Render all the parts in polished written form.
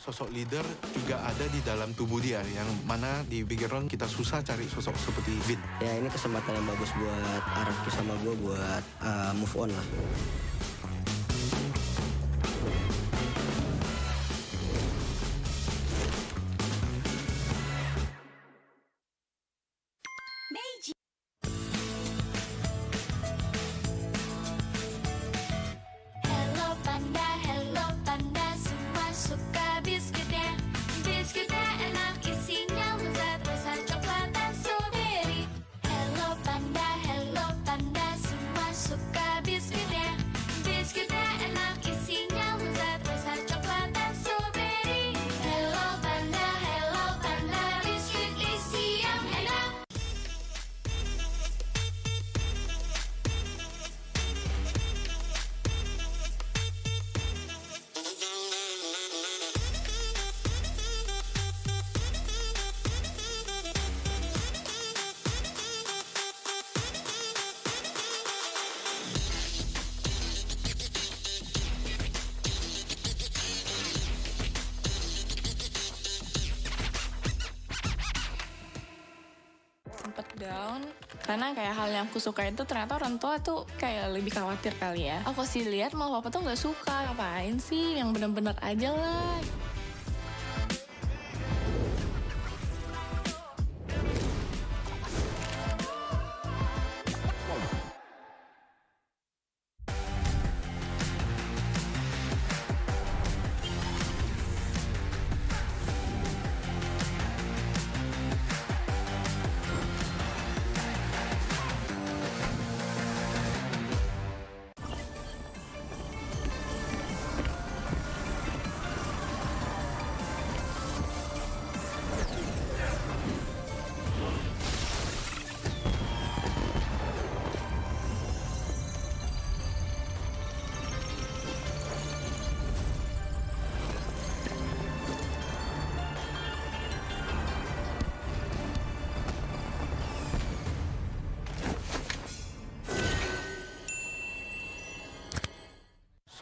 Sosok leader juga ada di dalam tubuh dia, yang mana di background kita susah cari sosok seperti Vin. Ya ini kesempatan yang bagus buat Araki sama gue buat move on lah. Down karena kayak hal yang aku suka itu ternyata orang tua tuh kayak lebih khawatir kali ya. Aku sih lihat mau papa tuh nggak suka, ngapain sih, yang bener-bener aja lah.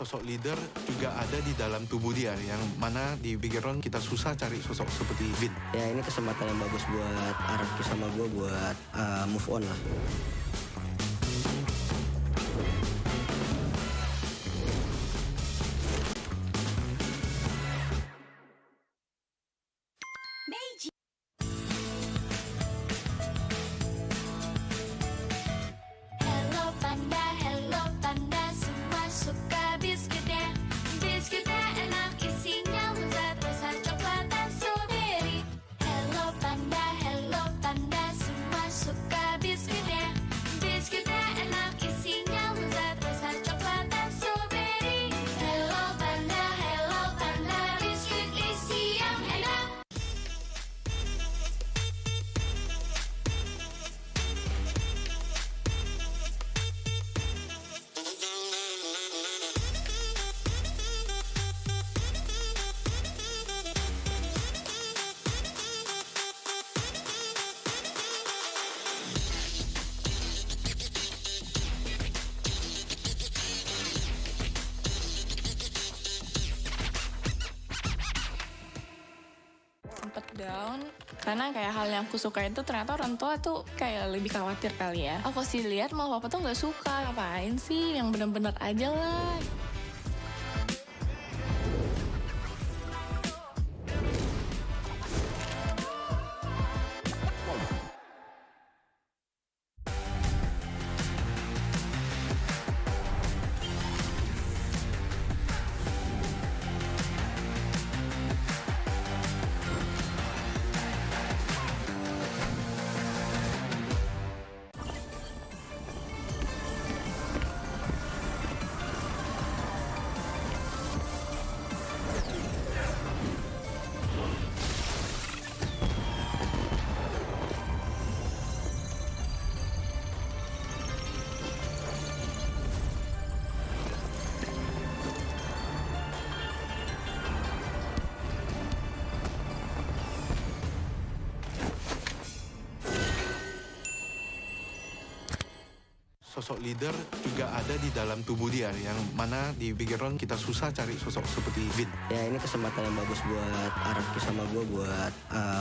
Sosok leader juga ada di dalam tubuh dia, yang mana di background kita susah cari sosok seperti Vin. Ya ini kesempatan yang bagus buat Araki sama gue buat move on lah. Down karena kayak hal yang aku suka itu ternyata orang tua tuh kayak lebih khawatir kali ya. Aku sih lihat mau papa tuh nggak suka, ngapain sih, yang bener-bener aja lah. sosok leader juga ada di dalam tubuh dia, yang mana di background kita susah cari sosok seperti Vin. Ya ini kesempatan yang bagus buat Araki sama gue buat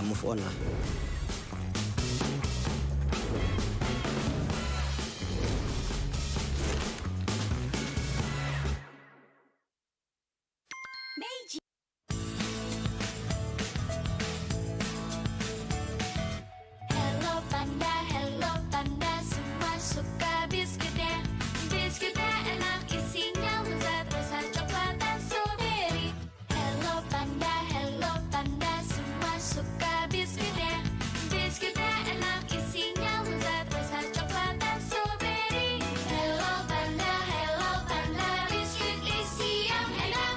move on lah. Hello panda, semua suka biskuitnya. Biskuitnya enak, isinya lezat, rasa coklat dan strawberry. Hello panda, semua suka biskuitnya. Biskuitnya enak, isinya lezat, rasa coklat dan strawberry. Hello panda, biskuit isi yang enak.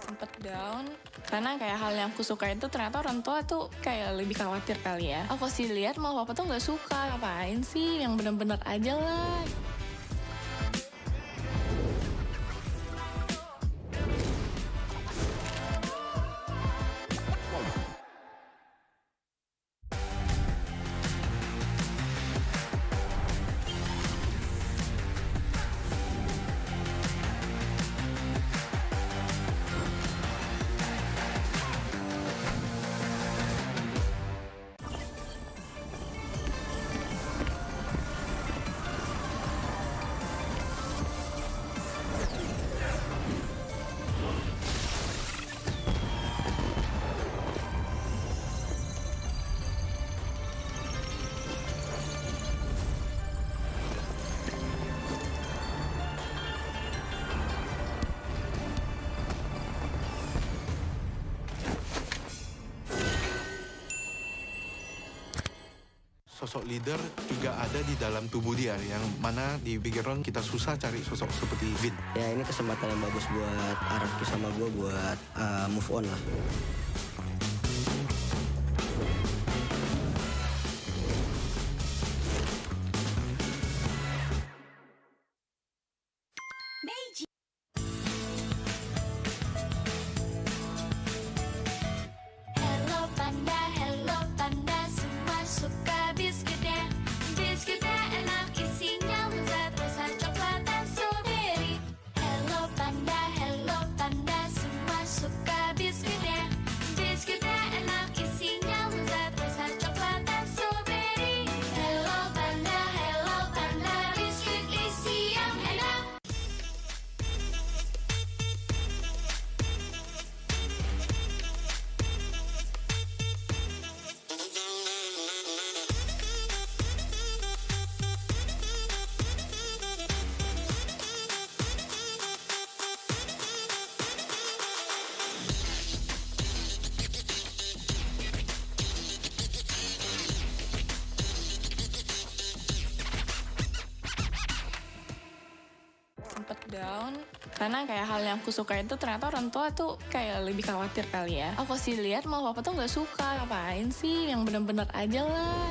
Sempet down karena kayak hal yang aku suka itu ternyata orang tua tuh kayak lebih khawatir kali ya. Aku sih lihat mau papa tuh nggak suka, ngapain sih, yang bener-bener aja lah. Sosok leader juga ada di dalam tubuh dia, yang mana di background kita susah cari sosok seperti Vin. Ya ini kesempatan yang bagus buat Araki sama gue buat move on lah. Hello panda, semua suka biskuitnya. Biskuitnya enak, isinya lezat, rasa coklat dan strawberry. Hello panda, semua suka biskuitnya. Biskuitnya enak, isinya lezat, rasa coklat dan strawberry. Hello panda, biskuit isi yang enak. Sempet down karena kayak hal yang aku suka itu ternyata orang tua tuh kayak lebih khawatir kali ya. Aku sih lihat mau papa tuh nggak suka, ngapain sih, yang bener-bener aja lah.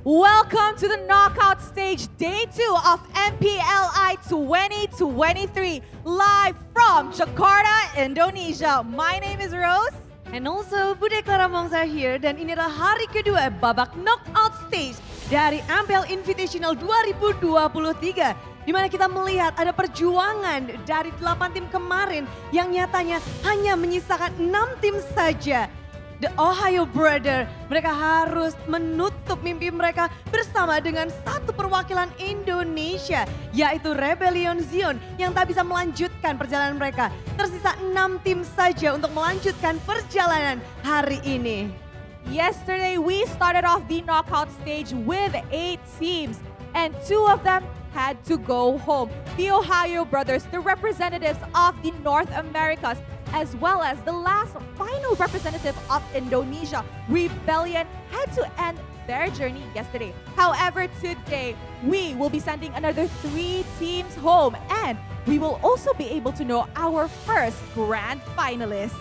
Welcome to the knockout stage, day 2 of MPLI 2023, live from Jakarta, Indonesia. My name is Rose. And also Bude Clara Mongs are here dan ini adalah hari kedua babak knockout stage dari MPL Invitational 2023. Di mana kita melihat ada perjuangan dari 8 tim kemarin yang nyatanya hanya menyisakan 6 tim saja. The Ohio Brother, mereka harus menutup mimpi mereka bersama dengan satu perwakilan Indonesia, yaitu Rebellion Zion yang tak bisa melanjutkan perjalanan mereka. Tersisa 6 tim saja untuk melanjutkan perjalanan hari ini. Yesterday, we started off the knockout stage with 8 teams, and 2 of them had to go home. The Ohio Brothers, the representatives of the North Americas, as well as the last final representative of Indonesia, Rebellion, had to end their journey yesterday. However, today, we will be sending another 3 teams home, and we will also be able to know our first grand finalist.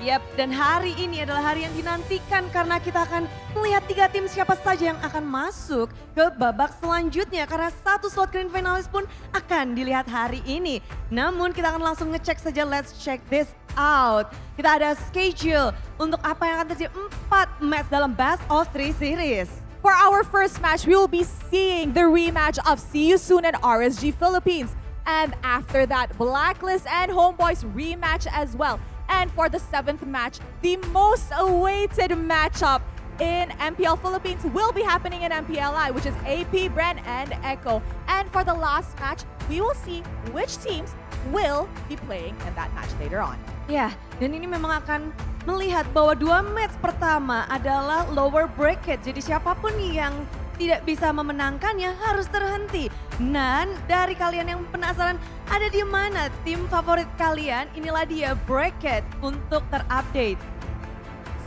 Yap, dan hari ini adalah hari yang dinantikan karena kita akan melihat 3 tim siapa saja yang akan masuk ke babak selanjutnya. Karena satu slot grand finalis pun akan dilihat hari ini. Namun kita akan langsung ngecek saja, let's check this out. Kita ada schedule untuk apa yang akan terjadi 4 match dalam best of 3 series. For our first match, we will be seeing the rematch of See You Soon and RSG Philippines. And after that, Blacklist and HomeBois rematch as well. And for the 7th match, the most awaited matchup in MPL Philippines will be happening in MPLI, which is AP, Bren, and Echo. And for the last match, we will see which teams will be playing in that match later on. Ya, dan ini memang akan melihat bahwa 2 match pertama adalah lower bracket. Jadi siapapun yang tidak bisa memenangkannya harus terhenti. Dan dari kalian yang penasaran ada di mana tim favorit kalian, inilah dia bracket untuk terupdate.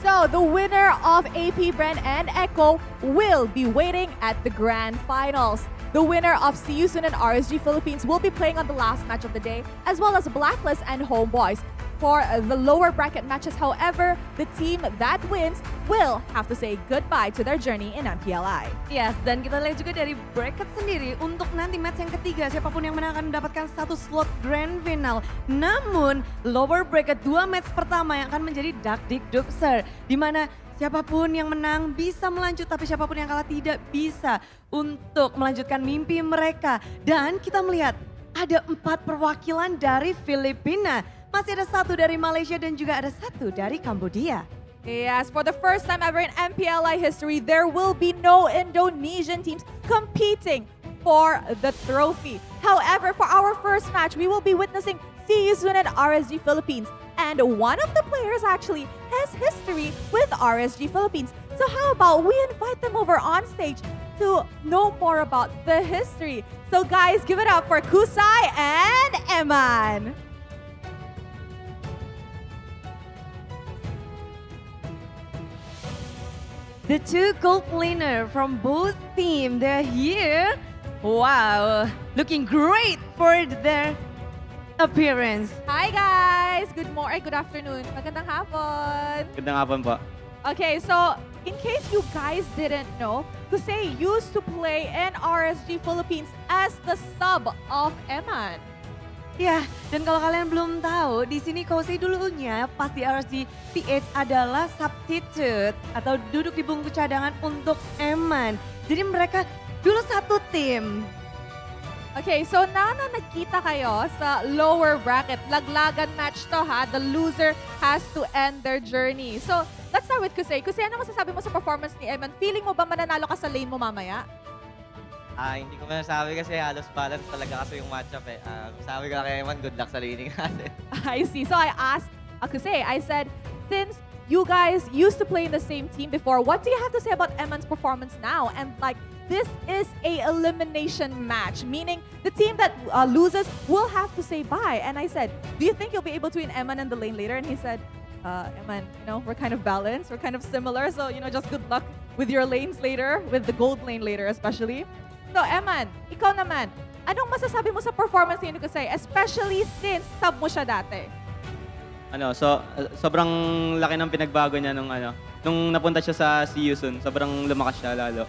So the winner of AP, Bren, and Echo will be waiting at the grand finals. The winner of See You Soon and RSG Philippines will be playing on the last match of the day, as well as Blacklist and HomeBois. For the lower bracket matches, however, the team that wins will have to say goodbye to their journey in MPLI. Yes, dan kita lihat juga dari bracket sendiri untuk nanti match yang ketiga, siapapun yang menang akan mendapatkan satu slot grand final. Namun lower bracket 2 match pertama yang akan menjadi Dakdikduk Sir, di mana siapapun yang menang bisa melanjut, tapi siapapun yang kalah tidak bisa untuk melanjutkan mimpi mereka. Dan kita melihat ada 4 perwakilan dari Filipina. Masih ada 1 dari Malaysia dan juga ada 1 dari Kambodia. Yes, for the first time ever in MPLI history, there will be no Indonesian teams competing for the trophy. However, for our first match, we will be witnessing See You Soon and RSG Philippines. And one of the players actually has history with RSG Philippines. So how about we invite them over on stage to know more about the history. So guys, give it up for Kusai and Eman. The 2 gold laner from both teams, they're here. Wow, looking great for their appearance. Hi guys! Good morning, good afternoon. Magandang hapon. Magandang hapon po. Okay, so in case you guys didn't know, Kusei used to play in RSG Philippines as the sub of Eman. Ya, dan kalau kalian belum tahu, di sini Kosei dulunya pas di RSG PH adalah substitute atau duduk di bangku cadangan untuk Eman. Jadi mereka dulu satu tim. Okay, so na nakita kayo sa lower bracket, laglagan match to ha, the loser has to end their journey. So let's start with Kusei. Kusei, ano masasabi mo sa performance ni Eman? Feeling mo ba mananalo ka sa lane mo mamaya? Hindi ko masasabi kasi halos balance talaga kasi yung matchup eh. Sabi ko kay Eman, good luck sa laning natin. I see. So I asked Kusei, I said, since you guys used to play in the same team before, what do you have to say about Eman's performance now? And like, this is a elimination match, meaning the team that loses will have to say bye. And I said, do you think you'll be able to win Eman in the lane later? And he said, Eman, we're kind of balanced, we're kind of similar, so just good luck with your lanes later, with the gold lane later especially. So Eman, ikaw naman, anong masasabi mo sa performance ni Kusei, especially since sub mo siya dati? Sobrang laki ng pinagbago niya nung napunta siya sa See You Soon. Sobrang lumakas siya lalo.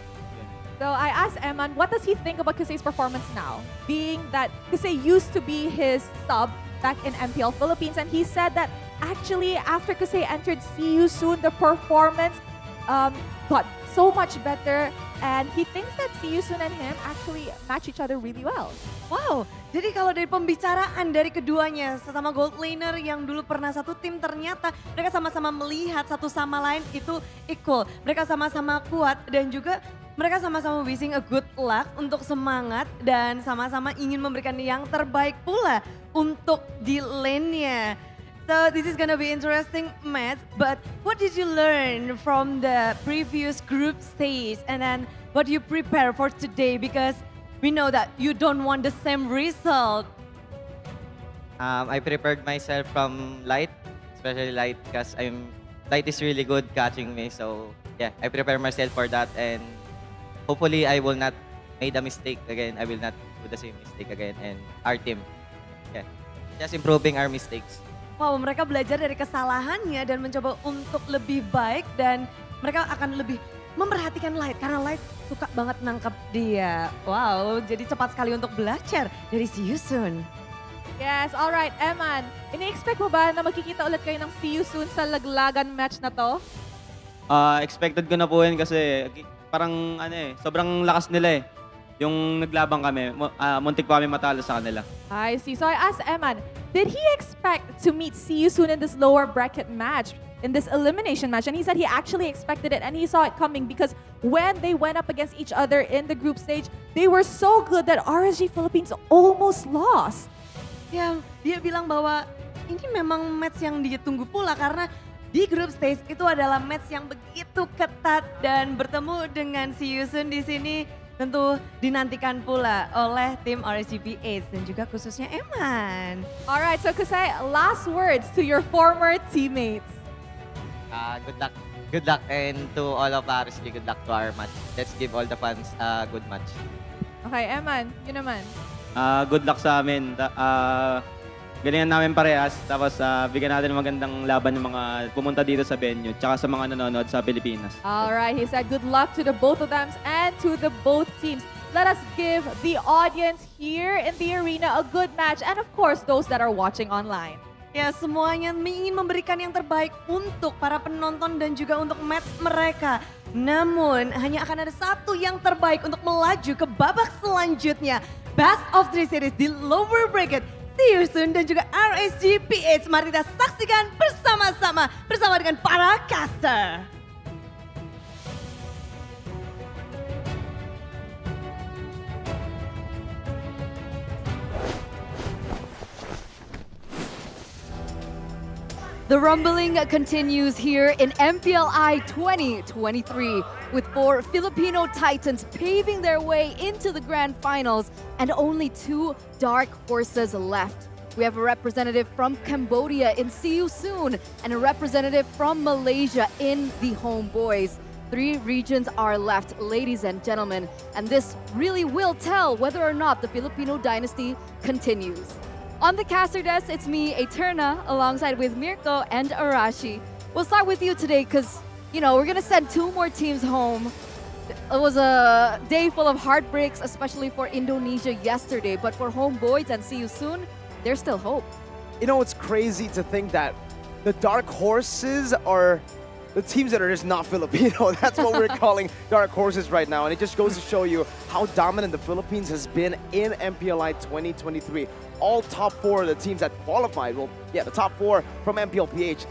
So I asked Eman, what does he think about Kusei's performance now? Being that Kusei used to be his sub back in MPL Philippines, and he said that actually after Kusei entered See You Soon, the performance got so much better, and he thinks that See You Soon and him actually match each other really well. Wow, jadi kalau dari pembicaraan dari keduanya, sesama gold laner yang dulu pernah satu tim, ternyata mereka sama-sama melihat satu sama lain itu equal. Mereka sama-sama kuat dan juga mereka sama-sama wishing a good luck untuk semangat dan sama-sama ingin memberikan yang terbaik pula untuk di lane-nya. So this is gonna be interesting match, but what did you learn from the previous group stage and then what do you prepare for today, because we know that you don't want the same result. I prepared myself from Light, especially Light, because Light is really good catching me. So yeah, I prepare myself for that, and hopefully I will not make a mistake again. I will not do the same mistake again, and our team, yeah, just improving our mistakes. Wow, mereka belajar dari kesalahannya dan mencoba untuk lebih baik dan mereka akan lebih memperhatikan Light karena Light suka banget nangkep dia. Wow, jadi cepat sekali untuk belajar dari See You Soon. Yes, alright, Eman. Ini-expect mo ba na magkikita ulit kayo ng See You Soon sa laglagan match na to? Expected ko na po yun kasi parang sobrang lakas nila eh. Yung naglabang kami, muntik pa kami matalo sa kanila. I see. So I asked Eman, did he expect to meet See You Soon in this lower bracket match, in this elimination match? And he said he actually expected it and he saw it coming because when they went up against each other in the group stage, they were so good that RSG Philippines almost lost. Ya, dia bilang bahwa ini memang match yang dia tunggu pula karena di group stage itu adalah match yang begitu ketat dan bertemu dengan See You Soon di sini tentu dinantikan pula oleh tim RSGP8 dan juga khususnya Eman. Alright, so Kusei, last words to your former teammates. Good luck, and to all of RSG, good luck to our match. Let's give all the fans a good match. Okay, Eman, yun naman. Good luck sa amin. Galingan namin parehas. Tapos bigyan natin ng magandang laban ng mga pumunta dito sa venue. Tsaka sa mga nanonood sa Pilipinas. Alright, he said good luck to the both of them and to the both teams. Let us give the audience here in the arena a good match and of course those that are watching online. Ya, semuanya ingin memberikan yang terbaik untuk para penonton dan juga untuk match mereka. Namun, hanya akan ada satu yang terbaik untuk melaju ke babak selanjutnya. Best of 3 series di lower bracket. See You Soon dan juga RSGP8. Mari kita saksikan bersama-sama bersama dengan para caster. The rumbling continues here in MPLI 2023 with 4 Filipino Titans paving their way into the grand finals and only 2 dark horses left. We have a representative from Cambodia in See You Soon and a representative from Malaysia in the HomeBois. 3 regions are left, ladies and gentlemen, and this really will tell whether or not the Filipino dynasty continues. On the caster desk, it's me, Eterna, alongside with Mirko and Arashi. We'll start with you today because, you know, we're going to send 2 more teams home. It was a day full of heartbreaks, especially for Indonesia yesterday. But for HomeBois and See You Soon, there's still hope. You know, it's crazy to think that the dark horses are the teams that are just not Filipino. That's what we're calling dark horses right now. And it just goes to show you how dominant the Philippines has been in MPLI 2023. All top 4 of the teams that qualified, well, yeah, the top 4 from MPLPH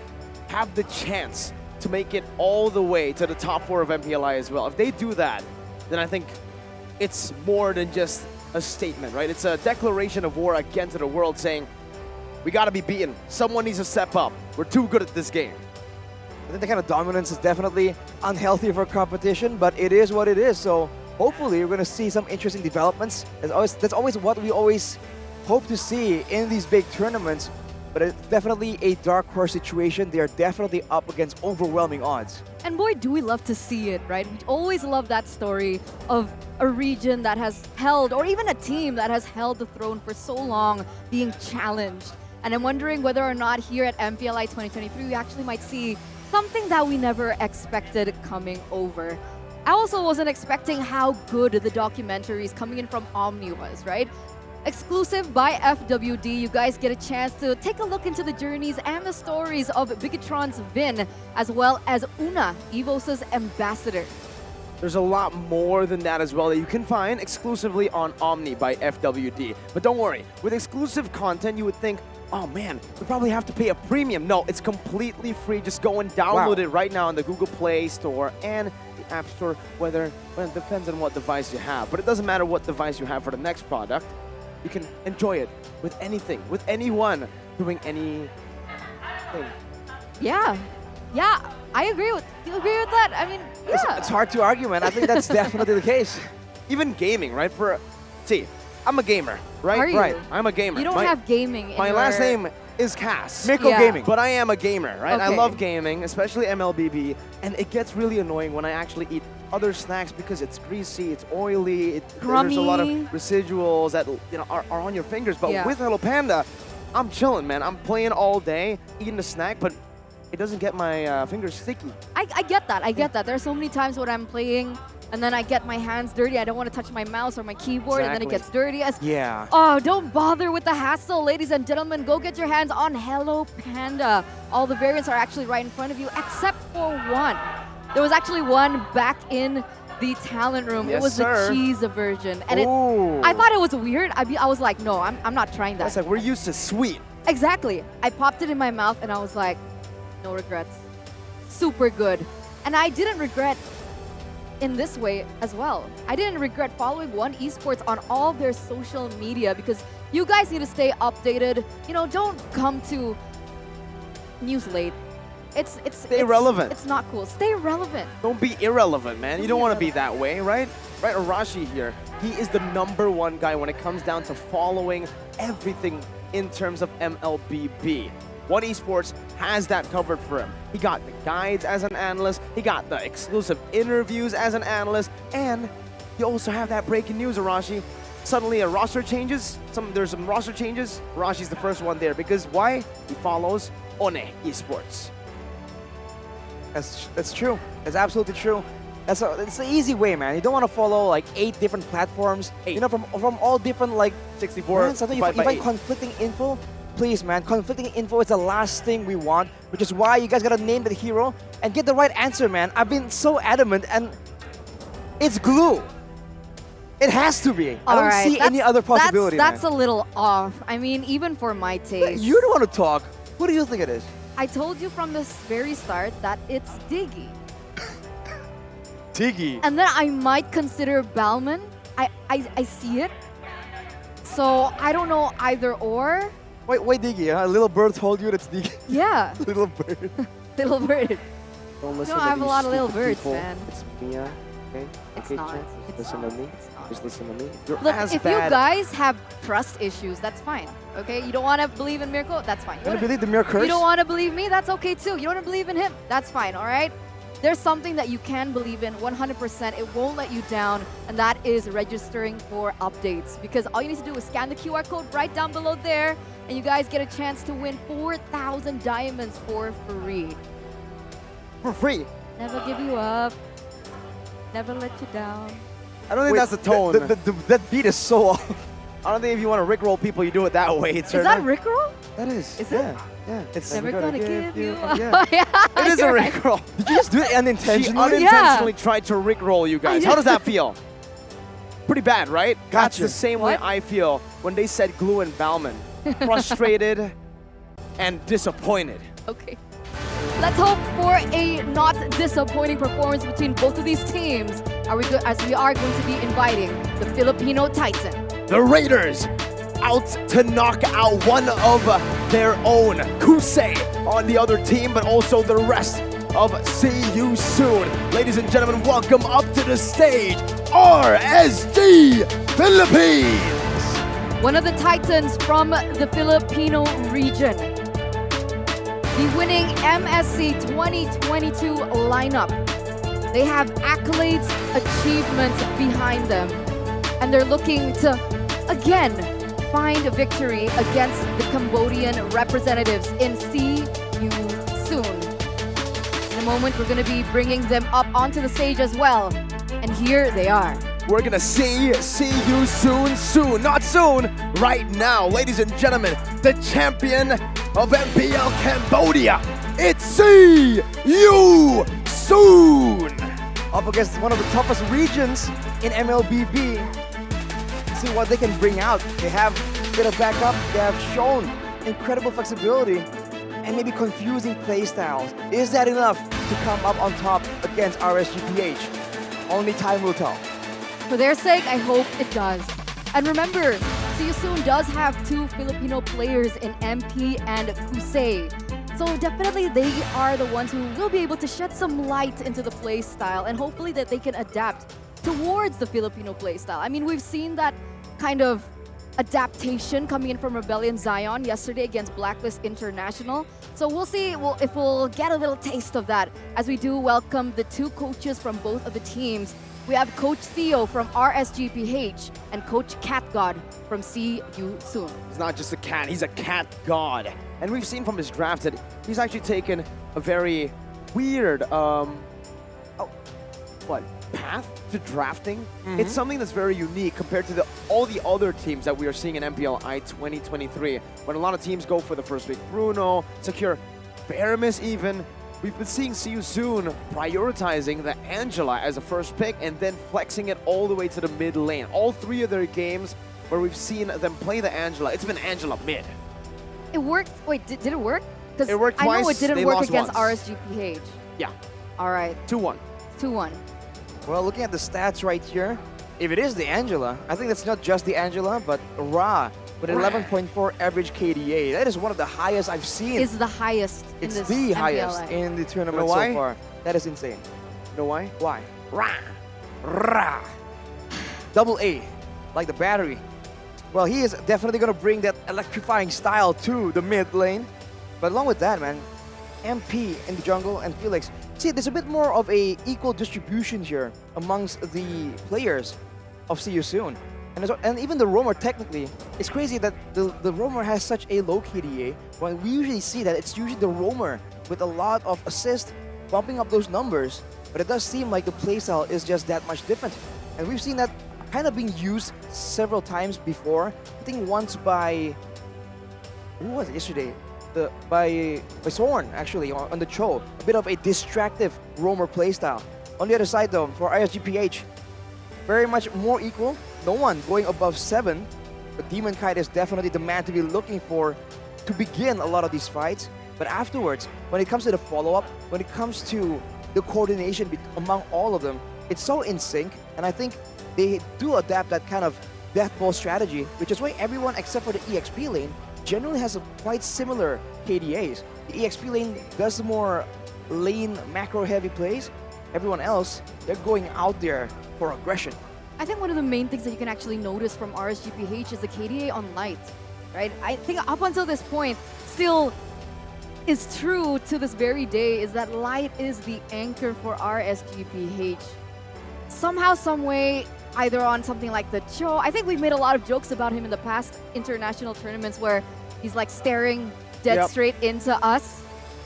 have the chance to make it all the way to the top 4 of MPLI as well. If they do that, then I think it's more than just a statement, right? It's a declaration of war again to the world saying, we gotta be beaten. Someone needs to step up. We're too good at this game. I think the kind of dominance is definitely unhealthy for competition, but it is what it is. So hopefully we're going to see some interesting developments. That's always what we always hope to see in these big tournaments. But it's definitely a dark horse situation. They are definitely up against overwhelming odds. And boy, do we love to see it, right? We always love that story of a region that has held, or even a team that has held the throne for so long, being challenged. And I'm wondering whether or not here at MPLI 2023, we actually might see something that we never expected coming over. I also wasn't expecting how good the documentaries coming in from Omni was, right? Exclusive by FWD, you guys get a chance to take a look into the journeys and the stories of Bigatron's Vin, as well as Una, EVOS' ambassador. There's a lot more than that as well that you can find exclusively on Omni by FWD. But don't worry, with exclusive content, you would think, oh man, we probably have to pay a premium. No, it's completely free. Just go and download it right now on the Google Play Store and the App Store, well, it depends on what device you have. But it doesn't matter what device you have for the next product. You can enjoy it with anything, with anyone doing anything. Yeah, I agree with. Do you agree with that? I mean, yeah. It's hard to argue, man. I think that's definitely the case. Even gaming, right? See, I'm a gamer, right? Are you? Right. I'm a gamer. You don't have gaming in My your... last name is Cass. Mirko Gaming. But I am a gamer, right? I Okay. love gaming, especially MLBB, and it gets really annoying when I actually eat other snacks because it's greasy, it's oily, there's a lot of Crummy. residuals that are on your fingers. But Yeah. with Hello Panda, I'm chilling, man. I'm playing all day, eating a snack, but it doesn't get my fingers sticky. I get that. I get that. There's so many times when I'm playing and then I get my hands dirty. I don't want to touch my mouse or my keyboard, and then it gets dirty. Yeah. Oh, don't bother with the hassle, ladies and gentlemen. Go get your hands on Hello Panda. All the variants are actually right in front of you, except for one. There was actually one back in the talent room. Yes, it was sir. the cheese version, and Ooh. I thought it was weird. I was like, no, I'm not trying that. That's like, we're used to sweet. Exactly. I popped it in my mouth and I was like, no regrets. Super good. And I didn't regret in this way as well. I didn't regret following One Esports on all their social media because you guys need to stay updated. You know, don't come to news late. Stay relevant. It's not cool. Stay relevant. Don't be irrelevant, man. You don't want to be that way, right? Right, Arashi here. He is the #1 guy when it comes down to following everything in terms of MLBB. One Esports has that covered for him. He got the guides as an analyst, he got the exclusive interviews as an analyst, and you also have that breaking news, Arashi. Suddenly a roster changes, there's some roster changes. Arashi's the first one there because why? He follows One Esports. That's true. That's absolutely true. It's the easy way, man. You don't want to follow like 8 different platforms. 8. You know, from all different like 64. brands. I think you find conflicting info. Please, man, conflicting info is the last thing we want, which is why you guys gotta name the hero and get the right answer, man. I've been so adamant, and it's glue. It has to be. I don't see any other possibility, That's man. a little off. I mean, even for my taste. You don't want to talk. What do you think it is? I told you from the very start that it's Diggy. Tiggy. And then I might consider Balman. I see it. So I don't know either or. Wait, Diggy, huh? A little bird told you it's Diggy. Yeah. Little bird. Little bird. Don't listen No, to I have a these lot of little stupid birds, people. man. It's Mia, okay? It's Okay, not. Jen, It's listen not. to me. It's not. Just listen to me. You're Look, as if bad. you guys have trust issues, that's fine. Okay? You don't want to believe in Mirko? That's fine. You want to believe the mere curse? You don't want to believe me? That's okay too. You don't want to believe in him? That's fine, all right? There's something that you can believe in 100%. It won't let you down, and that is registering for updates. Because all you need to do is scan the QR code right down below there, and you guys get a chance to win 4,000 diamonds for free. For free. Never give you up. Never let you down. I don't think that's the tone. That beat is so off. I don't think if you want to rickroll people, you do it that way. Is that Rickroll? That is. Is it? Yeah. It's Never gonna give you Yeah. up. Yeah, It is a you're right. rickroll. Did you just do it She unintentionally? unintentionally tried to rickroll you guys. How does that feel? Pretty bad, right? That's Gotcha. the same way What? I feel when they said Glue and Bauman. Frustrated and disappointed. Okay. Let's hope for a not disappointing performance between both of these teams. As we are going to be inviting the Filipino Titan. The Raiders out to knock out one of their own, Kusei, on the other team, but also the rest of See You Soon. Ladies and gentlemen, welcome up to the stage, RSG Philippines. One of the Titans from the Filipino region. The winning MSC 2022 lineup. They have accolades, achievements behind them, and they're looking to, again, find a victory against the Cambodian representatives in See You Soon. In a moment, we're going to be bringing them up onto the stage as well. And here they are. We're gonna see you soon, not soon, right now. Ladies and gentlemen, the champion of MPL Cambodia, it's See You Soon! Up against one of the toughest regions in MLBB. See what they can bring out. They have a bit of backup, they have shown incredible flexibility and maybe confusing play styles. Is that enough to come up on top against RSGPH? Only time will tell. For their sake, I hope it does. And remember, See You Soon does have 2 Filipino players in MP and Kusei. So definitely they are the ones who will be able to shed some light into the play style and hopefully that they can adapt towards the Filipino play style. I mean, we've seen that kind of adaptation coming in from Rebellion Zion yesterday against Blacklist International. So we'll see if we'll get a little taste of that as we do welcome the 2 coaches from both of the teams. We have Coach Theo from RSGPH and Coach Cat God from See You Soon. He's not just a cat, he's a cat god. And we've seen from his draft that he's actually taken a very weird path to drafting. It's something that's very unique compared to all the other teams that we are seeing in MPLI 2023. When a lot of teams go for the first pick, Bruno, secure Baramis even. We've been seeing See You Soon prioritizing the Angela as a first pick and then flexing it all the way to the mid lane. All 3 of their games where we've seen them play the Angela, it's been Angela mid. It worked. Wait, did it work? Because It worked I know twice, it didn't they work lost against once. RSGPH. Yeah, All right, 2-1. 2-1. Well, looking at the stats right here, if it is the Angela, I think that's not just the Angela, but Ra with 11.4 average KDA. That is one of the highest I've seen. Is the highest in It's this the MPLI. highest in the tournament You know why? so far. That is insane. You know why? Why? Rah! Rah! Double A, like the battery. Well, he is definitely going to bring that electrifying style to the mid lane. But along with that, man, MP in the jungle and Felix. See, there's a bit more of a equal distribution here amongst the players of See You Soon. And even the roamer, technically, it's crazy that the roamer has such a low KDA. When we usually see that it's usually the roamer with a lot of assist, bumping up those numbers. But it does seem like the playstyle is just that much different. And we've seen that kind of being used several times before. I think once by, who was it yesterday? By Sorn, actually, on the show. A bit of a distractive roamer playstyle. On the other side, though, for ISGPH, very much more equal. No one going above 7. But Demon Kite is definitely the man to be looking for to begin a lot of these fights. But afterwards, when it comes to the follow-up, when it comes to the coordination among all of them, it's so in sync. And I think they do adapt that kind of death ball strategy, which is why everyone except for the EXP lane generally has a quite similar KDAs. The EXP lane does more lane macro-heavy plays. Everyone else, they're going out there for aggression. I think one of the main things that you can actually notice from RSGPH is the KDA on Light, right? I think up until this point, still is true to this very day, is that Light is the anchor for RSGPH. Somehow, some way, either on something like the Cho. I think we've made a lot of jokes about him in the past international tournaments where he's like staring dead straight into us.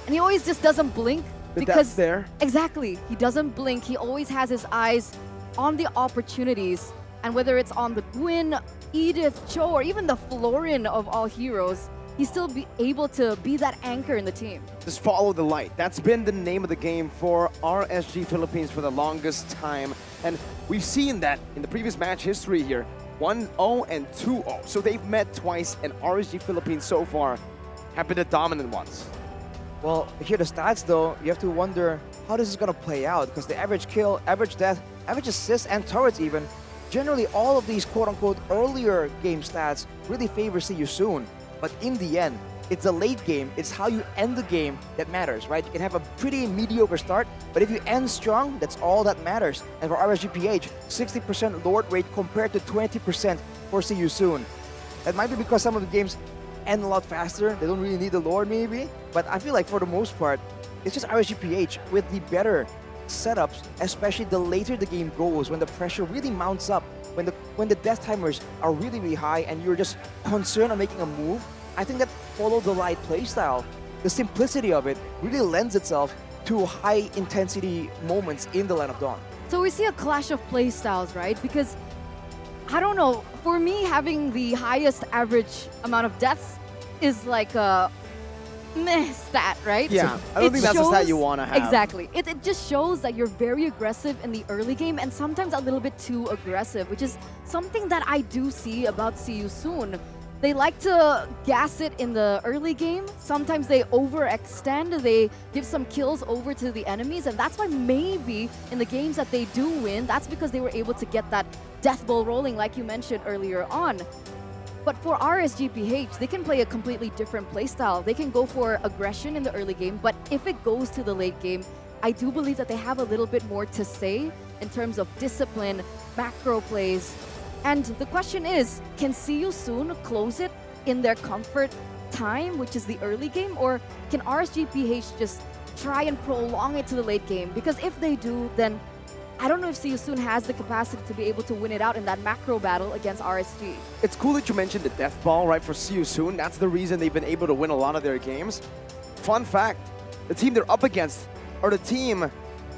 And he always just doesn't blink. Because there. Exactly. He doesn't blink. He always has his eyes on the opportunities. And whether it's on the Gwyn, Edith, Cho, or even the Florin of all heroes, he's still be able to be that anchor in the team. Just follow the light. That's been the name of the game for RSG Philippines for the longest time. And we've seen that in the previous match history here. 1-0 and 2-0. So they've met twice, and RSG Philippines so far have been the dominant ones. Well, here the stats though, you have to wonder how this is going to play out because the average kill, average death, average assists, and turrets even, generally all of these quote-unquote earlier game stats really favor See You Soon. But in the end, it's the late game, it's how you end the game that matters, right? You can have a pretty mediocre start, but if you end strong, that's all that matters. And for RSGPH, 60% Lord rate compared to 20% for See You Soon. That might be because some of the games end a lot faster. They don't really need the Lord maybe. But I feel like for the most part, it's just RSGPH with the better setups, especially the later the game goes, when the pressure really mounts up, when the death timers are really, really high and you're just concerned on making a move. I think that follow the light playstyle, the simplicity of it really lends itself to high intensity moments in the Land of Dawn. So we see a clash of play styles, right? Because, I don't know, for me, having the highest average amount of deaths is like a meh stat, right? Yeah, I don't think that's the stat you want to have. Exactly. It just shows that you're very aggressive in the early game and sometimes a little bit too aggressive, which is something that I do see about See You Soon. They like to gas it in the early game. Sometimes they overextend. They give some kills over to the enemies. And that's why maybe in the games that they do win, that's because they were able to get that death ball rolling like you mentioned earlier on. But for RSGPH, they can play a completely different playstyle. They can go for aggression in the early game, but if it goes to the late game, I do believe that they have a little bit more to say in terms of discipline, macro plays. And the question is, can See You Soon close it in their comfort time, which is the early game, or can RSGPH just try and prolong it to the late game? Because if they do, then I don't know if See You Soon has the capacity to be able to win it out in that macro battle against RSG. It's cool that you mentioned the death ball, right, for See You Soon. That's the reason they've been able to win a lot of their games. Fun fact, the team they're up against are the team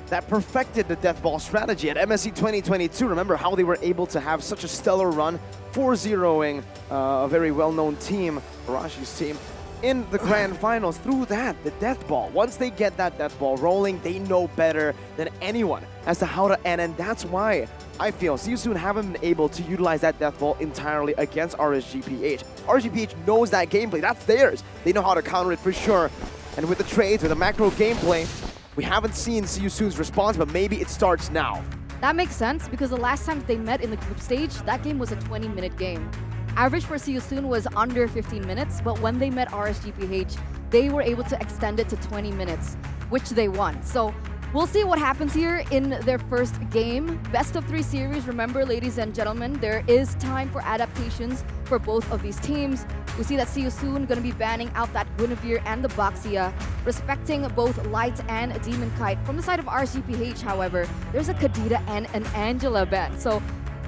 that perfected the death ball strategy at MSC 2022. Remember how they were able to have such a stellar run, 4-0ing a very well-known team, Arashi's team, in the grand finals through that, the death ball. Once they get that death ball rolling, they know better than anyone as to how to end, and that's why I feel See You Soon haven't been able to utilize that death ball entirely against RSGPH. RSGPH knows that gameplay, that's theirs. They know how to counter it for sure. And with the trades, with the macro gameplay, we haven't seen See You Soon's response, but maybe it starts now. That makes sense because the last time they met in the group stage, that game was a 20-minute game. Average for See You Soon was under 15 minutes, but when they met RSGPH, they were able to extend it to 20 minutes, which they won. So we'll see what happens here in their first game. Best of 3 series, remember, ladies and gentlemen, there is time for adaptations for both of these teams. We see that See You Soon going to be banning out that Guinevere and the Baxia, respecting both Light and Demon Kite. From the side of RSGPH, however, there's a Kadita and an Angela ban. So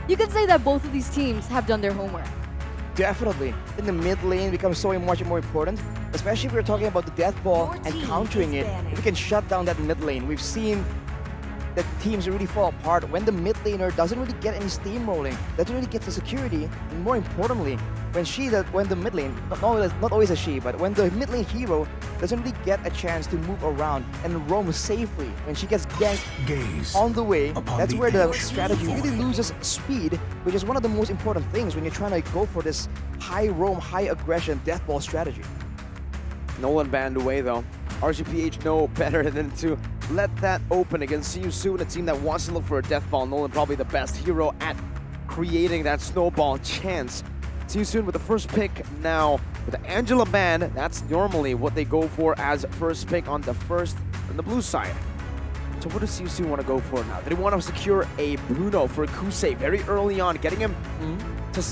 you could say that both of these teams have done their homework. Definitely. In the mid lane becomes so much more important, especially if we're talking about the death ball and countering it. If we can shut down that mid lane, we've seen that teams really fall apart when the mid laner doesn't really get any steamrolling, doesn't really get the security, and more importantly, when the mid lane, not always a she, but when the mid lane hero doesn't really get a chance to move around and roam safely, when she gets ganked on the way, that's where the strategy really loses speed, which is one of the most important things when you're trying to go for this high roam, high aggression death ball strategy. Nolan banned away though. RGPH know better than to let that open against See You Soon, a team that wants to look for a death ball. Nolan probably the best hero at creating that snowball chance. See You Soon with the first pick now. With the Angela ban, that's normally what they go for as first pick on the blue side. So what does See You Soon want to go for now? They want to secure a Bruno for Kusei very early on, getting him to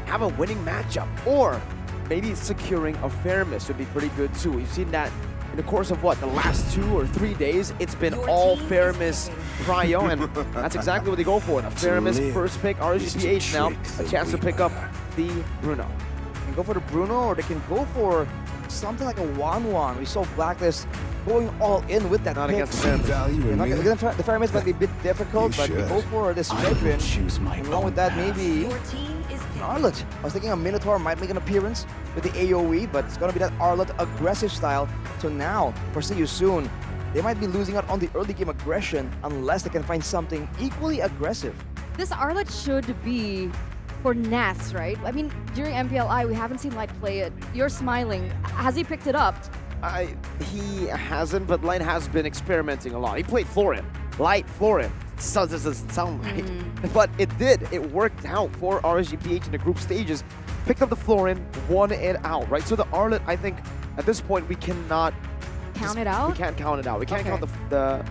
have a winning matchup. Or maybe securing a Fairmiss would be pretty good too. We've seen that in the course of the last 2 or 3 days, it's been all Fairmiss prio, and that's exactly what they go for. The Fairmiss first pick, RGPH now, a chance to pick up the Bruno. They can go for the Bruno, or they can go for something like a Wan. We saw Blacklist going all in with that Not pick. against the Fairmiss. The Fairmiss might be a bit difficult, but we go for this Redrin. And along with that, maybe Arlet. I was thinking a Minotaur might make an appearance with the AoE, but it's going to be that Arlet aggressive style. So now, for See You Soon, they might be losing out on the early game aggression unless they can find something equally aggressive. This Arlet should be for Nath, right? I mean, during MPLI, we haven't seen Light play it. You're smiling. Has he picked it up? He hasn't, but Light has been experimenting a lot. He played Florin. Light, Florin. So this doesn't sound right. But it did. It worked out for RSGPH in the group stages. Picked up the Florin, won it out, right? So the Arlet, I think, at this point, we cannot count it out? We can't count it out. We can't count the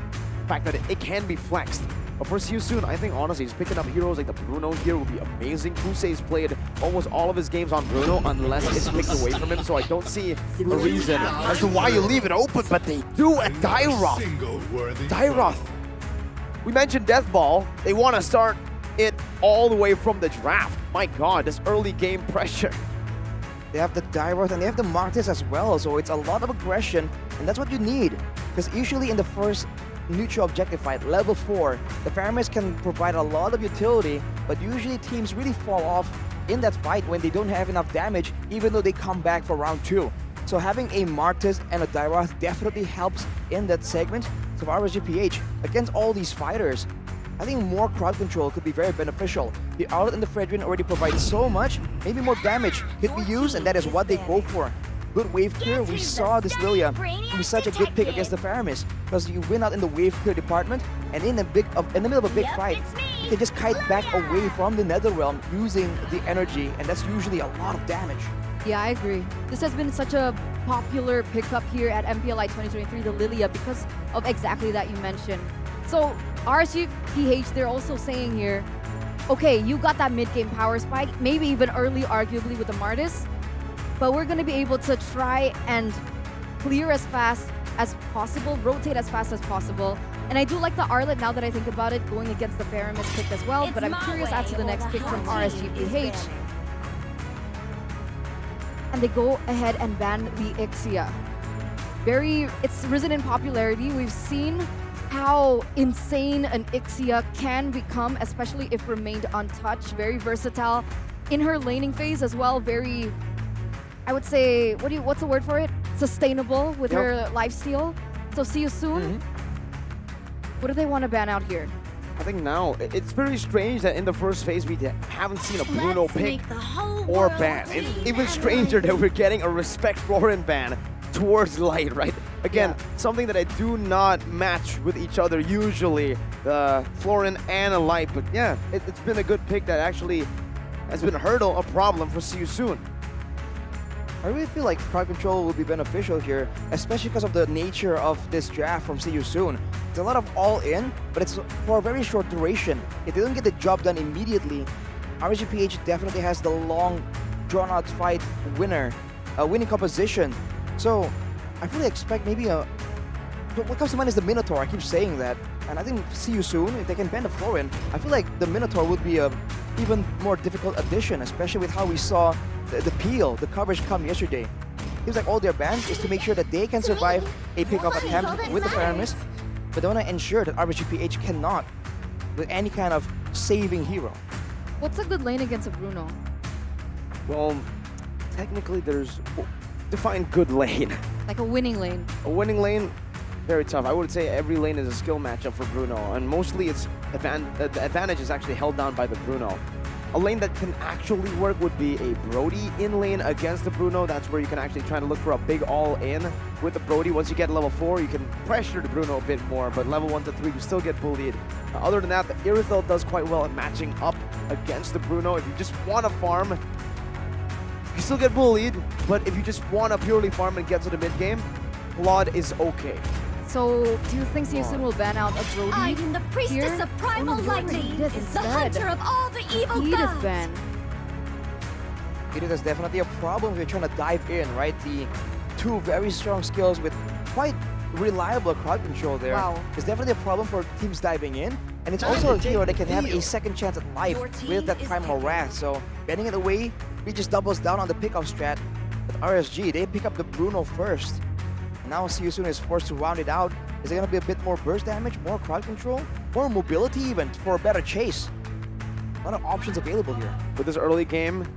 fact that it can be flexed. But for See You Soon, I think, honestly, just picking up heroes like the Bruno here would be amazing. Kusei's played almost all of his games on Bruno unless it's picked away from him, so I don't see a reason as to why you leave it open, but they do at Dairoth. Dairoth. We mentioned Death Ball. They want to start it all the way from the draft. My God, this early game pressure. They have the Dairoth and they have the Martis as well, so it's a lot of aggression, and that's what you need. Because usually in the first neutral objective fight, level 4, the Pyramids can provide a lot of utility, but usually teams really fall off in that fight when they don't have enough damage, even though they come back for round 2. So having a Martis and a Dairoth definitely helps in that segment. So for RSGPH, against all these fighters, I think more crowd control could be very beneficial. The Outlet and the Fredrin already provide so much, maybe more damage could be used, and that is what they go for. Good wave clear. We saw this Lilia be such a good pick against the Pyramids because you win out in the wave clear department, and in the middle of a big fight, you can just kite back away from the Netherrealm using the energy, and that's usually a lot of damage. Yeah, I agree. This has been such a popular pickup here at MPLI 2023, the Lilia, because of exactly that you mentioned. So RSGPH, they're also saying here, okay, you got that mid-game power spike, maybe even early, arguably, with the Martis, but we're going to be able to try and clear as fast as possible, rotate as fast as possible. And I do like the Arlet, now that I think about it, going against the Pyramids pick as well, but I'm curious as to the next pick from RSGPH. And they go ahead and ban the Ixia. It's risen in popularity. We've seen how insane an Ixia can become, especially if remained untouched. Very versatile in her laning phase as well. Very, I would say, what's the word for it? Sustainable with her lifesteal. So see you soon. What do they want to ban out here? I think now, it's very strange that in the first phase we haven't seen a Bruno pick or ban. It's even stranger that we're getting a Respect Florin ban towards Light, right? Again, something that I do not match with each other usually, the Florin and a Light. But yeah, it's been a good pick that actually has been a problem for See You Soon. I really feel like crowd control will be beneficial here, especially because of the nature of this draft from See You Soon. It's a lot of all-in, but it's for a very short duration. If they don't get the job done immediately, RSGPH definitely has the long, drawn-out fight winning composition. So I really expect maybe what comes to mind is the Minotaur. I keep saying that, and I think See You Soon, if they can ban the Florin, I feel like the Minotaur would be a even more difficult addition, especially with how we saw the peel, the coverage come yesterday. Seems like all their bans is to make sure that they can survive a pick-off attempt with the Pyramids, but they want to ensure that RSGPH cannot with any kind of saving hero. What's a good lane against a Bruno? Well, technically there's define good lane. Like a winning lane. A winning lane, very tough. I would say every lane is a skill matchup for Bruno, and mostly it's the advantage is actually held down by the Bruno. A lane that can actually work would be a Brody in lane against the Bruno. That's where you can actually try to look for a big all-in with the Brody. Once you get level 4, you can pressure the Bruno a bit more, but level 1 to 3, you still get bullied. Other than that, the Irithel does quite well at matching up against the Bruno. If you just want to farm, you still get bullied, but if you just want to purely farm and get to the mid-game, Claude is okay. So, do you think See You Soon will ban out a Brody I am the priestess here? of primal lightning, the hunter of all the evil Edith gods. ban. Edith is definitely a problem if you're trying to dive in, right? The two very strong skills with quite reliable crowd control there. Wow. It's definitely a problem for teams diving in, and it's also a hero that can have a second chance at life with that Primal Wrath. So, banning it away, he just doubles down on the pickoff strat. But RSG, they pick up the Bruno first. Now See You Soon is forced to round it out. Is it going to be a bit more burst damage, more crowd control, more mobility even for a better chase? A lot of options available here. With this early game,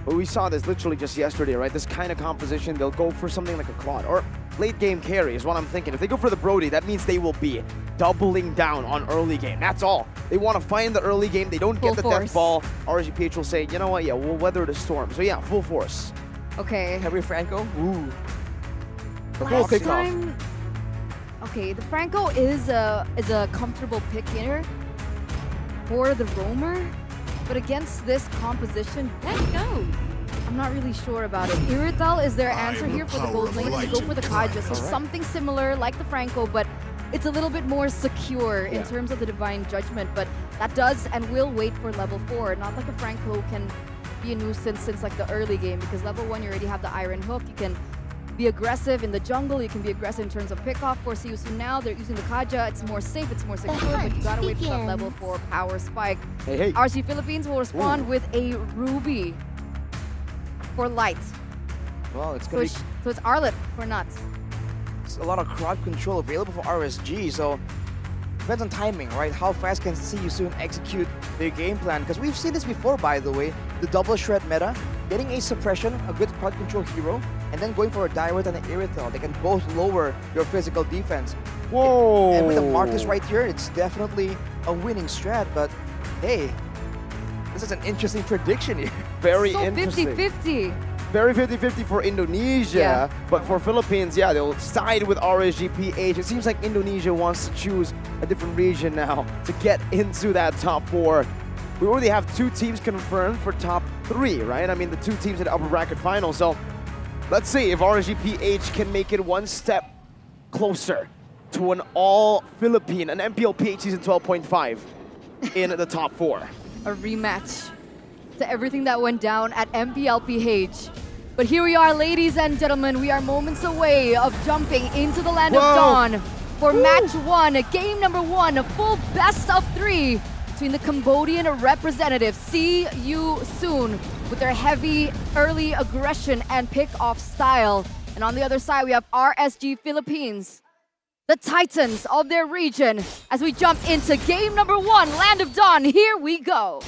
we saw this literally just yesterday, right? This kind of composition, they'll go for something like a Claude or late game carry is what I'm thinking. If they go for the Brody, that means they will be doubling down on early game. That's all. They want to find the early game. They don't get the death ball. RSGPH will say, you know what? Yeah, we'll weather the storm. So yeah, full force. Okay. Henry Franco. Ooh. Last time, okay, the Franco is a comfortable pick here for the roamer, but against this composition, let's go. I'm not really sure about it. Irithel is their answer here for the gold lane. They go for the Kaja, so something similar like the Franco, but it's a little bit more secure in terms of the Divine Judgment, but that does and will wait for level 4. Not like a Franco can be a nuisance since like the early game, because level 1 you already have the Iron Hook. You can be aggressive in the jungle, you can be aggressive in terms of pickoff. For See You Soon now, they're using the Kaja. It's more safe, it's more secure, but you gotta wait for that level 4 power spike. RC Philippines will respond with a Ruby for Light. Well, it's gonna be... So it's Arlet for Nuts. It's a lot of crowd control available for RSG, so depends on timing, right? How fast can See You Soon execute their game plan? Because we've seen this before, by the way, the double shred meta, getting a suppression, a good crowd control hero, and then going for a direct and an irrital. They can both lower your physical defense. Whoa! And with the Marcus right here, it's definitely a winning strat, but hey, this is an interesting prediction here. Very So interesting. 50-50. Very 50-50 for Indonesia, Yeah. but for Philippines, yeah, they'll side with RSGPH. It seems like Indonesia wants to choose a different region now to get into that top 4. We already have 2 teams confirmed for top 3, right? I mean, the 2 teams in the upper bracket final. So let's see if RSGPH can make it one step closer to an all-Philippine, an MPLPH season 12.5 in the top 4. A rematch to everything that went down at MPLPH. But here we are, ladies and gentlemen. We are moments away of jumping into the land of dawn for match 1, game number 1, a full best of 3 between the Cambodian representatives, See You Soon, with their heavy early aggression and pick-off style. And on the other side, we have RSG Philippines, the Titans of their region, as we jump into game number 1, Land of Dawn. Here we go.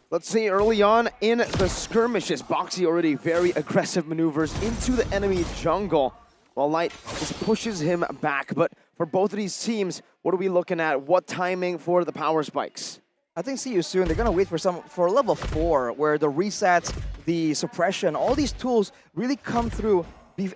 Let's see, early on in the skirmishes, Boxy already very aggressive maneuvers into the enemy jungle, while Light just pushes him back. But for both of these teams, what are we looking at? What timing for the power spikes? I think See You Soon, they're gonna wait for level 4, where the resets, the suppression, all these tools really come through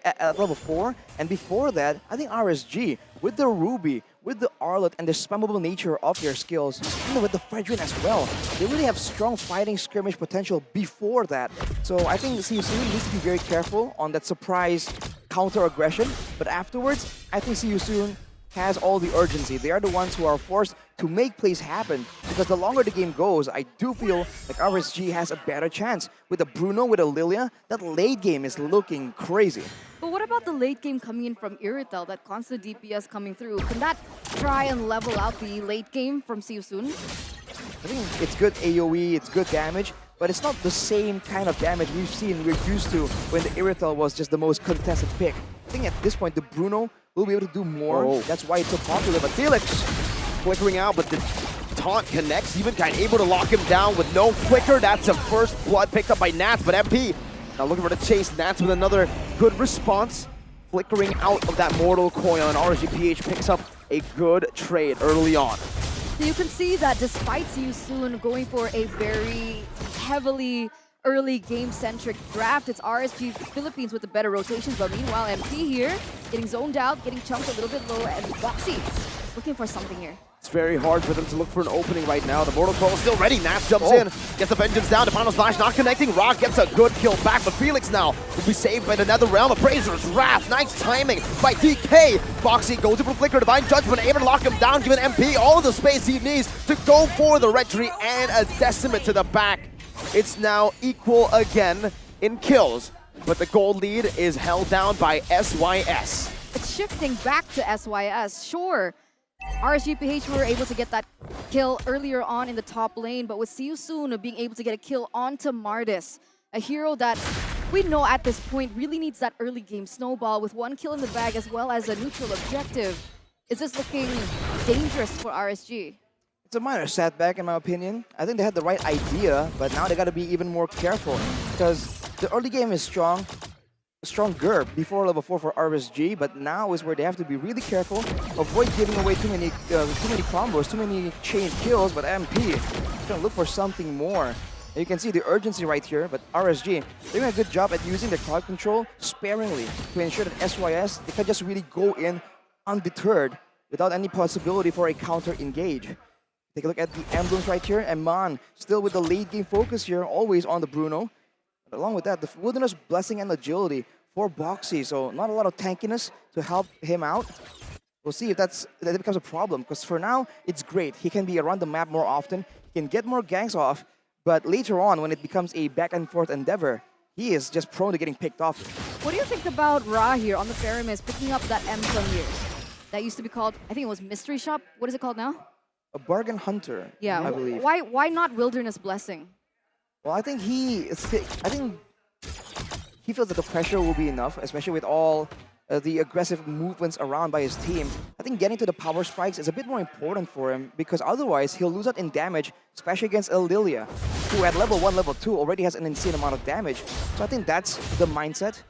at level 4. And before that, I think RSG, with the Ruby, with the Arlet, and the spammable nature of their skills, even with the Fredrin as well, they really have strong fighting skirmish potential before that. So I think See You Soon needs to be very careful on that surprise counter aggression. But afterwards, I think See You Soon has all the urgency. They are the ones who are forced to make plays happen, because the longer the game goes, I do feel like RSG has a better chance. With a Bruno, with a Lilia, that late game is looking crazy. But what about the late game coming in from Irrital, that constant DPS coming through? Can that try and level out the late game from See You Soon? I think it's good AoE, it's good damage, but it's not the same kind of damage we're used to when the Irrital was just the most contested pick. I think at this point, the Bruno will be able to do more. Oh. That's why it's so popular. But Felix Flickering out, but the taunt connects. Even kind of able to lock him down with no flicker. That's the first blood picked up by Nats, but MP now looking for the chase. Nats with another good response. Flickering out of that Mortal Coil, and RSGPH picks up a good trade early on. So you can see that despite See You Soon going for a very heavily early game-centric draft, it's RSG Philippines with the better rotations, but meanwhile MP here getting zoned out, getting chunked a little bit lower, and Boxy looking for something here. It's very hard for them to look for an opening right now. The Mortal Coil is still ready. Nats jumps in, gets the Vengeance down. The final slash not connecting. Rock gets a good kill back, but Felix now will be saved by the Nether Realm. Appraiser's Wrath. Nice timing by DK. Boxy goes for Flicker. Divine Judgment able to lock him down, giving MP all the space he needs to go for the Red Tree and a Decimate to the back. It's now equal again in kills, but the gold lead is held down by SYS. It's shifting back to SYS, sure. RSGPH were able to get that kill earlier on in the top lane, but with See You Soon being able to get a kill onto Mardis, a hero that we know at this point really needs that early game snowball with one kill in the bag as well as a neutral objective. Is this looking dangerous for RSG? It's a minor setback in my opinion. I think they had the right idea, but now they got to be even more careful, because the early game is stronger before level 4 for RSG, but now is where they have to be really careful, avoid giving away too many combos, too many chain kills. But MP is gonna look for something more. And you can see the urgency right here, but RSG doing a good job at using their crowd control sparingly to ensure that SYS, they can just really go in undeterred without any possibility for a counter engage. Take a look at the emblems right here, and Man still with the late game focus here, always on the Bruno. But along with that, the Wilderness Blessing and Agility for Boxy, so not a lot of tankiness to help him out. We'll see if that becomes a problem, because for now, it's great. He can be around the map more often, he can get more ganks off, but later on, when it becomes a back and forth endeavor, he is just prone to getting picked off. What do you think about Ra here on the Pyramis picking up that emblem here? That used to be called, I think it was Mystery Shop. What is it called now? A Bargain Hunter, yeah, I believe. Why not Wilderness Blessing? Well, I think he feels that the pressure will be enough, especially with all the aggressive movements around by his team. I think getting to the power spikes is a bit more important for him because otherwise he'll lose out in damage, especially against Lilia, who at level 1, level 2 already has an insane amount of damage. So I think that's the mindset.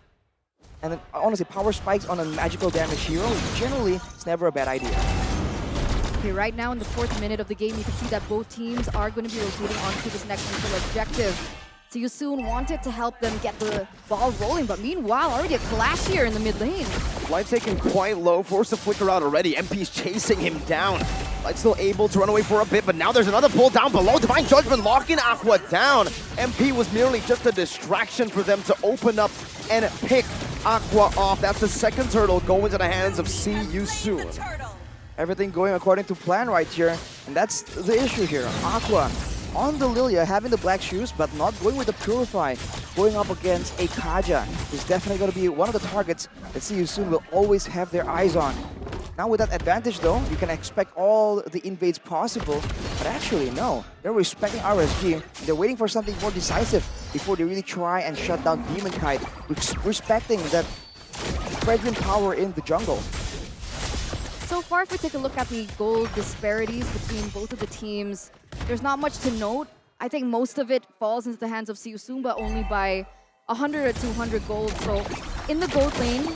And then, honestly, power spikes on a magical damage hero, generally, it's never a bad idea. Okay, right now in the 4th minute of the game, you can see that both teams are going to be rotating onto this next neutral objective. So you soon wanted to help them get the ball rolling, but meanwhile, already a clash here in the mid lane. Light taken quite low, forced to flicker out already. MP's chasing him down. Light still able to run away for a bit, but now there's another pull down below. Divine Judgment locking Aqua down. MP was merely just a distraction for them to open up and pick Aqua off. That's the second turtle going to the hands of See You Soon. Everything going according to plan right here, and that's the issue here. Aqua on the Lilia, having the black shoes, but not going with the Purify. Going up against a Kaja is definitely going to be one of the targets that See You Soon will always have their eyes on. Now with that advantage though, you can expect all the invades possible, but actually no. They're respecting RSG, they're waiting for something more decisive before they really try and shut down Demon Kite, respecting that fragrant power in the jungle. So far, if we take a look at the gold disparities between both of the teams, there's not much to note. I think most of it falls into the hands of See You Soon, but only by 100 or 200 gold. So in the gold lane,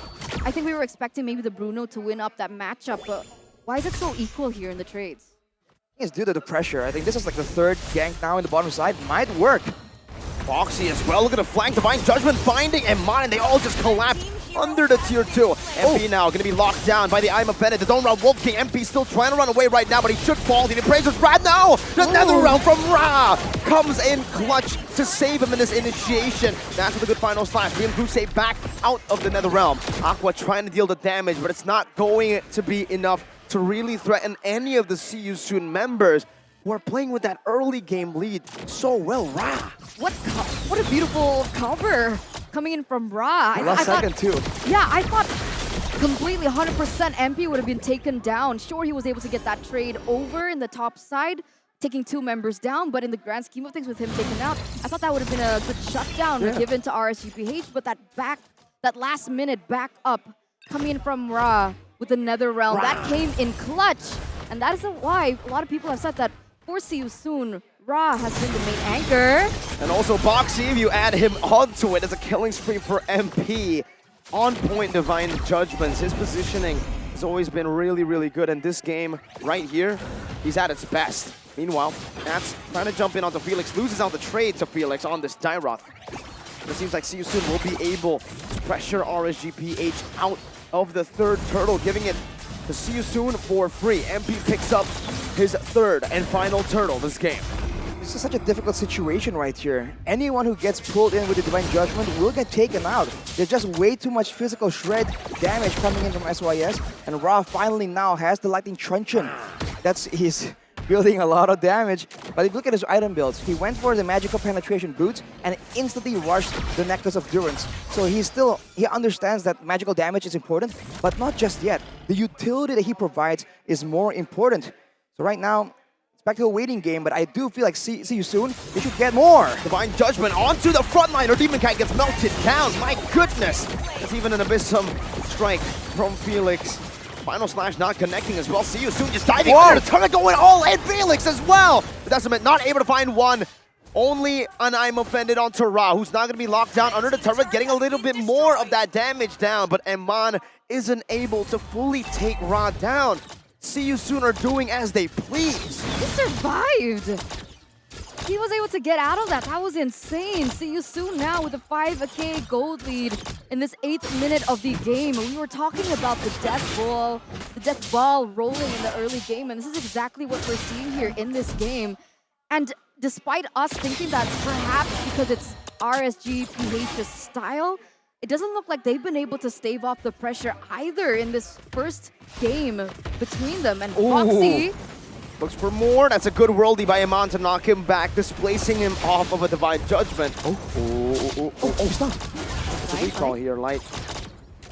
I think we were expecting maybe the Bruno to win up that matchup, but why is it so equal here in the trades? It's due to the pressure. I think this is like the 3rd gank now in the bottom side. Might work. Foxy as well, looking to flank. Divine Judgment finding Eman, and they all just collapse under the tier 2. MP now going to be locked down by the I'm Offended. The Don't Run Wolf King. MP still trying to run away right now, but he should fall. The Appraiser's Brad now. The Nether Realm from Ra comes in clutch to save him in this initiation. That's with a good final slash. Real Crusade back out of the Nether Realm. Aqua trying to deal the damage, but it's not going to be enough to really threaten any of the See You Soon members who are playing with that early game lead so well. Ra. What a beautiful cover coming in from Ra. Last second too. Yeah, I thought completely 100% MP would have been taken down. Sure, he was able to get that trade over in the top side, taking 2 members down, but in the grand scheme of things with him taken out, I thought that would have been a good shutdown given to RSGPH, but that last minute back up coming in from Ra with the Nether Realm, that came in clutch. And that is why a lot of people have said that for See You Soon, Ra has been the main anchor. And also Boxy, if you add him onto it, as a killing spree for MP. On point Divine Judgments. His positioning has always been really, really good. And this game right here, he's at its best. Meanwhile, Nats trying to jump in onto Felix, loses out the trade to Felix on this Dairoth. It seems like See You Soon will be able to pressure RSGPH out of the 3rd turtle, giving it to See You Soon for free. MP picks up his 3rd and final turtle this game. This is such a difficult situation right here. Anyone who gets pulled in with the Divine Judgment will get taken out. There's just way too much physical shred damage coming in from SYS, and Ra finally now has the Lightning Truncheon. He's building a lot of damage, but if you look at his item builds, he went for the Magical Penetration boots and instantly rushed the Necklace of Durance. So he understands that magical damage is important, but not just yet. The utility that he provides is more important. So right now, it's back to a waiting game, but I do feel like See You Soon, they should get more. Divine Judgment onto the front line, or Demon Kite gets melted down. My goodness! That's even an Abyssum strike from Felix. Final slash not connecting as well. See You Soon just diving under the turret, going all in. Felix as well. But Decimate not able to find one. Only an I'm Offended onto Ra, who's not going to be locked down under the turret, getting a little bit more of that damage down. But Eman isn't able to fully take Ra down. See You Soon are doing as they please. He survived. He was able to get out of that. That was insane. See You Soon now with a 5k gold lead in this 8th minute of the game. We were talking about the death ball rolling in the early game, and this is exactly what we're seeing here in this game. And despite us thinking that perhaps because it's RSGPH's style, it doesn't look like they've been able to stave off the pressure either in this first game between them. And Foxy looks for more. That's a good worldie by Eman to knock him back, displacing him off of a Divine Judgment. Stop. It's a recall here, Light.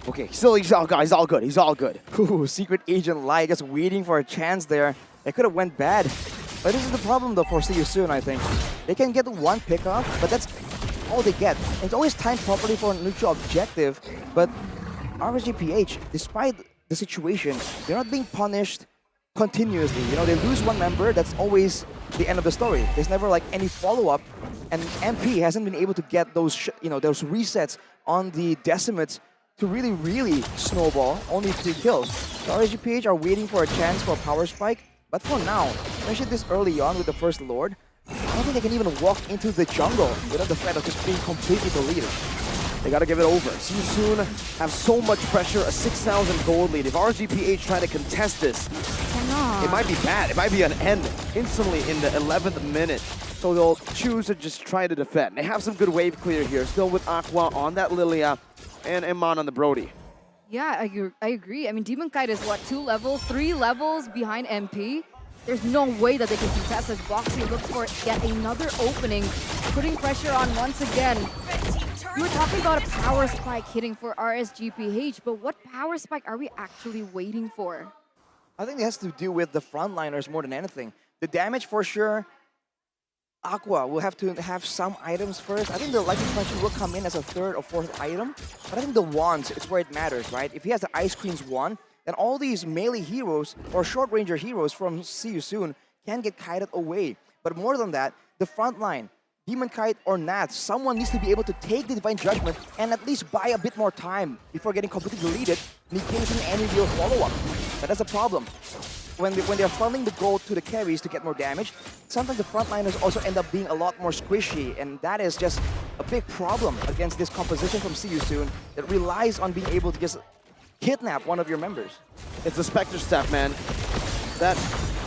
Okay, still he's all good. He's all good. Ooh, Secret Agent Light just waiting for a chance there. It could have went bad. But this is the problem though for See You Soon, I think. They can get one pick off, but that's all they get. It's always timed properly for a neutral objective, but RSGPH, despite the situation, they're not being punished continuously. You know, they lose one member, that's always the end of the story. There's never like any follow-up, and MP hasn't been able to get those, those resets on the decimates to really snowball. Only 3 kills. So RSGPH are waiting for a chance for a power spike, but for now, especially this early on with the first Lord, I don't think they can even walk into the jungle without the threat of just being completely deleted. They gotta give it over. Soon have so much pressure, a 6,000 gold lead. If RSGPH try to contest this, it might be bad. It might be an end instantly in the 11th minute. So they'll choose to just try to defend. They have some good wave clear here, still with Aqua on that Lilia and Iman on the Brody. Yeah, I agree. I mean, Demon Kite is what, 2 levels, 3 levels behind MP? There's no way that they can contest as Boxy looks for yet another opening, putting pressure on once again. We were talking about a power spike hitting for RSGPH, but what power spike are we actually waiting for? I think it has to do with the frontliners more than anything. The damage for sure, Aqua will have to have some items first. I think the Lightning Punch will come in as a 3rd or 4th item, but I think the wands is where it matters, right? If he has the Ice Queen's wand, then all these melee heroes or short ranger heroes from See You Soon can get kited away. But more than that, the front line, Demon Kite or Nats, someone needs to be able to take the Divine Judgment and at least buy a bit more time before getting completely deleted, negating any real follow-up. But that's a problem. When they're funneling the gold to the carries to get more damage, sometimes the frontliners also end up being a lot more squishy, and that is just a big problem against this composition from See You Soon that relies on being able to just kidnap one of your members. It's the Spectre Staff, man. That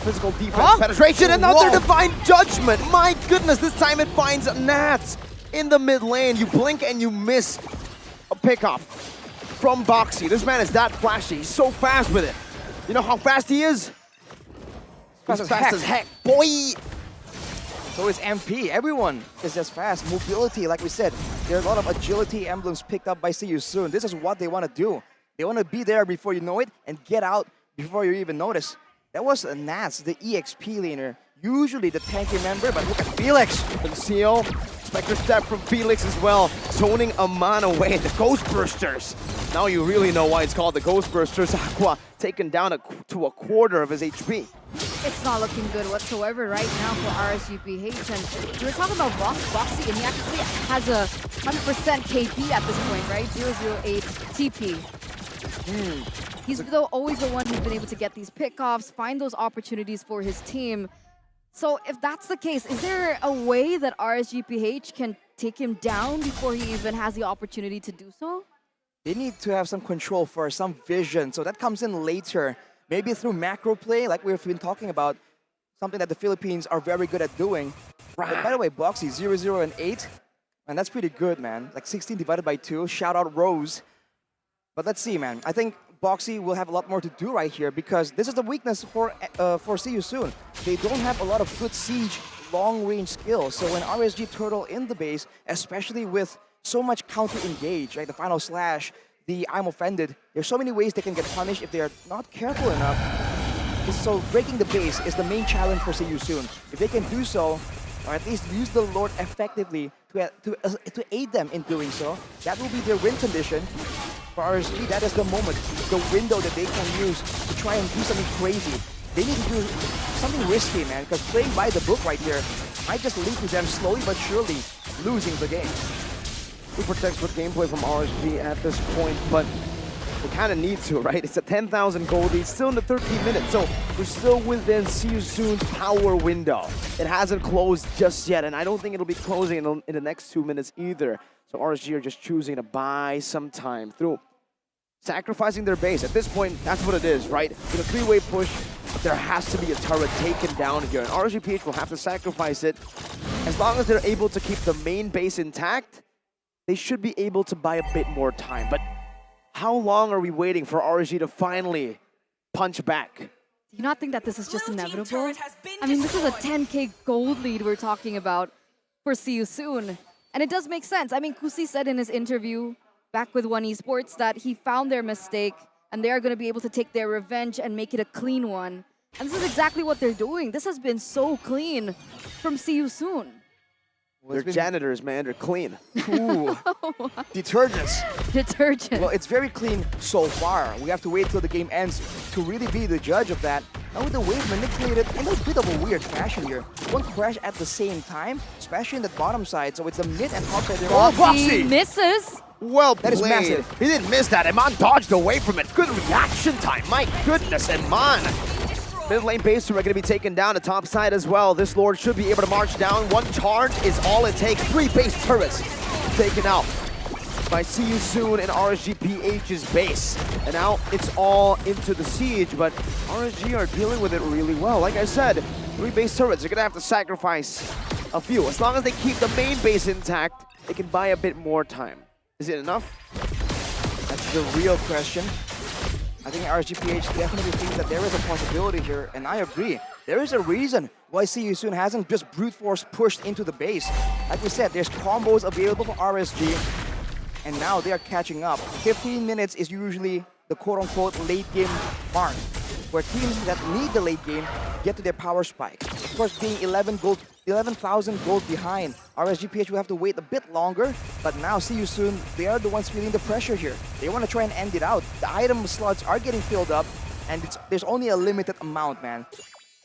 physical defense penetration, another Divine Judgment. My goodness, this time it finds Nats in the mid lane. You blink and you miss a pickoff from Boxy. This man is that flashy. He's so fast with it. You know how fast he is? He's fast as heck, boy! So is MP. Everyone is just fast. Mobility, like we said, there are a lot of agility emblems picked up by See You Soon. This is what they want to do. They want to be there before you know it and get out before you even notice. That was Nats, the EXP laner. Usually the tanky member, but look at Felix. Conceal, Spectre Step from Felix as well. Zoning Aman away, the Ghost Bursters. Now you really know why it's called the Ghost Bursters. Aqua taken down to a quarter of his HP. It's not looking good whatsoever right now for RSGPH. And we were talking about Boxy, and he actually has a 100% KP at this point, right? 008 TP. He's always the one who's been able to get these pickoffs, find those opportunities for his team. So if that's the case, is there a way that RSGPH can take him down before he even has the opportunity to do so? They need to have some control first, some vision. So that comes in later. Maybe through macro play, like we've been talking about, something that the Philippines are very good at doing. But by the way, Boxy, 0, and 8. And that's pretty good, man. Like 16 divided by 2. Shout out Rose. But let's see, man. I think Boxy will have a lot more to do right here because this is the weakness for See You Soon. They don't have a lot of good siege, long-range skills. So when RSG turtle in the base, especially with so much counter-engage, like the final slash, the I'm offended, there's so many ways they can get punished if they are not careful enough. So breaking the base is the main challenge for See You Soon. If they can do so, or at least use the Lord effectively to aid them in doing so, that will be their win condition. For RSG, that is the moment, the window that they can use to try and do something crazy. They need to do something risky, man, because playing by the book right here might just lead to them slowly but surely losing the game. Super textbook gameplay from RSG at this point, but they kind of need to, right? It's a 10,000 gold lead, still in the 13 minutes, so we're still within See You Soon's power window. It hasn't closed just yet, and I don't think it'll be closing in the next 2 minutes either. So RSG are just choosing to buy some time through sacrificing their base. At this point, that's what it is, right? In a 3-way push, there has to be a turret taken down here, and RSGPH will have to sacrifice it. As long as they're able to keep the main base intact, they should be able to buy a bit more time. But how long are we waiting for RSG to finally punch back? Do you not think that this is just inevitable? I mean, this is a 10K gold lead we're talking about for See You Soon. And it does make sense. I mean, Kusi said in his interview back with One Esports that he found their mistake and they are going to be able to take their revenge and make it a clean one. And this is exactly what they're doing. This has been so clean from See You Soon. They're janitors, man. They're clean. Ooh. Detergents. Detergent. Well, it's very clean so far. We have to wait till the game ends to really be the judge of that. Now with the wave manipulated in a bit of a weird fashion here. One crash at the same time, especially in the bottom side. So it's the mid and top side there. Oh, Boxy! Misses. Well That is played. massive. He didn't miss that. Iman dodged away from it. Good reaction time. My goodness, Iman. Mid lane base are going to be taken down. The top side as well. This Lord should be able to march down. One charge is all it takes. 3 base turrets taken out by See You Soon and RSGPH's base. And now it's all into the siege, but RSG are dealing with it really well. Like I said, 3 base turrets. They're going to have to sacrifice a few. As long as they keep the main base intact, they can buy a bit more time. Is it enough? That's the real question. I think RSGPH definitely thinks that there is a possibility here, and I agree. There is a reason why See You Soon hasn't just brute force pushed into the base. Like we said, there's combos available for RSG, and now they are catching up. 15 minutes is usually the quote-unquote late game mark, where teams that need the late game get to their power spike. Of course, being 11,000 gold behind, RSGPH will have to wait a bit longer, but now See You Soon, they are the ones feeling the pressure here. They want to try and end it out. The item slots are getting filled up, and there's only a limited amount, man.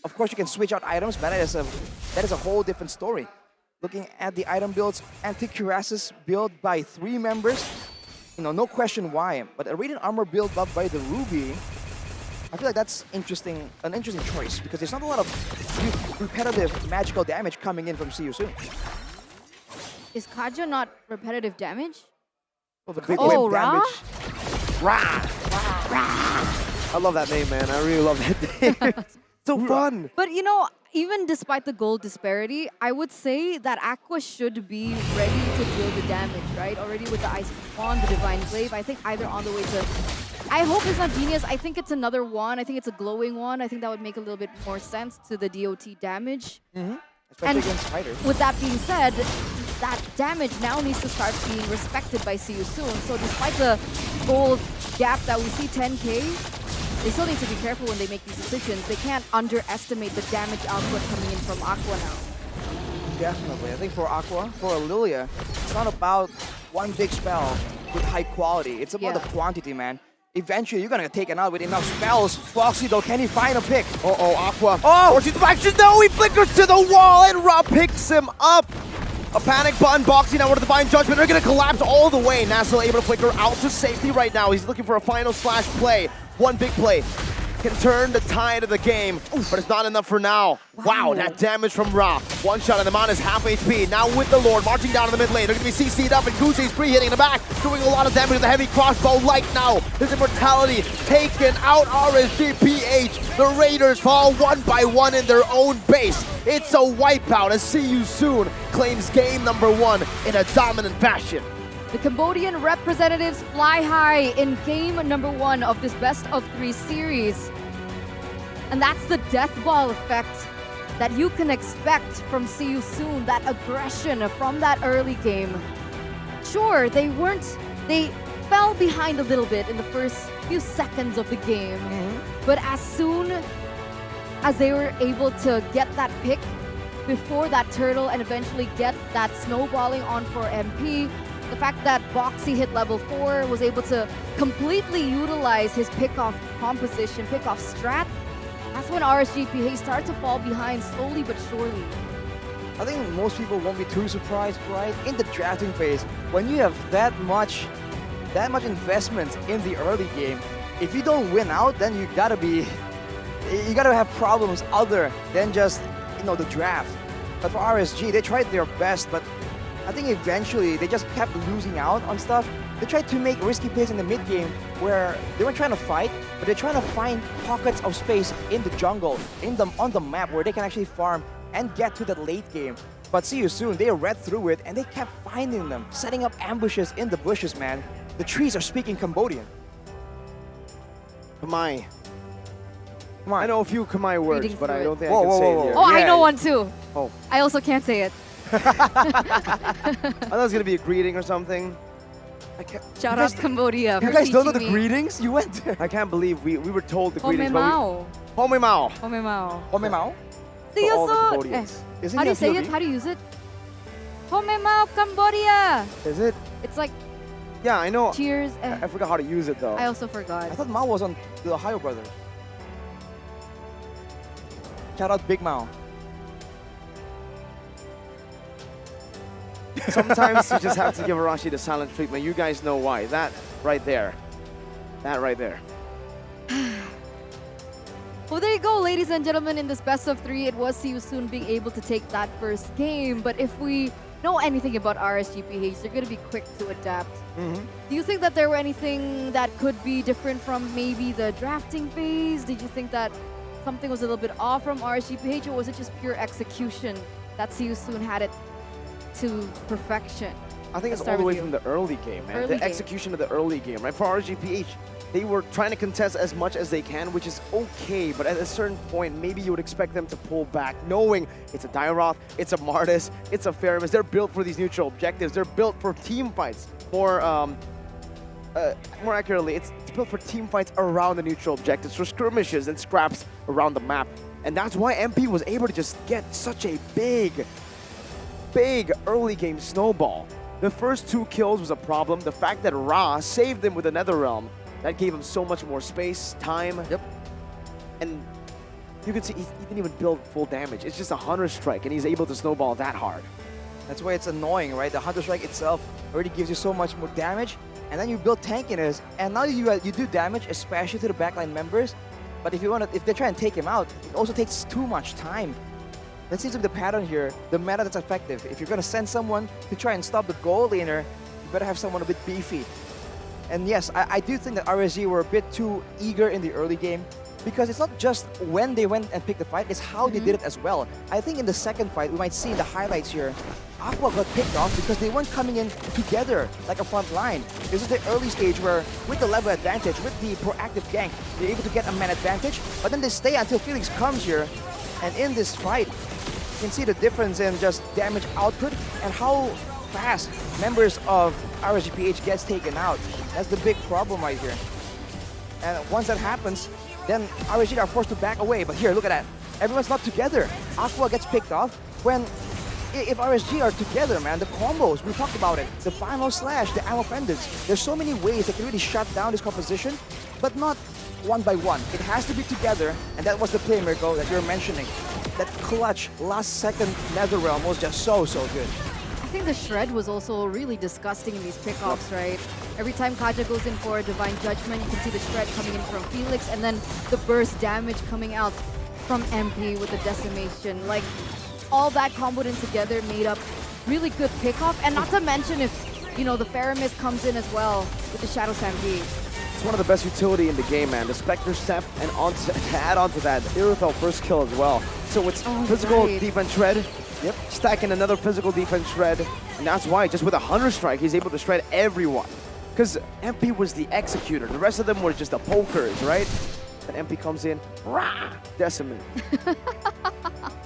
Of course, you can switch out items, but that is a whole different story. Looking at the item builds, Anti-Cuirass's build by 3 members, no question why, but a Radiant Armor build up by the Ruby, I feel like that's an interesting choice, because there's not a lot of repetitive magical damage coming in from See You Soon. Is Kaja not repetitive damage? Well, the big Oh, whip Ra? damage. Ra! I love that name, man. I really love that name. So fun. But even despite the gold disparity, I would say that Aqua should be ready to deal the damage, right? Already with the Ice Wand, the Divine Glaive, I think either on the way to... I hope it's not Genius. I think it's another one. I think it's a glowing one. I think that would make a little bit more sense to the DOT damage. Especially against fighters. With that being said, that damage now needs to start being respected by See You Soon. So despite the gold gap that we see, 10k, they still need to be careful when they make these decisions. They can't underestimate the damage output coming in from Aqua now. Definitely. I think for Aqua, for Lilia, it's not about one big spell with high quality. It's about the quantity, man. Eventually, you're gonna get taken out with enough spells. Foxy, though, can he find a pick? Uh-oh, Aqua. Oh! Or she's back. No, he flickers to the wall, and Rob picks him up. A panic button. Boxy now with the Divine Judgment. They're gonna collapse all the way. Nassel able to flicker out to safety right now. He's looking for a final slash play. One big play can turn the tide of the game, but it's not enough for now. Wow, that damage from Ra. One shot and the man is half HP. Now with the Lord marching down in the mid lane. They're going to be CC'd up, and Guzi's pre-hitting in the back, doing a lot of damage with the heavy crossbow. Like now, his immortality taken out. RSGPH. The Raiders fall one by one in their own base. It's a wipeout as See You Soon claims game number 1 in a dominant fashion. The Cambodian representatives fly high in game number 1 of this best of 3 series. And that's the death ball effect that you can expect from See You Soon, that aggression from that early game. Sure, they fell behind a little bit in the first few seconds of the game. But as soon as they were able to get that pick before that turtle and eventually get that snowballing on for MP, the fact that Boxy hit level 4, was able to completely utilize his pick-off composition, pick-off strat, that's when RSGPH started to fall behind slowly but surely. I think most people won't be too surprised, right? In the drafting phase, when you have that much investment in the early game, if you don't win out, then you gotta have problems other than just the draft. But for RSG, they tried their best, but I think eventually they just kept losing out on stuff. They tried to make risky plays in the mid game where they weren't trying to fight, but they're trying to find pockets of space in the jungle, on the map where they can actually farm and get to the late game. But See You Soon, they read through it and they kept finding them, setting up ambushes in the bushes, man. The trees are speaking Cambodian. Kamai. I know a few Kamai words, but I don't think I Whoa, can whoa, say whoa, it here. Oh, I know one too. Oh. I also can't say it. I thought it was going to be a greeting or something. Shout out Cambodia. You for guys don't know the teaching me. greetings? You went there. I can't believe we were told the Home greetings. Mao. Home Mao. Home Mao. Home Mao? See you all the soon. Cambodians. Isn't How do you that say POV? it? How do you use it? HomeBois Cambodia. Is it? It's like Yeah, I know. cheers. I forgot how to use it though. I also forgot. I thought Mao was on the Ohio brothers. Shout out Big Mao. Sometimes you just have to give Arashi the silent treatment. You guys know why. That right there. That right there. Well, there you go, ladies and gentlemen. In this best of 3, it was See You Soon being able to take that first game. But if we know anything about RSGPH, they're going to be quick to adapt. Do you think that there were anything that could be different from maybe the drafting phase? Did you think that something was a little bit off from RSGPH, or was it just pure execution that See You Soon had it to perfection? I think it's all the way from the early game, man. The execution of the early game, right? For RSGPH, they were trying to contest as much as they can, which is okay, but at a certain point, maybe you would expect them to pull back, knowing it's a Dairoth, it's a Martis, it's a Faramis. They're built for these neutral objectives. They're built for team fights. More accurately, it's built for team fights around the neutral objectives, for skirmishes and scraps around the map. And that's why MP was able to just get such a big early game snowball. The first 2 kills was a problem. The fact that Ra saved them with the Netherrealm, that gave him so much more space, time. Yep. And you can see he didn't even build full damage. It's just a Hunter Strike, and he's able to snowball that hard. That's why it's annoying, right? The Hunter Strike itself already gives you so much more damage, and then you build tankiness, and now you do damage, especially to the backline members. But if they try and take him out, it also takes too much time. That seems to be the pattern here, the meta that's effective. If you're going to send someone to try and stop the goal laner, you better have someone a bit beefy. And yes, I do think that RSG were a bit too eager in the early game, because it's not just when they went and picked the fight, it's how they did it as well. I think in the second fight, we might see in the highlights here, Aqua got picked off because they weren't coming in together like a front line. This is the early stage where, with the level advantage, with the proactive gank, they're able to get a man advantage, but then they stay until Felix comes here. And in this fight, you can see the difference in just damage output and how fast members of RSGPH gets taken out. That's the big problem right here. And once that happens, then RSG are forced to back away. But here, look at that. Everyone's not together. Aqua gets picked off when, if RSG are together, man, the combos, we talked about it. The final slash, the ammo pendants. There's so many ways that can really shut down this composition, but not one by one. It has to be together, and that was the play miracle that you're mentioning. That clutch last second Netherrealm was just so good. I think the shred was also really disgusting in these pickoffs, right? Every time Kaja goes in for a Divine Judgment, you can see the shred coming in from Felix, and then the burst damage coming out from MP with the decimation. Like, all that comboed in together made up really good pickoff, and not to mention if, you know, the Faramis comes in as well with the Shadow Stampede. It's one of the best utility in the game, man. The Spectre Step, and to add on to that, Irithyll first kill as well. So it's physical defense shred. Yep, stacking another physical defense shred. And that's why, just with a Hunter Strike, he's able to shred everyone. Because MP was the executor. The rest of them were just the pokers, right? And MP comes in, rah, decimate.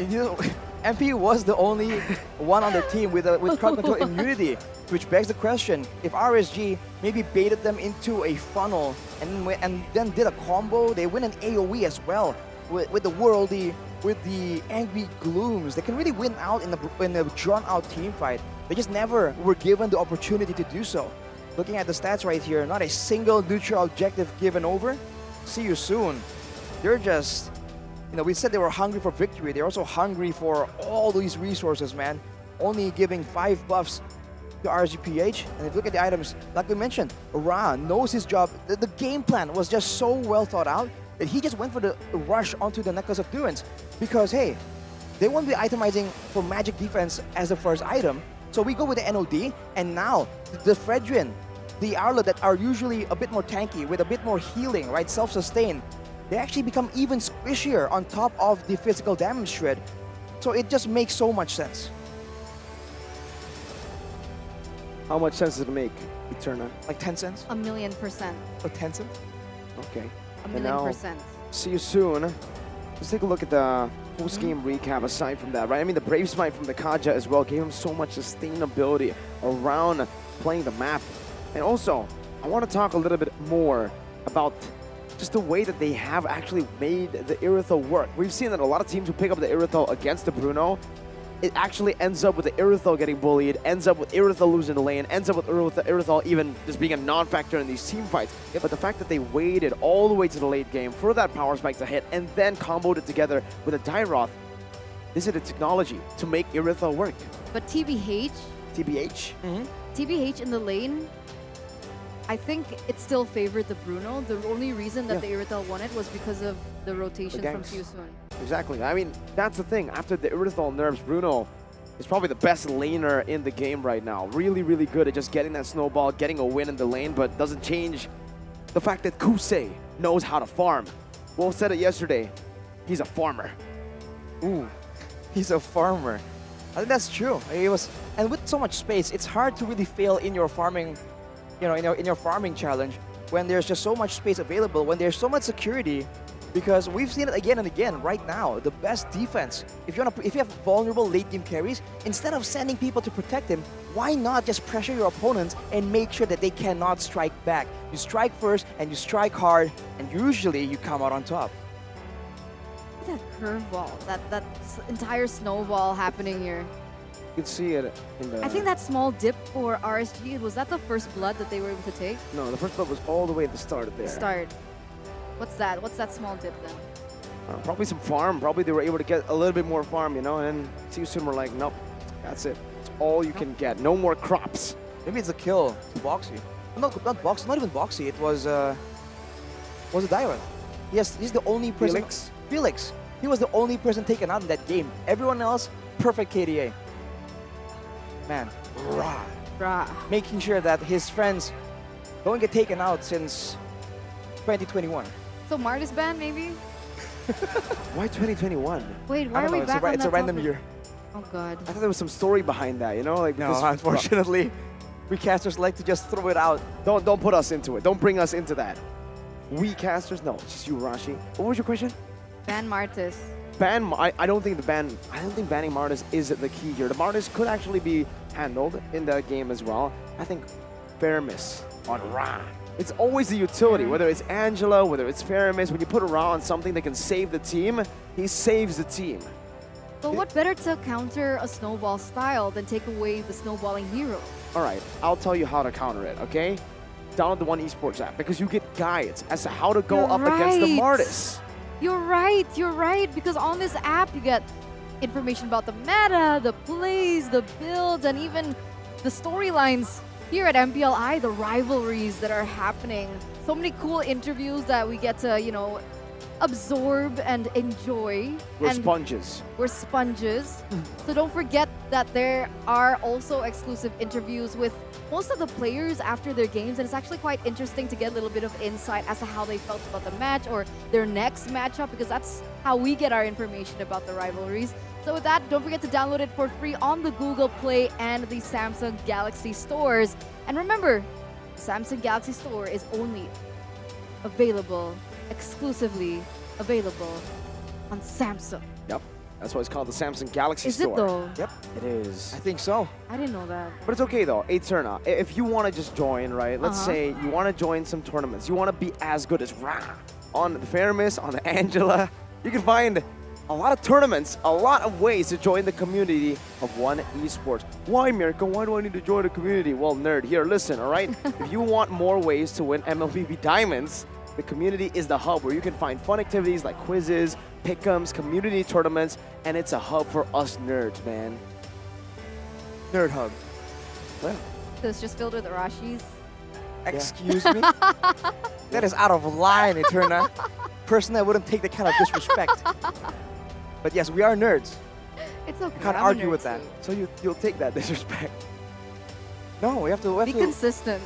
And you know, MP was the only one on the team with crowd control immunity, which begs the question, if RSG maybe baited them into a funnel and then did a combo, they win an AoE as well with the Worldy, with the Angry Glooms. They can really win out in a drawn-out team fight. They just never were given the opportunity to do so. Looking at the stats right here, not a single neutral objective given over. See you soon. They're just, you know, we said they were hungry for victory. They're also hungry for all these resources, man. Only giving 5 buffs to RSGPH. And if you look at the items, like we mentioned, Ra knows his job. The game plan was just so well thought out that he just went for the rush onto the Necklace of Doings. Because, hey, they won't be itemizing for magic defense as the first item. So we go with the NOD, and now the Fredrin, the Arlo that are usually a bit more tanky with a bit more healing, right, self-sustain, they actually become even squishier on top of the physical damage shred. So it just makes so much sense. How much sense does it make, Eterna? Like 10 cents? 1,000,000%. Or 10 cents? Okay. 1,000,000%. See you soon. Let's take a look at the post-game recap aside from that, right? I mean, the Brave Smite from the Kaja as well gave him so much sustainability around playing the map. And also, I want to talk a little bit more about just the way that they have actually made the Irithyll work. We've seen that a lot of teams who pick up the Irithyll against the Bruno, it actually ends up with the Irithel getting bullied, ends up with Irithel losing the lane, ends up with Irithel even just being a non-factor in these team fights. But the fact that they waited all the way to the late game for that power spike to hit and then comboed it together with a Dairoth, this is the technology to make Irithel work. But TBH in the lane, I think it still favored the Bruno. The only reason that the Irithel won it was because of the rotation from Fusun. Exactly. I mean, that's the thing. After the Irithel nerfs, Bruno is probably the best laner in the game right now. Really, really good at just getting that snowball, getting a win in the lane, but doesn't change the fact that Kusei knows how to farm. Wolf said it yesterday. He's a farmer. Ooh, he's a farmer. I think that's true. And with so much space, it's hard to really fail in your farming, in your farming challenge when there's just so much space available, when there's so much security. Because we've seen it again and again right now. The best defense, if you have vulnerable late game carries, instead of sending people to protect him, why not just pressure your opponents and make sure that they cannot strike back? You strike first and you strike hard, and usually you come out on top. That curveball, that entire snowball happening here. You can see it in the... I think that small dip for RSG, was that the first blood that they were able to take? No, the first blood was all the way at the start of there. Start. What's that? What's that small dip then? Probably some farm. Probably they were able to get a little bit more farm, and then Fusun were like, nope, that's it. It's all you can get. No more crops. Maybe it's a kill to Boxy. Not Boxy, not even Boxy. It was a Dairoth. Yes, he's the only person. Felix. He was the only person taken out in that game. Everyone else, perfect KDA. Man, rah. Making sure that his friends don't get taken out since 2021. So Martis ban maybe? Why 2021? Wait, why are we back on It's that a random topic? year. Oh god. I thought there was some story behind that, like no, unfortunately, we casters like to just throw it out. Don't put us into it. Don't bring us into that. We casters, no, it's just you, Rashi. What was your question? Ban Martis. I don't think banning Martis is the key here. The Martis could actually be handled in the game as well. I think Faramis on Ra. It's always the utility, whether it's Angela, whether it's Faramis. When you put Ra on something that can save the team, he saves the team. But what better to counter a snowball style than take away the snowballing hero? All right, I'll tell you how to counter it, okay? Download the One Esports app because you get guides as to how to go up against the Martis. You're right, because on this app you get information about the meta, the plays, the builds, and even the storylines here at MPLI, the rivalries that are happening. So many cool interviews that we get to, absorb and enjoy. We're sponges. We're sponges. So don't forget that there are also exclusive interviews with most of the players after their games, and it's actually quite interesting to get a little bit of insight as to how they felt about the match or their next matchup, because that's how we get our information about the rivalries. So with that, don't forget to download it for free on the Google Play and the Samsung Galaxy stores. And remember, the Samsung Galaxy store is only exclusively available on Samsung. Yep, that's why it's called the Samsung Galaxy store. Is it though? Yep, it is. I think so. I didn't know that. But it's okay though, Eterna. If you want to just join, right? Let's say you want to join some tournaments. You want to be as good as Ra on the Faramis, on the Angela. You can find a lot of tournaments, a lot of ways to join the community of One Esports. Why, Mirko? Why do I need to join a community? Well, nerd, here, listen, all right? If you want more ways to win MLBB Diamonds, the community is the hub where you can find fun activities like quizzes, pick'ems, community tournaments, and it's a hub for us nerds, man. Nerd hub. Well, So it's just filled with Arashis. Excuse me? That is out of line, Eterna. Personally, I wouldn't take that kind of disrespect. But yes, we are nerds. It's okay. Can't I'm a argue nerd with that. too. so you'll take that disrespect. No, we have to. Be consistent.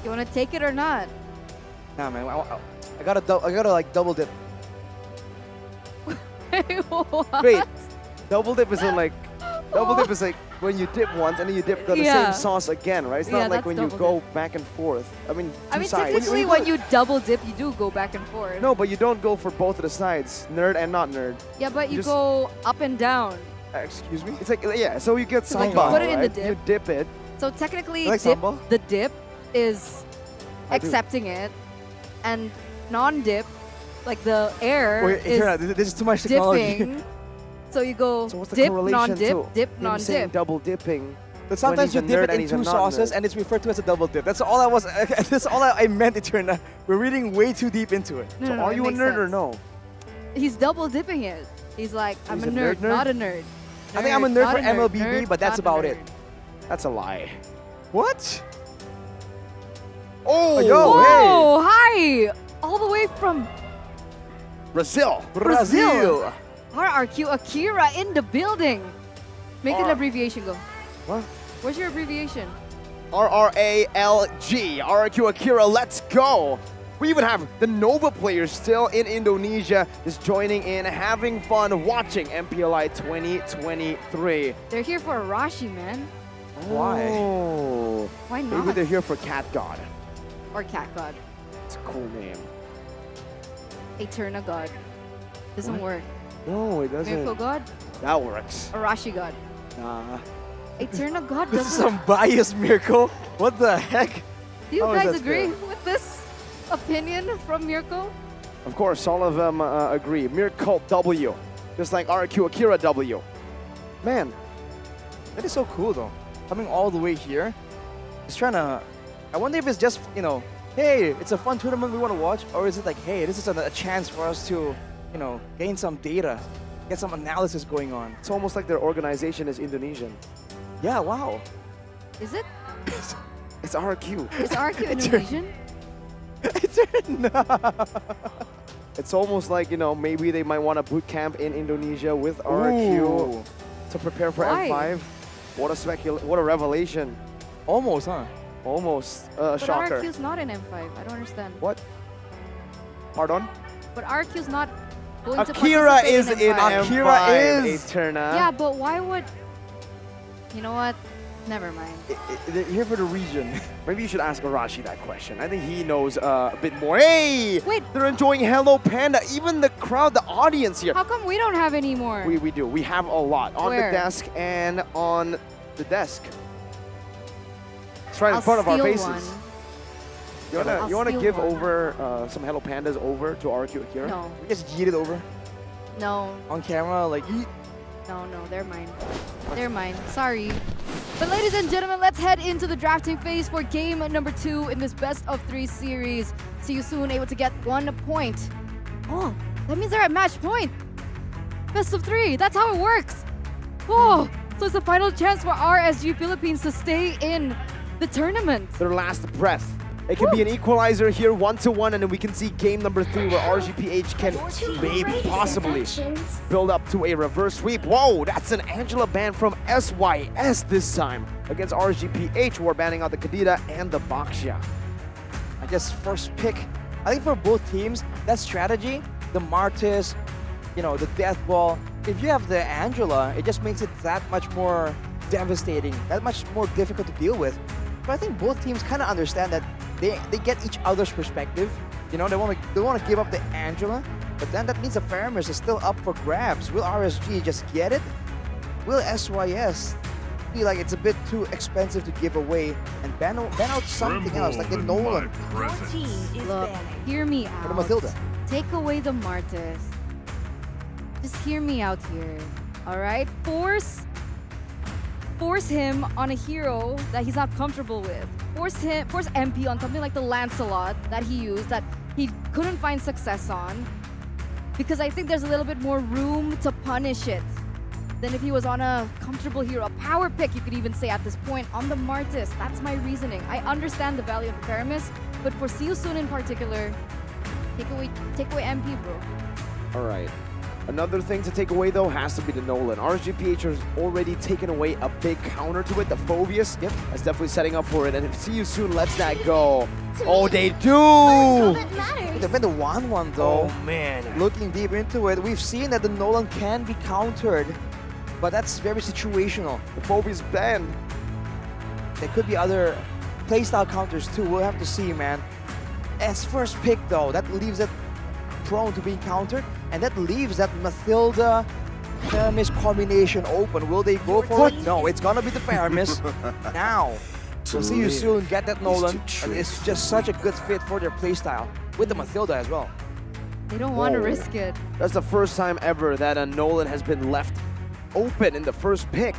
You want to take it or not? Nah, man. I gotta like double dip. What? Wait, double dip is like when you dip once and then you dip the Yeah. same sauce again, right? It's Yeah, not like that's when you double go back and forth. I mean, two sides. technically, when you double dip, you do go back and forth. No, but you don't go for both of the sides, nerd and not nerd. Yeah, but you just- go up and down. Excuse me? It's like, yeah, so you get So like you samba, put it in the right? dip. You dip it. So technically, You like samba? the dip is I do. accepting it, and non-dip, like the air, Wait, is Eterna, this is too much technology. dipping. So you go So what's the dip, correlation non-dip, to dip, him saying non-dip. double dipping? But sometimes you he's a dip nerd it and in he's a two non-nerd. sauces and it's referred to as a double dip. That's all I was. That's all I meant, Eterna. We're reading way too deep into it. No, So no, no, are it you a makes nerd or sense. no? He's double dipping it. He's like, I'm He's a a nerd, nerd? not a nerd. I think I'm a nerd not for MLBB, nerd, but that's not a about it. nerd. That's a lie. What? Oh, yo, Oh, hi! All the way from Brazil. Brazil. RRQ Akira in the building. Make an abbreviation go. What? Where's your abbreviation? RRALG. RRQ Akira, let's go. We even have the Nova players still in Indonesia, just joining in, having fun, watching MPLI 2023. They're here for Arashi, man. Why? Oh. Why Maybe not? they're here for Cat God. Or Cat God. It's a cool name. Eterna God. Doesn't work. No, it Miracle doesn't. God. That works. Arashi God. Nah. Eterna God This is doesn't. some biased miracle. What the heck? Do you How is guys that agree fair? with this opinion from Mirko? Of course, all of them agree. Miracle W. Just like RQ Akira W. Man, that is so cool though. Coming all the way here, just trying to. I wonder if it's just, you know, hey, it's a fun tournament we want to watch, or is it like, hey, this is a chance for us to, you know, gain some data, get some analysis going on. It's almost like their organization is Indonesian. Yeah, wow. Is it? It's RQ. Is RQ Indonesian? It's almost like, you know, maybe they might want to boot camp in Indonesia with RQ Ooh. to prepare for Why? M5. What a revelation. Almost, huh? Almost But shocker. RQ's not in M5. I don't understand. What? Pardon? But RQ's not going Akira to is participate in M5. M5. Akira is. Eterna. Yeah, but why would... You know what? Never mind. They're here for the region. Maybe you should ask Arashi that question. I think he knows a bit more. Hey! Wait. They're enjoying Hello Panda. Even the crowd, the audience here. How come we don't have any more? We do. We have a lot on Where? the desk and on the desk. It's right in I'll front of our steal faces. one. I'll You wanna steal give one. over some Hello Pandas over to RQ Akira? No. We just yeet it over No. on camera, like, yeet. No, they're mine. They're mine. Sorry. But ladies and gentlemen, let's head into the drafting phase for game number 2 in this best of 3 series. See you soon, able to get 1 point. Oh, that means they're at match point. Best of 3, that's how it works. Oh, so it's the final chance for RSG Philippines to stay in the tournament. Their last breath. It can be an equalizer here, 1-1, and then we can see game number 3 where RGPH can maybe possibly build up to a reverse sweep. Whoa, that's an Angela ban from SYS this time against RGPH. We're banning out the Kadira and the Baxia. I guess first pick. I think for both teams, that strategy, the Martis, you know, the Death Ball, if you have the Angela, it just makes it that much more devastating, that much more difficult to deal with. But I think both teams kind of understand that they get each other's perspective. You know, they want to give up the Angela, but then that means the Faramis is still up for grabs. Will RSG just get it? Will SYS feel like it's a bit too expensive to give away and ban out something else, like the Nolan Look, hear me or the out. Matilda? Take away the Martis. Just hear me out here. All right? Force him on a hero that he's not comfortable with. Force MP on something like the Lancelot that he used that he couldn't find success on. Because I think there's a little bit more room to punish it than if he was on a comfortable hero. A power pick, you could even say at this point, on the Martis. That's my reasoning. I understand the value of the Paramis, but for See You Soon in particular, take away MP, bro. All right. Another thing to take away, though, has to be the Nolan. RGPH has already taken away a big counter to it. The Phobius, that's definitely setting up for it. And if See You Soon lets that go, oh, they do! They've been the 1-1 though. Oh, man. Looking deep into it, we've seen that the Nolan can be countered, but that's very situational. The Phobius banned. There could be other playstyle counters too. We'll have to see, man. As first pick though, that leaves it prone to being countered, and that leaves that Matilda Faramis combination open. Will they go for it? No, it's gonna be the Faramis now. We'll see you soon. Get that Nolan. And it's just such a good fit for their playstyle with the Matilda as well. They don't want to Whoa. risk it. That's the first time ever that a Nolan has been left open in the first pick.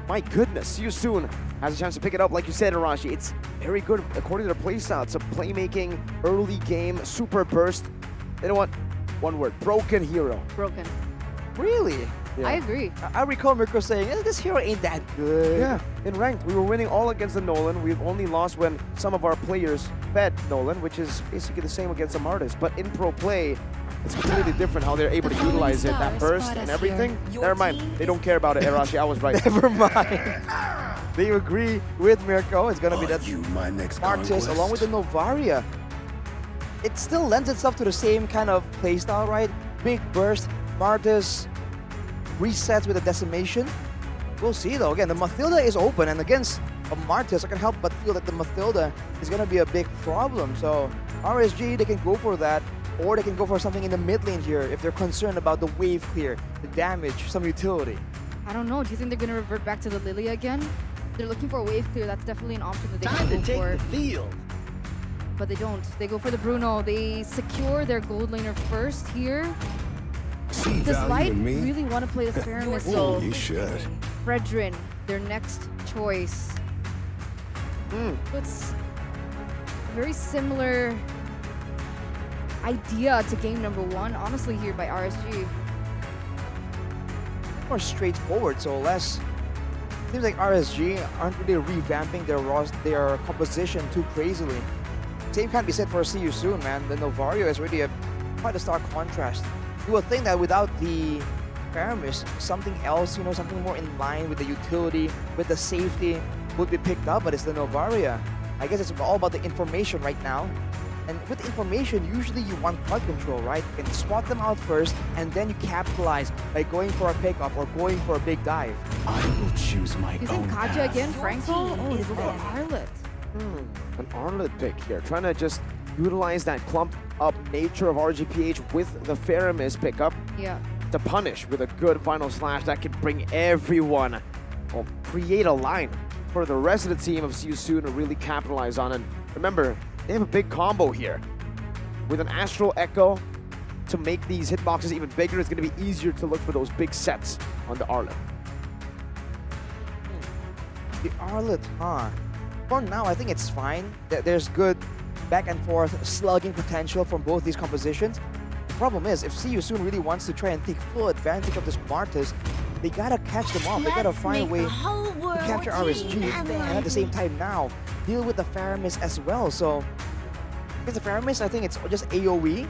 My goodness, see you soon. Has a chance to pick it up, like you said, Arashi. It's very good according to their playstyle. It's a playmaking, early game, super burst. You know what? One word, broken hero. Broken. Really? Yeah. I agree. I recall Mirko saying, this hero ain't that good. Yeah, in ranked, we were winning all against the Nolan. We've only lost when some of our players fed Nolan, which is basically the same against some artists. But in pro play, it's completely different how they're able to utilize it, that burst and everything. Never mind, they don't care about it, Arashi, I was right. Never mind. They agree with Mirko. It's gonna be that Martis along with the Novaria. It still lends itself to the same kind of playstyle, right? Big burst, Martis resets with a decimation. We'll see though. Again, the Mathilda is open, and against a Martis, I can help but feel that the Mathilda is gonna be a big problem. So RSG, they can go for that, or they can go for something in the mid lane here if they're concerned about the wave clear, the damage, some utility. I don't know. Do you think they're going to revert back to the Lily again? They're looking for a wave clear. That's definitely an option that they can go for. The field. But they don't. They go for the Bruno. They secure their gold laner first here. Does Light really want to play the Faramis though? You should. Fredrin, their next choice. It's a very similar idea to game number 1, honestly, here by RSG. More straightforward, so less. Seems like RSG aren't really revamping their composition too crazily. Same can't be said for See You Soon, man. The Novario is really quite a stark contrast. You would think that without the Faramis, something else, something more in line with the utility, with the safety, would be picked up, but it's the Novaria. I guess it's all about the information right now. And with information, usually you want crowd control, right? You can spot them out first, and then you capitalize by going for a pickoff or going for a big dive. I will choose my Is it own Kaja path. again, Franco? Oh, it's Arlet. An Arlet pick here, trying to just utilize that clump up nature of RGPH with the Faramis pickup Yeah. to punish with a good final slash that could bring everyone, or create a line for the rest of the team of See You Soon to really capitalize on. And remember, they have a big combo here. With an Astral Echo to make these hitboxes even bigger, it's going to be easier to look for those big sets on the Arlet. The Arlet, huh? For now, I think it's fine. There's good back and forth slugging potential from both these compositions. The problem is, if See You Soon really wants to try and take full advantage of this Martis, they gotta catch them off. They gotta find a way to capture RSG, and at the same time now, deal with the Faramis as well. So, against the Faramis, I think it's just AoE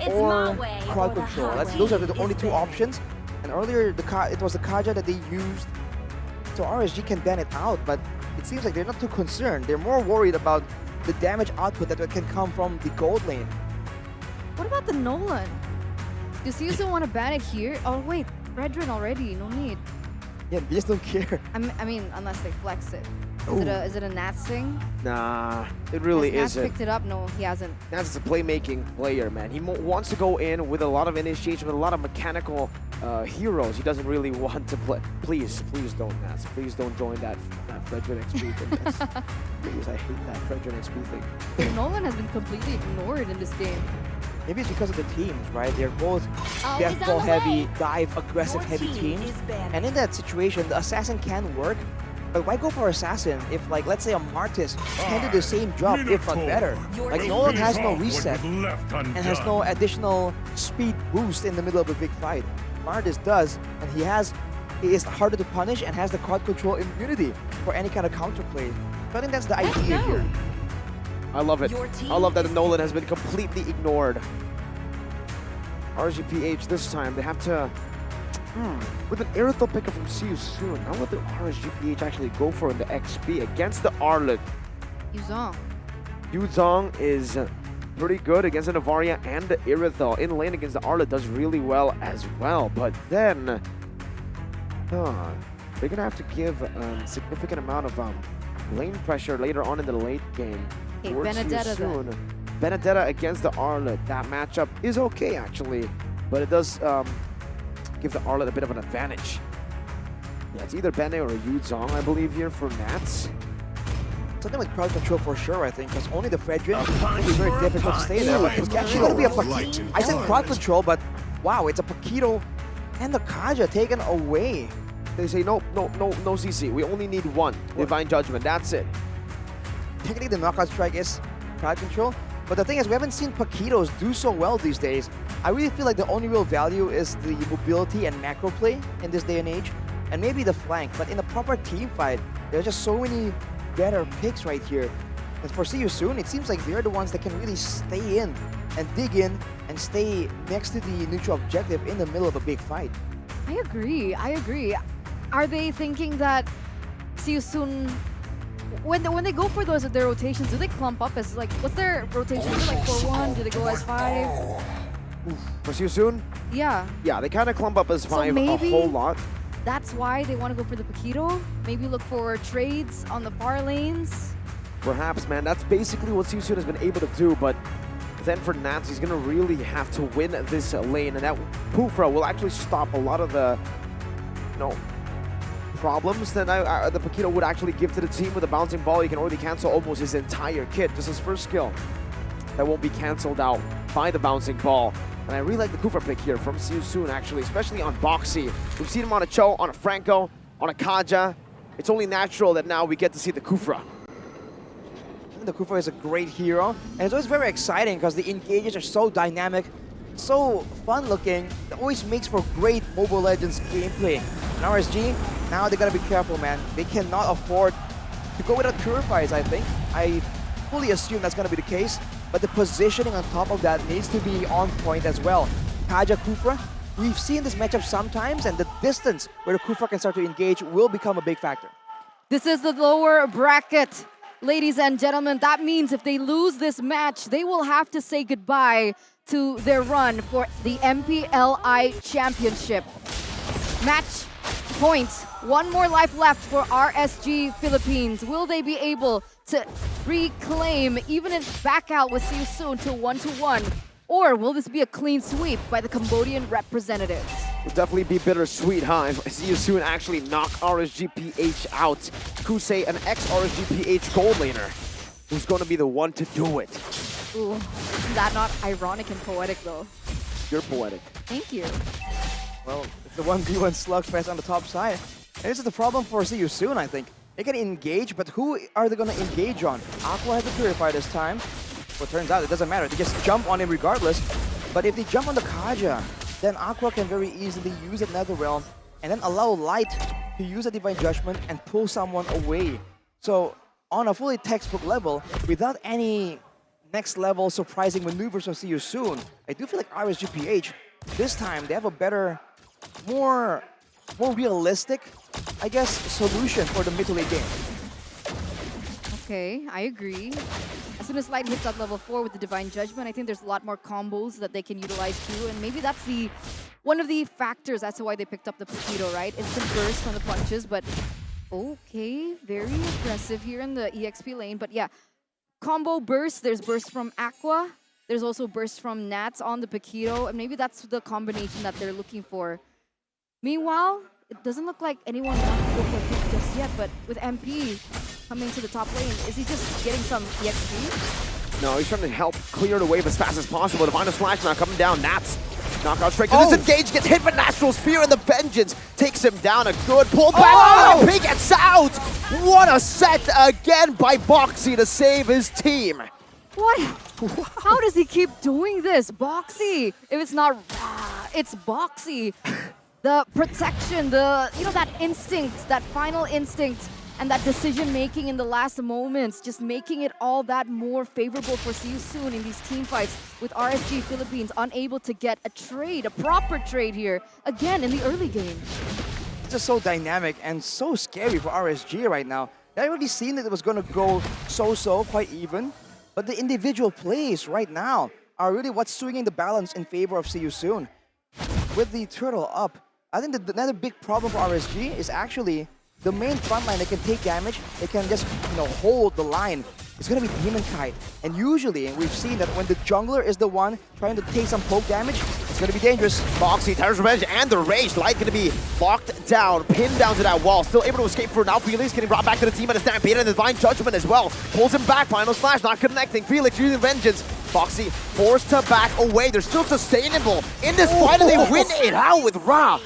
or crowd control. Those are the only two options. And earlier, it was the Kaja that they used, so RSG can ban it out, but it seems like they're not too concerned. They're more worried about the damage output that can come from the gold lane. What about the Nolan? Does he still want to ban it here? Oh wait, Fredrin already, no need. Yeah, they just don't care. I mean, unless they flex it. Is it a Nats thing? Nah, it really Has Nats isn't. picked it up? No, he hasn't. Nats is a playmaking player, man. He wants to go in with a lot of initiation, with a lot of mechanical heroes. He doesn't really want to play. Please don't, Nats. Please don't join that Fredrin XP thing. Yes. Please, I hate that Fredrin XP thing. Nolan has been completely ignored in this game. Maybe it's because of the teams, right? They're both death ball heavy, dive aggressive heavy teams. And in that situation, the assassin can work. But why go for assassin if, like, let's say a Martis can do the same job, if not better? Like, Nolan has no reset and has no additional speed boost in the middle of a big fight. Martis does, and he is harder to punish and has the crowd control immunity for any kind of counterplay. So I think that's the idea here. I love it. I love that Nolan has been completely ignored. RGPH this time, they have to... with an Aerithal pickup from See You Soon, now what the RSGPH actually go for in the XP against the Arlet? Yuzong. Yuzong is pretty good against the Navaria and the Aerithal. In lane against the Arlet does really well as well, but then they're gonna have to give a significant amount of lane pressure later on in the late game. Hey, towards Benedetta See You Soon. then. Benedetta against the Arlet. That matchup is okay actually, but it does give the Arlet a bit of an advantage. Yeah, it's either Bene or Yuzong, I believe, here for Nats. Something with crowd control for sure, I think, because only the Fredrin will be very difficult to stay there. But it's actually going to be a Paquito. I said crowd control, but wow, it's a Paquito And the Kaja taken away. They say, no CC. We only need one. Divine Judgment. That's it. Technically, the knockout strike is crowd control. But the thing is, we haven't seen Paquitos do so well these days. I really feel like the only real value is the mobility and macro play in this day and age. And maybe the flank. But in a proper team fight, there's just so many better picks right here. And for See You Soon, it seems like they're the ones that can really stay in and dig in and stay next to the neutral objective in the middle of a big fight. I agree. Are they thinking that See You Soon, when they go for their rotations, do they clump up as like, what's their rotation? Is it like 4-1? Do they go as 5? For See You Soon? Yeah. Yeah, they kind of clump up as 5 a whole lot. That's why they want to go for the Paquito? Maybe look for trades on the far lanes? Perhaps, man. That's basically what See You Soon has been able to do, but then for Nats, he's going to really have to win this lane, and that Pufra will actually stop a lot of the, problems that the Paquito would actually give to the team. With a bouncing ball, he can already cancel almost his entire kit. Just his first skill that won't be canceled out by the bouncing ball. And I really like the Kufra pick here from See You Soon, actually, especially on Boxy. We've seen him on a Cho, on a Franco, on a Kaja. It's only natural that now we get to see the Kufra. The Kufra is a great hero, and it's always very exciting because the engages are so dynamic, so fun looking. It always makes for great Mobile Legends gameplay. And RSG, now they gotta be careful, man. They cannot afford to go without Purifiers, I think. I fully assume that's gonna be the case, but the positioning on top of that needs to be on point as well. Kaja Kufra, we've seen this matchup sometimes, and the distance where the Kufra can start to engage will become a big factor. This is the lower bracket. Ladies and gentlemen, that means if they lose this match, they will have to say goodbye to their run for the MPLI Championship. Match points. One more life left for RSG Philippines. Will they be able to reclaim, even if back out with See You Soon to 1-1? Or will this be a clean sweep by the Cambodian representatives? Will definitely be bittersweet, huh? See You Soon actually knock RSGPH out. Kusei, an ex-RSGPH gold laner, who's going to be the one to do it. Ooh, isn't that not ironic and poetic, though? You're poetic. Thank you. Well, it's the 1v1 slugfest on the top side. And this is the problem for See You Soon, I think. They can engage, but who are they going to engage on? Aqua has the Purify this time. Well, it turns out it doesn't matter. They just jump on him regardless. But if they jump on the Kaja, then Aqua can very easily use that Netherrealm and then allow Light to use a Divine Judgment and pull someone away. So on a fully textbook level, without any next level surprising maneuvers from See You Soon, I do feel like RSGPH, this time they have a better, more realistic, I guess, solution for the mid to late game. Okay, I agree. As soon as Light hits that level 4 with the Divine Judgment, I think there's a lot more combos that they can utilize too, and maybe that's one of the factors as to why they picked up the Paquito, right? Instant burst from the punches, but okay, very aggressive here in the EXP lane. But yeah, combo burst, there's burst from Aqua, there's also burst from Nats on the Paquito, and maybe that's the combination that they're looking for. Meanwhile, it doesn't look like anyone wants to go for a pick just yet, but with MP coming to the top lane, is he just getting some EXP? No, he's trying to help clear the wave as fast as possible. The final slash now coming down. Nats knockout straight to disengage, gets hit by Natural Sphere, and the Vengeance takes him down. A good pull back. Oh, Pig gets out. What a set again by Boxy to save his team. What? How does he keep doing this? Boxy. If it's not it's Boxy. The protection, that instinct, that final instinct, and that decision-making in the last moments, just making it all that more favorable for See You Soon in these team fights with RSG Philippines unable to get a trade, a proper trade here, again in the early game. It's just so dynamic and so scary for RSG right now. I already seen that it was going to go so-so, quite even, but the individual plays right now are really what's swinging the balance in favor of See You Soon. With the turtle up, I think that another big problem for RSG is actually the main front line. They can take damage, they can just hold the line. It's going to be Demon Kite. And usually, we've seen that when the jungler is the one trying to take some poke damage, it's going to be dangerous. Boxy, Terror's Revenge, and the Rage. Light going to be locked down, pinned down to that wall. Still able to escape for now. Felix getting brought back to the team, and a Stampede and the Divine Judgment as well. Pulls him back, final slash, not connecting. Felix using Vengeance. Foxy forced to back away. They're still sustainable in this fight, and they win it out with Ra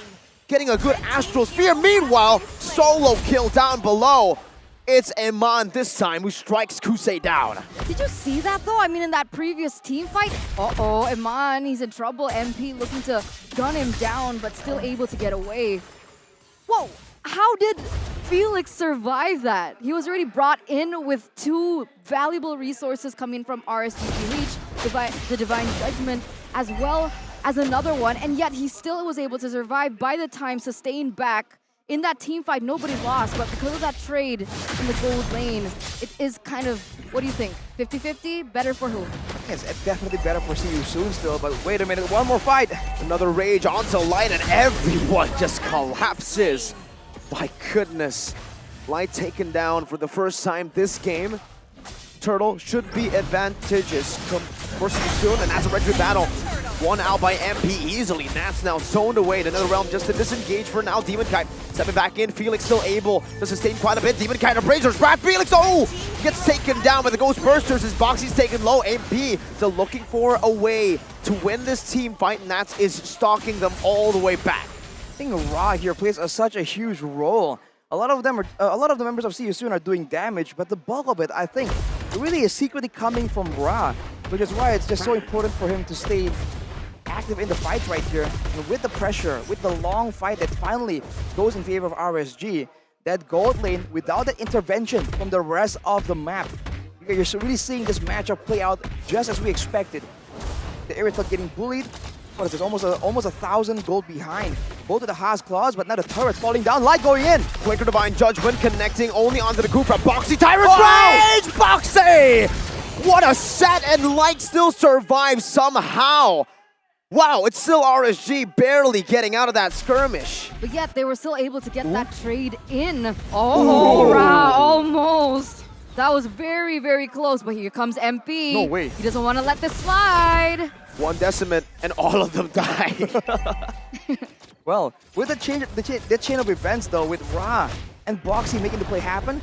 getting a good Astral Spear. Meanwhile, solo kill down below. It's Eman this time who strikes Kusei down. Did you see that though? I mean, in that previous team fight, Eman, he's in trouble. MP looking to gun him down, but still able to get away. Whoa, how did Felix survive that? He was already brought in with 2 valuable resources coming from RSGPH, the Divine Judgment, as well as another one, and yet he still was able to survive. By the time sustained back, in that team fight, nobody lost, but because of that trade in the gold lane, it is kind of, what do you think, 50-50? Better for who? It's definitely better for See You Soon still, but wait a minute, one more fight. Another rage onto Light, and everyone just collapses. My goodness. Light taken down for the first time this game. Turtle should be advantageous for See You Soon, and that's a retreat battle. One out by MP easily. Nats now zoned away to Nether Realm just to disengage for now. Demon Kite stepping back in. Felix still able to sustain quite a bit. Demon Kite abrasers back. Felix, gets taken down by the Ghost Bursters. His Boxy's taken low. MP still looking for a way to win this team fight. Nats is stalking them all the way back. I think Ra here plays such a huge role. A lot of the members of See You Soon are doing damage, but the bulk of it, I think, really is secretly coming from Ra, which is why it's just so important for him to stay active in the fight right here. And with the pressure, with the long fight that finally goes in favor of RSG, that gold lane, without the intervention from the rest of the map, you're really seeing this matchup play out just as we expected. The Aerithal getting bullied. What is this? Almost 1,000 gold behind. Both of the Haas claws, but now the turret's falling down. Light going in. Quicker Divine Judgment connecting only onto the Kufra. Boxy Tyrant's Rage! Boxy! What a set, and Light still survives somehow. Wow, it's still RSG barely getting out of that skirmish. But yet they were still able to get that trade in. Ra, almost. That was very, very close, but here comes MP. No way. He doesn't want to let this slide. One decimate, and all of them die. Well, with the chain of events though, with Ra and Boxy making the play happen,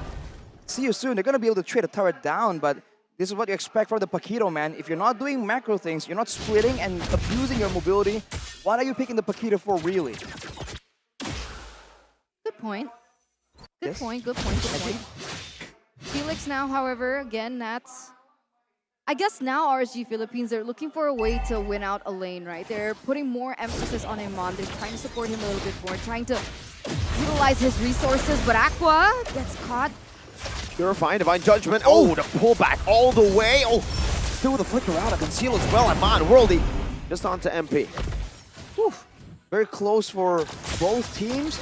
See You Soon, they're going to be able to trade a turret down, but this is what you expect from the Paquito, man. If you're not doing macro things, you're not splitting and abusing your mobility, what are you picking the Paquito for, really? Good point. Good Yes. point. Felix now, however, again, that's... I guess now RSG Philippines, they're looking for a way to win out a lane, right? They're putting more emphasis on Eman. They're trying to support him a little bit more, trying to utilize his resources, but Aqua gets caught. Purifying Divine Judgment. Oh, the pullback all the way. Oh, still with a flicker out of Conceal as well. Eman, Worldy, just onto MP. Whew. Very close for both teams.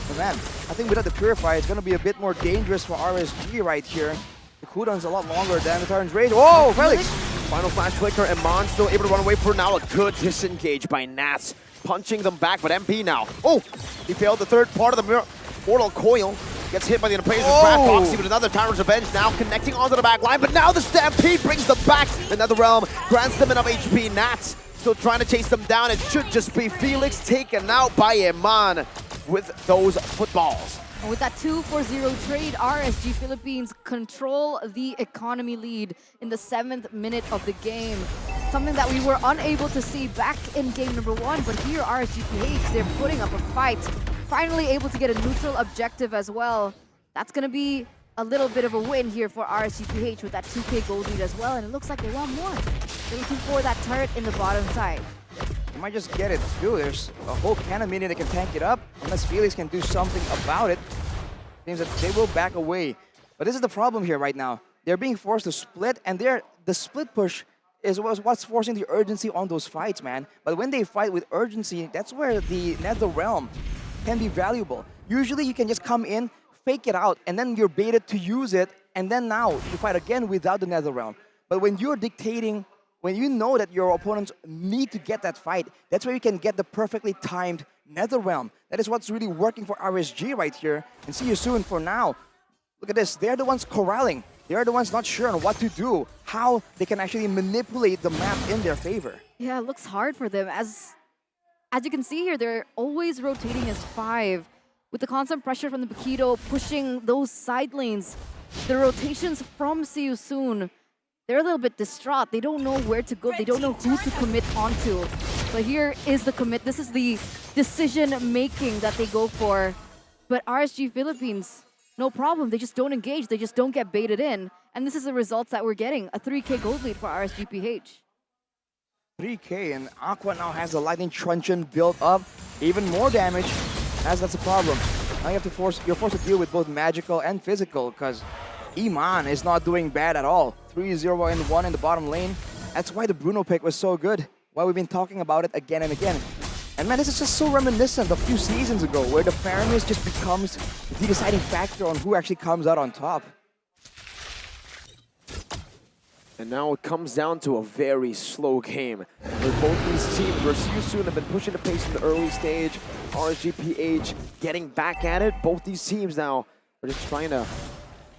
But man, I think without the Purify, it's going to be a bit more dangerous for RSG right here. The cooldown's a lot longer than the Tyrant's Rage. Whoa, Felix! Final flash flicker. Eman still able to run away for now. A good disengage by Nats. Punching them back, but MP now. Oh, he failed the third part of the Mortal Coil. Gets hit by the Appraiser's Wrath. Boxy with another Tyrant's Revenge now connecting onto the back line, but now the Stampede brings them back. Another Realm grants them enough HP. Nats still trying to chase them down. It should just be Felix taken out by Eman with those footballs. And with that 2-4-0 trade, RSG Philippines control the economy lead in the 7th minute of the game. Something that we were unable to see back in game number 1, but here RSGPH, they're putting up a fight. Finally able to get a neutral objective as well. That's going to be a little bit of a win here for RSGPH with that 2k gold lead as well, and it looks like they want more. They're looking for that turret in the bottom side. You might just get it too. There's a whole cannon minion that can tank it up. Unless Felix can do something about it, seems that they will back away. But this is the problem here right now. They're being forced to split, and the split push is what's forcing the urgency on those fights, man. But when they fight with urgency, that's where the Nether Realm can be valuable. Usually you can just come in, fake it out, and then you're baited to use it, and then now you fight again without the Nether Realm. But when you're dictating, when you know that your opponents need to get that fight, that's where you can get the perfectly timed Nether Realm. That is what's really working for RSG right here. And See You Soon for now. Look at this, they're the ones corralling. They're the ones not sure on what to do, how they can actually manipulate the map in their favor. Yeah, it looks hard for them. As you can see here, they're always rotating as 5. With the constant pressure from the Paquito pushing those side lanes, the rotations from See You Soon, they're a little bit distraught. They don't know where to go. They don't know who to commit onto. But here is the commit. This is the decision-making that they go for. But RSG Philippines, no problem. They just don't engage. They just don't get baited in. And this is the results that we're getting. A 3K gold lead for RSGPH. 3K, and Aqua now has the Lightning Truncheon built up. Even more damage, as that's a problem. Now you're forced to deal with both magical and physical, because Iman is not doing bad at all. 3-0 and 1 in the bottom lane. That's why the Bruno pick was so good. Why we've been talking about it again and again. And man, this is just so reminiscent of a few seasons ago, where the fairness just becomes the deciding factor on who actually comes out on top. And now it comes down to a very slow game. With both these teams, Suisun have been pushing the pace in the early stage. RSGPH getting back at it. Both these teams now are just trying to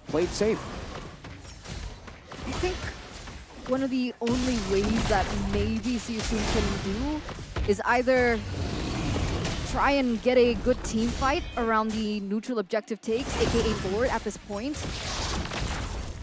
play it safe. I think one of the only ways that maybe Suisun can do is either try and get a good team fight around the neutral objective takes, aka board at this point,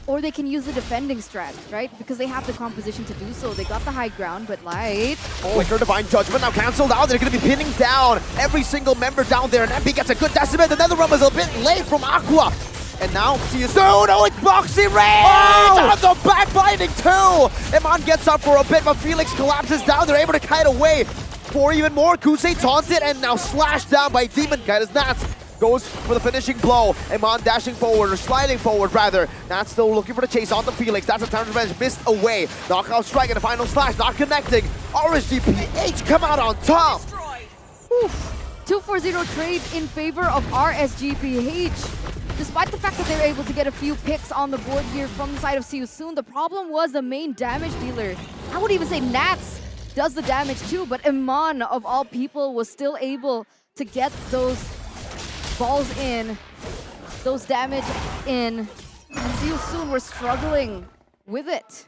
or they can use the defending strat, right? Because they have the composition to do so. They got the high ground, but Light... Flicker Divine Judgment now cancelled out. They're going to be pinning down every single member down there, and MP gets a good decimate. The Netherrealm is a bit late from Aqua. And now, see you soon. Oh, it's Boxy Ray! Oh! On the backbinding too! Iman gets up for a bit, but Felix collapses down. They're able to kite away for even more. Kusei taunted and now slashed down by Demon Kite as Nats goes for the finishing blow. Iman dashing forward, or sliding forward rather. Nats still looking for the chase onto Felix. That's a time revenge, missed away. Knockout strike and a final slash, not connecting. RSGPH come out on top. 2-4-0 trade in favor of RSGPH. Despite the fact that they were able to get a few picks on the board here from the side of Suisun, the problem was the main damage dealer. I would even say Nats does the damage too, but Iman, of all people, was still able to get those balls in, those damage in, and Suisun were struggling with it.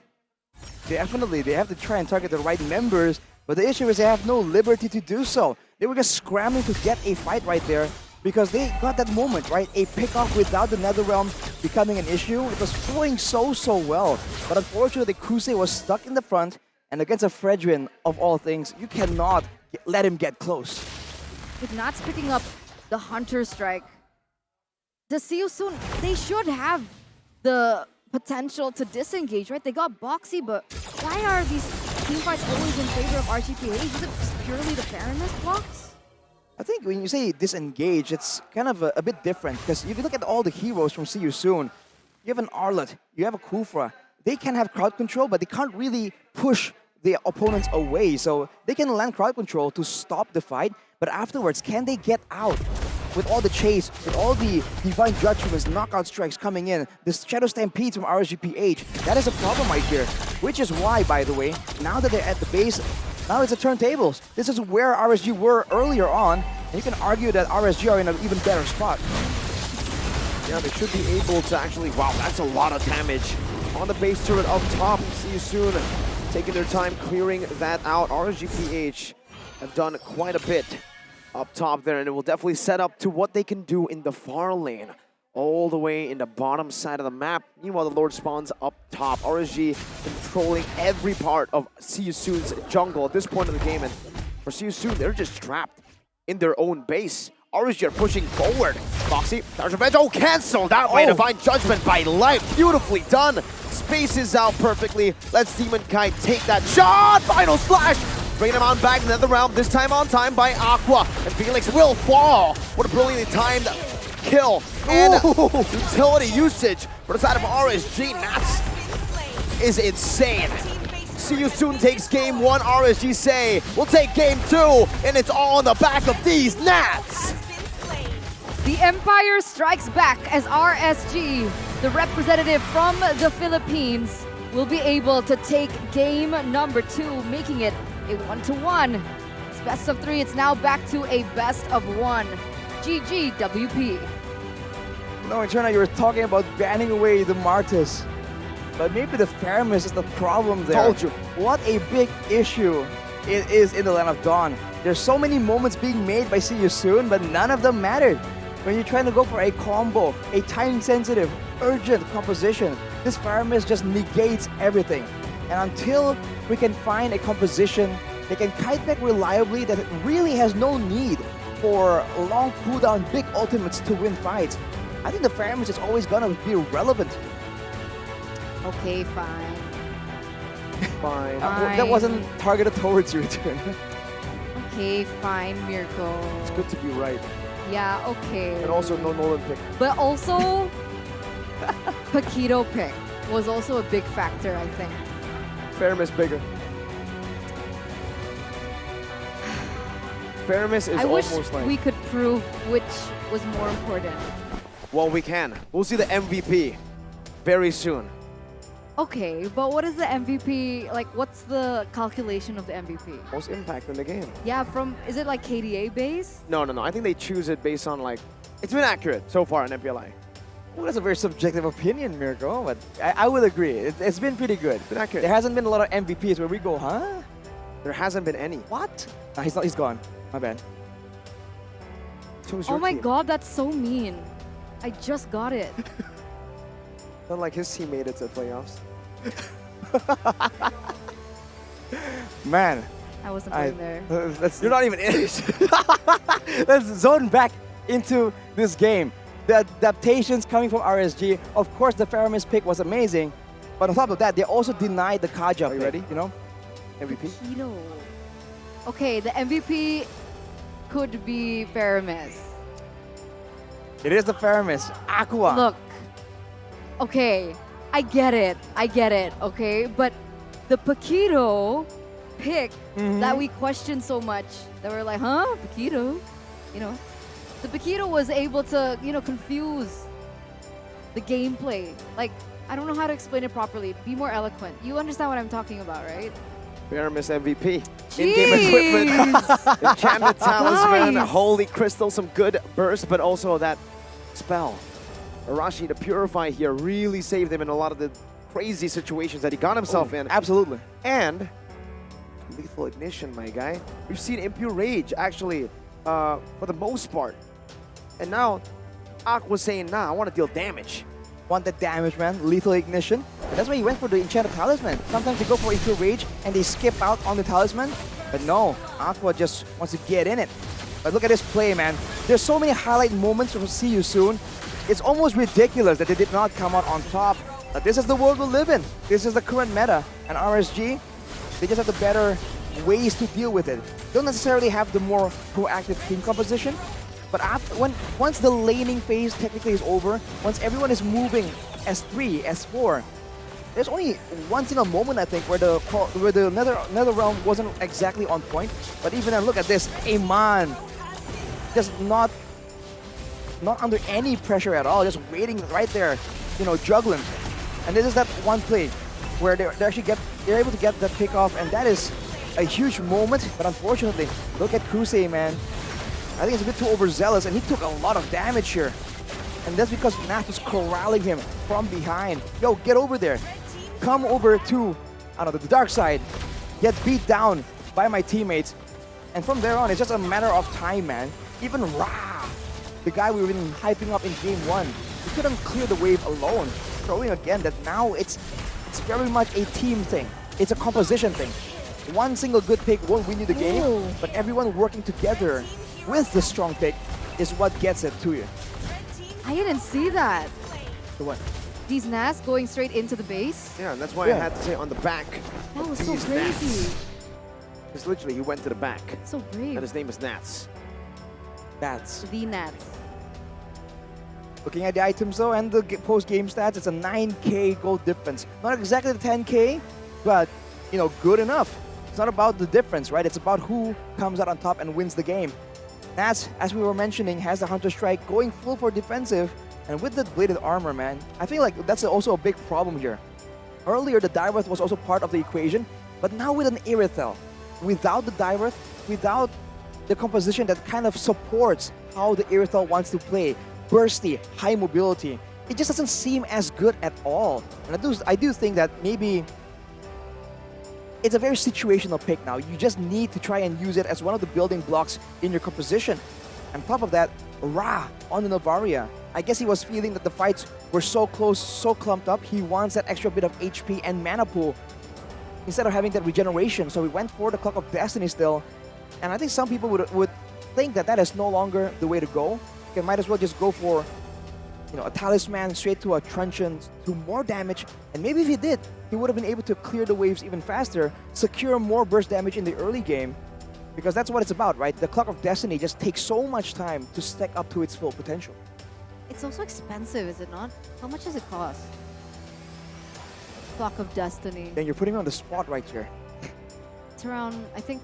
Definitely, they have to try and target the right members, but the issue is they have no liberty to do so. They were just scrambling to get a fight right there, because they got that moment, right? A pick-off without the Netherrealm becoming an issue. It was flowing so well. But unfortunately, Kusei was stuck in the front, and against a Fredrin, of all things, you cannot let him get close. With Nats picking up the Hunter Strike, the Suisun, they should have the potential to disengage, right? They got boxy, but why are these team fights always in favor of RGPH? Is it just purely the fairness blocks? I think when you say disengage, it's kind of a bit different, because if you look at all the heroes from See You Soon, you have an Arlet, you have a Kufra. They can have crowd control, but they can't really push the opponents away. So they can land crowd control to stop the fight, but afterwards, can they get out with all the chase, with all the Divine Judgments, knockout strikes coming in, the Shadow Stampedes from RSGPH? That is a problem right here, which is why, by the way, now that they're at the base, now it's the turntables. This is where RSG were earlier on, and you can argue that RSG are in an even better spot. Yeah, they should be able to actually, wow, that's a lot of damage on the base turret up top. See you soon. Taking their time clearing that out. RSGPH have done quite a bit up top there, and it will definitely set up to what they can do in the far lane, all the way in the bottom side of the map. Meanwhile, the Lord spawns up top. RSG controlling every part of See You Soon's jungle at this point of the game, and for See You Soon, they're just trapped in their own base. RSG are pushing forward. Foxy, there's revenge. Oh, canceled out by Divine Judgment by Light. Beautifully done. Spaces out perfectly. Let's Demon Kite take that shot. Final slash. Bringing him on back into the realm, this time on time by Aqua. And Felix will fall. What a brilliantly timed kill. And utility usage for the side of RSG. Nats is insane. See You Soon takes game one. RSG say we'll take game two, and it's all on the back of these Nats. The Empire strikes back as RSG, the representative from the Philippines, will be able to take game number two, making it a 1-1. It's best of three. It's now back to a best of one. GG WP. No, Eterna, you were talking about banning away the Martis. But maybe the fairness is the problem there. Told you. What a big issue it is in the Land of Dawn. There's so many moments being made by See You Soon, but none of them mattered. When you're trying to go for a combo, a time-sensitive, urgent composition, this Faramis just negates everything. And until we can find a composition that can kite back reliably, that it really has no need for long cooldown, big ultimates to win fights, I think the Faramis is always gonna be relevant. Okay, fine. Fine. That wasn't targeted towards you, Return. Okay, fine, Mirko. It's good to be right. Yeah, okay. And also no Nolan pick. But also, Paquito pick was also a big factor, I think. Faramis bigger. Faramis is I wish almost like... we could prove which was more important. Well, we can. We'll see the MVP very soon. Okay, but what is the MVP? Like, what's the calculation of the MVP? Most impact in the game. Yeah, is it like KDA based? No. I think they choose it based on like... It's been accurate so far in MPLI. Well, that's a very subjective opinion, Mirko, but I would agree. It's been pretty good. It's been accurate. There hasn't been a lot of MVPs where we go, huh? There hasn't been any. What? Nah, he's gone. My bad. Choose Oh your my team. god, that's so mean. I just got it. Not like his team made it to the playoffs. Man. I wasn't playing there. You're not even in it. Let's zone back into this game. The adaptations coming from RSG. Of course, the Faramis pick was amazing. But on top of that, they also denied the Kaja Are you pick, ready? You know? MVP? Paquito. Okay, the MVP could be Faramis. It is the Faramis. Aqua. Look, okay, I get it, okay? But the Paquito pick that we questioned so much, that we're like, huh, Paquito? You know, the Paquito was able to, confuse the gameplay. Like, I don't know how to explain it properly. Be more eloquent. You understand what I'm talking about, right? Faramis MVP. In-game equipment. Enchanted Talisman. Guys. Holy Crystal. Some good burst, but also that spell. Arashi, the Purify here, really saved him in a lot of the crazy situations that he got himself in. Absolutely. And Lethal Ignition, my guy. We've seen Impure Rage, actually, for the most part. And now, Aqua's saying, nah, I want to deal damage. Want the damage, man. Lethal Ignition. And that's why he went for the Enchanted Talisman. Sometimes they go for Impure Rage and they skip out on the Talisman. But no, Aqua just wants to get in it. But look at this play, man. There's so many highlight moments from See You Soon. It's almost ridiculous that they did not come out on top. But this is the world we live in. This is the current meta. And RSG, they just have the better ways to deal with it. Don't necessarily have the more proactive team composition. But once the laning phase technically is over, once everyone is moving S3, S4, there's only one single moment, I think, where the Nether Realm wasn't exactly on point. But even then, look at this. Aman just not under any pressure at all, just waiting right there, juggling. And this is that one play where they're able to get that pick off, and that is a huge moment. But unfortunately, look at Krusei, man. I think it's a bit too overzealous, and he took a lot of damage here. And that's because Nath was corralling him from behind. Yo, get over there. Come over to, the dark side. Get beat down by my teammates. And from there on, it's just a matter of time, man. Even Ra, the guy we've been hyping up in Game 1, he couldn't clear the wave alone. Showing again that now it's very much a team thing. It's a composition thing. One single good pick won't win you the game, but everyone working together with the strong pick is what gets it to you. I didn't see that. The what? These Nas going straight into the base. Yeah, and that's why I had to say on the back. That was so crazy. Because literally, he went to the back. So brave. And his name is Nats. Nats. The Nats. Looking at the items though and the post-game stats, it's a 9k gold difference. Not exactly the 10k, but good enough. It's not about the difference, right? It's about who comes out on top and wins the game. Nats, as we were mentioning, has the Hunter Strike going full for defensive, and with the bladed armor, man, I feel like that's also a big problem here. Earlier, the Diverth was also part of the equation, but now with an Irithel, without the Diverth, without the composition that kind of supports how the Irithel wants to play, bursty, high mobility, it just doesn't seem as good at all. And I do think that maybe it's a very situational pick now. You just need to try and use it as one of the building blocks in your composition. On top of that, Ra on the Novaria. I guess he was feeling that the fights were so close, so clumped up. He wants that extra bit of HP and mana pool instead of having that regeneration. So he went for the Clock of Destiny still. And I think some people would think that that is no longer the way to go. You might as well just go for, you know, a Talisman straight to a Truncheon to more damage. And maybe if he did, he would have been able to clear the waves even faster, secure more burst damage in the early game. Because that's what it's about, right? The Clock of Destiny just takes so much time to stack up to its full potential. It's also expensive, is it not? How much does it cost? Clock of Destiny. Then you're putting me on the spot right here. It's around, I think,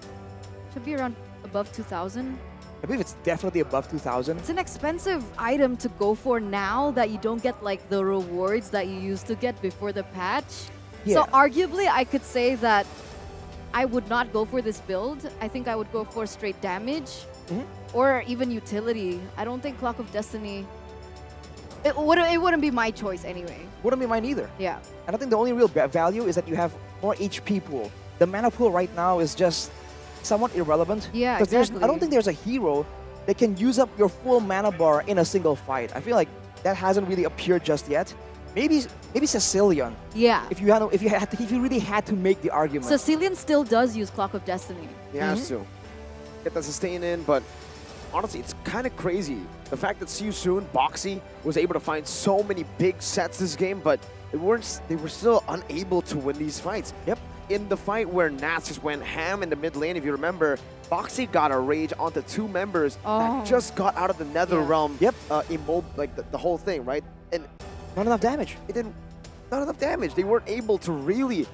should be around above 2,000. I believe it's definitely above 2,000. It's an expensive item to go for now that you don't get like the rewards that you used to get before the patch. Yeah. So arguably, I could say that I would not go for this build. I think I would go for straight damage or even utility. I don't think Clock of Destiny... It wouldn't be my choice anyway. Wouldn't be mine either. Yeah. And I think the only real value is that you have more HP pool. The mana pool right now is just somewhat irrelevant. Yeah, Because exactly. I don't think there's a hero that can use up your full mana bar in a single fight. I feel like that hasn't really appeared just yet. Maybe Sicilian. Yeah. If you really had to make the argument. Sicilian still does use Clock of Destiny. He has to get the sustain in, but honestly, it's kind of crazy. The fact that See You Soon, Boxy, was able to find so many big sets this game, but they were still unable to win these fights. Yep. In the fight where Nats just went ham in the mid lane, if you remember, Boxy got a rage onto two members that just got out of the Nether Realm. Yep. Like the whole thing, right? And not enough damage. It didn't. Not enough damage. They weren't able to really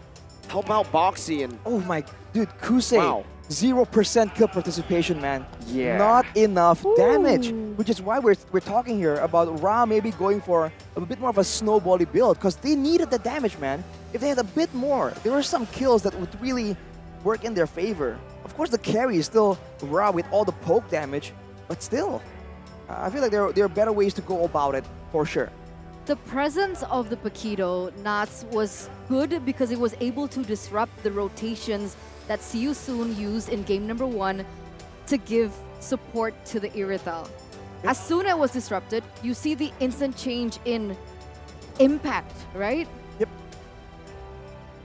help out Boxy. And oh my, dude, Kusei. Wow. 0% kill participation, man. Yeah. Not enough damage. Which is why we're talking here about Ra maybe going for a bit more of a snowbally build, because they needed the damage, man. If they had a bit more, there were some kills that would really work in their favor. Of course, the carry is still Ra with all the poke damage, but still, I feel like there are better ways to go about it, for sure. The presence of the Paquito, Nats, was good because it was able to disrupt the rotations that See You Soon used in game number 1 to give support to the Irithel. As soon as it was disrupted, you see the instant change in impact, right? Yep.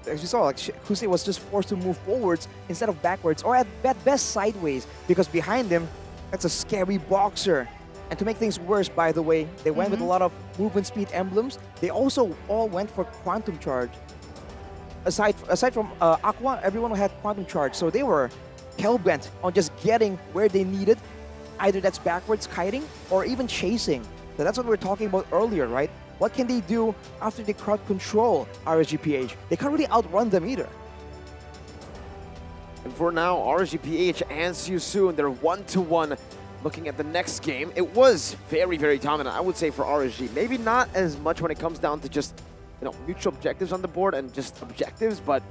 As you saw, like Kusei was just forced to move forwards instead of backwards, or at best sideways, because behind him, that's a scary boxer. And to make things worse, by the way, they went with a lot of movement speed emblems. They also all went for Quantum Charge. Aside from Aqua, everyone had Quantum Charge, so they were hell-bent on just getting where they needed. Either that's backwards kiting or even chasing. So that's what we were talking about earlier, right? What can they do after they crowd control RSGPH? They can't really outrun them either. And for now, RSGPH and See You Soon, they're 1-1. Looking at the next game, it was very, very dominant, I would say, for RSG. Maybe not as much when it comes down to just, you know, mutual objectives on the board and just objectives, but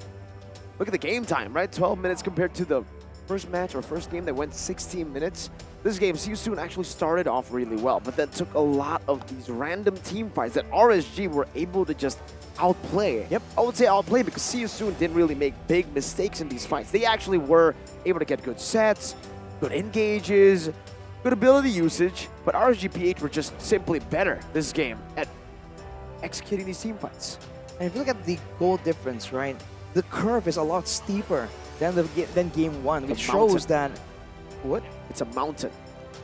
look at the game time, right? 12 minutes compared to the first match or first game that went 16 minutes. This game, See You Soon actually started off really well, but then took a lot of these random team fights that RSG were able to just outplay. Yep. I would say outplay because See You Soon didn't really make big mistakes in these fights. They actually were able to get good sets, good engages, good ability usage, but RSGPH were just simply better this game at executing these team fights. And if you look at the goal difference, right? The curve is a lot steeper than game 1, which shows that... What? It's a mountain.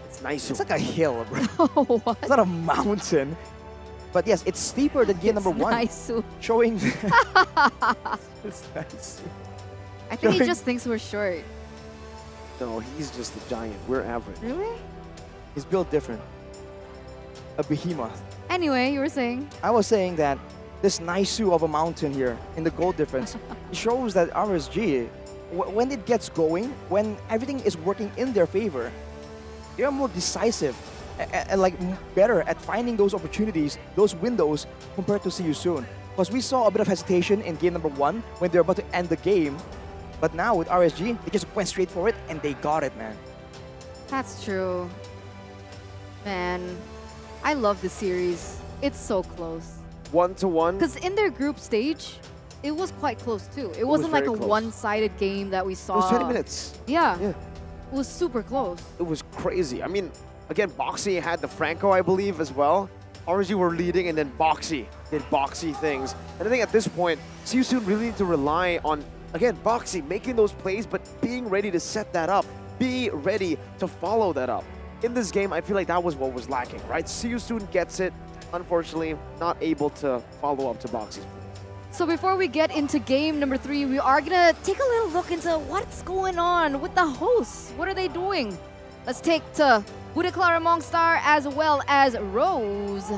It's nice. It's like a hill, bro. What? It's not a mountain. But yes, it's steeper than game number 1. Nice. Showing... It's nice. I think he just thinks we're short. No, he's just a giant. We're average. Really? He's built different. A behemoth. Anyway, you were saying? I was saying that this Naisu of a mountain here in the goal difference shows that RSG, when it gets going, when everything is working in their favor, they are more decisive and like better at finding those opportunities, those windows, compared to See You Soon. Because we saw a bit of hesitation in game number 1 when they're about to end the game. But now with RSG, they just went straight for it and they got it, man. That's true. Man, I love this series. It's so close. 1-1. Because in their group stage, it was quite close too. It wasn't like a one-sided game that we saw. It was 20 minutes. Yeah. Yeah. It was super close. It was crazy. I mean, again, Boxy had the Franco, I believe, as well. RSG were leading, and then Boxy did Boxy things. And I think at this point, Seosoon really need to rely on, again, Boxy making those plays, but being ready to set that up, be ready to follow that up. In this game, I feel like that was what was lacking, right? Seosoon gets it, unfortunately, not able to follow up to Boxy's. So before we get into game number 3, we are gonna take a little look into what's going on with the hosts. What are they doing? Let's take to Bude Clara Mongstar as well as Rose.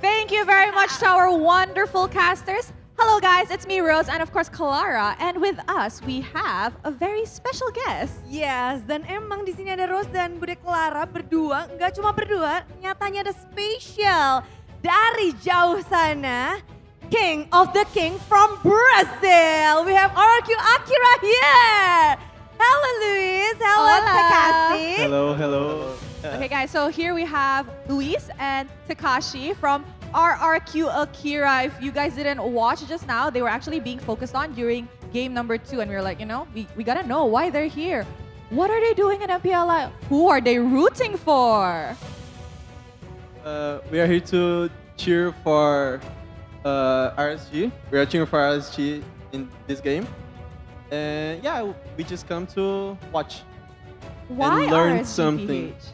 Thank you very much to our wonderful casters. Hello guys, it's me Rose and of course Clara, and with us we have a very special guest. Yes, dan emang di sini ada Rose dan Bude Clara berdua, nggak cuma berdua, nyatanya ada spesial dari jauh sana, King of the King from Brazil. We have RQ Akira here. Hello Luis, hello Takashi. Hello. Okay guys, so here we have Luis and Takashi from RRQ Akira. If you guys didn't watch just now, they were actually being focused on during game number 2, and we were like, you know, we gotta know why they're here. What are they doing in MPLI? Who are they rooting for? We are here to cheer for RSG. We are cheering for RSG in this game. And yeah, we just come to watch Why and learn RSG something. PH?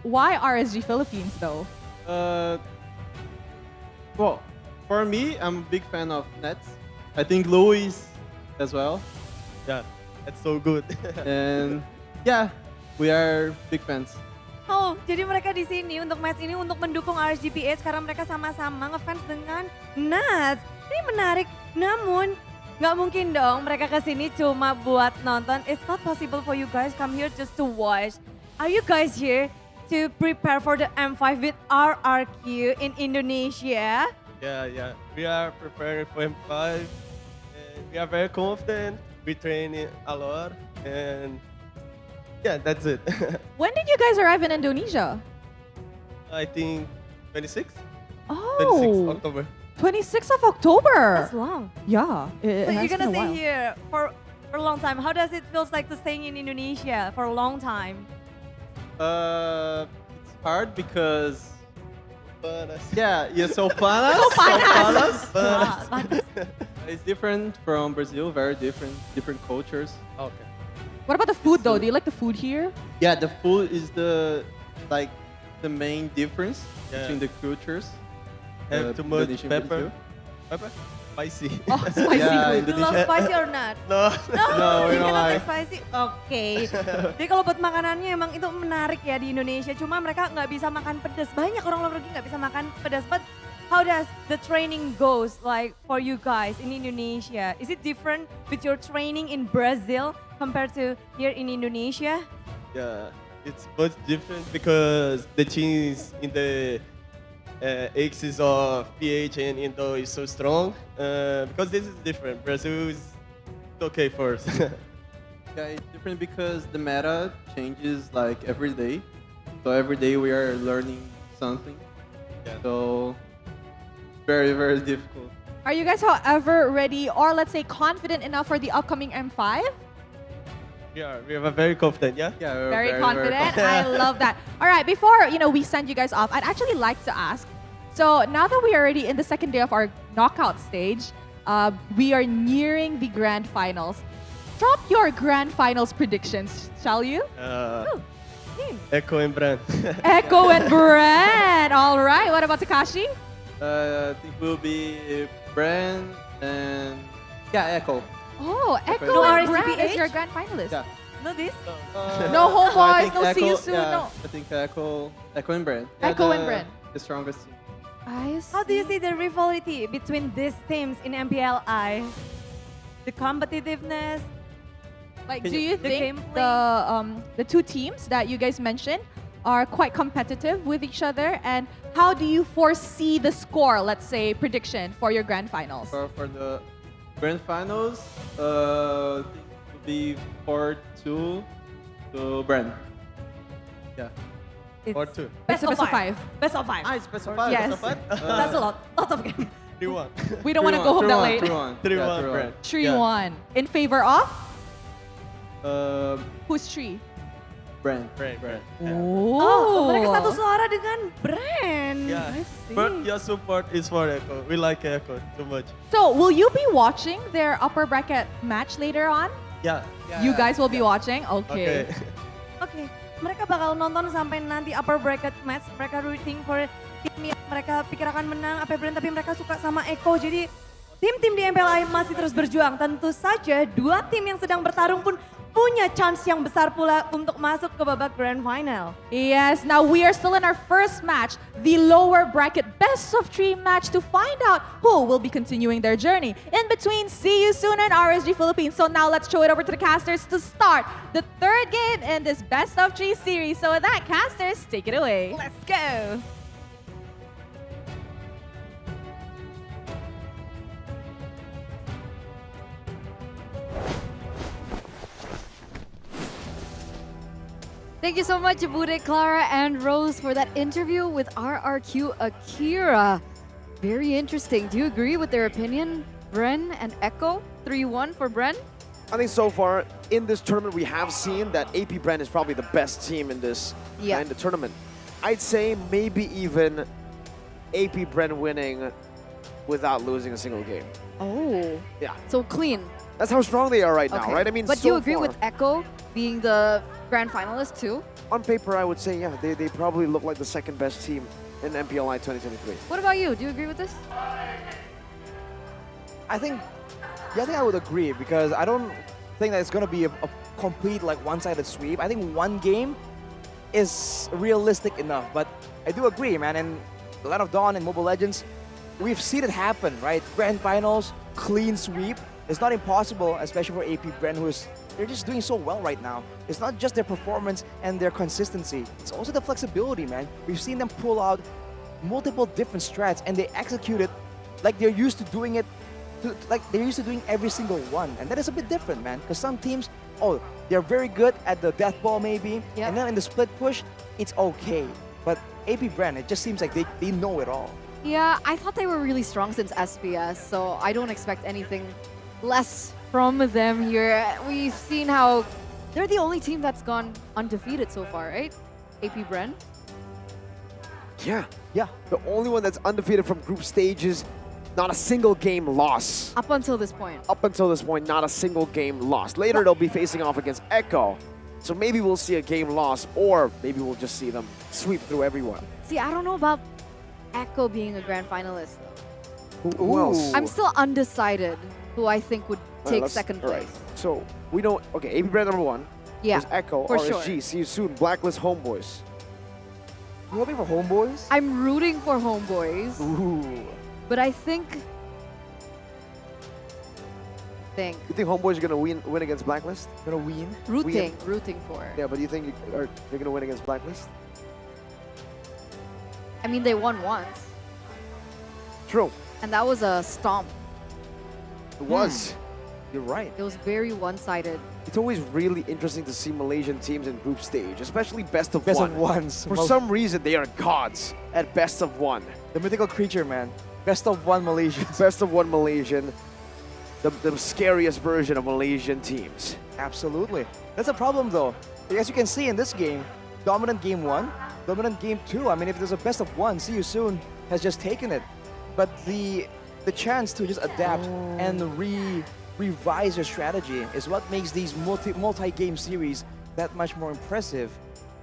Why RSG Philippines though? Well, for me, I'm a big fan of Nets. I think Louis as well. Yeah, that's so good. And yeah, we are big fans. Oh, jadi mereka di sini untuk match ini untuk mendukung RSGPH karena mereka sama-sama ngefans dengan Nats. Ini menarik, namun nggak mungkin dong mereka kesini cuma buat nonton. It's not possible for you guys come here just to watch. Are you guys here to prepare for the M5 with RRQ in Indonesia? Yeah. We are preparing for M5 and we are very confident. We train a lot and yeah, that's it. When did you guys arrive in Indonesia? I think 26? Oh, 26 October. 26th of October. That's long. Yeah, it So has you're gonna been a stay while. here for a long time. How does it feel like to staying in Indonesia for a long time? It's hard because Panas. yeah, so panas. So panas. Panas. It's different from Brazil, very different cultures. Okay. What about the food though? Do you like the food here? Yeah, the food is the main difference Yeah. between the cultures. Have too much Indonesian pepper? Brazil. Pepper? Spicy. Oh, spicy Yeah, food. You love spicy or not? No. No, we you don't cannot like. spicy. Oke. Jadi kalau buat makanannya emang itu menarik ya di Indonesia. Cuma mereka nggak bisa makan pedas. Banyak orang luar negeri nggak bisa makan pedas. But how does the training goes like for you guys in Indonesia? Is it different with your training in Brazil compared to here in Indonesia? Yeah, it's much different because the teams in the axis of PH and Indo is so strong. Because this is different. Brazil is okay first. Yeah, it's different because the meta changes like every day. So every day we are learning something. Yeah. So very difficult. Are you guys, however, ready or let's say confident enough for the upcoming M5? We are very confident, yeah? Yeah, we're Very confident. confident. I love that. All right, before we send you guys off, I'd actually like to ask. So now that we are already in the second day of our knockout stage, we are nearing the grand finals. Drop your grand finals predictions, shall you? Echo and Bren. Echo and Bren. All right. What about Takashi? I think we'll be Bren and Echo. Oh, Echo No and RSGPH? Bren is your grand finalist. Yeah. No this? No I HomeBois, think no Echo, see you soon, yeah, no. I think Echo and Bren. Echo and Bren. The strongest team. I see. How do you see the rivalry between these teams in MPLI? The competitiveness? Like, Can do you- you The think gameplay? the two teams that you guys mentioned are quite competitive with each other? And how do you foresee the score, let's say, prediction for your grand finals? For the grand finals, I think it will be 4-2 to Bren. Yeah. It's 4-2. Best of five. Best of five. It's best of five. Yes. Best of five? That's a lot. Lot of games. 3-1. We don't want to go home that late. 3-1. 3-1, Bren. 3-1. In favor of? Yeah. Who's 3? Bren. Bren. Oh, mereka satu suara dengan Bren. Yeah, I see. but your support is for Echo. We like Echo too much. So, will you be watching their upper bracket match later on? Yeah. You guys will be watching? Okay. Oke, mereka bakal nonton sampai nanti upper bracket match. Mereka rooting for tim yang mereka pikir akan menang, AP Bren, tapi mereka suka sama Echo. Jadi tim-tim di MPLI masih terus berjuang. Tentu saja dua tim yang sedang bertarung pun punya chance yang besar pula untuk masuk ke babak grand final. Yes, now we are still in our first match, the lower bracket best of 3 match to find out who will be continuing their journey. In between, see you soon and RSG Philippines. So now let's throw it over to the casters to start the third game in this best of 3 series. So with that, casters, take it away. Let's go! Thank you so much, Bude, Clara, and Rose for that interview with RRQ Akira. Very interesting. Do you agree with their opinion? Bren and Echo, 3-1 for Bren? I think so far in this tournament we have seen that AP Bren is probably the best team in this in the tournament. I'd say maybe even AP Bren winning without losing a single game. Oh. Yeah. So clean. That's how strong they are right now, Okay. right? I mean, but so do you agree far, with Echo being the grand finalist too? on paper, I would say, yeah, they probably look like the second best team in MPLI 2023. What about you? Do you agree with this? I think I would agree because I don't think that it's going to be a complete like one-sided sweep. I think one game is realistic enough, but I do agree, man. And the Land of Dawn and Mobile Legends, we've seen it happen, right? Grand finals, clean sweep. It's not impossible, especially for AP Bren, they're just doing so well right now. It's not just their performance and their consistency. It's also the flexibility, man. We've seen them pull out multiple different strats and they execute it like they're used to doing it, like they're used to doing every single one. And that is a bit different, man. Because some teams, they're very good at the death ball maybe. Yep. And then in the split push, it's okay. But AP Bren, it just seems like they know it all. Yeah, I thought they were really strong since SPS, so I don't expect anything less from them here. We've seen how they're the only team that's gone undefeated so far, right? AP Bren? Yeah. The only one that's undefeated from group stages, not a single game loss. Up until this point. Up until this point, not a single game lost. Later, they'll be facing off against Echo. So maybe we'll see a game loss, or maybe we'll just see them sweep through everyone. See, I don't know about Echo being a grand finalist. Who else? I'm still undecided who I think would take Let's- second all place. right. So we know, okay, AP Bren number 1. Yeah, There's Echo, for RSG, sure. see you soon, Blacklist, HomeBois. You hoping for HomeBois? I'm rooting for HomeBois, Ooh. but I think You think HomeBois are gonna win against Blacklist? Gonna win? rooting for. Yeah, but you think they're gonna win against Blacklist? I mean, they won once, True. and that was a stomp. It was. You're right. It was very one-sided. It's always really interesting to see Malaysian teams in group stage, especially best of Best one. of ones. For some reason, they are gods at best of one. The mythical creature, man. Best of one Malaysian. Best of one Malaysian. The scariest version of Malaysian teams. Absolutely. That's a problem, though. As you can see in this game, dominant game 1, dominant game 2. I mean, if there's a best of one, see you soon has just taken it. But the chance to just adapt and revise your strategy is what makes these multi-game series that much more impressive.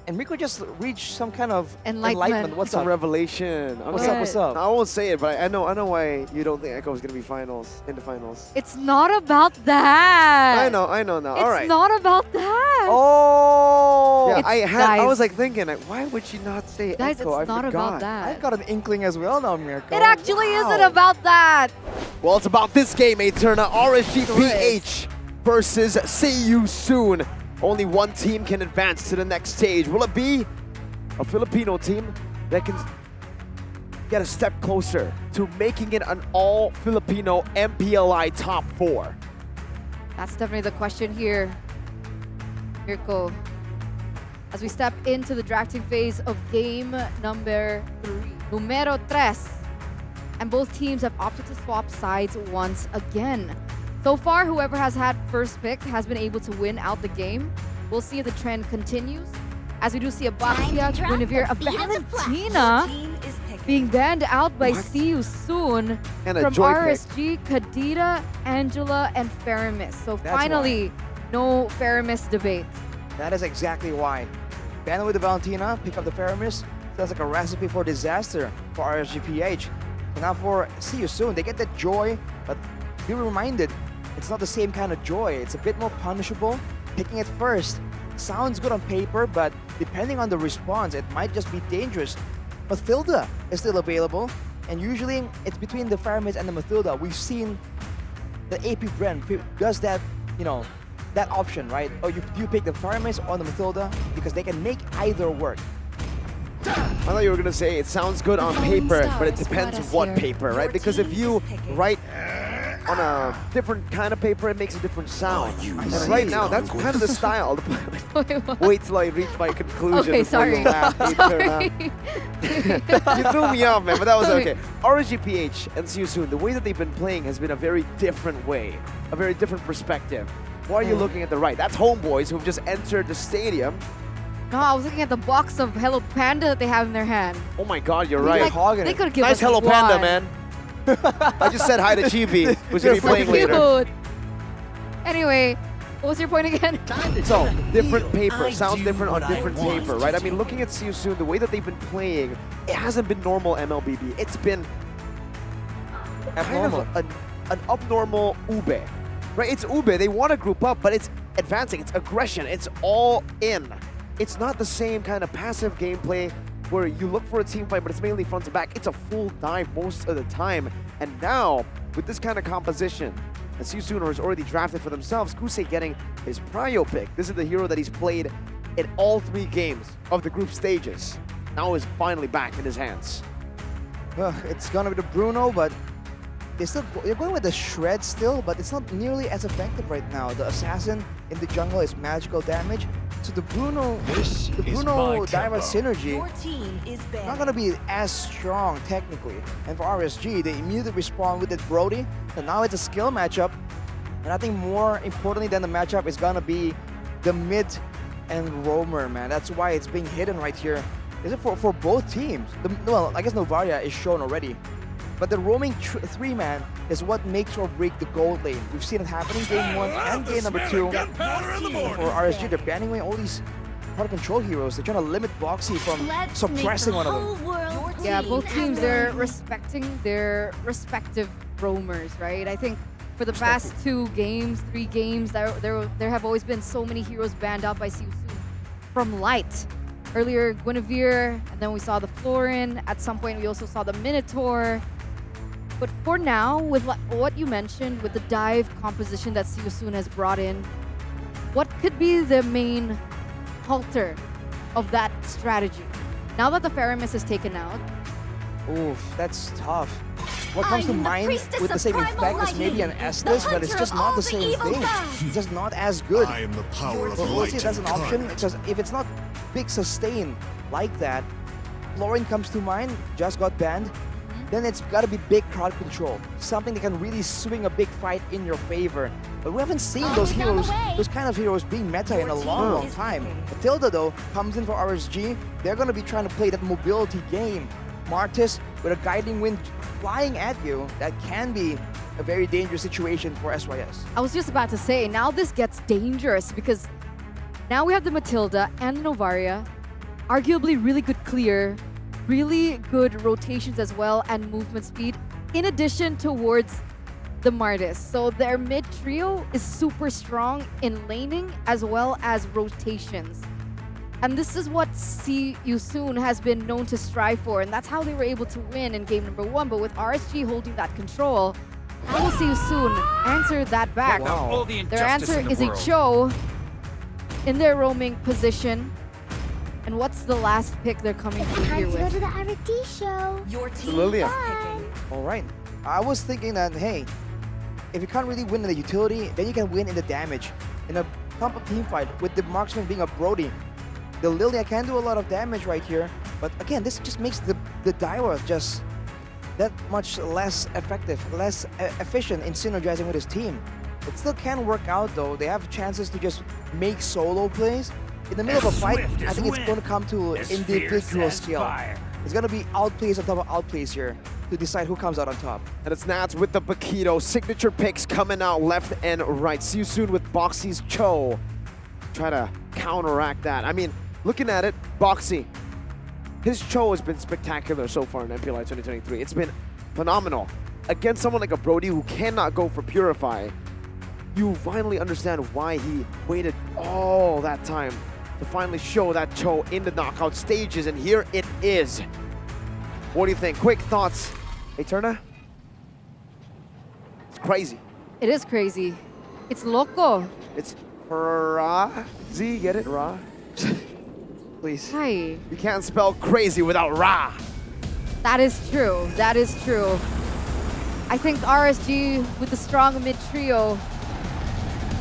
And Rico just reached some kind of enlightenment. What's Some up? revelation. What's up? What's up? I won't say it, but I know why you don't think Echo is gonna be in the finals. It's not about that. I know now. All right. It's not about that. Oh, yeah, It's- I guys. was like thinking, like, why would she not say Guys, Echo? it's I not forgot. about that. I've got an inkling as well now, Mirko. It actually isn't about that. Well, it's about this game, Eterna. RSG PH versus See You Soon. Only one team can advance to the next stage. Will it be a Filipino team that can get a step closer to making it an all-Filipino MPLI top 4? That's definitely the question here, Mirko. As we step into the drafting phase of game number 3, numero 3. And both teams have opted to swap sides once again. So far, whoever has had first pick has been able to win out the game. We'll see if the trend continues. as we do see a Baxia, Guinevere, a Valentina being banned out by See You Soon And a from joy RSG, Kadira, Angela, and Faramis. So That's finally, no Faramis debate. That is exactly why. Ban with the Valentina, pick up the Faramis. Sounds like a recipe for disaster for RSGPH. So now for See You Soon, they get that joy, but be reminded, it's not the same kind of joy. It's a bit more punishable. Picking it first sounds good on paper, but depending on the response, it might just be dangerous. Mathilda is still available, and usually it's between the Faramis and the Mathilda. We've seen the AP Bren does that, you know, that option, right? Oh, you pick the Faramis or the Mathilda because they can make either work. I thought you were gonna say it sounds good on paper, but it depends what paper, right? Because if you write on a different kind of paper, it makes a different sound. And right now, that's kind of the style. Wait till I reach my conclusion Okay, before sorry. you laugh. Sorry. You threw me off, man, but that was okay. RSGPH and See You Soon, the way that they've been playing has been a very different way, a very different perspective. Why are you looking at the right? That's HomeBois who've just entered the stadium. No, I was looking at the box of Hello Panda that they have in their hand. Oh my God, you're I mean, right. like, they could give nice us Hello one. Panda, man. I just said hi to Chibi, who's gonna be playing later. Cute. Anyway, what was your point again? So, different paper, sounds different on different paper, right? I mean, looking at See You Soon, the way that they've been playing, it hasn't been normal MLBB. It's been Abnormal. kind of an abnormal Ube, right? It's Ube, they want to group up, but it's advancing, it's aggression, it's all in. It's not the same kind of passive gameplay where you look for a team fight, but it's mainly front to back. It's a full dive most of the time. And now, with this kind of composition, and See You Soon has already drafted for themselves, Kusei getting his prio pick. This is the hero that he's played in all 3 games of the group stages. Now is finally back in his hands. It's gonna be the Bruno, but they're going with the Shred still, but it's not nearly as effective right now. The Assassin in the jungle is magical damage. So the Bruno Diva synergy not gonna be as strong technically. And for RSG, they immediately respond with that Brody. So now it's a skill matchup. And I think more importantly than the matchup is gonna be the mid and roamer, man. That's why it's being hidden right here. Is it for both teams? Well, I guess Novaria is shown already. But the roaming 3-man is what makes or break the gold lane. We've seen it happen in game 1 and game number 2. For RSG, they're banning away all these hard control heroes. They're trying to limit Boxy from suppressing one of them. Yeah, both teams, they're respecting their respective roamers, right? I think for the past 2 games, 3 games, there have always been so many heroes banned out by See You Soon from Light. Earlier, Guinevere, and then we saw the Florin. At some point, we also saw the Minotaur. But for now, with what you mentioned, with the dive composition that See You Soon has brought in, what could be the main halter of that strategy? Now that the Faramis is taken out. Oof, that's tough. What comes to mind with the same effect is maybe an Estes, but it's just not the same thing. It's just not as good. I am the power of We'll light see if that's an and option, carve. because if it's not big sustain like that, Florin comes to mind, just got banned, then it's got to be big crowd control. Something that can really swing a big fight in your favor. But we haven't seen those heroes, those kind of heroes being meta in a long time. Matilda, though, comes in for RSG. They're going to be trying to play that mobility game. Martis with a guiding wind flying at you, that can be a very dangerous situation for SYS. I was just about to say, now this gets dangerous because now we have the Matilda and the Novaria. Arguably really good clear, really good rotations as well, and movement speed, in addition towards the Martis. So their mid trio is super strong in laning as well as rotations. And this is what See You Soon has been known to strive for, and that's how they were able to win in game number 1. But with RSG holding that control, how will See You Soon answer that back? Wow. Their answer is a Cho in their roaming position. And what's the last pick they're coming through here with? Time to go to the R&D show. Your team Lilia. won. All right. I was thinking that, hey, if you can't really win in the utility, then you can win in the damage. In a comp team fight, with the marksman being a Brody, the Lilia can do a lot of damage right here. But again, this just makes the Daiwa just that much less effective, less efficient in synergizing with his team. It still can work out though. They have chances to just make solo plays. in the middle of a fight, I think it's going to come to individual skill. It's going to be outplays on top of outplays here to decide who comes out on top. And it's Nats with the Bakito. Signature picks coming out left and right. See you soon with Boxy's Cho. Try to counteract that. I mean, looking at it, Boxy, his Cho has been spectacular so far in MPLI 2023. It's been phenomenal. Against someone like a Brody who cannot go for Purify, you finally understand why he waited all that time to finally show that Cho in the knockout stages, and here it is. What do you think? Quick thoughts. Eterna? It's crazy. It is crazy. It's loco. It's Ra. Z, get it? Ra? Please. Hi. You can't spell crazy without Ra. That is true. That is true. I think RSG with the strong mid trio,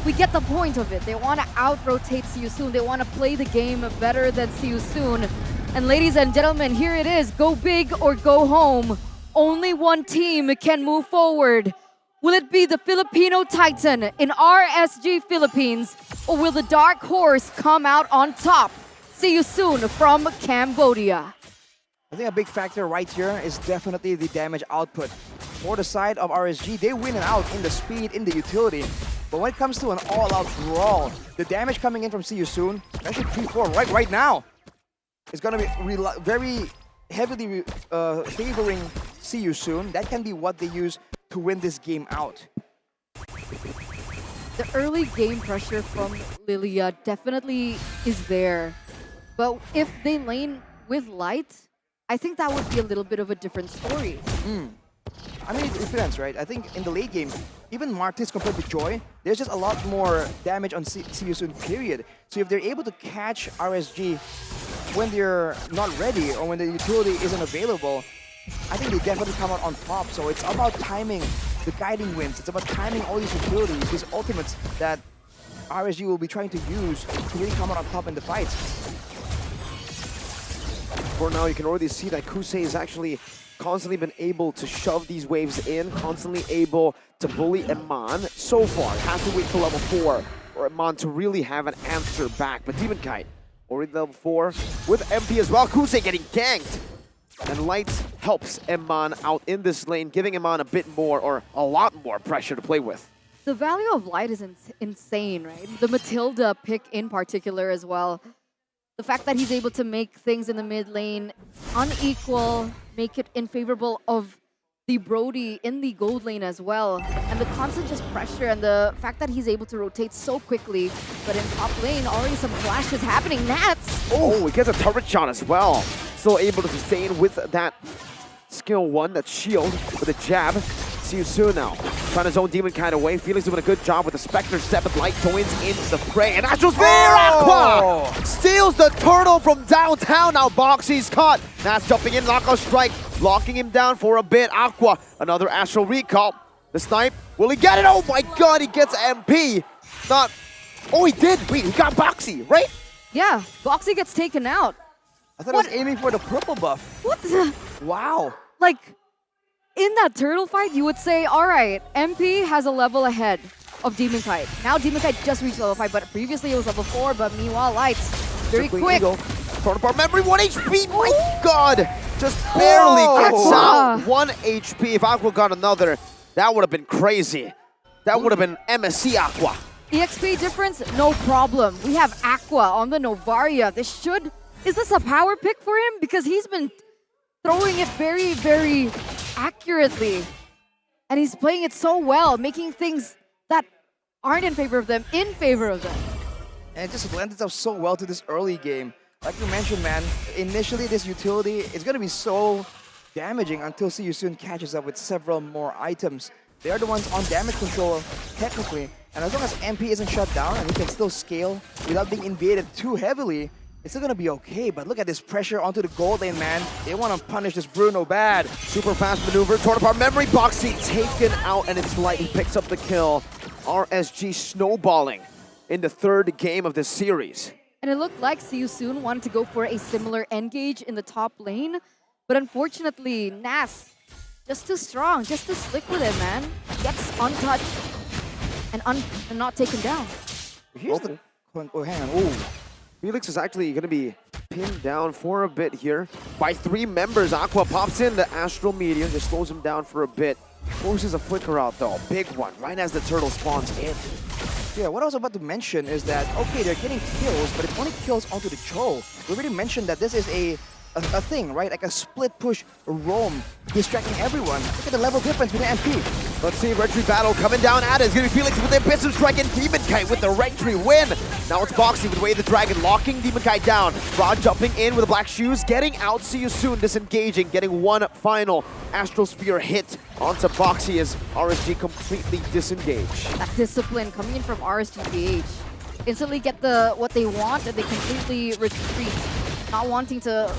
we get the point of it. They want to out-rotate See You Soon. They want to play the game better than See You Soon. And ladies and gentlemen, here it is. Go big or go home. Only one team can move forward. Will it be the Filipino Titan in RSG Philippines, or will the Dark Horse come out on top? See you soon from Cambodia. I think a big factor right here is definitely the damage output. For the side of RSG, they win and out in the speed, in the utility. But when it comes to an all-out brawl, the damage coming in from See You Soon, especially 3-4 right now, is going to be very heavily favoring See You Soon. That can be what they use to win this game out. The early game pressure from Lilia definitely is there. But if they lane with Light, I think that would be a little bit of a different story. I mean, it depends, right? I think in the late game, even Martis compared to Joy, there's just a lot more damage on See You Soon, period. So if they're able to catch RSG when they're not ready or when the utility isn't available, I think they definitely come out on top. So it's about timing the guiding winds. It's about timing all these utilities, these ultimates that RSG will be trying to use to really come out on top in the fights. For now, you can already see that Kusei is actually constantly been able to shove these waves in, constantly able to bully Eman. So far, has to wait for level 4 for Eman to really have an answer back. But Demon Kite, already level 4 with MP as well. Kusei getting ganked. And Light helps Eman out in this lane, giving Eman a bit more or a lot more pressure to play with. The value of Light is insane, right? The Matilda pick in particular as well. The fact that he's able to make things in the mid lane unequal, make it unfavorable of the Brody in the gold lane as well. And the constant just pressure and the fact that he's able to rotate so quickly. But in top lane, already some flashes happening. Nats! Oh, he gets a turret shot as well. Still able to sustain with that skill 1, that shield with a jab. See You Soon now. Trying to zone Demon Kite away. Felix doing a good job with the Spectre 7. Light joins in the fray. And Astro's Sphere! Aqua! Steals the turtle from downtown. Now Boxy's caught. Nats jumping in. Knockout strike. Locking him down for a bit. Aqua. Another Astral recall. The snipe. Will he get it? Oh my god, he gets MP. Not. Oh, he did. Wait, he got Boxy, right? Yeah, Boxy gets taken out. I thought he was aiming for the purple buff. What the? Wow. Like, in that turtle fight, you would say, all right, MP has a level ahead of Demon Kite. Now Demon Kite just reached level 5, but previously it was level 4, but meanwhile, Light's very quick. Protobar memory, 1 HP, my god! Just barely gets out 1 HP. If Aqua got another, that would have been crazy. That would have been MSC Aqua. EXP difference, no problem. We have Aqua on the Novaria. Is this a power pick for him? Because he's been throwing it very, very accurately. And he's playing it so well, making things that aren't in favor of them, in favor of them. And it just lends itself so well to this early game. Like you mentioned, man, initially this utility is going to be so damaging until See You Soon catches up with several more items. They're the ones on damage control, technically. And as long as MP isn't shut down and he can still scale without being invaded too heavily, it's still gonna be okay. But look at this pressure onto the gold lane, man. They want to punish this Bruno bad. Super fast maneuver, torn apart memory, Boxy taken out, and it's Light. He picks up the kill. RSG snowballing in the 3rd game of this series. And it looked like See You Soon wanted to go for a similar engage in the top lane. But unfortunately, Nas, just too strong, just too slick with it, man. Gets untouched and not taken down. Here's the... Oh, hang on. Ooh. Felix is actually going to be pinned down for a bit here by 3 members. Aqua pops in the Astral Meteor, just slows him down for a bit. Forces a flicker out though, big one, right as the turtle spawns in. Yeah, what I was about to mention is that, okay, they're getting kills, but it only kills onto the Cho. We already mentioned that this is a thing, right? Like a split push roam, distracting everyone. Look at the level difference between MP. Let's see, Retry battle coming down at it. It's going to be Felix with the Abyssal Strike and Demon Kite with the Retry win. Now it's Boxy with Way of the Dragon, locking Demon Kite down. Rod jumping in with the Black Shoes, getting out, see you soon, disengaging, getting one final Astral Spear hit onto Boxy as RSG completely disengaged. That discipline coming in from RSGPH. Instantly get what they want and they completely retreat. Not wanting to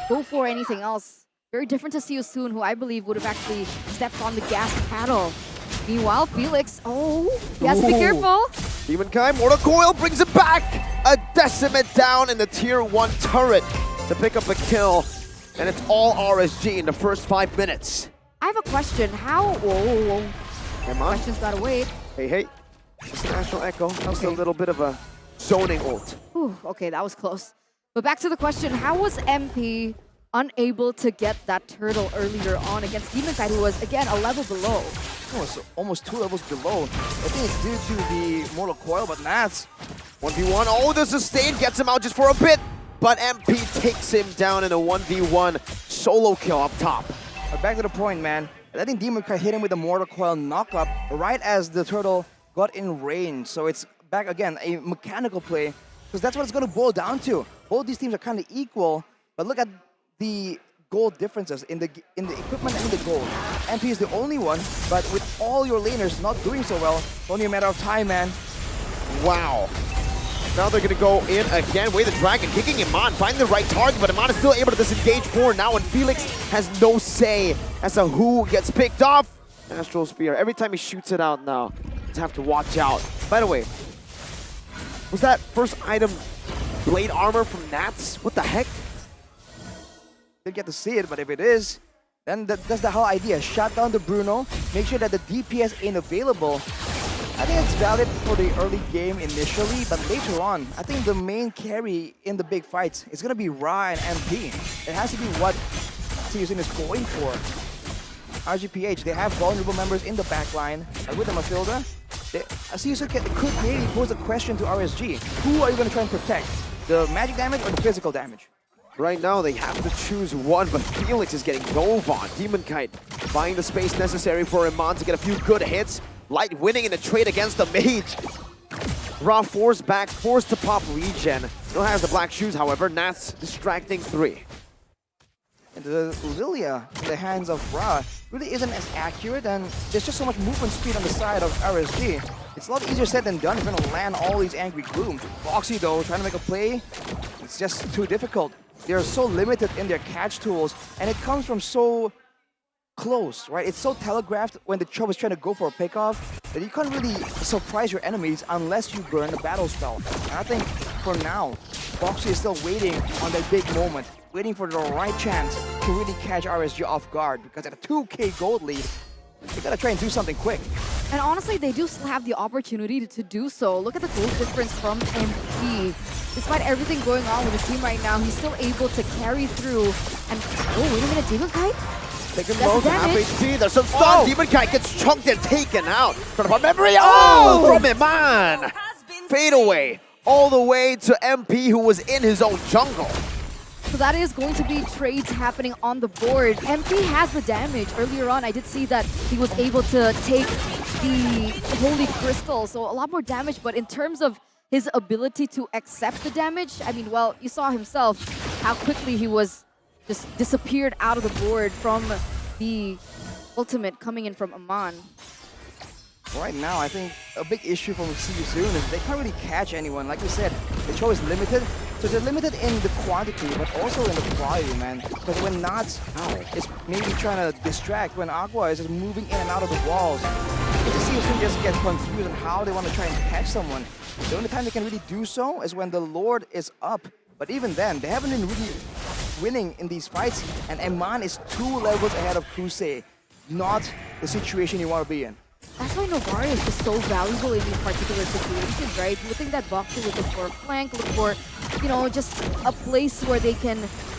go for anything else. Very different to See You Soon, who I believe would have actually stepped on the gas pedal. Meanwhile, Felix, he has to be careful. Demon Kite, Mortal Coil brings it back. A Decimate down in the Tier 1 turret to pick up a kill. And it's all RSG in the first 5 minutes. I have a question. How? Whoa. Question's gotta wait. Hey. Just an Astral Echo. Just a little bit of a zoning ult. Whew, okay, that was close. But back to the question, how was MP unable to get that turtle earlier on against Demon Kite, who was, again, a level below? Oh, so almost 2 levels below. I think it's due to the Mortal Coil, but Nats. 1v1, the sustain gets him out just for a bit. But MP takes him down in a 1v1 solo kill up top. But back to the point, man. I think Demon Kite hit him with the Mortal Coil knockup right as the turtle got in range. So it's back again, a mechanical play, because that's what it's going to boil down to. Both these teams are kind of equal, but look at the gold differences in the equipment and in the gold. MP is the only one, but with all your laners not doing so well, it's only a matter of time, man. Wow. Now they're going to go in again. Way the Dragon kicking Iman, finding the right target, but Iman is still able to disengage for now, and Felix has no say as to who gets picked off. Astral Spear, every time he shoots it out now, you have to watch out. By the way, was that first item blade armor from Nats? What the heck? Didn't get to see it, but if it is, then that's the whole idea. Shut down the Bruno, make sure that the DPS ain't available. I think it's valid for the early game initially, but later on, I think the main carry in the big fights is going to be Ra and MP. It has to be what Season is going for. RGPH, they have vulnerable members in the backline, like with the Mathilda. Season could maybe pose a question to RSG. Who are you going to try and protect? The magic damage or the physical damage? Right now, they have to choose one, but Felix is getting dove on. Demon Kite buying the space necessary for Iman to get a few good hits. Light winning in the trade against the Mage. Ra forced back, forced to pop regen. Still has the Black Shoes, however. Nats distracting 3. And the Lilia in the hands of Ra really isn't as accurate, and there's just so much movement speed on the side of RSG. It's a lot easier said than done. You're going to land all these angry glooms. Boxy, though, trying to make a play, it's just too difficult. They're so limited in their catch tools, and it comes from so close, right? It's so telegraphed when the Cho is trying to go for a pickoff that you can't really surprise your enemies unless you burn a battle spell. And I think for now, Boxy is still waiting on that big moment, waiting for the right chance to really catch RSG off guard, because at a 2k gold lead, they gotta try and do something quick. And honestly, they do still have the opportunity to do so. Look at the gold difference from MP. Despite everything going on with the team right now, he's still able to carry through. And oh, wait a minute, Demon Kite? Taking low to half HP. There's some stun. Demon Kite gets chunked and taken out. From memory. From Iman. Fade away. All the way to MP, who was in his own jungle. So that is going to be trades happening on the board. MP has the damage. Earlier on, I did see that he was able to take the Holy Crystal, so a lot more damage. But in terms of his ability to accept the damage, I mean, well, you saw himself how quickly he was just disappeared out of the board from the ultimate coming in from Aman. Right now, I think a big issue from See You Soon is they can't really catch anyone. Like we said, the Cho is limited. So they're limited in the quantity, but also in the quality, man. Because when Nats is maybe trying to distract, when Aqua is just moving in and out of the walls, the See You Soon just get confused on how they want to try and catch someone. The only time they can really do so is when the Lord is up. But even then, they haven't been really winning in these fights, and Iman is 2 levels ahead of Crusade. Not the situation you want to be in. That's why Novarius is so valuable in these particular situations, right? You would think that Boxy looking for a flank, look for, you know, just a place where they can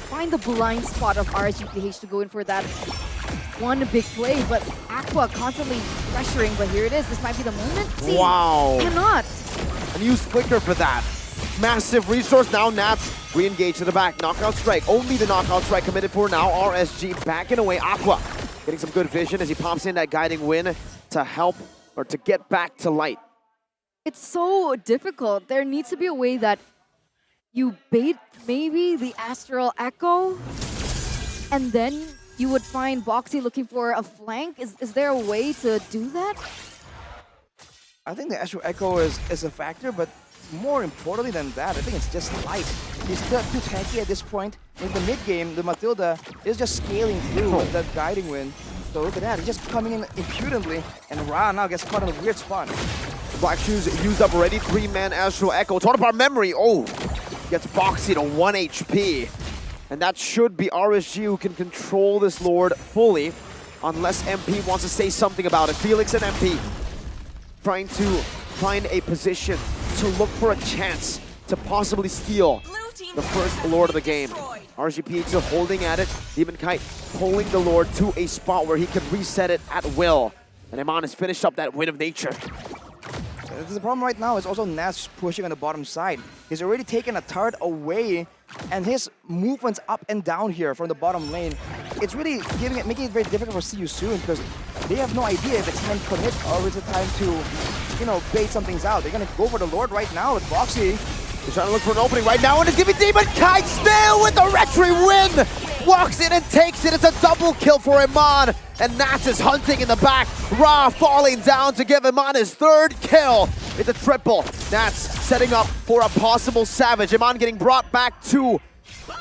find the blind spot of RSGPH to go in for that one big play, but Aqua constantly pressuring, but here it is. This might be the moment. See, wow. Cannot. And use Flicker for that. Massive resource. Now Nats re-engaged to the back. Knockout strike. Only the knockout strike committed for now. RSG backing away. Aqua getting some good vision as he pops in that guiding win to help or to get back to light. It's so difficult. There needs to be a way that you bait maybe the Astral Echo, and then you would find Boxy looking for a flank. Is there a way to do that? I think the Astral Echo is a factor, but more importantly than that, I think it's just light. He's too tanky at this point. In the mid-game, the Matilda is just scaling through with that guiding win. So look at that, he's just coming in impudently, and Ra now gets caught in a weird spot. Black Shoes used up already. 3-man Astral Echo. Torn apart memory. Oh, gets Boxy to 1 HP. And that should be RSG who can control this Lord fully, unless MP wants to say something about it. Felix and MP trying to find a position to look for a chance to possibly steal the first Lord of the game. RSGPH still holding at it. Demon Kite pulling the Lord to a spot where he can reset it at will. And Iman has finished up that Win of Nature. The problem right now is also Nash pushing on the bottom side. He's already taken a turret away, and his movements up and down here from the bottom lane, it's really making it very difficult for See You Soon, because they have no idea if it's time to commit or is it time to, you know, bait some things out. They're gonna go for the Lord right now with Boxy. He's trying to look for an opening right now, and it's giving Demon Kite still with the retry win! Walks in and takes it. It's a double kill for Iman, and Nats is hunting in the back. Ra falling down to give Iman his 3rd kill. It's a triple. Nats setting up for a possible Savage. Iman getting brought back to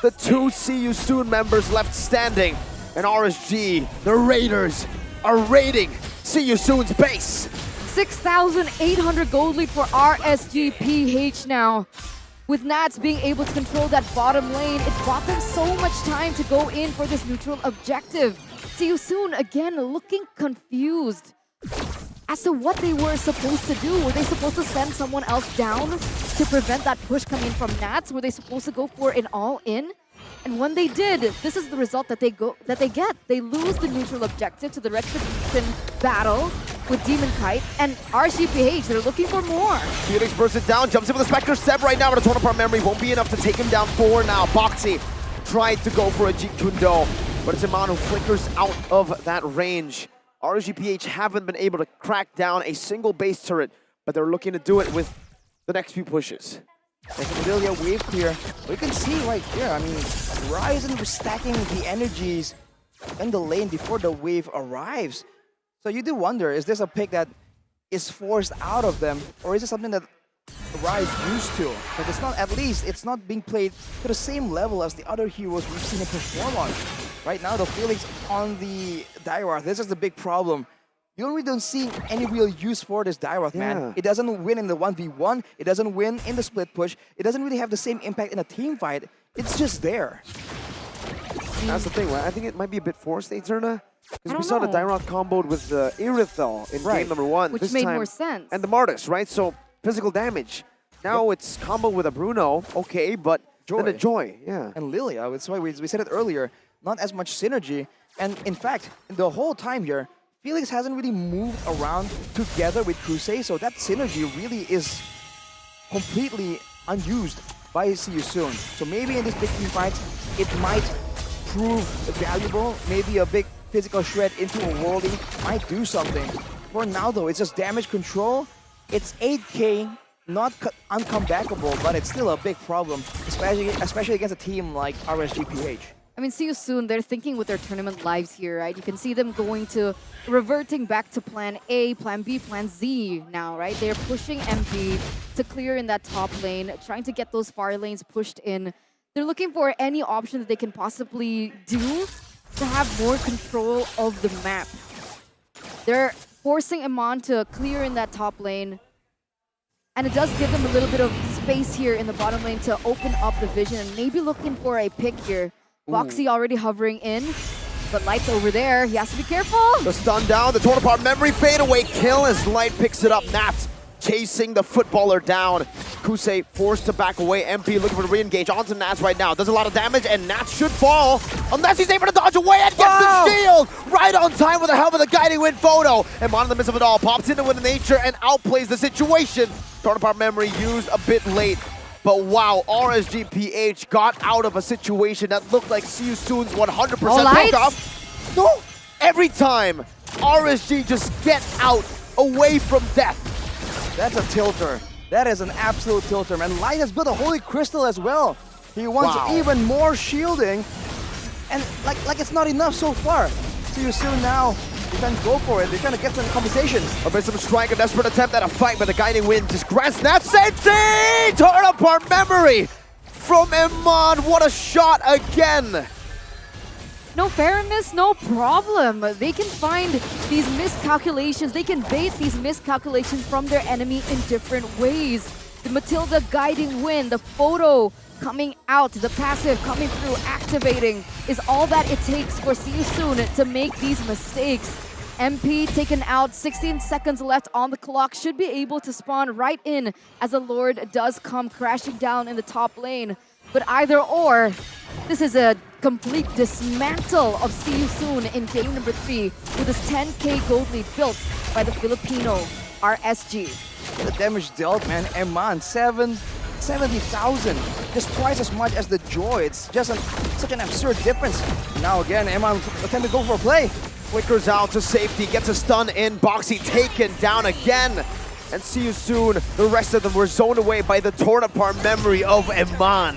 the 2 See You Soon members left standing. And RSG, the Raiders, are raiding See You Soon's base. 6,800 gold lead for RSGPH now. With Nats being able to control that bottom lane, it bought them so much time to go in for this neutral objective. See You Soon again looking confused as to what they were supposed to do. Were they supposed to send someone else down to prevent that push coming in from Nats? Were they supposed to go for an all-in? And when they did, this is the result that they get. They lose the neutral objective to the Retribution battle with Demon Kite, and RSGPH, they're looking for more. Felix bursts it down, jumps in with a Spectre Seb right now, but a torn apart memory won't be enough to take him down for now. Boxy tried to go for a Jeet Kune Do, but it's Iman who flickers out of that range. RSGPH haven't been able to crack down a single base turret, but they're looking to do it with the next few pushes. There's really a wave clear. We can see right here, I mean, Ryzen was stacking the energies in the lane before the wave arrives. So you do wonder, is this a pick that is forced out of them, or is it something that Rise used to? But it's not, at least, it's not being played to the same level as the other heroes we've seen him perform on. Right now, the Felix on the Dairoth, this is the big problem. You really don't see any real use for this Dairoth, man. It doesn't win in the 1v1, it doesn't win in the split push, it doesn't really have the same impact in a team fight. It's just there. That's the thing, right? I think it might be a bit forced, Eterna. Because we saw the Dairoth comboed with the Irithel in game number 1. Which made more sense. And the Martis, right? So physical damage. Now it's combo with a Bruno, okay, but then a Joy, yeah. And Lilia, that's why we said it earlier, not as much synergy. And in fact, the whole time here, Felix hasn't really moved around together with Crusade, so that synergy really is completely unused by See You Soon. So maybe in this big team fight, it might prove valuable. Maybe a big physical shred into a worldie might do something. For now though, it's just damage control. It's 8k, not uncomebackable, but it's still a big problem, especially against a team like RSGPH. I mean, See You Soon, they're thinking with their tournament lives here, right? You can see them reverting back to plan A, plan B, plan Z now, right? They're pushing MP to clear in that top lane, trying to get those far lanes pushed in. They're looking for any option that they can possibly do to have more control of the map. They're forcing Iman to clear in that top lane, and it does give them a little bit of space here in the bottom lane to open up the vision and maybe looking for a pick here. Boxy already hovering in. But Light's over there. He has to be careful. The stun down, the torn apart memory fade away kill as Light picks it up. Nats chasing the footballer down. Kusei forced to back away. MP looking for the re-engage onto Nats right now. Does a lot of damage and Nats should fall unless he's able to dodge away and gets the shield right on time with the help of the guiding wind photo. And in the midst of it all, pops into with nature and outplays the situation. Torn apart memory used a bit late. But wow, RSGPH got out of a situation that looked like See You Soon's 100% pick off. No, every time RSG just get out away from death. That's a tilter. That is an absolute tilter, man. Light has built a Holy Crystal as well. He wants even more shielding. And like it's not enough so far. See You Soon now. They can go for it. They're trying to get some conversations. A bit of strike, a desperate attempt at a fight, but the guiding wind just grants Nat safety! Torn apart memory from Iman. What a shot again! No fairness, no problem. They can find these miscalculations. They can bait these miscalculations from their enemy in different ways. The Matilda guiding wind, the photo coming out, the passive coming through, activating, is all that it takes for See You Soon to make these mistakes. MP taken out, 16 seconds left on the clock, should be able to spawn right in as the Lord does come crashing down in the top lane. But either or, this is a complete dismantle of See You Soon in game number 3 with this 10k gold lead built by the Filipino RSG. The damage dealt, man. Eman, 70,000. Just twice as much as the Joy. It's just such an absurd difference. Now again, Eman attempting to go for a play. Flickers out to safety, gets a stun in. Boxy taken down again. And See You Soon, the rest of them were zoned away by the torn apart memory of Eman.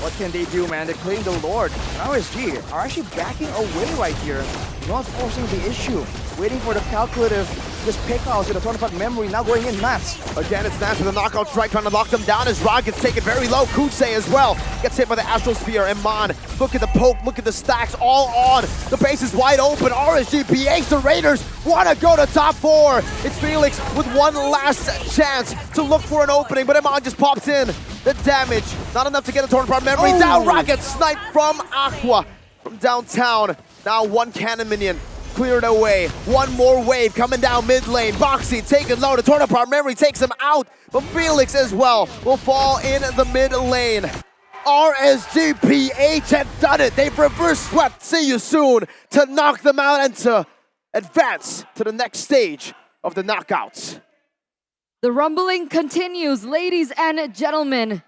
What can they do, man? They claim the Lord. And RSG are actually backing away right here, not forcing the issue, waiting for the calculative just pick-outs with the torn apart memory, now going in Nats. Again, it's Nats with a knockout strike trying to lock them down as Rod gets taken very low. Kusei as well gets hit by the Astral Spear. Eman, look at the poke, look at the stacks, all on. The base is wide open. RSGPH, the Raiders want to go to top 4. It's Felix with one last chance to look for an opening, but Eman just pops in. The damage, not enough to get a torn apart memory. Down, Rocket snipe from Aqua from downtown. Now one cannon minion cleared away. One more wave coming down mid lane. Boxy taken low. The torn apart memory takes him out, but Felix as well will fall in the mid lane. RSGPH have done it. They've reverse swept See You Soon to knock them out and to advance to the next stage of the knockouts. The rumbling continues, ladies and gentlemen,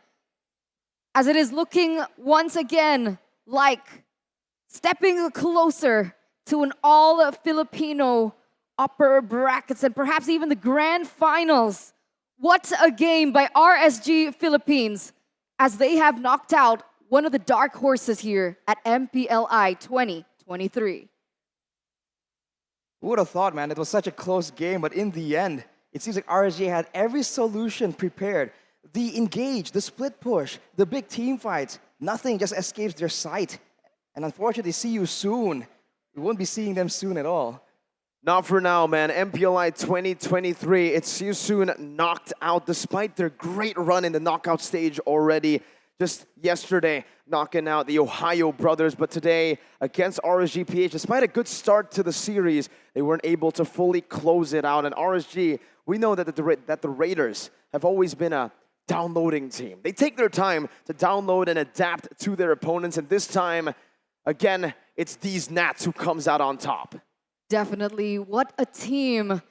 as it is looking once again like stepping closer to an all-Filipino upper brackets and perhaps even the grand finals. What a game by RSG Philippines as they have knocked out one of the dark horses here at MPLI 2023. Who would have thought, man? It was such a close game, but in the end, it seems like RSG had every solution prepared. The engage, the split push, the big team fights, nothing just escapes their sight. And unfortunately, See You Soon. We won't be seeing them soon at all. Not for now, man. MPLI 2023, it's See You Soon knocked out despite their great run in the knockout stage already. Just yesterday, knocking out the Ohio brothers, but today against RSGPH, despite a good start to the series, they weren't able to fully close it out. And RSG, we know that the Raiders have always been a downloading team. They take their time to download and adapt to their opponents, and this time, again, it's these Nats who comes out on top. Definitely. What a team.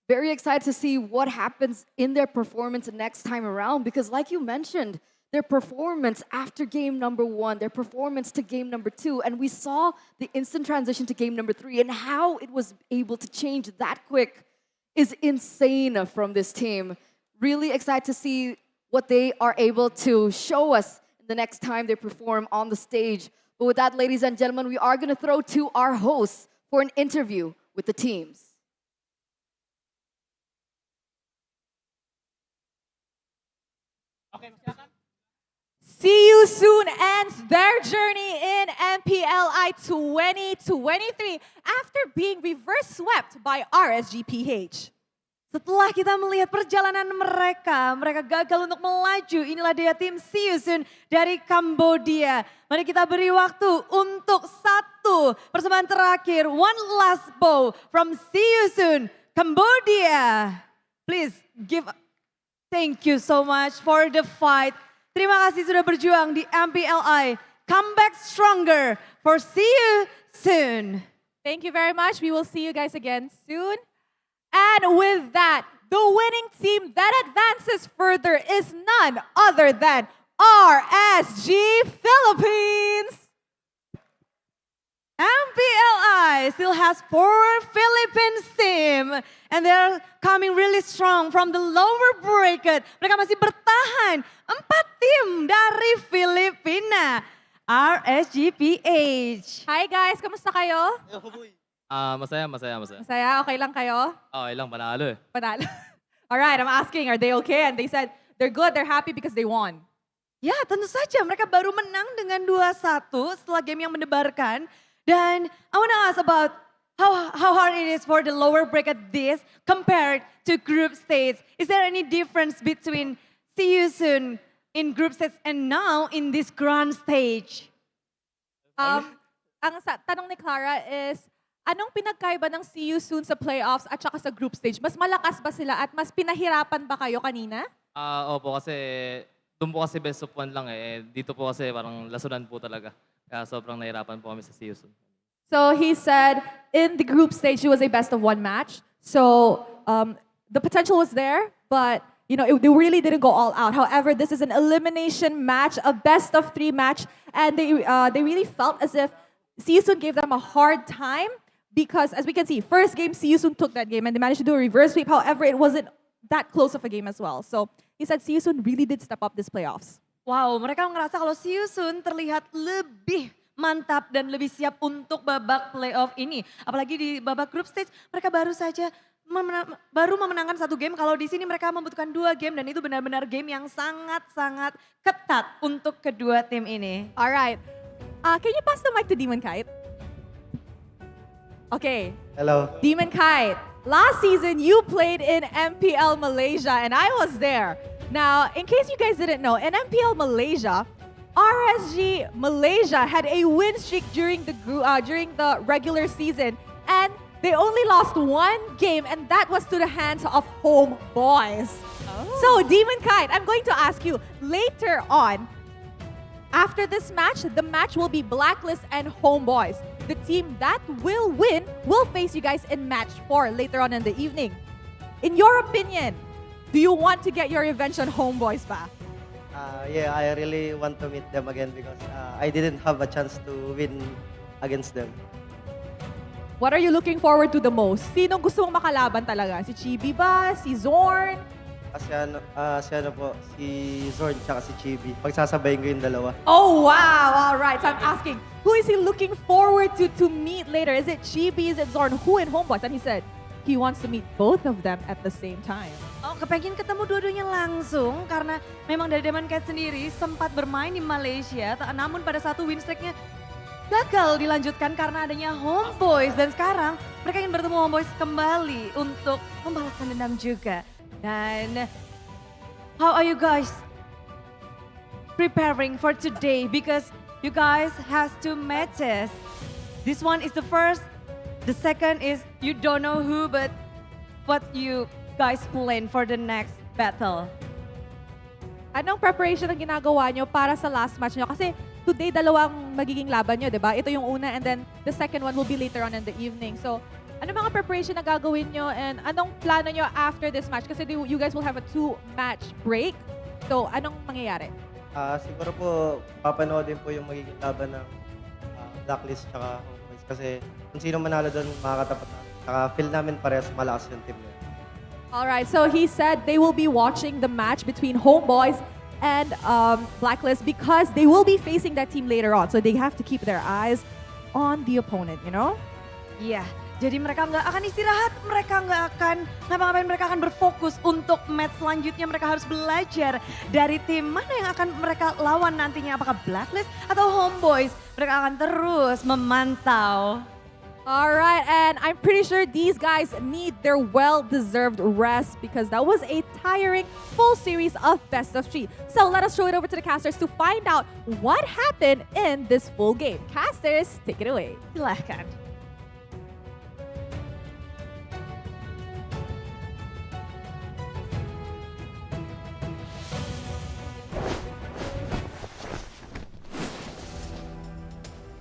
Very excited to see what happens in their performance next time around because like you mentioned, their performance after game number 1, their performance to game number 2, and we saw the instant transition to game number 3 and how it was able to change that quick is insane from this team. Really excited to see what they are able to show us the next time they perform on the stage. But with that, ladies and gentlemen, we are going to throw to our hosts for an interview with the teams. See You Soon ends their journey in MPLI 2023 after being reverse swept by RSGPH. Setelah kita melihat perjalanan mereka gagal untuk melaju. Inilah dia tim See You Soon dari Kambodia. Mari kita beri waktu untuk satu persembahan terakhir. One last bow from See You Soon, Cambodia. Please give, thank you so much for the fight. Terima kasih sudah berjuang di MPLI. Come back stronger for See You Soon. Thank you very much. We will see you guys again soon. And with that, the winning team that advances further is none other than RSG Philippines. MPLI still has 4 Philippines team and they're coming really strong from the lower bracket. Mereka masih bertahan. 4 tim dari Filipina. RSGPH. Hi guys, kamusta kayo? Masaya. Masaya, okay lang kayo? Okay lang, panalo eh. Panalo. All right, I'm asking, are they okay? And they said they're good, they're happy because they won. Ya, tentu saja mereka baru menang dengan 2-1 setelah game yang mendebarkan. Dan I want to ask about how hard it is for the lower bracket this compared to group stage. Is there any difference between See You Soon in group stage and now in this grand stage? Ang tanong ni Clara is, anong pinagkaiba ng See You Soon sa playoffs at saka sa group stage? Mas malakas ba sila at mas pinahirapan ba kayo kanina? Opo, kasi doon po kasi best of 1 lang eh. Dito po kasi parang lasunan po talaga. Kaya sobrang nahirapan po kami sa See You Soon. So he said in the group stage, it was a best of 1 match. So the potential was there, but you know, they really didn't go all out. However, this is an elimination match, a best of 3 match, and they really felt as if See You Soon gave them a hard time. Because as we can see, first game, See You Soon took that game and they managed to do a reverse sweep. However, it wasn't that close of a game as well. So he said See You Soon really did step up this playoffs. Wow, mereka ngerasa kalau See You Soon terlihat lebih mantap dan lebih siap untuk babak playoff ini. Apalagi di babak group stage, mereka baru memenangkan 1 game. Kalau di sini mereka membutuhkan 2 game dan itu benar-benar game yang sangat-sangat ketat untuk kedua tim ini. Alright, can you pass the mic to Demon Kite? Okay. Hello. Demon Kite, last season you played in MPL Malaysia and I was there. Now, in case you guys didn't know, in MPL Malaysia, RSG Malaysia had a win streak during the regular season and they only lost 1 game and that was to the hands of HomeBois. So, Demon Kite, I'm going to ask you, later on, after this match, the match will be Blacklist and HomeBois. The team that will win will face you guys in match 4 later on in the evening. In your opinion, do you want to get your revenge on HomeBois ba? Yeah, I really want to meet them again because I didn't have a chance to win against them. What are you looking forward to the most? Sinong gusto mong makalaban talaga? Si Chibi ba? Si Zorn? Kasi si Zorn tsaka si Chibi. Pagsasabayin ko yung dalawa. Oh, wow. All right. So I'm asking, who is he looking forward to meet later? Is it Chibi? Is it Zorn? Who in HomeBois? And he said he wants to meet both of them at the same time. Oh, kepengen ketemu dua-duanya langsung karena memang dari Demon Kite sendiri sempat bermain di Malaysia, namun pada satu win streak-nya gagal dilanjutkan karena adanya HomeBois dan sekarang mereka ingin bertemu HomeBois kembali untuk membalaskan dendam juga. Dan how are you guys preparing for today? Because you guys has 2 matches. This one is the first. The second is you don't know who, but what you guys plan for the next battle. Anong preparation ang ginagawa nyo para sa last match nyo? Kasi today, dalawang magiging laban nyo, di ba? Ito yung una and then the second one will be later on in the evening. So, ano mga preparation na gagawin nyo and anong plano nyo after this match? Kasi you guys will have a 2-match break. So, anong mangyayari? Siguro po, papanoodin po yung magiging laban ng Blacklist tsaka HomeBois. Kasi kung sino manalo doon, makakatapat namin. Saka feel namin parehas malakas yung team nila. Alright, so he said they will be watching the match between HomeBois and Blacklist because they will be facing that team later on. So they have to keep their eyes on the opponent, you know? Iya, jadi mereka nggak akan istirahat, mereka nggak akan ngapa-ngapain, mereka akan berfokus untuk match selanjutnya. Mereka harus belajar dari tim mana yang akan mereka lawan nantinya, apakah Blacklist atau HomeBois. Mereka akan terus memantau. All right, and I'm pretty sure these guys need their well-deserved rest because that was a tiring full series of best of 3. So let us throw it over to the casters to find out what happened in this full game. Casters, take it away. Silahkan.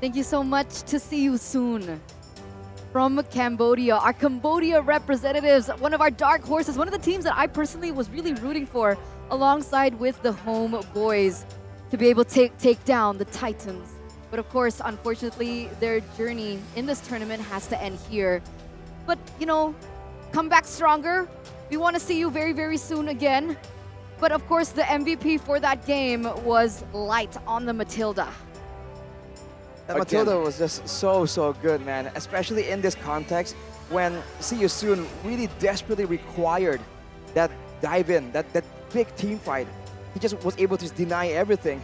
Thank you so much. To see you soon. From Cambodia, our Cambodia representatives, one of our dark horses, one of the teams that I personally was really rooting for, alongside with the HomeBois, to be able to take down the Titans. But of course, unfortunately, their journey in this tournament has to end here. But, you know, come back stronger. We want to see you very, very soon again. But of course, the MVP for that game was Light on the Matilda. That Matilda was just so good, man. Especially in this context when See You Soon really desperately required that dive in, that big team fight. He just was able to deny everything.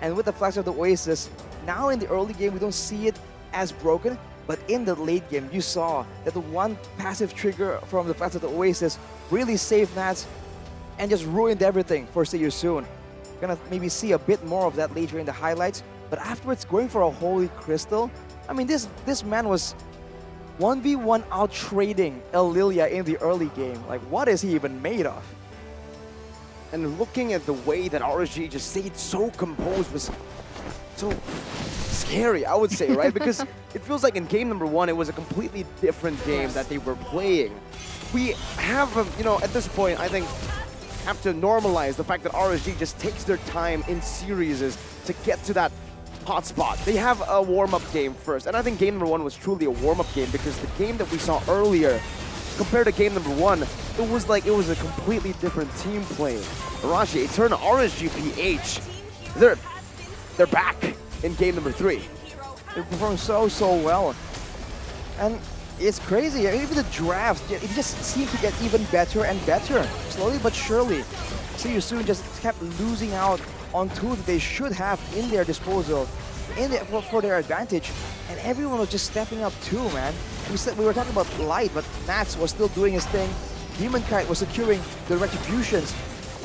And with the flash of the Oasis, now in the early game we don't see it as broken, but in the late game you saw that the one passive trigger from the flash of the Oasis really saved Nats and just ruined everything for See You Soon. Gonna maybe see a bit more of that later in the highlights. But afterwards, going for a Holy Crystal, I mean, this man was 1v1 out trading Lilia in the early game. Like, what is he even made of? And looking at the way that RSG just stayed so composed was so scary, I would say, right? Because it feels like in game number 1, it was a completely different game that they were playing. We have, you know, at this point, I think, have to normalize the fact that RSG just takes their time in series to get to that hotspot. They have a warm-up game first, and I think game number 1 was truly a warm-up game because the game that we saw earlier, compared to game number 1, it was like it was a completely different team playing. Arashi, Eterna, RSG, PH, they're back in game number 3. They performed so well, and it's crazy. I mean, even the drafts, it just seemed to get even better and better, slowly but surely. See You Soon just kept losing out on tools that they should have in their disposal, for their advantage, and everyone was just stepping up too, man. We were talking about Light, but Nats was still doing his thing. Demon Kite was securing the retributions,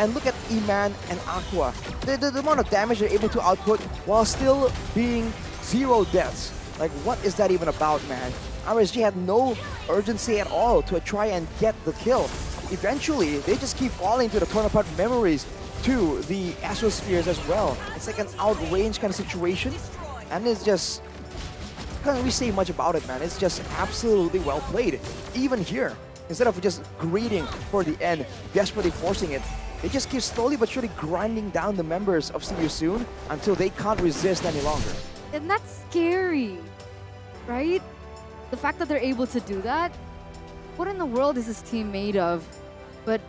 and look at Iman and Aqua. The amount of damage they're able to output while still being 0 deaths. Like, what is that even about, man? RSG had no urgency at all to try and get the kill. Eventually, they just keep falling to the torn apart memories, to the Astrospheres as well. It's like an outrange kind of situation, and it's just, can't really say much about it, man. It's just absolutely well played. Even here, instead of just greeting for the end, desperately forcing it, they just keep slowly but surely grinding down the members of See You Soon until they can't resist any longer. And that's scary, right? The fact that they're able to do that, what in the world is this team made of? But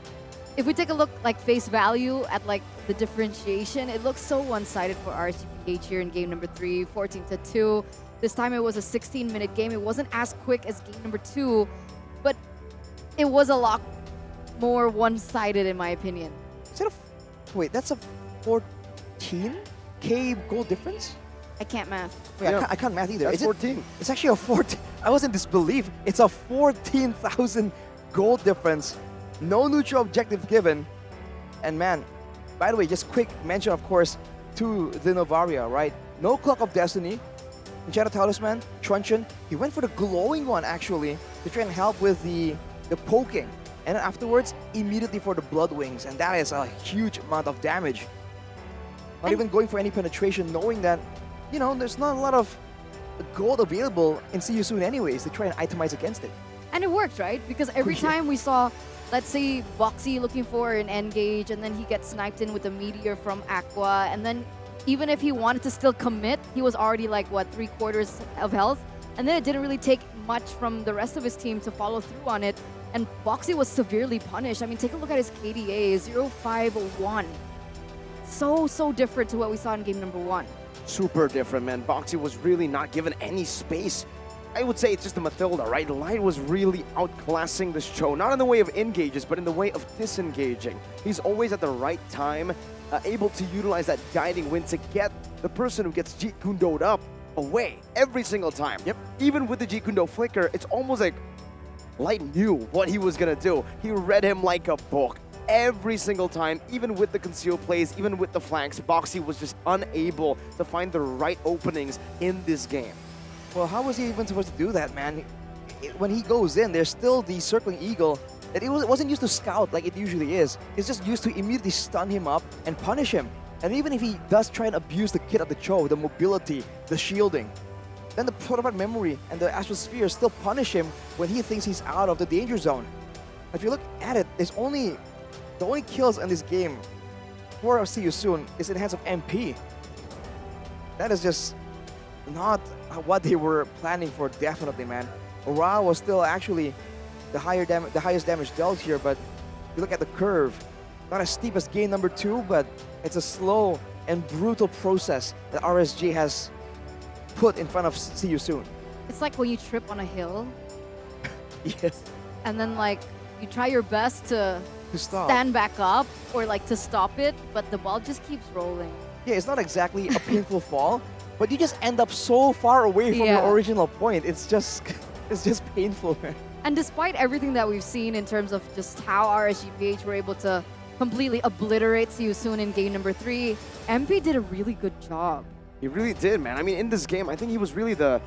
if we take a look like face value at like the differentiation, it looks so one-sided for RSGPH here in game number 3, 14-2. This time it was a 16-minute game. It wasn't as quick as game number 2, but it was a lot more one-sided in my opinion. Is that a, wait, that's a 14K goal difference? I can't math. Wait, I can't math either. That's 14. It's actually a 14. I was in disbelief. It's a 14,000 goal difference. No neutral objective given. And man, by the way, just quick mention, of course, to the Novaria, right? No Clock of Destiny. Enchanted Talisman, Truncheon, he went for the glowing one actually to try and help with the poking. And then afterwards, immediately for the Blood Wings. And that is a huge amount of damage. Not even going for any penetration, knowing that, you know, there's not a lot of gold available in See You Soon anyways to try and itemize against it. And it worked, right? Because every time we saw, let's say, Boxy looking for an engage, and then he gets sniped in with a meteor from Aqua, and then even if he wanted to still commit, he was already like, what, 3/4 of health? And then it didn't really take much from the rest of his team to follow through on it, and Boxy was severely punished. I mean, take a look at his KDA, 0.51. So different to what we saw in game number 1. Super different, man. Boxy was really not given any space. I would say it's just the Matilda, right? Light was really outclassing this show, not in the way of engages, but in the way of disengaging. He's always at the right time, able to utilize that guiding wind to get the person who gets Jeet Kundo'd up away every single time. Yep. Even with the Jikundo flicker, it's almost like Light knew what he was gonna do. He read him like a book. Every single time, even with the concealed plays, even with the flanks, Boxy was just unable to find the right openings in this game. Well, how was he even supposed to do that, man? When he goes in, there's still the circling eagle that it wasn't used to scout like it usually is. It's just used to immediately stun him up and punish him. And even if he does try and abuse the kit of the Cho, the mobility, the shielding, then the Protopath Memory and the Astral Sphere still punish him when he thinks he's out of the danger zone. If you look at it, the only kills in this game for See You Soon is in the hands of MP. That is just not what they were planning for, definitely, man. Ra was still actually the highest damage dealt here, but you look at the curve, not as steep as game number 2, but it's a slow and brutal process that RSG has put in front of See You Soon. It's like when you trip on a hill. Yes. And then like you try your best to stop. stand back up or like to stop it, but the ball just keeps rolling. Yeah, it's not exactly a painful fall, but you just end up so far away from your original point. It's just painful, man. And despite everything that we've seen in terms of just how RSGPH were able to completely obliterate See You Soon in game number 3, MP did a really good job. He really did, man. I mean, in this game, I think he was really the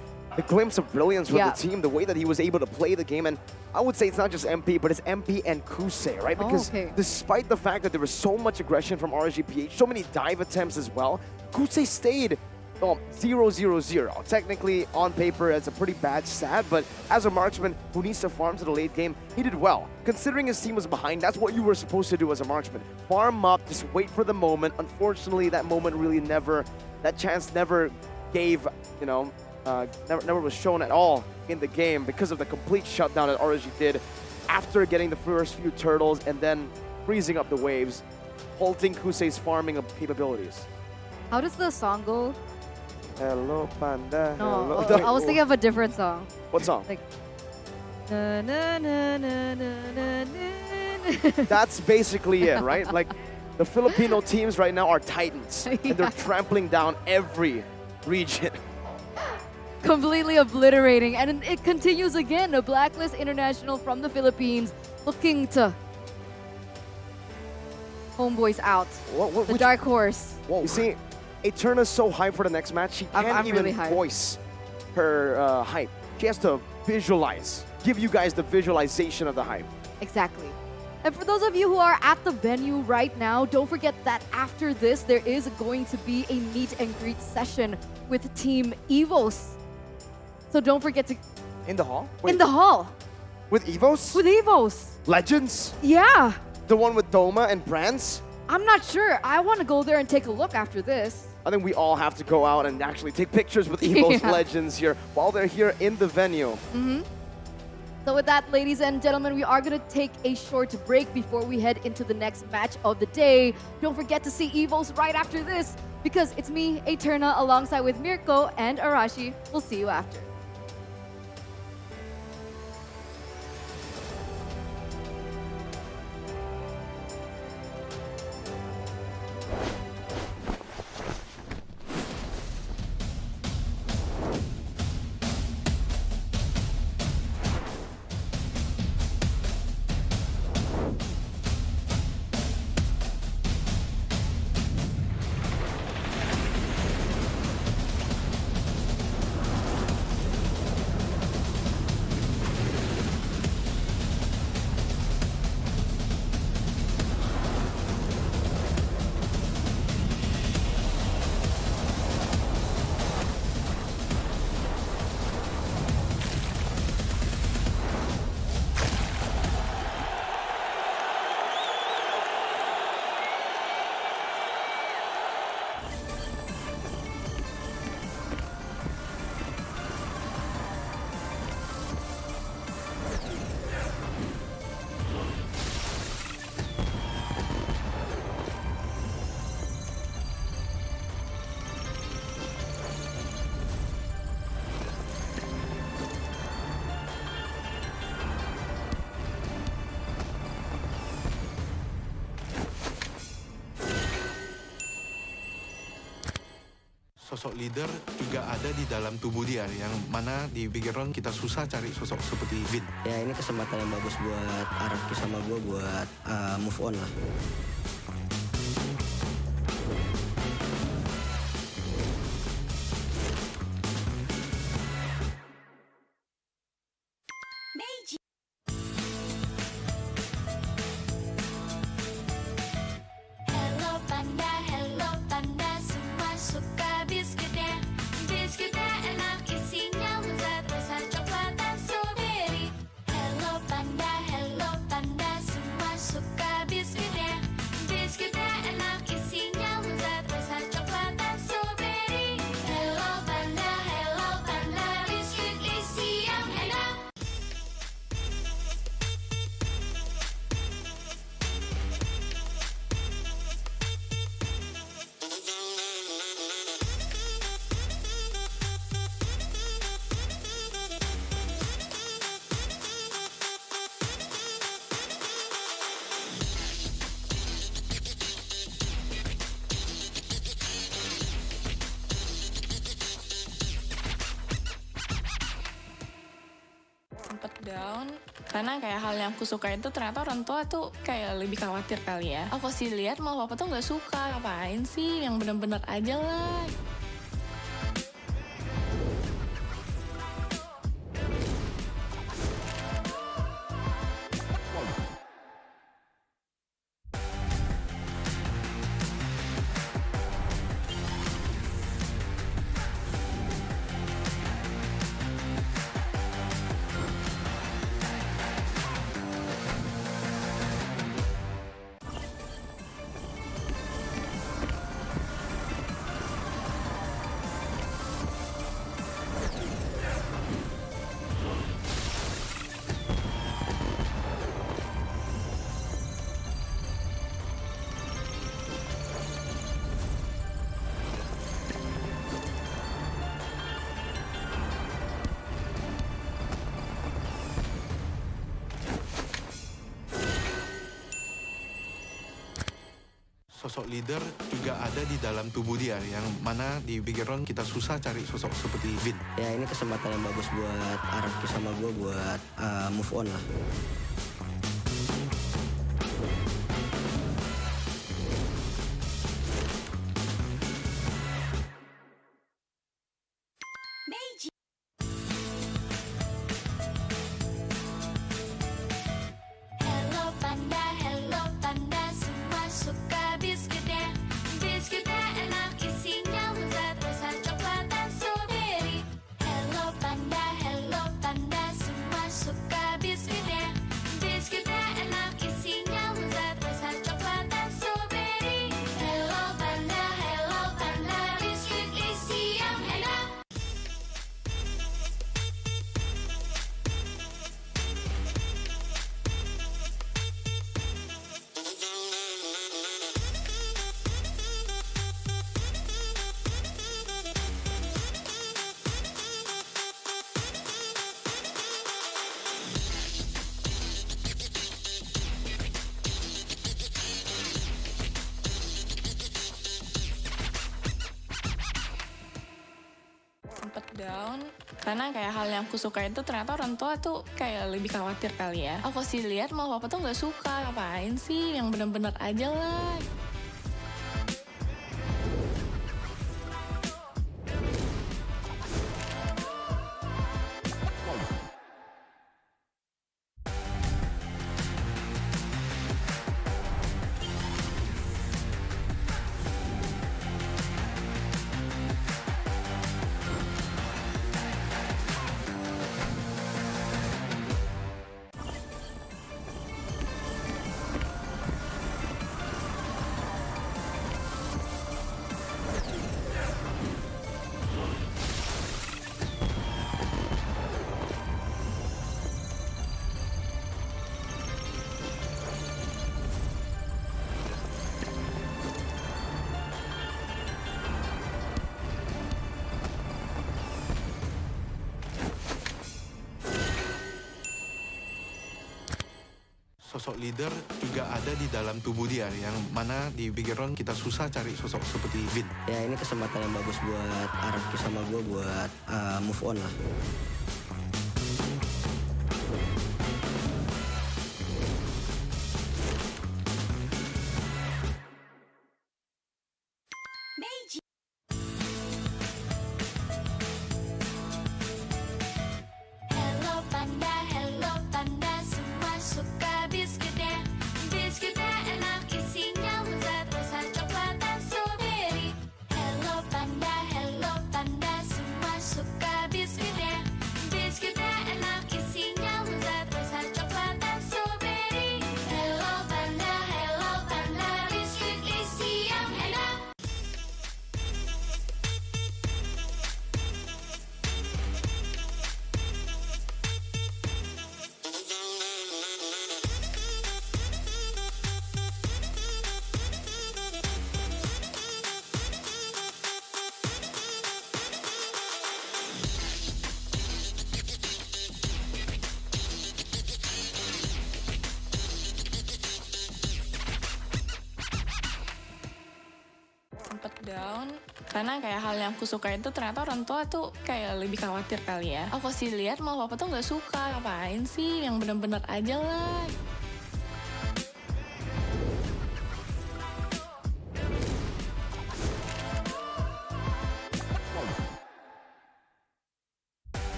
glimpse of brilliance with the team, the way that he was able to play the game. And I would say it's not just MP, but it's MP and Kusei, right? Because despite the fact that there was so much aggression from RSGPH, so many dive attempts as well, Kusei stayed 0-0-0. Technically, on paper, it's a pretty bad stat, but as a marksman who needs to farm to the late game, he did well. Considering his team was behind, that's what you were supposed to do as a marksman. Farm up, just wait for the moment. Unfortunately, that moment really that chance never gave, never was shown at all in the game because of the complete shutdown that RSG did after getting the first few turtles and then freezing up the waves, halting Kusei's farming capabilities. How does the song go? Hello, Panda. No, hello. I was thinking of a different song. What song? Like, na, na, na, na, na, na, na. That's basically it, right? Like, the Filipino teams right now are titans, and they're trampling down every region. Completely obliterating, and it continues again. A Blacklist International from the Philippines looking to HomeBois out. The dark horse. You see, Eterna's so hyped for the next match, she can't I'm even really hyped. voice her hype. She has to visualize, give you guys the visualization of the hype. Exactly. And for those of you who are at the venue right now, don't forget that after this, there is going to be a meet and greet session with Team EVOS. So don't forget to... In the hall? In the hall. With EVOS? With EVOS. Legends? Yeah. The one with Doma and Brands? I'm not sure. I want to go there and take a look after this. I think we all have to go out and actually take pictures with EVOS Legends here while they're here in the venue. So with that, ladies and gentlemen, we are going to take a short break before we head into the next match of the day. Don't forget to see EVOS right after this, because it's me, Eterna, alongside with Mirko and Arashi. We'll see you after. Sosok leader juga ada di dalam tubuh dia, yang mana di background kita susah cari sosok seperti Vin. Ya ini kesempatan yang bagus buat Araki sama gue buat move on lah. Hello panda, semua suka biskuitnya. Biskuitnya enak, isinya lezat, rasa coklat dan strawberry. Hello panda, semua suka biskuitnya. Biskuitnya enak, isinya lezat, rasa coklat dan strawberry. Hello panda, biskuit isi yang enak. Sempet down karena kayak hal yang aku suka itu ternyata orang tua tuh kayak lebih khawatir kali ya. Aku sih lihat malah papa tuh nggak suka, ngapain sih, yang bener-bener aja lah. Sosok leader juga ada di dalam tubuh dia, yang mana di background kita susah cari sosok seperti Vin. Ya ini kesempatan yang bagus buat Araki sama gue buat move on lah. Hello panda, semua suka biskuitnya. Biskuitnya enak, isinya lezat, rasa coklat dan strawberry. Hello panda, semua suka biskuitnya. Biskuitnya enak, isinya lezat, rasa coklat dan strawberry. Hello panda, biskuit isi yang enak. Sempet down karena kayak hal yang aku suka itu ternyata orang tua tuh kayak lebih khawatir kali ya. Aku sih lihat malah papa tuh nggak suka, ngapain sih, yang bener-bener aja lah. Sosok leader juga ada di dalam tubuh dia, yang mana di background kita susah cari sosok seperti Bin. Ya ini kesempatan yang bagus buat Arki sama gue buat move on lah. Hello panda, semua suka biskuitnya. Biskuitnya enak, isinya lezat, rasa coklat dan strawberry. Hello panda, semua suka biskuitnya. Biskuitnya enak, isinya lezat, rasa coklat dan strawberry. Hello panda, biskuit isi yang enak. Sempet down karena kayak hal yang aku suka itu ternyata orang tua tuh kayak lebih khawatir kali ya. Aku sih lihat mau papa tuh nggak suka, ngapain sih yang bener-bener aja lah.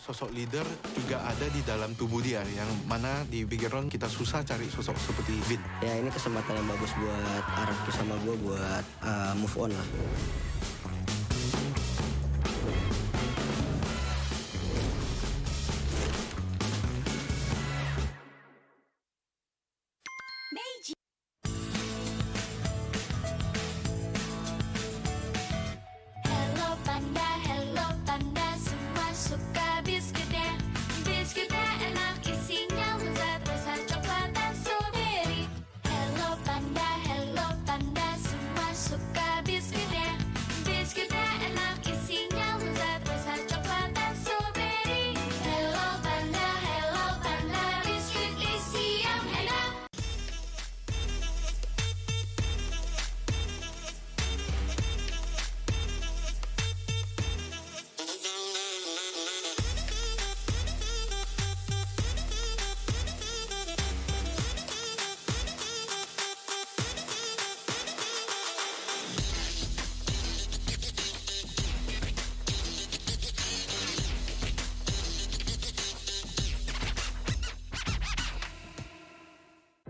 Sosok leader juga ada di dalam tubuh dia, yang mana di background kita susah cari sosok seperti Bin. Ya ini kesempatan yang bagus buat Arki sama gue buat move on lah. Hello panda, semua suka biskuitnya. Biskuitnya enak, isinya lezat, rasa coklat dan strawberry. Hello panda, semua suka biskuitnya. Biskuitnya enak, isinya lezat, rasa coklat dan strawberry. Hello panda, biskuit isi yang enak.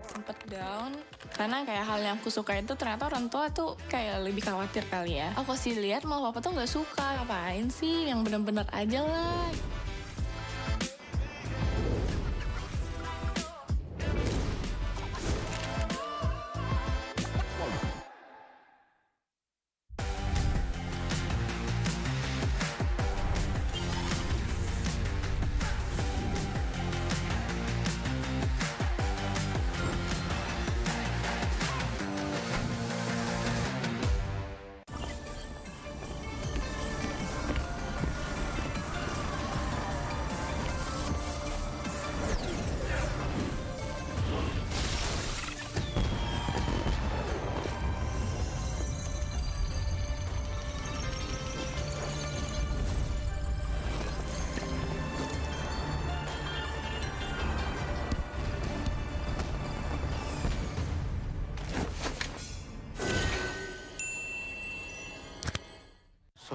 Sempet down karena kayak hal yang aku suka itu ternyata orang tua tuh kayak lebih khawatir kali ya. Aku sih lihat mau papa tuh nggak suka, ngapain sih yang bener-bener aja lah.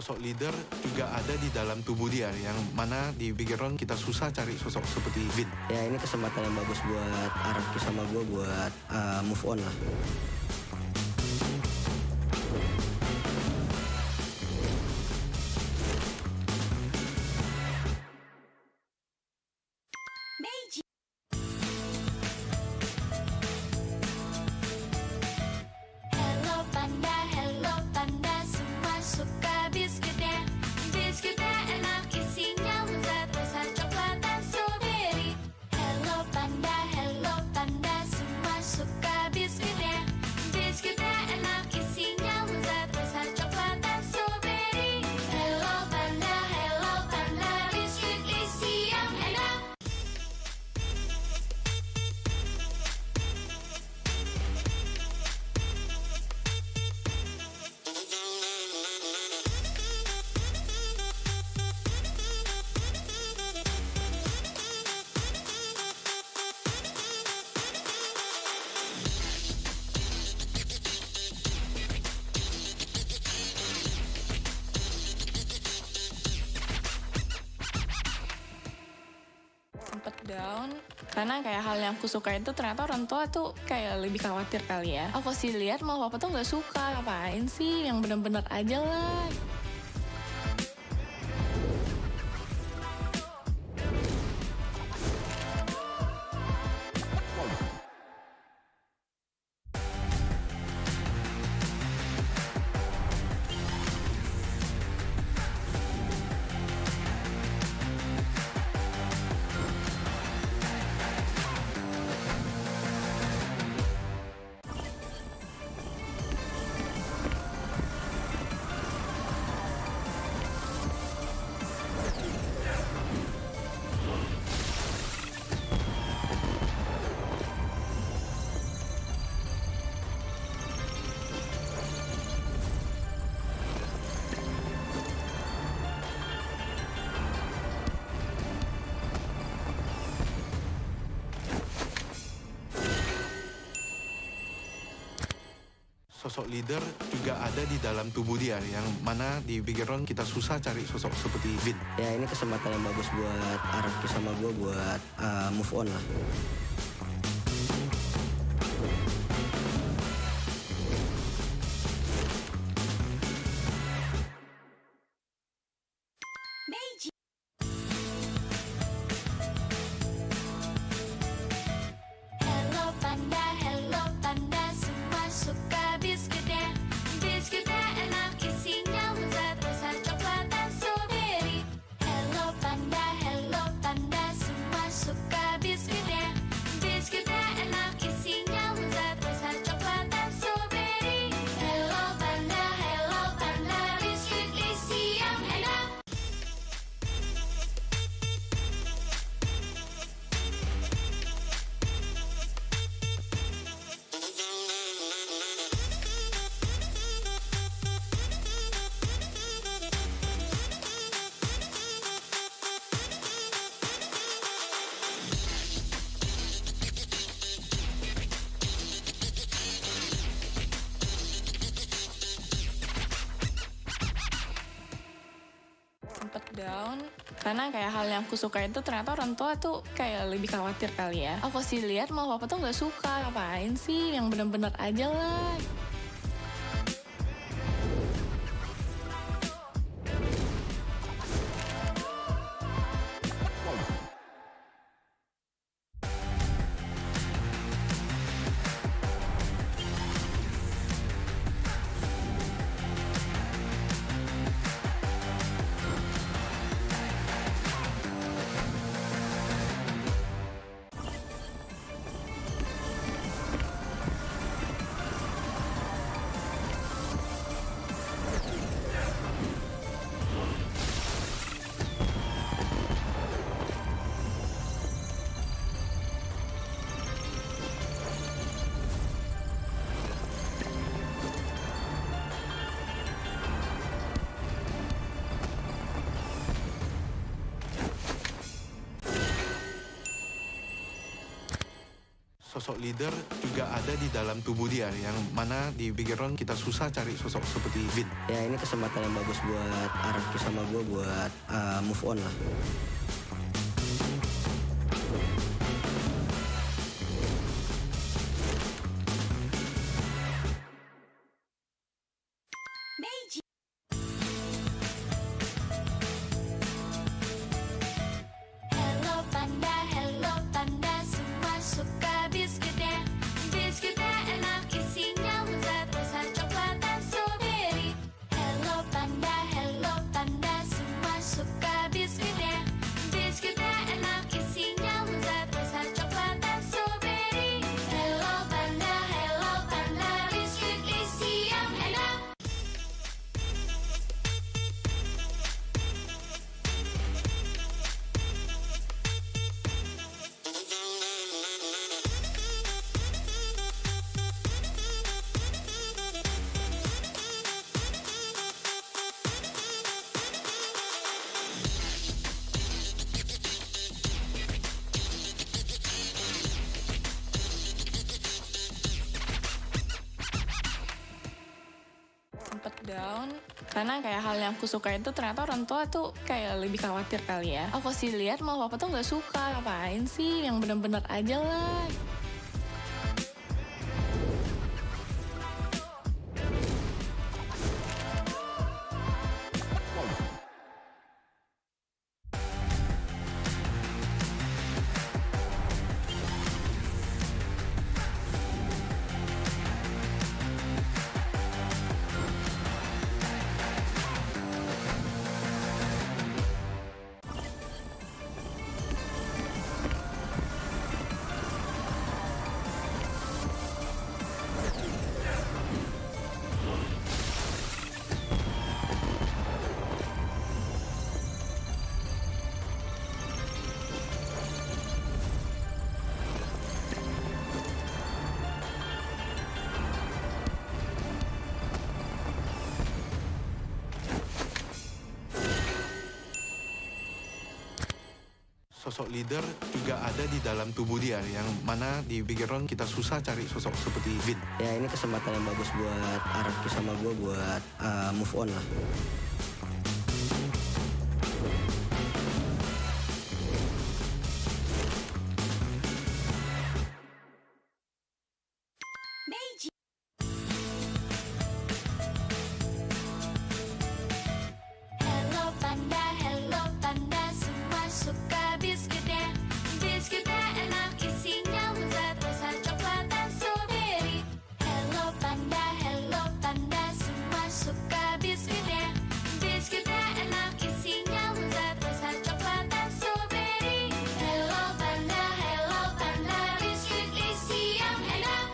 sosok leader juga ada di dalam tubuh dia, yang mana di background kita susah cari sosok seperti Vin. Ya ini kesempatan yang bagus buat Araki sama gue buat move on lah. Hello panda, semua suka biskuitnya. Biskuitnya enak, isinya lezat, rasa coklat dan strawberry. Hello panda, semua suka biskuitnya. Biskuitnya enak, isinya lezat, rasa coklat dan strawberry. Hello panda, biskuit isi yang enak. Sempet down karena kayak hal yang aku suka itu ternyata orang tua tuh kayak lebih khawatir kali ya. Aku sih lihat mau papa tuh nggak suka, ngapain sih yang bener-bener aja lah. Sosok leader juga ada di dalam tubuh dia, yang mana di background kita susah cari sosok seperti Vin. Ya ini kesempatan yang bagus buat Araki sama gue buat move on lah. Hello panda, semua suka biskuitnya. Biskuitnya enak, isinya lezat, rasa coklat dan strawberry. Hello panda, semua suka biskuitnya. Biskuitnya enak, isinya lezat, rasa coklat dan strawberry. Hello panda, biskuit isi yang enak. Sempet down karena kayak hal yang aku suka itu ternyata orang tua tuh kayak lebih khawatir kali ya. Aku sih lihat mau papa tuh nggak suka, ngapain sih yang bener-bener aja lah. Sosok leader juga ada di dalam tubuh dia, yang mana di bigger round kita susah cari sosok seperti Vin. Ya ini kesempatan yang bagus buat Araki sama gue buat move on lah. Hello panda, semua suka biskuitnya. Biskuitnya enak, isinya lezat, rasa coklat dan strawberry. Hello panda, semua suka biskuitnya. Biskuitnya enak, isinya lezat, rasa coklat dan strawberry. Hello panda, biskuit isi yang enak. Sempet down karena kayak hal yang aku suka itu ternyata orang tua tuh kayak lebih khawatir kali ya. Aku sih lihat malah papa tuh nggak suka, ngapain sih, yang bener-bener aja lah. Sosok leader juga ada di dalam tubuh dia, yang mana di bigger round kita susah cari sosok seperti Vin. Ya ini kesempatan yang bagus buat Araki sama gue buat move on lah. Hello panda, semua suka biskuitnya. Biskuitnya enak, isinya lezat, rasa coklat dan strawberry. Hello panda, semua suka biskuitnya. Biskuitnya enak, isinya lezat, rasa coklat dan strawberry. Hello panda, biskuit isi yang enak.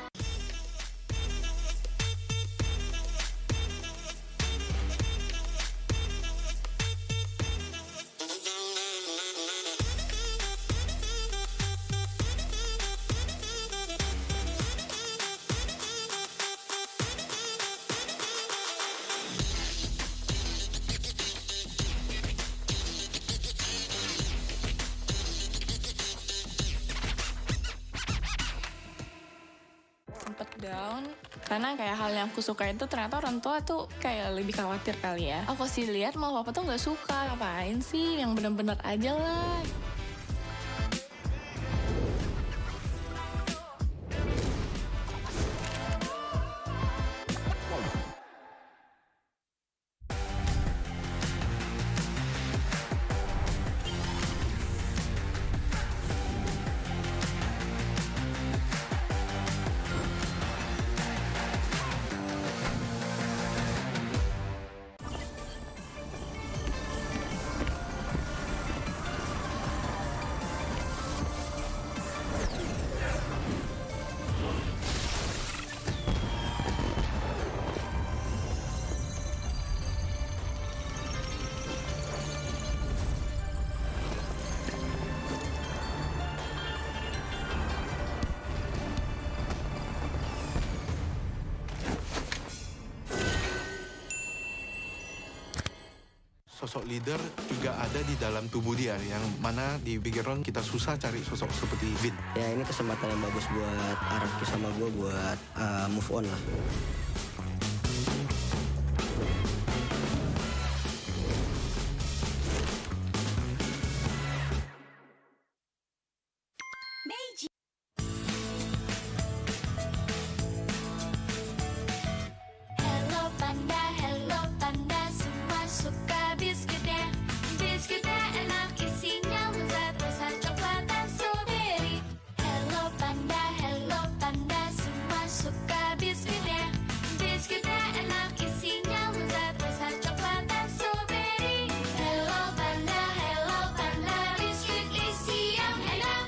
Sempet down karena kayak hal yang aku suka itu ternyata orang tua tuh kayak lebih khawatir kali ya. Aku sih lihat malah papa tuh nggak suka, ngapain sih, yang bener-bener aja lah. sosok leader juga ada di dalam tubuh dia, yang mana di background kita susah cari sosok seperti Vin. Ya ini kesempatan yang bagus buat Araki sama gue buat move on lah. Hello panda, semua suka biskuitnya. Biskuitnya enak, isinya lezat, rasa coklat dan strawberry. Hello panda, semua suka biskuitnya. Biskuitnya enak, isinya lezat, rasa coklat dan strawberry. Hello panda, biskuit isi yang enak.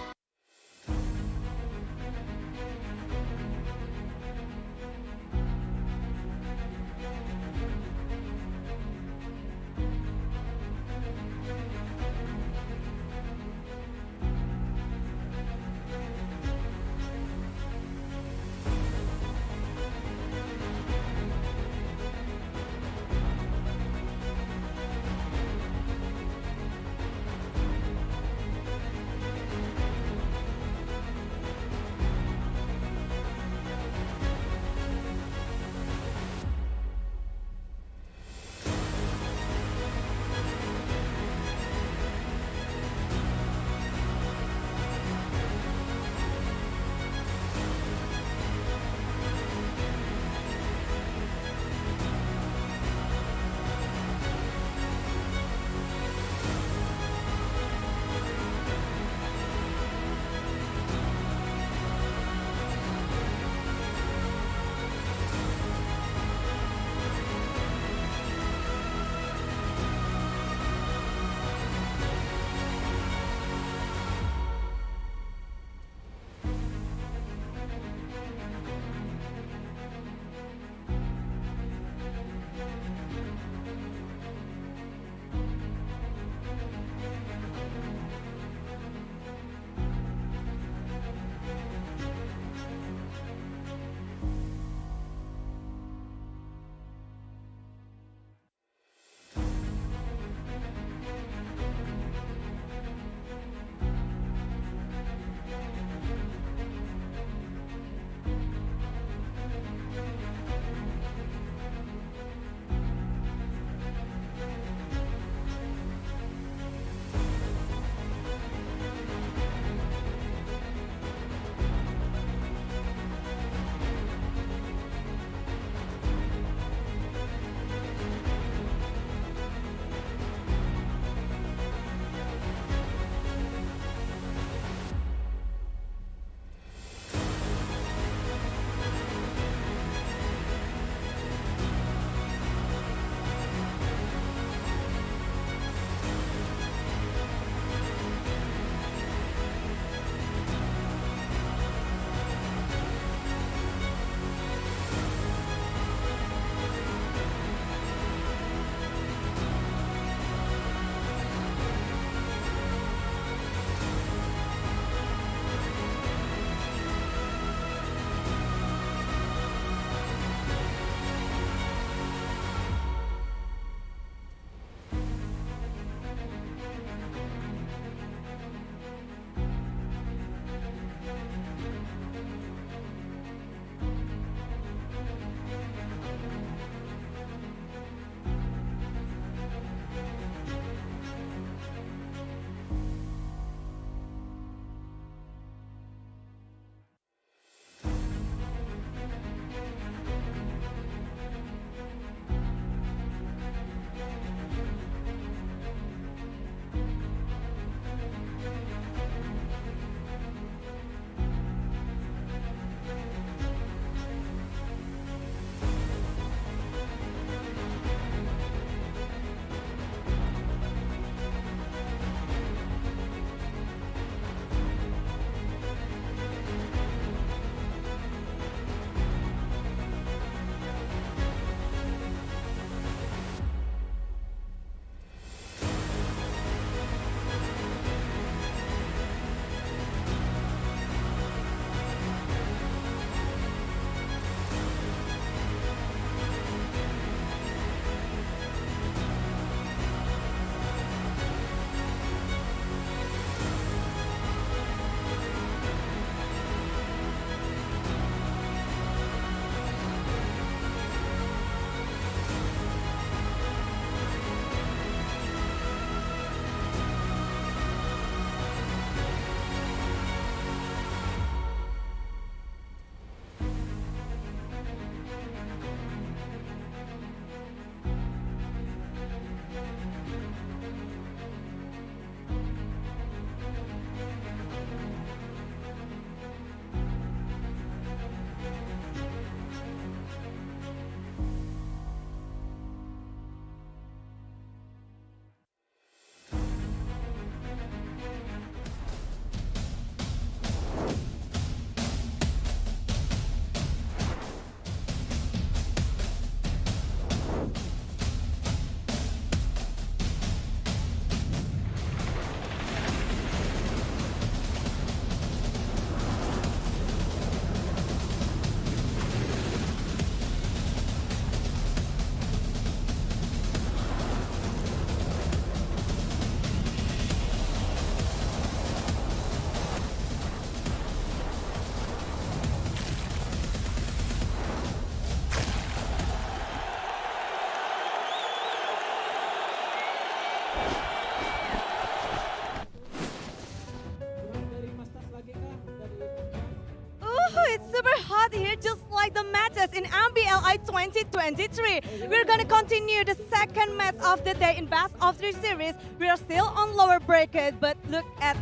got here just like the matches in MPLI 2023. We're gonna continue the second match of the day in best of 3 series. We are still on lower bracket, but look at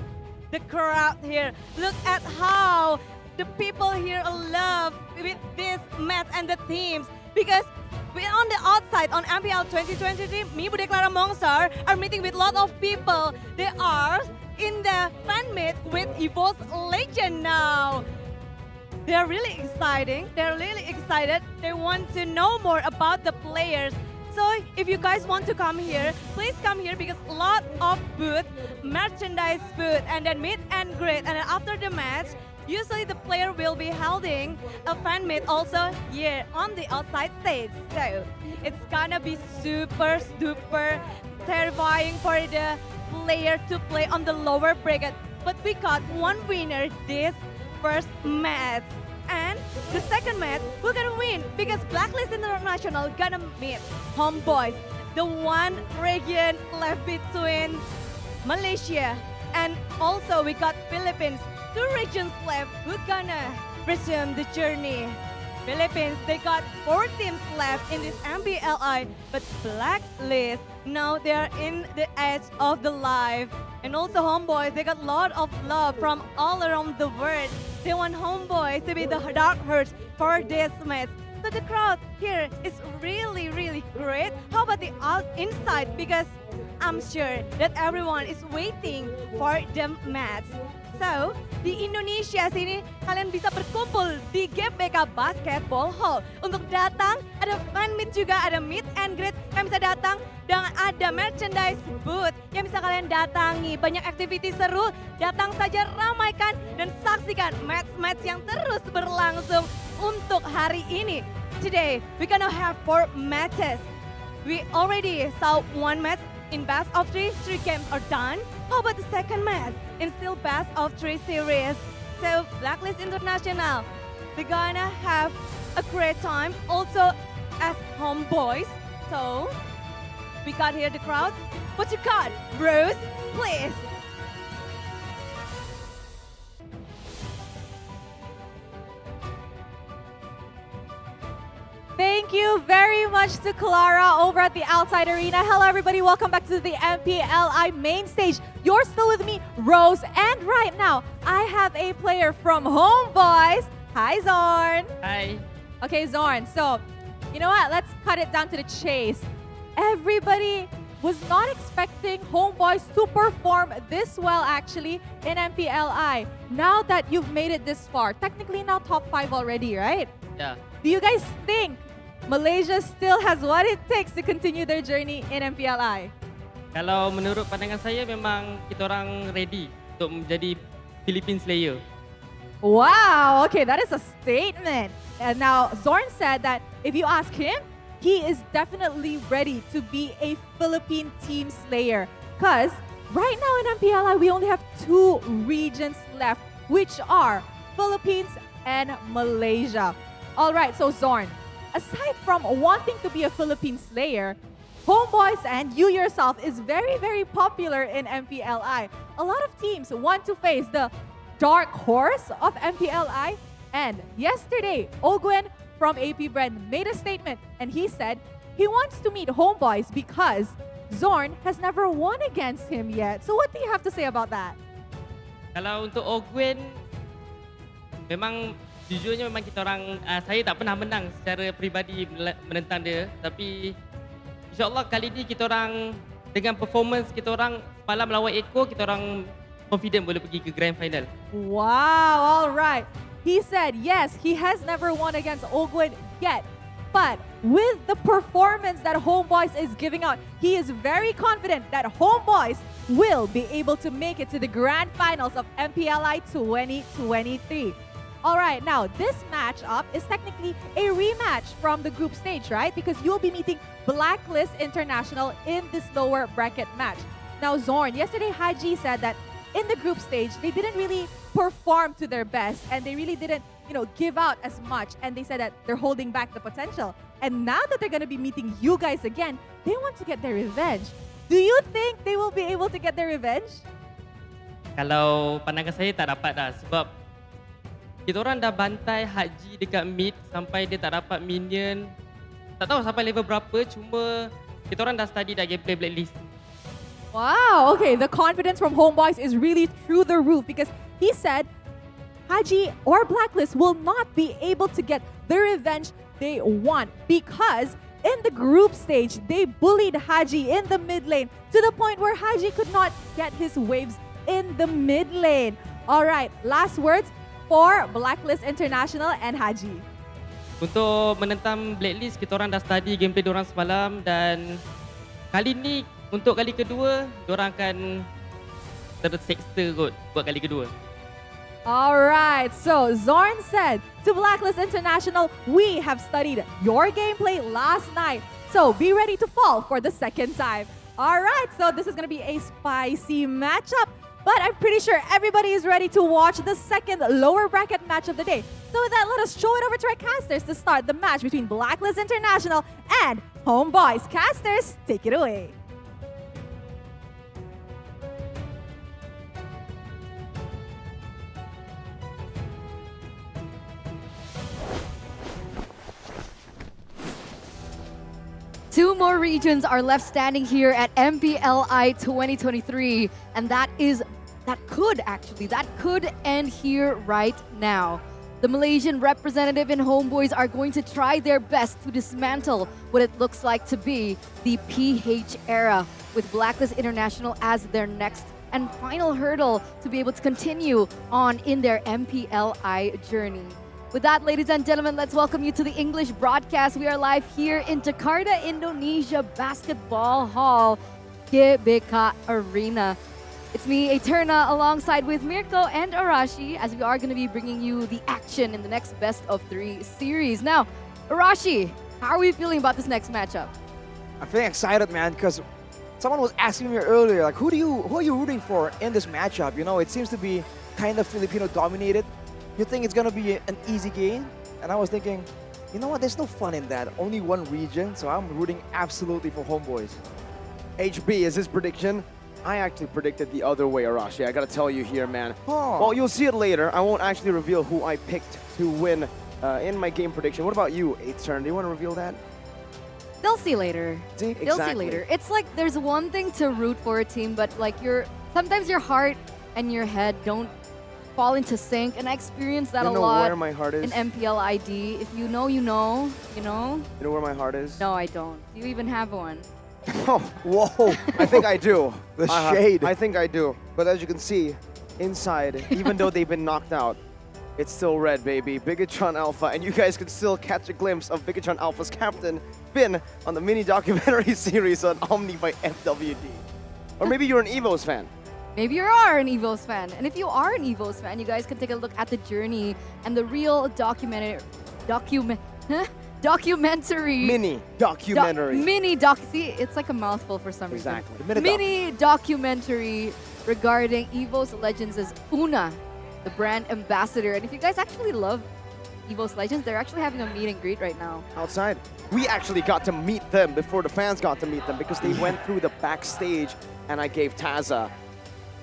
the crowd here. Look at how the people here love with this match and the teams, because we're on the outside on MPL 2023. Me, Bude Clara Mongsar are meeting with a lot of people. They are in the fan meet with EVO's legend now. They're really exciting. They're really excited. They want to know more about the players. So if you guys want to come here, please come here because a lot of booth, merchandise booth, and then meet and greet. And then after the match, usually the player will be holding a fan meet also here on the outside stage. So it's gonna be super duper terrifying for the player to play on the lower bracket. But we got one winner this first match. And the second match, we're gonna win because Blacklist International gonna meet HomeBois, the one region left between Malaysia and also we got Philippines, 2 regions left. Who's gonna resume the journey? Philippines, they got 4 teams left in this MPLI, but Blacklist, now they're in the edge of the life. And also HomeBois, they got a lot of love from all around the world. They want HomeBois to be the dark horse for this match. So the crowd here is really, really great. How about the inside? Because I'm sure that everyone is waiting for the match. So, di Indonesia sini kalian bisa berkumpul di GBK Basketball Hall. Untuk datang, ada fan meet juga, ada meet and greet. Kalian bisa datang dan ada merchandise booth yang bisa kalian datangi. Banyak aktiviti seru, datang saja ramaikan dan saksikan match-match yang terus berlangsung untuk hari ini. Today, we're gonna have 4 matches. We already saw 1 match in best of 3, 3 games are done. How about the second match in still best of 3 series? So Blacklist International, they're gonna have a great time also as HomeBois. So we got here the crowd. What you got, Bruce? Please. Thank you very much to Clara over at the Outside Arena. Hello, everybody. Welcome back to the MPLI main stage. You're still with me, Rose. And right now, I have a player from HomeBois. Hi, Zorn. Hi. Okay, Zorn. So, you know what? Let's cut it down to the chase. Everybody was not expecting HomeBois to perform this well, actually, in MPLI. Now that you've made it this far, technically now top 5 already, right? Yeah. Do you guys think Malaysia still has what it takes to continue their journey in MPLI? Kalau menurut pandangan saya memang kita orang ready untuk menjadi Philippine Slayer. Wow, okay, that is a statement. And now Zorn said that if you ask him, he is definitely ready to be a Philippine team slayer. Because right now in MPLI, we only have 2 regions left, which are Philippines and Malaysia. All right, so Zorn, aside from wanting to be a Philippine slayer, HomeBois and you yourself is very, very popular in MPLI. A lot of teams want to face the dark horse of MPLI. And yesterday, Ogwen from AP Bren made a statement and he said he wants to meet HomeBois because Zorn has never won against him yet. So what do you have to say about that? Kalau untuk Ogwen, memang jujurnya memang kita orang, saya tak pernah menang secara peribadi menentang dia. Tapi insyaAllah kali ni kita orang dengan performance kita orang semalam lawan Eko, kita orang confident boleh pergi ke grand final. Wow, all right. He said, yes, he has never won against Ogwen yet. But with the performance that HomeBois is giving out, he is very confident that HomeBois will be able to make it to the grand finals of MPLI 2023. All right, now this matchup is technically a rematch from the group stage, right? Because you'll be meeting Blacklist International in this lower bracket match. Now, Zorn, yesterday Haji said that in the group stage, they didn't really perform to their best and they really didn't, give out as much. And they said that they're holding back the potential. And now that they're going to be meeting you guys again, they want to get their revenge. Do you think they will be able to get their revenge? Kalau pandangan saya tak dapat dah sebab kita orang dah bantai Haji dekat mid sampai dia tak dapat minion. Tak tahu sampai level berapa, cuma kita orang dah study dah gameplay Blacklist. Wow, okay, the confidence from HomeBois is really through the roof because he said Haji or Blacklist will not be able to get the revenge they want because in the group stage, they bullied Haji in the mid lane to the point where Haji could not get his waves in the mid lane. All right, last words for Blacklist International and Haji. Untuk menentang Blacklist, kita orang dah study gameplay diorang semalam dan kali ni untuk kali kedua, diorang akan terseksa kot buat kali kedua. All right, so Zorn said to Blacklist International, we have studied your gameplay last night, so be ready to fall for the second time. All right, so this is going to be a spicy matchup, but I'm pretty sure everybody is ready to watch the second lower bracket match of the day. So with that, let us show it over to our casters to start the match between Blacklist International and HomeBois. Casters, take it away. Two more regions are left standing here at MPLI 2023, and that could end here right now. The Malaysian representative and HomeBois are going to try their best to dismantle what it looks like to be the PH era, with Blacklist International as their next and final hurdle to be able to continue on in their MPLI journey. With that, ladies and gentlemen, let's welcome you to the English broadcast. We are live here in Jakarta, Indonesia Basketball Hall, GBK Arena. It's me, Eterna, alongside with Mirko and Arashi, as we are going to be bringing you the action in the next best of 3 series. Now, Arashi, how are we feeling about this next matchup? I'm feeling excited, man, because someone was asking me earlier, like, who are you rooting for in this matchup? You know, it seems to be kind of Filipino dominated. You think it's gonna be an easy game? And I was thinking, you know what, there's no fun in that. Only one region, so I'm rooting absolutely for HomeBois. HB, is his prediction? I actually predicted the other way, Arashi. I gotta tell you here, man. Oh. Well, you'll see it later. I won't actually reveal who I picked to win in my game prediction. What about you, 8th turn? Do you want to reveal that? They'll see later. See? They'll see Exactly. later. It's like there's one thing to root for a team, but like sometimes your heart and your head don't fall into sync, and I experienced that You a know lot where my heart is? in MPLID. If you know, you know, you know. You know where my heart is? No, I don't. Do you even have one? Oh, whoa. I think I do. The shade. I think I do. But as you can see, inside, even though they've been knocked out, it's still red, baby. Bigatron Alpha, and you guys can still catch a glimpse of Bigatron Alpha's captain, Finn, on the mini documentary series on Omni by FWD. Or maybe you're an EVOS fan. Maybe you are an EVOS fan. And if you are an EVOS fan, you guys can take a look at the journey and the real documentary. Mini documentary. See, it's like a mouthful for some reason. Exactly. Mini documentary regarding EVOS Legends' Una, the brand ambassador. And if you guys actually love EVOS Legends, they're actually having a meet and greet right now. Outside. We actually got to meet them before the fans got to meet them because they went through the backstage and I gave Taza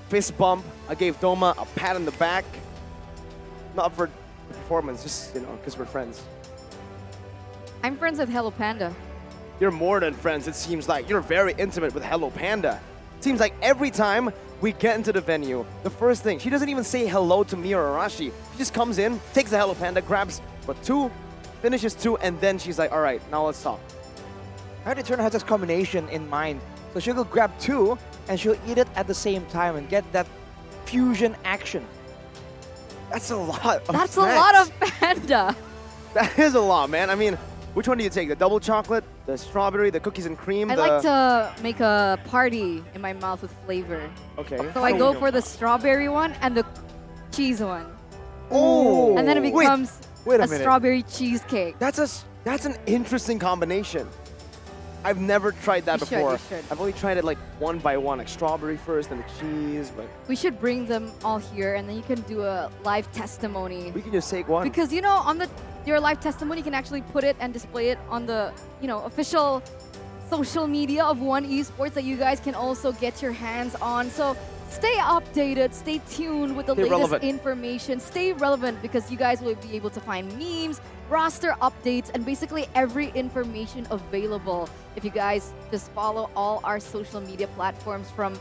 fist bump. I gave Doma a pat on the back. Not for the performance, just, you know, because we're friends. I'm friends with Hello Panda. You're more than friends, it seems like. You're very intimate with Hello Panda. Seems like every time we get into the venue, the first thing, she doesn't even say hello to me or Arashi. She just comes in, takes the Hello Panda, grabs but 2, finishes 2, and then she's like, all right, now let's talk. I heard Eterna has this combination in mind. So she'll go grab 2, and she'll eat it at the same time and get that fusion action. That's a lot of That's snacks. a lot of Panda. That is a lot, man. I mean, which one do you take? The double chocolate, the strawberry, the cookies and cream? I like to make a party in my mouth with flavor. Okay. So I go for the strawberry one and the cheese one. Oh! And then it becomes wait a a minute. strawberry cheesecake. That's an interesting combination. I've never tried that You should, before. you should. I've only tried it like one by one, like strawberry first, then the cheese, but We should bring them all here, and then you can do a live testimony. we can just take one. Because you know, on your live testimony, you can actually put it and display it on the official social media of One Esports that you guys can also get your hands on. So stay updated, stay tuned with the Stay latest relevant. information, stay relevant because you guys will be able to find memes, roster updates, and basically every information available if you guys just follow all our social media platforms from,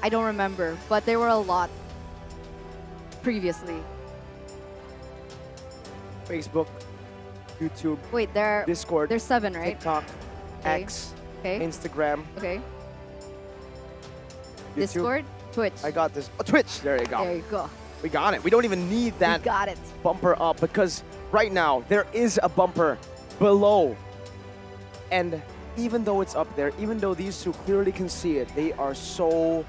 I don't remember, but there were a lot previously. Facebook, YouTube, Wait, Discord, there's 7, right? TikTok, Okay. X, Okay. Instagram, Okay. YouTube. Discord, Twitch. I got this. Oh, Twitch. There you go. There you go. We got it. We don't even need that got it. bumper up because right now there is a bumper below. And even though it's up there, even though these two clearly can see it, they are so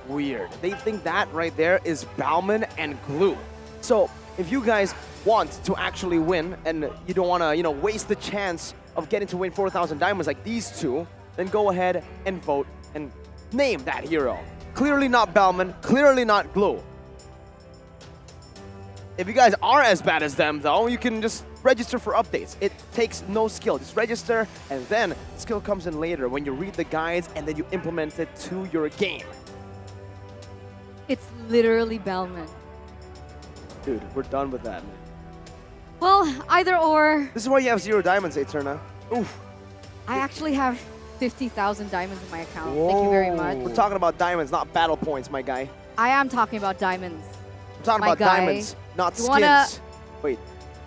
weird. They think that right there is Bauman and glue. So if you guys want to actually win and you don't want to, waste the chance of getting to win 4,000 diamonds like these two, then go ahead and vote and name that hero. Clearly not Bauman, clearly not glue. If you guys are as bad as them, though, you can just register for updates. It takes no skill. Just register, and then skill comes in later when you read the guides and then you implement it to your game. It's literally Bellman. Dude, we're done with that, man. Well, either or. This is why you have 0 diamonds, Eterna. Oof. I actually have 50,000 diamonds in my account. Thank you very much. We're talking about diamonds, not battle points, my guy. I am talking about diamonds. I'm talking my about guy. diamonds, not You skins. wanna- Wait,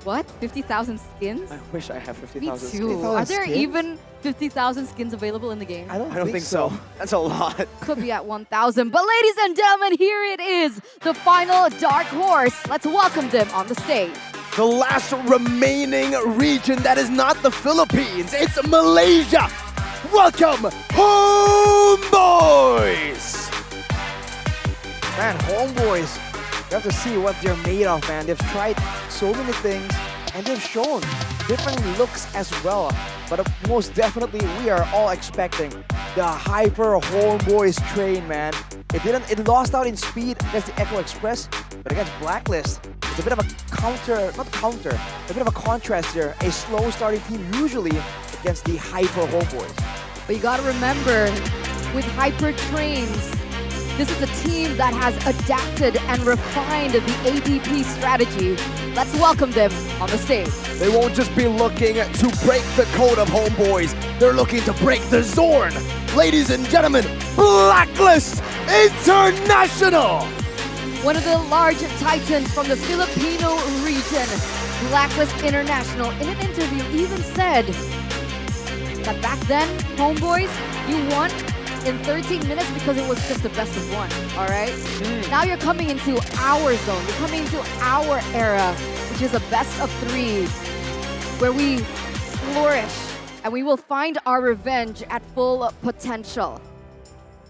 What? 50,000 skins? I wish I had Me 50,000 too. skins. Are there even 50,000 skins available in the game? I don't think so. That's a lot. Could be at 1,000. But ladies and gentlemen, here it is. The final Dark Horse. Let's welcome them on the stage. The last remaining region that is not the Philippines. It's Malaysia. Welcome, HomeBois! Man, HomeBois, you have to see what they're made of, man. They've tried so many things, and they've shown different looks as well. But most definitely, we are all expecting the hyper HomeBois train, man. It lost out in speed against the Echo Express, but against Blacklist, it's a bit of a a bit of a contrast there. A slow starting team usually against the hyper HomeBois. But you gotta remember, with hyper trains, this is a team that has adapted and refined the ADP strategy. Let's welcome them on the stage. They won't just be looking to break the code of HomeBois. They're looking to break the Zorn. Ladies and gentlemen, Blacklist International! One of the large titans from the Filipino region, Blacklist International, in an interview even said that back then, HomeBois, you won in 13 minutes because it was just the best of 1, all right? Now you're coming into our zone. You're coming into our era, which is a best of 3, where we flourish and we will find our revenge at full potential.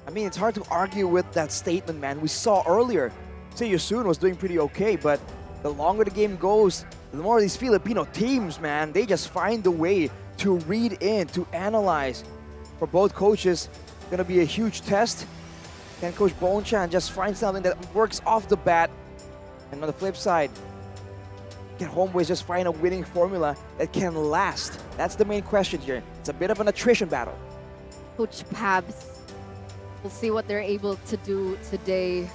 I mean, it's hard to argue with that statement, man. We saw earlier, Say Yosun was doing pretty okay, but the longer the game goes, the more these Filipino teams, man, they just find a way to read in, to analyze. For both coaches, it's gonna be a huge test. Can Coach Bonchan just find something that works off the bat? And on the flip side, can HomeBois just find a winning formula that can last? That's the main question here. It's a bit of an attrition battle. Coach Pabs, we'll see what they're able to do today.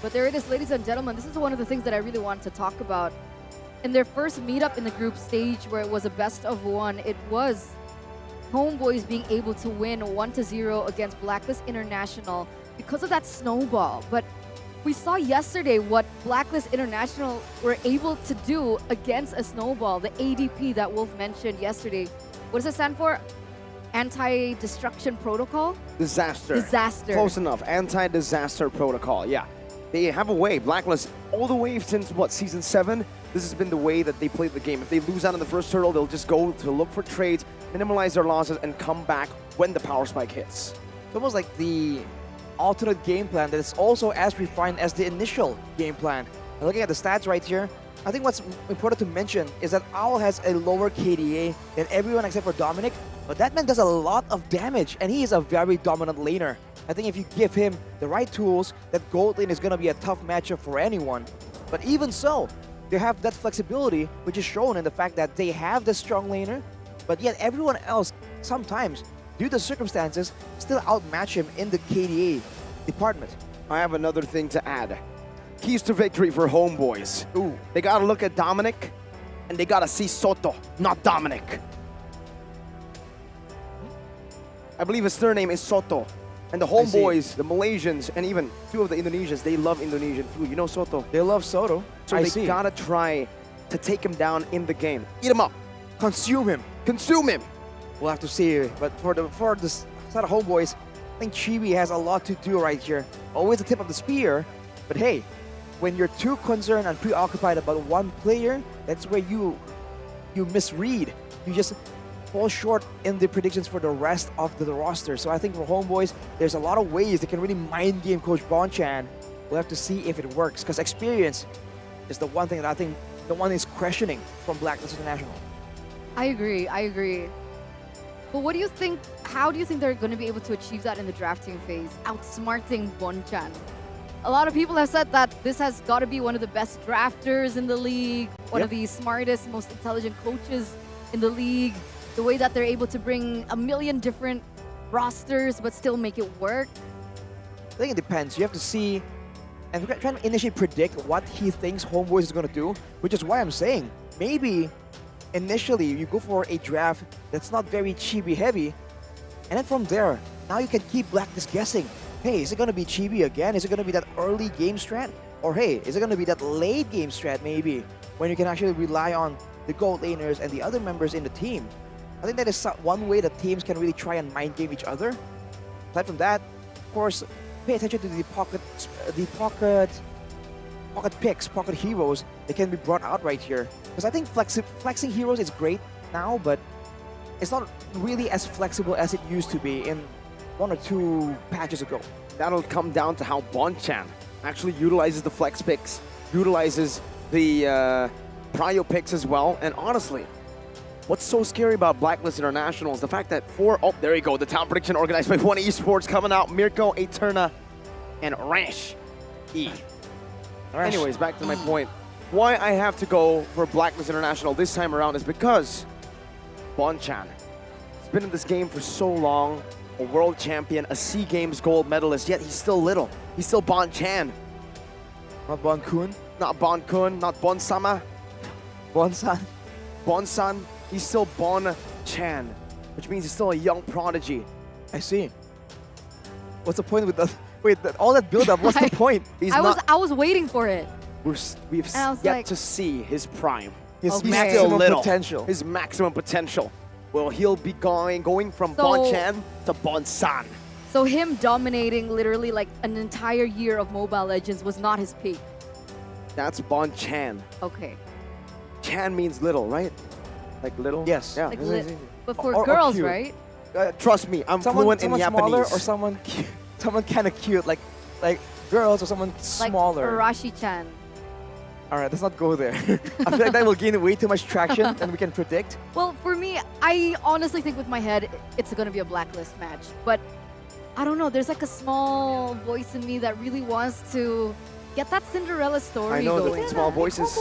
But there it is, ladies and gentlemen. This is one of the things that I really want to talk about. In their first meetup in the group stage, where it was a best of 1, it was HomeBois being able to win 1-0 against Blacklist International because of that snowball. But we saw yesterday what Blacklist International were able to do against a snowball, the ADP that Wolf mentioned yesterday. What does it stand for? Anti-destruction protocol? Disaster. Disaster. Close enough. Anti-disaster protocol, yeah. They have a way. Blacklist, all the way since, what, Season 7? This has been the way that they played the game. If they lose out in the first hurdle, they'll just go to look for trades, minimize their losses, and come back when the power spike hits. It's almost like the alternate game plan that is also as refined as the initial game plan. And looking at the stats right here, I think what's important to mention is that Owl has a lower KDA than everyone except for Dominic, but that man does a lot of damage, and he is a very dominant laner. I think if you give him the right tools, that gold lane is going to be a tough matchup for anyone. But even so, they have that flexibility, which is shown in the fact that they have the strong laner, but yet everyone else sometimes due to circumstances, still outmatch him in the KDA department. I have another thing to add. Keys to victory for HomeBois. Ooh, they gotta look at Dominic, and they gotta see Soto, not Dominic. I believe his surname is Soto. And the HomeBois, the Malaysians, and even two of the Indonesians, they love Indonesian food. You know Soto? They love Soto. So they gotta try to take him down in the game. Eat him up. Consume him. Consume him. We'll have to see. But for the side of HomeBois, I think Chibi has a lot to do right here. Always the tip of the spear. But hey, when you're too concerned and preoccupied about one player, that's where you misread. You just fall short in the predictions for the rest of the roster. So I think for HomeBois, there's a lot of ways they can really mind game Coach Bonchan. We'll have to see if it works, because experience is the one thing that I think the one is questioning from Blacklist International. I agree. But what do you think, how do you think they're going to be able to achieve that in the drafting phase, outsmarting Bonchan? A lot of people have said that this has got to be one of the best drafters in the league, one of the smartest, most intelligent coaches in the league. The way that they're able to bring a million different rosters but still make it work. I think it depends. You have to see, and we're trying to initially predict what he thinks HomeBois is going to do, which is why I'm saying maybe initially you go for a draft that's not very chibi heavy, and then from there, now you can keep Blacklist guessing. Hey, is it going to be chibi again? Is it going to be that early game strat? Or hey, is it going to be that late game strat maybe, when you can actually rely on the gold laners and the other members in the team? I think that is one way that teams can really try and mind game each other. Aside from that, of course, pay attention to the pocket picks, pocket heroes that can be brought out right here. Because I think flexing heroes is great now, but it's not really as flexible as it used to be in 1 or 2 patches ago. That'll come down to how Bonchan actually utilizes the flex picks, utilizes the prio picks as well, and honestly, what's so scary about Blacklist International is the fact that there you go, the town prediction organized by One Esports coming out, Mirko, Eterna, and Rash E. Anyways, back to my point. Why I have to go for Blacklist International this time around is because Bonchan has been in this game for so long, a world champion, a SEA Games gold medalist, yet he's still little. He's still Bonchan. Not Bonkun? Not Bonkun, not Bonsama. Bonsan? Bonsan. He's still Bon Chan, which means he's still a young prodigy. I see. What's the point with that? Wait, all that build-up, what's the point? I was waiting for it. We've yet to see his prime. He's maximum still little. potential. His maximum potential. Well, he'll be going from Bon Chan to Bon San. So him dominating literally like an entire year of Mobile Legends was not his peak. That's Bon Chan. Okay. Chan means little, right? Like little? Yes. Yeah. Like but for girls, cute. right? Trust me, I'm fluent in Japanese. Smaller or someone kind of cute, like girls or someone smaller. Like Arashi-chan. All right, let's not go there. I feel like that will gain way too much traction than we can predict. Well, for me, I honestly think with my head, it's going to be a Blacklist match. But I don't know, there's like a small voice in me that really wants to get that Cinderella story I know going. the small voices.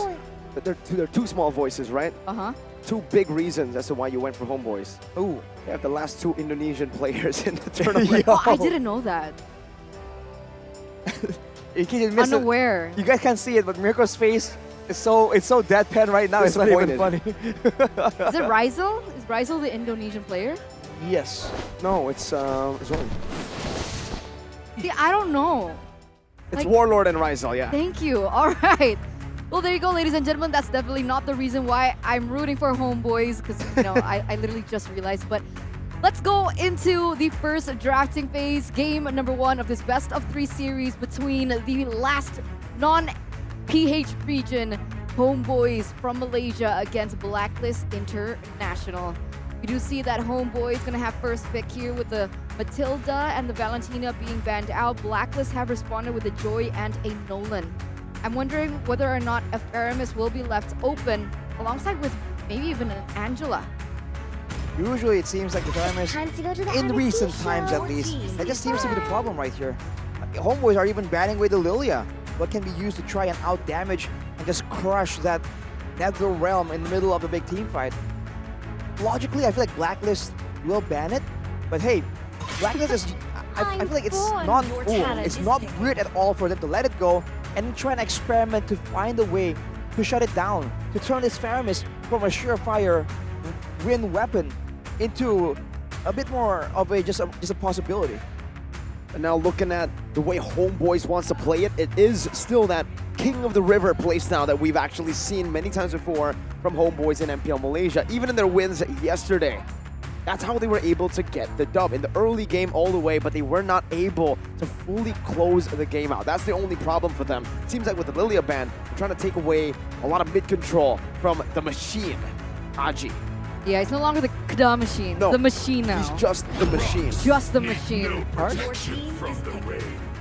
But they're two small voices, right? Uh-huh. 2 big reasons as to why you went for HomeBois. Ooh. They have the last 2 Indonesian players in the tournament. Oh, I didn't know that. In case you missed Unaware. You guys can't see it, but Mirko's face is so deadpan right now. It's not even funny. Is it Rizal? Is Rizal the Indonesian player? Yes. No, it's Zoe. See, I don't know. It's Warlord and Rizal, yeah. Thank you. All right. Well, there you go, ladies and gentlemen. That's definitely not the reason why I'm rooting for HomeBois, because, you know, I literally just realized. But let's go into the first drafting phase, game number 1 of this best of 3 series between the last non-PH region HomeBois from Malaysia against Blacklist International. We do see that HomeBois is going to have first pick here with the Matilda and the Valentina being banned out. Blacklist have responded with a Joy and a Nolan. I'm wondering whether or not a Aramis will be left open alongside with maybe even an Angela. Usually it seems like the Aramis, in recent times at least, that just seems to be the problem right here. HomeBois are even banning away the Lilia, what can be used to try and out-damage and just crush that Nether Realm in the middle of a big team fight. Logically, I feel like Blacklist will ban it, But hey, Blacklist is, I feel like it's not cool. It's not weird at all for them to let it go and try and experiment to find a way to shut it down, to turn this Faramis from a surefire win weapon into a bit more of a just a possibility. And now looking at the way HomeBois wants to play it, it is still that King of the River playstyle that we've actually seen many times before from HomeBois in MPL Malaysia, even in their wins yesterday. That's how they were able to get the dub in the early game all the way, but they were not able to fully close the game out. That's the only problem for them. Seems like with the Lilia ban, they're trying to take away a lot of mid-control from the machine, Aji. Yeah, he's no longer the Kada machine. No, the machine now. He's just the machine. Just the machine. Cars?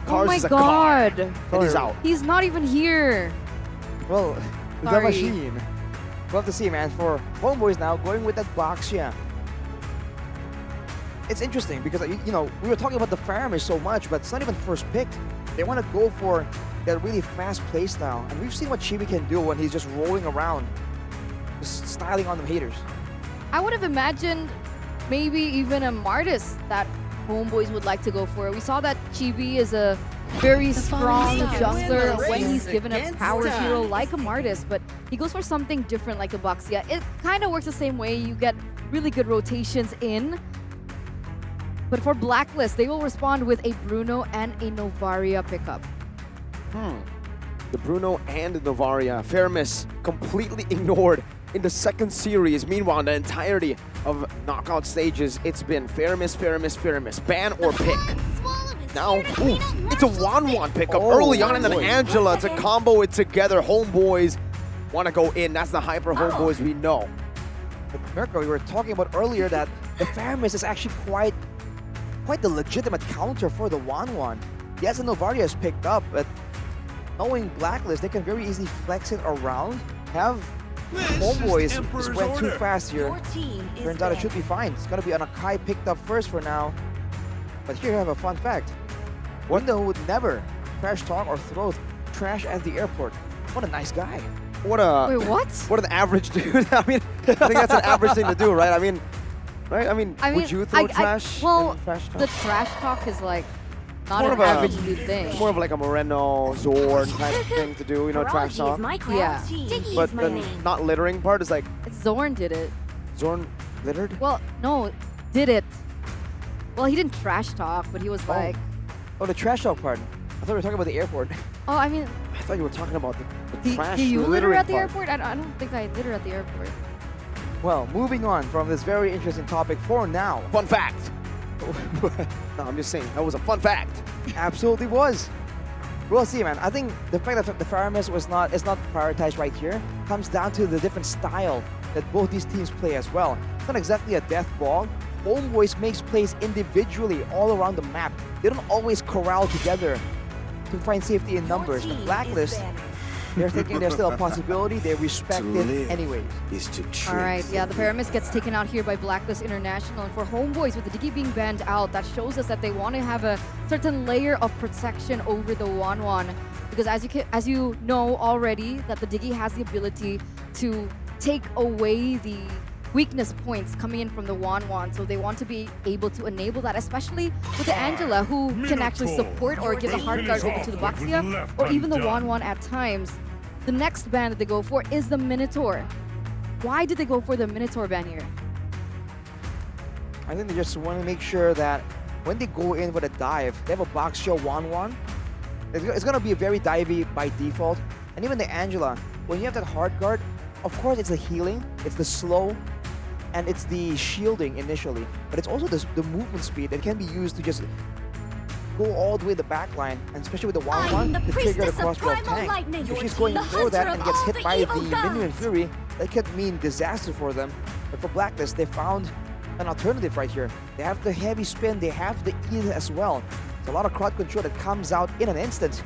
Oh my is a god. car, and he's out. He's not even here. Well, the Sorry. machine. Love to see, man. For HomeBois now, going with that Boxia. It's interesting because, you know, we were talking about the Faramis so much, but it's not even first picked. They want to go for that really fast playstyle. And we've seen what Chibi can do when he's just rolling around, just styling on the haters. I would have imagined maybe even a Martis that HomeBois would like to go for. We saw that Chibi is a very strong jungler when he's given a power hero like a Martis, but he goes for something different like a Boxia. It kind of works the same way. You get really good rotations in. But for Blacklist, they will respond with a Bruno and a Novaria pickup. The Bruno and the Novaria. Faramis completely ignored in the second series. Meanwhile, in the entirety of knockout stages, it's been Faramis, Faramis, Faramis. Ban or pick. Now, it's a 1-1 pickup early on, and then Angela to combo it together. HomeBois want to go in. That's the hyper HomeBois we know. But Mirko, we were talking about earlier that the Faramis is actually quite the legitimate counter for the 1-1. Yes, the Novaria is picked up, but knowing Blacklist, they can very easily flex it around. Have HomeBois just went too fast here. Turns out it should be fine. It's gonna be an Akai picked up first for now. But here you have a fun fact. Wonder would never trash talk or throw trash at the airport. What a nice guy. What a Wait, what? What an average dude. I mean, I think that's an average thing to do, right? I mean, would you throw trash? Well, in trash talk? the trash talk is like not More an of a- average dude thing. More of like a Moreno, Zorn kind of thing to do, you know, trash talk. Yeah. But the not littering part is like, Zorn did it. Zorn littered? Well, no, did it. Well, he didn't trash talk, but he was like, Oh, the trash talk part. I thought we were talking about the airport. oh, I mean, I thought you were talking about the trash. do you litter littering at the part. airport? I don't think I litter at the airport. Well, moving on from this very interesting topic for now. Fun fact. No, I'm just saying, that was a fun fact. Absolutely was. We'll see, man. I think the fact that the Faramis is not prioritized right here comes down to the different style that both these teams play as well. It's not exactly a death ball. HomeBois makes plays individually all around the map. They don't always corral together to find safety in numbers. The Blacklist, they're thinking there's still a possibility. They respect it anyways. All right, yeah, the Paramis gets taken out here by Blacklist International. And for HomeBois, with the Diggy being banned out, that shows us that they want to have a certain layer of protection over the 1-1. Because as you know already, that the Diggy has the ability to take away the weakness points coming in from the 1-1. So they want to be able to enable that, especially with the Angela, who can actually support or give a hard guard over to the Boxia, or even the 1-1 at times. The next ban that they go for is the Minotaur. Why did they go for the Minotaur ban here? I think they just want to make sure that when they go in for the dive, they have a Boxia 1-1. It's going to be very divey by default. And even the Angela, when you have that hard guard, of course it's the healing, it's the slow, and it's the shielding initially. But it's also the movement speed that can be used to just go all the way to the back line, and especially with the 1-1 to trigger the crossbow tank. If she's going for that and gets hit by the Minion Fury, that could mean disaster for them. But for Blacklist, they found an alternative right here. They have the heavy spin, they have the Edith as well. It's a lot of crowd control that comes out in an instant.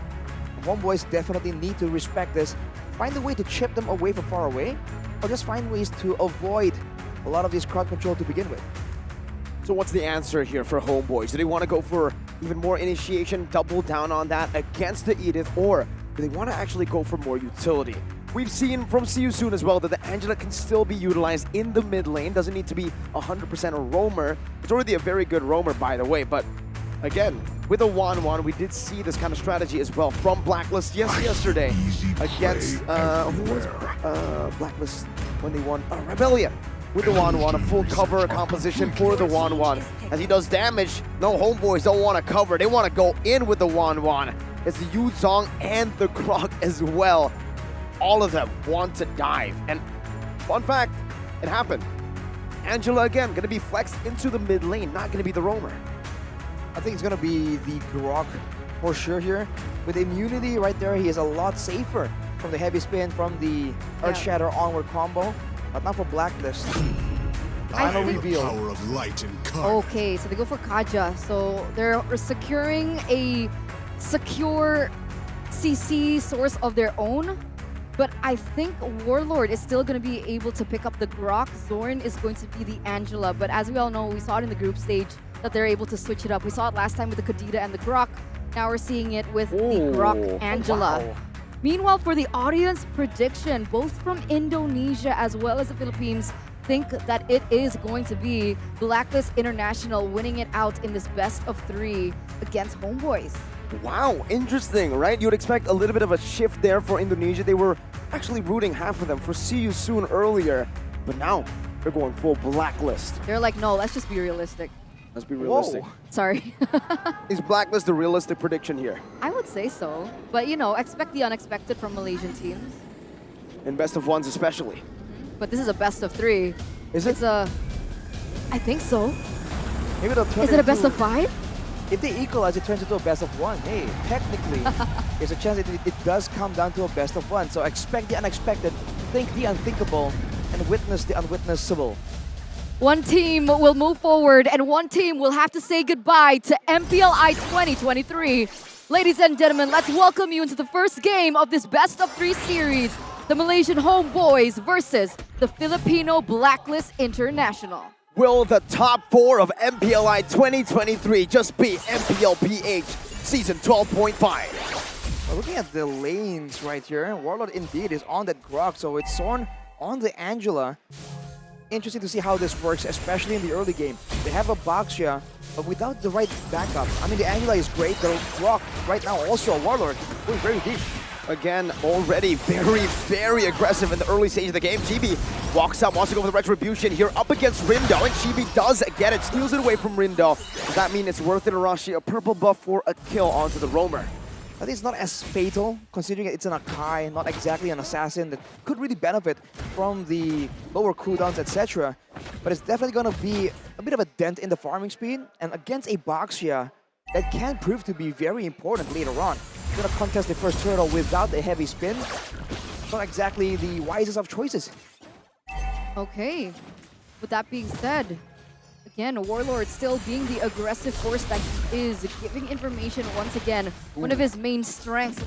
HomeBois definitely need to respect this, find a way to chip them away from far away, or just find ways to avoid a lot of this crowd control to begin with. So what's the answer here for HomeBois? Do they want to go for even more initiation, double down on that against the Edith, or do they want to actually go for more utility? We've seen from See You Soon as well that the Angela can still be utilized in the mid lane. Doesn't need to be 100% a roamer. It's already a very good roamer, by the way. But again, with a 1-1, we did see this kind of strategy as well from Blacklist yesterday against, who was Blacklist when they won? Rebellion. With the 1-1, a full cover composition for the 1-1. As he does damage, no, HomeBois don't want to cover. They want to go in with the 1-1. It's the Yuzong and the Grok as well. All of them want to dive. And fun fact, it happened. Angela again, going to be flexed into the mid lane, not going to be the roamer. I think it's going to be the Grok for sure here. With immunity right there, he is a lot safer from the heavy spin, from the Earth Shatter onward combo. But not for Blacklist. Final reveal. Power of light and carve. Okay, so they go for Kaja. So they're securing a secure CC source of their own. But I think Warlord is still going to be able to pick up the Grok. Zorn is going to be the Angela. But as we all know, we saw it in the group stage that they're able to switch it up. We saw it last time with the Kadita and the Grok. Now we're seeing it with the Grok Angela. Wow. Meanwhile, for the audience prediction, both from Indonesia as well as the Philippines think that it is going to be Blacklist International winning it out in this best of 3 against HomeBois. Wow, interesting, right? You would expect a little bit of a shift there for Indonesia. They were actually rooting half of them for See You Soon earlier, but now they're going full Blacklist. They're like, no, let's just be realistic. Let's be realistic. Whoa. Sorry. Is Blacklist the realistic prediction here? I would say so. But, you know, expect the unexpected from Malaysian teams. In best of 1s especially. But this is a best of 3. Is it? It's a... I think so. Maybe they'll turn Is it a best of 5? If they equalize, it turns into a best of 1. Hey, technically, there's a chance it does come down to a best of 1. So expect the unexpected, think the unthinkable, and witness the unwitnessable. One team will move forward, and one team will have to say goodbye to MPLI 2023. Ladies and gentlemen, let's welcome you into the first game of this best of 3 series. The Malaysian HomeBois versus the Filipino Blacklist International. Will the top 4 of MPLI 2023 just be MPLBH Season 12.5? Well, looking at the lanes right here, Warlord indeed is on that Grok, so it's Zorn on the Angela. Interesting to see how this works, especially in the early game. They have a Baxia, but without the right backup. I mean, the Angela is great, the Grok right now also a Warlord going very deep. Again, already very, very aggressive in the early stage of the game. Chibi walks up, wants to go for the Retribution here up against Rindo, and Chibi does get it, steals it away from Rindo. Does that mean it's worth it, Arashi? A purple buff for a kill onto the roamer. I think it's not as fatal, considering it's an Akai, not exactly an assassin that could really benefit from the lower cooldowns, etc. But it's definitely going to be a bit of a dent in the farming speed, and against a Baxia, that can prove to be very important later on. Going to contest the first turtle without a heavy spin. Not exactly the wisest of choices. Okay. With that being said, again, Warlord still being the aggressive force that he is, giving information once again. One of his main strengths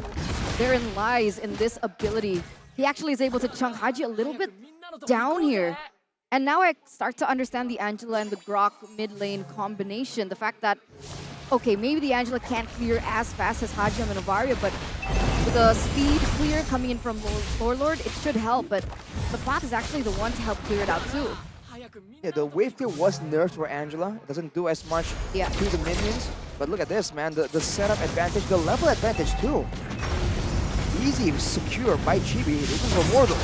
therein lies in this ability. He actually is able to chunk Haji a little bit down here. And now I start to understand the Angela and the Grok mid lane combination. The fact that, okay, maybe the Angela can't clear as fast as Hajim and Avaria, but with the speed clear coming in from Warlord, it should help. But the Fox is actually the one to help clear it out too. Yeah, the wave clear was nerfed for Angela. It doesn't do as much to the minions. But look at this, man. The setup advantage, the level advantage too. Easy, secure by Chibi. This is a Wardle.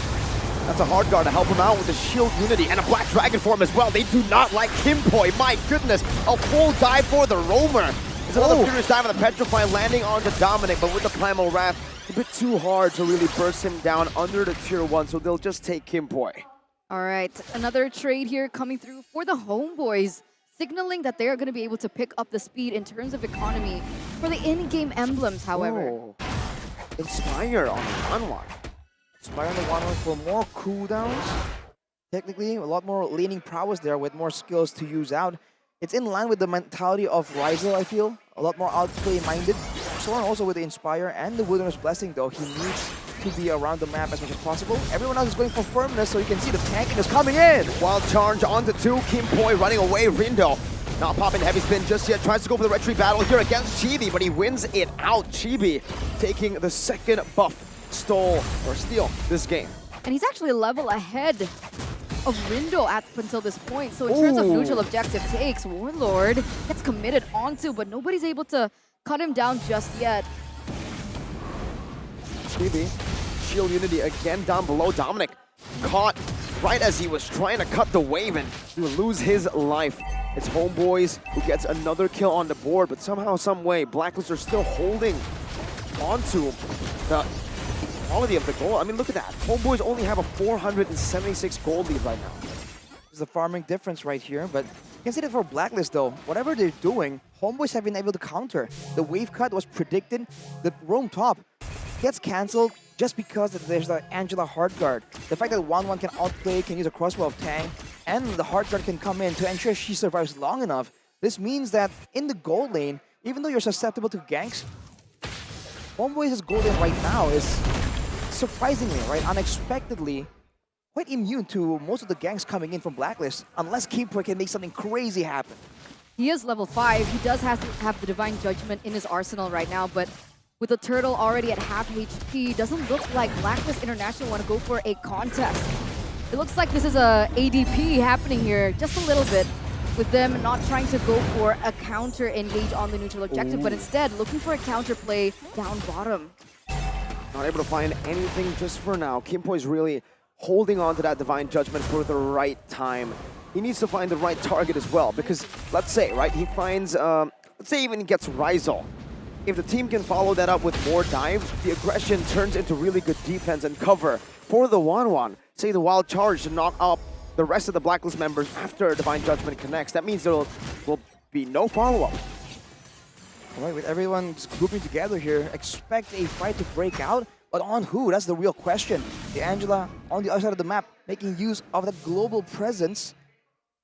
That's a hard guard to help him out with the shield unity and a black dragon form as well. They do not like Kimpoi. My goodness, a full dive for the roamer. It's another furious dive on the Petrify, landing onto Dominic, but with the Primal Wrath, a bit too hard to really burst him down under the tier 1, so they'll just take Kimpoi. All right, another trade here coming through for the HomeBois, signaling that they are going to be able to pick up the speed in terms of economy for the in-game emblems, however. Inspire on the 1-1. Inspire on the 1-1 for more cooldowns. Technically, a lot more leaning prowess there with more skills to use out. It's in line with the mentality of Ryzel, I feel. A lot more outplay-minded. Soren also with the Inspire and the Wilderness Blessing, though. He needs to be around the map as much as possible. Everyone else is going for firmness, so you can see the tanking is coming in. Wild charge onto 2. Kimpoi running away. Rindo not popping heavy spin just yet. Tries to go for the retreat battle here against Chibi, but he wins it out. Chibi taking the second buff steal this game. And he's actually a level ahead of Rindo up until this point. So in terms of neutral objective takes, Warlord gets committed onto, but nobody's able to cut him down just yet. Chibi, Shield Unity again down below. Dominic caught right as he was trying to cut the wave and he would lose his life. It's HomeBois who gets another kill on the board, but somehow, some way, Blacklist are still holding onto the quality of the goal. I mean, look at that. HomeBois only have a 476 gold lead right now. There's a farming difference right here, but you can see that for Blacklist though, whatever they're doing, HomeBois have been able to counter. The wave cut was predicted, the roam top gets cancelled just because there's the Angela hard guard. The fact that 1-1 can outplay, can use a crossbow of Tang, and the hard guard can come in to ensure she survives long enough. This means that in the gold lane, even though you're susceptible to ganks, HomeBois' gold lane right now is surprisingly, right, unexpectedly, quite immune to most of the ganks coming in from Blacklist, unless Keeper can make something crazy happen. He is level 5. He does have to have the Divine Judgment in his arsenal right now, but with the Turtle already at half HP, doesn't look like Blacklist International want to go for a contest. It looks like this is a ADP happening here, just a little bit, with them not trying to go for a counter engage on the neutral objective, but instead looking for a counter play down bottom. Not able to find anything just for now. Kimpo is really holding on to that Divine Judgment for the right time. He needs to find the right target as well, because let's say, right, he finds, let's say even he gets Rizal. If the team can follow that up with more dives, the aggression turns into really good defense and cover for the 1-1. Say the Wild Charge to knock up the rest of the Blacklist members after Divine Judgment connects. That means there will be no follow-up. All right, with everyone grouping together here, expect a fight to break out, but on who? That's the real question. The Angela on the other side of the map, making use of that global presence.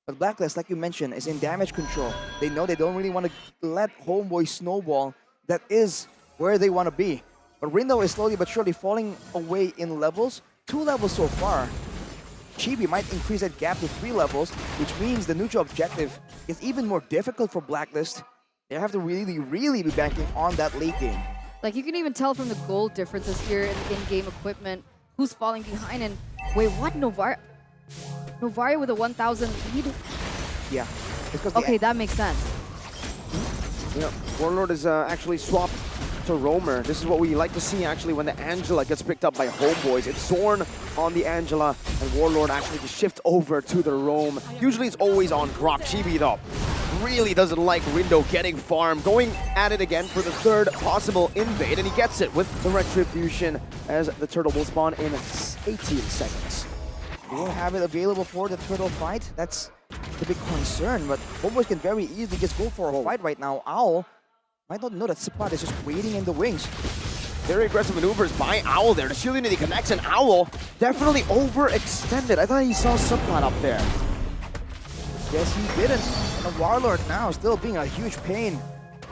But Blacklist, like you mentioned, is in damage control. They know they don't really want to let HomeBois snowball. That is where they want to be. But Rindo is slowly but surely falling away in levels. 2 levels so far. Chibi might increase that gap to 3 levels, which means the neutral objective is even more difficult for Blacklist. They have to really be banking on that late game. Like, you can even tell from the gold differences here in in-game equipment who's falling behind. And wait, what? Novaria with a 1,000 lead? Yeah. Okay, that makes sense. Yeah, Warlord is actually swapped to Roamer. This is what we like to see actually when the Angela gets picked up by HomeBois. It's Zorn on the Angela, and Warlord actually just shifts over to the Roam. Usually it's always on Grok. Chibi though really doesn't like Rindo getting farmed. Going at it again for the third possible invade, and he gets it with the Retribution as the Turtle will spawn in 18 seconds. They won't have it available for the Turtle fight. That's the big concern, but HomeBois can very easily just go for a fight right now. Owl might not know that Spot is just waiting in the wings. Very aggressive maneuvers by Owl there. The Shield Unity connects, and Owl definitely overextended. I thought he saw Subplot up there. Yes, he didn't. And the Warlord now still being a huge pain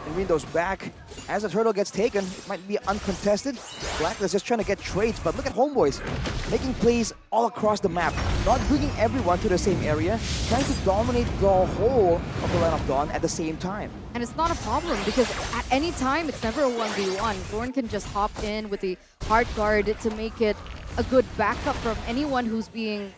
in Rindo's back. As the Turtle gets taken, it might be uncontested. Blacklist just trying to get trades, but look at HomeBois making plays all across the map, not bringing everyone to the same area, trying to dominate the whole of the Land of Dawn at the same time. And it's not a problem because at any time, it's never a 1v1. Zorn can just hop in with the hard guard to make it a good backup from anyone who's being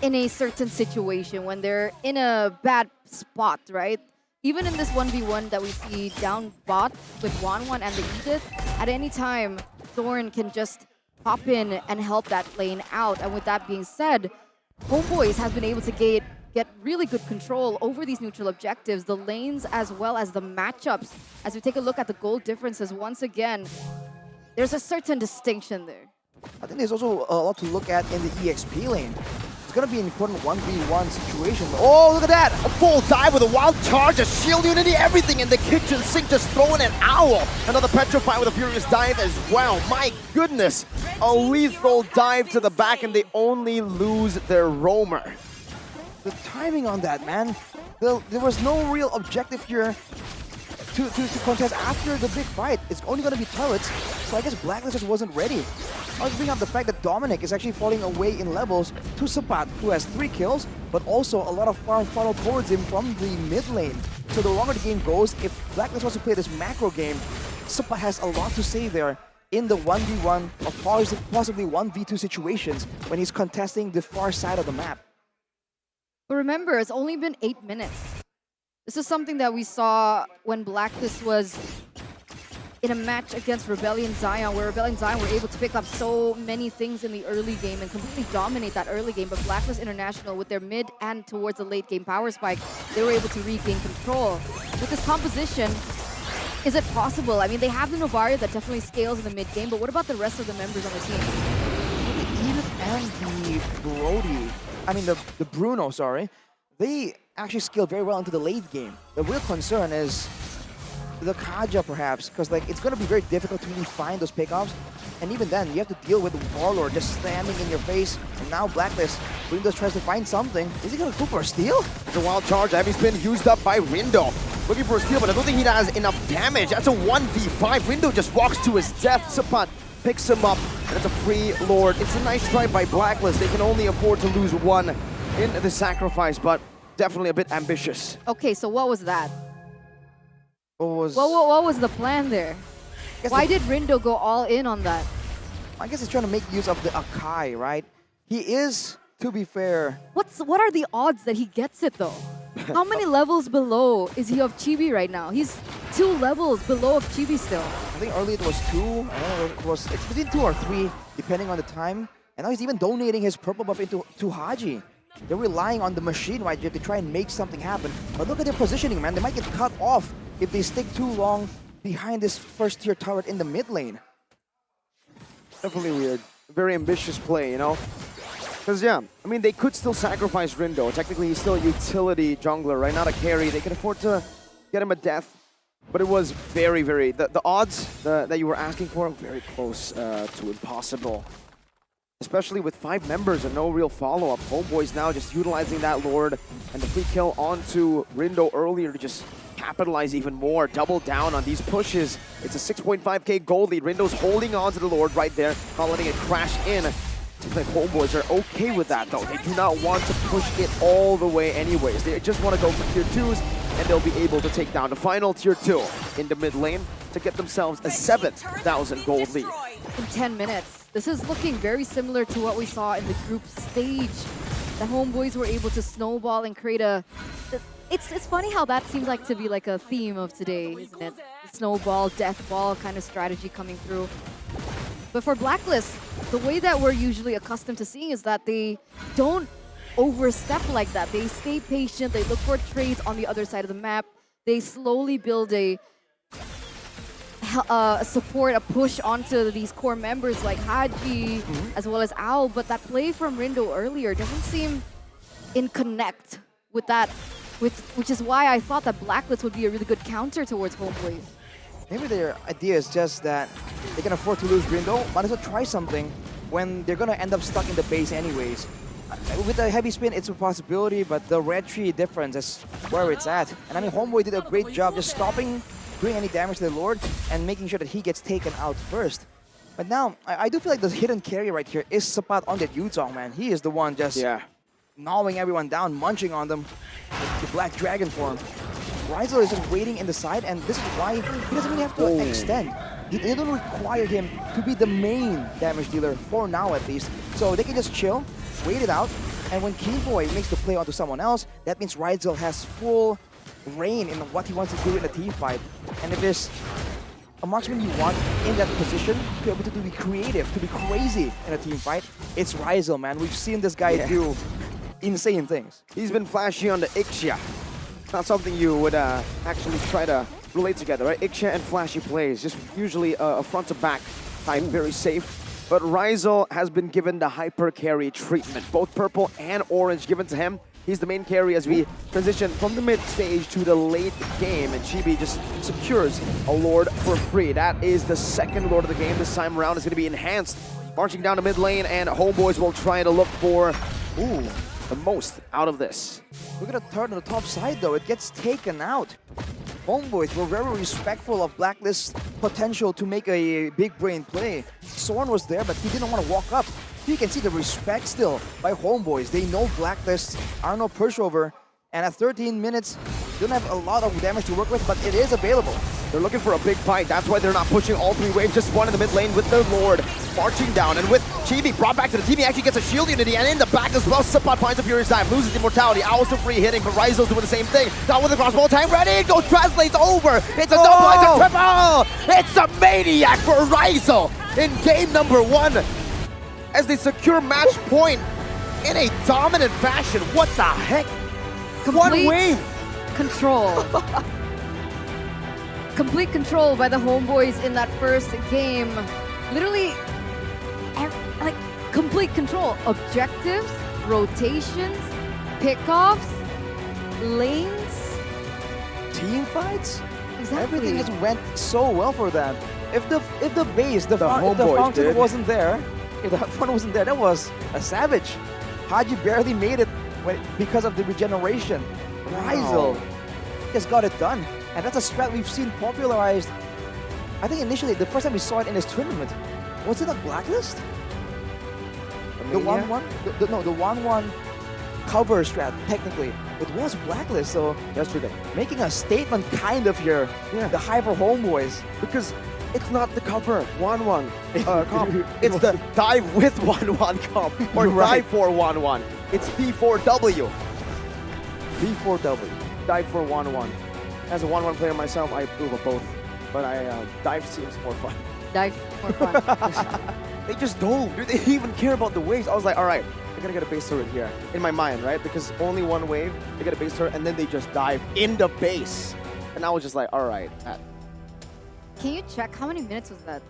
in a certain situation when they're in a bad spot, right? Even in this 1v1 that we see down bot with 1-1 and the Edith, at any time, Zorn can just hop in and help that lane out. And with that being said, HomeBois has been able to get really good control over these neutral objectives, the lanes as well as the matchups. As we take a look at the gold differences, once again, there's a certain distinction there. I think there's also a lot to look at in the EXP lane. It's going to be an important 1v1 situation. Oh, look at that! A full dive with a Wild Charge, a Shield Unity, everything in the kitchen sink, just throwing an Owl. Another Petrify with a Furious Dive as well. My goodness! A lethal dive to the back, and they only lose their Roamer. The timing on that, man. There was no real objective here to contest after the big fight. It's only going to be turrets, so I guess Blacklist just wasn't ready. I was bringing up the fact that Dominic is actually falling away in levels to Sapat, who has 3 kills, but also a lot of farm funnel towards him from the mid lane. So the longer the game goes, if Blacklist wants to play this macro game, Sapat has a lot to say there. in the 1v1 or possibly 1v2 situations when he's contesting the far side of the map. But remember, it's only been 8 minutes. This is something that we saw when Blacklist was in a match against Rebellion Zion, where Rebellion Zion were able to pick up so many things in the early game and completely dominate that early game. But Blacklist International, with their mid and towards the late game power spike, they were able to regain control. With this composition, is it possible? I mean, they have the Novaria that definitely scales in the mid game, but what about the rest of the members on the team? The Edith and the Brody, the Bruno, sorry, they actually scale very well into the late game. The real concern is the Kaja, perhaps, because it's going to be very difficult to really find those pickoffs. And even then, you have to deal with the Warlord just standing in your face. And now Blacklist, Windows tries to find something. Is he going to go for a steal? It's a wild charge. Heavy spin used up by Rindo. Looking for a steal, but I don't think he has enough damage. That's a 1v5. Rindo just walks to his death. Sapat picks him up, and it's a free Lord. It's a nice try by Blacklist. They can only afford to lose one in the sacrifice, but definitely a bit ambitious. Okay, so what was that? What was the plan there? Why did Rindo go all in on that? I guess he's trying to make use of the Akai, right? He is, to be fair... What are the odds that he gets it, though? How many levels below is he of Chibi right now? He's 2 levels below of Chibi still. I think earlier it was 2. I don't know, it's between 2 or 3, depending on the time. And now he's even donating his purple buff to Haji. They're relying on the machine right here to try and make something happen. But look at their positioning, man. They might get cut off if they stick too long behind this first tier turret in the mid lane. Definitely weird. Very ambitious play, you know? Because, yeah, I mean, they could still sacrifice Rindo. Technically, he's still a utility jungler, right? Not a carry. They can afford to get him a death. But it was very, very... The odds that you were asking for, very close to impossible. Especially with 5 members and no real follow-up. HomeBois now just utilizing that Lord and the free kill onto Rindo earlier to just capitalize even more, double down on these pushes. It's a 6.5k gold lead. Rindo's holding on to the Lord right there, not letting it crash in. Seems like HomeBois are okay with that, though. They do not want to push it all the way anyways. They just want to go for tier 2s, and they'll be able to take down the final tier 2 in the mid lane to get themselves a 7,000 gold lead. In 10 minutes. This is looking very similar to what we saw in the group stage. The HomeBois were able to snowball and create a... It's funny how that seems like to be like a theme of today, isn't it? The snowball, death ball kind of strategy coming through. But for Blacklist, the way that we're usually accustomed to seeing is that they don't overstep like that. They stay patient, they look for trades on the other side of the map. They slowly build a support, a push onto these core members like Haji, as well as Owl. But that play from Rindo earlier doesn't seem in connect with that, which is why I thought that Blacklist would be a really good counter towards HomeBois. Maybe their idea is just that they can afford to lose Rindo, might as well try something when they're going to end up stuck in the base anyways. With the heavy spin, it's a possibility, but the red tree difference is where it's at. And I mean, HomeBois did a great job just stopping doing any damage to the Lord and making sure that he gets taken out first. But now, I do feel like the hidden carry right here is Sapat on that Yuzong, man. He is the one just gnawing everyone down, munching on them with the Black Dragon form. Rizel is just waiting in the side, and this is why he doesn't really have to extend. They don't require him to be the main damage dealer, for now at least. So they can just chill, wait it out, and when Keyboy makes the play onto someone else, that means Rizel has full reign in what he wants to do in a team fight. And if there's a marksman you want in that position to be able to be creative, to be crazy in a team fight, it's Rizel, man. We've seen this guy do insane things. He's been flashy on the Ixia. It's not something you would actually try to relate together, right? Ixia and flashy plays, just usually a front to back type, very safe. But Rizel has been given the hyper carry treatment, both purple and orange given to him. He's the main carry as we transition from the mid stage to the late game, and Chibi just secures a Lord for free. That is the second Lord of the game. This time around is going to be enhanced. Marching down the mid lane, and HomeBois will try to look for the most out of this. Look at the turn on the top side, though. It gets taken out. HomeBois were very respectful of Blacklist's potential to make a big brain play. Sorn was there, but he didn't want to walk up. You can see the respect still by HomeBois. They know Blacklist are no pushover, and at 13 minutes, they don't have a lot of damage to work with, but it is available. They're looking for a big fight. That's why they're not pushing all three waves. Just one in the mid lane with the Lord marching down. And with Chibi brought back to the team, he actually gets a shield unity. And in the back as well, Sipot finds a Furious Dive, loses immortality. Also free hitting, but Ryzel's doing the same thing. Down with the crossbow, tank ready. It goes, translates over. It's a double, it's a triple. It's a maniac for Ryzel in game number 1 as they secure match point in a dominant fashion. What the heck? One wave. Control. Complete control by the HomeBois in that first game. Literally, like, complete control. Objectives, rotations, pickoffs, lanes. Team fights? Exactly. Everything just went so well for them. If the base, the HomeBois fountain did. wasn't there, if the front wasn't there, that was a savage. Haji barely made it because of the regeneration. Ryzel just got it done. And that's a strat we've seen popularized. I think initially, the first time we saw it in this tournament, was it a Blacklist? The 1-1? No, the 1-1 cover strat, technically. It was Blacklist, so yesterday. Making a statement kind of here. Yeah. The hyper HomeBois. Because it's not the cover 1-1 comp. It's the dive with 1-1 comp. Or dive for 1-1. It's D4W. D4W. Dive for 1-1. As a 1-1 player myself, I approve of both. But dive seems more fun. Dive more fun. They just dove. Dude, they didn't even care about the waves. I was like, all right, I gotta get a base turret here. In my mind, right? Because only one wave, they get a base turret, and then they just dive in the base. And I was just like, all right. Can you check how many minutes was that?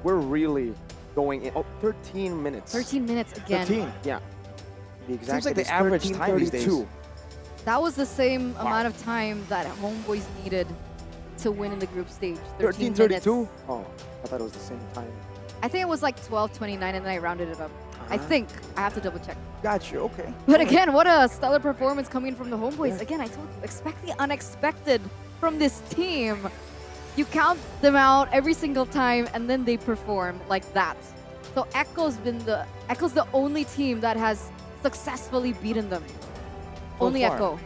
We're really going in. Oh, 13 minutes. 13 minutes again. 13, yeah. The exact Seems like the is average time these days. 13:32. That was the same amount of time that HomeBois needed to win in the group stage. 13 minutes. 13:32? Oh, I thought it was the same time. I think it was like 12:29 and then I rounded it up. I think. I have to double check. Got you, okay. But again, what a stellar performance coming from the HomeBois. Again, I told you, expect the unexpected from this team. You count them out every single time and then they perform like that. So Echo's the only team that has successfully beaten them. So Only far. Echo.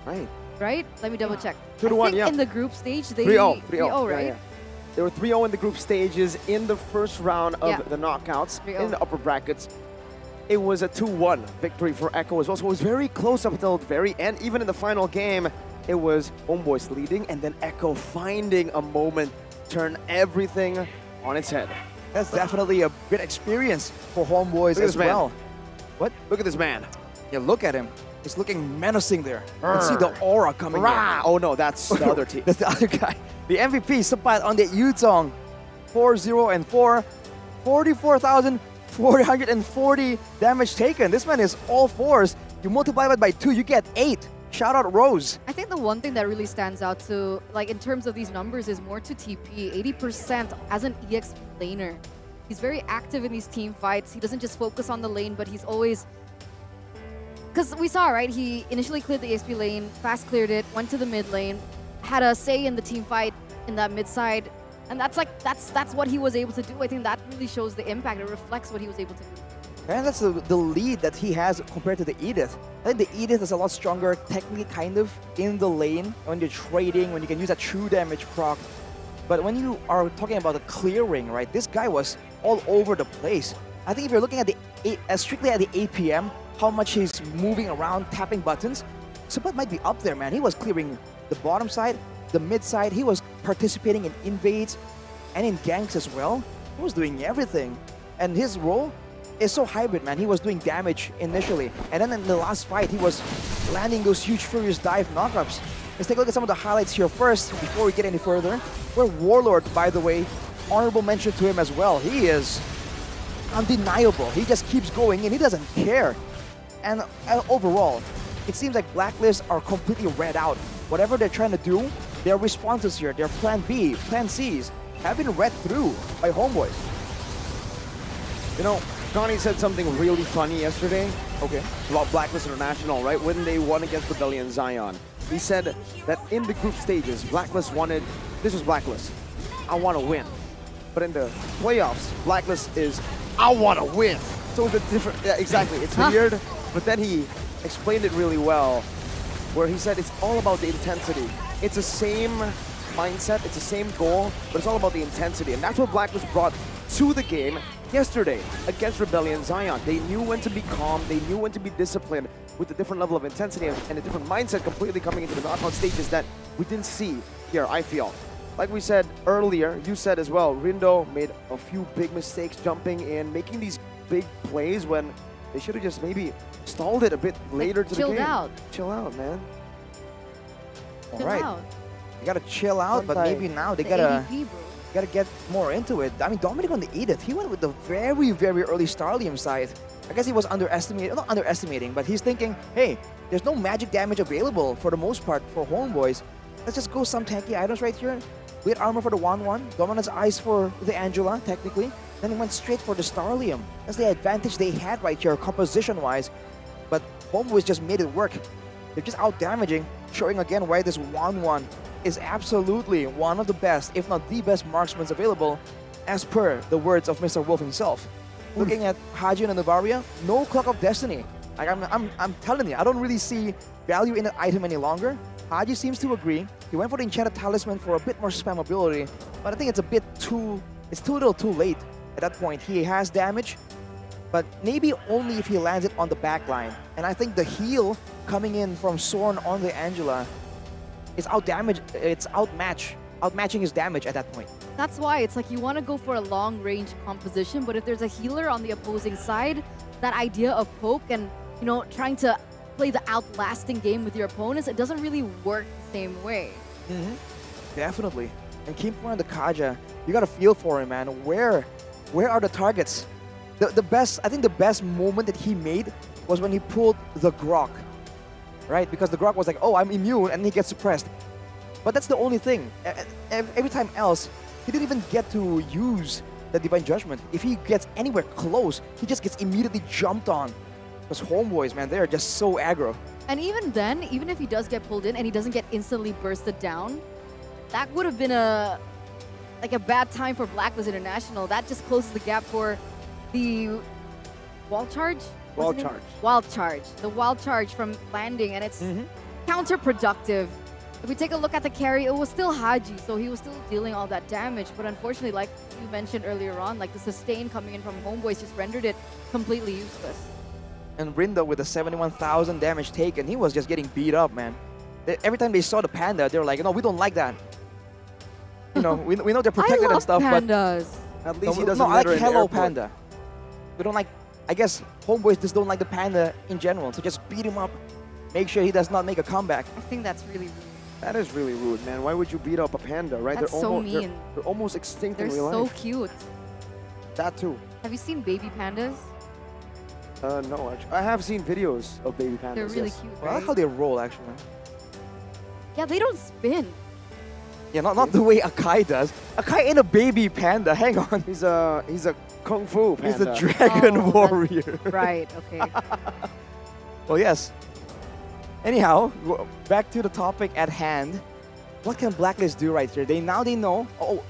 Right. Right? Let me double check. 2-1, I think yeah. in the group stage, they 3-0. 3-0, right? Yeah. They were 3-0 in the group stages in the first round of Yeah. the knockouts 3-0. in the upper brackets. It was a 2-1 victory for Echo as well. So it was very close up until the very end. Even in the final game, it was HomeBois leading and then Echo finding a moment, turn everything on its head. That's definitely a good experience for HomeBois as well. What? Look at this man. Yeah, look at him. He's looking menacing there. You can see the aura coming in. Oh no, that's the other team. That's the other guy. The MVP, Sapat on the Yutong. 4-0-4. 44,440 damage taken. This man is all fours. You multiply it by 2, you get 8. Shout out Rose. I think the one thing that really stands out to, like in terms of these numbers, is more to TP. 80% as an EX laner. He's very active in these team fights. He doesn't just focus on the lane, but he's always... Because we saw, right, he initially cleared the ASP lane, fast cleared it, went to the mid lane, had a say in the team fight in that mid side. And that's what he was able to do. I think that really shows the impact. It reflects what he was able to do. And that's the lead that he has compared to the Edith. I think the Edith is a lot stronger technically kind of in the lane when you're trading, when you can use that true damage proc. But when you are talking about the clearing, right, this guy was all over the place. I think if you're looking at the strictly at the APM, how much he's moving around, tapping buttons, Sapat might be up there, man. He was clearing the bottom side, the mid side. He was participating in invades and in ganks as well. He was doing everything. And his role is so hybrid, man. He was doing damage initially. And then in the last fight, he was landing those huge Furious Dive knockups. Let's take a look at some of the highlights here first before we get any further. Where Warlord, by the way, honorable mention to him as well. He is undeniable. He just keeps going in. He doesn't care. And overall, it seems like Blacklist are completely read out. Whatever they're trying to do, their responses here, their plan B, plan Cs, have been read through by HomeBois. You know, Johnny said something really funny yesterday. Okay. About Blacklist International, right? When they won against Rebellion Zion. He said that in the group stages, Blacklist wanted, this was Blacklist, I want to win. But in the playoffs, Blacklist is, I want to win. So it's a different, yeah, exactly. It's weird. But then he explained it really well, where he said it's all about the intensity. It's the same mindset, it's the same goal, but it's all about the intensity. And that's what Blacklist brought to the game yesterday against Rebellion Zion. They knew when to be calm, they knew when to be disciplined with a different level of intensity and a different mindset completely coming into the knockout stages that we didn't see here, I feel. Like we said earlier, you said as well, Rindo made a few big mistakes jumping in, making these big plays when they should have just maybe stalled it a bit later to the game. Chilled out. Chill out, man. Chill Alright. out. They gotta chill out, but maybe now they The gotta ADP, bro. gotta get more into it. I mean, Dominic on the Edith, he went with the very, very early Starlium side. I guess he was underestimating, not underestimating, but he's thinking, hey, there's no magic damage available for the most part for HomeBois. Let's just go some tanky items right here. Weight armor for the 1-1, Dominance Eyes for the Angela, technically. Then he went straight for the Starlium. That's the advantage they had right here, composition-wise. But HomeBois just made it work. They're just out-damaging, showing again why this 1-1 is absolutely one of the best, if not the best marksmen available, as per the words of Mr. Wolf himself. Looking at Haji and Navaria, no Clock of Destiny. Like I'm telling you, I don't really see value in that item any longer. Haji seems to agree. He went for the Enchanted Talisman for a bit more spammability, but I think it's a bit too little too late at that point. He has damage, but maybe only if he lands it on the back line. And I think the heal coming in from Sorn on the Angela is outmatching his damage at that point. That's why it's like you want to go for a long-range composition, but if there's a healer on the opposing side, that idea of poke and, you know, trying to play the outlasting game with your opponents, it doesn't really work the same way. Definitely. And Kimpo and the Kaja, you got to feel for him, man. Where are the targets? I think the best moment that he made was when he pulled the Grok, right? Because the Grok was like, oh, I'm immune, and he gets suppressed. But that's the only thing. Every time else, he didn't even get to use the Divine Judgment. If he gets anywhere close, he just gets immediately jumped on. Because HomeBois, man, they are just so aggro. And even then, even if he does get pulled in and he doesn't get instantly bursted down, that would have been a bad time for Blacklist International. That just closes the gap for the wall charge? Wild charge. Wild charge. The wild charge from landing, and it's counterproductive. If we take a look at the carry, it was still Haji, so he was still dealing all that damage. But unfortunately, like you mentioned earlier on, like the sustain coming in from HomeBois just rendered it completely useless. And Rindo with the 71,000 damage taken, he was just getting beat up, man. Every time they saw the panda, they were like, no, we don't like that. You know, we know they're protected and stuff, pandas. but at least he doesn't no, I like litter in the Hello airport. Panda. We don't like. I guess HomeBois just don't like the panda in general, so just beat him up. Make sure he does not make a comeback. I think that's really rude. That is really rude, man. Why would you beat up a panda, right? That's so mean. They're almost extinct They're in real so life. cute. That too. Have you seen baby pandas? No, actually. I have seen videos of baby pandas. They're really yes. cute, Well, I like right? how they roll, actually. Yeah, they don't spin. Yeah, not the way Akai does. Akai ain't a baby panda. Hang on. He's a kung fu panda. He's a dragon Oh, warrior. Right, okay. Well, yes. Anyhow, back to the topic at hand. What can Blacklist do right here? They know. Oh,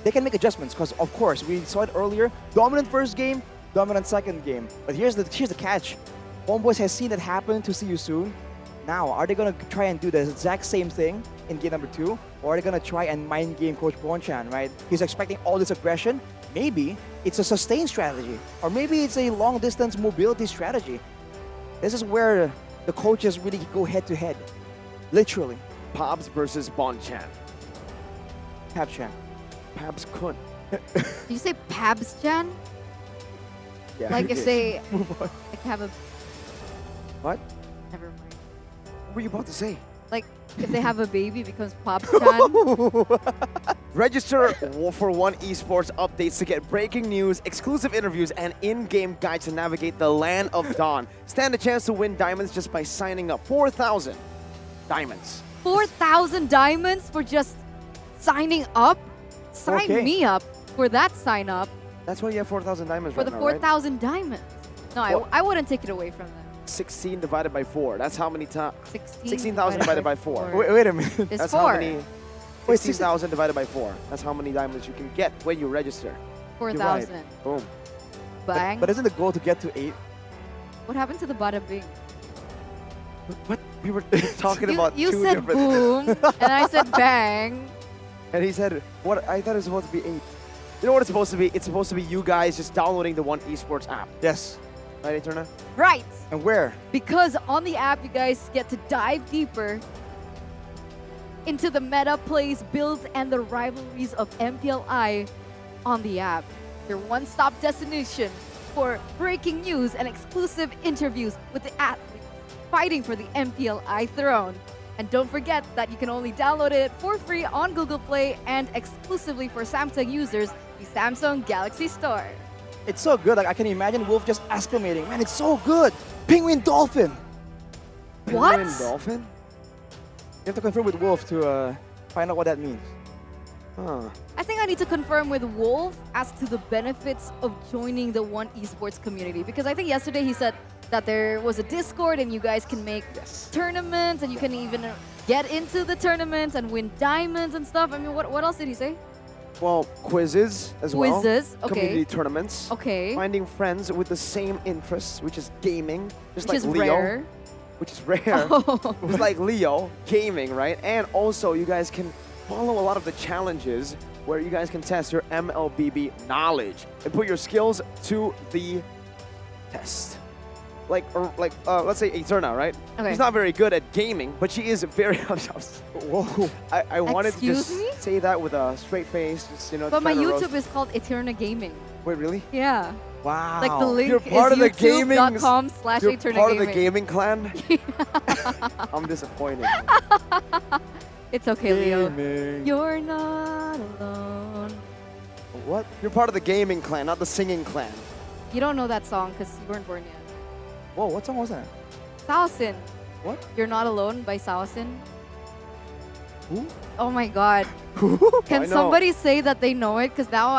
they can make adjustments because, of course, we saw it earlier. Dominant first game, dominant second game. But here's the catch. HomeBois has seen it happen to See You Soon. Now, are they gonna try and do the exact same thing in game number 2, or are they gonna try and mind game Coach Bonchan? Right? He's expecting all this aggression. Maybe it's a sustain strategy, or maybe it's a long distance mobility strategy. This is where the coaches really go head to head, literally. Pabs versus Bonchan. Pabchan. Pabs Kun. Did you say Pabs-chan? Yeah, Like he if did. they like have a... What? Never mind. What were you about to say? Like if they have a baby, it becomes Pabs-chan. Register for One Esports updates to get breaking news, exclusive interviews, and in-game guides to navigate the land of Dawn. Stand a chance to win diamonds just by signing up. 4,000 diamonds. 4,000 diamonds for just signing up? Sign Okay. me up for that sign up. That's why you have 4,000 diamonds For right the now, right? 4,000 diamonds. No, Well- I wouldn't take it away from them. 16 divided by 4. That's how many times? 16 16,000 divided by 4. Wait a minute. It's That's 4. how many? 16,000 divided by 4. That's how many diamonds you can get when you register. 4,000. Boom. Bang. But isn't the goal to get to 8? What happened to the bada bing? What? We were talking You, about you two said different... boom, and I said bang. And he said, what? I thought it was supposed to be 8. You know what it's supposed to be? It's supposed to be you guys just downloading the One Esports app. Yes. Right, Eterna? Right. And where? Because on the app, you guys get to dive deeper into the meta plays, builds, and the rivalries of MPLI on the app. Your one-stop destination for breaking news and exclusive interviews with the athletes fighting for the MPLI throne. And don't forget that you can only download it for free on Google Play and exclusively for Samsung users, the Samsung Galaxy Store. It's so good. Like I can imagine Wolf just exclamating, "Man, it's so good! Penguin Dolphin!" What? Penguin Dolphin? You have to confirm with Wolf to find out what that means. Huh. I think I need to confirm with Wolf as to the benefits of joining the One Esports community, because I think yesterday he said that there was a Discord and you guys can make tournaments and you can even get into the tournaments and win diamonds and stuff. I mean, what else did he say? Well, quizzes as well. Quizzes, okay. Community tournaments. Okay. Finding friends with the same interests, which is gaming, just Which like is Leo. rare. Which is rare. Oh. It's like Leo, gaming, right? And also, you guys can follow a lot of the challenges where you guys can test your MLBB knowledge and put your skills to the test. Like let's say Eterna, right? Okay. She's not very good at gaming, but she is very. Whoa! I wanted to Excuse just me? say that with a straight face, just But my trying to roast. YouTube is called Eterna Gaming. Wait, really? Yeah. Wow! Like the link You're part is of the gaming. youtube.com/Eterna You're part of the Gaming. gaming clan. I'm disappointed. It's okay, Leo. Gaming. You're not alone. What? You're part of the gaming clan, not the singing clan. You don't know that song because you weren't born yet. Whoa, what song was that? Saosin. What? You're Not Alone by Saosin. Who? Oh my god. I Can know. somebody say that they know it? Because now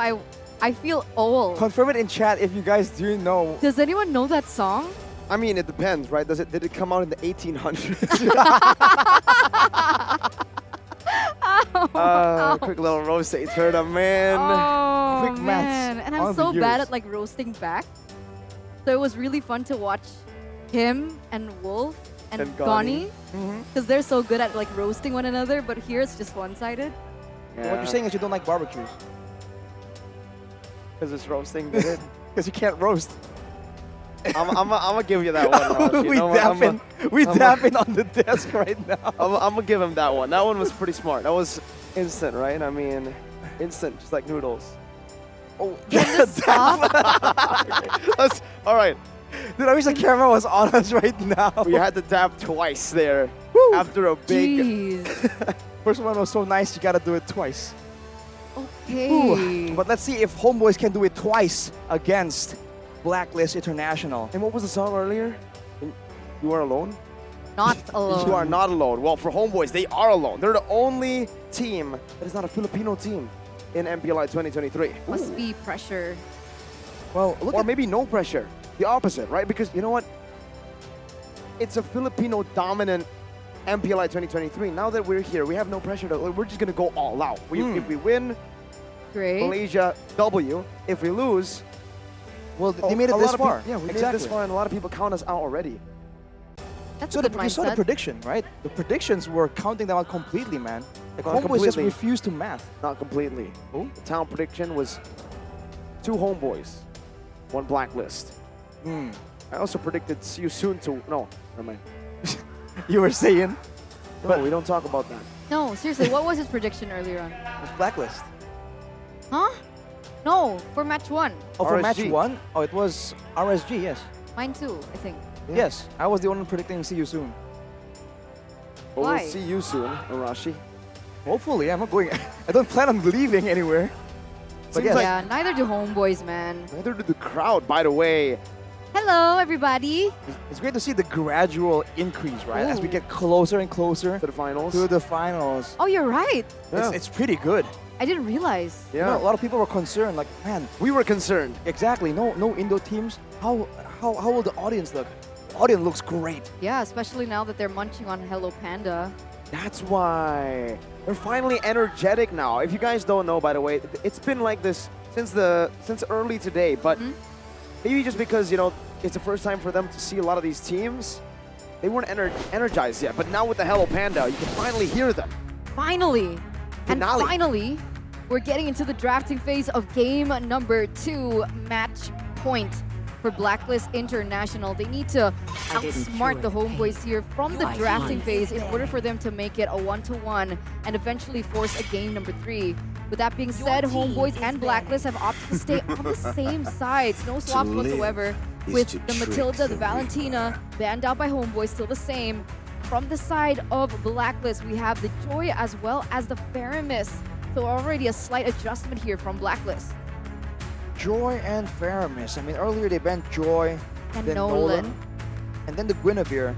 I feel old. Confirm it in chat if you guys do know. Does anyone know that song? I mean, it depends, right? Did it come out in the 1800s? Quick little roast to Eterna, man. Oh, Quick maths man. And on I'm the so bad years. at like roasting back. So it was really fun to watch him and Wolf and And Gani. Gani. Because they're so good at like roasting one another, but here it's just one-sided. So what you're saying is you don't like barbecues. Because it's roasting, did it? Because you can't roast. I'm gonna give you that one, Raj. You we know what? dapping on the desk right now. I'm gonna give him that one. That one was pretty smart. That was instant, right? I mean, instant, just like noodles. Oh, That's, all right. Dude, I wish the camera was on us right now. We had to dab twice there after a big. Jeez. First one was so nice, you gotta do it twice. Okay. Ooh, but let's see if HomeBois can do it twice against Blacklist International. And what was the song earlier? You are alone? Not alone. You are not alone. Well, for HomeBois, they are alone. They're the only team that is not a Filipino team in MPLI 2023. Must be pressure. Well, look or maybe no pressure. The opposite, right? Because you know what? It's a Filipino dominant MPLI 2023. Now that we're here, we have no pressure. We're just going to go all out. If we win, great. Malaysia W. If we lose, well, they made it this far. Yeah, we made it exactly. this far, and a lot of people count us out already. That's So a good you saw the mindset. prediction, right? The predictions were counting them out completely, man. Like Not HomeBois just completely. refused to math. Not completely. Oh? The town prediction was 2 HomeBois, 1 Blacklist. I also predicted see you soon to... No, never mind. You were saying? No, we don't talk about that. No, seriously, what was his prediction earlier on? It's Blacklist. Huh? No, for match 1. Oh, for match RSG. 1? Oh, it was RSG, yes. Mine too, I think. Yes, I was the one predicting see you soon. But Why? we'll see you soon, Arashi. Hopefully, I'm not going... I don't plan on leaving anywhere. But Seems yes. Yeah, neither do HomeBois, man. Neither did the crowd, by the way. Hello, everybody. It's great to see the gradual increase, right? As we get closer and closer to the finals. Oh, you're right. It's pretty good. I didn't realize. You know, a lot of people were concerned, like, man. We were concerned. Exactly. No Indo teams. How will the audience look? The audience looks great. Yeah, especially now that they're munching on Hello Panda. That's why. They're finally energetic now. If you guys don't know, by the way, it's been like this since early today, but maybe just because, you know, it's the first time for them to see a lot of these teams. They weren't energized yet, but now with the Hello Panda, you can finally hear them. Finally! And Finale. finally, we're getting into the drafting phase of game number 2, match point for Blacklist International. They need to outsmart the HomeBois here from the drafting phase in order for them to make it a 1-to-1 and eventually force a game number 3. With that being said, HomeBois and Blacklist have opted to stay on the same sides. No swaps whatsoever. With the Matilda, the Valentina, banned out by HomeBois, still the same. From the side of Blacklist, we have the Joy as well as the Faramis. So already a slight adjustment here from Blacklist. Joy and Faramis. I mean, earlier they banned Joy, And then Nolan. and then the Guinevere.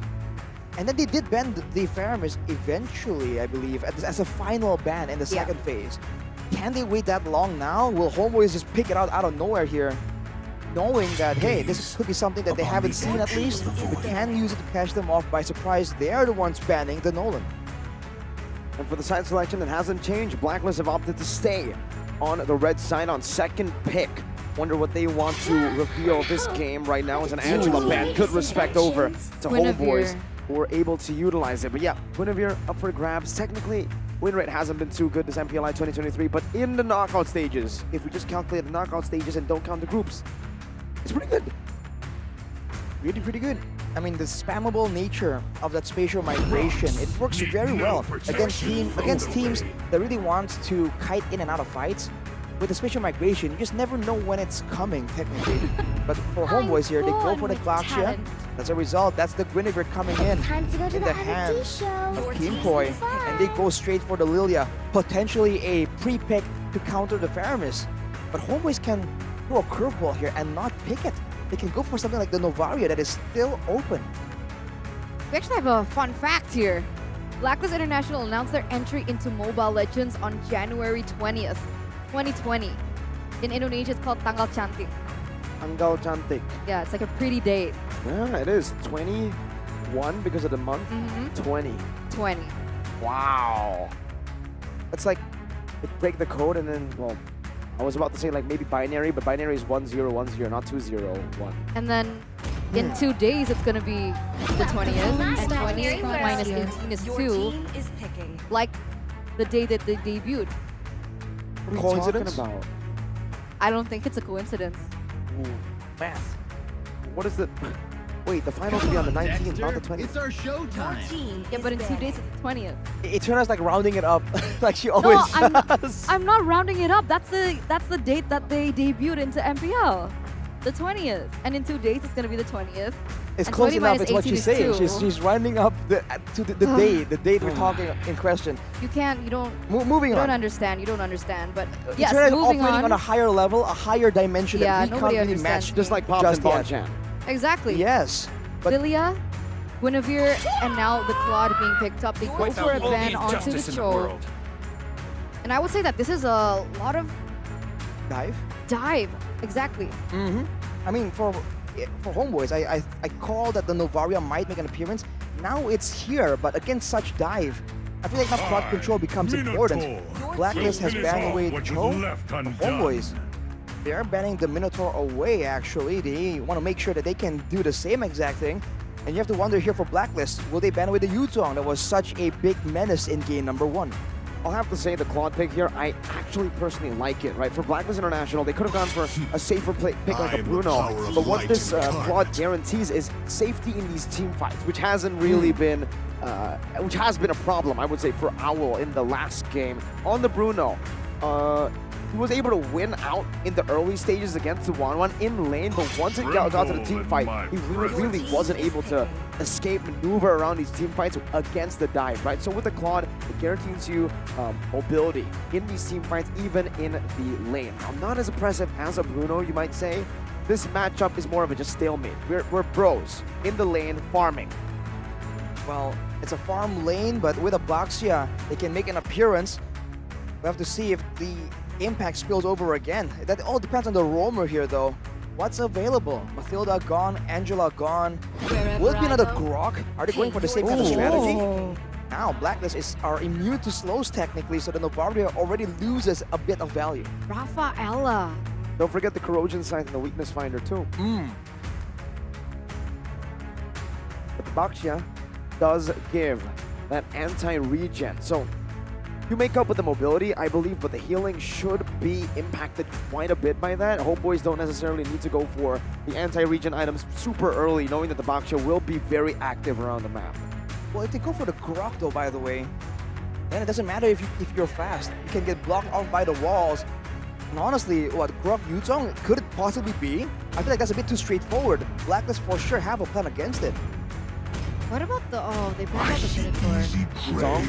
And then they did ban the Faramis eventually, I believe, as a final ban in the second phase. Can they wait that long now? Will HomeBois just pick it out of nowhere here? Knowing that, hey, this could be something that they haven't seen at least. We can use it to catch them off by surprise. They're the ones banning the Nolan. And for the side selection, it hasn't changed. Blacklist have opted to stay on the red side on second pick. Wonder what they want to reveal this game right now as an Angela ban. Good respect over to HomeBois who were able to utilize it. But yeah, Guinevere up for grabs. Technically, win rate hasn't been too good this MPLI 2023, but in the knockout stages, if we just calculate the knockout stages and don't count the groups, it's pretty good. Really pretty good. I mean, the spammable nature of that spatial migration, it works very well against teams that really want to kite in and out of fights. With the spatial migration, you just never know when it's coming, technically. But for HomeBois here, they go for the Glaxia. As a result, that's the Guinevere coming in the hands of Kinkoi. And they go straight for the Lilia, potentially a pre-pick to counter the Faramis. But HomeBois can throw a curveball here and not pick it. They can go for something like the Novaria that is still open. We actually have a fun fact here. Blacklist International announced their entry into Mobile Legends on January 20th, 2020. In Indonesia, it's called Tanggal Cantik. Tanggal Cantik. Yeah, it's like a pretty date. Yeah, it is. 21 because of the month. 20. 20. Wow. It's like, it break the code and then, well, I was about to say like maybe binary, but binary is 1010, not 201. And then in 2 days, it's gonna be the 20th, and 20 minus 18 is 2, like the day that they debuted. What are you talking about? I don't think it's a coincidence. Ooh, math. What is the... Wait, the finals will be on the 19th, not the 20th. It's our showtime. Yeah, but in 2 days, it's the 20th. Eterna's like rounding it up, like she always does. I'm not rounding it up. That's the date that they debuted into MPL. The 20th. And in 2 days, it's going to be the 20th. It's and close 20 enough, minus it's what 18 she's is saying. 2. She's rounding up the date we're talking in question. You don't Moving on. understand. You don't understand. But yes, Eterna is moving operating on a on. higher level, a higher dimension Yeah, that we nobody can't really understands match me. Just like Pop and Bonchan. Exactly. Yes. But Lilia, Guinevere, and now the Claude being picked up. They go for a ban onto the Cho. And I would say that this is a lot of dive. Exactly. I mean, for HomeBois, I call that the Novaria might make an appearance. Now it's here, but against such dive, I feel like now crowd control becomes important. Blacklist has banned away Cho. HomeBois, they're banning the Minotaur away, actually. They want to make sure that they can do the same exact thing. And you have to wonder here for Blacklist, will they ban away the Yutong that was such a big menace in game number 1? I'll have to say the Claude pick here, I actually personally like it, right? For Blacklist International, they could have gone for a safer pick like a Bruno. But what this Claude guarantees is safety in these team fights, which hasn't really been, which has been a problem, I would say, for Owl in the last game. On the Bruno, he was able to win out in the early stages against the 1-1 in lane, but once it got to the team fight, he really wasn't able to escape, maneuver around these team fights against the dive, right? So with the Claude, it guarantees you mobility in these team fights, even in the lane. Now, not as impressive as a Bruno, you might say. This matchup is more of a just stalemate. We're bros in the lane farming. Well, it's a farm lane, but with a Blaxia, they can make an appearance. We have to see if the impact spills over again. That all depends on the roamer here, though. What's available? Mathilda gone, Angela gone. Will it be another Grok? Are they going for the same kind of strategy? Now, Blacklist are immune to slows technically, so the Novaria already loses a bit of value. Rafaela. Don't forget the corrosion sight and the weakness finder too. But the Baxia does give that anti-regen. So you make up with the mobility, I believe, but the healing should be impacted quite a bit by that. HomeBois don't necessarily need to go for the anti-regen items super early, knowing that the Baxia will be very active around the map. Well, if they go for the Grok though, by the way, then it doesn't matter if you're fast. You can get blocked off by the walls. And honestly, what Grok Yuzong could it possibly be? I feel like that's a bit too straightforward. Blacklist for sure have a plan against it. What about the, oh, they brought out the Minotaur. Yuzong?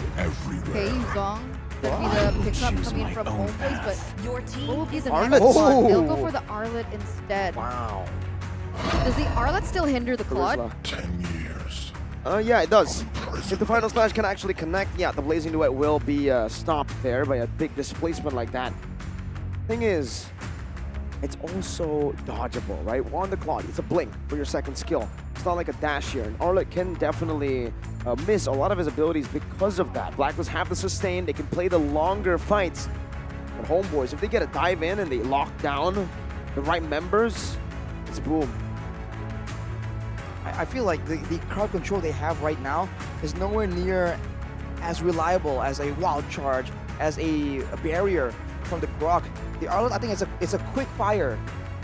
Okay, Yuzong. That'd be the pickup coming from HomeBois, but what will be the Arlet. next one? Oh. They'll go for the Arlet instead. Wow. Does the Arlet still hinder the Claude? 10 years. Yeah, it does. If the final slash can actually connect, yeah, the Blazing Duet will be stopped there by a big displacement like that. Thing is, it's also dodgeable, right? On the Claude, it's a blink for your second skill. It's not like a dash here, and Arlet can definitely miss a lot of his abilities because of that. Blacklist have the sustain, they can play the longer fights. But HomeBois, if they get a dive in and they lock down the right members, it's boom. I feel like the crowd control they have right now is nowhere near as reliable as a wild charge, as a barrier from the Grok. The Arlet, I think it's a quick fire,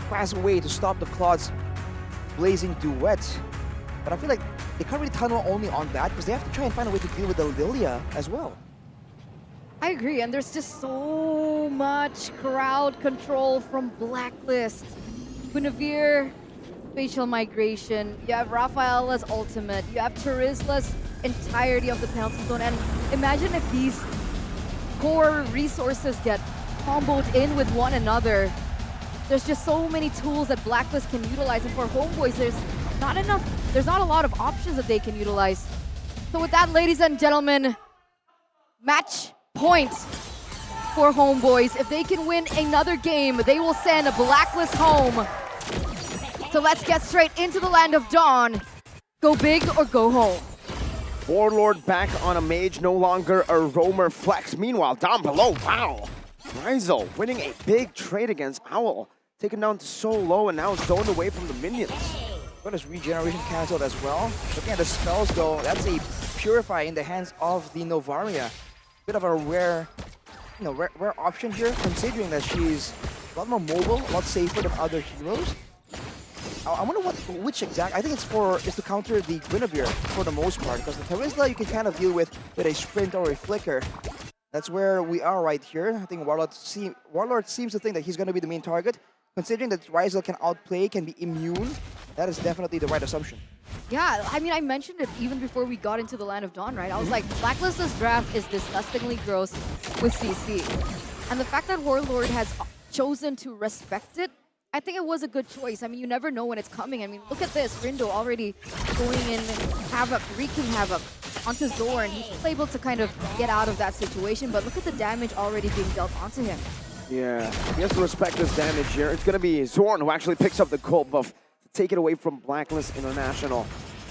fast way to stop the Claude's Blazing Duet. But I feel like they can't really tunnel only on that because they have to try and find a way to deal with the Lilia as well. I agree, and there's just so much crowd control from Blacklist. Guinevere, spatial migration, you have Rafaela's ultimate, you have Terizla's entirety of the penalty zone, and imagine if these core resources get comboed in with one another. There's just so many tools that Blacklist can utilize, and for HomeBois, there's not a lot of options that they can utilize. So with that, ladies and gentlemen, match point for HomeBois. If they can win another game, they will send Blacklist home. So let's get straight into the Land of Dawn. Go big or go home. Warlord back on a mage, no longer a roamer flex. Meanwhile, down below, wow. Rizal winning a big trade against Owl. Taken down to so low and now zoned away from the minions. Got his regeneration cancelled as well. Looking at the spells though, that's a Purify in the hands of the Novaria. Bit of a rare option here, considering that she's a lot more mobile, a lot safer than other heroes. I wonder which exact. I think it's to counter the Guinevere for the most part, because the Terizla you can kind of deal with a sprint or a flicker. That's where we are right here. I think Warlord seems to think that he's going to be the main target. Considering that Rizal can outplay, can be immune, that is definitely the right assumption. Yeah, I mean, I mentioned it even before we got into the Land of Dawn, right? I was like, Blacklist's draft is disgustingly gross with CC. And the fact that Warlord has chosen to respect it, I think it was a good choice. I mean, you never know when it's coming. I mean, look at this. Rindo already going in Havoc, wreaking Havoc onto Zorn. He's able to kind of get out of that situation, but look at the damage already being dealt onto him. Yeah, he has to respect this damage here. It's going to be Zorn who actually picks up the gold buff to take it away from Blacklist International.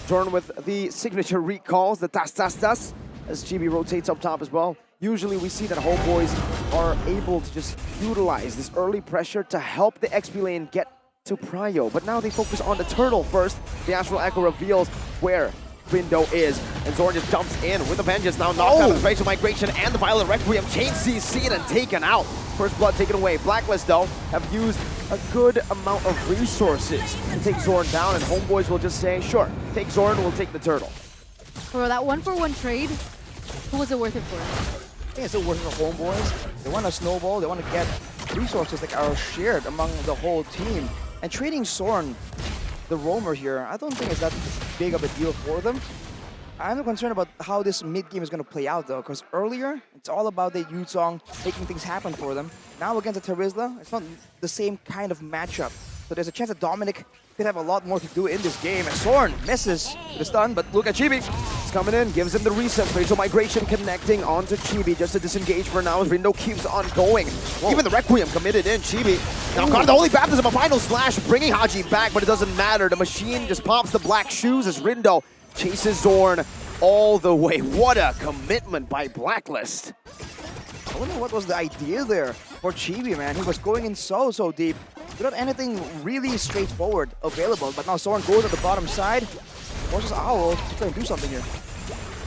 Zorn with the signature recalls, the tas, as Chibi rotates up top as well. Usually we see that HomeBois are able to just utilize this early pressure to help the XP lane get to Prio. But now they focus on the turtle first. The Astral Echo reveals where Rindo is, and Zorn just jumps in with a vengeance. Now knocked out of spatial migration and the Violet Requiem. Chain CC'd and taken out. First blood taken away. Blacklist, though, have used a good amount of resources to take Zorn down, and HomeBois will just say, sure, take Zorn, we'll take the turtle. For that 1-for-1 trade, who was it worth it for? I think it's still worth it for HomeBois. They want to snowball, they want to get resources that are shared among the whole team. And trading Zorn, the roamer here, I don't think it's that big of a deal for them. I'm concerned about how this mid-game is going to play out, though, because earlier, it's all about the Yuzong making things happen for them. Now against the Terizla, it's not the same kind of matchup. So there's a chance that Dominic could have a lot more to do in this game. And Zorn misses with the stun, but look at Chibi. He's coming in, gives him the reset. Spatial migration connecting onto Chibi just to disengage for now as Rindo keeps on going. Whoa. Even the Requiem committed in. Chibi now got the Holy Baptism, a final slash, bringing Haji back, but it doesn't matter. The machine just pops the black shoes as Rindo chases Zorn all the way. What a commitment by Blacklist. I wonder what was the idea there for Chibi, man. He was going in so deep without anything really straightforward available. But now Zorn goes to the bottom side. forces Owl to try and do something here.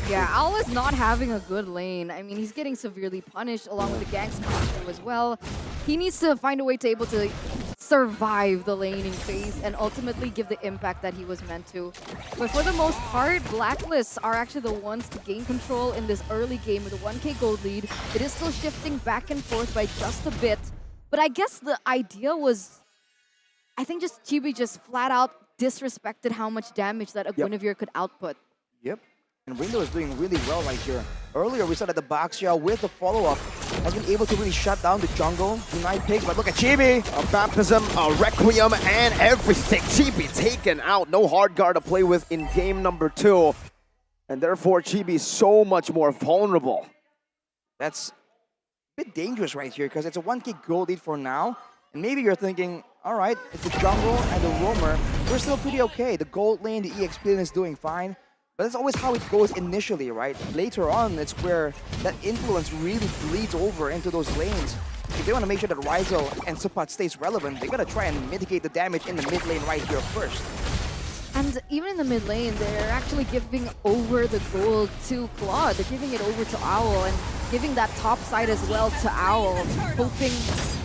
Yeah, Owl is not having a good lane. I mean, he's getting severely punished along with the gank smash as well. He needs to find a way to able to survive the laning phase and ultimately give the impact that he was meant to. But for the most part, Blacklists are actually the ones to gain control in this early game with a 1k gold lead. It is still shifting back and forth by just a bit. But I guess the idea was, I think just Chibi just flat out disrespected how much damage that a Guinevere could output. Yep. And Rindo is doing really well right here. Earlier, we saw that the Baxia with the follow-up has been able to really shut down the jungle, deny pigs, but look at Chibi! A baptism, a requiem, and everything. Chibi taken out. No hard guard to play with in game number 2. And therefore, Chibi is so much more vulnerable. That's a bit dangerous right here because it's a 1k gold lead for now. And maybe you're thinking, all right, it's the jungle and the roamer. We're still pretty okay. The gold lane, the EXP lane is doing fine. But that's always how it goes initially, right? Later on, it's where that influence really bleeds over into those lanes. If they want to make sure that Rizal and Supat stays relevant, they gotta try and mitigate the damage in the mid lane right here first. And even in the mid lane, they're actually giving over the gold to Claude. They're giving it over to Owl and giving that top side as well to Owl, hoping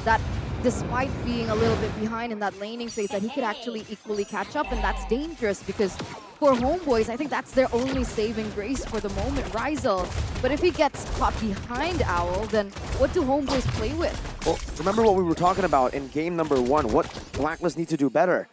that despite being a little bit behind in that laning phase, that he could actually equally catch up, and that's dangerous because for HomeBois, I think that's their only saving grace for the moment, Rizal. But if he gets caught behind Owl, then what do HomeBois play with? Well, remember what we were talking about in game number 1, what Blacklist need to do better.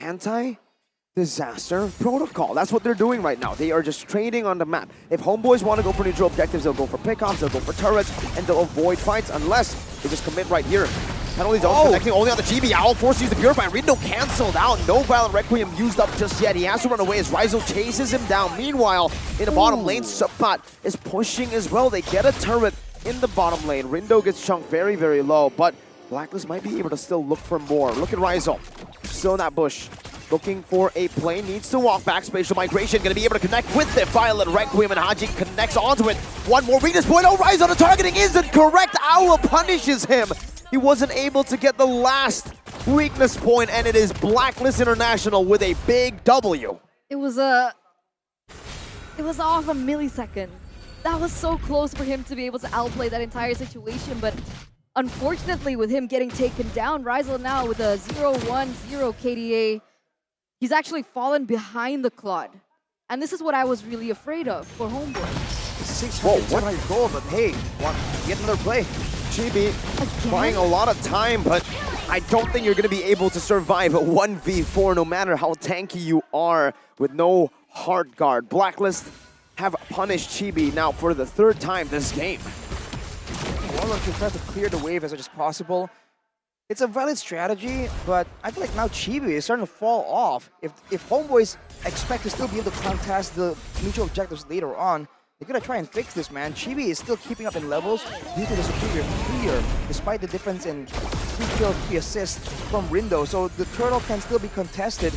Anti-disaster protocol. That's what they're doing right now. They are just trading on the map. If HomeBois want to go for neutral objectives, they'll go for pickoffs, they'll go for turrets, and they'll avoid fights unless they just commit right here. Penalties also connecting only on the GB. Owl forced to use the Purify. Rindo canceled out. No Violent Requiem used up just yet. He has to run away as Rizal chases him down. Meanwhile, in the bottom lane, Supat is pushing as well. They get a turret in the bottom lane. Rindo gets chunked very, very low, but Blacklist might be able to still look for more. Look at Rizal. Still in that bush. Looking for a play. Needs to walk back. Spatial Migration. Going to be able to connect with the Violent Requiem, and Haji connects onto it. One more weakness point. Oh, Rizal, the targeting isn't correct. Owl punishes him. He wasn't able to get the last weakness point, and it is Blacklist International with a big W. It was off a millisecond. That was so close for him to be able to outplay that entire situation, but unfortunately with him getting taken down, Rizal now with a 0-1-0 KDA, he's actually fallen behind the Claude. And this is what I was really afraid of for HomeBois. 600 gold, but hey, get another play. Chibi buying a lot of time, but I don't think you're going to be able to survive a 1v4 no matter how tanky you are with no hard guard. Blacklist have punished Chibi now for the 3rd time this game. Warlock should try to clear the wave as much as possible. It's a valid strategy, but I feel like now Chibi is starting to fall off. If HomeBois expect to still be able to contest the mutual objectives later on, they're gonna try and fix this, man. Chibi is still keeping up in levels due to the superior clear, despite the difference in 3 kills, 3 assists from Rindo. So the turtle can still be contested,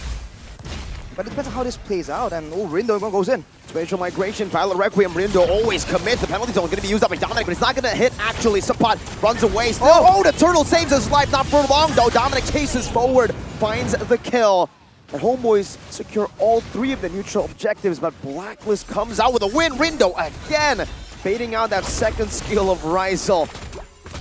but it depends on how this plays out. And oh, Rindo goes in. Spatial Migration, Violent Requiem, Rindo always commits. The penalty zone is going to be used up by Dominic, but it's not going to hit actually. Supat runs away still. Oh, the turtle saves his life, not for long though. Dominic chases forward, finds the kill. And HomeBois secure all 3 of the neutral objectives, but Blacklist comes out with a win. Rindo again, baiting out that second skill of Rizal.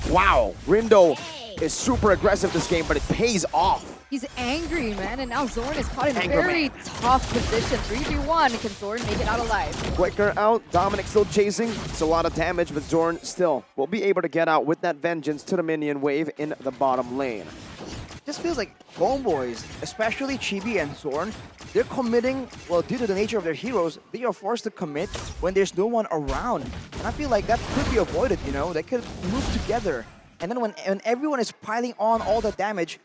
Wow, Rindo is super aggressive this game, but it pays off. He's angry, man, and now Zorn is caught in a very tough position. 3v1, can Zorn make it out alive? Quicker out, Dominic still chasing. It's a lot of damage, but Zorn still will be able to get out with that vengeance to the minion wave in the bottom lane. Just feels like HomeBois, especially Chibi and Zorn, they're committing, well, due to the nature of their heroes, they are forced to commit when there's no one around. And I feel like that could be avoided, you know? They could move together. And then when everyone is piling on all the damage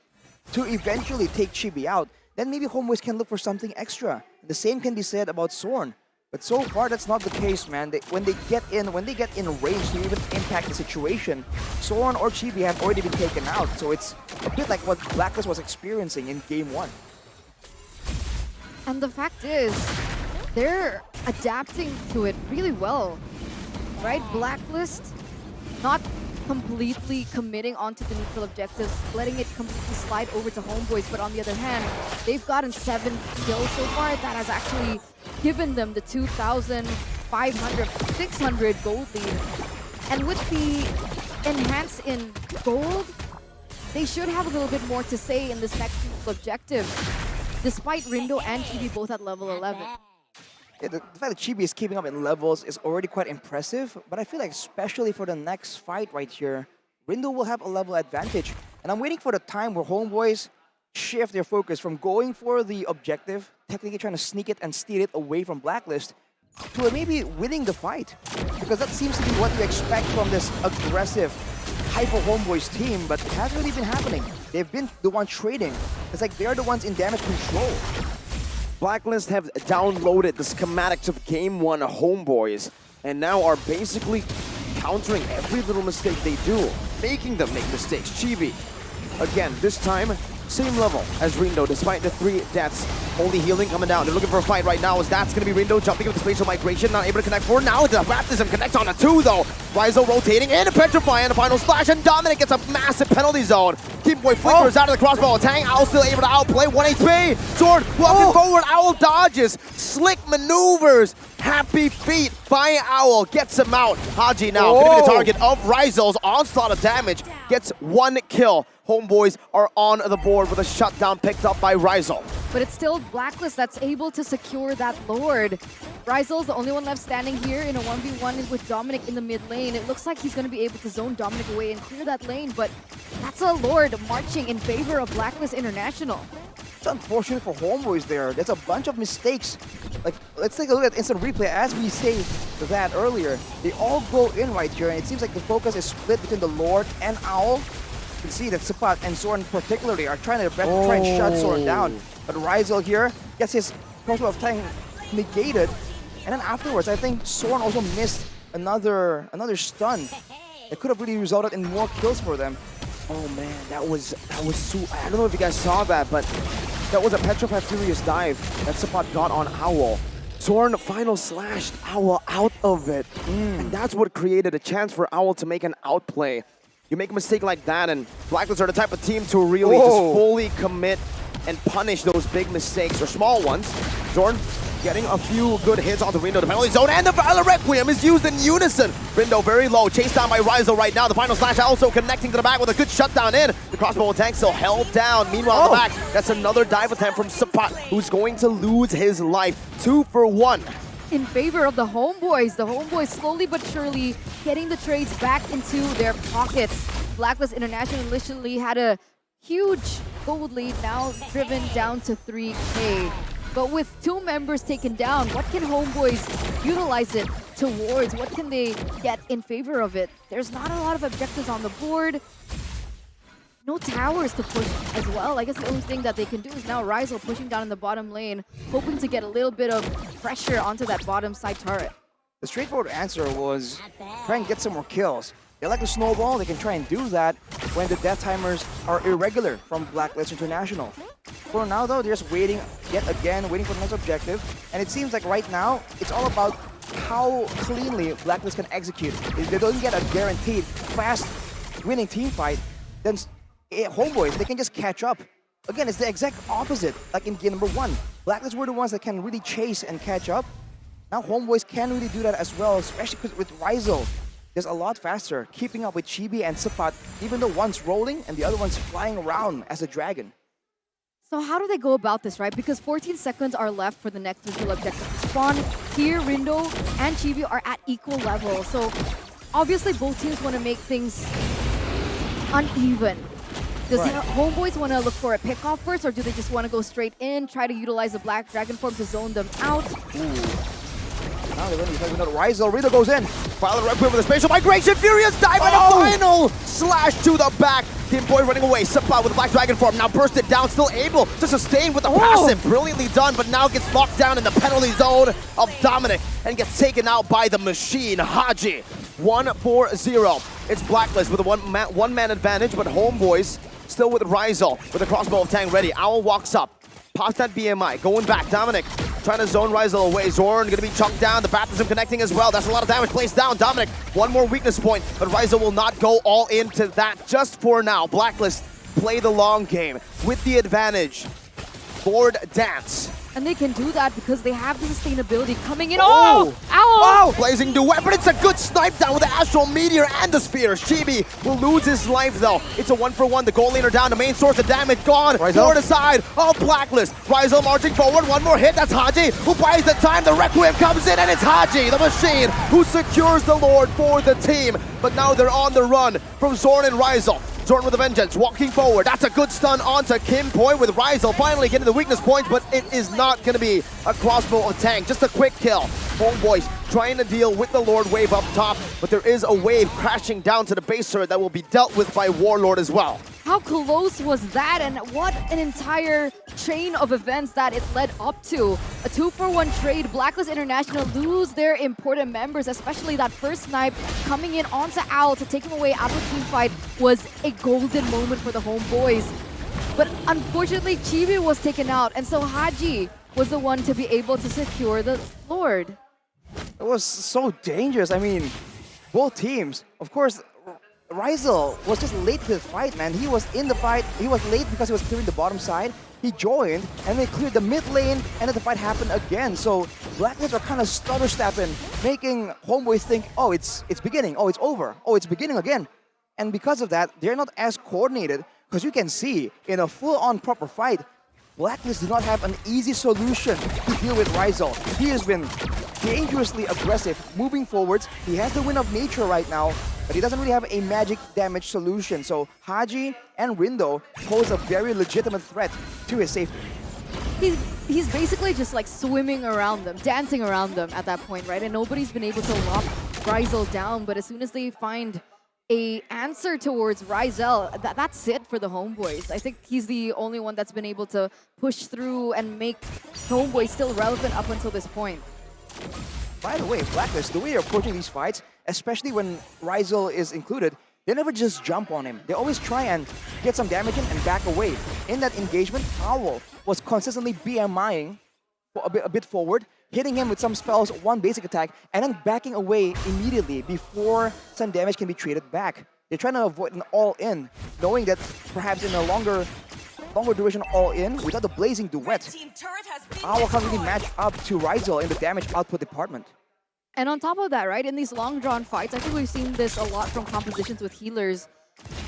to eventually take Chibi out, then maybe HomeBois can look for something extra. The same can be said about Zorn. But so far, that's not the case, man. When they get in range to even impact the situation, Zorn or Chibi have already been taken out. So it's a bit like what Blacklist was experiencing in Game 1. And the fact is, they're adapting to it really well, right? Blacklist, not completely committing onto the neutral objectives, letting it completely slide over to HomeBois. But on the other hand, they've gotten 7 kills so far. That has actually given them the 2,500, 600 gold lead. And with the enhance in gold, they should have a little bit more to say in this next objective, despite Rindo and Chibi both at level 11. Yeah, the fact that Chibi is keeping up in levels is already quite impressive, but I feel like especially for the next fight right here, Rindo will have a level advantage. And I'm waiting for the time where HomeBois shift their focus from going for the objective, technically trying to sneak it and steal it away from Blacklist, to maybe winning the fight. Because that seems to be what you expect from this aggressive, hyper HomeBois team, but it hasn't really been happening. They've been the ones trading. It's like they're the ones in damage control. Blacklist have downloaded the schematics of Game 1 HomeBois and now are basically countering every little mistake they do, making them make mistakes. Chibi, again, this time, same level as Rindo, despite the 3 deaths. Only healing coming down. They're looking for a fight right now, as that's going to be Rindo jumping into the spatial migration, not able to connect for now. The baptism connects on a 2 though. Rizzo rotating in, a petrify, and the final slash, and Dominic gets a massive penalty zone. Keep Boy flickers out of the crossbow. Tang, Owl still able to outplay, 1 HP. Sword walking forward, Owl dodges, slick maneuvers. Happy feet by Owl, gets him out. Haji now gonna be the target of Rizzo's onslaught of damage, gets 1 kill. HomeBois are on the board with a shutdown picked up by Rizzo. But it's still Blacklist that's able to secure that Lord. Rizzo's the only one left standing here in a 1v1 with Dominic in the mid lane. It looks like he's going to be able to zone Dominic away and clear that lane, but that's a Lord marching in favor of Blacklist International. It's unfortunate for HomeBois there. There's a bunch of mistakes. Like, let's take a look at instant replay. As we say that earlier, they all go in right here, and it seems like the focus is split between the Lord and Owl. You can see that Sipat and Soren particularly are trying to try and shut Soren down. But Rizzo here gets his crossbow of Tang negated. And then afterwards, I think Soren also missed another stun. It could have really resulted in more kills for them. Oh man, that was so, I don't know if you guys saw that, but that was a Petrify Furious dive that Sipat got on Owl. Soren final slashed Owl out of it. And that's what created a chance for Owl to make an outplay. You make a mistake like that, and Blacklist are the type of team to really just fully commit and punish those big mistakes, or small ones. Zorn getting a few good hits on the Rindo, the penalty zone, and the Valor Requiem is used in unison. Rindo very low, chased down by Rizzo right now. The final slash also connecting to the back with a good shutdown in. The crossbow tank still held down. Meanwhile, in the back, that's another dive attempt from Sapat, who's going to lose his life. 2 for 1. In favor of the HomeBois. The HomeBois slowly but surely getting the trades back into their pockets. Blacklist International initially had a huge gold lead, now driven down to 3K. But with 2 members taken down, what can HomeBois utilize it towards? What can they get in favor of it? There's not a lot of objectives on the board. No towers to push as well. I guess the only thing that they can do is now Rizzo pushing down in the bottom lane, hoping to get a little bit of pressure onto that bottom side turret. The straightforward answer was try and get some more kills. They like to snowball, they can try and do that when the death timers are irregular from Blacklist International. For now though, they're just waiting yet again, waiting for the next objective. And it seems like right now, it's all about how cleanly Blacklist can execute. If they don't get a guaranteed fast winning team fight, then HomeBois, they can just catch up. Again, it's the exact opposite, like in game number 1. Blacklist were the ones that can really chase and catch up. Now HomeBois can really do that as well, especially with Rizzo. Just a lot faster, keeping up with Chibi and Sipat, even though one's rolling and the other one's flying around as a dragon. So how do they go about this, right? Because 14 seconds are left for the next visual objective to spawn. Here, Rindo and Chibi are at equal level. So obviously both teams want to make things uneven. Does HomeBois want to look for a pickoff first, or do they just want to go straight in, try to utilize the Black Dragon form to zone them out? Now they're going to be fighting another Rizzo. Rindo goes in. Valor Requiem with a spatial migration. Furious dive and a final slash to the back. Game Boy running away. Sipa with the Black Dragon form. Now bursted down, still able to sustain with the passive. Brilliantly done, but now gets locked down in the penalty zone of Dominic and gets taken out by the machine. Haji, 1-4-0. It's Blacklist with a one-man advantage, but HomeBois still with Rizzo with the crossbow of Tang ready. Owl walks up. Past that BMI, going back. Dominic trying to zone Rizal away. Zorn gonna be chunked down. The baptism connecting as well. That's a lot of damage placed down. Dominic, one more weakness point, but Rizal will not go all into that just for now. Blacklist play the long game with the advantage. Board dance. And they can do that because they have the sustainability coming in. Oh! Ow! Oh! Blazing duet, but it's a good snipe down with the Astral Meteor and the Spears. Chibi will lose his life though. It's a 1-for-1. The goal laner down. The main source of damage gone. Forward aside. Oh, Blacklist. Rizal marching forward. One more hit. That's Haji who buys the time. The Requiem comes in and it's Haji, the machine, who secures the Lord for the team. But now they're on the run from Zorn and Rizal. Zorn with a vengeance, walking forward. That's a good stun onto Kimpoi with Rizal finally getting the weakness points, but it is not going to be a crossbow or tank. Just a quick kill. HomeBois trying to deal with the Lord wave up top, but there is a wave crashing down to the base turret that will be dealt with by Warlord as well. How close was that, and what an entire chain of events that it led up to. A 2-for-1 trade. Blacklist International lose their important members, especially that first snipe coming in onto Owl to take him away out of the team fight was a golden moment for the HomeBois. But unfortunately, Chibi was taken out, and so Haji was the one to be able to secure the Lord. It was so dangerous. I mean, both teams, of course, Rizal was just late to the fight, man. He was in the fight. He was late because he was clearing the bottom side. He joined, and they cleared the mid lane, and then the fight happened again. So Blacklist are kind of stutter-stepping, making HomeBois think, oh, it's beginning. Oh, it's over. Oh, it's beginning again. And because of that, they're not as coordinated, because you can see in a full-on proper fight, Blacklist do not have an easy solution to deal with Rizal. He has been dangerously aggressive, moving forwards. He has the Wind of Nature right now, but he doesn't really have a magic damage solution. So Haji and Rindo pose a very legitimate threat to his safety. He's basically just like swimming around them, dancing around them at that point, right? And nobody's been able to lock Rizal down, but as soon as they find a answer towards Rizal, that's it for the HomeBois. I think he's the only one that's been able to push through and make HomeBois still relevant up until this point. By the way, Blacklist, the way you're approaching these fights, especially when Rizal is included, they never just jump on him. They always try and get some damage in and back away. In that engagement, Owl was consistently BMIing a bit forward, hitting him with some spells, one basic attack, and then backing away immediately before some damage can be traded back. They're trying to avoid an all-in, knowing that perhaps in a longer duration all-in, without the blazing duet, Owl can't really match up to Rizal in the damage output department. And on top of that, right, in these long-drawn fights, I think we've seen this a lot from compositions with healers,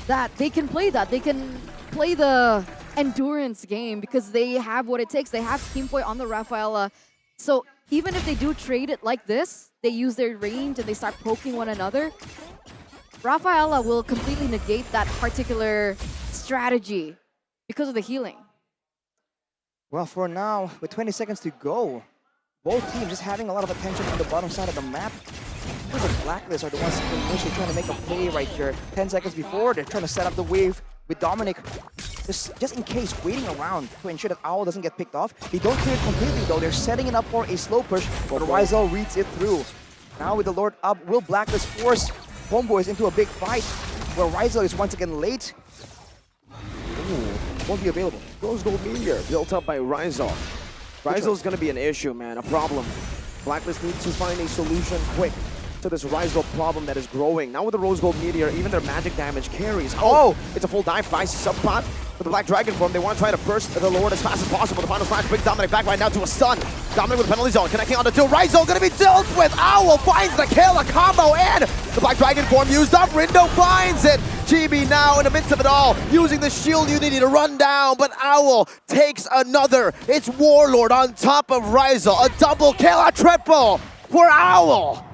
that they can play that. They can play the endurance game because they have what it takes. They have Kimpoi on the Rafaela. So even if they do trade it like this, they use their range and they start poking one another, Rafaela will completely negate that particular strategy because of the healing. Well, for now, with 20 seconds to go, both teams just having a lot of attention on the bottom side of the map. The Blacklist are the ones initially trying to make a play right here. 10 seconds before, they're trying to set up the wave with Dominic. Just in case, waiting around to ensure that Owl doesn't get picked off. They don't clear it completely though. They're setting it up for a slow push, but Rizal reads it through. Now with the Lord up, will Blacklist force HomeBois into a big fight where Rizal is once again late? Ooh, won't be available. Rose Gold Meteor built up by Rizal. Rizal's gonna be an issue, man, a problem. Blacklist needs to find a solution quick to this Rizal problem that is growing. Now with the Rose Gold Meteor, even their magic damage carries. Oh, it's a full dive by Subpot with the Black Dragon form. They want to try to burst the Lord as fast as possible. The final flash brings Dominic back right now to a stun. Dominic with the penalty zone, connecting on the two. Rizal gonna be dealt with. Owl finds the kill, a combo in. The Black Dragon form used up. Rindo finds it. Chibi now in the midst of it all, using the shield unity to run down, but Owl takes another. It's Warlord on top of Rizal. A double kill, a triple for Owl.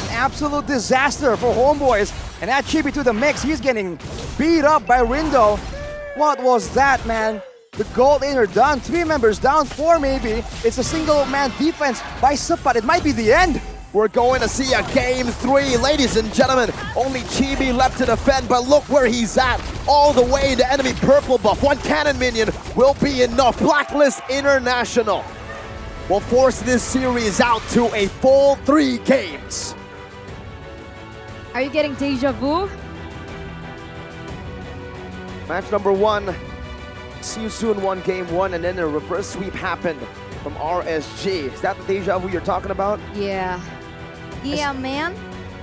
Absolute disaster for HomeBois, and add Chibi to the mix. He's getting beat up by Rindo. What was that, man? The gold laner done, 3 members down, 4 maybe. It's a single man defense by Subpot. It might be the end. We're going to see a game 3, ladies and gentlemen. Only Chibi left to defend, but look where he's at. All the way to enemy purple buff. 1 cannon minion will be enough. Blacklist International will force this series out to a full 3 games. Are you getting deja vu? Match number 1. See you soon, won game 1, and then a reverse sweep happened. from RSG. Is that the deja vu you're talking about? Yeah. Yeah, man.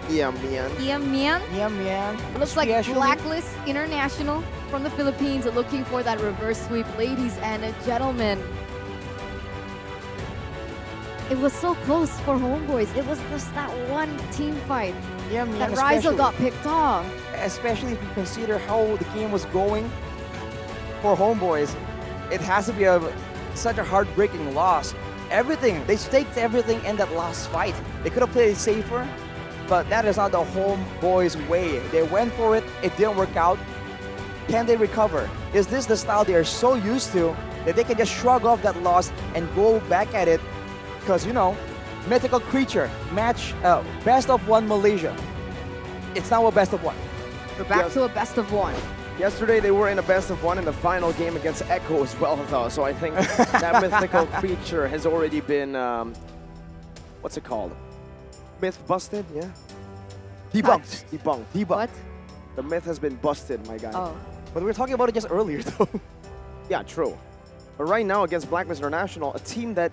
Yeah, man. Yeah, man. Yeah, man. Looks like Especially- Blacklist International from the Philippines looking for that reverse sweep. Ladies and gentlemen, it was so close for HomeBois. It was just that one team fight Yeah, man. that Rizal especially- got picked off. Especially if you consider how the game was going for HomeBois. It has to be such a heartbreaking loss. Everything, they staked everything in that last fight. They could have played it safer, but that is not the HomeBois way. They went for it, it didn't work out. Can they recover? Is this the style they are so used to that they can just shrug off that loss and go back at it? Because, you know, mythical creature, match, best of one Malaysia. It's now a best of one. We're back to a best of one. Yesterday they were in a best of one in the final game against Echo as well, though. So I think that mythical creature has already been, what's it called? Myth busted, yeah? Debunked. Debunked. What? The myth has been busted, my guy. Oh. But we were talking about it just earlier, though. Yeah, true. But right now against Blacklist International, a team that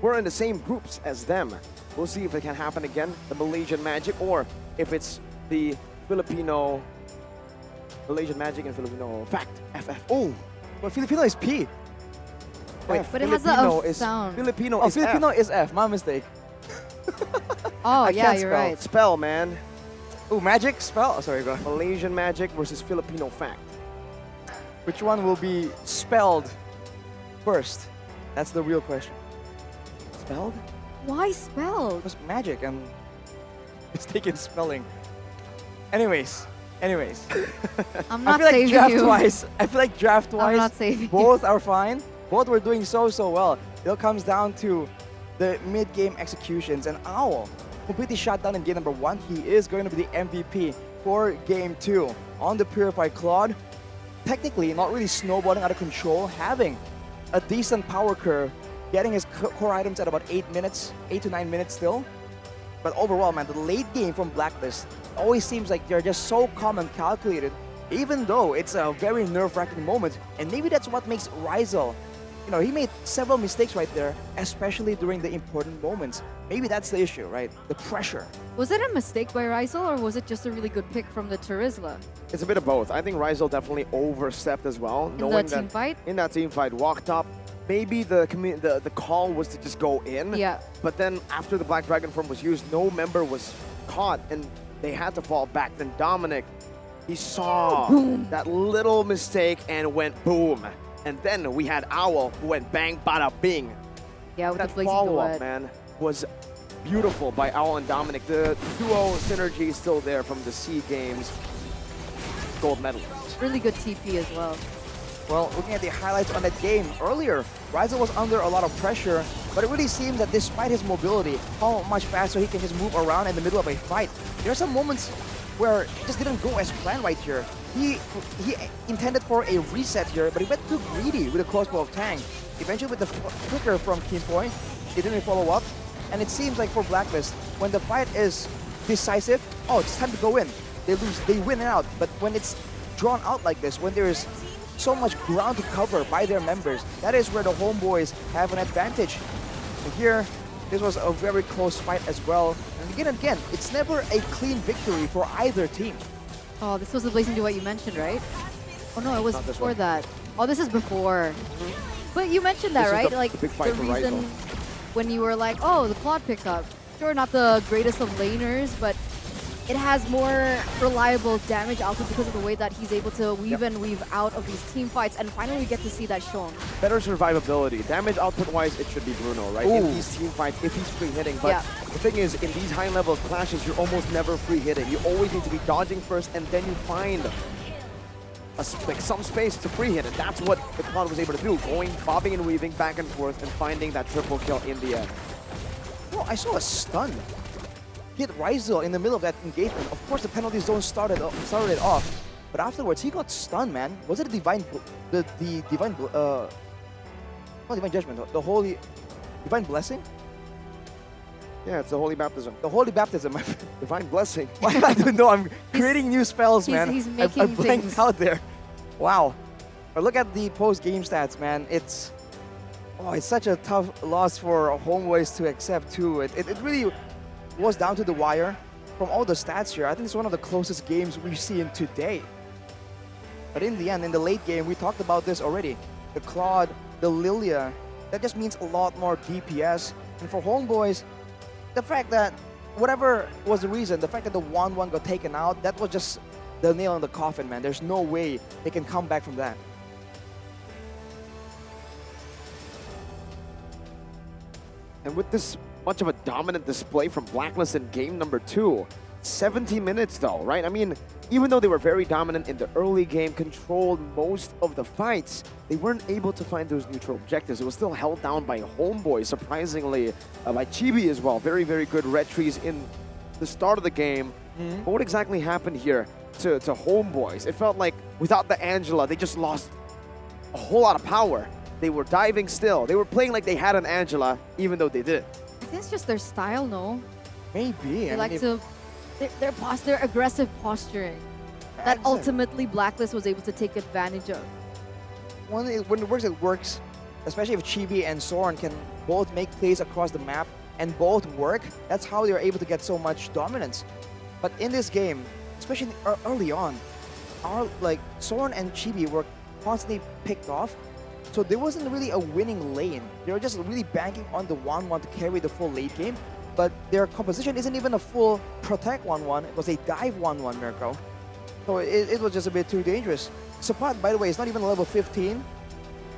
we're in the same groups as them. We'll see if it can happen again, the Malaysian Magic, or if it's the Filipino Malaysian Magic and Filipino Fact, FF. Oh, but Filipino is P. Wait, But it has a Filipino F is sound. Filipino Oh, is Filipino F. is F. My mistake. Oh, I yeah, can't you're spell. right. Spell, man. Oh, Magic spell. Oh, sorry, go. Malaysian Magic versus Filipino Fact. Which one will be spelled first? That's the real question. Spelled? Why spelled? Because Magic and mistaken spelling. Anyways. I'm I not feel like saving draft you. twice. I feel like draft twice. I'm not saving you. Both are fine. Both were doing so well. It all comes down to the mid-game executions. And Owl completely shut down in game number 1. He is going to be the MVP for game 2 on the Purified Claude. Technically, not really snowballing out of control, having a decent power curve, getting his core items at about 8 minutes, 8 to 9 minutes still. But overall, man, the late game from Blacklist always seems like they're just so calm and calculated, even though it's a very nerve-wracking moment. And maybe that's what makes Rizal, you know, he made several mistakes right there, especially during the important moments. Maybe that's the issue, right? The pressure. Was it a mistake by Rizal or was it just a really good pick from the Turizla? It's a bit of both. I think Rizal definitely overstepped as well. In the team fight? In that team fight, walked up. Maybe the call was to just go in. Yeah. But then after the Black Dragon form was used, no member was caught and they had to fall back. Then Dominic, he saw that little mistake and went boom. And then we had Owl who went bang, bada, bing. Yeah, with That the blazing follow-up, duet. man, was beautiful by Owl and Dominic. The duo synergy is still there from the SEA Games gold medalists. Really good TP as well. Well, looking at the highlights on that game earlier, Rizal was under a lot of pressure, but it really seemed that despite his mobility, how much faster he can just move around in the middle of a fight. There are some moments where it just didn't go as planned right here. He intended for a reset here, but he went too greedy with a crossbow of Tang. Eventually with the flicker from Keen Point, he didn't follow up. And it seems like for Blacklist, when the fight is decisive, oh, it's time to go in. They lose, they win out. But when it's drawn out like this, when there is so much ground to cover by their members, that is where the HomeBois have an advantage. And here, this was a very close fight as well. And again, it's never a clean victory for either team. Oh, this was the blazing duet you mentioned, right? Oh no, it was Not this before one. that. Oh, this is before. But you mentioned that, This is right? the- Like the big fight for reason Rizal. when you were like, oh, the Claude pickup. Sure, not the greatest of laners, but it has more reliable damage output because of the way that he's able to weave in, weave out of these team fights, and finally we get to see that shown. Better survivability. Damage output-wise, it should be Bruno, right? In Ooh. these team fights, if he's free hitting. But Yeah. the thing is, in these high-level clashes, you're almost never free hitting. You always need to be dodging first, and then you find like some space to free hit, and that's what the Cloud was able to do, going, bobbing and weaving back and forth, and finding that triple kill in the end. Oh, I saw a stun. Hit Rizal in the middle of that engagement. Of course, the penalty zone started it off, but afterwards he got stunned, man. Was it a divine, not divine judgment, the holy, divine blessing? Yeah, it's the Holy Baptism. The holy baptism. Divine blessing. I don't know. I'm creating new spells, man. he's I making blanked things. out there. Wow. But look at the post-game stats, man. It's Oh, it's such a tough loss for HomeBois to accept too. It really was down to the wire. From all the stats here, I think it's one of the closest games we've seen today. But in the end, in the late game, we talked about this already. The Claude, the Lilia, that just means a lot more DPS. And for HomeBois, the fact that whatever was the reason, the fact that the 1-1 got taken out, that was just the nail in the coffin, man. There's no way they can come back from that. And with this much of a dominant display from Blacklist in game number 2, 70 minutes though, right? I mean, even though they were very dominant in the early game, controlled most of the fights, they weren't able to find those neutral objectives. It was still held down by HomeBois, surprisingly, by Chibi as well. Very, very good red trees in the start of the game. But what exactly happened here to HomeBois? It felt like without the Angela, they just lost a whole lot of power. They were diving still. They were playing like they had an Angela, even though they didn't. I think it's just their style, no? Maybe. They like to, their aggressive posturing that ultimately Blacklist was able to take advantage of. When it works. Especially if Chibi and Soren can both make plays across the map and both work, that's how they're able to get so much dominance. But in this game, especially early on, Soren and Chibi were constantly picked off. So there wasn't really a winning lane. They were just really banking on the 1-1 to carry the full late game. But their composition isn't even a full protect 1-1. It was a dive 1-1, Mirko. So it was just a bit too dangerous. Sapat, by the way, is not even level 15.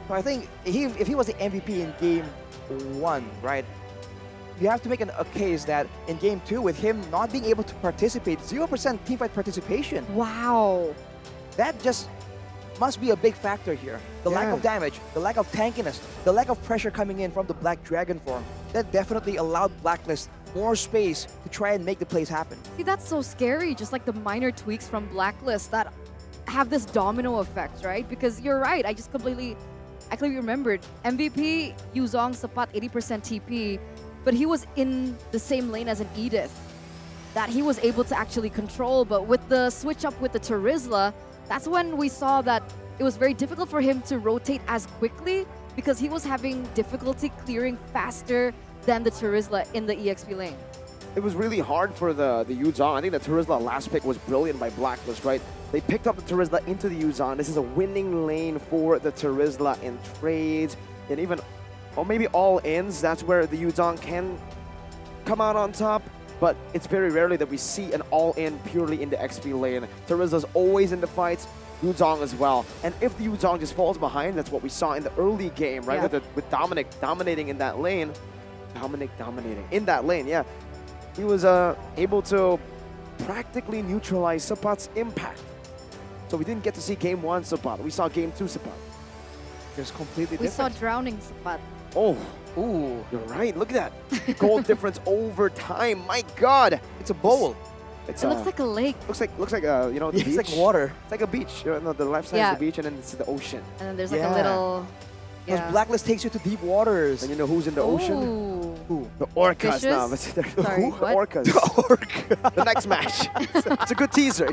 So I think if he was the MVP in game 1, right? You have to make a case that in game 2, with him not being able to participate, 0% teamfight participation. Wow. That just must be a big factor here. The lack of damage, the lack of tankiness, the lack of pressure coming in from the Black Dragon form. That definitely allowed Blacklist more space to try and make the plays happen. See, that's so scary, just like the minor tweaks from Blacklist that have this domino effect, right? Because you're right, I clearly remembered. MVP, Yuzong, Sapat, 80% TP, but he was in the same lane as an Edith that he was able to actually control. But with the switch up with the Terizla, that's when we saw that it was very difficult for him to rotate as quickly because he was having difficulty clearing faster than the Terizla in the EXP lane. It was really hard for the Yuzong. I think the Terizla last pick was brilliant by Blacklist, right? They picked up the Terizla into the Yuzong. This is a winning lane for the Terizla in trades and even, or maybe all ins. That's where the Yuzong can come out on top. But it's very rarely that we see an all-in purely in the XP lane. Terizla's always in the fights, Yuzong as well. And if the Yuzong just falls behind, that's what we saw in the early game, right? Yeah. With Dominic dominating in that lane. Yeah. He was able to practically neutralize Sapat's impact. So we didn't get to see game 1 Sapat. We saw game 2 Sapat. It's completely We different. saw drowning Sapat. Oh, ooh, you're right. Look at that. Goal difference over time. My God. It's a bowl. It looks like a lake. Looks like a, the It's beach. like water. It's like a beach. No, the left side is the beach and then it's the ocean. And then there's like a little... Because Blacklist takes you to deep waters. And you know who's in the ocean? Ooh. Who? The orcas. Fishes? No, Sorry, who? what? Orcas. The orca. The next match. It's a good teaser,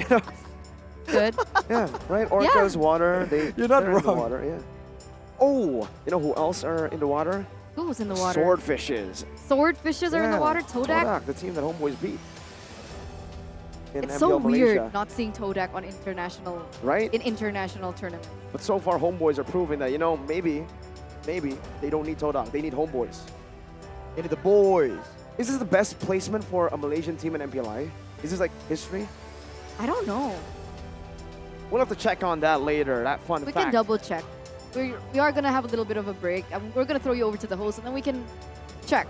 Good. Yeah, right? Orcas, water. You're not they're in the wrong. water, yeah. Oh, you know who else are in the water? Who was in the water? Swordfishes. Swordfishes are in the Yeah, water? Todak? the team that HomeBois beat. In It's MPL so Malaysia. weird not seeing Todak on international, Right? in international tournaments. But so far, HomeBois are proving that, maybe they don't need Todak. They need HomeBois. They need the boys. Is this the best placement for a Malaysian team in MPLI? Is this like history? I don't know. We'll have to check on that later, that fun We fact. can double check. We are going to have a little bit of a break. We're going to throw you over to the host and then we can check.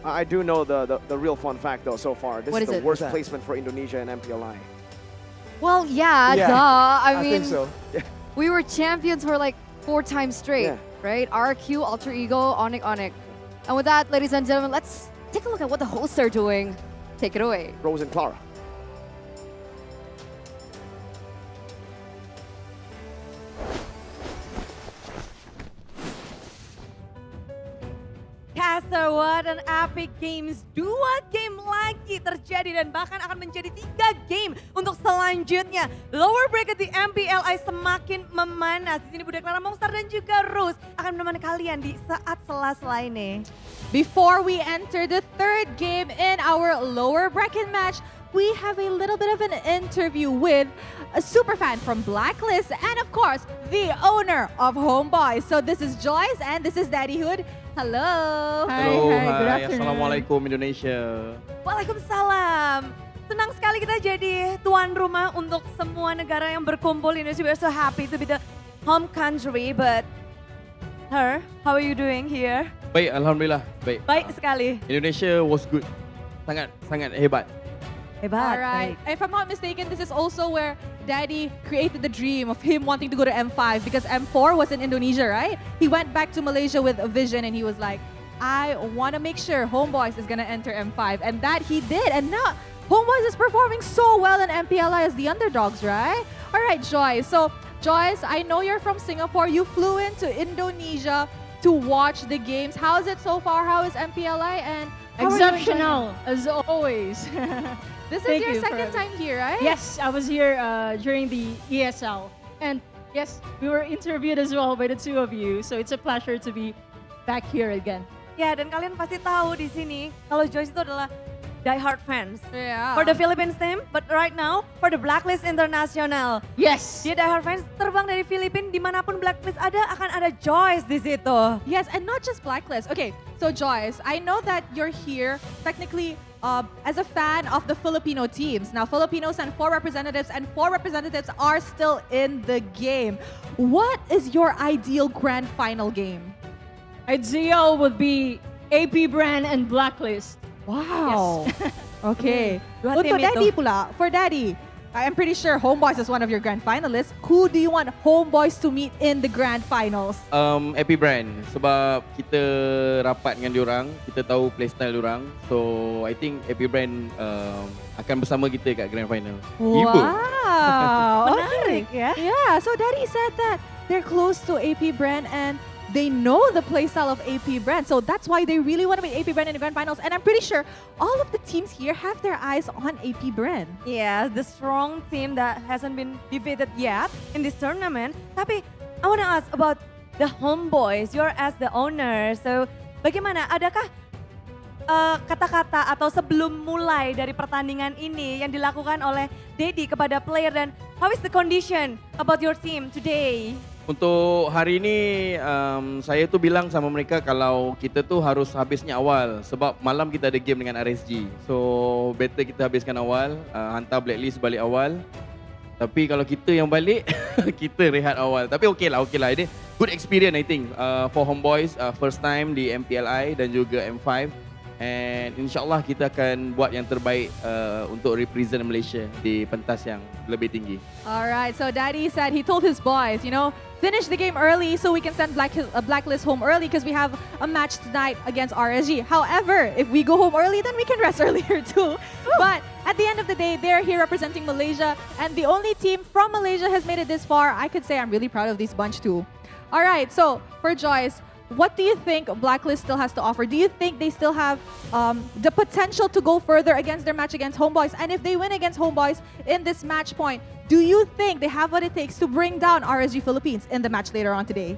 I do know the real fun fact though so far. This What is is the it? worst What's that? placement for Indonesia in MPLI. Well, yeah, Yeah, duh. I mean, think so. we were champions for like 4 times straight, Yeah. right? RQ, Alter Ego, Onyx, Onyx. And with that, ladies and gentlemen, let's take a look at what the hosts are doing. Take it away. Rose and Clara. Cass pemirsa, what an epic games. 2 game lagi terjadi dan bahkan akan menjadi 3 game untuk selanjutnya. Lower bracket di MPLI semakin memanas. Di sini Bude Clara Monster dan juga Rose akan menemani kalian di saat sela-sela ini. Before we enter the third game in our lower bracket match, we have a little bit of an interview with a superfan from Blacklist and of course, the owner of HomeBois. So this is Joyce and this is Daddy Hood. Hello. Hello, good hi. afternoon. Assalamualaikum Indonesia. Waalaikumsalam. Senang sekali kita jadi tuan rumah untuk semua negara yang berkumpul di Indonesia. We're so happy to be the home country, but sir, how are you doing here? Baik, alhamdulillah. Baik. Baik sekali. Indonesia was good. Sangat hebat. Hebat. All right. If I'm not mistaken, this is also where Daddy created the dream of him wanting to go to M5 because M4 was in Indonesia, right? He went back to Malaysia with a vision and he was like, I want to make sure HomeBois is going to enter M5. And that he did. And now HomeBois is performing so well in MPLI as the underdogs, right? All right, Joyce. So, Joyce, I know you're from Singapore. You flew into Indonesia to watch the games. How is it so far? How is MPLI? And how are you Exceptional, as always. This is Thank your you for second time here, right? Yes, I was here during the ESL. And yes, we were interviewed as well by the two of you. So it's a pleasure to be back here again. Ya, dan kalian pasti tahu di sini kalau Joyce itu adalah die-hard fans. Yeah. For the Philippines team, but right now for the Blacklist International. Yes. Dia die-hard fans terbang dari Filipina, dimanapun Blacklist ada akan ada Joyce di situ. Yes, and not just Blacklist. Okay, so Joyce, I know that you're here technically as a fan of the Filipino teams. Now, Filipinos sent 4 representatives and 4 representatives are still in the game. What is your ideal grand final game? Ideal would be AP Bren and Blacklist. Wow. Yes. Okay. Dua Untuk tim Daddy itu. pula, for Daddy, I'm pretty sure HomeBois is one of your grand finalists. Who do you want HomeBois to meet in the grand finals? Happy Brand sebab kita rapat dengan diorang, kita tahu playstyle diorang. So I think Happy Brand akan bersama kita kat grand final. Wow. Menarik ya. Yeah, so Daddy said that they're close to AP Bren and they know the playstyle of AP Bren. So that's why they really want to meet AP Bren in the grand finals. And I'm pretty sure all of the teams here have their eyes on AP Bren. Yeah, the strong team that hasn't been defeated yet in this tournament. Tapi I want to ask about the HomeBois. You're as the owner. So bagaimana? Adakah kata-kata atau sebelum mulai dari pertandingan ini yang dilakukan oleh Daddy kepada player dan how is the condition about your team today? Untuk hari ini saya tu bilang sama mereka kalau kita tu harus habisnya awal sebab malam kita ada game dengan RSG. So better kita habiskan awal, hantar Blacklist balik awal. Tapi kalau kita yang balik, kita rehat awal. Tapi okey lah. Ini good experience I think for HomeBois, first time di MPLI dan juga M5. And insyaAllah kita akan buat yang terbaik untuk represent Malaysia di pentas yang lebih tinggi. Alright, so Daddy said he told his boys, you know, finish the game early so we can send Blacklist home early because we have a match tonight against RSG. However, if we go home early, then we can rest earlier too. But at the end of the day, they're here representing Malaysia and the only team from Malaysia has made it this far. I could say I'm really proud of this bunch too. Alright, so for Joyce, what do you think Blacklist still has to offer? Do you think they still have the potential to go further against their match against HomeBois? And if they win against HomeBois in this match point, do you think they have what it takes to bring down RSG Philippines in the match later on today?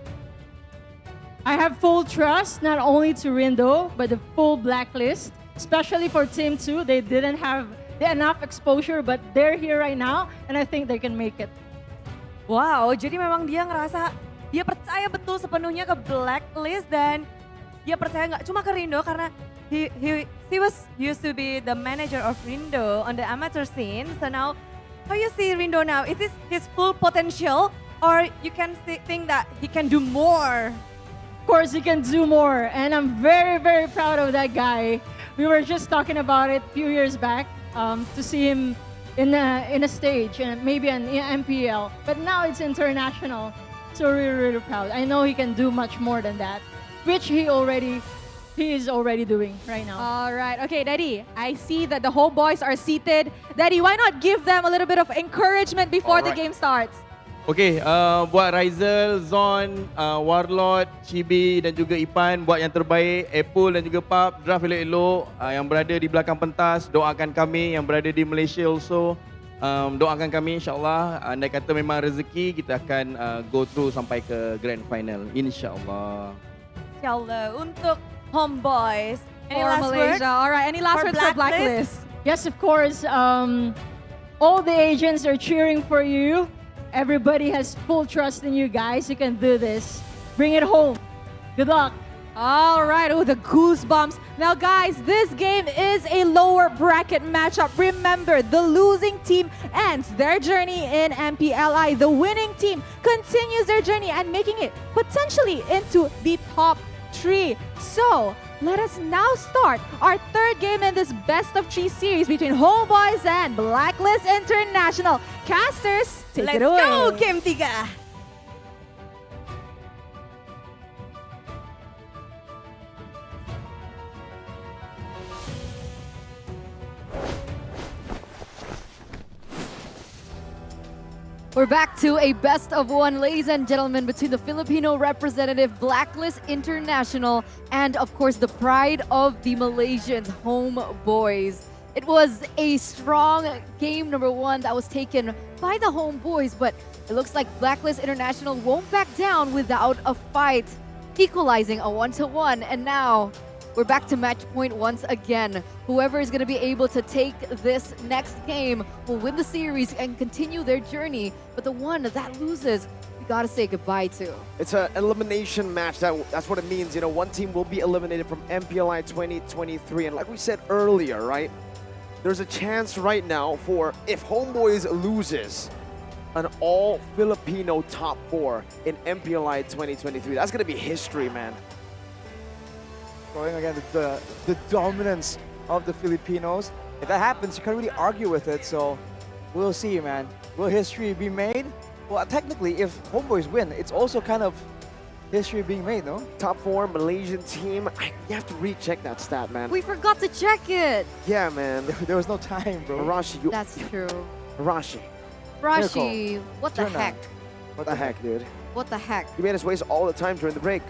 I have full trust not only to Rindo, but the full Blacklist, especially for Team 2. They didn't have enough exposure, but they're here right now, and I think they can make it. Wow, jadi memang dia ngerasa dia percaya betul sepenuhnya ke Blacklist dan dia percaya nggak cuma ke Rindo karena he was used to be the manager of Rindo on the amateur scene. So now, how you see Rindo now? Is this his full potential or you can think that he can do more? Of course, he can do more, and I'm very, very proud of that guy. We were just talking about it a few years back to see him in a stage and maybe an MPL, but now it's international. So really, really proud. I know he can do much more than that, which he is already doing right now. All right. Okay, Daddy, I see that the HomeBois are seated. Daddy, why not give them a little bit of encouragement before the game starts? Okay, buat Rizal, Zon, Warlord, Chibi dan juga Ipan buat yang terbaik. Apple dan juga Pap, draft elok-elok. Yang berada di belakang pentas, doakan kami. Yang berada di Malaysia also, doakan kami insyaAllah. Andai kata memang rezeki, kita akan go through sampai ke grand final. InsyaAllah. Inshallah. Untuk HomeBois. Any For last Malaysia. word? All right, any last For words for Blacklist? Yes, of course. All the agents are cheering for you. Everybody has full trust in you guys. You can do this. Bring it home. Good luck. All right, oh, the goosebumps. Now, guys, this game is a lower bracket matchup. Remember, the losing team ends their journey in MPLI. The winning team continues their journey and making it potentially into the top 3. So, let us now start our third game in this best of 3 series between HomeBois and Blacklist International. Casters, take it away. Let's go, Game 3. We're back to a best of 1, ladies and gentlemen, between the Filipino representative Blacklist International and, of course, the pride of the Malaysians, HomeBois. It was a strong game number 1 that was taken by the HomeBois, but it looks like Blacklist International won't back down without a fight, equalizing a 1-1, and now we're back to match point once again. Whoever is going to be able to take this next game will win the series and continue their journey. But the one that loses, we got to say goodbye to. It's an elimination match. That's what it means. You know, one team will be eliminated from MPLI 2023. And like we said earlier, right? There's a chance right now for, if HomeBois loses, an all-Filipino top 4 in MPLI 2023. That's going to be history, man. Showing again the dominance of the Filipinos. If that happens, you can't really argue with it. So we'll see, man. Will history be made? Well, technically, if HomeBois win, it's also kind of history being made, no? Top 4 Malaysian team. You have to recheck that stat, man. We forgot to check it. Yeah, man. There was no time, bro. Arashi, That's true. Arashi. Rashi, what the heck? What the heck, dude? What the heck? He made us waste all the time during the break.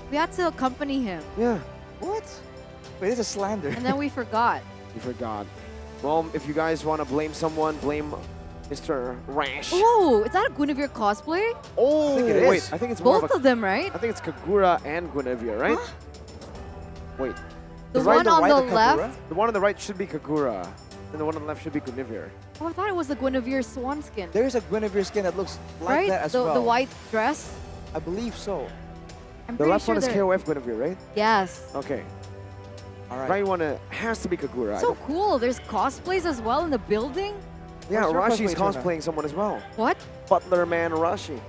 We had to accompany him. Yeah. What? Wait, this is slander. And then we forgot. You forgot. Well, if you guys want to blame someone, blame Mr. Rash. Oh, is that a Guinevere cosplay? Oh, I think it is. wait. I think it's more Both of them, right? I think it's Kagura and Guinevere, right? Wait. The right one on right, the left? The one on the right should be Kagura, and the one on the left should be Guinevere. Oh, I thought it was the Guinevere swan skin. There's a Guinevere skin that looks like right? that as the, well. The white dress? I believe so. I'm The pretty left sure one is they're- KOF Guinevere, right? Yes. Okay. All right. Right one has to be Kagura. So cool. There's cosplays as well in the building. Yeah, What's your Arashi's cosplay, Tuna? cosplaying someone as well. What? Butler Man Arashi.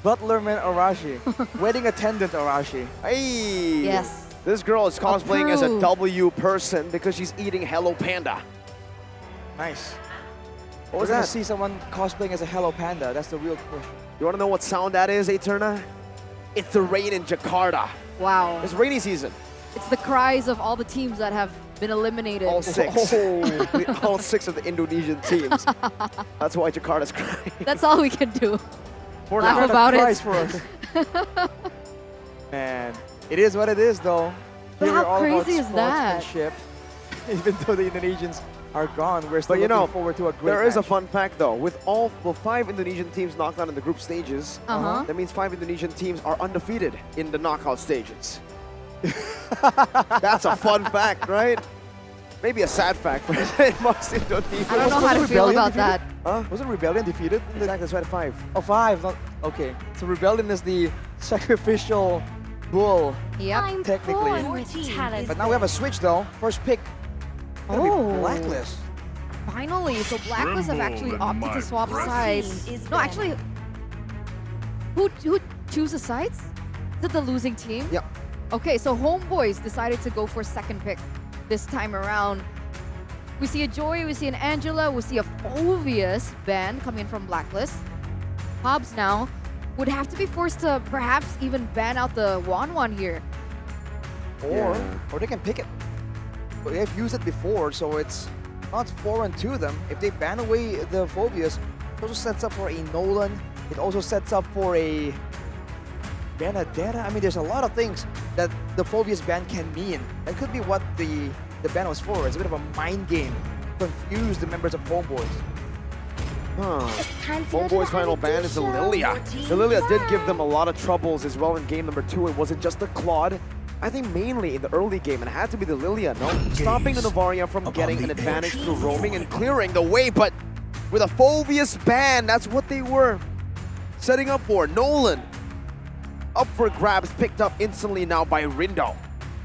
Butlerman Arashi. Wedding attendant Arashi. Hey! Yes. This girl is cosplaying as a Approved. W person because she's eating Hello Panda. Nice. What We're was gonna that? see someone cosplaying as a Hello Panda. That's the real question. You want to know what sound that is, Eterna? It's the rain in Jakarta. Wow. It's rainy season. It's the cries of all the teams that have been eliminated. All 6. Oh. All 6 of the Indonesian teams. That's why Jakarta's crying. That's all we can do. For Laugh now. about Prize it. for us. Man, it is what it is, though. But Here how we're all about crazy is that? sportsmanship. Even though the Indonesians are gone, we're still But you looking know, forward to a great there is a match. fun fact though. With all 5 Indonesian teams knocked out in the group stages, Uh-huh. that means 5 Indonesian teams are undefeated in the knockout stages. That's a fun fact, right? Maybe a sad fact for most Indonesians. I don't know how to feel Rebellion about defeated? that. Huh? Wasn't Rebellion defeated? Exactly, that's right, 5. Oh, 5. Not, okay. So Rebellion is the sacrificial bull, Yep. technically. But now we have a switch, though. First pick. Gonna Oh. be Blacklist. Finally, so Blacklist have actually opted to swap sides. No, actually, who chooses sides? Is it the losing team? Yep. Okay, so HomeBois decided to go for second pick this time around. We see a Joy, we see an Angela, we see a Phobius ban coming from Blacklist. Hobbs now would have to be forced to perhaps even ban out the Wan here. Or they can pick it. But they've used it before, so it's not foreign to them. If they ban away the Phobias, it also sets up for a Nolan It also sets up for a Benedetta. I mean, there's a lot of things that the Phobius ban can mean. That could be what the ban was for. It's a bit of a mind game. Confuse the members of HomeBois. HomeBois' final ban is the Lilia. The Lilia did give them a lot of troubles as well in game number 2. It wasn't just the Claude. I think mainly in the early game, it had to be the Lilia, no? Stopping the Novaria from getting an advantage through roaming and clearing the way, but with a Phobius ban, that's what they were setting up for. Nolan, up for grabs, picked up instantly now by Rindo.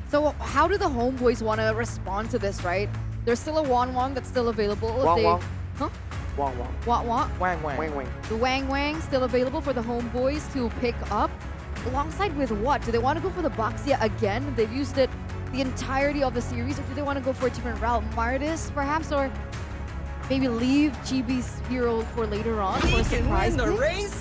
So how do the HomeBois want to respond to this, right? There's still a Wang that's still available. Wang. Huh? Wang. Wang. The Wang still available for the HomeBois to pick up. Alongside with what? Do they want to go for the Baxia again? They've used it the entirety of the series, or do they want to go for a different route? Martis, perhaps, or maybe leave Chibi's hero for later on for a surprise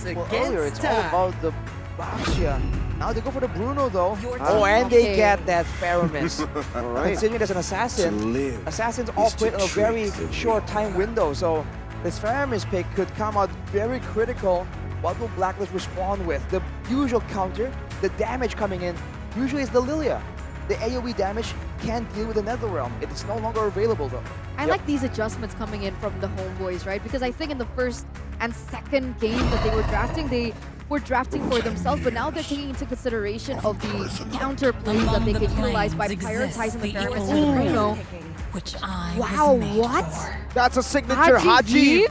pick? Well, earlier, it's all about the Baxia. Now they go for the Bruno, though. And they get that Faramis. All right. Considering as an assassin, assassins all quit in a very short time window, so this Faramis pick could come out very critical. What will Blacklist respond with? The usual counter, the damage coming in, usually is the Lilia. The AoE damage can't deal with the Netherrealm. It is no longer available, though. I like these adjustments coming in from the HomeBois, right? Because I think in the first and second game that they were drafting for themselves, but now they're taking into consideration of the counter plays that they can utilize by prioritizing the Faramis and the Bruno. Wow, what? That's a signature Haji.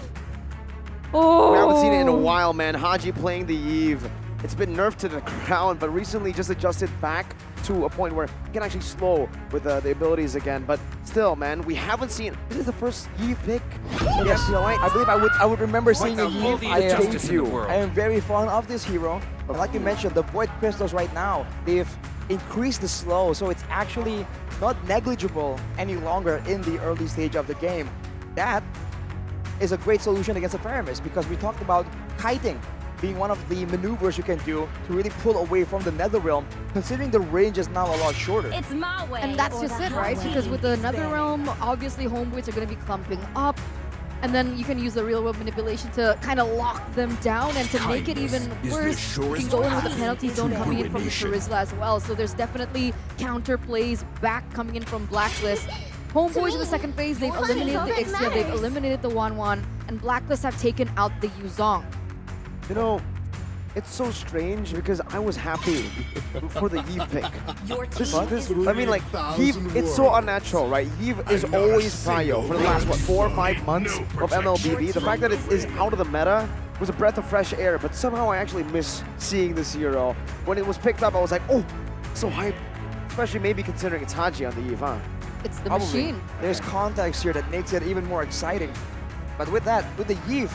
Oh. We haven't seen it in a while, man. Haji playing the Eve. It's been nerfed to the ground, but recently just adjusted back to a point where he can actually slow with the abilities again. But still, man, we haven't seen. This is the first Eve pick. Yes, I believe I would remember seeing a Eve. I I am very fond of this hero. But like you mentioned, the Void Crystals right now, they've increased the slow, so it's actually not negligible any longer in the early stage of the game. That is a great solution against the Faramis, because we talked about kiting being one of the maneuvers you can do to really pull away from the Netherrealm, considering the range is now a lot shorter. It's my way. And that's just it, right? Because with the Netherrealm, obviously HomeBois are going to be clumping up. And then you can use the real-world manipulation to kind of lock them down, and to make it even worse, you can go in with the penalty zone coming in from the Charizla as well. So there's definitely counter plays back coming in from Blacklist. HomeBois in the second phase, they've eliminated the Ixia, they've eliminated the Wanwan, and Blacklist have taken out the Yuzong. You know, it's so strange because I was happy for the Eve pick. I mean, like, Eve, it's so unnatural, right? Eve is always prio for the last, what, 4 or 5 months of MLBB. The fact that it is out of the meta was a breath of fresh air, but somehow I actually miss seeing this hero. When it was picked up, I was like, oh, so hyped. Especially maybe considering it's Haji on the Eve, huh? It's the machine. There's context here that makes it even more exciting. But with that, with the Eve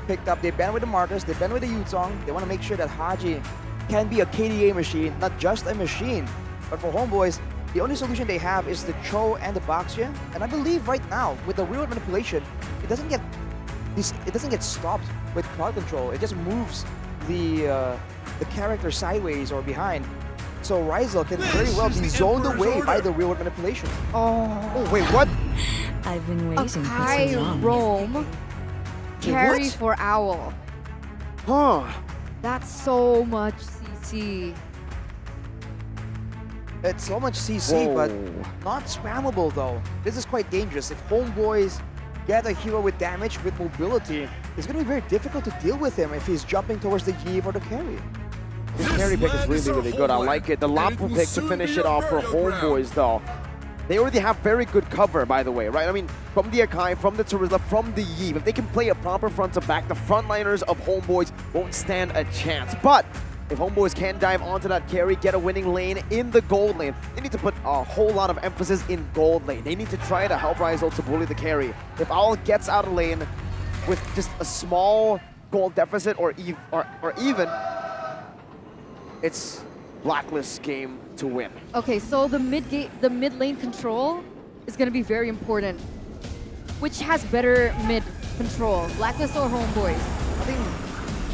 picked up, they ban with the Martyrs, they ban with the Yuzong. They want to make sure that Haji can be a KDA machine, not just a machine. But for HomeBois, the only solution they have is the Cho and the Baxia. And I believe right now, with the real manipulation, it doesn't get stopped with crowd control. It just moves the character sideways or behind. So Ryzel can very well be zoned away by the real manipulation. Oh, wait, what? I've been waiting for Akai so long. Roam, carry what? for Owl. Huh. That's so much CC. It's so much CC, but not spammable though. This is quite dangerous. If HomeBois get a hero with damage, with mobility, it's going to be very difficult to deal with him if he's jumping towards the Eve or the carry. This carry pick is really, really good. I like it. The Lapu pick to finish it off for HomeBois, though. They already have very good cover, by the way, right? I mean, from the Akai, from the Charizla, from the Eve. If they can play a proper front to back, the frontliners of HomeBois won't stand a chance. But if HomeBois can dive onto that carry, get a winning lane in the gold lane, they need to put a whole lot of emphasis in gold lane. They need to try to help Ryzel to bully the carry. If Owl gets out of lane with just a small gold deficit or even, it's Blacklist's game to win. Okay, so the mid lane control is going to be very important. Which has better mid control, Blacklist or HomeBois?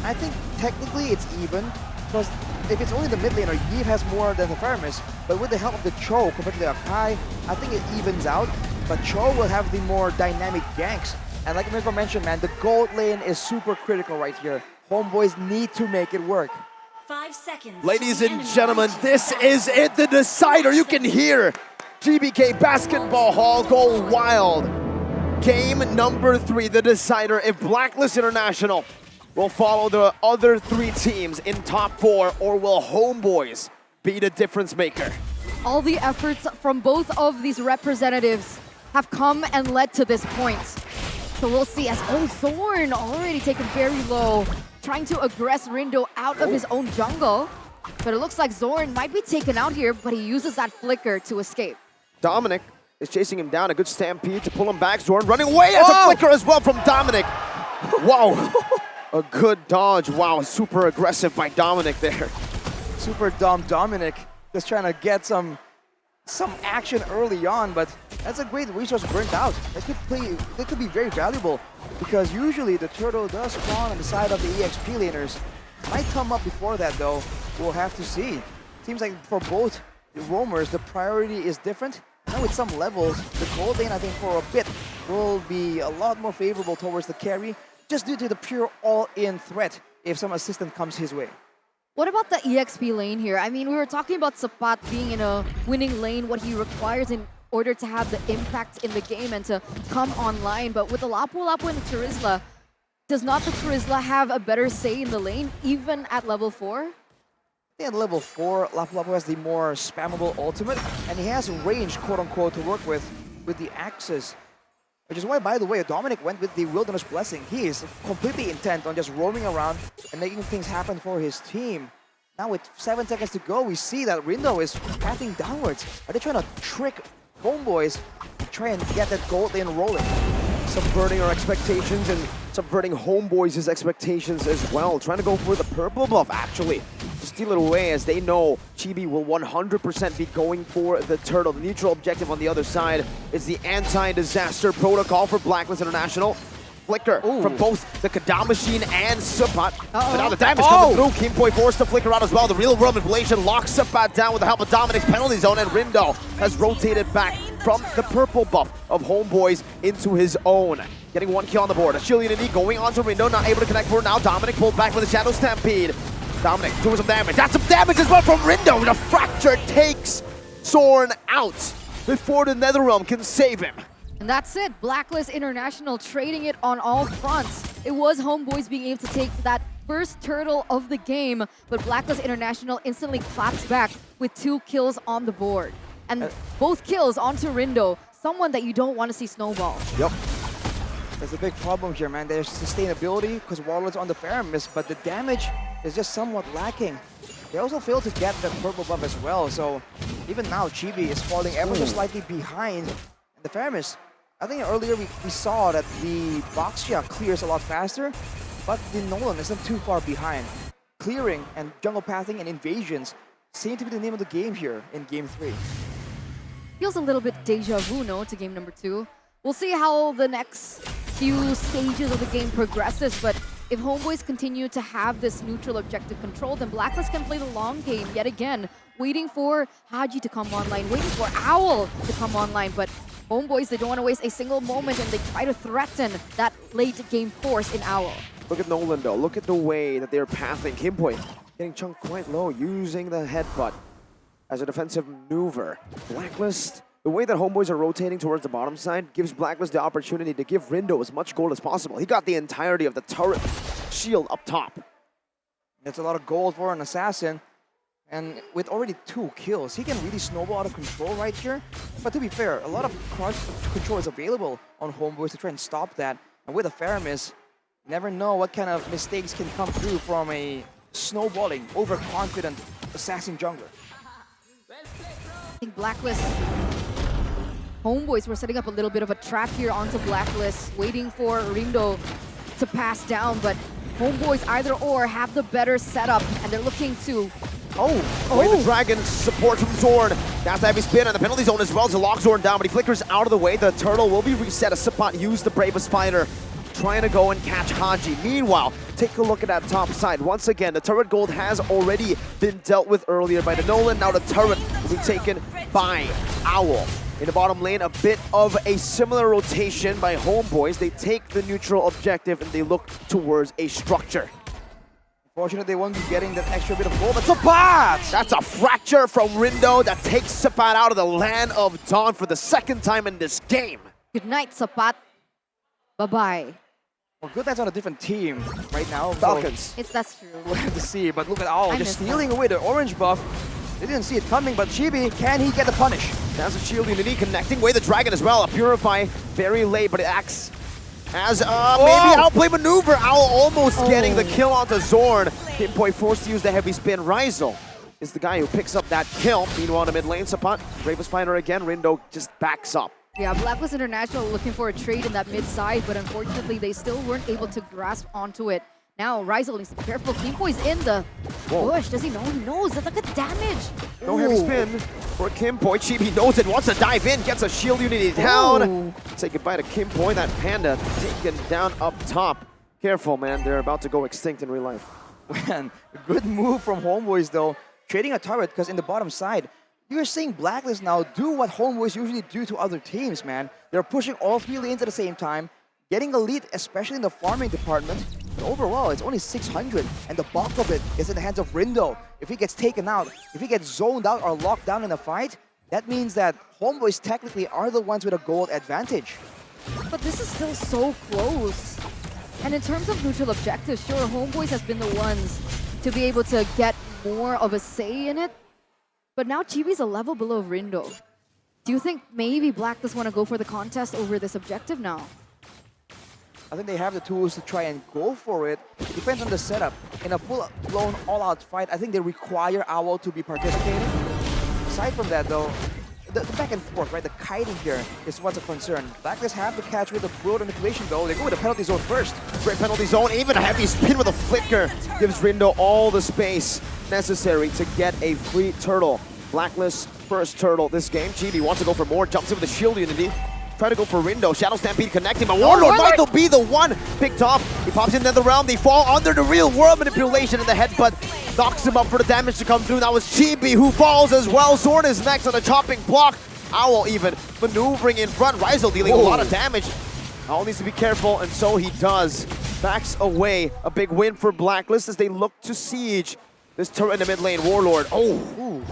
I think technically it's even, because if it's only the mid laner, Eve has more than the Faramis, but with the help of the Cho compared to the Akai, I think it evens out, but Cho will have the more dynamic ganks. And like Mirko mentioned, man, the gold lane is super critical right here. HomeBois need to make it work. 5 seconds. Ladies and gentlemen, this is it, the decider. You can hear GBK Basketball Hall go wild. Game number 3, the decider. If Blacklist International will follow the other 3 teams in top 4, or will HomeBois be the difference maker? All the efforts from both of these representatives have come and led to this point. So we'll see as Thorn already taken very low, trying to aggress Rindo out of his own jungle. But it looks like Zorn might be taken out here, but he uses that flicker to escape. Dominic is chasing him down. A good stampede to pull him back. Zorn running away as a flicker as well from Dominic. Wow. A good dodge. Wow, super aggressive by Dominic there. Super dumb Dominic just trying to get some action early on, but that's a great resource burnt out. That could be very valuable, because usually the turtle does spawn on the side of the EXP laners. Might come up before that though. We'll have to see. Seems like for both the roamers, the priority is different. Now with some levels, the gold lane I think for a bit will be a lot more favorable towards the carry, just due to the pure all-in threat if some assistance comes his way. What about the EXP lane here? I mean, we were talking about Sapat being in a winning lane, what he requires in order to have the impact in the game and to come online. But with the Lapu-Lapu and the Terizla, does not the Terizla have a better say in the lane, even at level 4? At level 4, Lapu-Lapu has the more spammable ultimate, and he has range, quote-unquote, to work with the axes. Which is why, by the way, Dominic went with the Wilderness Blessing. He is completely intent on just roaming around and making things happen for his team. Now with 7 seconds to go, we see that Rindo is pathing downwards. Are they trying to trick HomeBois to try and get that gold lane rolling? Subverting our expectations and subverting HomeBois' expectations as well. Trying to go for the purple buff, actually, to steal it away, as they know Chibi will 100% be going for the turtle. The neutral objective on the other side is the anti-disaster protocol for Blacklist International. Flicker from both the Kadam Machine and Sapat. But now the damage coming through. Kimboy forced to flicker out as well. The real world manipulation locks Sapat down with the help of Dominic's penalty zone, and Rindo has rotated back from the purple buff of HomeBois into his own. Getting 1 kill on the board. A Chilean Indy going on to Rindo, not able to connect for now. Dominic pulled back with the Shadow Stampede. Dominic doing some damage. That's some damage as well from Rindo. The Fracture takes Zorn out before the Netherrealm can save him. And that's it. Blacklist International trading it on all fronts. It was HomeBois being able to take that first turtle of the game, but Blacklist International instantly claps back with 2 kills on the board. And both kills onto Rindo, someone that you don't want to see snowball. Yep. There's a big problem here, man. There's sustainability because Warlord's on the Faramis, but the damage is just somewhat lacking. They also failed to get the purple buff as well, so even now Chibi is falling ever so slightly behind the Faramis. I think earlier we saw that the Boxia clears a lot faster, but the Nolan isn't too far behind. Clearing and jungle pathing and invasions seem to be the name of the game here in Game 3. Feels a little bit deja vu, no, to game number 2. We'll see how the next few stages of the game progresses, but if HomeBois continue to have this neutral objective control, then Blacklist can play the long game yet again, waiting for Haji to come online, waiting for Owl to come online, but HomeBois, they don't want to waste a single moment, and they try to threaten that late game force in Owl. Look at Nolan though, look at the way that they're pathing. Kimboy getting chunked quite low, using the headbutt as a defensive maneuver. Blacklist, the way that HomeBois are rotating towards the bottom side gives Blacklist the opportunity to give Rindo as much gold as possible. He got the entirety of the turret shield up top. That's a lot of gold for an assassin. And with already 2 kills, he can really snowball out of control right here. But to be fair, a lot of crush control is available on HomeBois to try and stop that. And with a Faramis, you never know what kind of mistakes can come through from a snowballing, overconfident assassin jungler. I think Blacklist, HomeBois were setting up a little bit of a trap here onto Blacklist, waiting for Rindo to pass down, but HomeBois either or have the better setup, and they're looking to The Dragon support from Zorn. That's a heavy spin on the penalty zone as well to lock Zorn down, but he flickers out of the way. The turtle will be reset as Sapat used the bravest fighter, trying to go and catch Haji. Meanwhile, take a look at that top side. Once again, the turret gold has already been dealt with earlier by the Nolan. Now the turret will be taken by Owl. In the bottom lane, a bit of a similar rotation by HomeBois. They take the neutral objective and they look towards a structure. Fortunately, they won't be getting that extra bit of gold, but Sapat! That's a fracture from Rindo that takes Sapat out of the land of Dawn for the second time in this game. Good night, Sapat. Bye-bye. Well, good that's on a different team right now. Falcons. That's true. We'll have to see, but look at Owl I just miss stealing that. away the orange buff. They didn't see it coming, but Chibi, can he get the punish? That's a shield unity connecting away the dragon as well. A Purify very late, but it acts as maybe outplay maneuver. Owl almost getting the kill onto Zorn. Pinpoint forced to use the heavy spin. Rizal is the guy who picks up that kill. Meanwhile, in the mid lane, Sapat, bravest fighter again. Rindo just backs up. Yeah, Blacklist International looking for a trade in that mid side, but unfortunately they still weren't able to grasp onto it. Now Rizal needs to be careful. Kimpoi's in the bush. Does he know? He knows. That's a good damage. No heavy spin for Kimpoi. Chibi knows it, wants to dive in, gets a shield unity down. Say goodbye to Kimpoi. That panda taken down up top. Careful, man. They're about to go extinct in real life. Man, good move from HomeBois though. Trading a turret, because in the bottom side, you're seeing Blacklist now do what HomeBois usually do to other teams, man. They're pushing all 3 lanes at the same time, getting a lead, especially in the farming department. But overall, it's only 600, and the bulk of it is in the hands of Rindo. If he gets taken out, if he gets zoned out or locked down in a fight, that means that HomeBois technically are the ones with a gold advantage. But this is still so close. And in terms of neutral objectives, sure, HomeBois has been the ones to be able to get more of a say in it. But now Chibi's a level below Rindo. Do you think maybe Black does want to go for the contest over this objective now? I think they have the tools to try and go for it. It depends on the setup. In a full-blown all-out fight, I think they require Owl to be participating. Aside from that, though, the back and forth, right? The kiting here is what's a concern. Blacklist have to catch with the broad manipulation, though. They go with the penalty zone first. Great penalty zone, even a heavy spin with a flicker gives Rindo all the space necessary to get a free turtle. Blacklist first turtle this game. Chibi wants to go for more, jumps in with the shield unity. Try to go for Rindo. Shadow Stampede connecting, but Warlord might be the one picked off. He pops in the realm. They fall under the real world manipulation in the headbutt. Knocks him up for the damage to come through. That was Chibi who falls as well. Zorn is next on the chopping block. Owl even maneuvering in front. Rizal dealing a lot of damage. Owl needs to be careful, and so he does. Backs away. A big win for Blacklist as they look to siege this turret in the mid lane. Warlord. And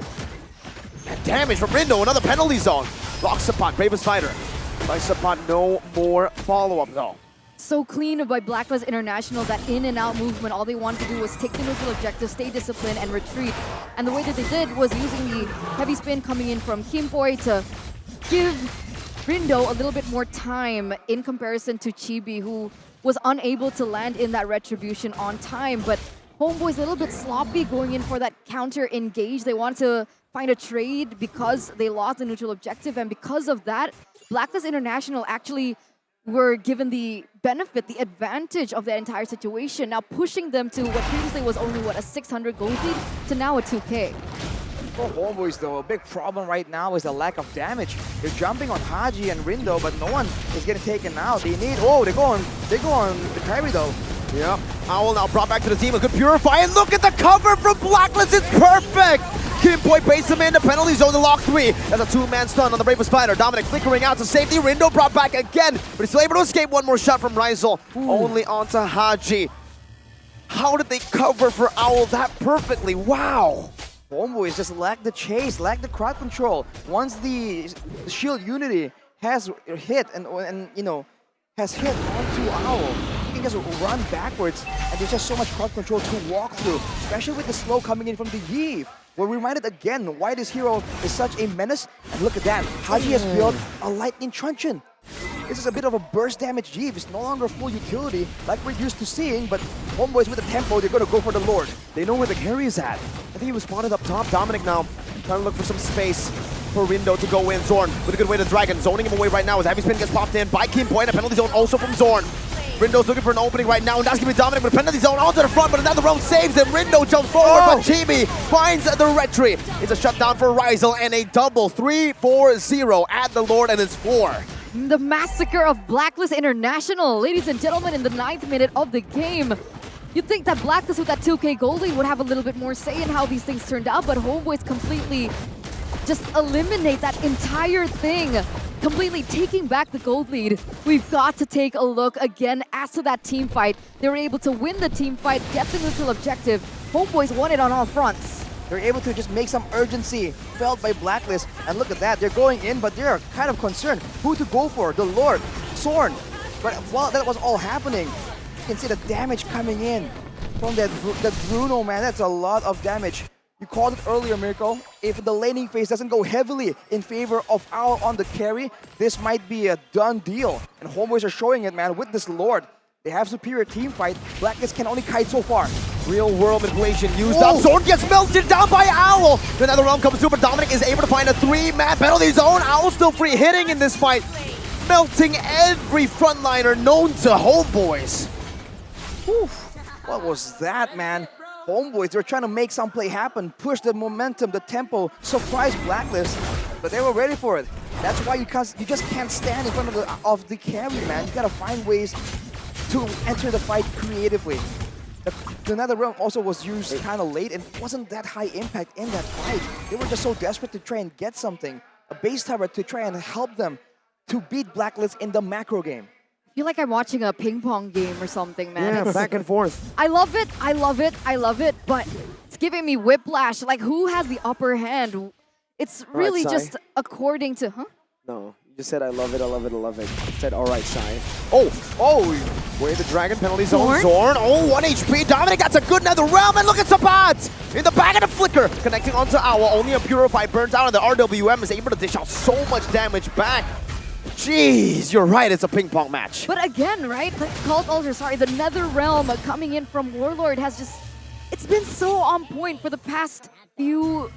damage from Rindo. Another penalty zone. Locks Sapat, bravest fighter. By Sapat, no more follow-up though. So clean by Blacklist International, that in and out movement. All they wanted to do was take the neutral objective, stay disciplined, and retreat. And the way that they did was using the heavy spin coming in from Kimpoi to give Rindo a little bit more time in comparison to Chibi, who was unable to land in that retribution on time. But HomeBois a little bit sloppy going in for that counter engage. They want to find a trade because they lost the neutral objective, and because of that, Blacklist International actually were given the benefit, the advantage of that entire situation, now pushing them to what previously was only, what, a 600 gold lead to now a 2K. For HomeBois though, a big problem right now is the lack of damage. They're jumping on Haji and Rindo, but no one is getting taken out. They need, they go on the carry though. Yep, Owl now brought back to the team, a good Purify, and look at the cover from Blacklist, it's perfect! Kimpoi baits him in the penalty zone to lock 3. That's a 2-man stun on the bravest fighter. Dominic flickering out to safety. Rindo brought back again, but he's still able to escape. One more shot from Rizal, only onto Haji. How did they cover for Owl that perfectly? Wow! HomeBois just lack the chase, lack the crowd control. Once the shield unity has hit and you know, has hit onto Owl, you can just run backwards, and there's just so much crowd control to walk through, especially with the slow coming in from the Yves. We're reminded again why this hero is such a menace. And look at that, Haji has built a lightning truncheon. This is a bit of a burst damage Yves. It's no longer full utility like we're used to seeing, but HomeBois with the tempo, they're gonna go for the Lord. They know where the carry is at. I think he was spotted up top. Dominic now trying to look for some space for Rindo to go in. Zorn with a good way to Dragon, zoning him away right now as heavy spin gets popped in by Kimpoi, and a penalty zone also from Zorn. Rindo's looking for an opening right now, and that's going to be Dominic with a penalty zone onto the front, but another round saves him. Rindo jumps forward, but Chibi finds the retreat. It's a shutdown for Rizal and a double 3-4-0 at the Lord, and it's 4. The massacre of Blacklist International, ladies and gentlemen, in the 9th minute of the game. You'd think that Blacklist with that 2K gold lead would have a little bit more say in how these things turned out, but HomeBois completely just eliminate that entire thing. completely taking back the gold lead. We've got to take a look again as to that team fight. They were able to win the team fight, get the neutral objective. HomeBois won it on all fronts. They're able to just make some urgency felt by Blacklist. And look at that, they're going in, but they're kind of concerned who to go for. The Lord, Sorn. But while that was all happening, you can see the damage coming in from that Bruno, man. That's a lot of damage. You called it earlier, Mirko. If the laning phase doesn't go heavily in favor of Owl on the carry, this might be a done deal. And HomeBois are showing it, man, with this Lord. They have superior team fight. Blacklist can only kite so far. Real world manipulation used up. Zorn gets melted down by Owl. Another realm comes through, but Dominic is able to find a 3-man penalty zone. Owl still free hitting in this fight. Melting every frontliner known to HomeBois. What was that, man? HomeBois, they're trying to make some play happen, push the momentum, the tempo, surprise Blacklist, but they were ready for it. That's why you just can't stand in front of the carry, man. You gotta find ways to enter the fight creatively. The Nether Realm also was used kind of late and wasn't that high impact in that fight. They were just so desperate to try and get something, a base tower to try and help them to beat Blacklist in the macro game. I feel like I'm watching a ping pong game or something, man. Yeah, back and forth. I love it, I love it, I love it, but it's giving me whiplash. Like, who has the upper hand? It's really just according to, No, you just said I love it, I love it, I love it. You said all right, Sai. Oh, wait, the dragon penalty zone. Zorn, 1 HP. Dominic, that's a good Nether Realm, and look at Sabat in the back of the flicker, connecting onto Owl. Only a Purify burns out, and the RWM is able to dish out so much damage back. Jeez, you're right, it's a ping pong match. But again, right, the Cult Ultra, the Nether Realm coming in from Warlord has just, it's been so on point for the past few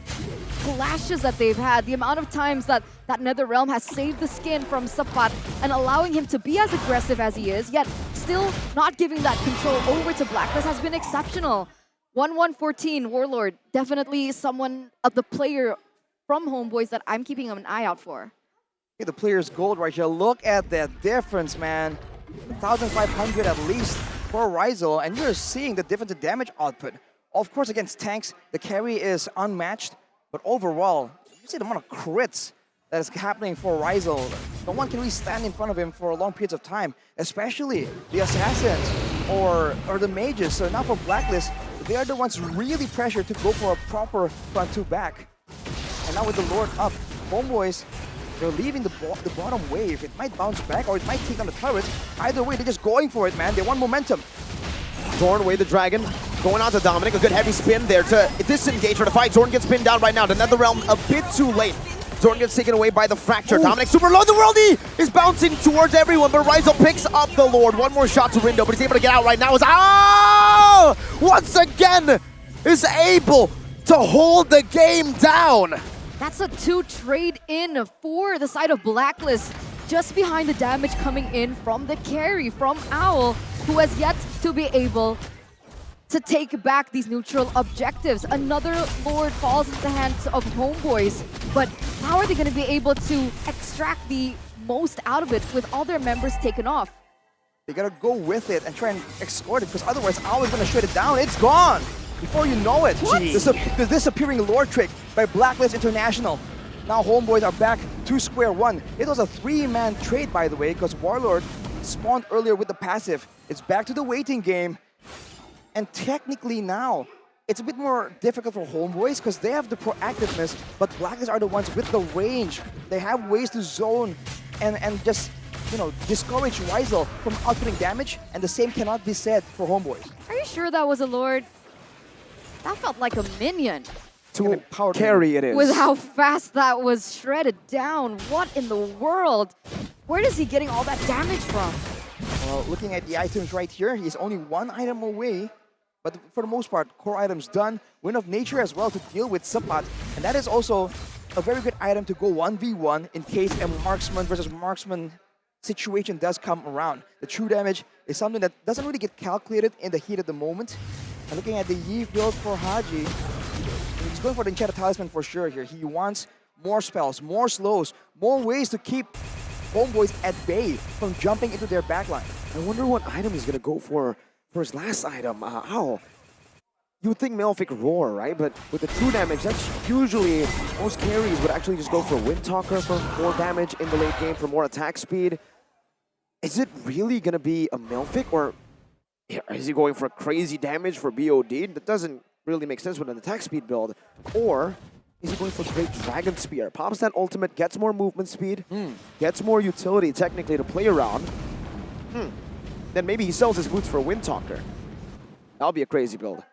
clashes that they've had. The amount of times that Nether Realm has saved the skin from Sapat and allowing him to be as aggressive as he is, yet still not giving that control over to Blacklist has been exceptional. 1-1-14, Warlord, definitely someone of the player from HomeBois that I'm keeping an eye out for. The player's gold right here. Look at that difference, man. 1,500 at least for Rizal, and you're seeing the difference in damage output. Of course, against tanks, the carry is unmatched, but overall, you see the amount of crits that is happening for Rizal. No one can really stand in front of him for long periods of time, especially the assassins or the mages. So now for Blacklist, they are the ones really pressured to go for a proper front two back. And now with the Lord up, HomeBois, they're leaving the bottom wave. It might bounce back or it might take on the turret. Either way, they're just going for it, man. They want momentum. Zorn away the dragon, going on to Dominic. A good heavy spin there to disengage for the fight. Zorn gets pinned down right now. The Nether Realm a bit too late. Zorn gets taken away by the fracture. Dominic super low. The worldie is bouncing towards everyone, but Rizal picks up the Lord. One more shot to Rindo, but he's able to get out right now. Once again is able to hold the game down. That's a 2 trade-in for the side of Blacklist, just behind the damage coming in from the carry, from Owl, who has yet to be able to take back these neutral objectives. Another Lord falls into the hands of HomeBois, but how are they going to be able to extract the most out of it with all their members taken off? They gotta go with it and try and escort it, because otherwise Owl is gonna shut it down. It's gone! Before you know it, the disappearing Lord trick by Blacklist International. Now HomeBois are back to square one. It was a 3-man trade, by the way, because Warlord spawned earlier with the passive. It's back to the waiting game. And technically now, it's a bit more difficult for HomeBois because they have the proactiveness, but Blacklist are the ones with the range. They have ways to zone and just, you know, discourage Rizal from outputting damage, and the same cannot be said for HomeBois. Are you sure that was a Lord? That felt like a minion. To carry it is. With how fast that was shredded down. What in the world? Where is he getting all that damage from? Well, looking at the items right here, he's only 1 item away. But for the most part, core items done. Wind of Nature as well to deal with Sapat. And that is also a very good item to go 1v1 in case a marksman versus marksman situation does come around. The true damage is something that doesn't really get calculated in the heat of the moment. And looking at the Yi build for Haji, he's going for the Enchanted Talisman for sure here. He wants more spells, more slows, more ways to keep HomeBois at bay from jumping into their backline. I wonder what item he's going to go for his last item. Ow. you would think Malefic Roar, right? But with the 2 damage, that's usually most carries would actually just go for Windtalker for more damage in the late game for more attack speed. Is it really gonna be a Malefic, or is he going for crazy damage for BOD? That doesn't really make sense with an attack speed build. Or is he going for Great Dragon Spear? Pops that ultimate, gets more movement speed, gets more utility technically to play around. Then maybe he sells his boots for Windtalker. That'll be a crazy build.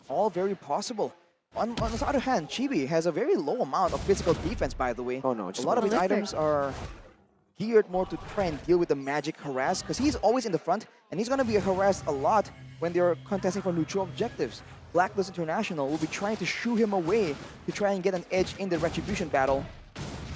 All very possible. On the other hand, Chibi has a very low amount of physical defense, by the way. Oh no, a lot of his items are geared more to try and deal with the magic harass, because he's always in the front, and he's going to be harassed a lot when they're contesting for neutral objectives. Blacklist International will be trying to shoo him away to try and get an edge in the Retribution battle.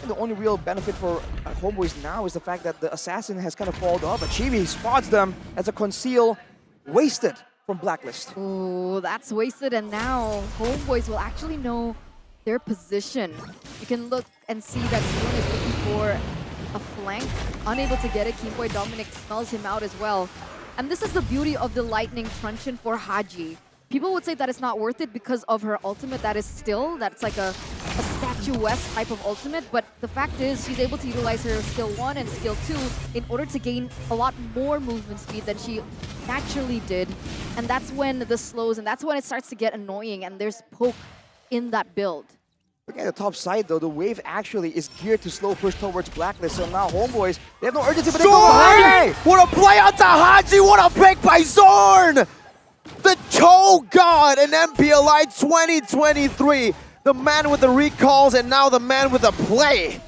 And the only real benefit for HomeBois now is the fact that the Assassin has kind of fallen off, but Chibi spots them as a conceal wasted from Blacklist. Oh, that's wasted, and now HomeBois will actually know their position. You can look and see that Zoon is looking for a flank, unable to get it. Keyboy Dominic smells him out as well. And this is the beauty of the Lightning Truncheon for Haji. People would say that it's not worth it because of her ultimate that's like a statuesque type of ultimate, but the fact is she's able to utilize her skill 1 and skill 2 in order to gain a lot more movement speed than she naturally did. And that's when this slows, and that's when it starts to get annoying, and there's poke in that build. Look at the top side though, the wave actually is geared to slow push towards Blacklist, so now HomeBois, they have no urgency, but they go behind. What a play onto Haji! What a pick by Zorn! The Cho God in MPLI 2023. The man with the recalls and now the man with the play.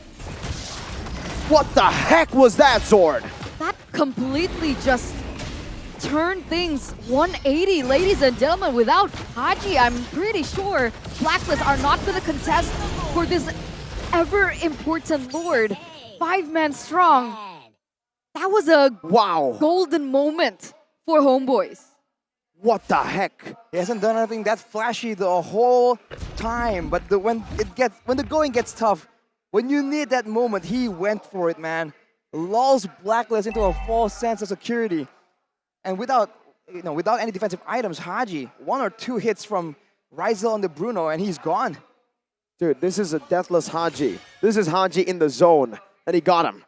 What the heck was that, Zorn? That completely just turned things 180, ladies and gentlemen. Without Haji, I'm pretty sure Blacklist are not going to contest for this ever-important Lord. 5-man strong. That was a golden moment for HomeBois. What the heck? He hasn't done anything that flashy the whole time, but when the going gets tough, when you need that moment, he went for it, man. Lulls Blacklist into a false sense of security. And without any defensive items, Haji, 1 or 2 hits from Rizel on the Bruno, and he's gone. Dude, this is a deathless Haji. This is Haji in the zone, and he got him.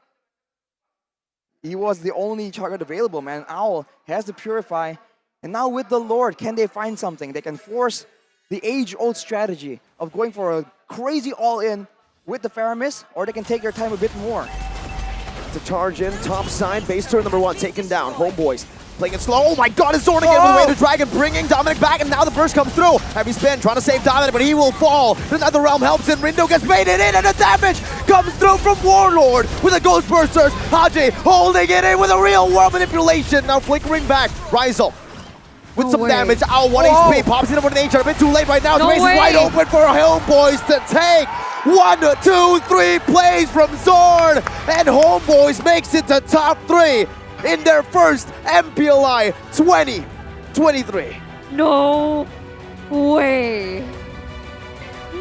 He was the only target available, man. Owl has to purify. And now with the Lord, can they find something? They can force the age-old strategy of going for a crazy all-in with the Faramis, or they can take their time a bit more. To charge in, top side, base turn number 1, taken down. HomeBois playing it slow. Oh my god, it's Zorn again with the way the Dragon, bringing Dominic back, and now the burst comes through. Heavy spin, trying to save Dominic, but he will fall. Another realm helps in. Rindo gets baited in, and the damage comes through from Warlord with the Ghost Bursters. Haji holding it in with a real world manipulation. Now flickering back. Rizel with some damage. Ow, 1 HP. Pops in over the nature. A bit too late right now. The race is wide open for HomeBois to take. 1, 2, 3 plays from Zorn. And HomeBois makes it to top 3 in their first MPLI 2023. No way.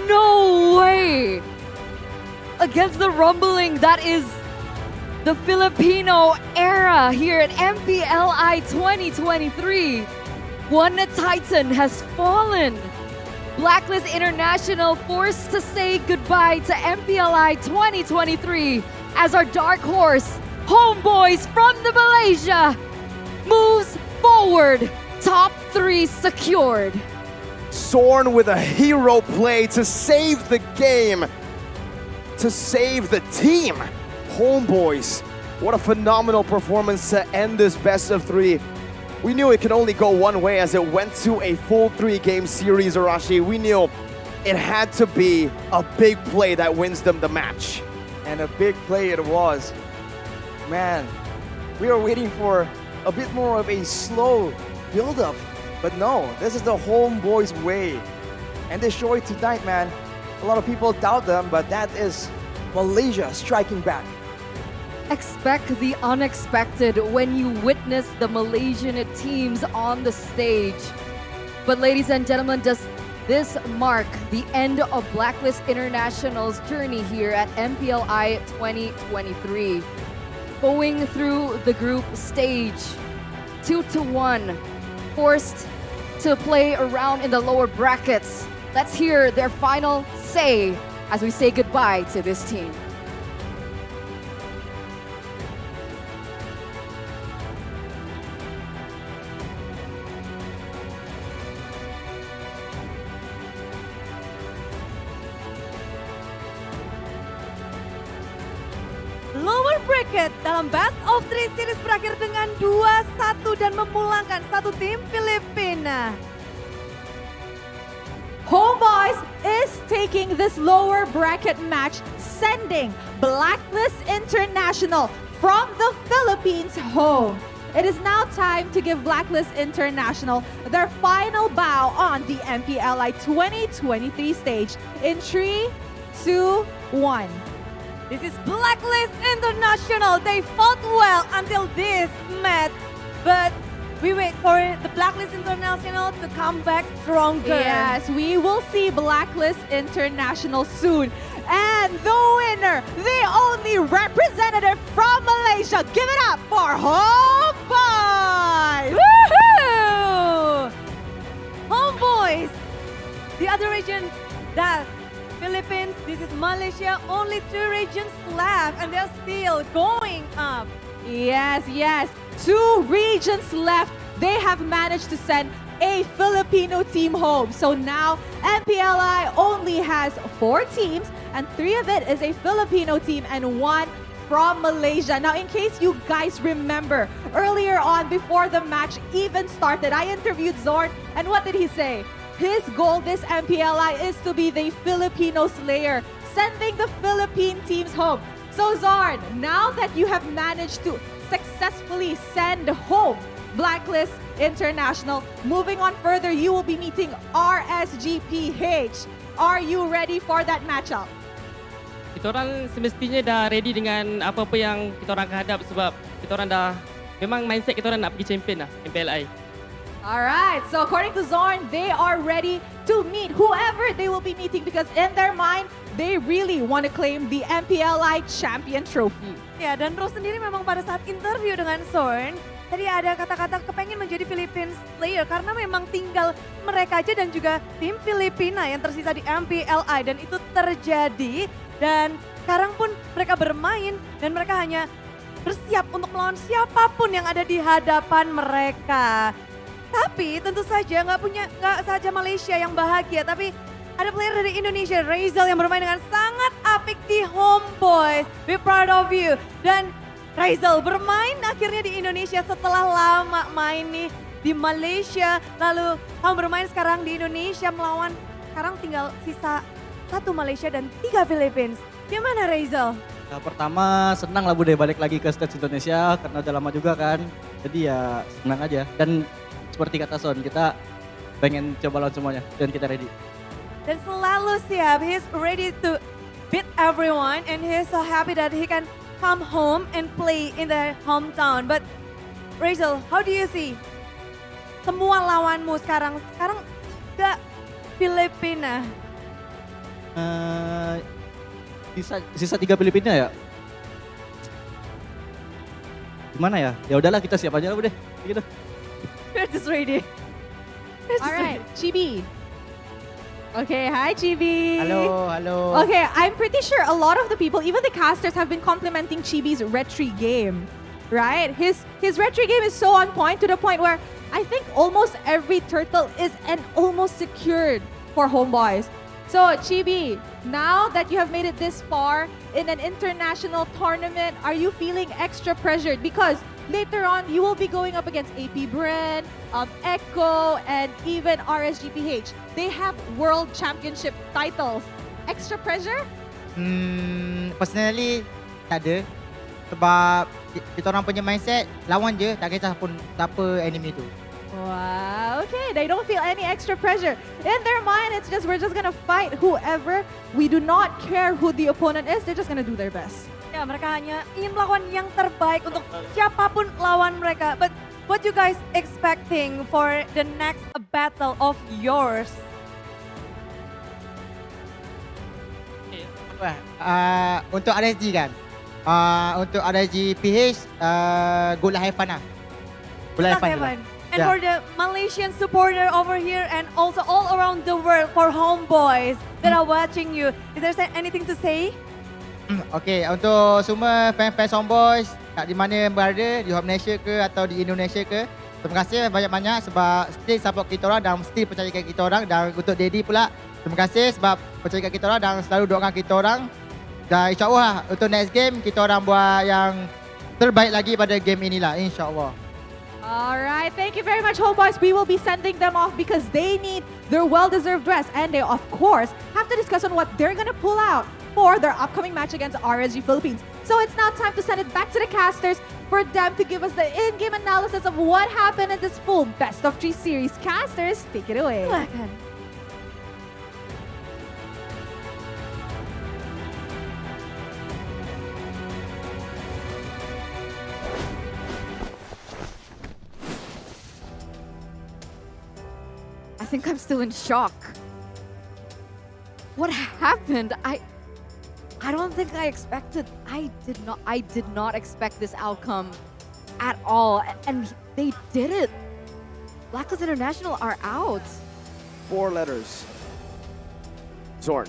No way. Against the rumbling that is the Filipino era here at MPLI 2023. One Titan has fallen. Blacklist International forced to say goodbye to MPLI 2023 as our dark horse, HomeBois from the Malaysia, moves forward. Top 3 secured. Zorn with a hero play to save the game, to save the team. HomeBois, what a phenomenal performance to end this best of 3. We knew it could only go one way as it went to a full 3-game series, Arashi. We knew it had to be a big play that wins them the match. And a big play it was. Man, we were waiting for a bit more of a slow build-up. But no, this is the HomeBois way. And they show it tonight, man. A lot of people doubt them, but that is Malaysia striking back. Expect the unexpected when you witness the Malaysian teams on the stage. But ladies and gentlemen, does this mark the end of Blacklist International's journey here at MPLI 2023? Going through the group stage, 2-1, forced to play around in the lower brackets. Let's hear their final say as we say goodbye to this team. Lower bracket dalam best of 3 series berakhir dengan 2-1 dan memulangkan satu tim Filipina. HomeBois is taking this lower bracket match, sending Blacklist International from the Philippines home. It is now time to give Blacklist International their final bow on the MPLI 2023 stage in 3, 2, 1. This is Blacklist International. They fought well until this match, but we wait for the Blacklist International to come back stronger. Yes, we will see Blacklist International soon. And the winner, the only representative from Malaysia, give it up for HomeBois! Woohoo! HomeBois! The other region, that Philippines, this is Malaysia, only 2 regions left and they're still going up. Yes, yes. 2 regions left. They have managed to send a Filipino team home. So now MPLI only has 4 teams and 3 of it is a Filipino team and 1 from Malaysia. Now, in case you guys remember, earlier on before the match even started, I interviewed Zorn and what did he say? His goal this MPLI is to be the Filipino Slayer, sending the Philippine teams home. So Zorn, now that you have managed to successfully send home Blacklist International, moving on further, you will be meeting RSGPH. Are you ready for that matchup? Kita orang semestinya dah ready dengan apa-apa yang kita orang akan hadap sebab kita orang dah memang mindset kita orang nak pergi champion lah MPLI. Alright, so according to Zorn, they are ready to meet whoever they will be meeting because in their mind, they really want to claim the MPLI Champion Trophy. Ya, dan Rose sendiri memang pada saat interview dengan Zorn, tadi ada kata-kata kepengen menjadi Philippines player karena memang tinggal mereka aja dan juga tim Filipina yang tersisa di MPLI dan itu terjadi dan sekarang pun mereka bermain dan mereka hanya bersiap untuk melawan siapapun yang ada di hadapan mereka. Tapi tentu saja nggak saja Malaysia yang bahagia, tapi ada player dari Indonesia, Razel yang bermain dengan sangat apik di HomeBois. Be proud of you. Dan Razel bermain akhirnya di Indonesia setelah lama main nih di Malaysia. Lalu kamu bermain sekarang di Indonesia melawan, sekarang tinggal sisa 1 Malaysia dan 3 Philippines. Gimana Razel? Nah, pertama senang lah Bude balik lagi ke stage Indonesia karena udah lama juga kan. Jadi ya senang aja. Dan seperti kata Son, kita pengen coba lawan semuanya dan kita ready. Dan selalu siap, he's ready to beat everyone and he's so happy that he can come home and play in the hometown. But Razel, how do you see semua lawanmu sekarang gak Filipina? Sisa 3 Filipina ya? Gimana ya? Ya udahlah kita siap aja lah Bude. Gitu. We're just ready. Alright, Chibi. Okay, hi Chibi. Hello, hello. Okay, I'm pretty sure a lot of the people, even the casters, have been complimenting Chibi's retry game, right? His retry game is so on point to the point where I think almost every turtle is almost secured for HomeBois. So Chibi, now that you have made it this far in an international tournament, are you feeling extra pressured? Because later on, you will be going up against AP Bren, Echo, and even RSGPH. They have world championship titles. Extra pressure? Personally, tak ada. Sebab kita orang punya mindset, lawan je, tak kisah pun siapa enemy tu. Wow, okay, they don't feel any extra pressure. In their mind, it's just, we're just gonna fight whoever. We do not care who the opponent is, they're just gonna do their best. Ya, mereka hanya ingin melakukan yang terbaik untuk siapapun lawan mereka. But what you guys expecting for the next battle of yours? Untuk RSG kan? Untuk RSG PH, good lah, have fun lah. Good lah, have fun. And Yeah. for the Malaysian supporter over here and also all around the world for HomeBois that are watching you, is there anything to say? Okay, untuk semua fan-fans HomeBois kat di mana berada, di Home Malaysia ke atau di Indonesia ke, terima kasih banyak-banyak sebab still support kita orang dan still percayakan kita orang. Dan untuk Daddy pula, terima kasih sebab percayakan kita orang dan selalu doakan kita orang. Dan insyaAllah untuk next game kita orang buat yang terbaik lagi pada game inilah, insyaAllah. All right, thank you very much, HomeBois. We will be sending them off because they need their well-deserved rest. And they, of course, have to discuss on what they're going to pull out for their upcoming match against RSG Philippines. So it's now time to send it back to the casters for them to give us the in-game analysis of what happened in this full best-of-3 series. Casters, take it away. I think I'm still in shock. What happened? I don't think I expected. I did not expect this outcome at all. And they did it. Blacklist International are out. 4 letters. Zorn.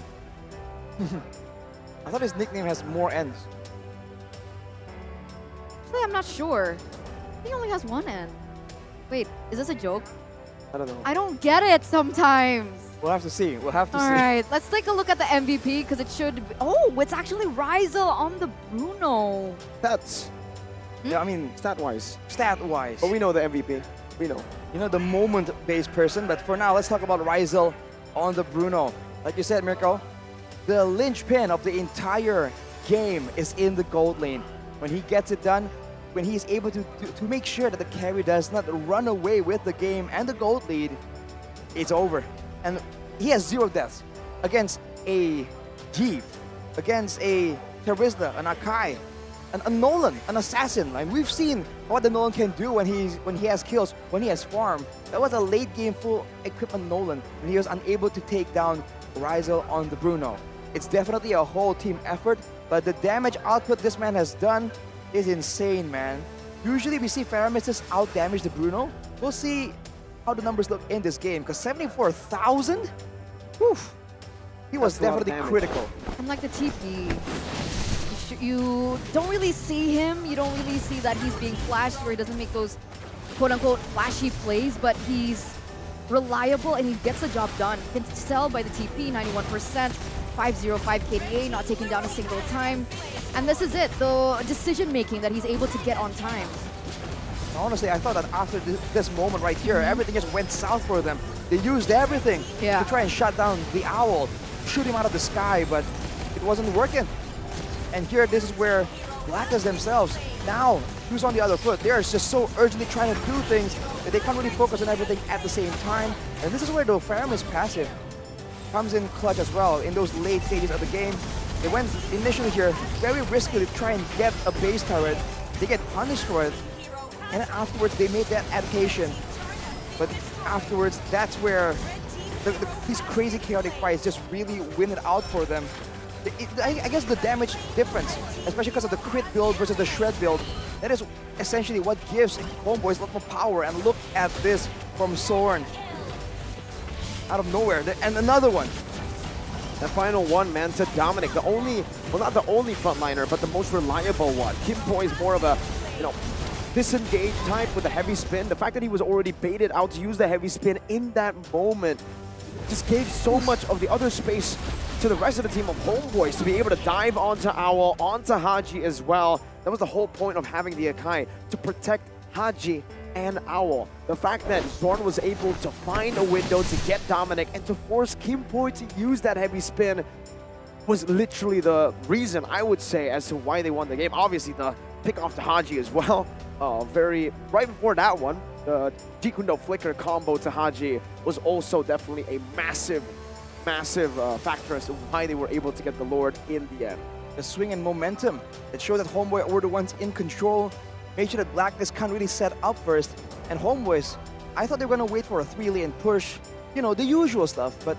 I thought his nickname has more ends. Actually, I'm not sure. I think he only has one end. Wait, is this a joke? I don't know. I don't get it sometimes. We'll have to see. We'll have to All see. right, let's take a look at the MVP because it should be, oh, it's actually Rizel on the Bruno. Stats. Yeah, I mean, stat-wise. Stat-wise. But we know the MVP. We know. You know, the moment-based person. But for now, let's talk about Rizel on the Bruno. Like you said, Mirko, the linchpin of the entire game is in the gold lane. When he gets it done, when he's able to make sure that the carry does not run away with the game and the gold lead, it's over. And he has 0 deaths against a Jeeve, against a Terizla, an Akai, a Nolan, an assassin. Like, we've seen what the Nolan can do when he has kills, when he has farm. That was a late game full equipment Nolan, and he was unable to take down Rizel on the Bruno. It's definitely a whole team effort, but the damage output this man has done is insane, man. Usually we see Faramis out-damage the Bruno. We'll see how the numbers look in this game, because 74,000? Oof. He was definitely critical. And like the TP, you don't really see him. You don't really see that he's being flashed or he doesn't make those quote-unquote flashy plays, but he's reliable and he gets the job done. Can sell by the TP, 91%, 505 KDA, not taking down a single time. And this is it, the decision-making that he's able to get on time. Honestly, I thought that after this moment right here, everything just went south for them. They used everything to try and shut down the Owl, shoot him out of the sky, but it wasn't working. And here, this is where Blacklist themselves, now, who's on the other foot? They're just so urgently trying to do things that they can't really focus on everything at the same time. And this is where the Faramis passive comes in clutch as well in those late stages of the game. They went initially here very risky to try and get a base turret. They get punished for it. And then afterwards, they made that adaptation. But afterwards, that's where these crazy chaotic fights just really win it out for them. I guess the damage difference, especially because of the crit build versus the shred build, that is essentially what gives HomeBois a lot more power. And look at this from Zorn. Out of nowhere. And another one. That final one, man, to Dominic. The only, well, not the only frontliner, but the most reliable one. Kimboy is more of a, you know, disengaged type with a heavy spin. The fact that he was already baited out to use the heavy spin in that moment just gave so much of the other space to the rest of the team of HomeBois to be able to dive onto Owl, onto Haji as well. That was the whole point of having the Akai, to protect Haji and Owl. The fact that Zorn was able to find a window to get Dominic and to force Kimboy to use that heavy spin was literally the reason, I would say, as to why they won the game. Obviously, the pick off to Haji as well. Right before that one, the Jikundo Flicker combo to Haji was also definitely a massive factor as to why they were able to get the Lord in the end. The swing and momentum that showed that HomeBois were the ones in control. Made sure that Blacklist can't really set up first. And HomeBois, I thought they were going to wait for a 3-lane push. You know, the usual stuff. But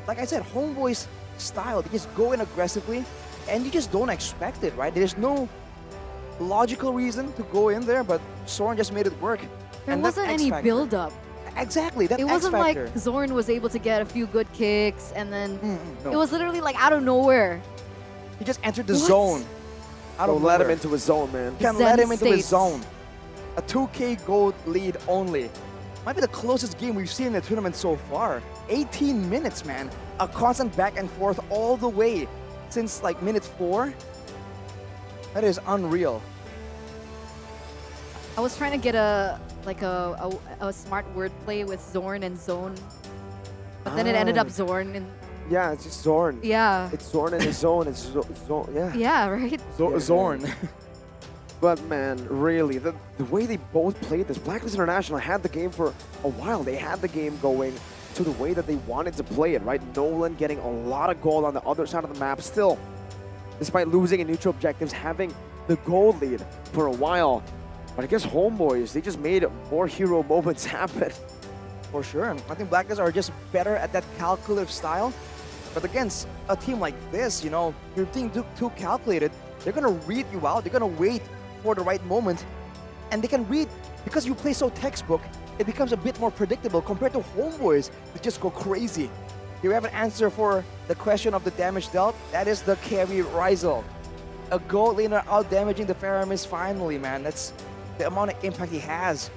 like I said, HomeBois style, they just go in aggressively and you just don't expect it, right? There's no logical reason to go in there, but Zorn just made it work. There And that wasn't X any factor. build-up. Exactly, that It X wasn't factor. like Zorn was able to get a few good kicks and then no. it was literally like out of nowhere. He just entered the What? zone. Out of let him nowhere. into his zone, man. You can let him into his zone. A 2K gold lead only. Might be the closest game we've seen in the tournament so far. 18 minutes, man. A constant back and forth all the way since like minute 4. That is unreal. I was trying to get a smart wordplay with Zorn and Zone, but then it ended up Zorn and Yeah, it's just Zorn. yeah. It's Zorn in his zone. It's Zorn. Yeah. Yeah, right? Zorn. But man, really, the way they both played this, Blacklist International had the game for a while. They had the game going to the way that they wanted to play it, right? Nolan getting a lot of gold on the other side of the map still, despite losing in neutral objectives, having the gold lead for a while. But I guess HomeBois, they just made more hero moments happen. For sure. I think Blacklist are just better at that calculative style. But against a team like this, you know, you're being too calculated. They're going to read you out. They're going to wait for the right moment. And they can read, because you play so textbook, it becomes a bit more predictable compared to HomeBois that just go crazy. Here we have an answer for the question of the damage dealt. That is the carry Rizal. A gold laner out damaging the Faramis finally, man. That's the amount of impact he has.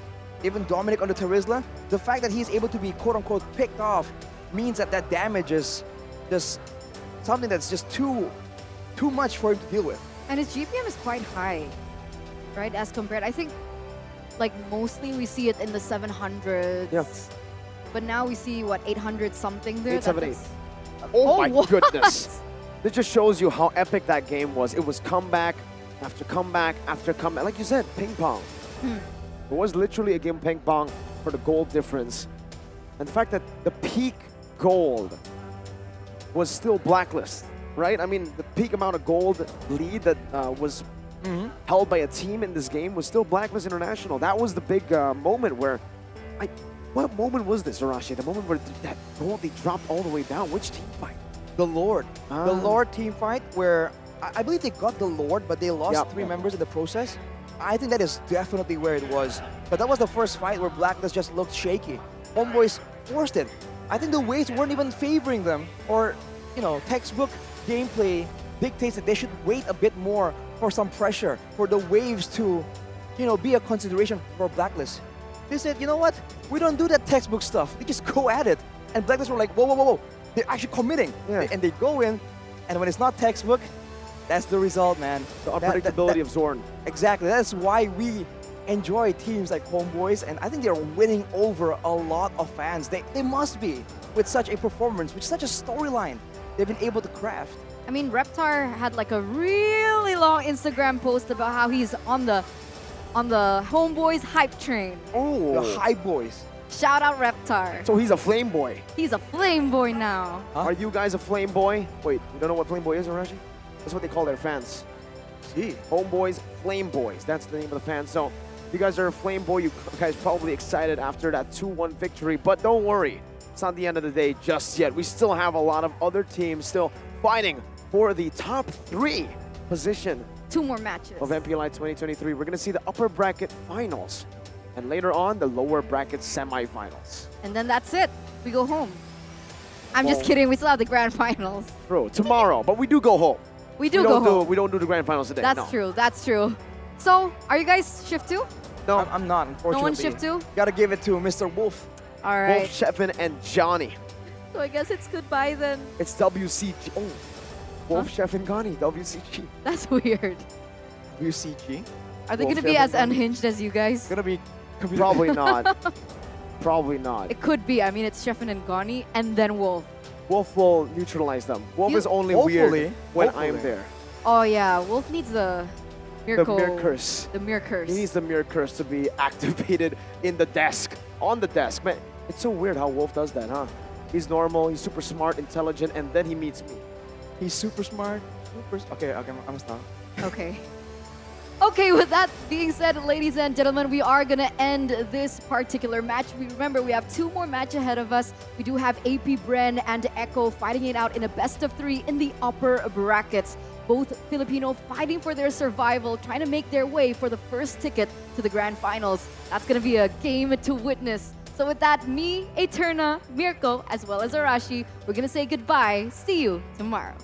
Even Dominic on the Terizla, the fact that he's able to be quote-unquote picked off means that that damage is just something that's just too much for him to deal with. And his GPM is quite high, right? As compared, I think, like mostly we see it in the 700s. Yeah. But now we see what 800 something there. 878. That's- Oh my what? goodness. This just shows you how epic that game was. It was comeback after comeback after comeback. Like you said, ping pong. It was literally a game ping pong for the gold difference. And the fact that the peak gold was still Blacklist, right? I mean, the peak amount of gold lead that was held by a team in this game was still Blacklist International. That was the big moment where... what moment was this, Arashi? The moment where that gold, they dropped all the way down. Which team fight? The Lord. The Lord team fight where I believe they got the Lord, but they lost 3 members in the process. I think that is definitely where it was. But that was the first fight where Blacklist just looked shaky. HomeBois forced it. I think the waves weren't even favoring them, or, you know, textbook gameplay dictates that they should wait a bit more for some pressure, for the waves to, you know, be a consideration for Blacklist. They said, you know what? We don't do that textbook stuff. We just go at it. And Blacklist were like, whoa, whoa, whoa, whoa. They're actually committing. And they go in, and when it's not textbook, that's the result, man. The unpredictability of Zorn. Exactly. That's why we enjoy teams like HomeBois, and I think they're winning over a lot of fans. They must be, with such a performance, with such a storyline they've been able to craft. I mean, Reptar had like a really long Instagram post about how he's on the HomeBois hype train. Oh, the hype boys. Shout out Reptar. So he's a flame boy. He's a flame boy now. Are you guys a flame boy? Wait, you don't know what flame boy is, Arashi? That's what they call their fans. See, HomeBois, flame boys. That's the name of the fan. So if you guys are a flame boy, you guys probably excited after that 2-1 victory. But don't worry, it's not the end of the day just yet. We still have a lot of other teams still fighting for the top 3 position 2 more matches of MPLI 2023. We're going to see the upper bracket finals, and later on, the lower bracket semifinals. And then that's it. We go home. I'm just kidding. We still have the grand finals. Bro, tomorrow, but we do go home. We don't do the grand finals today. That's no. true. That's true. So, are you guys shift 2? No, I'm not, unfortunately. No one shift 2? Gotta give it to Mr. Wolf. All right. Wolf, Sheffin, and Johnny. So I guess it's goodbye then. It's WCG. Oh, Wolf, Sheffin, Gani, WCG. That's weird. WCG? Are they Wolf, going to be Sheffin, as Gani. unhinged as you guys? Gonna be Probably not. Probably not. It could be. I mean, it's Sheffin and Gani, and then Wolf. Wolf will neutralize them. Wolf You- is only Hopefully. weird when Hopefully. I'm there. Oh yeah, Wolf needs the miracle. The mirror curse. The mirror curse. He needs the mirror curse to be activated in the desk, on the desk. Man, it's so weird how Wolf does that, huh? He's normal, he's super smart, intelligent, and then he meets me. He's super smart. Okay, I'm gonna stop. Okay. Okay, with that being said, ladies and gentlemen, we are going to end this particular match. Remember, we have 2 more matches ahead of us. We do have AP Bren and Echo fighting it out in a best of 3 in the upper brackets. both Filipino fighting for their survival, trying to make their way for the first ticket to the grand finals. That's going to be a game to witness. So with that, me, Eterna, Mirko, as well as Arashi, we're going to say goodbye. See you tomorrow.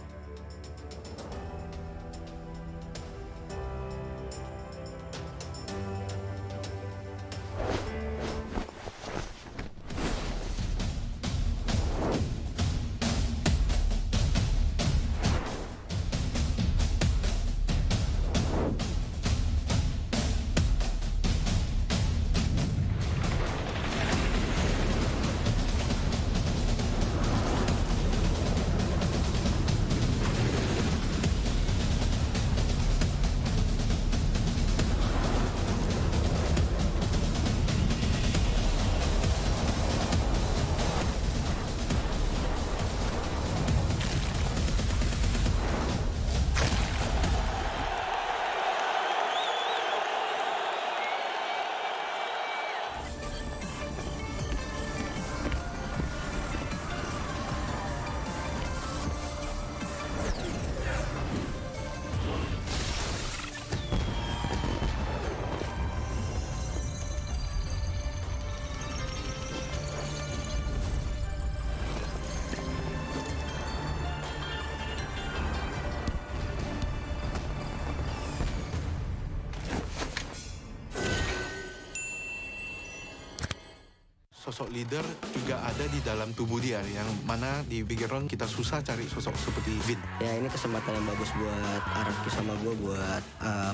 Sosok leader juga ada di dalam tubuh dia, yang mana di bigger round kita susah cari sosok seperti Vin. Ya ini kesempatan yang bagus buat Araki sama gue buat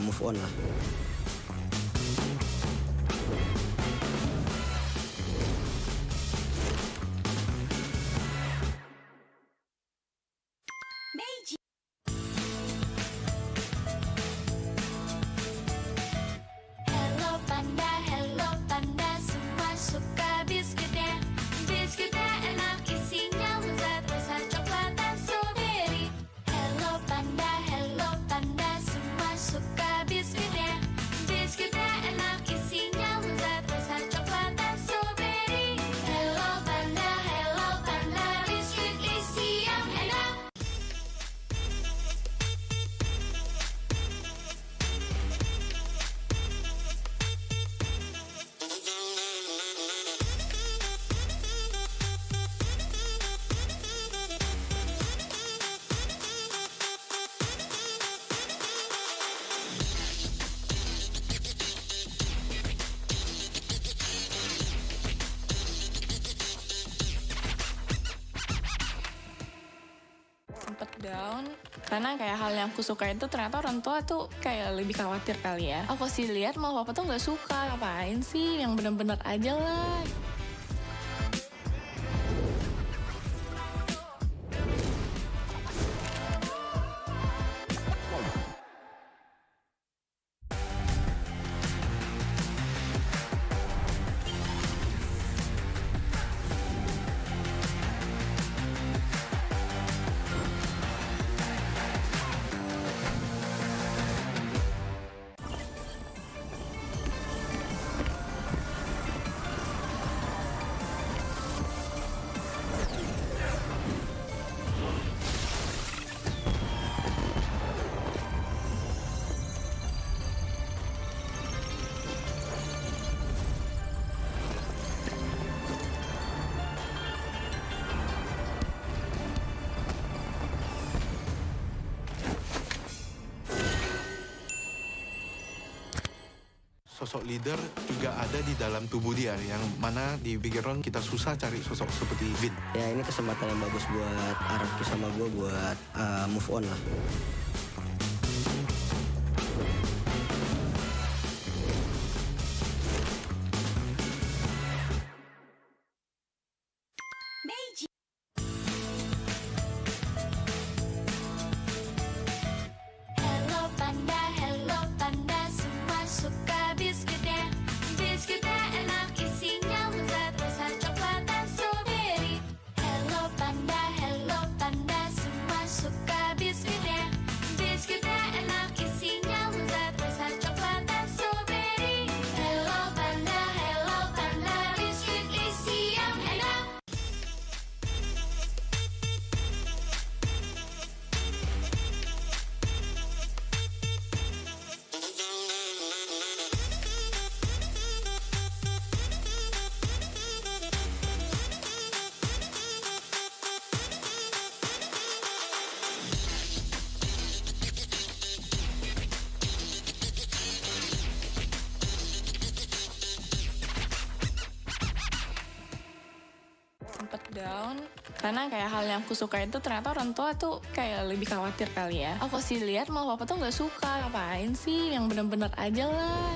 move on lah. Hello panda, semua suka biskuitnya. Biskuitnya enak, isinya lezat, rasa coklat dan strawberry. Hello panda, semua suka biskuitnya. Biskuitnya enak, isinya lezat, rasa coklat dan strawberry. Hello panda, biskuit isi yang enak. Sempet down karena kayak hal yang aku suka itu ternyata orang tua tuh kayak lebih khawatir kali ya. Aku sih lihat malah papa tuh nggak suka, ngapain sih, yang bener-bener aja lah. Sosok leader juga ada di dalam tubuh dia, yang mana di bigger round kita susah cari sosok seperti Vin. Ya ini kesempatan yang bagus buat Araki sama gue buat move on lah. Hello panda, semua suka biskuitnya. Biskuitnya enak, isinya lezat, rasa coklat dan strawberry. Hello panda, semua suka biskuitnya. down karena kayak hal yang aku suka itu ternyata orang tua tuh kayak lebih khawatir kali ya. Aku sih lihat malah papa tuh nggak suka, ngapain sih yang bener-bener aja lah.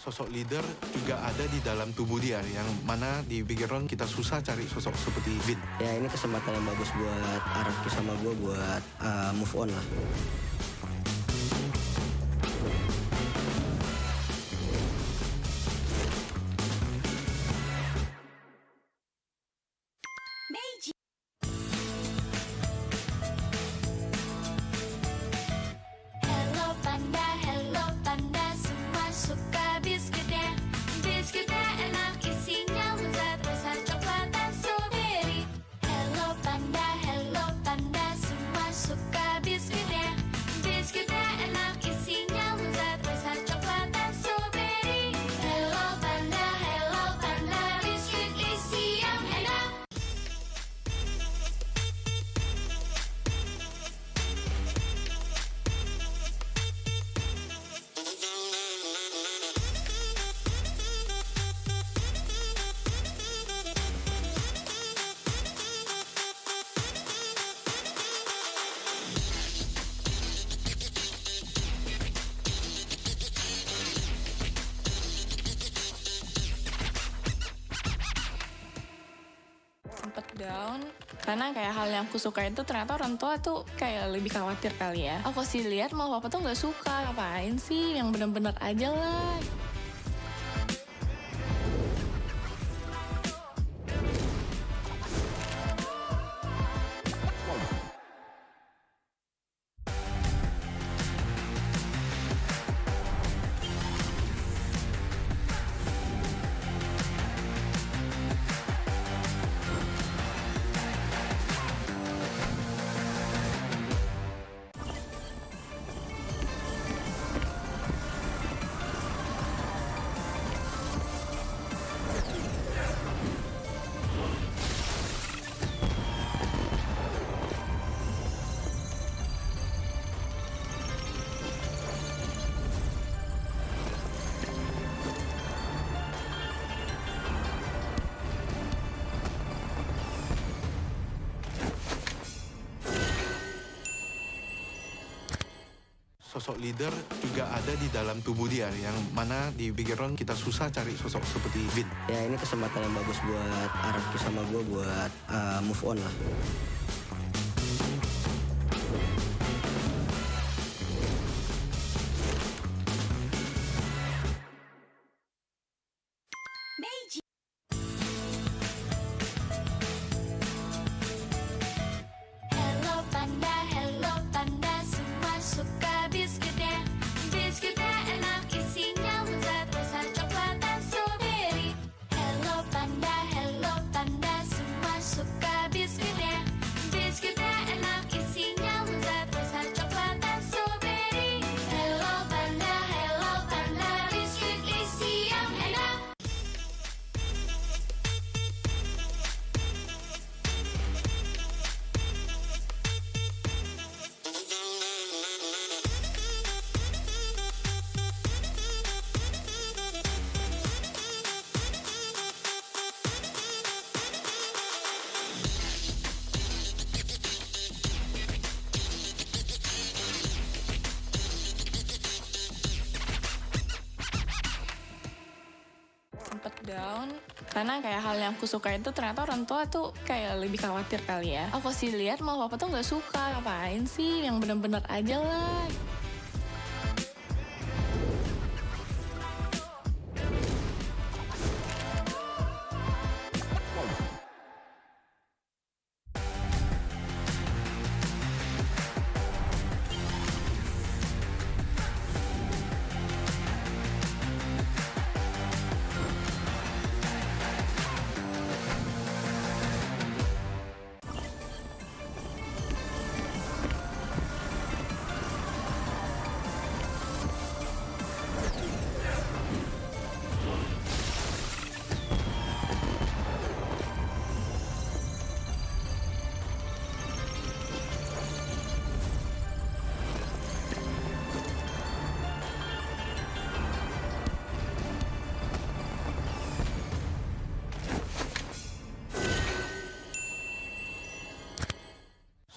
Sosok leader juga ada di dalam tubuh dia, yang mana di background kita susah cari sosok seperti Vin. Ya ini kesempatan yang bagus buat Araki sama gue buat move on lah. Hello panda, semua suka biskuitnya. Biskuitnya enak, isinya lezat, rasa coklat dan strawberry. Hello panda, semua suka biskuitnya. Biskuitnya enak, isinya lezat, rasa coklat dan strawberry. Hello panda, biskuit isi yang enak. Sempet down karena kayak hal yang aku suka itu ternyata orang tua tuh kayak lebih khawatir kali ya. Aku sih lihat malah papa tuh nggak suka, ngapain sih yang bener-bener aja lah. Sosok leader juga ada di dalam tubuh dia, yang mana di background kita susah cari sosok seperti Vin. Ya ini kesempatan yang bagus buat Araki sama gue buat move on lah. Hello panda, semua suka biskuitnya. Biskuitnya enak, isinya lezat, rasa coklat dan strawberry. Hello panda, semua suka biskuitnya. down karena kayak hal yang aku suka itu ternyata orang tua tuh kayak lebih khawatir kali ya. Aku sih lihat mau papa tuh nggak suka, ngapain sih, yang bener-bener aja lah.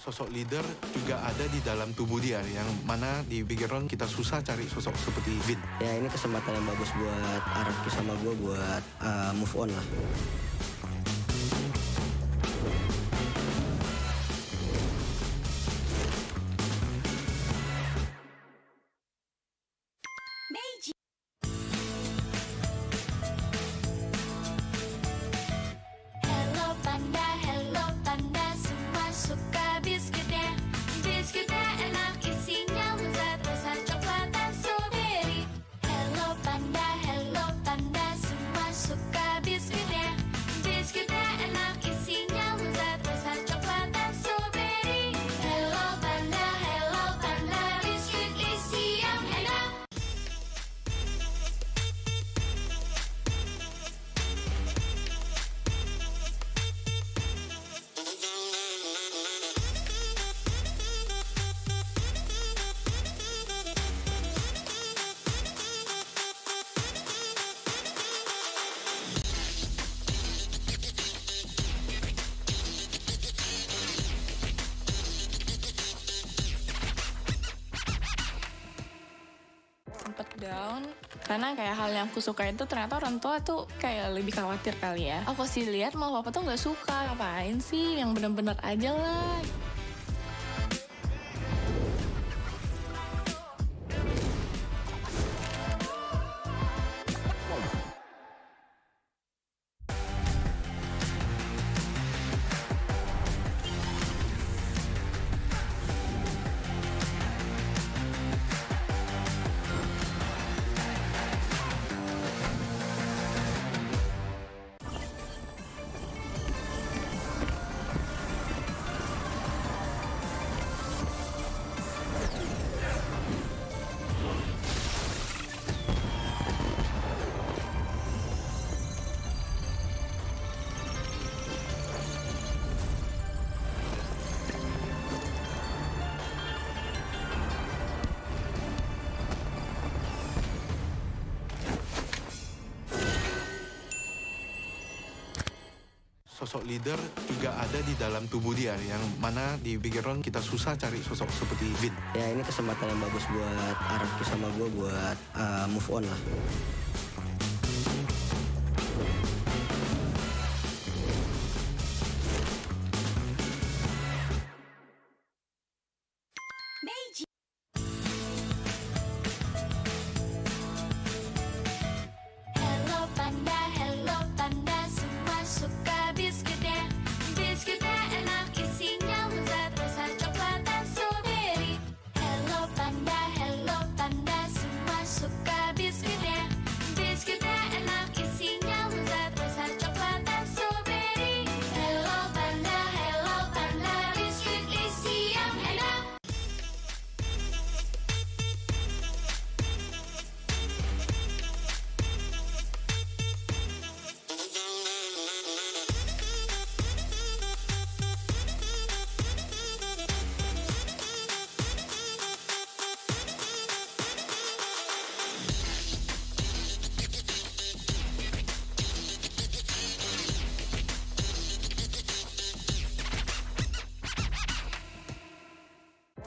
Sosok leader juga ada di dalam tubuh dia, yang mana di background kita susah cari sosok seperti Vin. Ya ini kesempatan yang bagus buat Araki sama gue buat move on lah. Hello panda, semua suka biskuitnya. Biskuitnya enak, isinya lezat, rasa coklat dan strawberry. Hello panda, semua suka biskuitnya. Biskuitnya enak, isinya lezat, rasa coklat dan strawberry. Hello panda, biskuit isi yang enak. Sempet down karena kayak hal yang aku suka itu ternyata orang tua tuh kayak lebih khawatir kali ya. Aku sih lihat mau papa tuh nggak suka, ngapain sih, yang bener-bener aja lah. Sosok leader juga ada di dalam tubuh dia, yang mana di background kita susah cari sosok seperti Vin. Ya ini kesempatan yang bagus buat Araki sama gue buat move on lah. Hello panda, semua suka biskuitnya. Biskuitnya enak, isinya lezat, rasa coklat dan strawberry. Hello panda, semua suka biskuitnya. Biskuitnya enak, isinya lezat, rasa coklat dan strawberry. Hello panda, biskuit isi yang enak.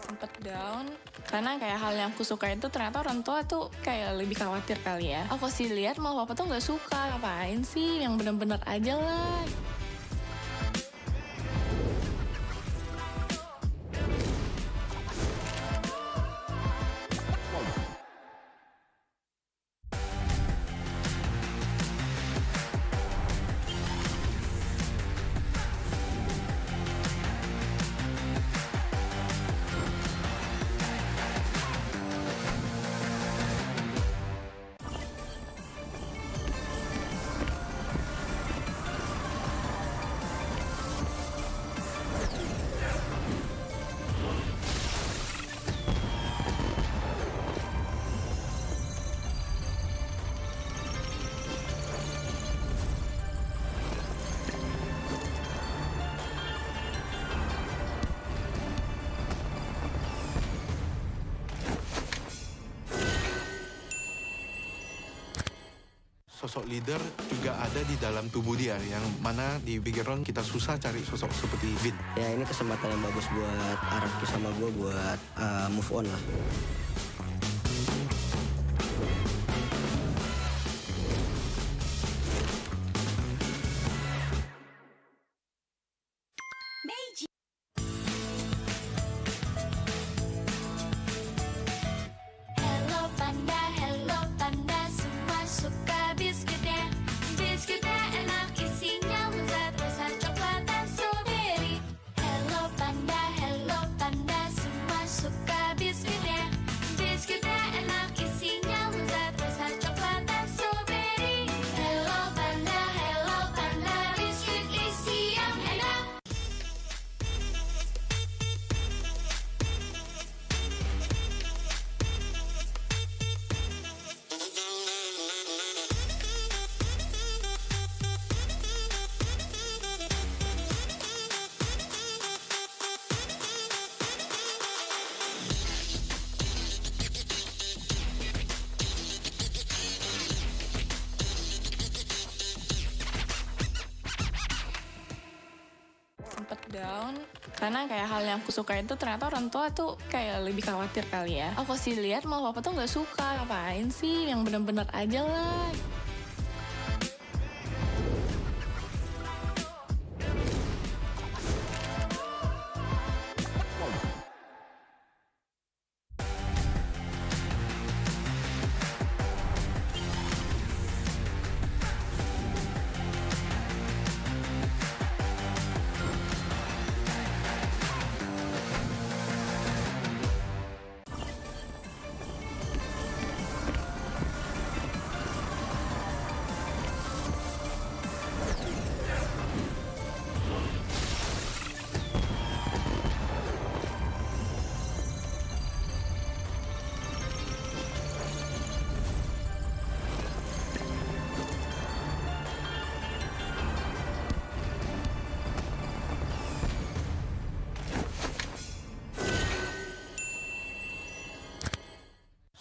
Sempet down Karena kayak hal yang aku suka itu ternyata orang tua tuh kayak lebih khawatir kali ya. Aku sih lihat malah papa tuh nggak suka. Ngapain sih, yang bener-bener aja lah. Sosok leader juga ada di dalam tubuh dia, yang mana di background kita susah cari sosok seperti Vin. Ya ini kesempatan yang bagus buat Araki sama gue buat move on lah. Hello panda, semua suka biskuitnya. Biskuitnya enak, isinya lezat, rasa coklat dan strawberry. Hello panda, semua suka biskuitnya. Biskuitnya enak, isinya lezat, rasa coklat dan strawberry. Hello panda, biskuit isi yang enak. Sempet down karena kayak hal yang aku suka itu ternyata orang tua tuh kayak lebih khawatir kali ya. Aku sih lihat malah papa tuh nggak suka. Ngapain sih, yang bener-bener aja lah.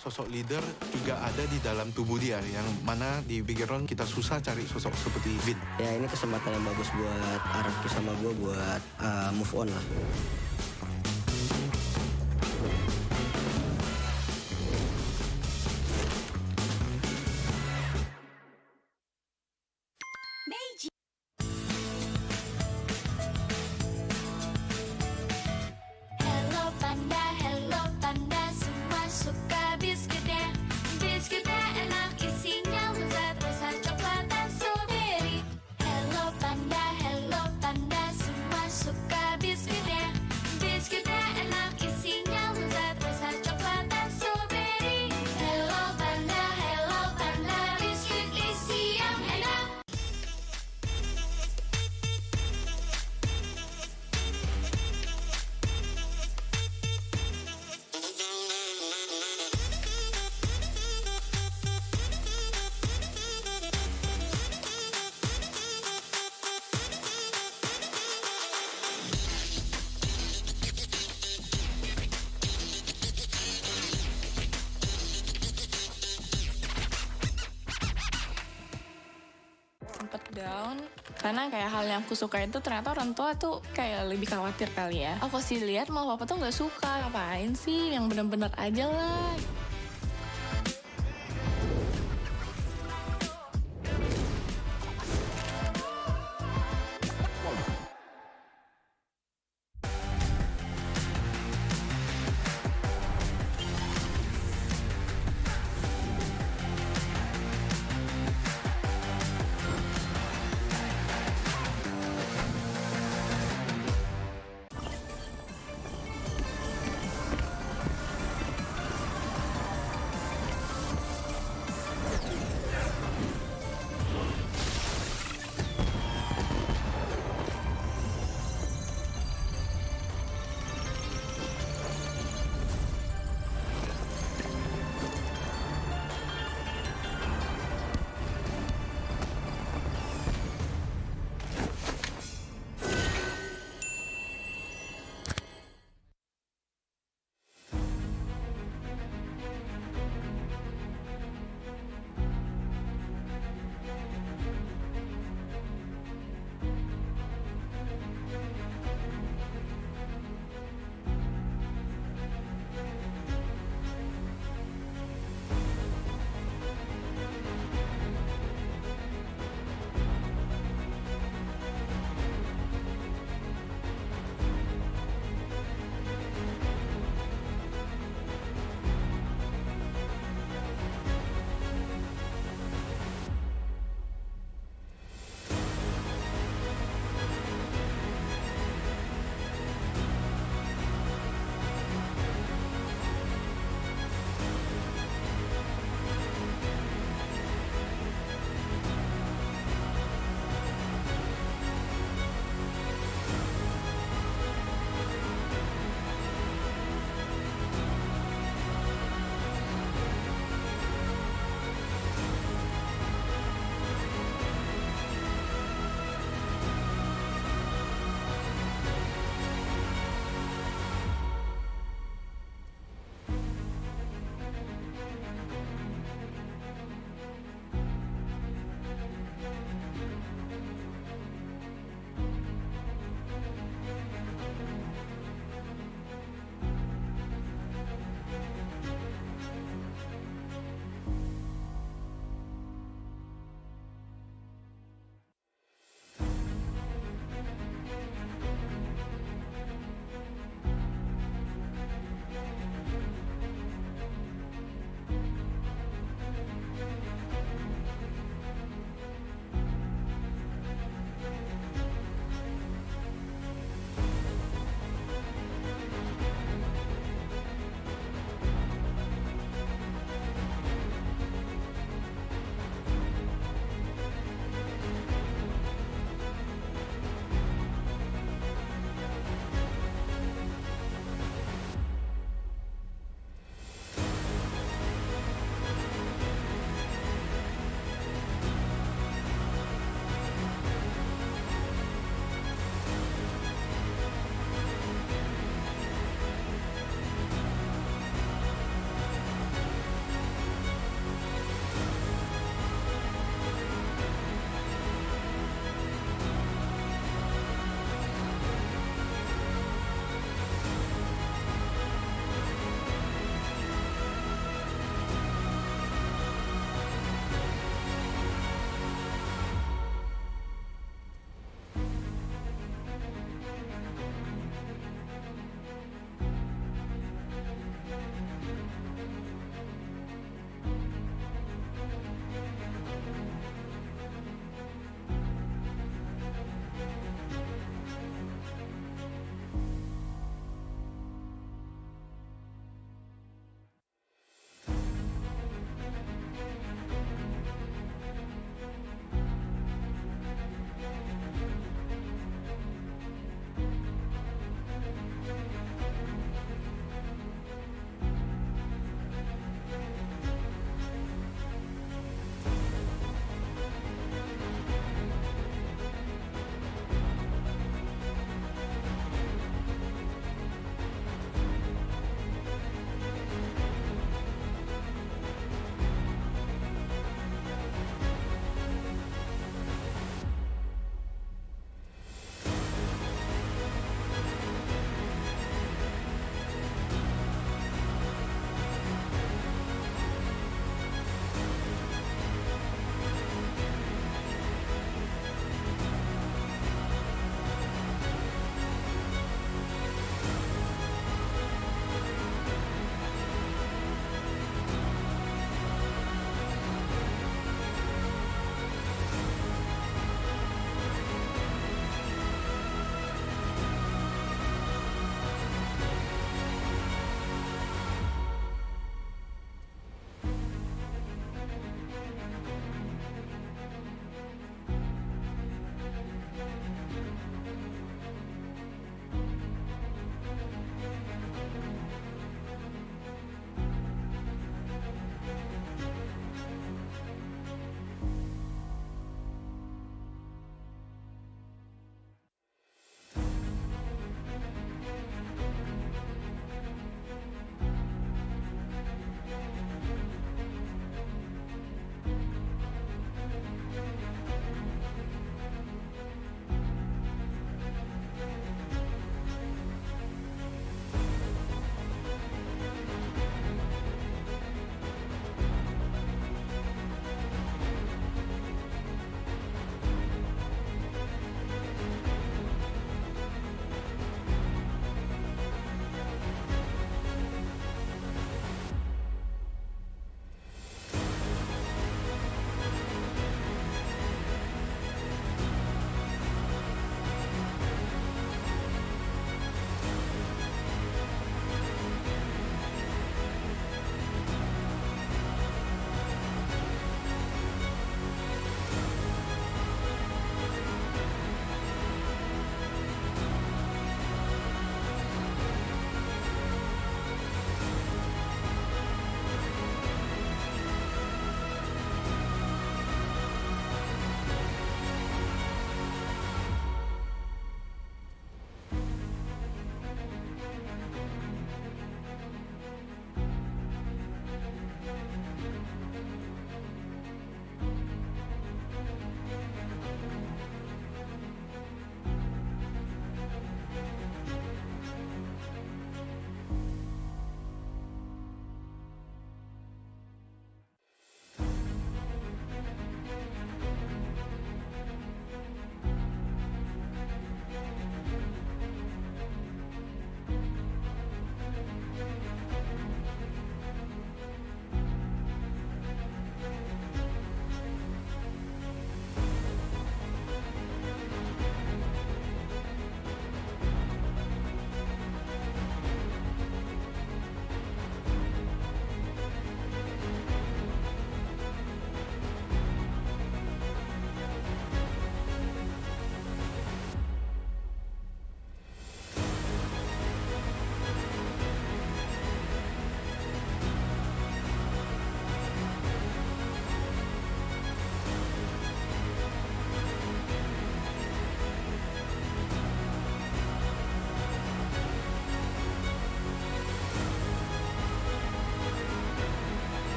Sosok leader juga ada di dalam tubuh dia, yang mana di background kita susah cari sosok seperti Vin. Ya ini kesempatan yang bagus buat Araki sama gue buat move on lah. Hello panda, semua suka biskuitnya. Biskuitnya enak, isinya lezat, rasa coklat dan strawberry. Hello panda, semua suka biskuitnya. Biskuitnya enak, isinya lezat, rasa coklat dan strawberry. Hello panda, biskuit isi yang enak. Sempet down Karena kayak hal yang aku suka itu ternyata orang tua tuh kayak lebih khawatir kali ya. Aku sih lihat mau papa tuh nggak suka, ngapain sih yang bener-bener aja lah.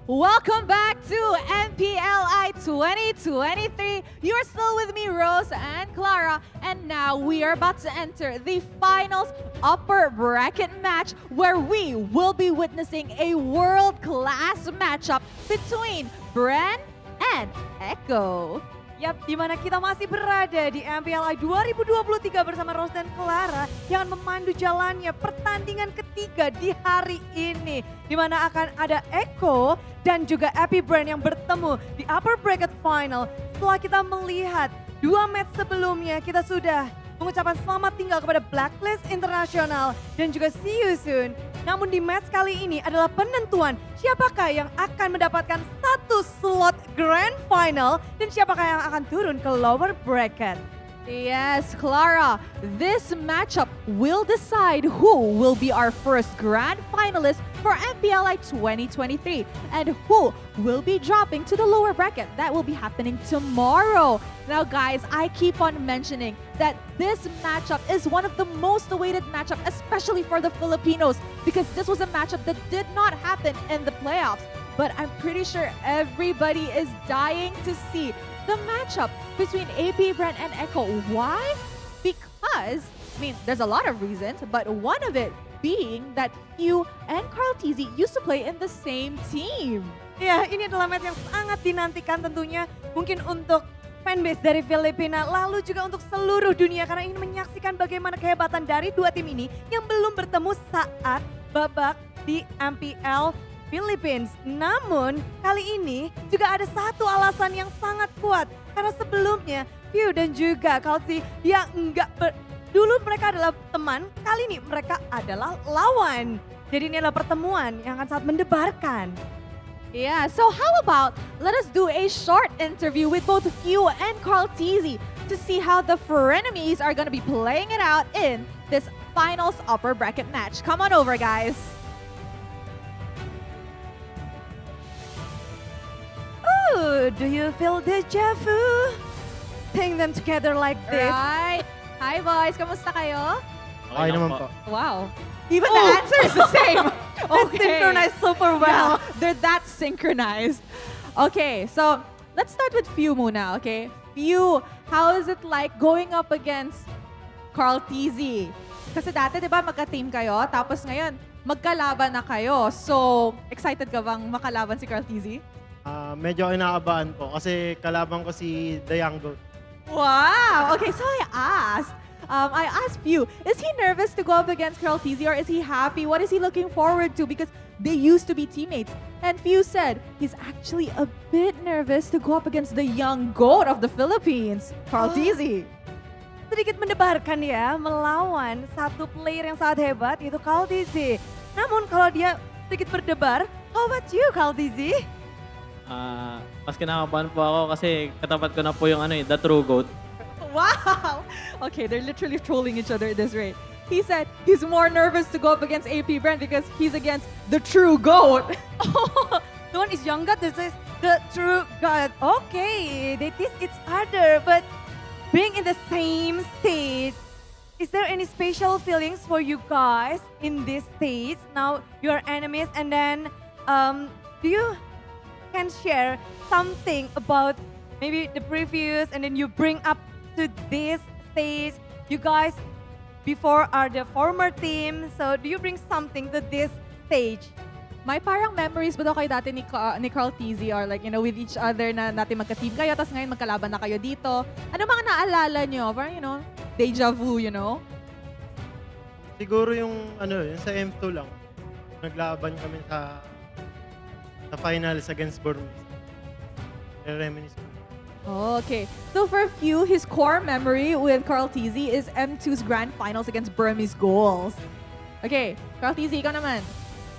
welcome back to MPLI 2023. You're still with me, Rose and Clara, and now we are about to enter the finals upper bracket match where we will be witnessing a world-class matchup between Bren and Echo. Yap, di mana kita masih berada di MPLI 2023 bersama Rose dan Clara yang memandu jalannya pertandingan ketiga di hari ini. Di mana akan ada Echo dan juga Bren yang bertemu di upper bracket final. Setelah kita melihat 2 match sebelumnya, kita sudah mengucapkan selamat tinggal kepada Blacklist International dan juga see you soon. Namun di match kali ini adalah penentuan siapakah yang akan mendapatkan 1 slot grand final dan siapakah yang akan turun ke lower bracket. Yes, Clara, this matchup will decide who will be our first grand finalist for MPLI 2023 and who will be dropping to the lower bracket. That will be happening tomorrow. Now guys, I keep on mentioning that this matchup is one of the most awaited matchup, especially for the Filipinos, because this was a matchup that did not happen in the playoffs. But I'm pretty sure everybody is dying to see the matchup between Bren and Echo. Why? Because, I mean, there's a lot of reasons, but one of it being that Hugh and Carl Tizzy used to play in the same team. Ya, ini adalah match yang sangat dinantikan tentunya mungkin untuk fanbase dari Filipina, lalu juga untuk seluruh dunia karena ingin menyaksikan bagaimana kehebatan dari dua tim ini yang belum bertemu saat babak di MPL Philippines. Namun kali ini juga ada satu alasan yang sangat kuat karena sebelumnya Hugh dan juga Kalsi yang dulu mereka adalah teman, kali ini mereka adalah lawan. Jadi ini adalah pertemuan yang akan sangat mendebarkan. Yeah, so how about let us do a short interview with both Hugh and Carl Tizzy to see how the frenemies are going to be playing it out in this finals upper bracket match. Come on over, guys. Ooh, do you feel deja vu? Seeing them together like this. Right. Hi boys, kamusta kayo? Okay naman po. Wow. Even the answer is the same. Okay. Synchronized super well. Yeah, they're that synchronized. Okay, so let's start with Few muna, okay? Few, how is it like going up against Carl Tizzy? Kasi dati, di ba, magka-team kayo, tapos ngayon, magkalaban na kayo. So, excited ka bang makalaban si Carl Tizzy? Medyo inaabahan po kasi kalaban ko si The Young Goat. Wow! Okay, so I asked Few, is he nervous to go up against Carl Tizzy or is he happy? What is he looking forward to? Because they used to be teammates. And Few said he's actually a bit nervous to go up against the young goat of the Philippines, Carl Tizzy. Sedikit mendebarkan ya, melawan satu player yang sangat hebat, yaitu Carl Tizzy. Namun kalau dia sedikit berdebar, how about you, Carl Tizzy? Mas kinakabahan po ako kasi katapat ko na po yung the true goat. Wow! Okay, they're literally trolling each other at this rate. He said he's more nervous to go up against Bren because he's against the true GOAT. The one is younger, this is the true God. Okay, they tease each other, but being in the same stage, is there any special feelings for you guys in this stage? Now you're enemies and then do you can share something about maybe the previous and then you bring up to this stage? You guys before are the former team, so do you bring something to this stage? May parang memories ba daw kayo dati ni Carl Tizzy or like, you know, with each other na natin magka-team kayo, tapos ngayon magkalaban na kayo dito. Ano mga naalala nyo? Parang, you know, deja vu, you know? Siguro yung yung sa M2 lang. Naglaban kami sa finals against Burmese. Reminisce. Okay, so for Few, his core memory with Carl Tizzy is M2's grand finals against Burmese goals. Okay, Carl Tizzy, ikaw naman.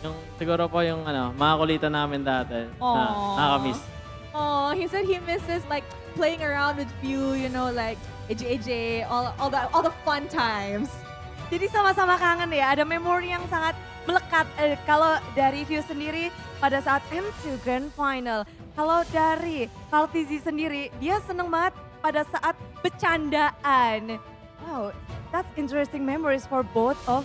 Yung siguro po yung mga kulitan namin dati na nakakamiss. Oh, he said he misses like playing around with Few, you know, like AJ, all the fun times. Jadi sama-sama kangen ya, ada memori yang sangat melekat. Kalau dari Few sendiri pada saat M2 Grand Final, kalau dari Carl Tizzy sendiri, dia seneng banget pada saat bercandaan. Wow, that's interesting memories for both of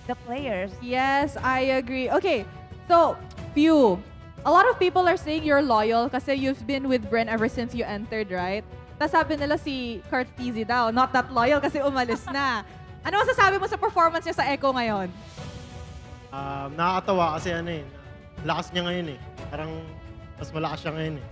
the players. Yes, I agree. Okay, so Few, a lot of people are saying you're loyal kasi you've been with Bren ever since you entered, right? Tapos sabi nila si Kurt Teasy daw, not that loyal kasi umalis na. Ano masasabi mo sa performance niya sa Echo ngayon? Nakakatawa kasi lakas niya ngayon eh. Parang mas malakas siya ngayon eh.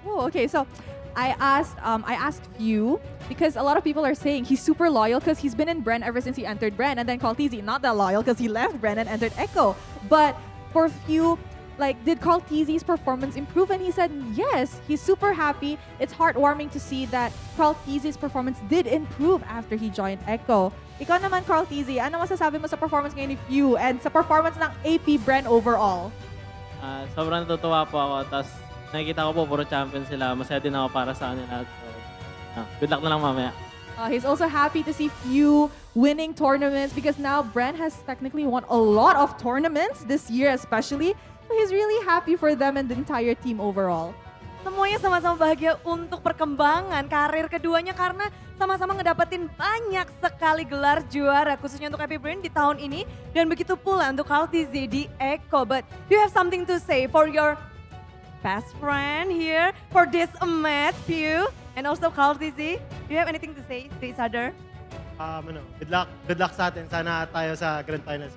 Oh, okay. So I asked Few because a lot of people are saying he's super loyal because he's been in Bren ever since he entered Bren, and then Carl Teasy not that loyal because he left Bren and entered Echo. But for Few, like, did Carl Teasy's performance improve? And he said yes, he's super happy. It's heartwarming to see that Carl Teasy's performance did improve after he joined Echo. Ikaw naman, Carl Teasy, ano masasabi mo sa performance ngayon ni Few and sa performance ng AP Bren overall? Sobrang natutuwa po ako. Tapos nakikita ko po puro champion sila. Masaya din ako para sa kanila. So, good luck na lang mamaya. He's also happy to see Few winning tournaments because now Bren has technically won a lot of tournaments this year especially. So he's really happy for them and the entire team overall. Semuanya sama-sama bahagia untuk perkembangan karir keduanya karena sama-sama ngedapetin banyak sekali gelar juara khususnya untuk AP Bren di tahun ini dan begitu pula untuk Carl Teasy di Echo. But do you have something to say for your best friend here for this match, Pew? And also Carl Teasy, do you have anything to say to each other? Good luck sa atin. Sana tayo sa Grand Finals.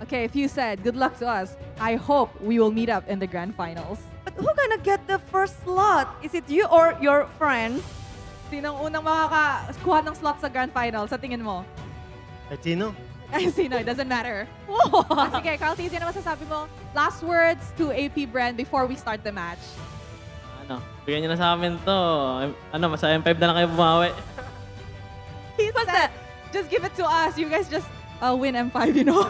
Okay, Few said, good luck to us. I hope we will meet up in the Grand Finals. But who gonna get the first slot? Is it you or your friends? Sinong unang makakakuha ng slot sa Grand Final sa tingin mo? Sino? Sino, it doesn't matter. Sige, Carl Teasy, ano masasabi mo? Last words to AP Bren before we start the match. Bigyan niyo na sa amin to. Sa M5 na lang kayo bumawi. He said, just give it to us. You guys just win M5, you know?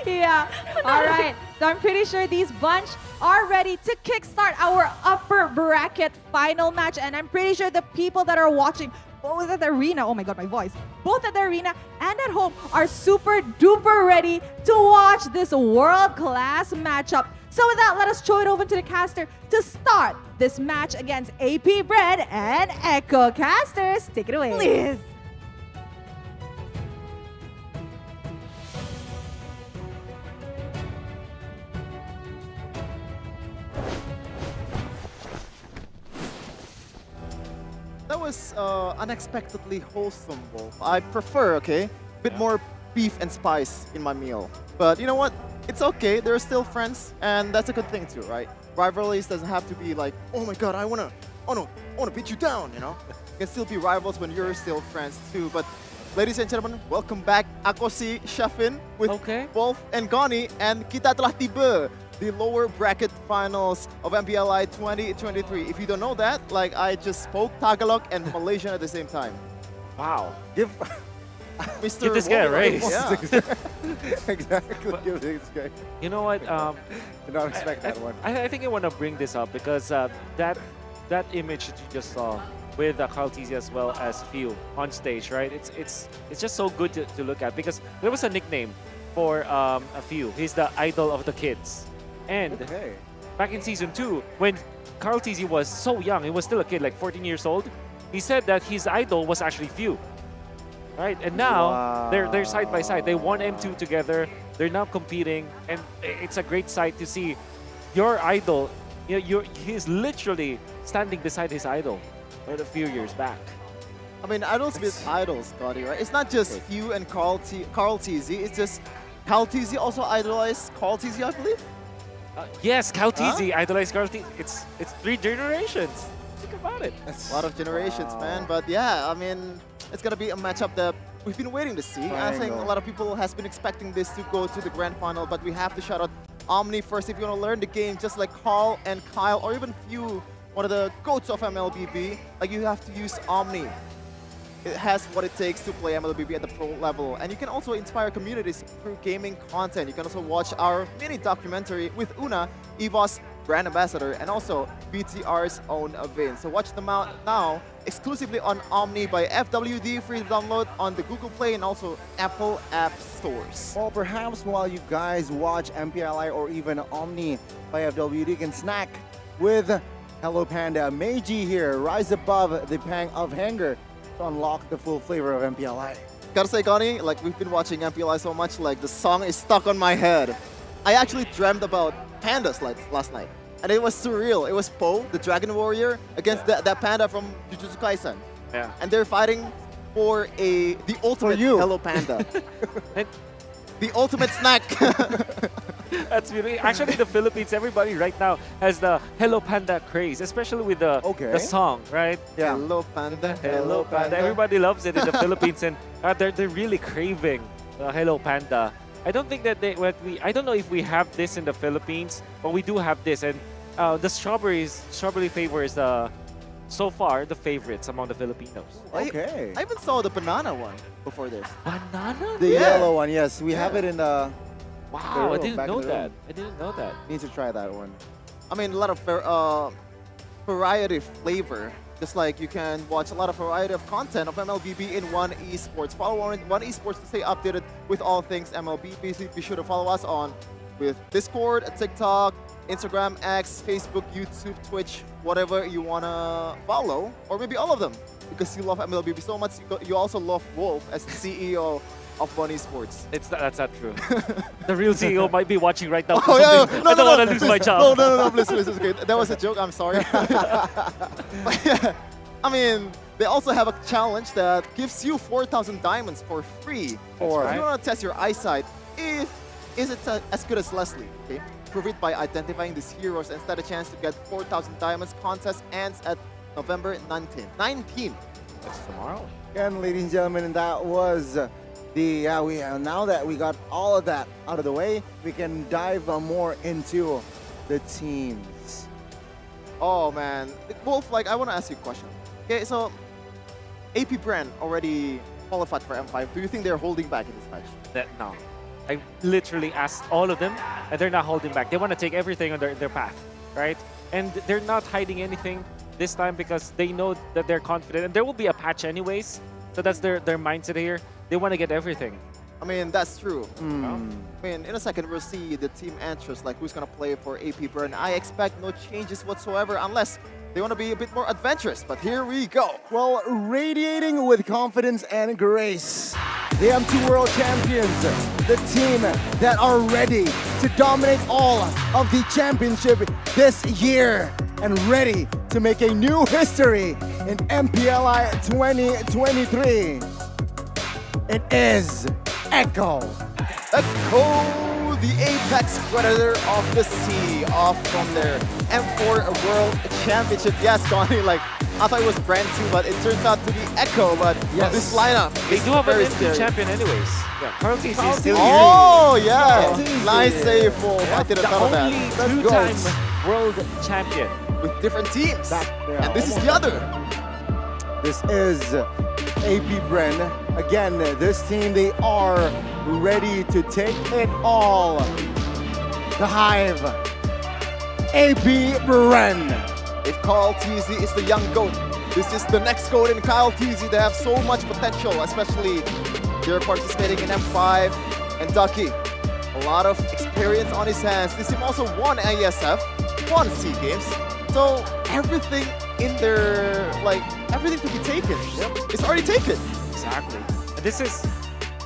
Yeah. All right. So I'm pretty sure these bunch are ready to kickstart our upper bracket final match. And I'm pretty sure the people that are watching both at the arena, oh my God, my voice, both at the arena and at home are super duper ready to watch this world-class matchup. So with that, let us throw it over to the caster to start this match against AP Bren and Echo. Casters, take it away. Please. That was unexpectedly wholesome, Wolf. I prefer, a bit more beef and spice in my meal. But you know what? It's okay. They're still friends, and that's a good thing too, right? Rivalries doesn't have to be like, oh my God, I wanna beat you down, you know? You can still be rivals when you're still friends too. But ladies and gentlemen, welcome back. Ako si Shafin with Wolf and Goni, and kita telah tiba the lower bracket finals of MPLI 2023. If you don't know that, like I just spoke Tagalog and Malaysian at the same time. Wow. Mr. Give this guy a raise. Yeah. Exactly. Give this guy. You know what? Did not expect that one. I think I want to bring this up because that image that you just saw with Carl Teasy as well as Few on stage, right? It's just so good to look at because there was a nickname for a Few. He's the idol of the kids. And back in season 2, when Carl Teasy was so young, he was still a kid, like 14 years old, he said that his idol was actually Few. Right? And now they're side by side. They won M2 together. They're now competing, and it's a great sight to see your idol. He's literally standing beside his idol a few years back. I mean, idols with idols, Scotty, right? It's not just Few and Carl Teasy. It's just Carl Teasy also idolized Carl Teasy, I believe. Yes, Carl Teasy idolized Carl Teasy. It's 3 generations. Think about it. A lot of generations, man. But yeah, I mean, it's gonna be a matchup that we've been waiting to see. I think a lot of people has been expecting this to go to the grand final, but we have to shout out Omni first if you want to learn the game, just like Carl and Kyle, or even Few, one of the goats of MLBB. Like, you have to use Omni. It has what it takes to play MLBB at the pro level. And you can also inspire communities through gaming content. You can also watch our mini documentary with Una, EVO's brand ambassador, and also BTR's own Vin. So watch them out now, exclusively on Omni by FWD, free to download on the Google Play and also Apple App Stores. Well, perhaps while you guys watch MPLI or even Omni by FWD, you can snack with Hello Panda Meiji here, rise above the pang of hunger to unlock the full flavor of MPLI. Gotta say, Goni, like, we've been watching MPLI so much, like, the song is stuck on my head. I actually dreamt about pandas like last night. And it was surreal. It was Po, the Dragon Warrior, against that panda from Jujutsu Kaisen. Yeah. And they're fighting for the ultimate Hello Panda. The ultimate snack. That's really actually the Philippines. Everybody right now has the Hello Panda craze, especially with the song, right? Yeah. Hello Panda, Hello Panda. Everybody loves it in the Philippines, and they're really craving the Hello Panda. I don't think that I don't know if we have this in the Philippines, but we do have this, and the strawberry flavor is so far the favorites among the Filipinos. Okay. I even saw the banana one before this. Banana? The yellow one, yes. We have it in the. Wow, I didn't know that. I didn't know that. Need to try that one. I mean, a lot of variety of flavor. Just like you can watch a lot of variety of content of MLBB in One Esports. Follow One Esports to stay updated with all things MLBB. Be sure to follow us with Discord, TikTok, Instagram, X, Facebook, YouTube, Twitch, whatever you want to follow, or maybe all of them, because you love MLBB so much. You also love Wolf as the CEO of One Esports. That's not true. The real CEO might be watching right now. Oh, yeah. I don't want to lose my job. No, please. Okay. That was a joke. I'm sorry. But yeah, I mean, they also have a challenge that gives you 4,000 diamonds for free. If you want to test your eyesight, is it as good as Leslie? Okay. Prove it by identifying these heroes and stand a chance to get 4,000 diamonds. Contest ends at November 19. That's tomorrow. Again, ladies and gentlemen, and that was now that we got all of that out of the way, we can dive more into the teams. Oh man, Wolf, I want to ask you a question. Okay, so AP Bren already qualified for M5. Do you think they're holding back in this match? No. I literally asked all of them, and they're not holding back. They want to take everything on their path, right? And they're not hiding anything this time because they know that they're confident. And there will be a patch anyways, so that's their mindset here. They want to get everything. I mean, that's true. I mean, in a second, we'll see the team enters, like who's going to play for AP Bren. I expect no changes whatsoever unless they want to be a bit more adventurous, but here we go. Well, radiating with confidence and grace, the M2 World Champions, the team that are ready to dominate all of the championship this year and ready to make a new history in MPLI 2023. It is Echo. Echo, the apex predator of the sea, off from their M4 World Championship. Yes, Johnny, I thought it was Bren too, but it turns out to be Echo. But this lineup, they do have an very M2 champion anyways. Yeah, Carl TC is still here. Oh yeah, nice save, Wolf. I didn't thought of that. The only two-time world champion with different teams, and this is the other. This is AP Bren. Again, this team, they are ready to take it all. The Hive, AP Bren. If Kyle TZ is the young GOAT, this is the next GOAT in Kyle TZ. They have so much potential, especially they're participating in M5 and Ducky. A lot of experience on his hands. This team also won ASF, won SEA Games. So everything in their, everything to be taken. It's already taken. Exactly. And this is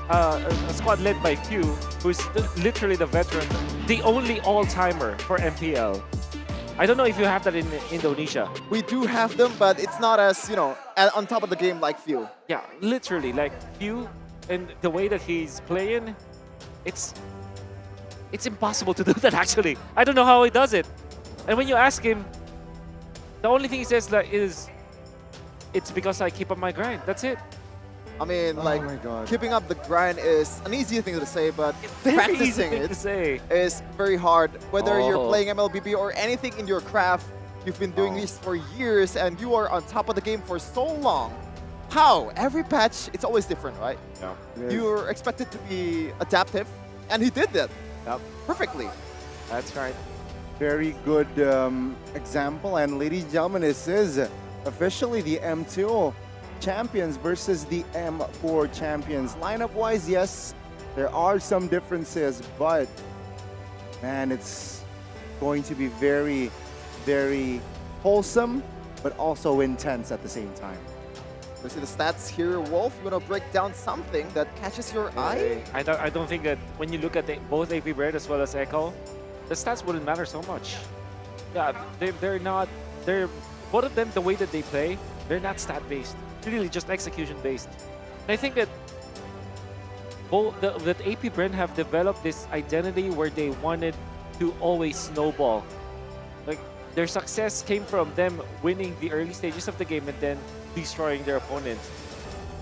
a squad led by Few, who's literally the veteran, the only all-timer for MPL. I don't know if you have that in Indonesia. We do have them, but it's not as, on top of the game like Few. Yeah, literally, Few, and the way that he's playing, it's impossible to do that, actually. I don't know how he does it. And when you ask him, the only thing he says is, it's because I keep up my grind. That's it. I mean, keeping up the grind is an easy thing to say, but Very practicing easy thing to say. is very hard. Whether you're playing MLBB or anything in your craft, you've been doing this for years and you are on top of the game for so long. How? Every patch, it's always different, right? Yeah. You're expected to be adaptive, and he did that perfectly. That's right. Very good example. And ladies and gentlemen, this is officially the M2 champions versus the M4 champions. Lineup-wise, yes, there are some differences, but man, it's going to be very, very wholesome, but also intense at the same time. You see the stats here, Wolf. You want to break down something that catches your eye? I don't think that when you look at both AP Bren as well as Echo, the stats wouldn't matter so much. Yeah, they're not. They're both of them. The way that they play, they're not stat based. Really, just execution based. And I think that that AP Bren have developed this identity where they wanted to always snowball. Like their success came from them winning the early stages of the game and then destroying their opponents.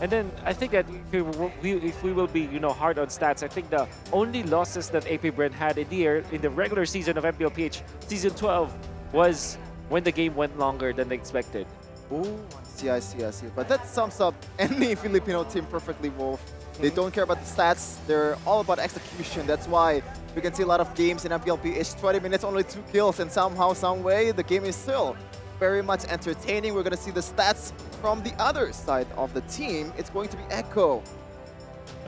And then I think that if we will be, you know, hard on stats, I think the only losses that AP Bren had in the regular season of MPLPH season 12 was when the game went longer than they expected. Ooh, I see. But that sums up any Filipino team perfectly, Wolf. They don't care about the stats. They're all about execution. That's why we can see a lot of games in MPLPH, 20 minutes, only 2 kills, and somehow, some way, the game is still very much entertaining. We're going to see the stats from the other side of the team. It's going to be Echo,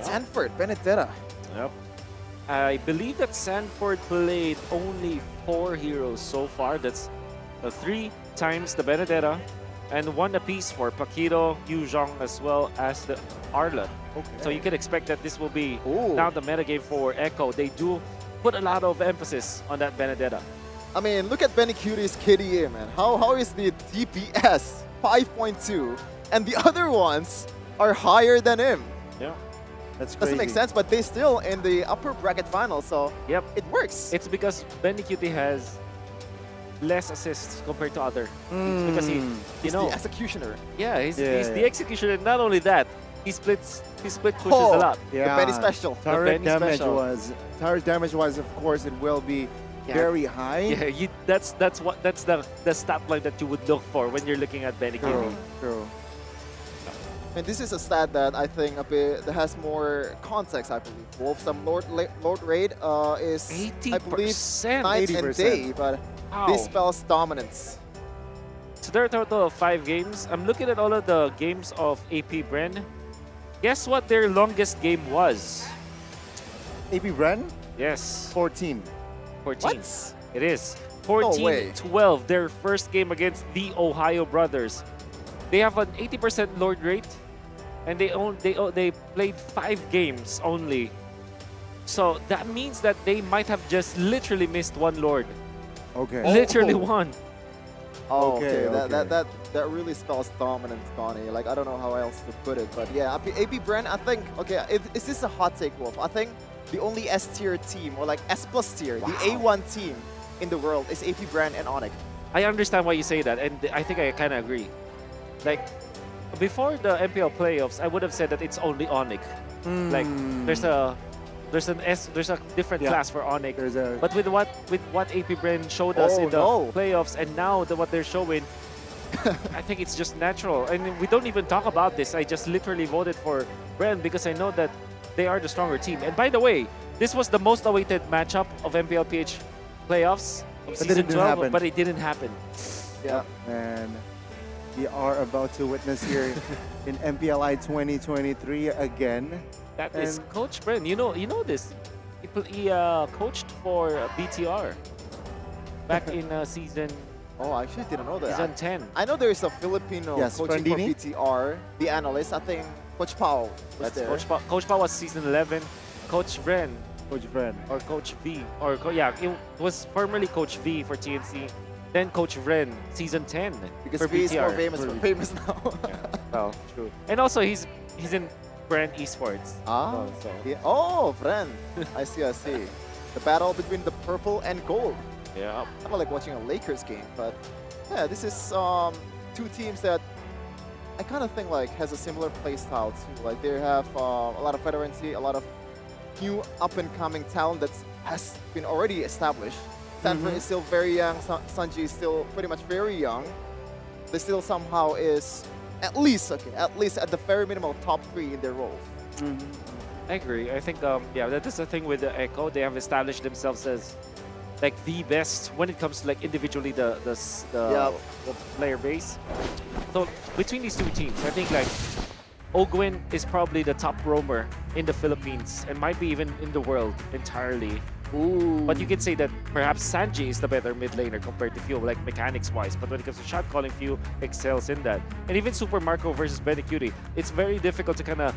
Sanford, Benedetta. Yep. I believe that Sanford played only 4 heroes so far. That's 3 times the Benedetta and 1 apiece for Paquito, Yuzhong, as well as the Arla. Okay. So you can expect that this will be now the metagame for Echo. They do put a lot of emphasis on that Benedetta. I mean, look at Benny Cutie's KDA, man. How is the DPS 5.2 and the other ones are higher than him? Yeah. That's crazy. Doesn't make sense, but they still in the upper bracket final, so yep, it works. It's because Benny Cutie has less assists compared to other. It's because he's the executioner. Yeah, he's the executioner. Not only that, he split pushes a lot. Yeah. The Benny special. Turret damage wise, of course, it will be very high. Yeah, that's the stat line that you would look for when you're looking at Benny Cutie. True. And this is a stat that I think that has more context, I believe. Wolf, some Lord Raid is, 80%, I believe, night 80%. and day, but this spells dominance. So there are a total of 5 games. I'm looking at all of the games of AP Bren. Guess what their longest game was? AP Bren? Yes. 14. 14. What? It is. No way. 14-12, their first game against the Ohio Brothers. They have an 80% Lord rate, and they played 5 games only. So that means that they might have just literally missed 1 Lord. Okay. Literally 1. Oh, okay. That really spells dominance, Connie. Like, I don't know how else to put it, but yeah, AP Bren, I think, okay, is this a hot take, Wolf? I think the only S tier team, or like S plus tier, the A1 team in the world is AP Bren and Onyx. I understand why you say that, and I think I kind of agree. Like, before the MPL playoffs, I would have said that it's only Onyx. Like, there's a different class for Onyx. But with what AP Bren showed us in the playoffs, and now what they're showing, I think it's just natural. And we don't even talk about this. I just literally voted for Bren because I know that they are the stronger team. And by the way, this was the most awaited matchup of MPLPH playoffs of season 12, but it didn't happen. Yeah. And we are about to witness here in MPLI 2023 again. That is Coach Bren. You know this. He coached for BTR back in season. Oh, I actually didn't know that. Season 10. I know there is a Filipino coaching for BTR, the analyst. I think Coach Pao was there. Coach Pao was season 11. Coach Bren. Coach Bren. Or Coach V. Or it was formerly Coach V for TNC. Then Coach Bren, season 10 because for V is more BTR. famous now. Yeah, well, true. And also he's in Bren Esports. Ah, so. Yeah. Oh, Bren. I see. The battle between the purple and gold. Yeah. Kind of like watching a Lakers game, but yeah, this is 2 teams that I kind of think like has a similar play style too. Like they have a lot of veterancy, a lot of new up-and-coming talent that has been already established. Sanford is still very young. Sanji is still pretty much very young. They still somehow is at least at the very minimum top 3 in their roles. I agree. I think that is the thing with the Echo. They have established themselves as like the best when it comes to like individually the player base. So between these 2 teams, I think like Ogwin is probably the top roamer in the Philippines and might be even in the world entirely. Ooh. But you can say that perhaps Sanji is the better mid laner compared to Few, like mechanics-wise. But when it comes to shot calling, Few excels in that. And even Super Marco versus Benny Cutie, it's very difficult to kind of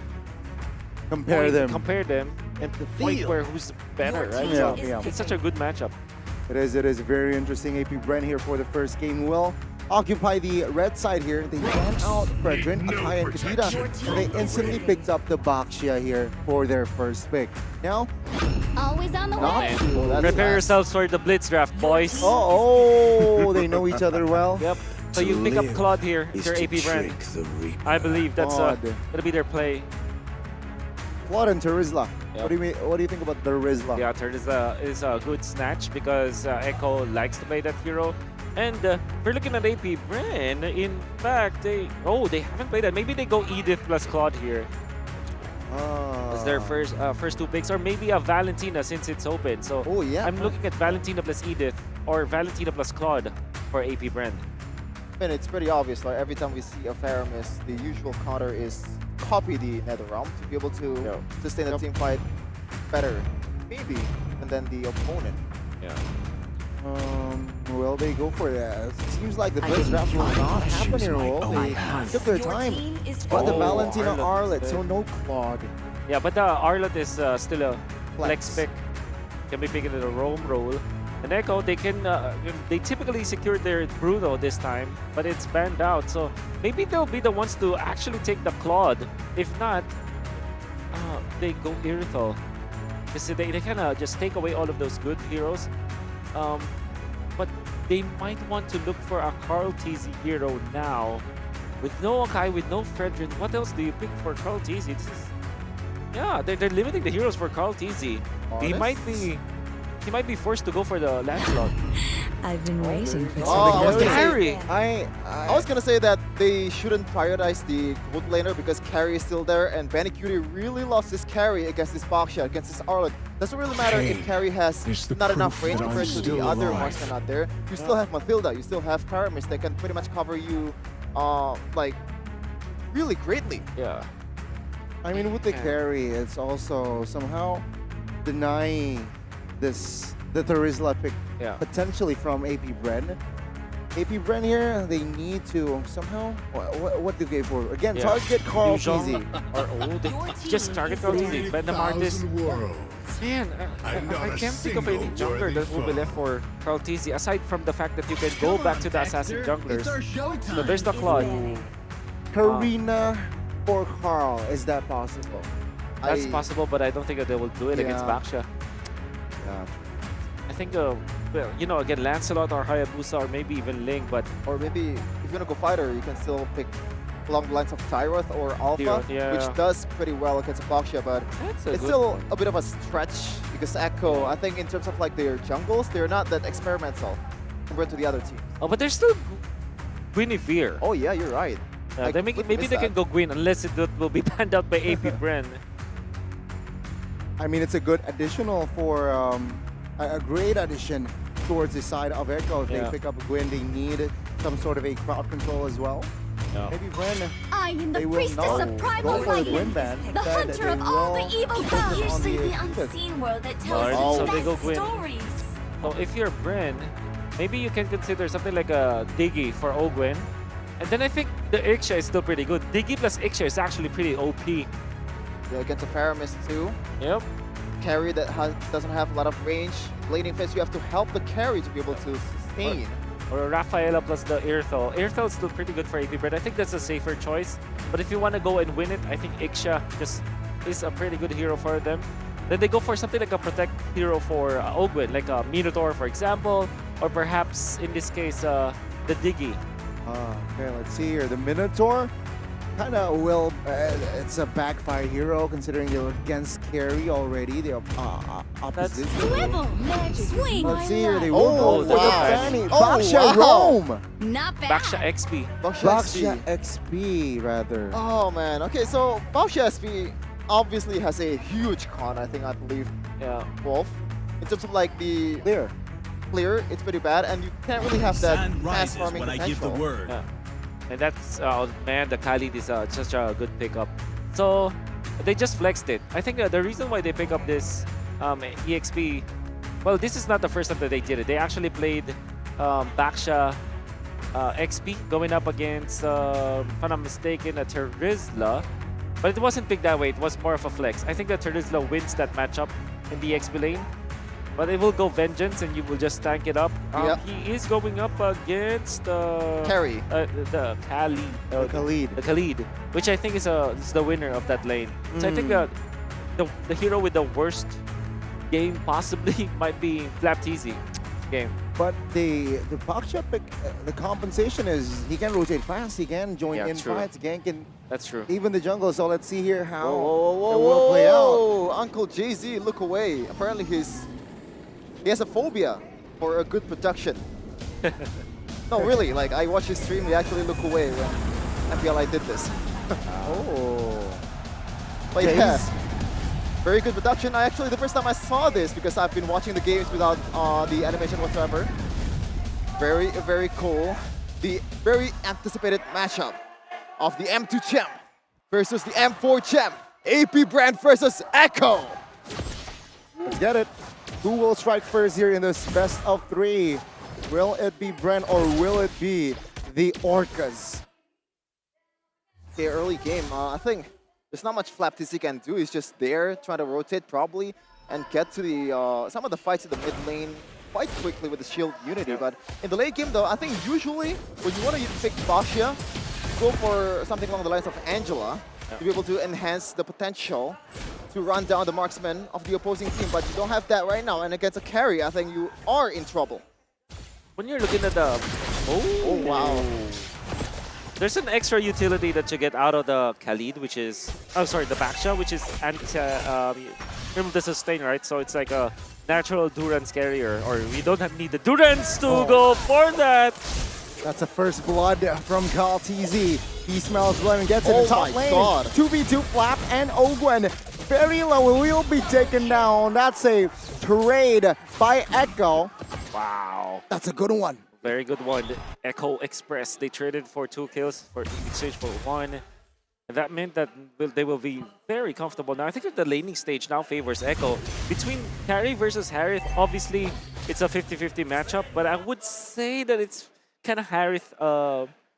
compare them and the point where who's better, right? So it's such a good matchup. It is very interesting. AP Bren here for the first game will occupy the red side here. They ran out Fredrin, Akai, and Kadita, and they instantly picked up the Baxia here for their first pick. Now, Always on the not way. too. That's Prepare fast. yourselves for the blitz draft, boys. Oh, they know each other well. Yep. So you pick up Claude here, your AP Bren. I believe that's gonna be their play. Claude and Terizla. Yep. What do you mean? What do you think about Terizla? Yeah, Terizla is a good snatch because Echo likes to play that hero. And if we're looking at AP Bren, in fact, they haven't played that. Maybe they go Edith plus Claude here. As their first two picks, or maybe a Valentina since it's open. So I'm looking at Valentina plus Edith or Valentina plus Claude for AP Bren. I mean, it's pretty obvious. Like every time we see a Faramis, the usual counter is copy the Nether Realm to be able to sustain a team fight better, maybe, and then the opponent. Yeah. Well, they go for that. It seems like the blitz draft will not happen here. They took their time. But the Valentina Arlet, so no Claude. Yeah, but the Arlet is still a flex pick. Can be picking in a roam role. And Echo, they can they typically secure their Bruno this time, but it's banned out. So maybe they'll be the ones to actually take the Claude. If not, they go Irithel. Because they kind of just take away all of those good heroes. But they might want to look for a Carl TZ hero now. With no Akai, with no Fredrin, what else do you pick for Carl TZ? This is, yeah, they're limiting the heroes for Carl TZ. He might be forced to go for the Lancelot. I've been waiting for I was gonna say that they shouldn't prioritize the gold laner because carry is still there, and Benny Cutie really loves his carry against this Baxia, against this Arlet. Doesn't really matter if carry has not enough range compared to the other marksmen out there. You still have Mathilda, you still have Paramis that can pretty much cover you like really greatly. Yeah. I mean, with the carry, it's also somehow denying the Terizla pick potentially from AP Bren. AP Bren here, they need to somehow, what do they go for? Again, target Carl TZ. They just target Carl TZ. Venom Artist. Man, I can't think of any jungler that will be left for Carl TZ aside from the fact that you can go back to the assassin junglers. So there's the Claude. Karina or Carl, is that possible? That's possible, but I don't think that they will do it against Baxia. Yeah. I think, well, you know, again, Lancelot or Hayabusa or maybe even Ling, but... Or maybe, if you're gonna go fighter, you can still pick along the lines of Tyroth or Alpha, which does pretty well against Baxia, but it's still a bit of a stretch because Echo, I think in terms of like their jungles, they're not that experimental compared to the other teams. Oh, but they're still Guinevere. Oh yeah, you're right. Maybe they can go Gwyn unless it will be banned out by AP Bren. I mean, it's a good additional for a great addition towards the side of Echo. If they pick up a Gwyn, they need some sort of a crowd control as well. Maybe Bren, I am the they will priestess not of primal go for the lightning, Gwyn ban. the hunter of all the evil It's gods. usually the unseen world that tells So the they go best Gwyn. stories. So if you're Bren, maybe you can consider something like a Diggy for Ogwen. And then I think the Ixia is still pretty good. Diggy plus Ixia is actually pretty OP. Yeah, against a Faramis too. Yep. Carry that doesn't have a lot of range. Laning phase, you have to help the carry to be able to sustain. Or Rafaela plus the Irthel. Irthel is still pretty good for AP Bren. I think that's a safer choice. But if you want to go and win it, I think Ixia just is a pretty good hero for them. Then they go for something like a protect hero for Ogwen, like a Minotaur, for example. Or perhaps, in this case, the Diggy. Okay, let's see here. The Minotaur kind of will, it's a backfire hero considering they're against carry already. They're opposite. Swivel, swing. Let's see here. They will go for the wow. Fanny. Oh, Baxia wow. Rome. Not bad. Baxia XP. Baxia XP, rather. Oh man. Okay, so Baxia XP obviously has a huge con. I believe. Yeah. Wolf. In terms of like the clear, it's pretty bad, and you can't really have that fast farming potential. Yeah. And that's, man, the Khalid is such a good pickup. So they just flexed it. I think the reason why they pick up this EXP, well, this is not the first time that they did it. They actually played Baxia XP going up against, if I'm not mistaken, a Terizla. But it wasn't picked that way. It was more of a flex. I think that Terizla wins that matchup in the XP lane. But it will go Vengeance and you will just tank it up. Yep. He is going up against Carry. The Khalid. The Khalid, which I think is the winner of that lane. So I think the hero with the worst game possibly might be Flapteasy game. But the Baksha pick, the compensation is he can rotate fast, he can join in true. fights, again can That's true. even the jungle. So let's see here how Whoa, it will play out. Uncle Jay-Z, look away. Apparently he has a phobia for a good production. No, really, like I watched his stream, he actually look away when MPLI did this. But yeah, very good production. The first time I saw this, because I've been watching the games without the animation whatsoever. Very, very cool. The very anticipated matchup of the M2 champ versus the M4 champ. AP Bren versus Echo. Let's get it. Who will strike first here in this best of 3? Will it be Bren or will it be the Orcas? The early game, I think there's not much Flapteasy can do. He's just there trying to rotate probably and get to the some of the fights in the mid lane quite quickly with the shield unity. But in the late game though, I think usually when you want to pick Basha, go for something along the lines of Angela to be able to enhance the potential to run down the marksman of the opposing team. But you don't have that right now, and against a carry, I think you are in trouble. When you're looking at the... Oh wow. There's an extra utility that you get out of the Khalid, which is... Oh, sorry, the Baksha, which is remove the sustain, right? So it's like a natural Durance carrier, or we don't need the Durance to go for that. That's a first blood from KarlTzy. He smells blood and gets in the top lane. 2v2 Flap and Ogwen. Very low, will be taken down. That's a trade by Echo. Wow. That's a good one. Very good one. Echo Express, they traded for 2 kills for in exchange for 1. And that meant that they will be very comfortable now. I think that the laning stage now favors Echo. Between Carry versus Harith, obviously it's a 50-50 matchup, but I would say that it's kind of Harith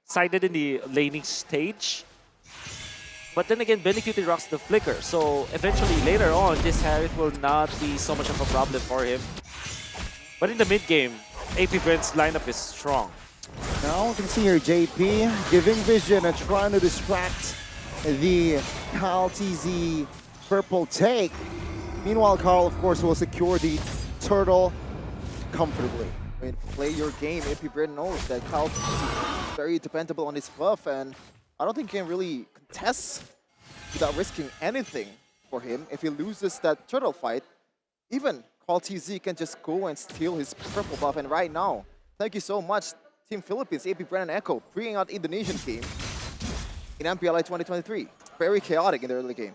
sided in the laning stage. But then again, Benecutie rocks the flicker, so eventually later on, this Harith will not be so much of a problem for him. But in the mid game, AP Bren's lineup is strong. Now you can see here JP giving vision and trying to distract the KarlTzy purple take. Meanwhile, Carl, of course, will secure the turtle comfortably. I mean, play your game. AP Bren knows that KarlTzy is very dependable on his buff, and I don't think he can really contest without risking anything for him. If he loses that turtle fight, even KarlTzy can just go and steal his purple buff. And right now, thank you so much, Team Philippines, AP Bren and Echo, bringing out Indonesian team in MPLI 2023. Very chaotic in the early game.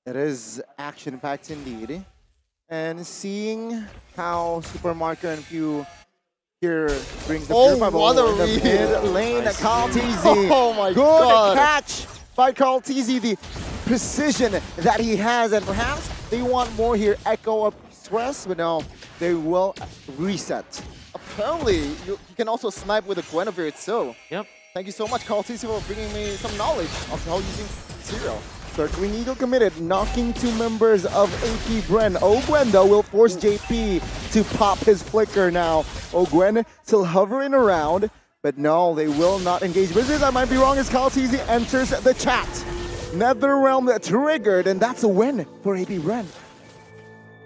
It is action-packed indeed. And seeing how Supermarket and Pew here brings the pure bubble in the mid lane. KarlTzy. Oh my Good God. catch by KarlTzy. The precision that he has, and perhaps they want more here. Echo Express, but no, they will reset. Apparently, you can also snipe with a Guinevere too. Yep. Thank you so much, KarlTzy, for bringing me some knowledge of how using Zero. Circling Eagle committed, knocking 2 members of AP Bren. Ogwen, though, will force JP to pop his flicker now. Ogwen still hovering around, but no, they will not engage. Business, I might be wrong, as KarlTzy enters the chat. Netherrealm triggered, and that's a win for AP Bren.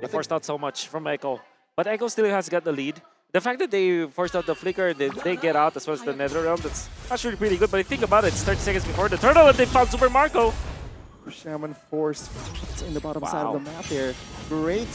They forced out so much from Echo, but Echo still has got the lead. The fact that they forced out the flicker, they get out as well as the Netherrealm, that's actually pretty good. But think about it, it's 30 seconds before the turtle and they found Super Marco. Shaman forced in the bottom side of the map there. Great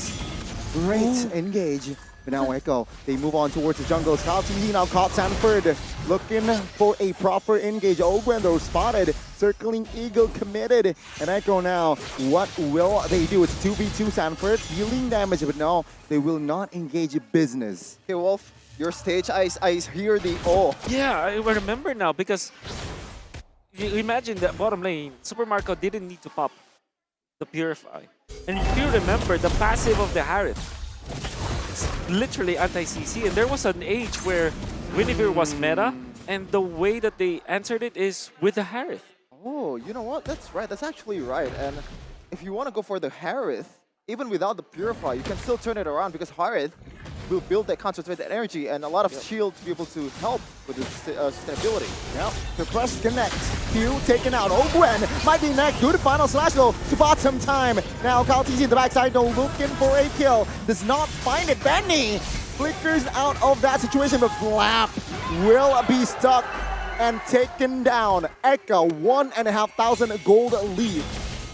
engage. But now Echo, they move on towards the jungle. KarlTzy now caught Sanford, looking for a proper engage. Ogwen though spotted, circling Eagle committed. And Echo now, what will they do? It's 2v2 Sanford, dealing damage, but no, they will not engage business. Okay, Wolf, your stage, I hear the oh. Yeah, I remember now, because you imagine that bottom lane, Super Marco didn't need to pop the Purify. And if you remember, the passive of the Harith, it's literally anti-CC, and there was an age where Guinevere was meta, and the way that they answered it is with the Harith. Oh, you know what? That's right. That's actually right. And if you want to go for the Harith, even without the Purify, you can still turn it around because Harith will build that concentrated energy and a lot of shield to be able to help with the sustainability. Yep, the press connect. Q taken out. Gwen might be next. Good final slash though to bottom time. Now Kaltizi in the backside though looking for a kill. Does not find it. Benny flickers out of that situation, but Flap will be stuck and taken down. Echo 1,500 gold lead.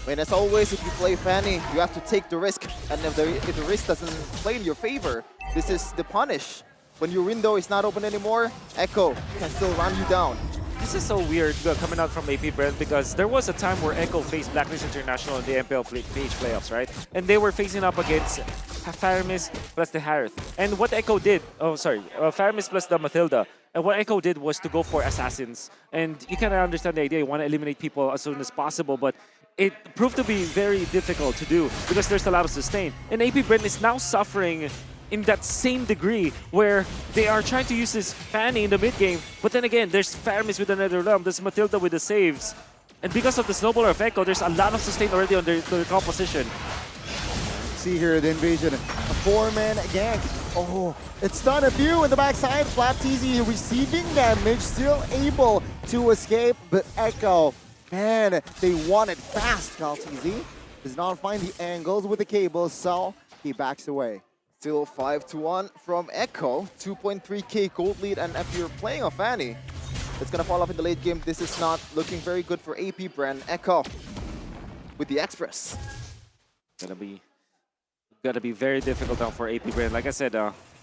I mean, as always, if you play Fanny, you have to take the risk. And if the risk doesn't play in your favor, this is the punish. When your window is not open anymore, Echo can still run you down. This is so weird coming out from AP Bren because there was a time where Echo faced Blacklist International in the MPL page playoffs, right? And they were facing up against Faramis plus the Harith. And what Echo did, Faramis plus the Mathilda. And what Echo did was to go for assassins. And you kind of understand the idea, you want to eliminate people as soon as possible, but it proved to be very difficult to do because there's a lot of sustain. And AP Bren is now suffering in that same degree where they are trying to use this Fanny in the mid game, but then again, there's Faramis with another realm, there's Mathilda with the saves. And because of the snowballer of Echo, there's a lot of sustain already on their composition. See here the invasion, a 4-man gank. Oh, it's done a few in the backside. Flap TZ receiving damage, still able to escape, but Echo, man, they want it fast. TZ does not find the angles with the cables, so he backs away. Still 5-1 from Echo, 2.3k gold lead, and if you're playing a Fanny, it's gonna fall off in the late game. This is not looking very good for AP Bren. Echo with the Express. Gotta be very difficult now for AP Bren. Like I said,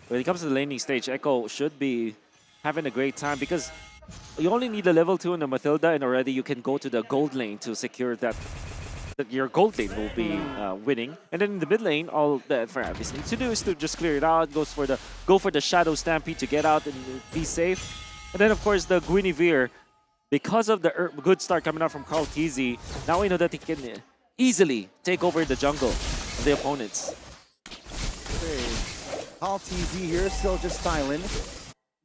when it comes to the laning stage, Echo should be having a great time because you only need a level 2 in the Mathilda and already you can go to the gold lane to secure that your gold lane will be winning. And then in the mid lane, all that Faramis needs to do is to just clear it out, go for the Shadow Stampede to get out and be safe. And then of course the Guinevere, because of the good start coming out from Carl TZ, now we know that he can easily take over the jungle of the opponents. Carl TZ here still just silent.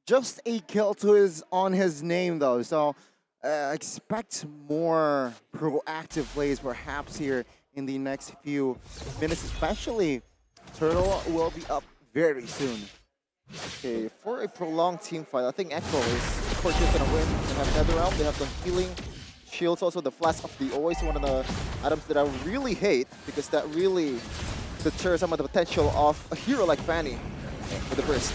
Just a kill to on his name though, so expect more proactive plays perhaps here in the next few minutes, especially Turtle will be up very soon. Okay, for a prolonged team fight, I think Echo is, of course, just gonna win. They have Netherrealm, they have the healing shields, also the Flash of the always one of the items that I really hate because that really deters some of the potential of a hero like Fanny with the burst.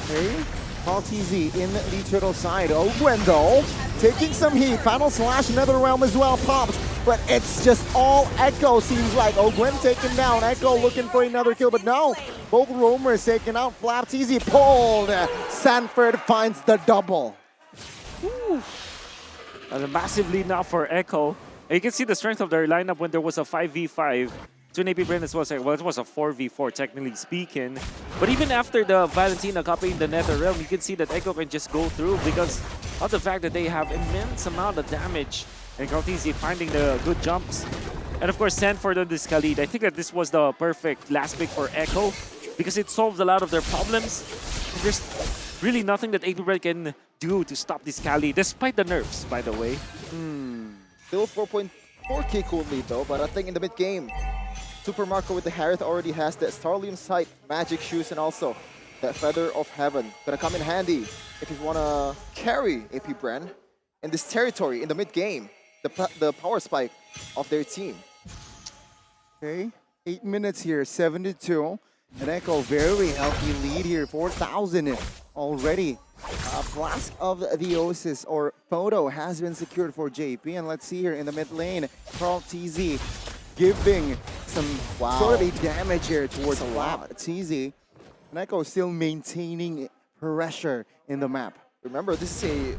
Okay. Carl TZ in the Turtle side. Gwendol taking some heat. Final slash, Netherrealm as well popped. But it's just all Echo seems like. Gwen taken down. Echo looking for another kill, but no. Both roamers taken out. Flap TZ pulled. Sanford finds the double. Woo. And a massive lead now for Echo. And you can see the strength of their lineup when there was a 5v5. To AP Bren as well, well, it was a 4v4 technically speaking. But even after the Valentina copying the Netherrealm, you can see that Echo can just go through because of the fact that they have immense amount of damage. And Kaltizi finding the good jumps. And of course, Sanford on this Khalid. I think that this was the perfect last pick for Echo because it solves a lot of their problems. There's really nothing that AP Bren can do to stop this Khalid, despite the nerfs, by the way. Still 4.4k gold lead though, but I think in the mid game, Super Marco with the Harith already has the Starlium Sight, Magic Shoes, and also that Feather of Heaven. Gonna come in handy if you wanna carry AP Bren in this territory in the mid game, the power spike of their team. Okay, 8 minutes here, 7-2. And Echo very healthy lead here, 4,000 already. Flask of the Oasis or photo has been secured for JP. And let's see here in the mid lane, Carl TZ giving some sort of a damage here towards Flap TZ. And Echo still maintaining pressure in the map. Remember, this is a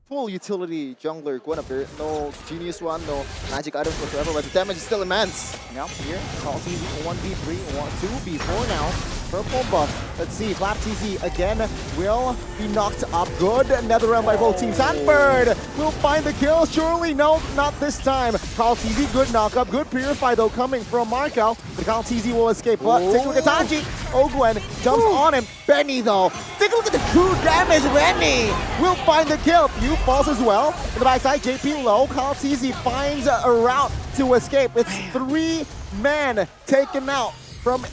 full utility jungler Guinevere. No genius one, no magic items whatsoever, but the damage is still immense. Yep, here, Carl TZ 1v3, 2v4 now. Purple buff. Let's see, Flap TZ again will be knocked up. Good nether realm by both teams. Sanford will find the kill. Surely, no, not this time. Carl TZ, good knock up. Good purify though coming from Marco. The Carl TZ will escape. But take a look at Tanji. Ogwen jumps on him. Benny though. Take a look at the true damage. Benny will find the kill. Few falls as well. In the backside, JP low. Carl TZ finds a route to escape. It's 3 men taken out from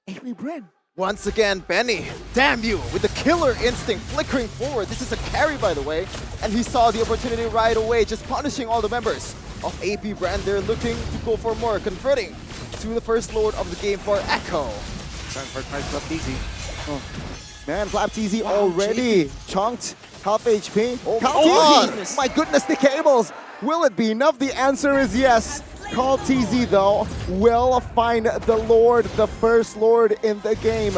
AP Bren. Once again, Benny, damn you, with the killer instinct flickering forward. This is a carry, by the way, and he saw the opportunity right away, just punishing all the members of AP Bren. They're looking to go for more, converting to the first lord of the game for Echo. Sanford tries Flap TZ. Oh. Man, Flap TZ already chunked half HP. TZ, my goodness, the cables. Will it be enough? The answer is yes. Carl TZ though will find the Lord, the first Lord in the game.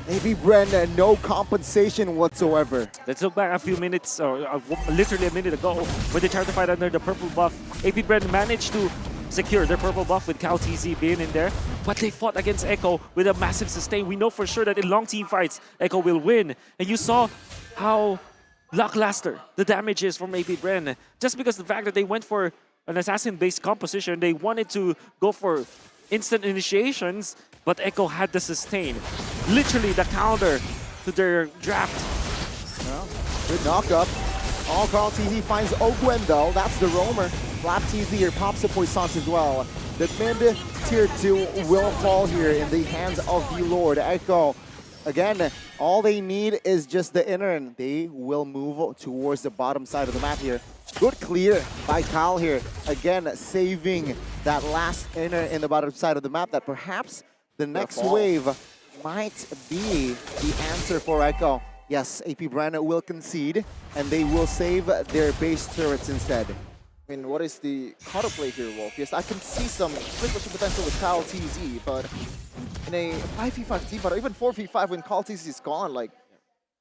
Maybe Bren, no compensation whatsoever. Let's look back a few minutes, or literally a minute ago, when they tried to fight under the purple buff. AP Bren managed to secure their purple buff with Cal TZ being in there, but they fought against Echo with a massive sustain. We know for sure that in long team fights, Echo will win. And you saw how lackluster the damage is from AP Bren. Just because the fact that they went for an assassin-based composition, they wanted to go for instant initiations, but Echo had the sustain. Literally the counter to their draft. Well, good knock-up. All Carl TZ finds Ogwen though, that's the roamer. Flap TZ here pops the Poissons as well. The mid tier 2 will fall here in the hands of the Lord. Echo, again, all they need is just the inner and they will move towards the bottom side of the map here. Good clear by Kyle here. Again, saving that last inner in the bottom side of the map that perhaps the next wave might be the answer for Echo. Yes, AP Bren will concede and they will save their base turrets instead. I mean, what is the counterplay here, Wolf? Yes, I can see some split pushing potential with Kyle TZ, but in a 5v5 team fight or even 4v5 when Kyle TZ is gone, like,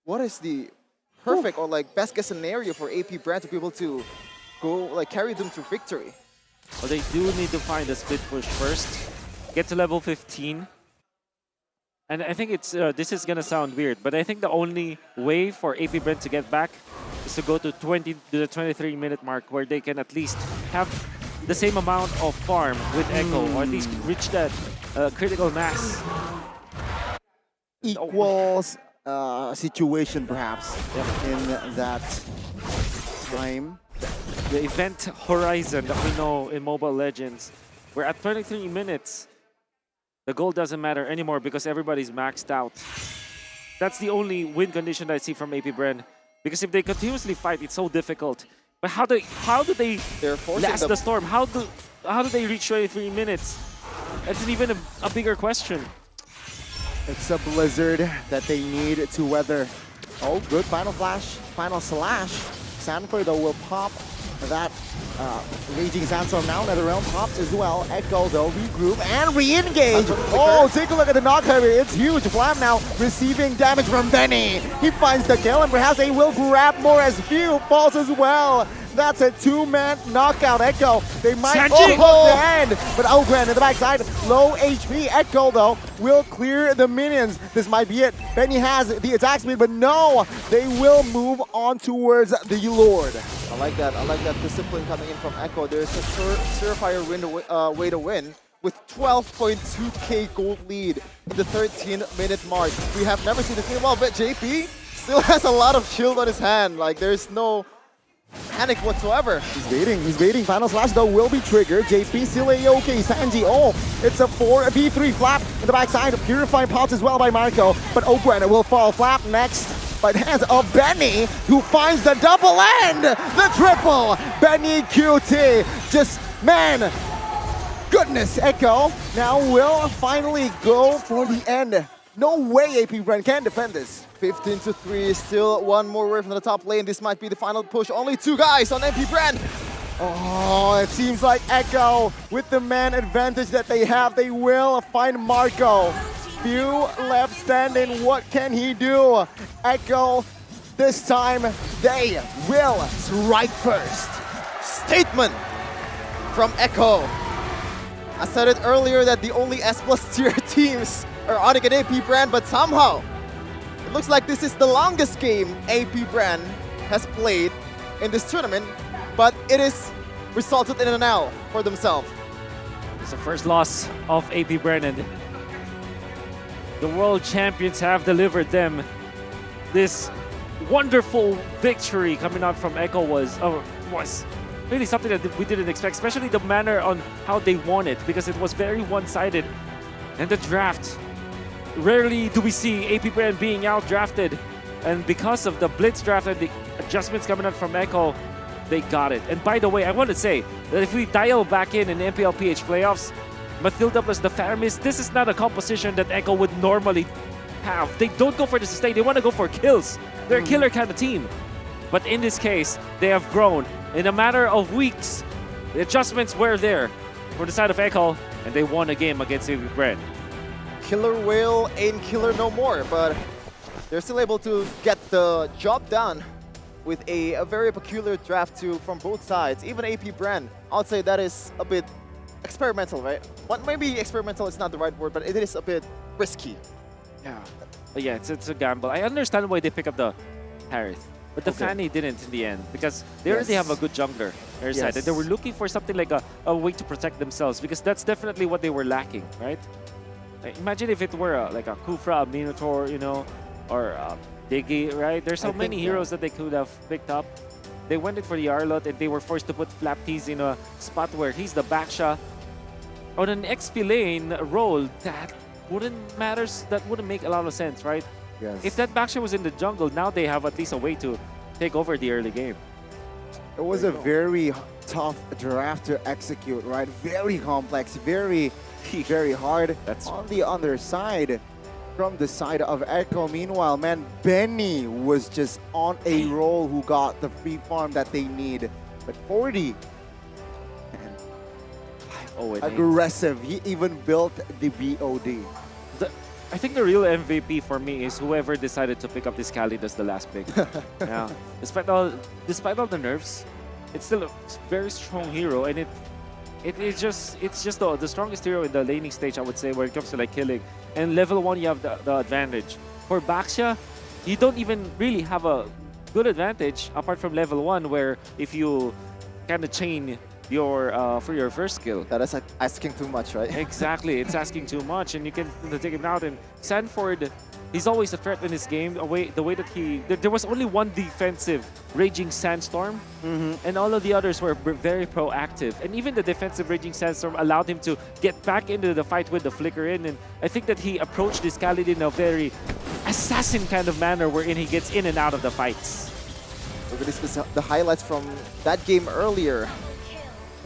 what is the perfect or like best case scenario for AP Bren to be able to go like carry them to victory? Well, they do need to find a split push first, get to level 15. And I think it's this is gonna sound weird, but I think the only way for AP Bren to get back is to go to the 23-minute mark where they can at least have the same amount of farm with Echo, or at least reach that critical mass. Equals situation perhaps in that time. The event horizon that we know in Mobile Legends, we're at 23 minutes. The goal doesn't matter anymore because everybody's maxed out. That's the only win condition that I see from AP Bren. Because if they continuously fight, it's so difficult. But how do they last the storm? How do they reach 23 minutes? That's even a bigger question. It's a blizzard that they need to weather. Oh, good final flash, final slash. Sanford though will pop that Raging Sandstorm now. NetherRealm pops as well. Echo though regroup and re-engage. Oh, take a look at the knock here. It's huge. Flam now receiving damage from Benny. He finds the kill and perhaps they will grab more as Few falls as well. That's a 2-man knockout. Echo, they might hook the end, but Ogren in the backside, low HP. Echo though will clear the minions. This might be it. Benny has the attack speed, but no, they will move on towards the Lord. I like that. I like that discipline coming in from Echo. There's a surefire way to win with 12.2k gold lead in the 13-minute mark. We have never seen this game well, but JP still has a lot of shield on his hand. Like there's no panic whatsoever. He's waiting. Final slash though will be triggered. JP still A-OK. Sanji, oh, it's a 4v3 Flap in the backside. Purifying pops as well by Marco, but Ogren will fall. Flap next by the hands of Benny, who finds the double end, the triple. Benny QT, just, man, goodness. Echo now will finally go for the end. No way AP Bren can defend this. 15-3, still one more away from the top lane. This might be the final push. Only 2 guys on AP Bren. Oh, it seems like Echo, with the man advantage that they have, they will find Marco. Few left standing, what can he do? Echo, this time, they will strike first. Statement from Echo. I said it earlier that the only S+ tier teams or Onyx and AP Bren, but somehow it looks like this is the longest game AP Bren has played in this tournament, but it is resulted in an L for themselves. It's the first loss of AP Bren, and the world champions have delivered them this wonderful victory. Coming out from Echo was really something that we didn't expect, especially the manner on how they won it, because it was very one-sided. And the draft, rarely do we see AP Bren being out-drafted, and because of the blitz draft and the adjustments coming out from Echo, they got it. And by the way, I want to say that if we dial back in MPL PH playoffs, Mathilda plus the Faramis, this is not a composition that Echo would normally have. They don't go for the sustain, they want to go for kills. They're a killer kind of team. But in this case, they have grown. In a matter of weeks, the adjustments were there for the side of Echo, and they won a game against AP Bren. Killer Whale ain't killer no more, but they're still able to get the job done with a very peculiar draft too from both sides. Even AP Bren, I would say that is a bit experimental, right? But maybe experimental is not the right word, but it is a bit risky. Yeah, but yeah, it's a gamble. I understand why they pick up the Harith, but the Fanny didn't in the end, because they already have a good jungler on their side, and they were looking for something like a way to protect themselves, because that's definitely what they were lacking, right? Like, imagine if it were like a Kufra, a Minotaur, you know, or Diggy, right? There's so many heroes that they could have picked up. They went in for the Arlot, and they were forced to put Flaptees in a spot where he's the backsha. On an XP lane role, that wouldn't make a lot of sense, right? Yes. If that backsha was in the jungle, now they have at least a way to take over the early game. It was a very tough draft to execute, right? Very complex, very hard. That's on the other side, from the side of Echo. Meanwhile, man, Benny was just on a roll who got the free farm that they need. But 40, aggressive. He even built the BOD. I think the real MVP for me is whoever decided to pick up this Khalid as the last pick. Yeah. Despite all the nerfs, it's still a very strong hero, and it's just the strongest hero in the laning stage, I would say, when it comes to like killing. And level 1, you have the advantage. For Baxia, you don't even really have a good advantage apart from level 1, where if you kind of chain for your first skill. That is asking too much, right? Exactly, it's asking too much, and you can take him out. And Sanford, he's always a threat in this game. The way that there was only one defensive Raging Sandstorm, and all of the others were very proactive. And even the defensive Raging Sandstorm allowed him to get back into the fight with the Flicker in. And I think that he approached this Khalid in a very assassin kind of manner, wherein he gets in and out of the fights. Look at this, the highlights from that game earlier.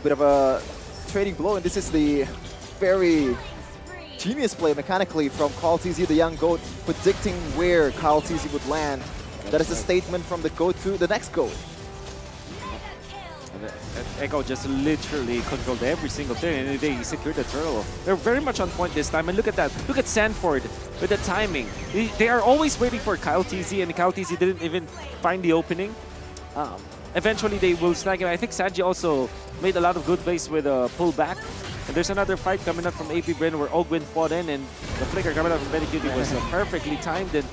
Bit of a trading blow, and this is the very genius play mechanically from Carl TZ, the young GOAT, predicting where Carl TZ would land. That is a statement from the GOAT to the next GOAT. And Echo just literally controlled every single thing, and they secured the turtle. They're very much on point this time, and look at that. Look at Sanford with the timing. They are always waiting for Kyle TZ, and Kyle TZ didn't even find the opening. Eventually, they will snag him. I think Sanji also made a lot of good plays with a pullback. And there's another fight coming up from AP Bren where Ogwin fought in, and the flicker coming up from Benny Cutie was perfectly timed. And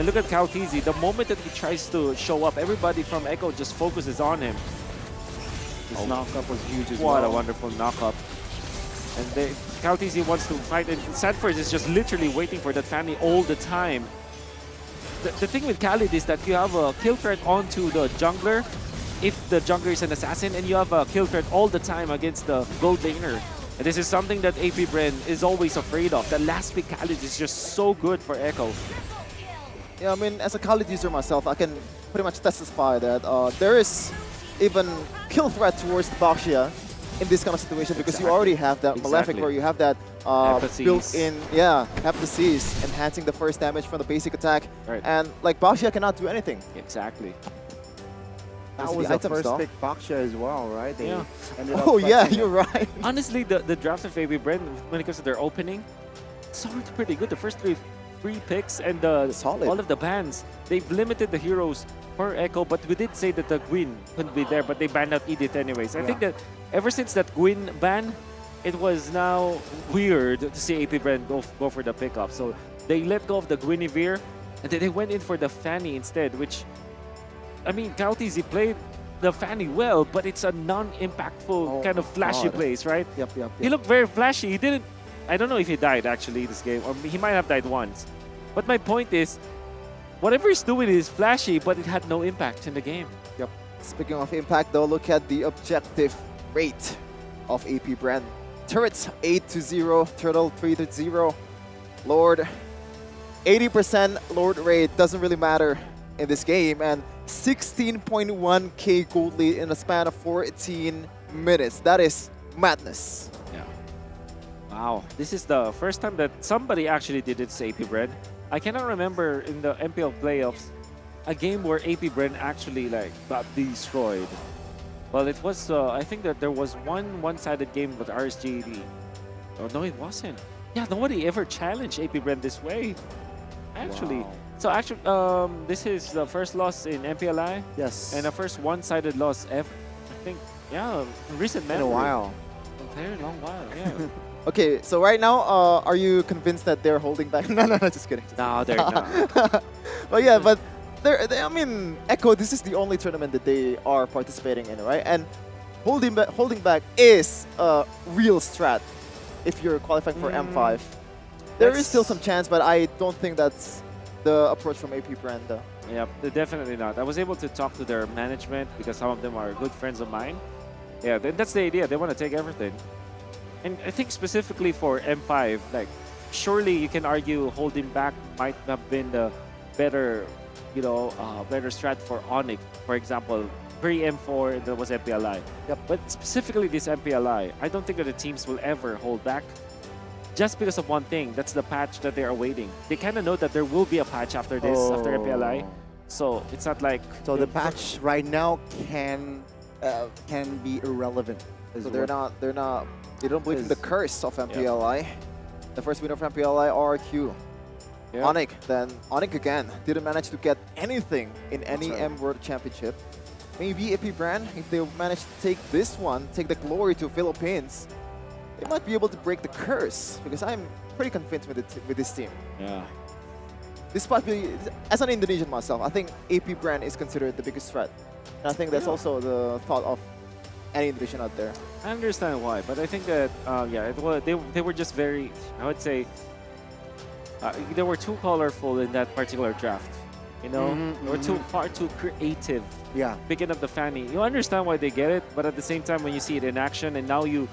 look at Kautizi. The moment that he tries to show up, everybody from Echo just focuses on him. This knockup was huge as well. What a wonderful knockup. And Kautizi wants to fight, and Sanford is just literally waiting for that family all the time. The thing with Khalid is that you have a kill threat onto the jungler if the jungler is an assassin, and you have a kill threat all the time against the gold laner. And this is something that AP Bren is always afraid of. The last pick Khalid is just so good for Echo. Yeah, I mean, as a Khalid user myself, I can pretty much testify that there is even kill threat towards the Baxia in this kind of situation, because you already have that Malefic, where you have that built-in, Heptasis, enhancing the first damage from the basic attack. Right. And like Baxia cannot do anything. Exactly. That was the first pick Baksha as well, right? They ended up you're right. Honestly, the draft of AB Bren, when it comes to their opening, it's already pretty good. The first three picks and all of the bans, they've limited the heroes for Echo, but we did say that the Gwyn couldn't be there, but they banned out Edith anyways. I think that ever since that Gwyn ban, it was now weird to see AP Bren go for the pickup. So they let go of the Guinevere, and then they went in for the Fanny instead, which, I mean, Kaltizi played the Fanny well, but it's a non-impactful kind of flashy plays, right? Yep. He looked very flashy. He didn't, I don't know if he died actually this game, or he might have died once. But my point is, whatever he's doing is flashy, but it had no impact in the game. Yep. Speaking of impact though, look at the objective rate of AP Bren. Turrets 8-0, Turtle 3-0. Lord, 80% Lord rate doesn't really matter in this game, and 16.1k gold lead in a span of 14 minutes. That is madness. Yeah. Wow, this is the first time that somebody actually did it to AP Bren. I cannot remember in the MPL playoffs a game where AP Bren actually like got destroyed. Well, it was, I think that there was one-sided game with RSGD. Oh, no, it wasn't. Yeah, nobody ever challenged AP Bren this way, actually. Wow. So actually, this is the first loss in MPLI. Yes. And the first one-sided loss ever. I think, yeah, in recent memory. In a while. A very long while, yeah. Okay, so right now, are you convinced that they're holding back? No, just kidding. No, they're not. But yeah, but I mean, Echo, this is the only tournament that they are participating in, right? And holding back is a real strat if you're qualifying for M5. There is still some chance, but I don't think that's the approach from AP Bren, though. Yep, definitely not. I was able to talk to their management because some of them are good friends of mine. Yeah, that's the idea. They want to take everything. And I think specifically for M5, like, surely you can argue holding back might have been the better, you know, better strat for Onyx. For example, pre-M4, there was MPLI. Yep. But specifically this MPLI, I don't think that the teams will ever hold back just because of one thing. That's the patch that they're awaiting. They kind of know that there will be a patch after this, after MPLI. So it's not like... So the patch right now can be irrelevant. So they don't believe in the curse of MPLI. The first winner of MPLI, RQ. Yeah. Onyx, then Onyx again, didn't manage to get anything in any M World Championship. Maybe AP Bren, if they manage to take this one, take the glory to Philippines, they might be able to break the curse, because I'm pretty convinced with this team. Yeah. This might be, as an Indonesian myself, I think AP Bren is considered the biggest threat. And I think that's also the thought of any Indonesian out there. I understand why, but I think that, yeah, they were just very, I would say, they were too colorful in that particular draft. You know, they were far too creative. Yeah. Picking up the Fanny. You understand why they get it, but at the same time, when you see it in action, and now you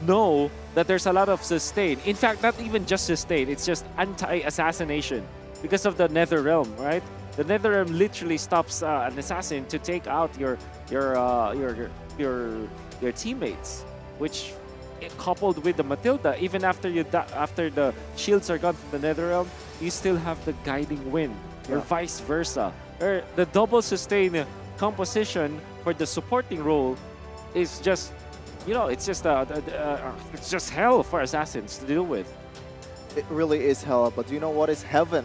know that there's a lot of sustain. In fact, not even just sustain, it's just anti-assassination because of the Nether Realm, right? The Nether Realm literally stops an assassin to take out your teammates, which coupled with the Matilda, even after after the shields are gone from the Nether Realm, you still have the guiding wind, or vice versa. Or the double sustain composition for the supporting role is just, you know, it's just hell for assassins to deal with. It really is hell, but do you know what is heaven?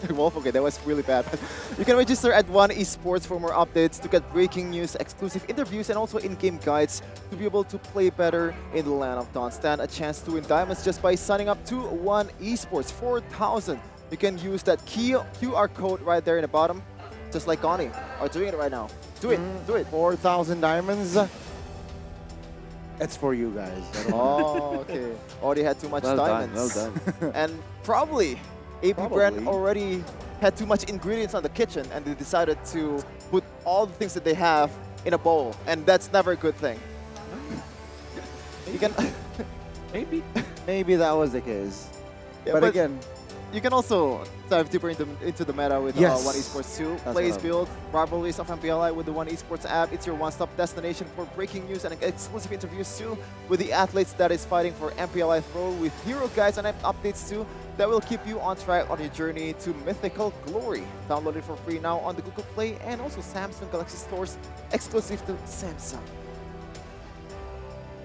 Wolf, okay, that was really bad. You can register at One Esports for more updates, to get breaking news, exclusive interviews, and also in-game guides to be able to play better in the land of Dawn. Stand a chance to win diamonds just by signing up to One Esports. 4,000. You can use that QR code right there in the bottom, just like Connie are doing it right now. Do it, do it. 4,000 diamonds. It's for you guys. Oh, okay. Already had too much diamonds. Well done. And probably AP Bren already had too much ingredients on the kitchen, and they decided to put all the things that they have in a bowl, and that's never a good thing. You can maybe that was the case. Yeah, but again, you can also dive deeper into the meta with One Esports 2. Plays build rivalries of MPLI with the One Esports app. It's your one-stop destination for breaking news and exclusive interviews too with the athletes that is fighting for MPLI Pro, with hero guides and updates too that will keep you on track on your journey to mythical glory. Download it for free now on the Google Play and also Samsung Galaxy stores, exclusive to Samsung.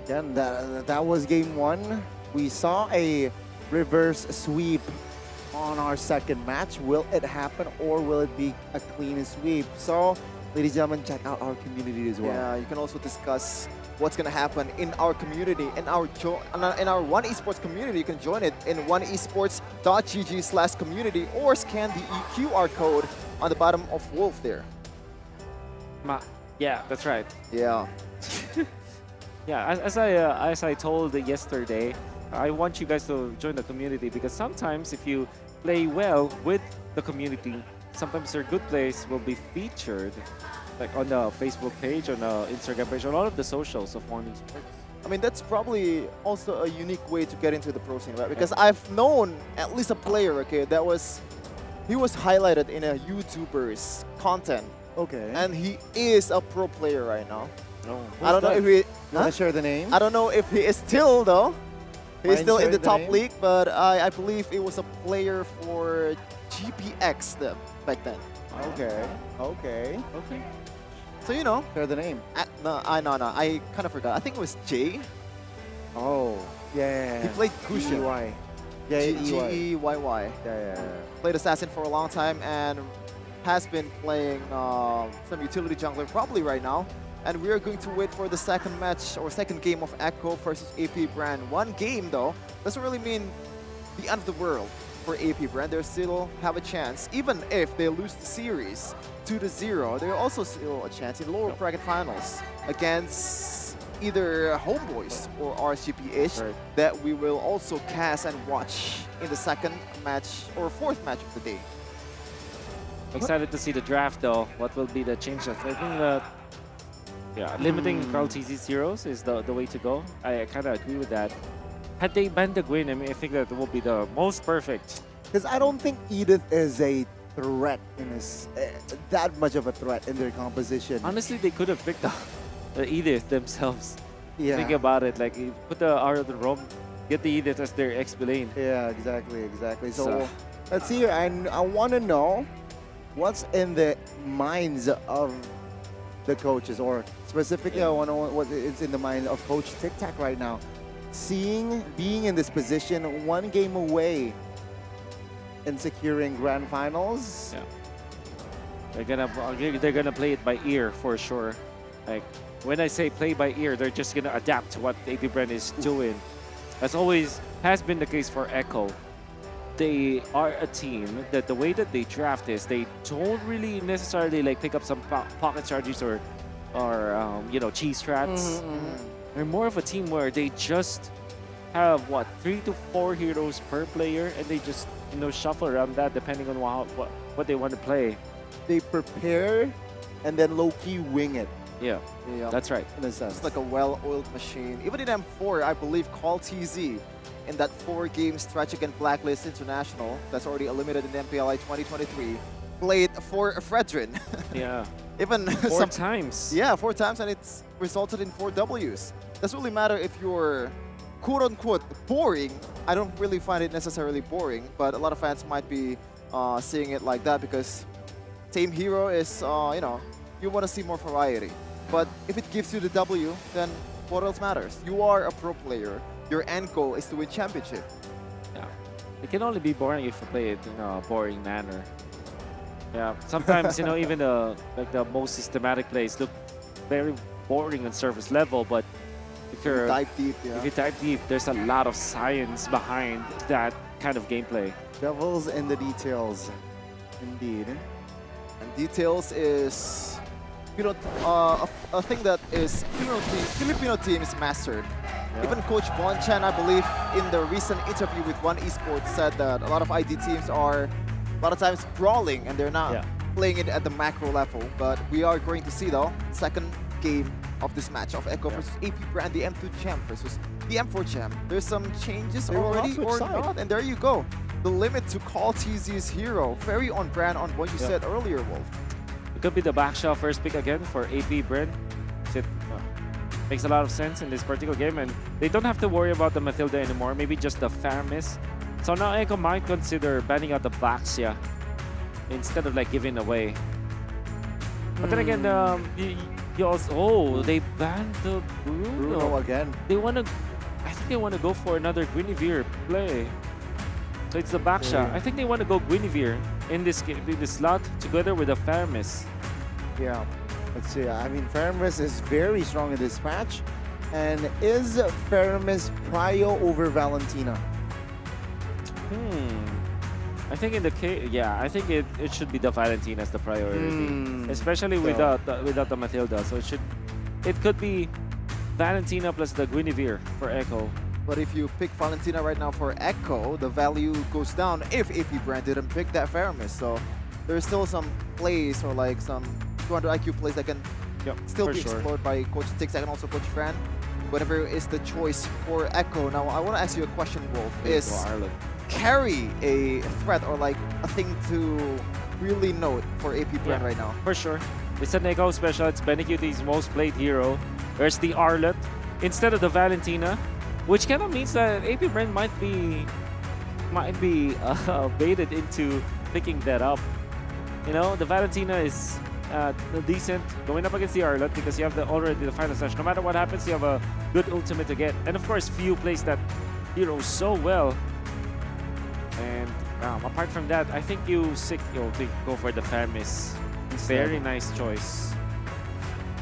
Again, that was game one. We saw a reverse sweep on our second match. Will it happen, or will it be a clean sweep? So, ladies and gentlemen, check out our community as well. Yeah, you can also discuss what's gonna happen in our community, in our One Esports community. You can join it in oneesports.gg/community or scan the QR code on the bottom of Wolf there. Yeah, that's right. Yeah. Yeah, as I told yesterday, I want you guys to join the community because sometimes if you play well with the community, sometimes their good plays will be featured like on the Facebook page, on the Instagram page, on all of the socials of One Esports. I mean, that's probably also a unique way to get into the pro scene, right? Because I've known at least a player, okay, he was highlighted in a YouTuber's content. Okay. And he is a pro player right now. Oh, I don't know if he... Wanna share the name? I don't know if he is still, though. He's Mind still in the sharing the top name? league, but I believe it was a player for GPX back then. Okay. Okay. Okay. So, you know. Share the name. No, I kind of forgot. I think it was Jay. Oh, yeah. He played Kusha. G-E-Y. G-E-Y-Y. Yeah. Played Assassin for a long time and has been playing some utility jungler probably right now. And we are going to wait for the second match or second game of Echo versus AP Bren. One game though doesn't really mean the end of the world for AP Bren. They still have a chance. Even if they lose the series 2-0, there's also still a chance in lower bracket finals against either HomeBois or RSGP-ish that we will also cast and watch in the second match or fourth match of the day. Excited to see the draft though. What will be the changes? I think that limiting Carl TZ zeros is the way to go. I kind of agree with that. Had they banned the Gwyn, I mean, I think that will be the most perfect. Because I don't think Edith is a threat in this, that much of a threat in their composition. Honestly, they could have picked the Edith themselves. Yeah. Think about it. Like, you put the Art of the Rome, get the Edith as their X-Blade. Yeah, exactly. So let's see here. I want to know what's in the minds of the coaches, or specifically, I want to know what is in the mind of Coach Tic Tac right now. Being in this position, one game away in securing grand finals. Yeah. They're gonna play it by ear for sure. Like when I say play by ear, they're just gonna adapt to what AP Bren is doing. As always has been the case for Echo. They are a team that the way that they draft is they don't really necessarily like pick up some pocket strategies or you know, cheese strats. They're more of a team where they just have 3 to 4 heroes per player, and they just shuffle around that depending on what they want to play. They prepare and then low-key wing it. Yeah, that's right. In a sense. It's like a well-oiled machine. Even in M4, I believe Call TZ in that 4-game stretch against Blacklist International that's already eliminated in MPLI 2023 played for Fredrin. Yeah. Even 4 times. Yeah, 4 times, and it's resulted in 4 Ws. Doesn't really matter if you're quote-unquote boring. I don't really find it necessarily boring, but a lot of fans might be seeing it like that because same hero is, you know, you want to see more variety. But if it gives you the W, then what else matters? You are a pro player. Your end goal is to win championship. Yeah. It can only be boring if you play it in a boring manner. Yeah. Sometimes, you know, even the most systematic plays look very boring on surface level, but if you dive deep, there's a lot of science behind that kind of gameplay. Devils in the details, indeed. And details is, you know, a thing that is Filipino teams mastered. Yeah. Even Coach Bonchan, I believe, in the recent interview with One Esports, said that a lot of ID teams are a lot of times brawling and they're not playing it at the macro level. But we are going to see, though, second game of this match of Echo versus AP Bren, the M2 champ versus the M4 champ. There's some changes already or not, and there you go. The limit to Call TZ's hero. Very on brand on what you said earlier, Wolf. It could be the backshot first pick again for AP Bren. It makes a lot of sense in this particular game, and they don't have to worry about the Matilda anymore, maybe just the Faramis. So now Echo might consider banning out the Baxia instead of like giving away. But then again, you also, they banned the Bruno again. I think they want to go for another Guinevere play. So it's the backshot. I think they want to go Guinevere in this slot together with the Faramis. Yeah. Let's see. I mean, Faramis is very strong in this match. And is Feramis prio over Valentina? I think in the case, I think it should be the Valentina as the priority, especially without the Matilda. So it could be Valentina plus the Guinevere for Echo. But if you pick Valentina right now for Echo, the value goes down if AP Bren didn't pick that Feramis. So there's still some plays or like some 200 IQ plays that can still be explored by Coach Tix and also Coach Fran. Whatever is the choice for Echo. Now, I want to ask you a question, Wolf. Is carry a threat or like a thing to really note for AP Bren right now? For sure. It's an Echo special. It's Benecute's most played hero. There's the Arlet instead of the Valentina, which kind of means that AP Bren might be baited into picking that up. You know, the Valentina is decent going up against the Arlet because you have already the final slash. No matter what happens, you have a good ultimate to get. And of course, Few plays that hero so well. And apart from that, I think you go for the Feramis. Very nice choice.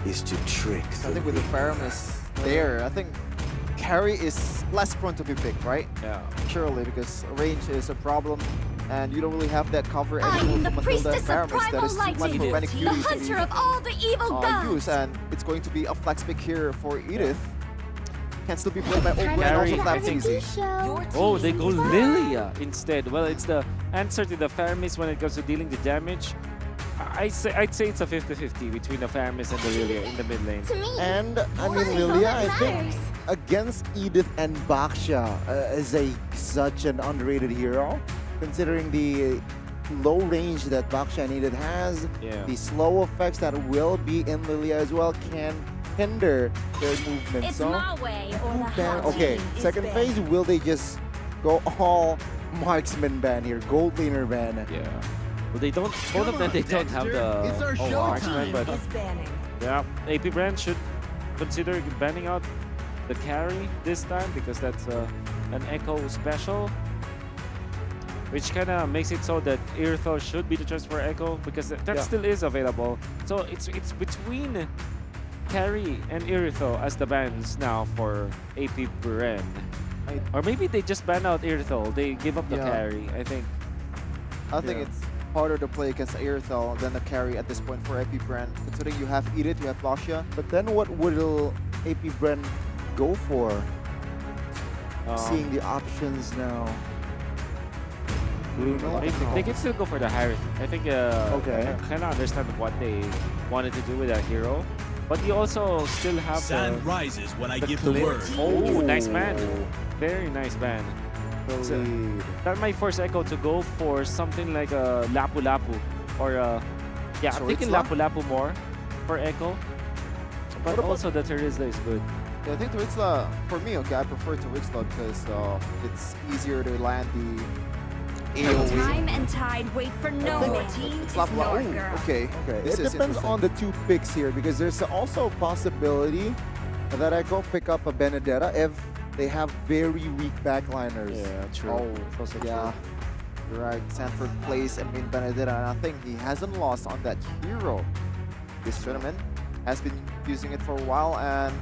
Is to trick. I think with the Feramis there, I think carry is less prone to be picked, right? Yeah. Surely, because range is a problem, and you don't really have that cover anymore from Matilda and Feramis. That is too much for Benecuti the hunter of all the evil gods. Use, and it's going to be a flex pick here for Edith. Can still be played by Ogwen and also Flap Easy. Oh, they go Lilia instead. Well, it's the answer to the Feramis when it comes to dealing the damage. I'd say it's a 50-50 between the Feramis and the Lilia in the mid lane. And I mean, Lilia, I think against Edith and Baksha is such an underrated hero, considering the low range that Baksha and Edith has. The slow effects that will be in Lilia as well can hinder their movement. It's so my way or the highway. okay, second phase, will they just go all marksman ban here, gold laner ban? Yeah. Well, they don't. Both of them, they don't have the marksman, but yeah, AP Bren should consider banning out the carry this time because that's an Echo special, which kind of makes it so that Irithel should be the choice for Echo because that still is available. So it's between carry and Irithel as the bans now for AP Bren. Or maybe they just ban out Irithel. They give up the carry, I think. I think it's harder to play against Irithel than the carry at this point for AP Bren, considering you have Edith, you have Lasha. But then what will AP Bren go for? Seeing the options now. They can still go for the Harith. I think I kind of understand what they wanted to do with that hero. But you also still have Sun rises when I give Clint. the word. Oh, nice ban. Very nice ban. So that might force Echo to go for something like a Lapu Lapu or I'm thinking Lapu Lapu more for Echo. But also the Terizla is good. Yeah, I think Terizla, for me, I prefer Terizla because it's easier to land the Time and tide wait for no one. Okay. It depends on the two picks here because there's also a possibility that I go pick up a Benedetta if they have very weak backliners. Yeah, true. Yeah. You're right. Sanford plays Benedetta, and I think he hasn't lost on that hero this tournament. Has been using it for a while, and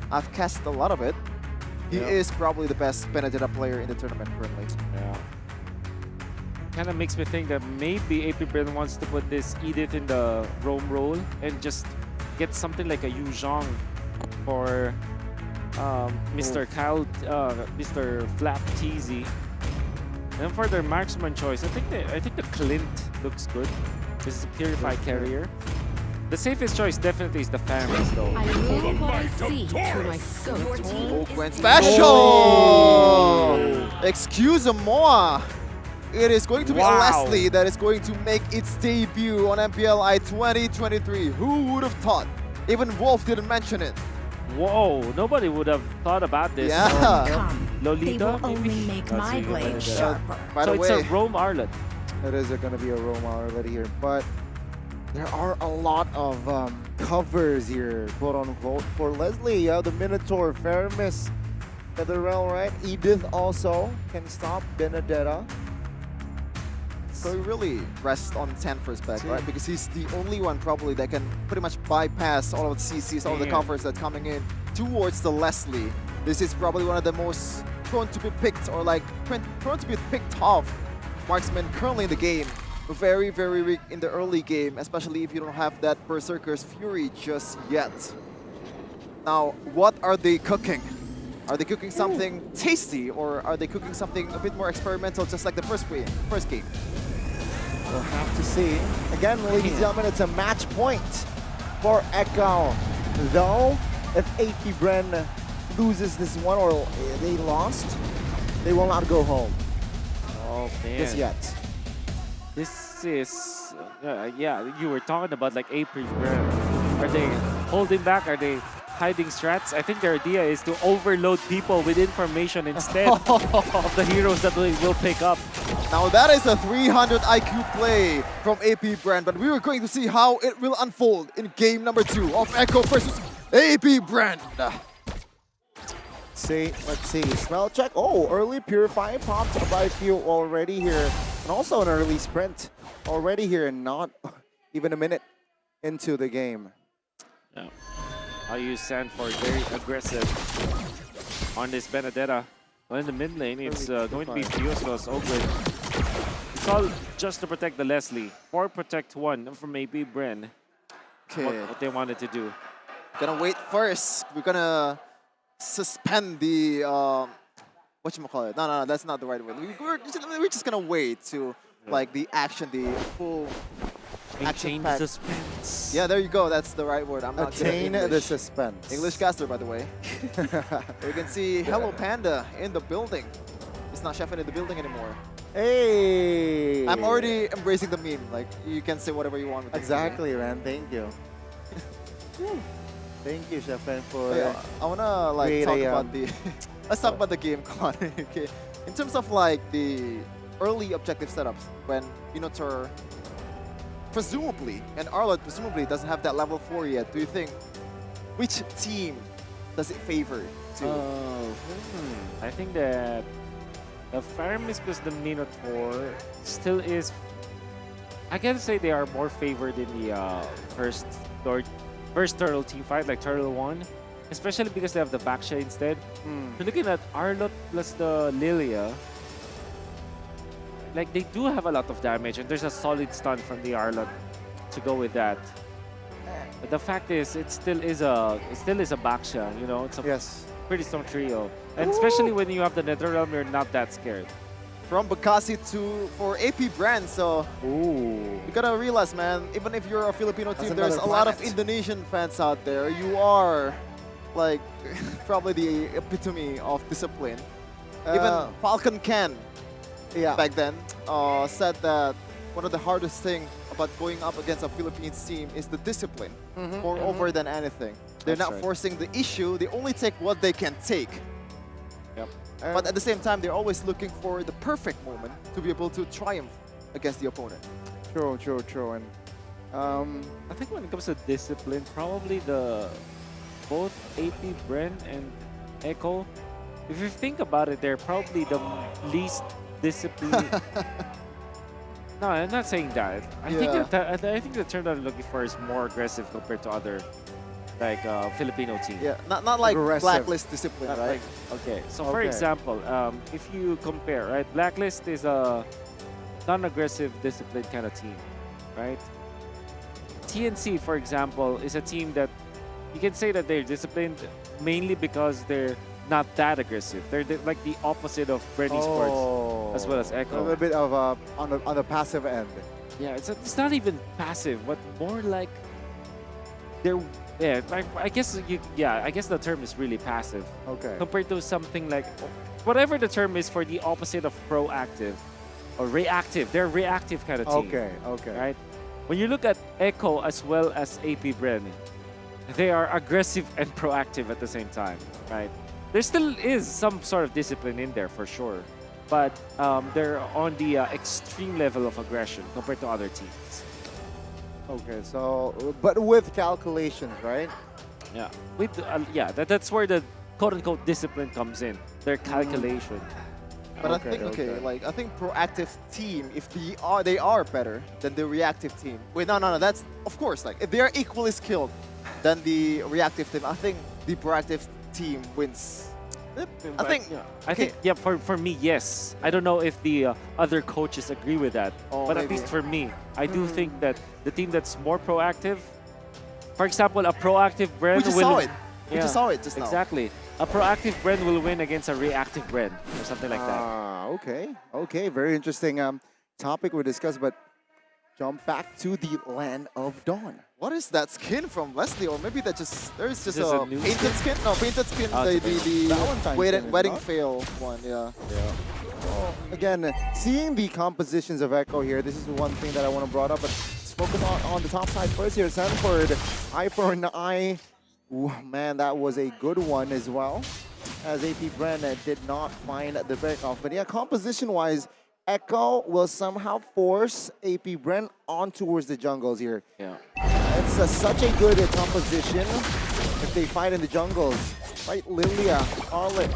I've cast a lot of it. He is probably the best Benedetta player in the tournament currently. Yeah. Kind of makes me think that maybe AP Bren wants to put this Edith in the roam role and just get something like a Yu Zhang for Mr. Mr. Flap Teasy. And for their marksman choice, I think the Clint looks good. This is a purified carrier. The safest choice definitely is the Feramis though. I will apply C to my scope. Ogwen special! Excuse Moa. It is going to be a Leslie that is going to make its debut on MPLI 2023. Who would have thought? Even Wolf didn't mention it. Whoa, nobody would have thought about this. Yeah. Lolita, only make my blade sharper. By so the it's way, a roam Arlet. It is going to be a roam Arlet here, but there are a lot of covers here, quote unquote, for Leslie. The Minotaur, Feramis, Netherrealm, right? Edith also can stop Benedetta. So he really rests on Tan first back, right? Because he's the only one probably that can pretty much bypass all of the CCs, all of the covers that's coming in towards the Leslie. This is probably one of the most prone to be picked or like prone to be picked off marksmen currently in the game. Very, very weak in the early game, especially if you don't have that Berserker's Fury just yet. Now, what are they cooking? Are they cooking something tasty, or are they cooking something a bit more experimental, just like the first game? We'll have to see. Again, ladies and gentlemen, it's a match point for Echo. Though, if AP Bren loses this one or they lost, they will not go home. Oh man. Just yet. This is, yeah, you were talking about like April. Are they holding back? Are they hiding strats? I think their idea is to overload people with information instead of the heroes that they will pick up. Now that is a 300 IQ play from AP Bren, but we are going to see how it will unfold in game number 2 of Echo versus AP Bren. Let's see, smell check. Oh, early Purify popped by Few already here. And also an early sprint already here, not even a minute into the game. Yeah. I'll use Sanford very aggressive on this Benedetta. Well, in the mid lane, it's going to be Few as well as Ogwin. It's all just to protect the Leslie. 4 protect 1 from AP Bren. Okay. What they wanted to do. Gonna wait first. We're gonna suspend the whatchamacallit. No, that's not the right word. We're just gonna wait to like the action, the full action pack. Suspense. Yeah, there you go. That's the right word. I'm not good at Attain the English. suspense. English caster, by the way. You can see Hello Panda in the building. It's not Chefin in the building anymore. Hey! I'm already embracing the meme. Like, you can say whatever you want with Exactly, man. Thank you. Thank you, Chefin, for I wanna like talk about the let's talk about the game, Con. Okay. In terms of like the early objective setups, when Minotaur presumably and Arlott presumably doesn't have that level 4 yet, do you think which team does it favor to? I think that the Faramis plus the Minotaur still is. I can say they are more favored in the first Turtle team fight, like Turtle 1, especially because they have the Baksha instead. You're looking at Arlott plus the Lilia. Like, they do have a lot of damage, and there's a solid stun from the Arlott to go with that. But the fact is, it still is a Baksha, you know? It's a pretty strong trio. And especially when you have the Netherrealm, you're not that scared. From Bakasi for AP Bren, so you gotta realize, man, even if you're a Filipino team, there's a lot of Indonesian fans out there. You are like probably the epitome of discipline. Even Falcon Ken back then said that one of the hardest thing about going up against a Philippines team is the discipline, more over than anything. They're not forcing the issue, they only take what they can take. But at the same time, they're always looking for the perfect moment to be able to triumph against the opponent. True. And I think when it comes to discipline, probably both AP Bren and Echo, if you think about it, they're probably the least disciplined. No, I'm not saying that. I think the turn that I'm looking for is more aggressive compared to other like Filipino team. Yeah, not like Blacklist discipline, right? Like, okay, so for example, if you compare, right, Blacklist is a non-aggressive, disciplined kind of team, right? TNC, for example, is a team that you can say that they're disciplined mainly because they're not that aggressive. They're like the opposite of Bren Esports as well as Echo. A little bit of on the passive end. Yeah, it's not even passive, but more like they're. Yeah, I guess the term is really passive. Okay. Compared to something like whatever the term is for the opposite of proactive or reactive. They're reactive kind of team. Okay. Right? When you look at Echo as well as AP Bren, they are aggressive and proactive at the same time, right? There still is some sort of discipline in there for sure, but they're on the extreme level of aggression compared to other teams. Okay, so but with calculations, right? Yeah, with that's where the quote-unquote discipline comes in. Their calculation. But I think like I think proactive team, if they are better than the reactive team. Wait, no. That's of course like if they are equally skilled than the reactive team. I think the proactive team wins. I think yeah, for me, yes. I don't know if the other coaches agree with that, but maybe. at least for me, I do think that the team that's more proactive, for example, a proactive Bren We just will. saw it. We just saw it just now. Exactly. A proactive Bren will win against a reactive Bren or something like that. Okay, very interesting topic we discussed, but jump back to the Land of Dawn. What is that skin from Leslie? Or maybe that there's just This a new painted skin? No, painted skin. The Valentine's wedding skin, fail one. Yeah. Well, again, seeing the compositions of Echo here, this is one thing that I want to brought up, but let's focus on the top side first here. Sanford, eye for an eye. Ooh, man, that was a good one as well, as AP Bren did not find the break-off. But yeah, composition-wise, Echo will somehow force AP Bren on towards the jungles here. Yeah. It's such a good composition if they fight in the jungles. Right, Lilia, Arlet,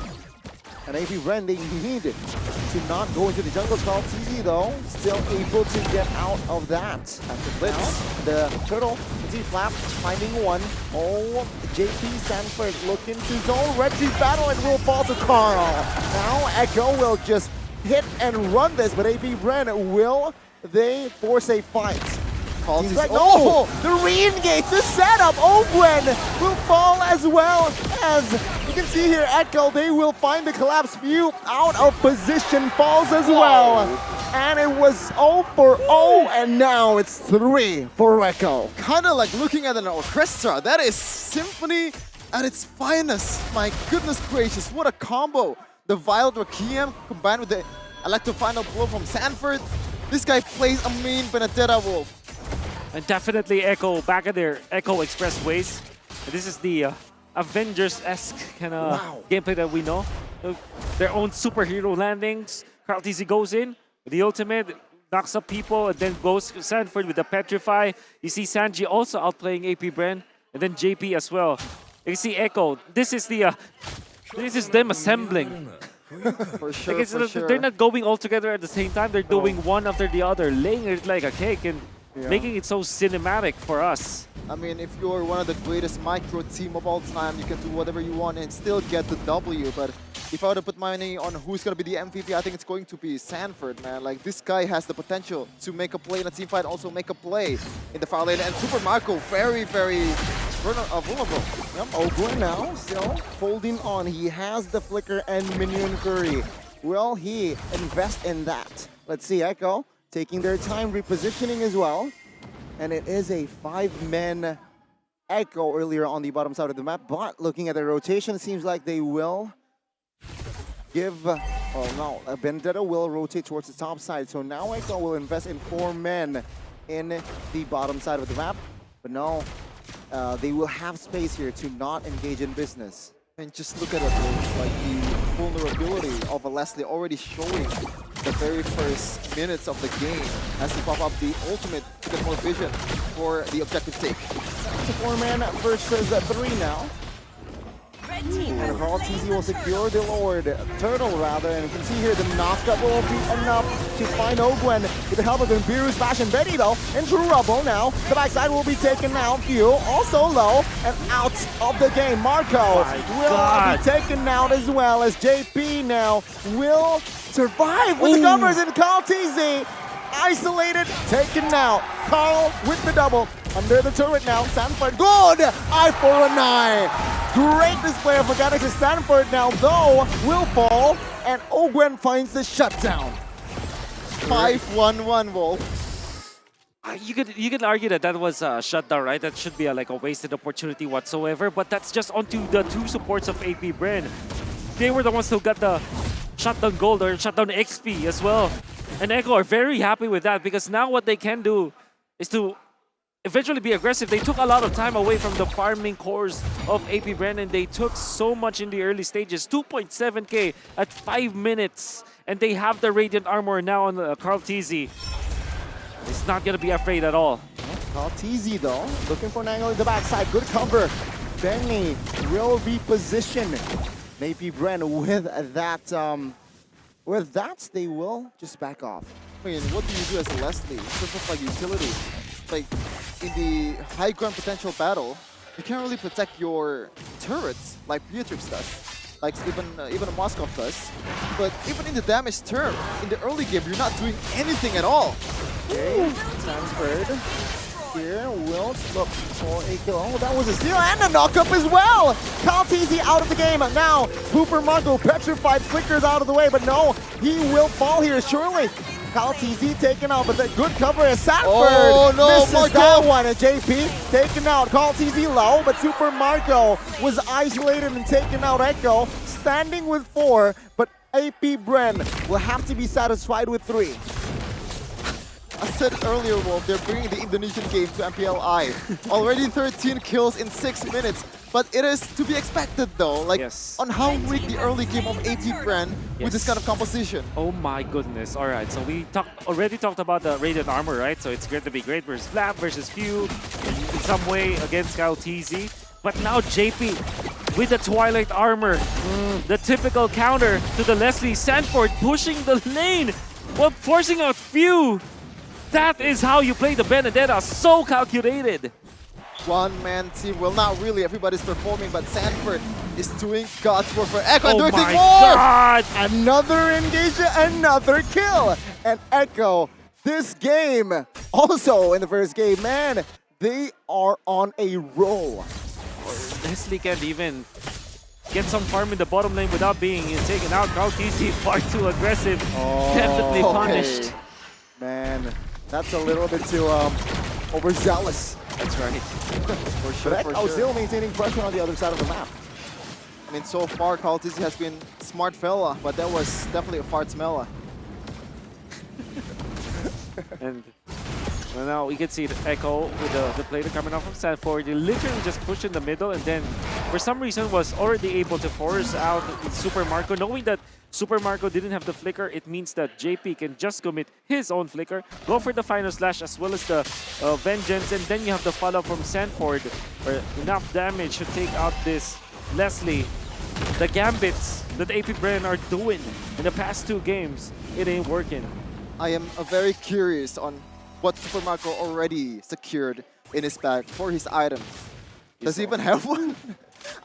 and AP Bren, they need to not go into the jungles. Carl though, still able to get out of that. After Blitz, the turtle, Z-Flap, finding one. Oh, JP Sanford looking to zone. Red Team battle and will fall to Carl. Now Echo will just hit and run this, but AP Bren, will they force a fight? Seems like, no! The re-engage, the setup! Ogwen will fall as well as, you can see here, Echo, they will find the collapse view out of position, falls as well. And it was 0 for 0, and now it's 3 for Echo. Kind of like looking at an orchestra. That is symphony at its finest. My goodness gracious, what a combo. The Violet Requiem combined with the Electro Final Blow from Sanford. This guy plays a mean Benedetta Wolf. And definitely Echo back at their Echo Expressways. This is the Avengers-esque kind of gameplay that we know. Their own superhero landings. Carl TZ goes in with the ultimate, knocks up people, and then goes Sanford with the Petrify. You see Sanji also outplaying AP Bren, and then JP as well. You see Echo. This is them assembling. For sure, like for sure. They're not going all together at the same time. They're doing one after the other, laying it like a cake and making it so cinematic for us. I mean, if you're one of the greatest micro team of all time, you can do whatever you want and still get the W. But if I were to put money on who's going to be the MVP, I think it's going to be Sanford, man. Like, this guy has the potential to make a play in a team fight, also make a play in the foul lane. And Super Marco, very, very vulnerable. Yep, Ogwen now still holding on. He has the flicker and minion curry. Will he invest in that? Let's see, Echo taking their time repositioning as well. And it is a 5-man Echo earlier on the bottom side of the map. But looking at the rotation, it seems like they will give, well, no, Benedetta will rotate towards the top side. So now Echo will invest in 4 men in the bottom side of the map. But no, they will have space here to not engage in business. And just look at it, like the vulnerability of a Leslie already showing the very first minutes of the game as they pop up the ultimate to get more vision for the objective take. It's a 4-man versus 3 now. And Carl TZ will secure the Lord Turtle rather, and you can see here the knockup will be enough to find Ogwen with the help of Impiru's Bash and Betty though. Into rubble now. The backside will be taken out. Fuel also low and out of the game. Marco will be taken out as well as JP now will survive with the covers, and Carl TZ isolated, taken out. Carl with the double. Under the turret now, Sanford, good! Eye for an eye! Great display of mechanics. Sanford now, though, will fall, and Ogwen finds the shutdown. 5-1-1, Wolf. You could argue that was a shutdown, right? That should be like a wasted opportunity whatsoever, but that's just onto the 2 supports of AP Bren. They were the ones who got the shutdown gold or shutdown XP as well. And Echo are very happy with that because now what they can do is to eventually be aggressive. They took a lot of time away from the farming cores of AP Bren, and they took so much in the early stages. 2.7k at 5 minutes, and they have the Radiant Armor now on Carl TZ. He's not going to be afraid at all. Carl TZ though, looking for an angle in the backside. Good cover. Benny will be positioned. AP Bren with that with that, they will just back off. I mean, what do you do as a Leslie in terms of like utility? Like in the high ground potential battle, you can't really protect your turrets like Beatrix does, like even a Moskov does. But even in the damage term, in the early game, you're not doing anything at all. Okay, transferred. Here, will look for a kill. Oh, that was a steal and a knockup as well! Kaltizi out of the game. Now, Hooper Marco petrified, flickers out of the way, but no, he will fall here, surely. Kaltizi taken out, but the good cover is Sanford. Oh no, misses Marco! That one, and JP taken out. Kaltizi low, but Super Marco was isolated and taken out. Echo standing with 4, but AP Bren will have to be satisfied with 3. I said it earlier, Wolf, they're bringing the Indonesian game to MPLI. Already 13 kills in 6 minutes. But it is to be expected though, like on how weak the early game of AP Bren with this kind of composition. Oh my goodness. All right, so we already talked about the Radiant Armor, right? So it's going to be great versus Flap versus Few in some way against Kaltizi. But now JP with the Twilight Armor, the typical counter to the Leslie. Sanford pushing the lane while forcing out Few. That is how you play the Benedetta, so calculated. One-man team, well not really, everybody's performing, but Sanford is doing God's work for Echo and Oh doing my more! God! Another engagement, another kill! And Echo, this game, also in the first game, man, they are on a roll. Leslie can't even get some farm in the bottom lane without being taken out. Kaltizi far too aggressive, definitely punished. Man, that's a little bit too overzealous. That's right. For sure, But for Echo sure. still maintaining pressure on the other side of the map. I mean, so far, Kaltizi has been smart fella, but that was definitely a fart smeller. And well, now we can see the Echo with the player coming off from Sanford. He literally just pushed in the middle and then for some reason was already able to force out Super Marco. Knowing that Super Marco didn't have the flicker, it means that JP can just commit his own flicker, go for the final slash as well as the vengeance, and then you have the follow from Sanford for enough damage to take out this Leslie. The gambits that AP Bren are doing in the past 2 games, it ain't working. I am very curious on what Super Marco already secured in his bag for his items. Does he even have one?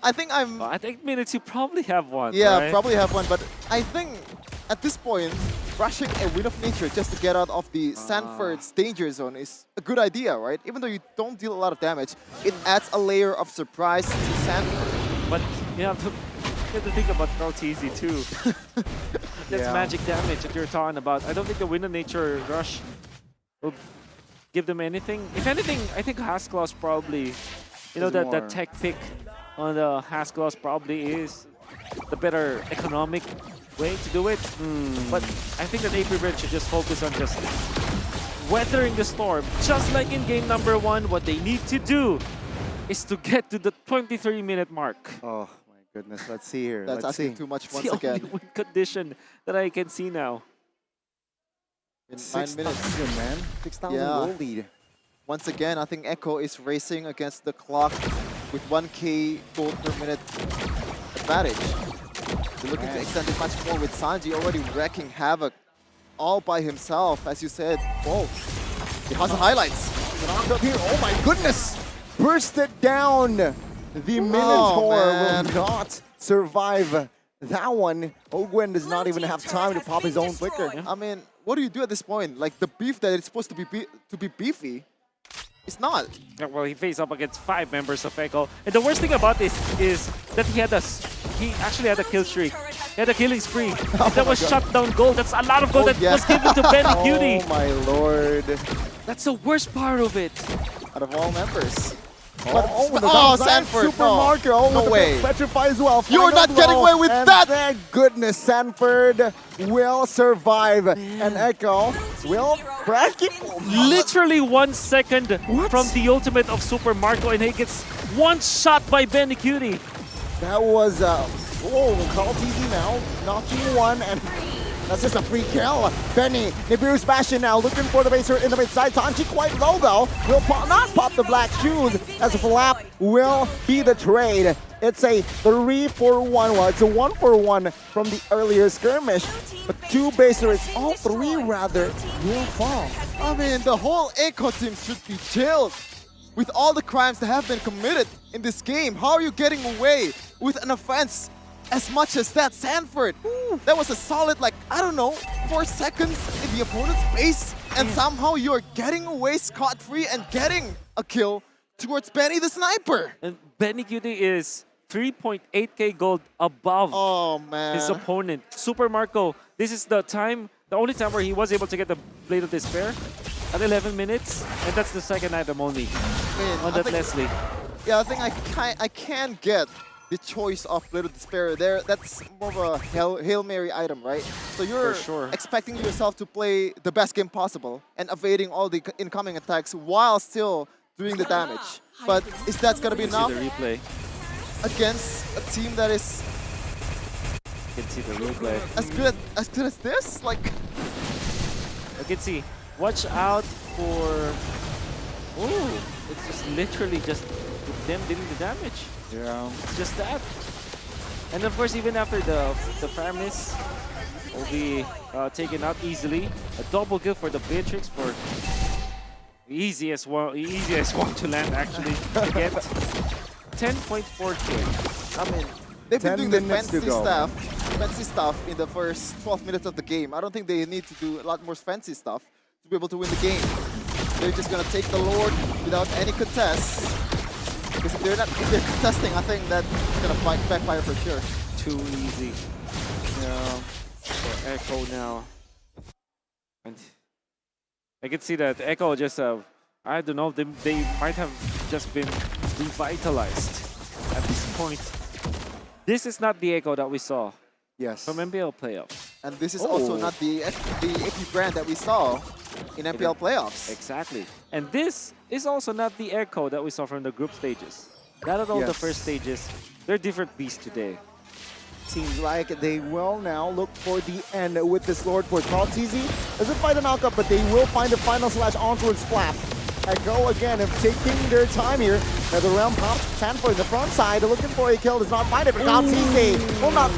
I think I'm... At 8 minutes, you probably have one, Yeah, right? probably have one, but I think at this point, rushing a Wind of Nature just to get out of the Sanford's danger zone is a good idea, right? Even though you don't deal a lot of damage, it adds a layer of surprise to Sanford. But you have to think about Kaltizi too. That's magic damage that you're talking about. I don't think the Wind of Nature rush will give them anything. If anything, I think Haskell's probably, you know, that tech pick on the Haskell's probably is the better economic way to do it. But I think that AP Bren should just focus on just weathering the storm. Just like in game number 1, what they need to do is to get to the 23-minute mark. Oh my goodness, let's see here. That's let's asking see. too much once It's the again. only win condition that I can see now. In 9 6,000, minutes. man. 6,000 goal lead. Once again, I think Echo is racing against the clock with 1k gold per minute advantage. They're looking to extend it much more with Sanji already wreaking havoc all by himself, as you said. Whoa, he has the highlights. Up here. Oh my goodness! Bursted down. The Minotaur will not survive that one. Ogwen does not even have time to pop his own flicker. I mean, what do you do at this point? Like the beef that it's supposed to be beefy, it's not. Yeah, well, he faced up against 5 members of Echo. And the worst thing about this is that he actually had a kill streak. He had a killing spree. That was shut down gold. That's a lot of gold that was given to Ben Cutie. Oh my lord. That's the worst part of it. Out of all members. Sanford, Super Marco no with way. Petrify as well. You're not getting away with that! Thank goodness, Sanford will survive. And Echo will crack it. Literally 1 second from the ultimate of Super Marco, and he gets one shot by Benny Cutie. That was, Kaltizi now, knocking one, and That's just a free kill. Benny, Nibiru's bashing now, looking for the baser in the mid side. Tanchi quite low though. Will not pop the black shoes as a flap will be the trade. It's a 3-for-1. Well, it's a 1-for-1 from the earlier skirmish. But two basers, all three rather, will fall. I mean, the whole Echo team should be jailed. With all the crimes that have been committed in this game, how are you getting away with an offense as much as that, Sanford? That was a solid, like, I don't know, 4 seconds in the opponent's base, and somehow you're getting away scot-free and getting a kill towards Benny the Sniper. And Benny Cutie is 3.8k gold above his opponent. Super Marco, this is the only time where he was able to get the Blade of Despair at 11 minutes, and that's the second item only on that Leslie. Yeah, I think I can get the choice of Blade of Despair there. That's more of a Hail Mary item, right? So you're expecting yourself to play the best game possible and evading all the incoming attacks while still doing the damage. But is that going to be enough? The replay. Against a team that is You can see the replay. as good as this? Like, I can see. Watch out for. Oh, it's just literally just them dealing the damage. Yeah. It's just that. And of course, even after the premise will be taken out easily. A double kill for the Beatrix for easiest one to land actually to get 10.4k. I mean, they've been doing the fancy stuff in the first 12 minutes of the game. I don't think they need to do a lot more fancy stuff to be able to win the game. They're just gonna take the Lord without any contest. Because if they're contesting, I think that's gonna backfire for sure. Too easy. Yeah. For Echo now. And I can see that Echo just I don't know, they might have just been revitalized at this point. This is not the Echo that we saw from MPL playoffs. And this is also not the AP brand that we saw in MPL playoffs. Exactly. And this is also not the Echo that we saw from the group stages. Not at all the first stages. They're different beasts today. Seems like they will now look for the end with this Lord for Kaltizi. Doesn't find the knockup, but they will find the final slash onwards flap. Echo again of taking their time here. Another round pops. Sanford in the front side looking for a kill. Does not find it, but Kaltizi will not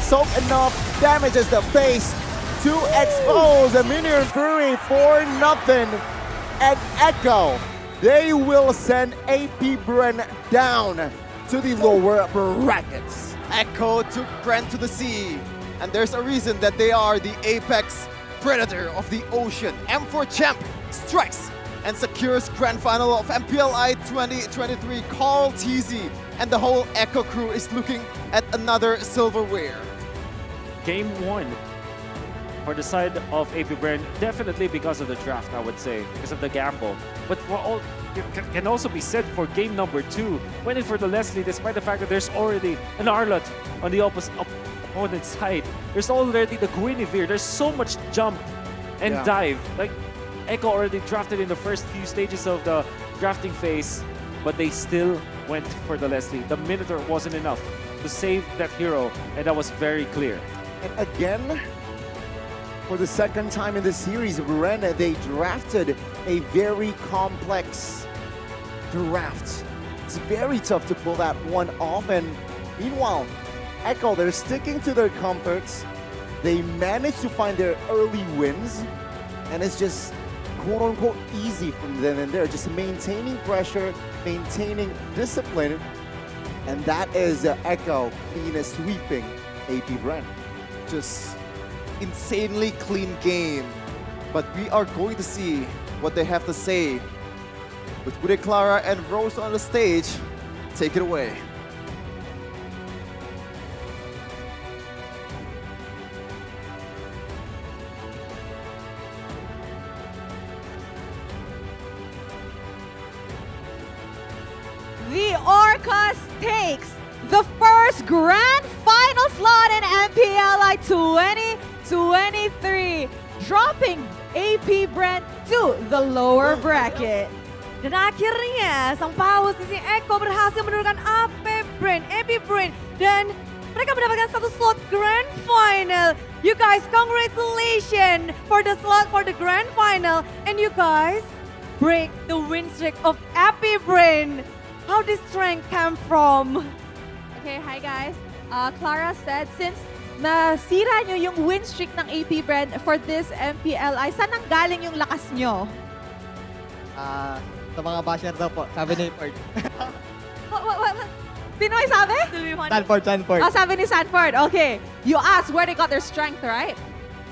soak enough damage as the base to expose a minion Fury for nothing. And Echo, they will send AP Bren down to the lower brackets. Echo took Bren to the sea, and there's a reason that they are the apex predator of the ocean. M4 Champ strikes and secures grand final of MPLI 2023. Carl TZ and the whole Echo crew is looking at another silverware. Game 1 for the side of AP Bren, definitely because of the draft, I would say, because of the gamble. But for all, it can also be said for game number 2, winning for the Leslie, despite the fact that there's already an Arlot on the opponent's side. There's already the Guinevere. There's so much jump and dive. Like, Echo already drafted in the first few stages of the drafting phase, but they still went for the Leslie. The Minotaur wasn't enough to save that hero, and that was very clear. And again, for the second time in the series, Bren, they drafted a very complex draft. It's very tough to pull that one off. And meanwhile, Echo, they're sticking to their comforts. They managed to find their early wins, and it's just quote-unquote easy from then and there. Just maintaining pressure, maintaining discipline, and that is Echo clean sweeping AP Bren. Just insanely clean game, but we are going to see what they have to say with Bude Clara and Rose on the stage. Take it away. The Orcas takes the first grand final slot in MPLI 2023, dropping AP Bren to the lower bracket. Dan akhirnya sang paus di sini Echo berhasil menurunkan AP Bren dan mereka mendapatkan satu slot Grand Final. You guys, congratulations for the slot for the Grand Final. And you guys break the win streak of Happy Bren. How this strength come from? Okay, hi guys. Clara said, since nasira nyo yung win streak ng AP Bren for this MPLI, saan nang galing yung lakas nyo? Sa mga basher daw po, sabi ni Ford. What? Sino ay sabi? Sanford. Oh, sabi ni Sanford. Okay. You asked where they got their strength, right?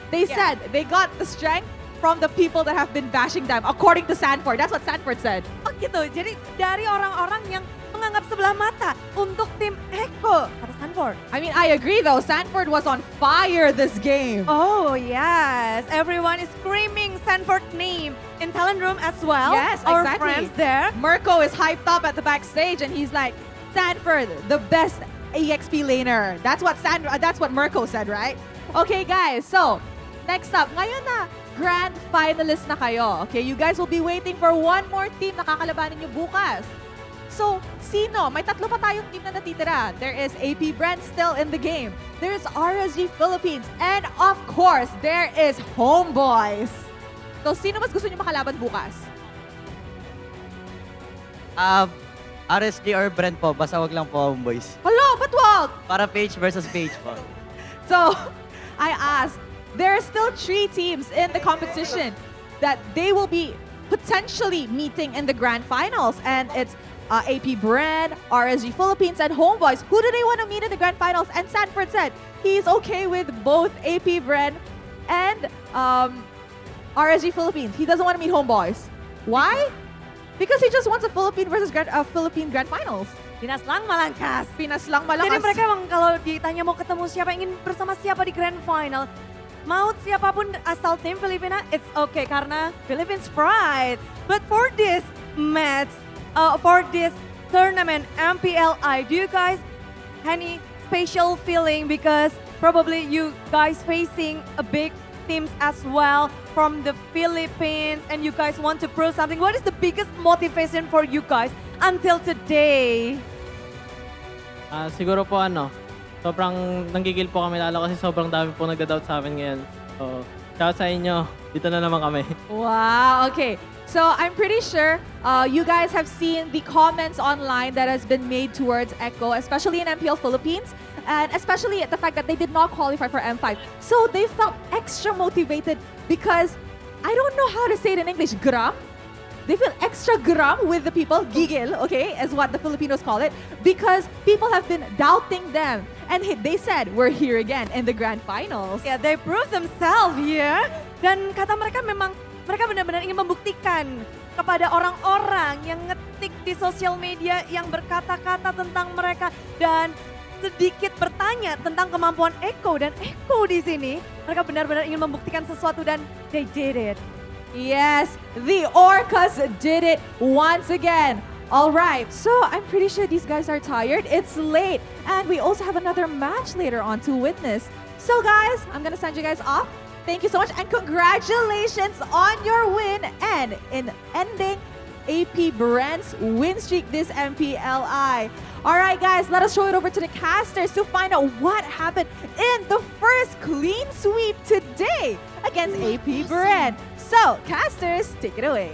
They said they got the strength from the people that have been bashing them, according to Sanford. That's what Sanford said. Oh gitu, jadi dari orang-orang yang menganggap sebelah mata untuk tim Echo. Kata Sanford. I mean, I agree though. Sanford was on fire this game. Oh yes, everyone is screaming Sanford's name in talent room as well. Yes, Our exactly. friends there. Mirko is hyped up at the backstage and he's like, Sanford, the best EXP laner. That's what Mirko said, right? Okay guys, so next up, ngayon na grand finalist na kayo. Okay, you guys will be waiting for one more team na kakalabanin nyo bukas. So, sino? May tatlo pa tayong team na natitira. There is AP Bren still in the game. There's RSG Philippines. And of course, there is HomeBois. So, sino mas gusto nyo makalaban bukas? RSG or Bren po, basta wag lang po HomeBois. Hala, ba't wag? Para page versus page po. So, I asked, there are still 3 teams in the competition that they will be potentially meeting in the grand finals. And it's AP Bren, RSG Philippines, and HomeBois. Who do they want to meet in the grand finals? And Sanford said he's okay with both AP Bren and RSG Philippines. He doesn't want to meet HomeBois. Why? Because he just wants a Philippine versus Philippine grand finals. Pinas lang malangkas. Pinas lang malakas. Jadi mereka emang kalau ditanya mau ketemu siapa, ingin bersama siapa di grand final, mau siapapun asal tim Filipina, it's okay karena Philippines pride. But for this match, for this tournament, MPLI, do you guys any special feeling because probably you guys facing a big teams as well from the Philippines and you guys want to prove something? What is the biggest motivation for you guys until today? Siguro po sobrang nanggigil po kami lalo kasi sobrang dami po nagda-doubt sa amin ngayon. So, shout sa inyo. Dito na naman kami. Wow, okay. So I'm pretty sure you guys have seen the comments online that has been made towards Echo, especially in MPL Philippines, and especially the fact that they did not qualify for M5. So they felt extra motivated because, I don't know how to say it in English, gram? They feel extra gram with the people, gigil, okay, is what the Filipinos call it, because people have been doubting them. And they said, we're here again in the grand finals. Yeah, they proved themselves here. Dan kata mereka memang mereka benar-benar ingin membuktikan kepada orang-orang yang ngetik di sosial media yang berkata-kata tentang mereka dan sedikit bertanya tentang kemampuan Echo dan Echo di sini. Mereka benar-benar ingin membuktikan sesuatu dan they did it. Yes, the Orcas did it once again. All right, so I'm pretty sure these guys are tired. It's late, and we also have another match later on to witness. So guys, I'm gonna send you guys off. Thank you so much, and congratulations on your win and in ending AP Bren's win streak this MPLI. All right, guys, let us show it over to the casters to find out what happened in the first clean sweep today against AP Bren. So, casters, take it away.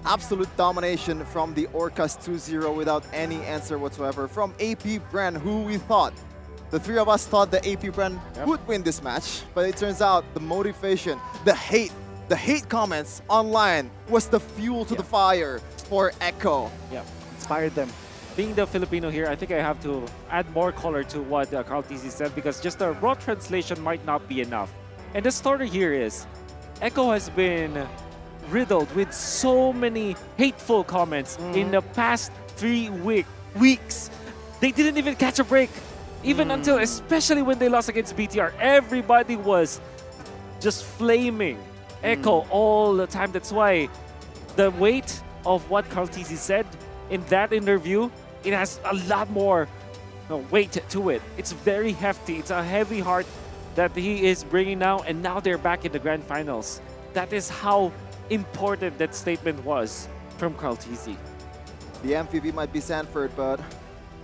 Absolute domination from the Orcas 2-0 without any answer whatsoever from AP Bren, who we thought, the three of us thought that AP Bren would win this match, but it turns out the motivation, the hate comments online was the fuel to the fire for Echo. Yeah, inspired them. Being the Filipino here, I think I have to add more color to what Carl TZ said because just the raw translation might not be enough. And the story here is, Echo has been riddled with so many hateful comments in the past 3 weeks. They didn't even catch a break. Even until, especially when they lost against BTR, everybody was just flaming Echo all the time. That's why the weight of what Carl TZ said in that interview, it has a lot more weight to it. It's very hefty. It's a heavy heart that he is bringing now, and now they're back in the grand finals. That is how important that statement was from carltz. The MVP might be Sanford, but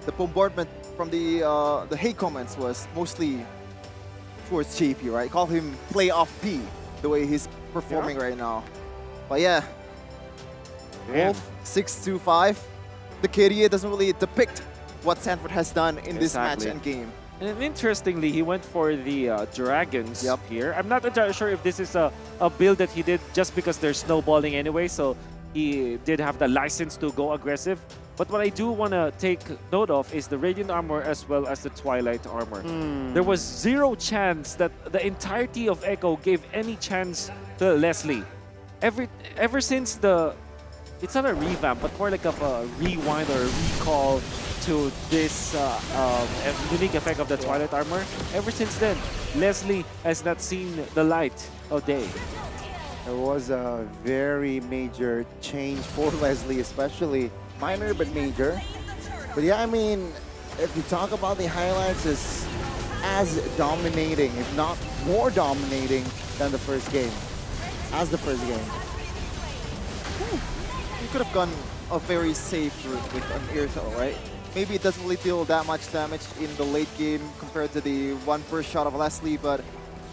the bombardment from the hate comments was mostly towards JP, right? Call him playoff P, the way he's performing right now. But yeah, Wolf 6-2-5. The KDA doesn't really depict what Sanford has done in this match and game. And interestingly, he went for the Dragons here. I'm not entirely sure if this is a build that he did just because they're snowballing anyway, so he did have the license to go aggressive. But what I do want to take note of is the Radiant Armor as well as the Twilight Armor. There was zero chance that the entirety of Echo gave any chance to Leslie. Ever since it's not a revamp, but more like a rewind or a recall to this unique effect of the Twilight Armor. Ever since then, Leslie has not seen the light of day. There was a very major change for Leslie, especially minor but major. But yeah, I mean, if you talk about the highlights, it's as dominating, if not more dominating than the first game. As the first game. You could have gone a very safe route with an Earthel, right? Maybe it doesn't really deal that much damage in the late game compared to the one first shot of Leslie, but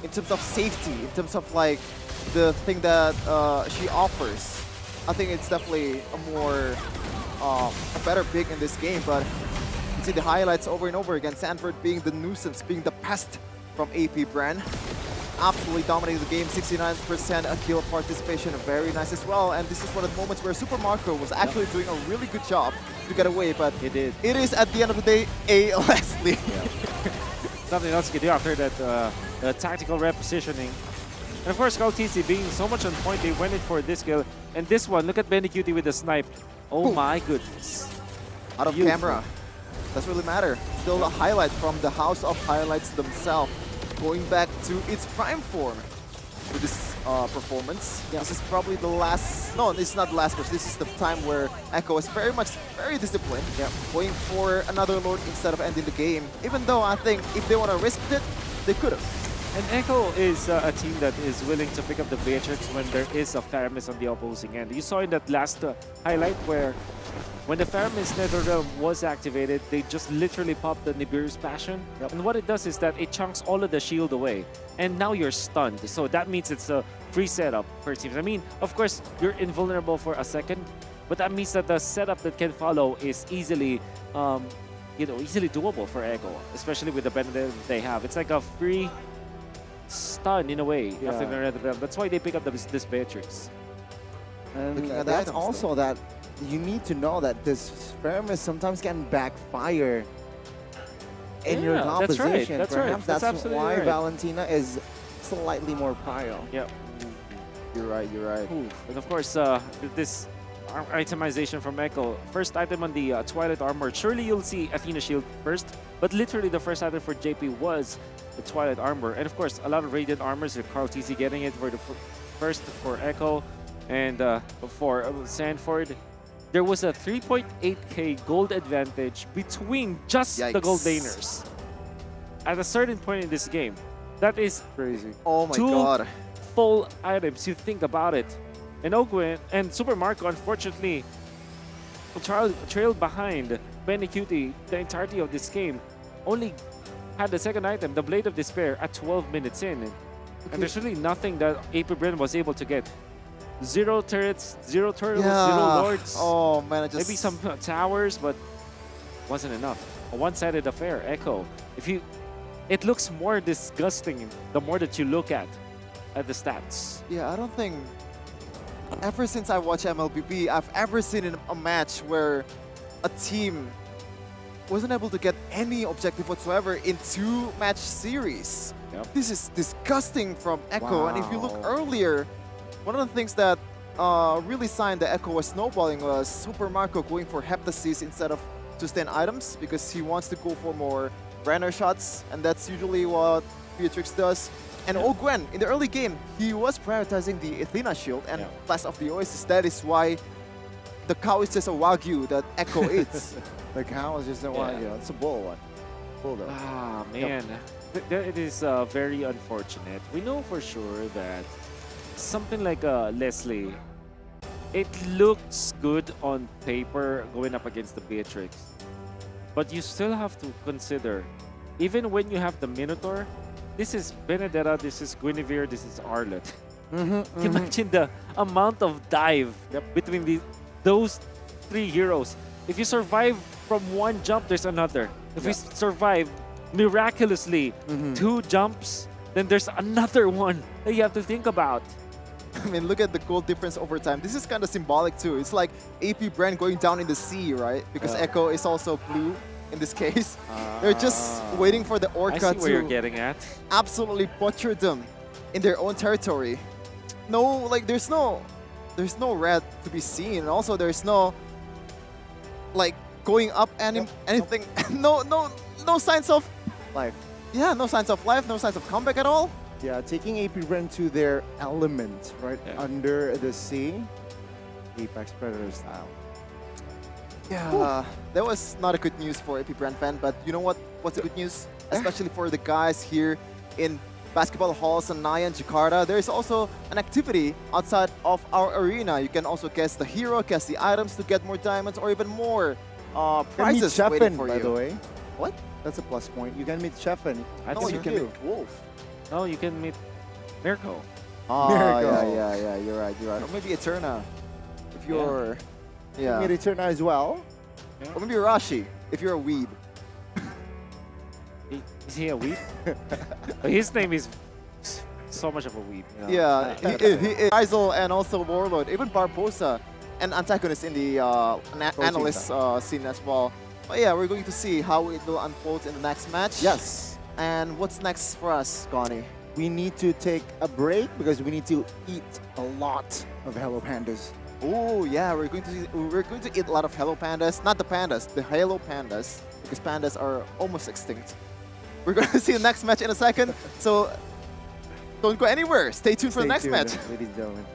in terms of safety, in terms of like the thing that she offers, I think it's definitely a better pick in this game. But you see the highlights over and over again. Sanford being the nuisance, being the pest from AP Bren. Absolutely dominating the game, 69% kill participation, very nice as well. And this is one of the moments where Super Marco was actually doing a really good job to get away, but it is at the end of the day a Leslie. Nothing else you can do after that tactical repositioning. And of course, carltz being so much on point, they went in for this kill. And this one, look at Benny Cutie with the snipe. Oh my goodness. Out of camera. Doesn't really matter. Still a highlight from the House of Highlights themselves. Going back to its prime form with this performance. This is probably the last, no, it's not the last match. This is the time where Echo is very disciplined. Going for another Lord instead of ending the game. Even though I think if they want to risk it, they could have. And Echo is a team that is willing to pick up the Beatrix when there is a Faramis on the opposing end. You saw in that last highlight where when the Faramis Netherrealm was activated, they just literally popped the Nibiru's Passion. And what it does is that it chunks all of the shield away. And now you're stunned. So that means it's a free setup for teams. I mean, of course, you're invulnerable for a second, but that means that the setup that can follow is easily easily doable for Echo, especially with the benefit they have. It's like a free stun in a way after the Netherrealm. That's why they pick up this Beatrix. And that's also that you need to know that this Faramis sometimes can backfire in your composition. That's right. That's why Valentina is slightly more prio. Yep. You're right. And of course, this itemization from Echo. First item on the Twilight Armor. Surely you'll see Athena Shield first, but literally the first item for JP was the Twilight Armor. And of course, a lot of Radiant Armors with carltz getting it for the first for Echo and for Sanford. There was a 3.8k gold advantage between just the gold laners at a certain point in this game. That is crazy. Oh my god. Full items, you think about it. And Ogwen and Super Marco, unfortunately, trailed behind Benny Cutie the entirety of this game. Only had the second item, the Blade of Despair, at 12 minutes in. And there's really nothing that AP Bren was able to get. Zero turrets, zero turtles, zero lords. Oh man, maybe some towers, but wasn't enough. A one-sided affair. Echo. It looks more disgusting the more that you look at the stats. Yeah, I don't think ever since I watched MLBB, I've ever seen a match where a team wasn't able to get any objective whatsoever in 2-match series. This is disgusting from Echo. And if you look earlier, one of the things that really signed the Echo was snowballing was Super Marco going for Heptasis instead of sustain items because he wants to go for more Brenner shots, and that's usually what Beatrix does. And Ogwen, in the early game, he was prioritizing the Athena shield and Blast of the Oasis. That is why the cow is just a Wagyu that Echo eats. The cow is just a Wagyu. It's a bull one. Cool though. Ah, man. It is very unfortunate. We know for sure that something like Leslie, it looks good on paper going up against the Beatrix. But you still have to consider, even when you have the Minotaur, this is Benedetta, this is Guinevere, this is Arlott. Imagine the amount of dive between those three heroes. If you survive from one jump, there's another. If we survive miraculously 2 jumps, then there's another one that you have to think about. I mean, look at the goal difference over time. This is kind of symbolic too. It's like AP Bren going down in the sea, right? Because Echo is also blue in this case. They're just waiting for the Orca I see where you're to getting at. absolutely butcher them in their own territory. No, like there's no red to be seen. And also there's no like going up anything. no signs of life. Yeah, no signs of life, no signs of comeback at all. Yeah, taking AP Bren to their element, right? Under the sea, Apex Predator style. Yeah, that was not a good news for AP Bren fan, but you know what? What's the good news? Especially for the guys here in Basketball Hall Sanaya and Jakarta. There is also an activity outside of our arena. You can also guess the hero, guess the items to get more diamonds or even more prizes waiting for by you. the way. What? That's a plus point. You can meet Chefin. No, you can meet Wolf. No, you can meet Mirko. Oh, Miracle. yeah, you're right. Or maybe Eterna, if you're, You meet Eterna as well. Or maybe Rashi, if you're a weeb. Is he a weeb? His name is so much of a weeb. You know? Yeah, he is. Rizal and also Warlord, even Barbosa, and antagonist in the analyst scene as well. But yeah, we're going to see how it will unfold in the next match. Yes. And what's next for us, Gani? We need to take a break because we need to eat a lot of Hello Pandas. Oh yeah, we're going to eat a lot of Hello Pandas. Not the pandas, the Halo Pandas, because pandas are almost extinct. We're going to see the next match in a second, so don't go anywhere. Stay tuned for the next match. Ladies and gentlemen.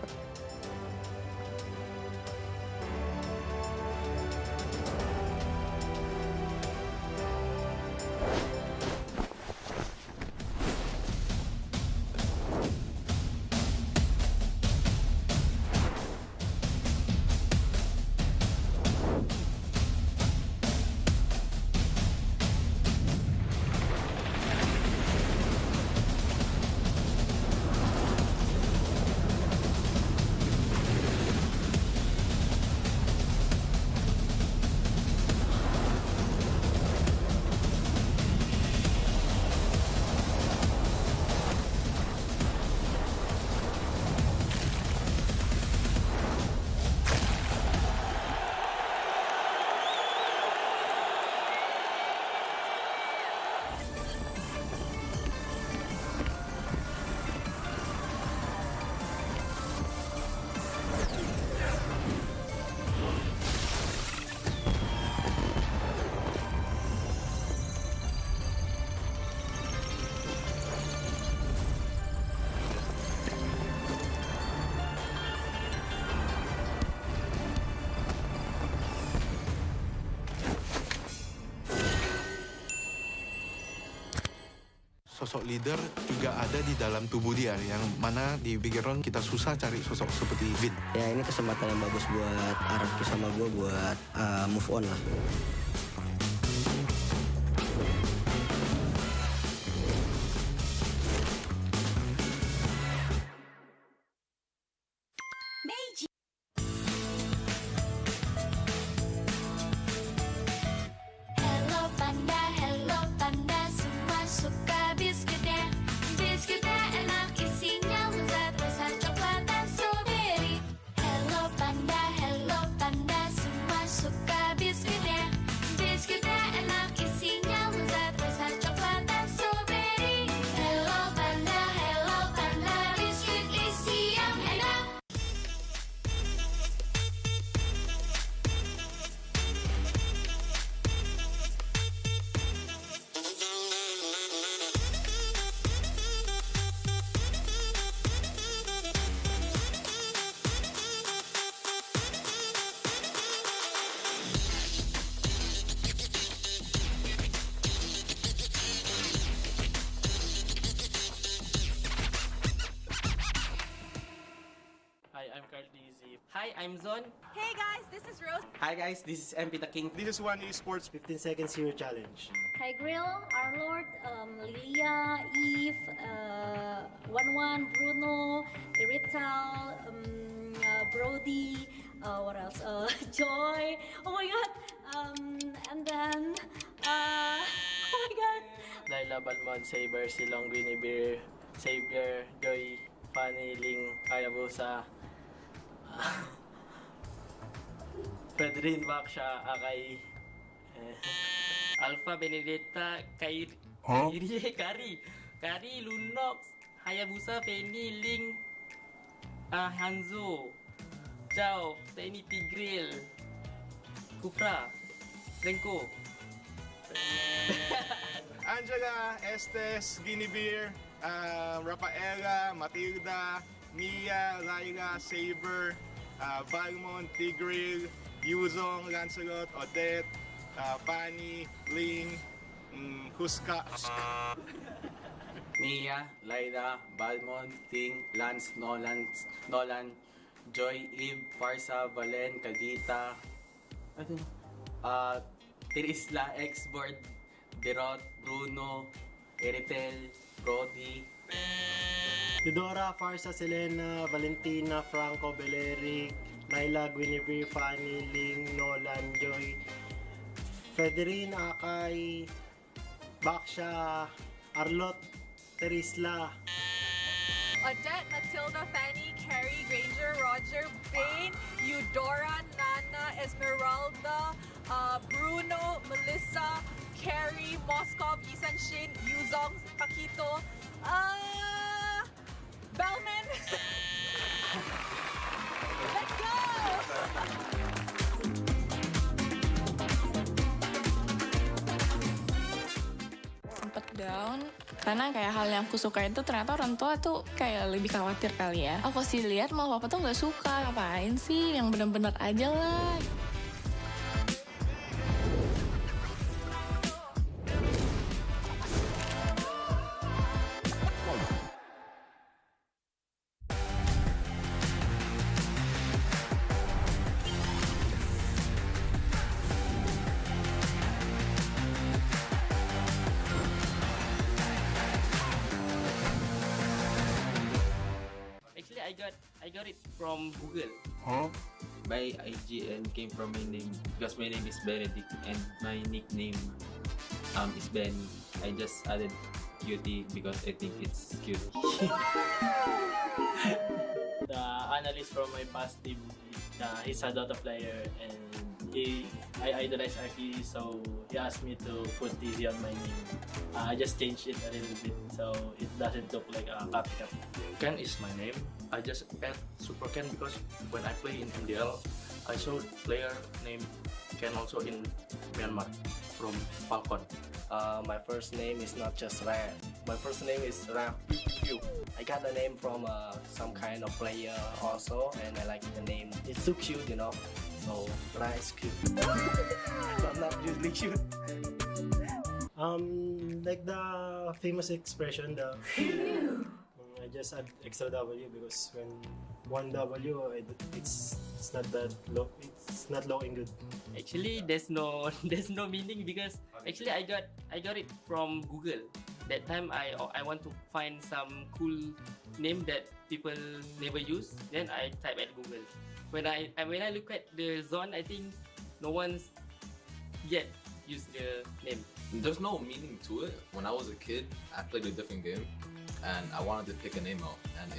Sosok leader juga ada di dalam tubuh dia, yang mana di Big Round kita susah cari sosok seperti Vin. Ya ini kesempatan yang bagus buat Araki sama gue buat move on lah. Hello panda, semua suka biskuitnya. Biskuitnya enak, isinya lezat, rasa coklat dan strawberry. Hello panda, semua suka biskuitnya. Hi, I'm Zon. Hey guys, this is Rose. Hi guys, this is MP the King. This is One Esports 15 Seconds Hero Challenge. Hi Grill, Arlord, Lilia, Eve, 11, Bruno, Irital, Brody, what else? Joy. Oh my god. And then, oh my god. Laila, Balmon, Saber, Silong, Guinevere, Xavier, Joy, Fanny, Ling, Hayabusa, Pedrin, Baksha, Akay, Alpha, Benedetta, Kairi, Kari, Lunox, Hayabusa, Penny, Ling, Hanzo, Chao, Tiny Tigril, Kufra, Renko. Angela, Estes, Guinevere, Rafaela, Matilda, Mia, Laila, Saber, Balmon, Tigril, Yuzong, Lancelot, Odette, Fanny, Ling, Huska. Mia, Laila, Balmon, Ting, Lance, Nolan, Joy, Eve, Farsa, Valen, Kadita, Tirisla, Xboard, Derot, Bruno, Eritel, Brody, Eudora, Farsa, Selena, Valentina, Franco, Beleric, Laila, Guinevere, Fanny, Ling, Nolan, Joy, Federine, Akay, Baksha, Arlot, Terisla, Odette, Matilda, Fanny, Carrie, Granger, Roger, Bane, Eudora, Nana, Esmeralda, Bruno, Melissa, Carrie, Moskov, Yisan Shin, Yuzong, Paquito, Bellman. Let's go! Sempet down karena kayak hal yang aku suka itu ternyata orang tua tuh kayak lebih khawatir kali ya. Aku sih lihat malah papa tuh nggak suka, ngapain sih, yang bener-bener aja lah. Actually, I got it from Google. By IG and came from my name because my name is Benedict and my nickname is Benny. I just added cutie because I think it's cute. The analyst from my past team, he's a Dota player and I idolize Aki, so he asked me to put TZ on my name. I just changed it a little bit so it doesn't look like a copycat. Ken is my name. I just add Super Ken because when I play in MPL, I saw player named Ken also in Myanmar from Falcon. My first name is not just Ran. My first name is Ran. I got the name from some kind of player also, and I like the name. It's too cute, you know. So Ran is cute. But not usually cute. Like the famous expression, I just add extra W because when one W, it's not that low. It's not looking good. Actually, there's no meaning because actually I got it from Google. That time I want to find some cool name that people never use. Then I type at Google. When I look at the zone, I think no one's yet used the name. There's no meaning to it. When I was a kid, I played a different game and I wanted to pick a name out, and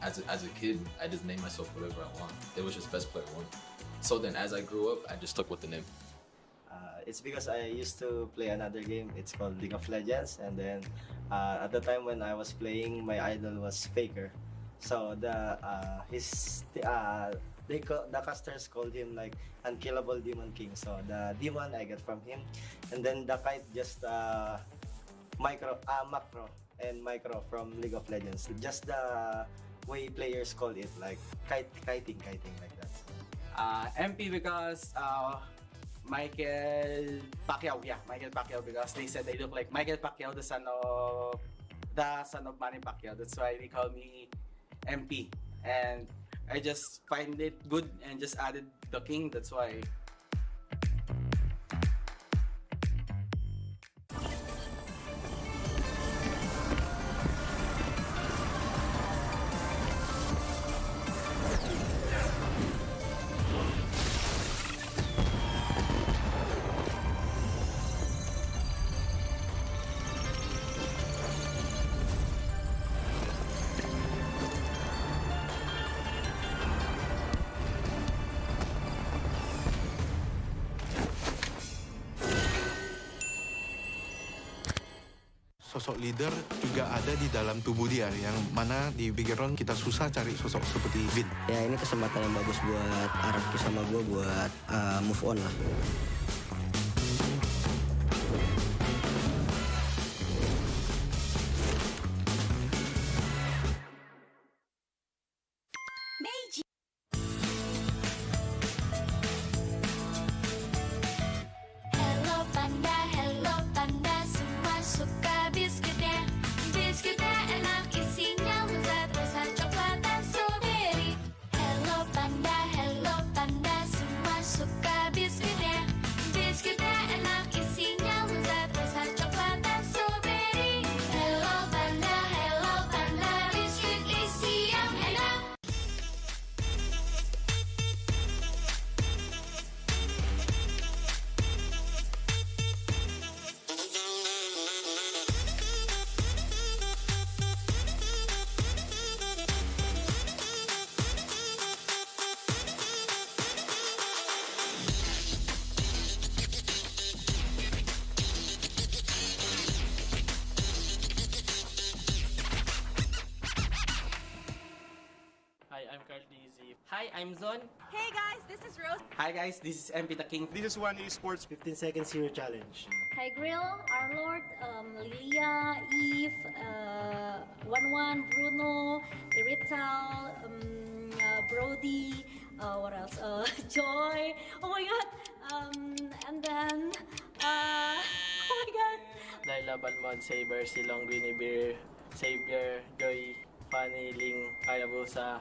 as a kid, I just named myself whatever I want. It was just best player one. So then as I grew up, I just stuck with the name. It's because I used to play another game. It's called League of Legends, and then at the time when I was playing, my idol was Faker. So the casters called him like Unkillable Demon King. So the demon I got from him, and then the kite just macro and micro from League of Legends. Just the way players call it, like kiting like that. MP because Michael Pacquiao, Michael Pacquiao, because they said they look like Michael Pacquiao, the son of Manny Pacquiao. That's why they call me MP. and I just find it good and just added the king. That's why. Sosok leader juga ada di dalam tubuh dia, yang mana di background kita susah cari sosok seperti Vin. Ya ini kesempatan yang bagus buat Araki sama gue buat move on lah. Hello panda, semua suka biskuitnya. Biskuitnya enak, isinya lezat, rasa coklat dan strawberry. Hello panda, semua suka biskuitnya. Biskuitnya enak, isinya lezat, rasa coklat dan strawberry. Hello panda, biskuit isi yang enak. Hi, I'm Carly. Hi, I'm Zon. Hey guys, this is Rose. Hi guys, this is MP the King. This is One Esports 15 Seconds Hero Challenge. Hi Grill, Our Lord, Lilia, Eve, 11, Bruno, Irital, Brody, what else? Joy. Oh my god. And then, oh my god. Laila, Balmond, Saber, Silong, Guinevere, Savior, Joy, Fanny, Ling, Hayabusa,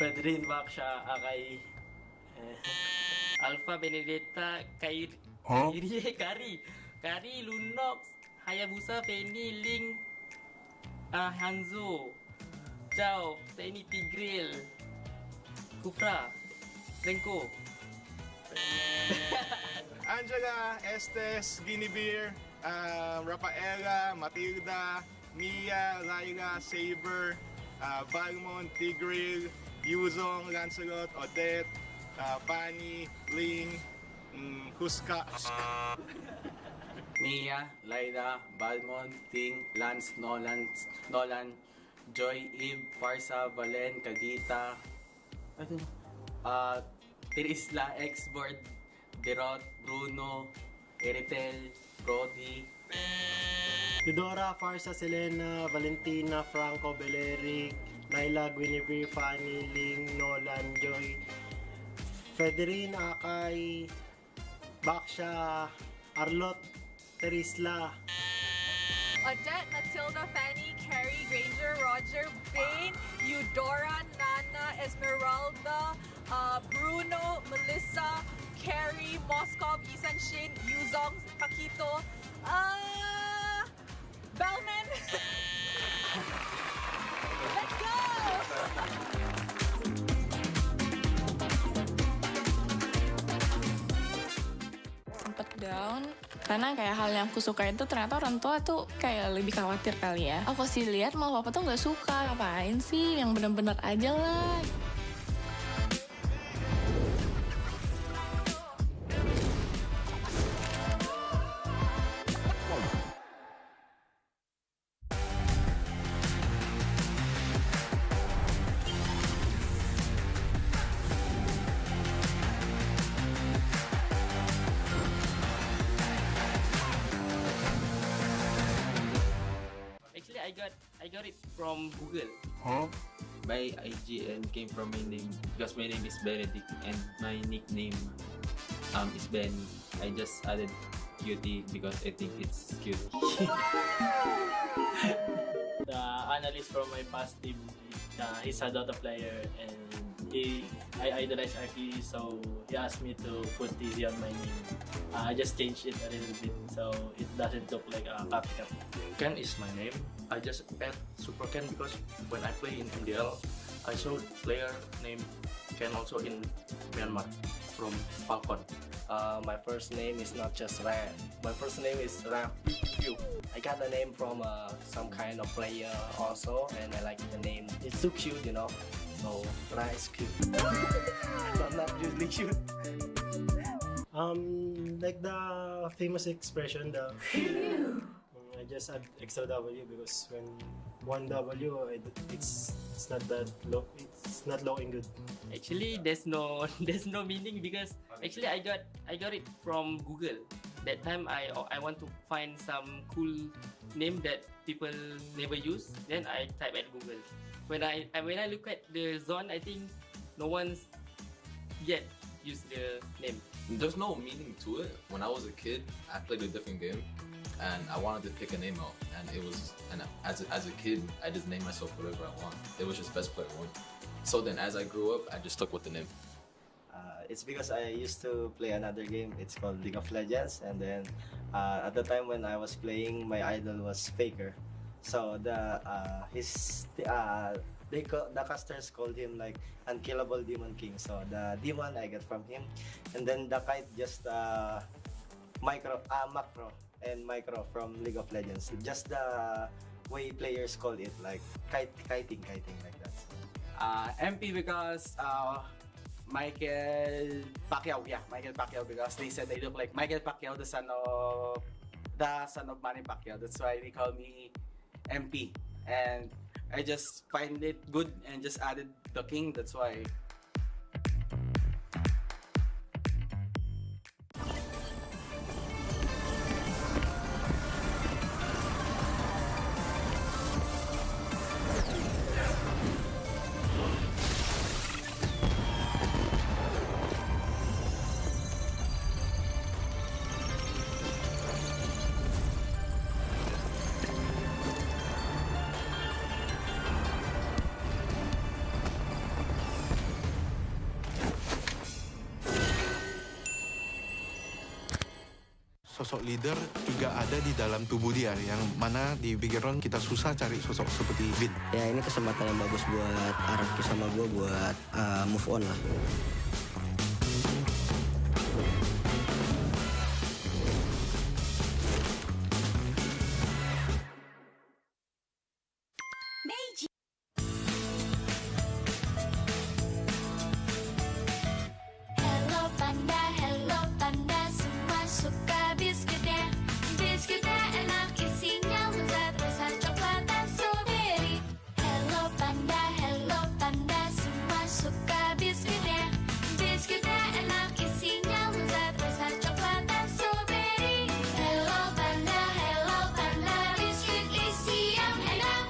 Pedrin, Baksha, Akay, Alpha, Benedetta, Kari, Lunox, Hayabusa, Fanny, Ling, Hanzo, Chao, Fanny, Tigril, Kufra, Renko. Angela, Estes, Guinevere, Rafaela, Matilda, Mia, Laila, Saber, Balmond, Tigril, Yuzong, Lancelot, Odette, Fanny, Ling, Huska. Mia, Laila, Balmond, Ting, Lance, Nolan, Joy, Eve, Farsa, Valen, Kadita, Tirisla, Xboard, Derot, Bruno, Eritel, Brody, Eudora, Farsa, Selena, Valentina, Franco, Beleric, Laila, Guinevere, Fanny, Ling, Nolan, Joy, Federine, Akay, Baksha, Arlot, Terisla, Odette, Matilda, Fanny, Carrie, Granger, Roger, Bane, Eudora, Nana, Esmeralda, Bruno, Melissa, Carrie, Moskov, Isan Shin, Yuzong, Pakito, Bellman. Let's go! Sempet down karena kayak hal yang aku suka itu ternyata orang tua tuh kayak lebih khawatir kali ya. Aku sih lihat malah papa tuh nggak suka, ngapain sih, yang bener-bener aja lah. Actually, I got it from Google. By IG and came from my name because my name is Benedict and my nickname is Benny. I just added cutie because I think it's cute. The analyst from my past team, he's a Dota player and I idolize Aki, so he asked me to put TZ on my name. I just changed it a little bit so it doesn't look like a copycat. Ken is my name. I just add Super Ken because when I play in MPL, I saw player named Ken also in Myanmar from Falcon. My first name is not just Ra. My first name is Ra. I got the name from some kind of player also, and I like the name. It's too cute, you know. So Ra is cute. not usually cute. Like the famous expression, I just add extra W because when one W, it's not that low. It's not looking good. Actually, there's no meaning because actually I got it from Google. That time I want to find some cool name that people never use. Then I type at Google. When I look at the zone, I think no one's yet used the name. There's no meaning to it. When I was a kid, I played a different game, and I wanted to pick a name out, and as a kid, I just named myself whatever I want. It was just best player one. So then, as I grew up, I just stuck with the name. It's because I used to play another game. It's called League of Legends, and then at the time when I was playing, my idol was Faker. So the casters called him like Unkillable Demon King. So the demon I get from him, and then the kite just macro and micro from League of Legends. Just the way players call it, like kiting like that. MP because Michael Pacquiao, Michael Pacquiao, because they said they look like Michael Pacquiao, the son of Manny Pacquiao. That's why they call me MP, and I just find it good and just added the king. That's why. Sosok leader juga ada di dalam tubuh dia, yang mana di background kita susah cari sosok seperti Vin. Ya ini kesempatan yang bagus buat Araki sama gue buat move on lah. Hello panda, semua suka biskuitnya. Biskuitnya enak, isinya lezat, rasa coklat dan strawberry. Hello panda, semua suka biskuitnya. Biskuitnya enak, isinya lezat, rasa coklat dan strawberry. Hello panda, biskuit isi yang enak.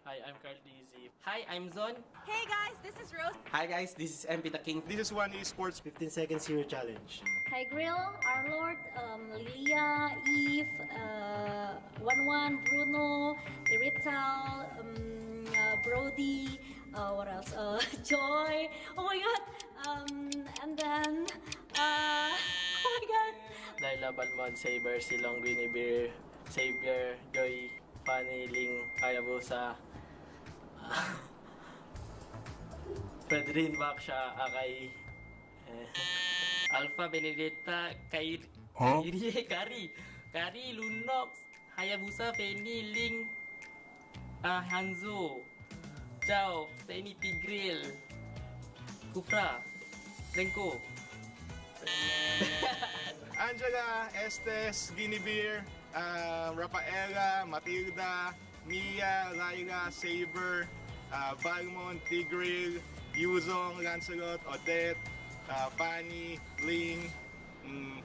Hi, I'm Carly. Hi, I'm Zon. Hey guys, this is Rose. Hi guys, this is MP the King. This is one Esports 15 seconds hero challenge. Hi Grill, Arlord, Lilia, Eve, 11, Bruno, Irital, Brody, what else? Joy. Oh my god. And then, oh my god. Laila Balmon, Saber, Silong, Guinevere, Xavier, Joy, Fanny, Ling, Hayabusa, Pedrin, Baksha, Akai, Alpha, Benedetta, Kari, Lunox, Hayabusa, Fanny, Ling, Hanzo, Chao, Fanny, Tigril, Kufra, Renko. Angela, Estes, Guinevere, Rafaela, Matilda, Mia, Lyra, Saber, Balmond, Tigreal, Yuzong, Lancelot, Odette, Fanny, Ling,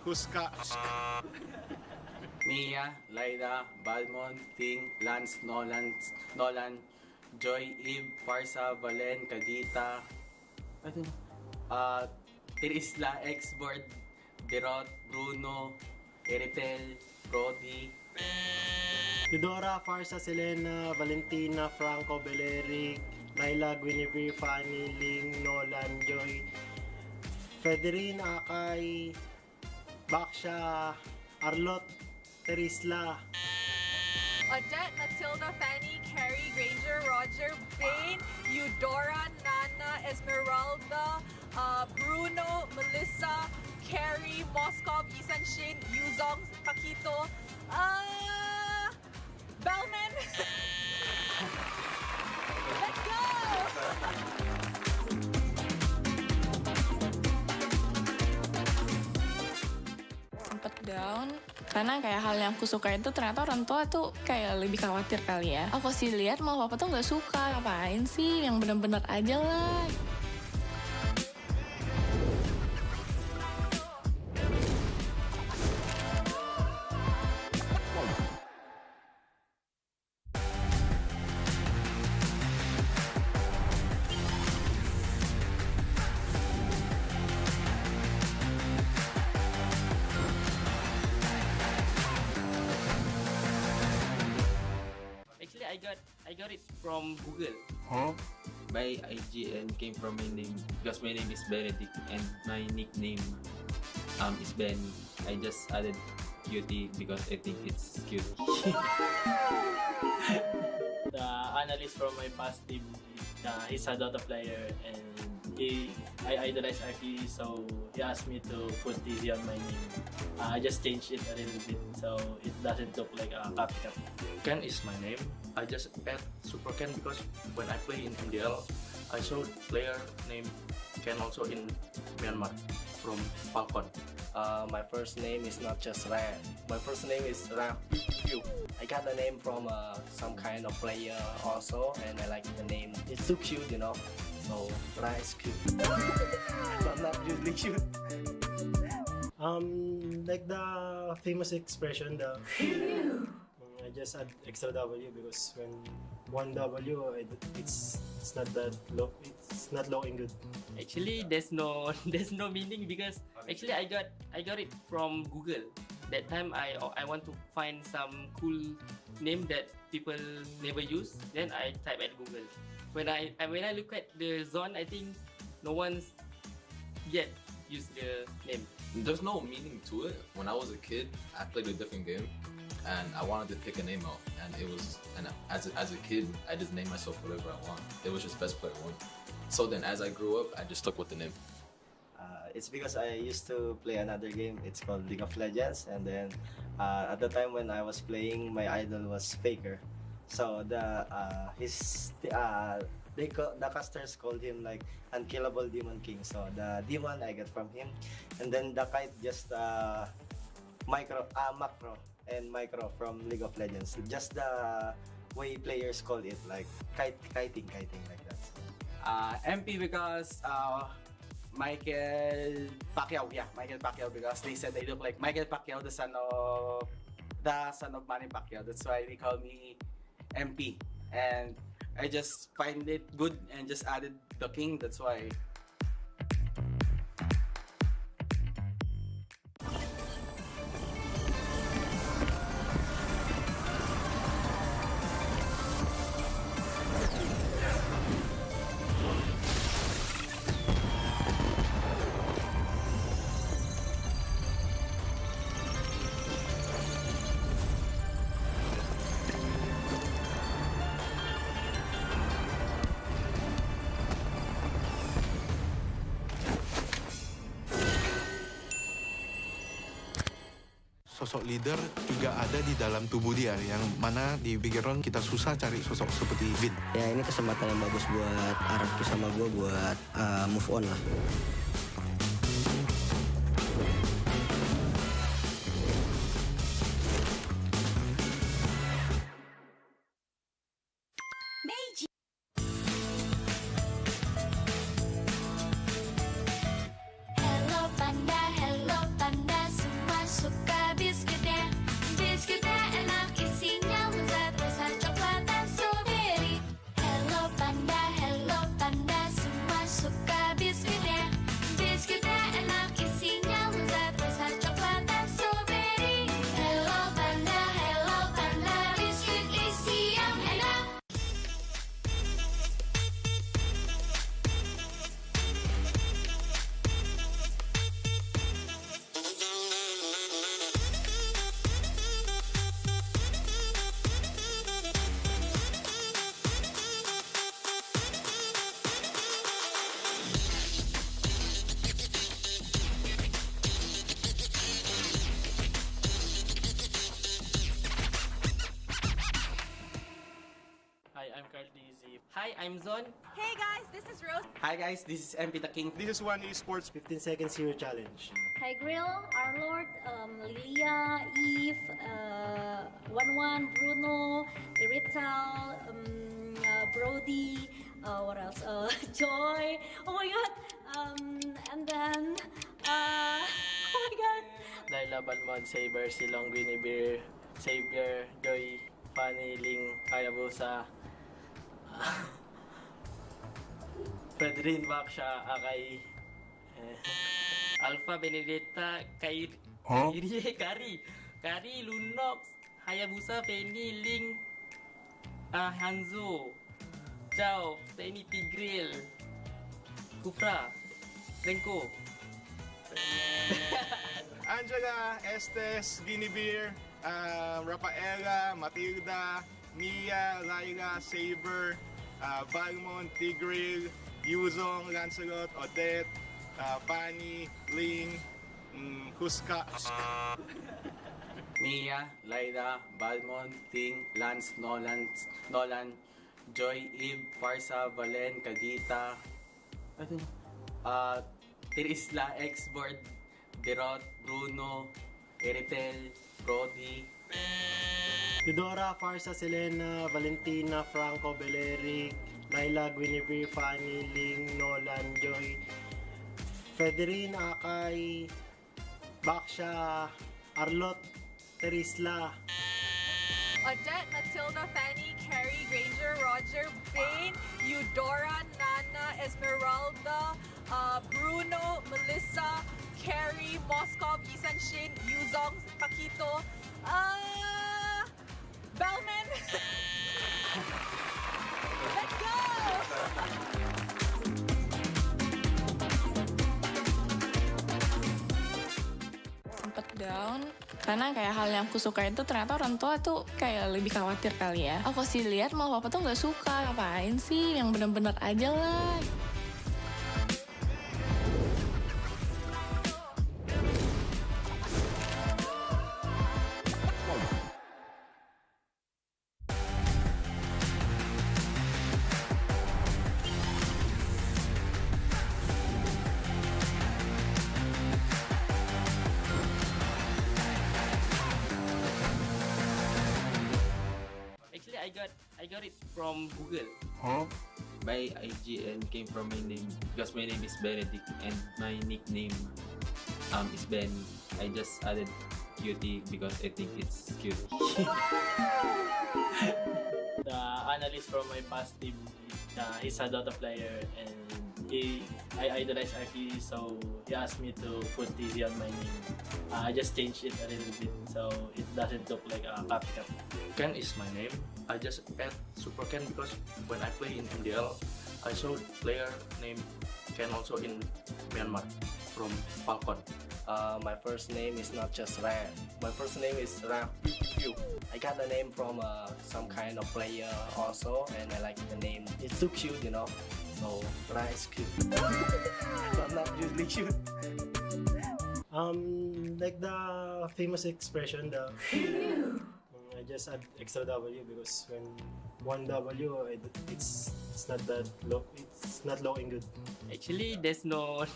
Huska. Mia, Lyra, Balmond, Ting, Lance, Nolan, Joy, Eve, Farsa, Valen, Kadita, Tirisla, Xboard, Birot, Bruno, Eritel, Brody, Eudora, Farsa, Selena, Valentina, Franco, Beleric, Laila, Guinevere, Fanny, Ling, Nolan, Joy, Federine, Akay, Baksha, Arlot, Terisla, Odette, Matilda, Fanny, Carrie, Granger, Roger, Bane, Eudora, Nana, Esmeralda, Bruno, Melissa, Carrie, Moskov, Isan Shin, Yuzong, Paquito, Bellman. Let's go! Sempet down karena kayak hal yang aku suka itu ternyata orang tua tuh kayak lebih khawatir kali ya. Aku sih lihat mau papa tuh nggak suka, ngapain sih, yang bener-bener aja lah. Actually, I got it from Google. By IGN came from my name because my name is Benedict and my nickname is Benny. I just added cutie because I think it's cute. The analyst from my past team, he's a Dota player and I idolize Aki, so he asked me to put TZ on my name. I just changed it a little bit so it doesn't look like a copycat. Ken is my name. I just add Super Ken because when I play in MPL, I saw player named Ken also in Myanmar from Falcon. My first name is not just Ran. My first name is Ran. I got the name from some kind of player also, and I like the name. It's too cute, you know. So Ran is cute. But not really cute. Like the famous expression, I just add extra W because when one W, it's not that low. It's not looking good. Actually, there's no meaning because actually I got it from Google. That time I want to find some cool name that people never use. Then I type at Google. When I look at the zone, I think no one's yet used the name. There's no meaning to it. When I was a kid, I played a different game, and I wanted to pick a name out. And as a kid, I just named myself whatever I want. It was just best player one. So then, as I grew up, I just stuck with the name. It's because I used to play another game. It's called League of Legends, and then at the time when I was playing, my idol was Faker. So the casters called him like Unkillable Demon King. So the demon I get from him, and then the kite just macro and micro from League of Legends. Just the way players call it, like kiting like that. MP because Michael Pacquiao. Yeah, Michael Pacquiao because they said they look like Michael Pacquiao, the son of Manny Pacquiao. That's why they call me MP. And I just find it good and just added the king. That's why. Sosok leader juga ada di dalam tubuh dia, yang mana di background kita susah cari sosok seperti Vin. Ya ini kesempatan yang bagus buat Araki sama gue buat move on lah. Hi, I'm Zon. Hey guys, this is Rose. Hi guys, this is MP the King. This is one Esports 15 seconds hero challenge. Hi Grill, Arlord, Lilia, Eve, 11, Bruno, Irital, Brody, what else? Joy. Oh my god. And then, oh my god. Laila, Balmond, Saber, Silong, Guinevere, Savior, Joy, Fanny, Ling, Hayabusa, Pedrin, Baksha, Akai, Alpha, Benedetta, Kari, Lunox, Hayabusa, Fanny, Ling, Hanzo, Chao, Fanny, Tigril, Kufra, Renko. Angela, Estes, Guinevere, Rafaela, Matilda, Mia, Laila, Saber, Balmond, Tigril, Yuzong, Lancelot, Odette, Fanny, Ling, Huska. Mia, Laila, Balmond, Ting, Lance, Nolan, Joy, Eve, Farsa, Valen, Kadita, Tirisla, Xboard, Derot, Bruno, Eritel, Brody, Eudora, Farsa, Selena, Valentina, Franco, Beleric, Laila, Guinevere, Fanny, Ling, Nolan, Joy, Federine, Akay, Baksha, Arlot, Terisla, Odette, Matilda, Fanny, Carrie, Granger, Roger, Bane, Eudora, Nana, Esmeralda, Bruno, Melissa, Carrie, Moskov, Isan Shin, Yuzong, Paquito, Bellman. Let's go! Sempet down karena kayak hal yang aku suka itu ternyata orang tua tuh kayak lebih khawatir kali ya. Aku sih lihat malah papa tuh nggak suka, ngapain sih, yang bener-bener aja lah. Actually, I got it from Google. My IGN came from my name because my name is Benedict and my nickname is Ben. I just added cutie because I think it's cute. the analyst from my past team, he's a Dota player and I idolize Aki, so he asked me to put TZ on my name. I just changed it a little bit so it doesn't look like a copycat. Ken is my name. I just add Super Ken because when I play in MPL, I saw player named Ken also in Myanmar from Falcon. My first name is not just Ran. My first name is Ran. I got the name from some kind of player also, and I like the name. It's too cute, you know. So Ran is cute. But not usually cute. Like the famous expression, I just add extra W because when one W, it's not that low. It's not looking good. Actually, there's no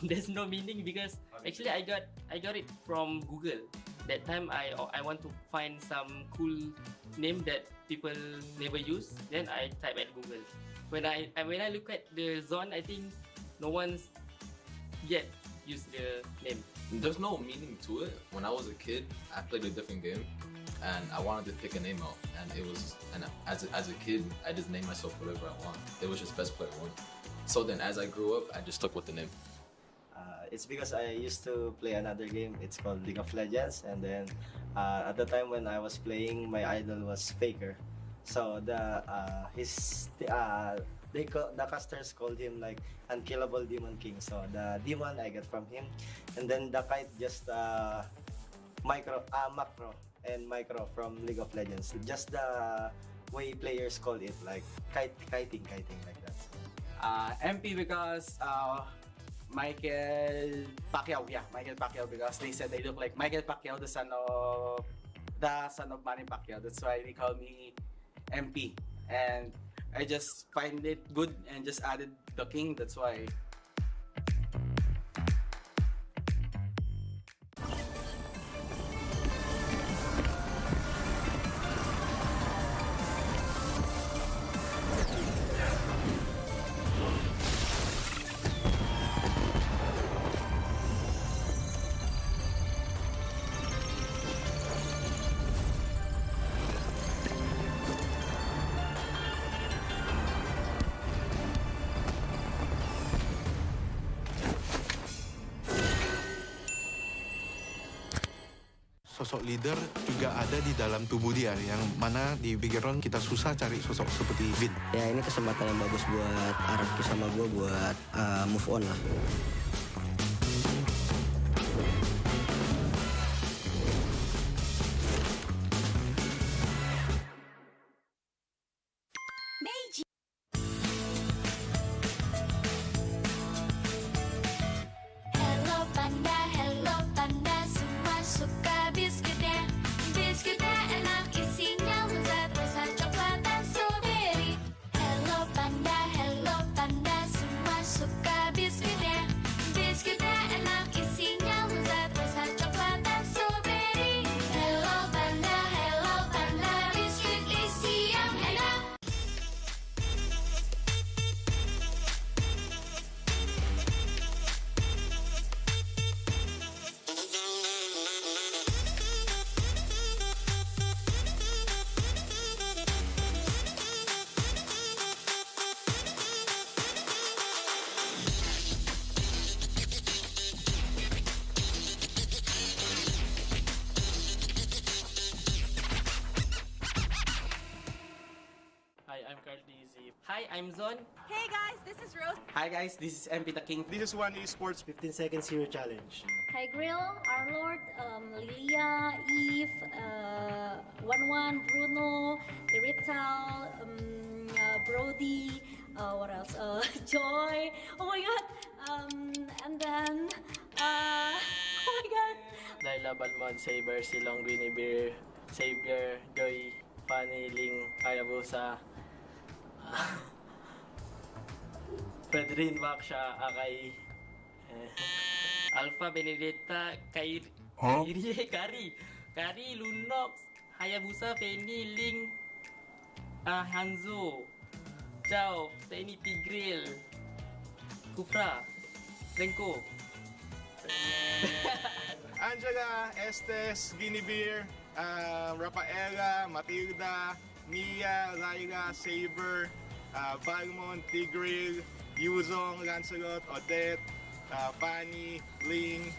meaning because actually I got it from Google. That time I want to find some cool name that people never use. Then I type at Google. When I look at the zone, I think no one's yet used the name. There's no meaning to it. When I was a kid, I played a different game, and I wanted to pick a name out. And as a kid, I just named myself whatever I want. It was just best player one. So then, as I grew up, I just stuck with the name. It's because I used to play another game. It's called League of Legends, and then at the time when I was playing, my idol was Faker. So the casters called him like Unkillable Demon King. So the demon I get from him, and then the kite just macro and micro from League of Legends. Just the way players call it, like kiting like that. MP because Michael Pacquiao, Michael Pacquiao because they said they look like Michael Pacquiao, the son of Manny Pacquiao. That's why they call me MP. And I just find it good and just added the king. That's why. Sosok leader juga ada di dalam tubuh dia, yang mana di big round kita susah cari sosok seperti Vin. Ya ini kesempatan yang bagus buat Araki sama gue buat move on lah. Hello panda, semua suka biskuitnya. Biskuitnya enak, isinya lezat, rasa coklat dan strawberry. Hello panda, semua suka biskuitnya. Biskuitnya enak, isinya lezat, rasa coklat dan strawberry. Hello panda, biskuit isi yang enak. Hi, I'm Carl Dizzy. Hi, I'm Zon. Hey guys, this is Rose. Hi guys, this is MP the King. This is one Esports 15 seconds hero challenge. Hi Grill, Our Lord, Lilia, Eve, 11, Bruno, Irital, Brody, what else? Joy. Oh my god. And then, oh my god. Laila, Balmond, Saber, Silong, Guinevere, Xavier, Joy, Fanny, Ling, Hayabusa, Pedrin, Baksha, Akay, Alpha, Benedetta, Kari, Lunox, Hayabusa, Fanny, Ling, Hanzo, Chao, Seni, Tigril, Kufra, Renko. Angela, Estes, Guinevere, Rafaela, Matilda, Mia, Laila, Saber, Balmond, Tigril, Yuzong, Lancelot, Odette, Fanny, Ling,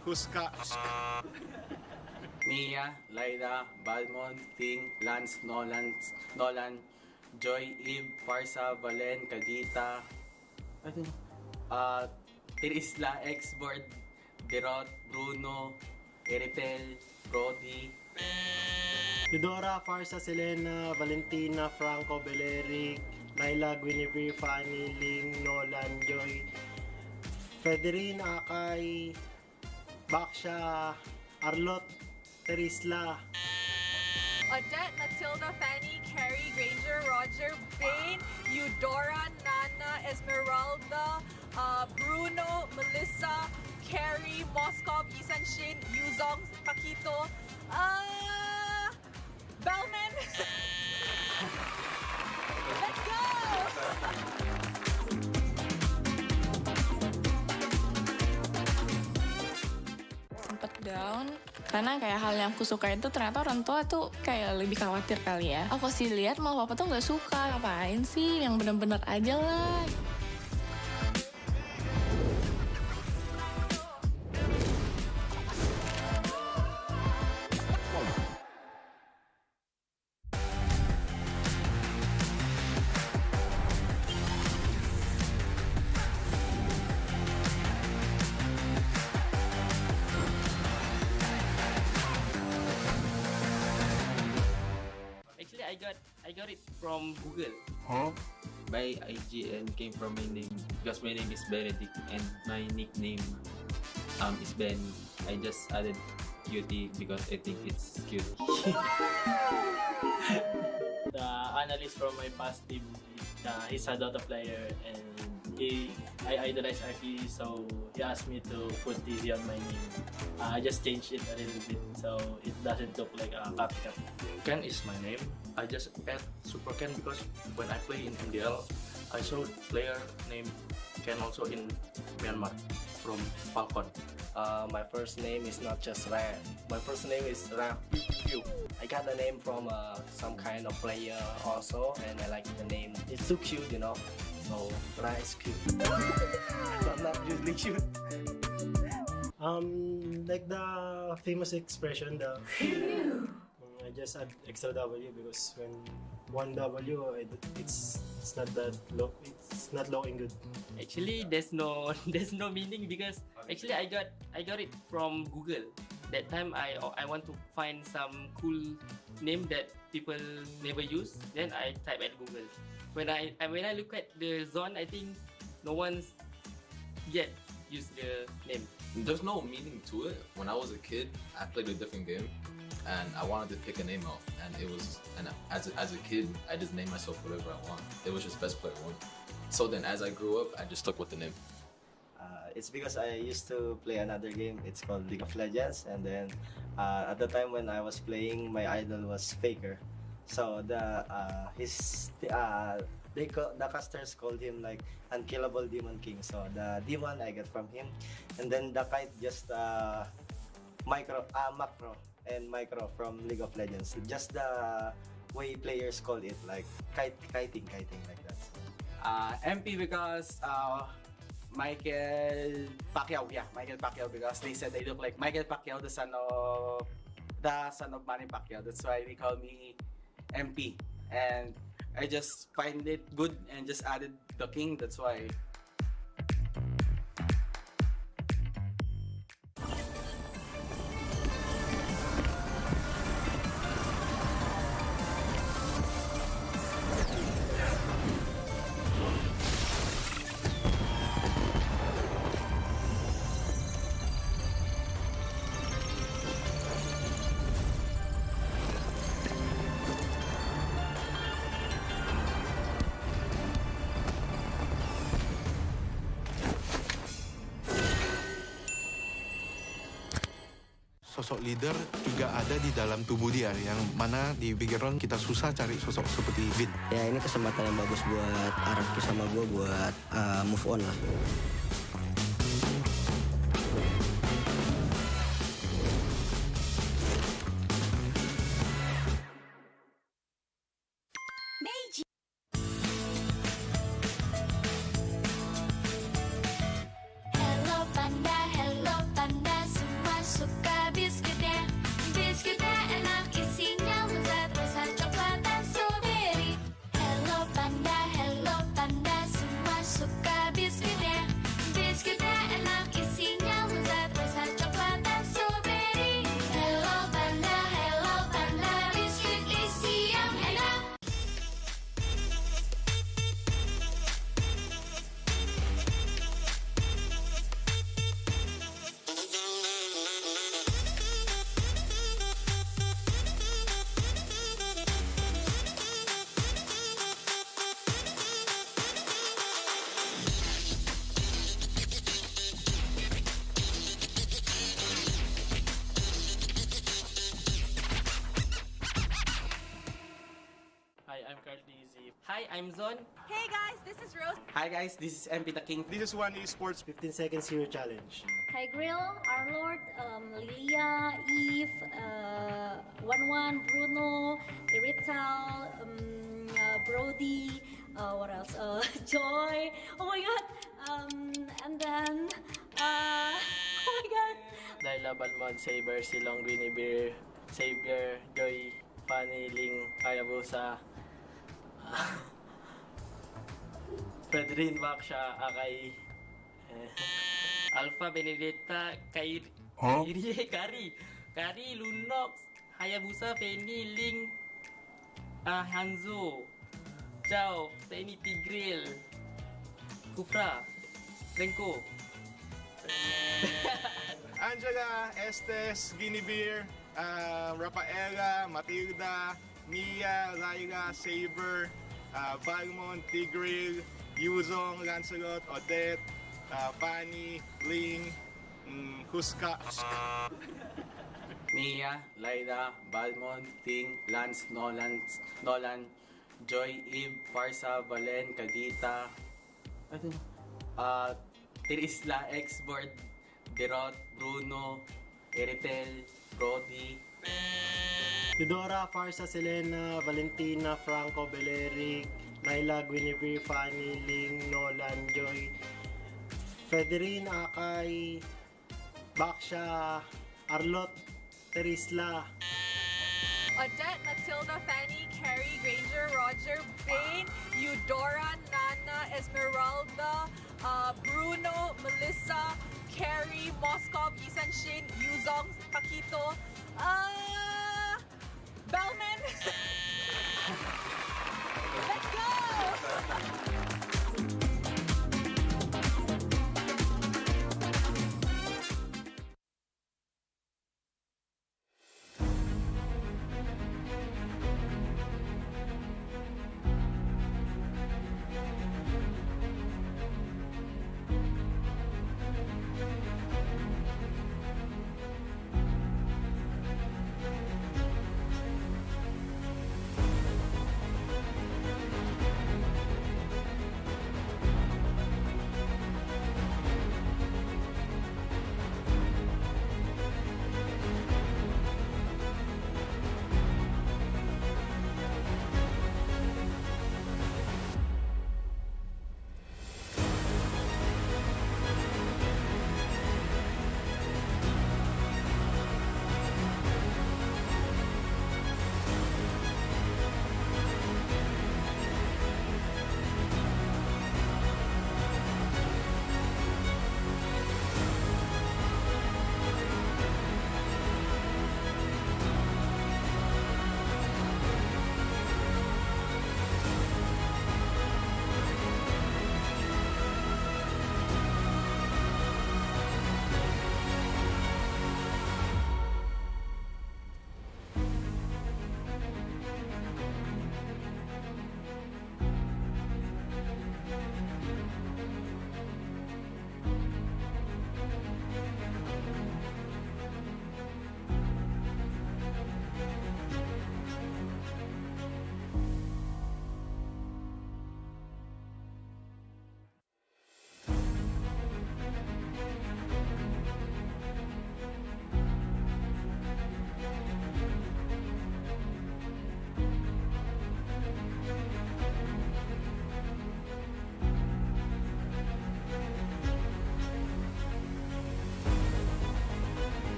Huska. Mia, Laila, Balmond, Ting, Lance, Nolan, Joy, Eve, Farsa, Valen, Kadita, Tirisla, Xboard, Derot, Bruno, Eripel, Brody, Eudora, Farsa, Selena, Valentina, Franco, Beleric, Laila, Guinevere, Fanny, Ling, Nolan, Joy, Federine, Akay, Baksha, Arlot, Terisla, Odette, Matilda, Fanny, Carrie, Granger, Roger, Bane, Eudora, Nana, Esmeralda, Bruno, Melissa, Carrie, Moskov, Isan Shin, Yuzong, Paquito, Bellman. Let's go! Sempet down karena kayak hal yang aku suka itu ternyata orang tua tuh kayak lebih khawatir kali ya. Aku sih lihat malah papa tuh nggak suka, ngapain sih, yang bener-bener aja lah. Actually, I got it from Google. By IG and came from my name because my name is Benedict and my nickname is Ben. I just added cutie because I think it's cute. The analyst from my past team. He's a Dota player and I idolize Aki, so he asked me to put TZ on my name. I just changed it a little bit so it doesn't look like a copycat. Ken is my name. I just add Super Ken because when I play in MPL, I saw player named Ken also in Myanmar from Falcon. My first name is not just Ran. My first name is Ran. I got the name from some kind of player also, and I like the name. It's too cute, you know. So Ran is cute. But not usually cute. Like the famous expression, I just add extra W because when one W, it's not that low. It's not looking good. Actually, there's no meaning because actually I got it from Google. That time I want to find some cool name that people never use. Then I type at Google. When I look at the zone, I think no one's yet used the name. There's no meaning to it. When I was a kid, I played a different game, and I wanted to pick a name out. And as a kid, I just named myself whatever I want. It was just best player one. So then, as I grew up, I just stuck with the name. It's because I used to play another game. It's called League of Legends, and then at the time when I was playing, my idol was Faker. So the casters called him like Unkillable Demon King. So the demon I get from him, and then the kite just macro and micro from League of Legends. Just the way players call it, like kiting like that. MP because Michael Pacquiao. Yeah, Michael Pacquiao because they said they look like Michael Pacquiao, the son of Manny Pacquiao. That's why they call me MP. And I just find it good and just added the king. That's why. Sosok leader juga ada di dalam tubuh dia, yang mana di background kita susah cari sosok seperti Vin. Ya ini kesempatan yang bagus buat Araki sama gue buat move on lah. Hello panda, semua suka biskuitnya. Biskuitnya enak, isinya lezat, rasa coklat dan strawberry. Hello panda, semua suka biskuitnya. Biskuitnya enak, isinya lezat, rasa coklat dan strawberry. Hello panda, biskuit isi yang enak. Hi, I'm Carly. Hi, I'm Zon. Hey guys, this is Rose. Hi guys, this is MP the King. This is One Esports 15 Seconds Hero Challenge. Hi Grill, Arlord, Lilia, Eve, 11, Bruno, Irital, Brody, what else? Joy. Oh my god. And then, oh my god. Laila Balmon, Saber, Silong, Guinevere, Savior, Joy, Fanny, Ling, Hayabusa, Pedrin, Baksha, Akai, Alpha, Benedetta, Kari, Lunox, Hayabusa, Fanny, Ling, Hanzo, Chao, Fanny, Tigril, Kufra, Renko. Angela, Estes, Guinevere, Rafaela, Matilda, Mia, Lyra, Saber, Balmond, Tigreal, Yuzong, Lancelot, Odette, Fanny, Ling, Huska. Mia, Lyra, Balmond, Ting, Lance, Nolan, Joy, Eve, Farsa, Valen, Kadita, Tirisla, Xboard, Derot, Bruno, Eritel, Brody, Eudora, Farsa, Selena, Valentina, Franco, Beleric, Laila, Guinevere, Fanny, Ling, Nolan, Joy, Federine, Akay, Baksha, Arlot, Terisla, Odette, Matilda, Fanny, Carrie, Granger, Roger, Bane, Eudora, Nana, Esmeralda, Bruno, Melissa, Carrie, Moskov, Isan Shin, Yuzong, Pakito, Bellman. Let's go!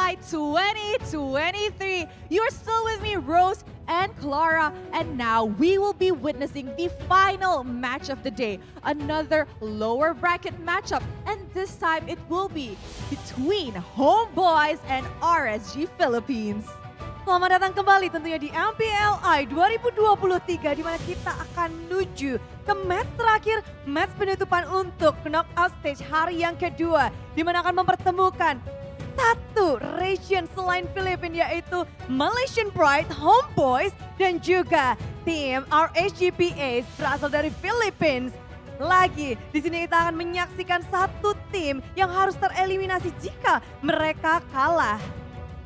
MPLI 2023. You're still with me, Rose and Clara, and now we will be witnessing the final match of the day. Another lower bracket matchup, and this time it will be between HomeBois and RSG Philippines. Selamat datang kembali tentunya di MPLI 2023 di mana kita akan menuju ke match terakhir, match penutupan untuk knockout stage hari yang kedua di mana akan mempertemukan satu region selain Filipina yaitu Malaysian Pride, HomeBois dan juga tim RSGPA berasal dari Philippines. Lagi di sini kita akan menyaksikan satu tim yang harus tereliminasi jika mereka kalah.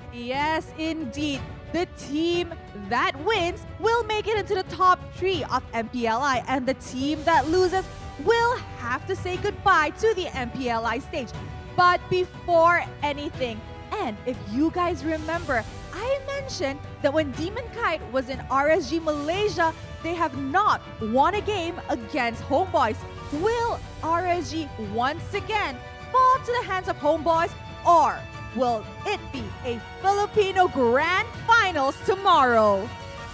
Yes, indeed. The team that wins will make it into the top 3 of MPLI, and the team that loses will have to say goodbye to the MPLI stage. But before anything, and if you guys remember, I mentioned that when Demon Kite was in RSG Malaysia, they have not won a game against HomeBois. Will RSG once again fall to the hands of HomeBois, or will it be a Filipino Grand Finals tomorrow?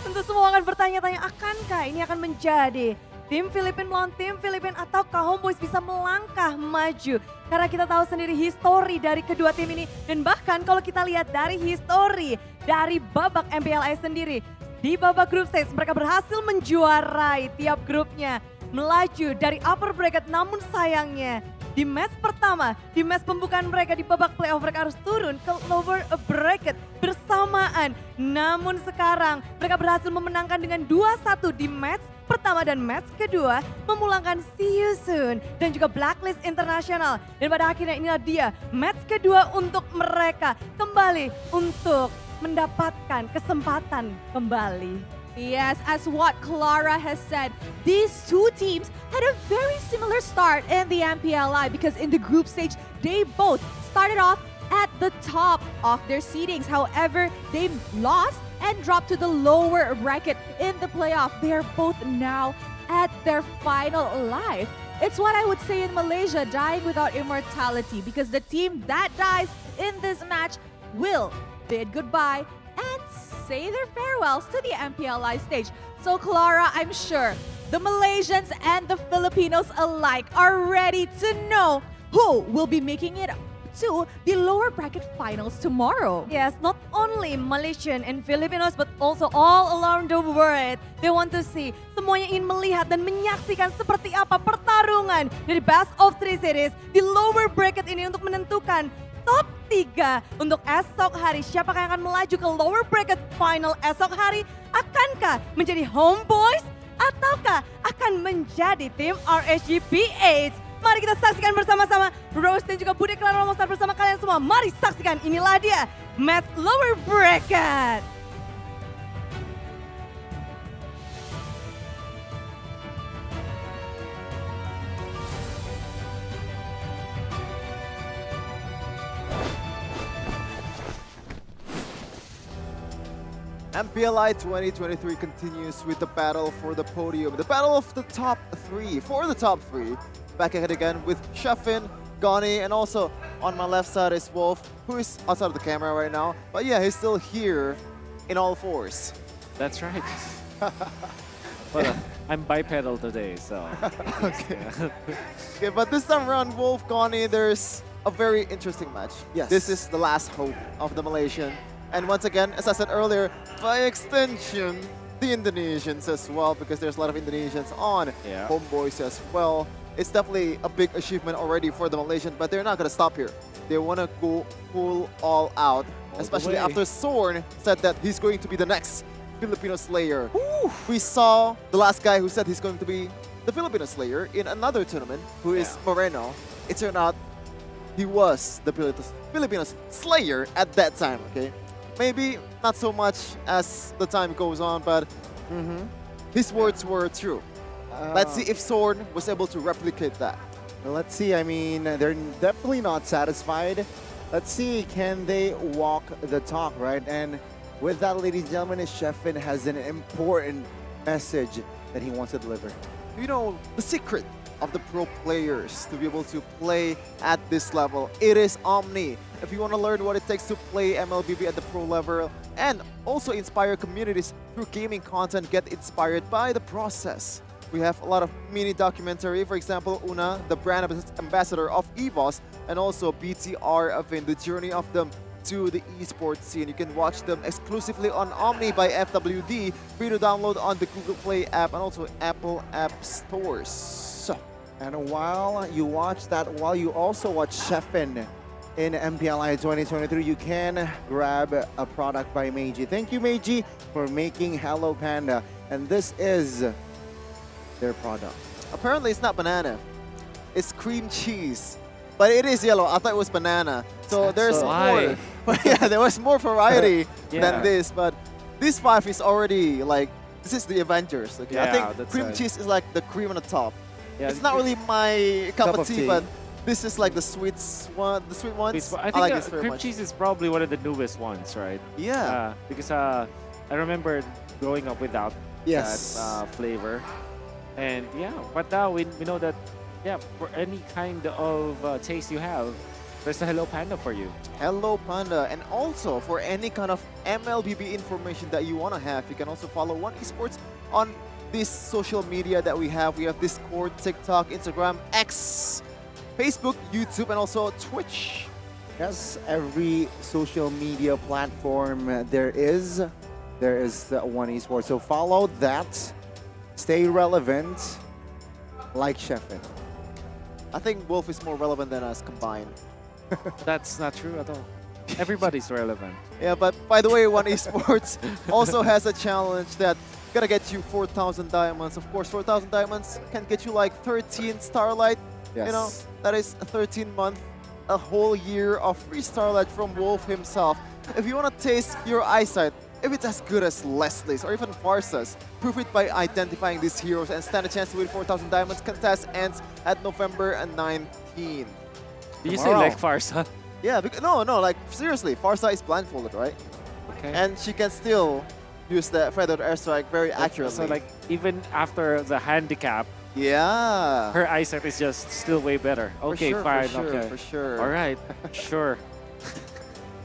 Tentu semua akan bertanya-tanya, akankah ini akan menjadi tim Filipina melawan tim Filipina ataukah HomeBois bisa melangkah maju? Karena kita tahu sendiri histori dari kedua tim ini, dan bahkan kalau kita lihat dari histori dari babak MPLI sendiri, di babak group stage mereka berhasil menjuarai tiap grupnya, melaju dari upper bracket, namun sayangnya di match pertama, di match pembukaan mereka di babak playoff mereka harus turun ke lower bracket bersamaan. Namun sekarang mereka berhasil memenangkan dengan 2-1 di match pertama dan match kedua, memulangkan See You Soon dan juga Blacklist International. Dan pada akhirnya inilah dia match kedua untuk mereka kembali untuk mendapatkan kesempatan kembali. Yes, as what Clara has said, these two teams had a very similar start in the MPLI because in the group stage, they both started off at the top of their seedings. However, they lost and dropped to the lower bracket in the playoff. They are both now at their final life. It's what I would say in Malaysia, dying without immortality, because the team that dies in this match will bid goodbye and say their farewells to the MPLI stage. So Clara, I'm sure the Malaysians and the Filipinos alike are ready to know who will be making it to the lower bracket finals tomorrow. Yes, not only Malaysian and Filipinos but also all around the world. They want to see, semuanya ingin melihat dan menyaksikan seperti apa pertarungan dari best of 3 series di lower bracket ini untuk menentukan top 3 untuk esok hari. Siapakah yang akan melaju ke lower bracket final esok hari? Akankah menjadi HomeBois ataukah akan menjadi tim RSGPA? Mari kita saksikan bersama-sama. Rose dan juga Bude Clara Romostar bersama kalian semua. Mari saksikan, inilah dia match lower bracket. MPLI 2023 continues with the battle for the podium, the battle of the top 3, for the top 3. Back ahead again with Sheffin, Goni, and also on my left side is Wolf, who is outside of the camera right now. But yeah, he's still here in all fours. That's right. Well, I'm bipedal today, so. Okay. Okay, but this time around, Wolf, Goni, there's a very interesting match. Yes. This is the last hope of the Malaysian. And once again, as I said earlier, by extension, the Indonesians as well, because there's a lot of Indonesians on HomeBois as well. It's definitely a big achievement already for the Malaysian, but they're not going to stop here. They want to go full all out, especially after Sorn said that he's going to be the next Filipino Slayer. We saw the last guy who said he's going to be the Filipino Slayer in another tournament, who is Moreno. It turned out he was the Filipino Slayer at that time, okay? Maybe not so much as the time goes on, but his words were true. Let's see if Sorn was able to replicate that. Well, let's see. I mean, they're definitely not satisfied. Let's see, can they walk the talk, right? And with that, ladies and gentlemen, Sheffin has an important message that he wants to deliver. You know, the secret of the pro players to be able to play at this level. It is Omni. If you want to learn what it takes to play MLBB at the pro level and also inspire communities through gaming content, get inspired by the process. We have a lot of mini documentary, for example, Una, the brand ambassador of EVOS, and also BTR Evin, the journey of them to the esports scene. You can watch them exclusively on Omni by FWD, free to download on the Google Play app and also Apple App Stores. And while you watch that, while you also watch Chefin in MPLI 2023, you can grab a product by Meiji. Thank you, Meiji, for making Hello Panda. And this is their product. Apparently it's not banana. It's cream cheese. But it is yellow. I thought it was banana. So there's more. Yeah, there was more variety than this. But this 5 is already like, this is the Avengers. Okay? I think cream cheese is like the cream on the top. Yeah, it's not really my cup of tea, but this is like the sweet one. The sweet ones. I think like this very cream much. cheese is probably one of the newest ones, right? Yeah. Because I remember growing up without that flavor. And yeah, but now we know that, yeah, for any kind of taste you have, there's a Hello Panda for you. Hello Panda. And also for any kind of MLBB information that you want to have, you can also follow One Esports on this social media that we have. We have Discord, TikTok, Instagram, X, Facebook, YouTube, and also Twitch. Yes, every social media platform there is the One Esports. So follow that. Stay relevant, like Chefin. I think Wolf is more relevant than us combined. That's not true at all. Everybody's relevant. Yeah, but by the way, One Esports also has a challenge that gonna get you 4,000 diamonds. Of course, 4,000 diamonds can get you like 13 Starlight. Yes. You know, that is a 13-month, a whole year of free Starlight from Wolf himself. If you want to taste your eyesight, if it's as good as Leslie's or even Farsa's, prove it by identifying these heroes and stand a chance to win 4,000 diamonds. Contest ends at November 19. Did you say like Farsa? Yeah, because, no, like seriously, Farsa is blindfolded, right? Okay. And she can still use the feathered airstrike very accurately. So like even after the handicap, her eyesight is just still way better. Okay, for sure, fine, for sure, okay. for sure. All right, sure.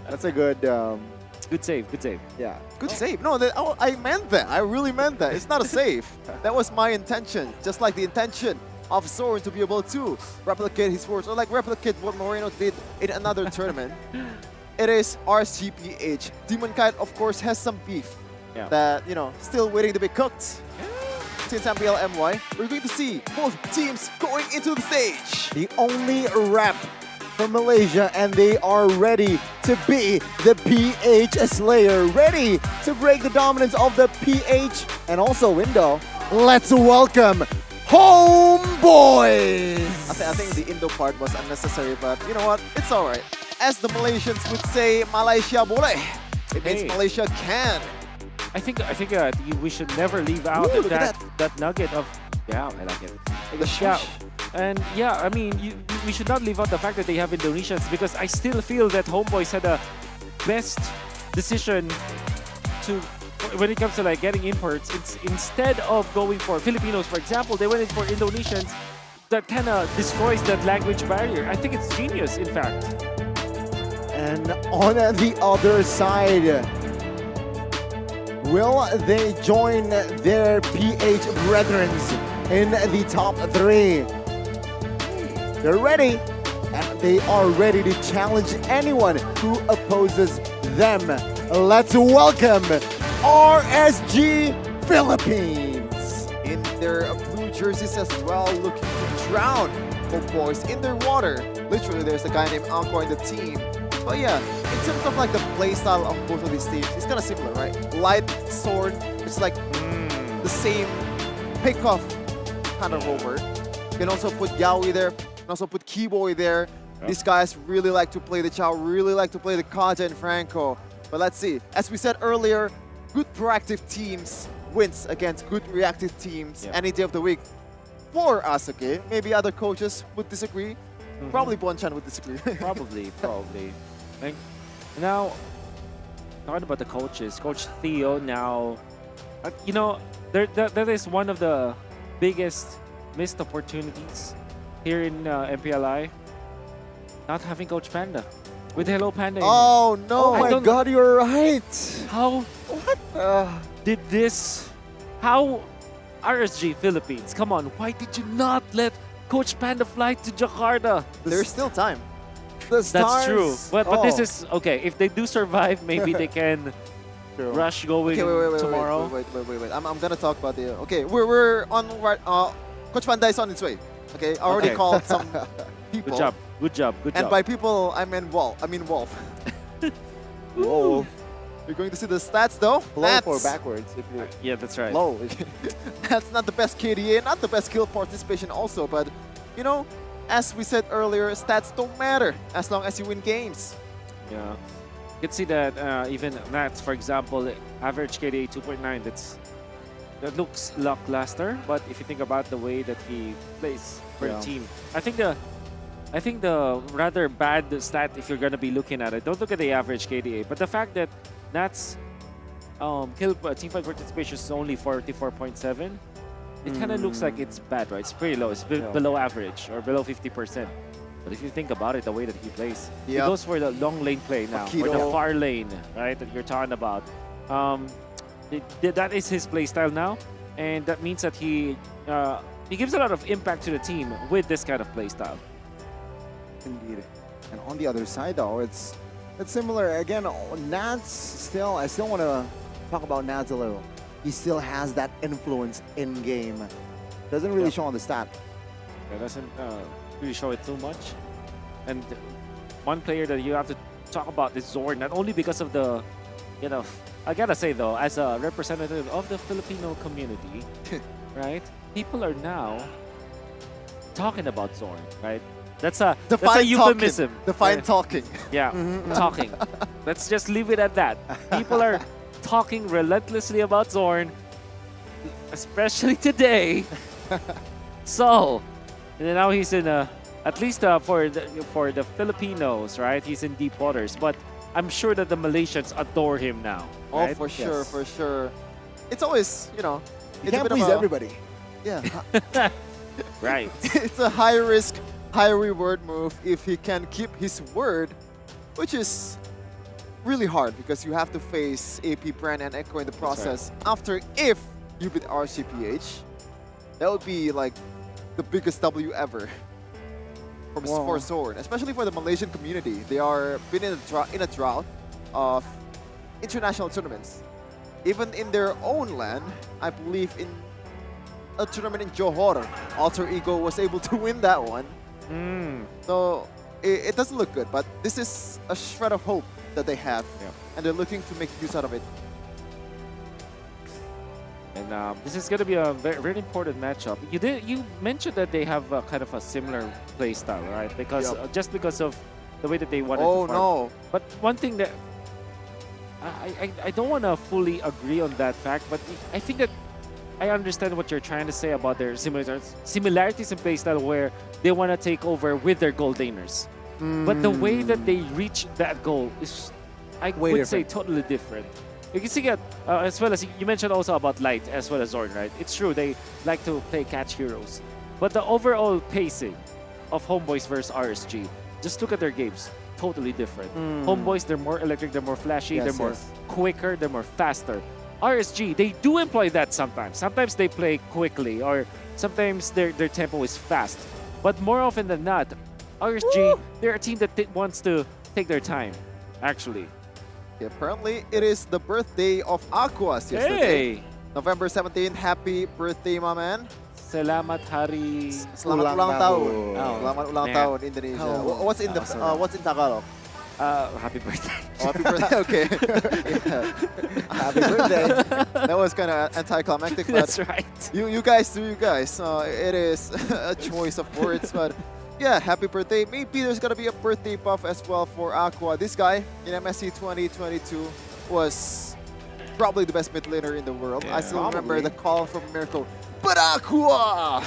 That's a good good save, good save. Yeah. Good save. No, I meant that. I really meant that. It's not a save. That was my intention. Just like the intention of Soren to be able to replicate his words, or like replicate what Moreno did in another tournament. It is RSGPH. Demon Kite, of course, has some beef that, you know, still waiting to be cooked. Since MPL MY, we're going to see both teams going into the stage. The only rep from Malaysia, and they are ready to be the PH Slayer, ready to break the dominance of the PH and also window. Let's welcome HomeBois! I think the Indo part was unnecessary, but you know what? It's alright. As the Malaysians would say, Malaysia boleh. It means Malaysia can. I think we should never leave out that nugget of I like it. The shush. And yeah, I mean, we should not leave out the fact that they have Indonesians, because I still feel that HomeBois had a best decision to when it comes to like getting imports. It's instead of going for Filipinos, for example, they went in for Indonesians. That kind of destroys that language barrier. I think it's genius, in fact. And on the other side, will they join their PH brethren in the top 3? They're ready, and they are ready to challenge anyone who opposes them. Let's welcome RSG Philippines. In their blue jerseys as well, looking to drown HomeBois in their water. Literally, there's a guy named Angkor in the team. But yeah, in terms of like the playstyle of both of these teams, it's kind of similar, right? Light sword, it's like the same pick-off kind of rover. You can also put Yaoi there, you can also put Keyboy there. These guys really like to play the Chow, really like to play the Kaja and Franco. But let's see. As we said earlier, good proactive teams wins against good reactive teams any day of the week. For us, okay? Maybe other coaches would disagree. Probably Bonchan would disagree. Probably. Like, now, talking about the coaches, Coach Theo now, you know, that is one of the biggest missed opportunities here in MPLI. Not having Coach Panda with Hello Panda. Oh no! Oh my God, you're right. How? What? Did this? How? RSG Philippines, come on! Why did you not let Coach Panda fly to Jakarta? There's still time. That's true, but this is okay. If they do survive, maybe they can rush going tomorrow. Wait. I'm gonna talk about the. Okay, we're on right. Coach Panda is on its way. Okay, I already called some people. Good job. And by people, I mean Wolf. Whoa. You're going to see the stats though. Low for backwards. If you're yeah, that's right. Low. That's not the best KDA, not the best skill participation also, but you know, as we said earlier, stats don't matter as long as you win games. Yeah, you can see that even Nats, for example, average KDA 2.9. That looks lackluster, but if you think about the way that he plays for the team, I think the rather bad stat, if you're gonna be looking at it, don't look at the average KDA, but the fact that Nats teamfight participation is only 44.7. It kind of looks like it's bad, right? It's pretty low. It's below average or below 50%. But if you think about it, the way that he plays, he goes for the long lane play now, or the far lane, right? That you're talking about. That is his play style now, and that means that he gives a lot of impact to the team with this kind of play style. Indeed. And on the other side, though, it's similar. Again, Nats I still want to talk about Nats a little. He still has that influence in game. Doesn't really show on the stat. It doesn't really show it too much. And one player that you have to talk about is Zorn, not only because of the, I gotta say though, as a representative of the Filipino community, right? People are now talking about Zorn, right? That's a euphemism. Define talking. Yeah, talking. Let's just leave it at that. People are talking relentlessly about Zorn, especially today. So, and now he's in at least for the Filipinos, right? He's in deep waters, but I'm sure that the Malaysians adore him now. Right? Oh, for sure, for sure. It's always, You it's can't a bit please of a, everybody. Yeah. Right. It's a high risk, high reward move if he can keep his word, which is really hard because you have to face AP, Bren, and Echo in the process. After, if you beat RCPH, that would be like the biggest W ever for Zorn, especially for the Malaysian community. They are been in a drought of international tournaments. Even in their own land, I believe in a tournament in Johor, Alter Ego was able to win that one. So it doesn't look good, but this is a shred of hope that they have, and they're looking to make use out of it. And this is going to be a very, very important matchup. You mentioned that they have kind of a similar play style, right? Because just because of the way that they wanted to farm. No! But one thing that I don't want to fully agree on that fact, but I think that I understand what you're trying to say about their similarities in play style where they want to take over with their gold laners. But the way that they reach that goal is, I would say, totally different. You can see that, as well as you mentioned also about Light as well as Zorn, right? It's true, they like to play catch heroes. But the overall pacing of HomeBois versus RSG, just look at their games, totally different. HomeBois, they're more electric, they're more flashy, they're more quicker, they're more faster. RSG, they do employ that sometimes. Sometimes they play quickly, or sometimes their tempo is fast. But more often than not, RSG, they're a team that wants to take their time, actually. Yeah, apparently, it is the birthday of Aquas yesterday. November 17th. Happy birthday, my man. Selamat hari Selamat ulang tahun. Selamat ulang tahun, Indonesia. What's in Tagalog? Happy birthday. Oh, happy birthday. Okay. Happy birthday. That was kind of anticlimactic. That's right. You guys do you guys. It is a choice of words, but yeah, happy birthday. Maybe there's gonna be a birthday buff as well for Aqua. This guy in MSC 2022 was probably the best mid laner in the world. I still remember the call from Miracle. But Aqua!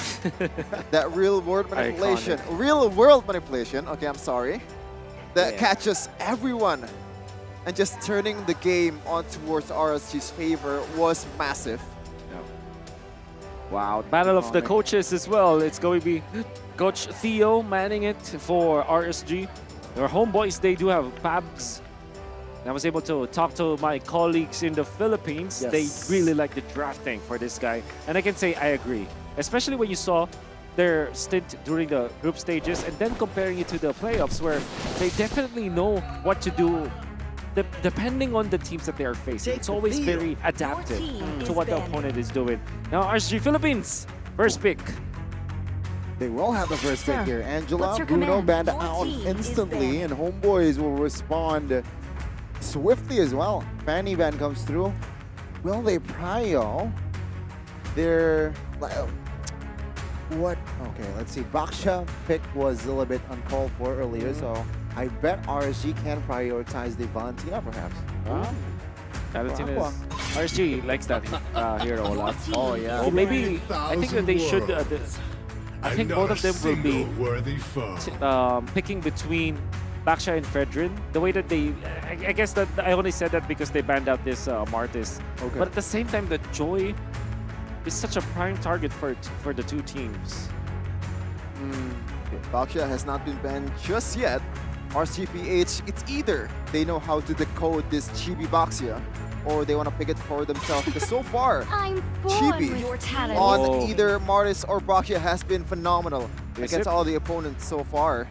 That real world manipulation. Iconic. Real world manipulation. Okay, I'm sorry. That catches everyone. And just turning the game on towards RSG's favor was massive. Wow, battle of the coaches as well. It's going to be Coach Theo manning it for RSG. Their HomeBois, they do have Pabs. I was able to talk to my colleagues in the Philippines. Yes. They really like the drafting for this guy. And I can say I agree. Especially when you saw their stint during the group stages and then comparing it to the playoffs where they definitely know what to do depending on the teams that they are facing. It's always very adaptive to what the opponent is doing. Now, RSG Philippines, first pick. They will have the first pick here. Angela, what's your Bruno command? banned Your out team is instantly, banned. and HomeBois will respond swiftly as well. Fanny ban comes through. Will they prio? They're what? Okay, let's see. Baksha pick was a little bit uncalled for earlier, so I bet RSG can prioritize the Valentina perhaps. Valentina is, RSG likes that hero a lot. Oh yeah. Or maybe I think that they should. I think both of them will be picking between Baksha and Fredrin. The way that they, I guess that I only said that because they banned out this Martis. Okay. But at the same time, the Joy is such a prime target for the two teams. Baksha has not been banned just yet. RCPH, it's either they know how to decode this Chibi Baksha or they want to pick it for themselves. Because so far, I'm born Chibi with your talent. on either Martis or Baksha has been phenomenal Is against it? all the opponents so far.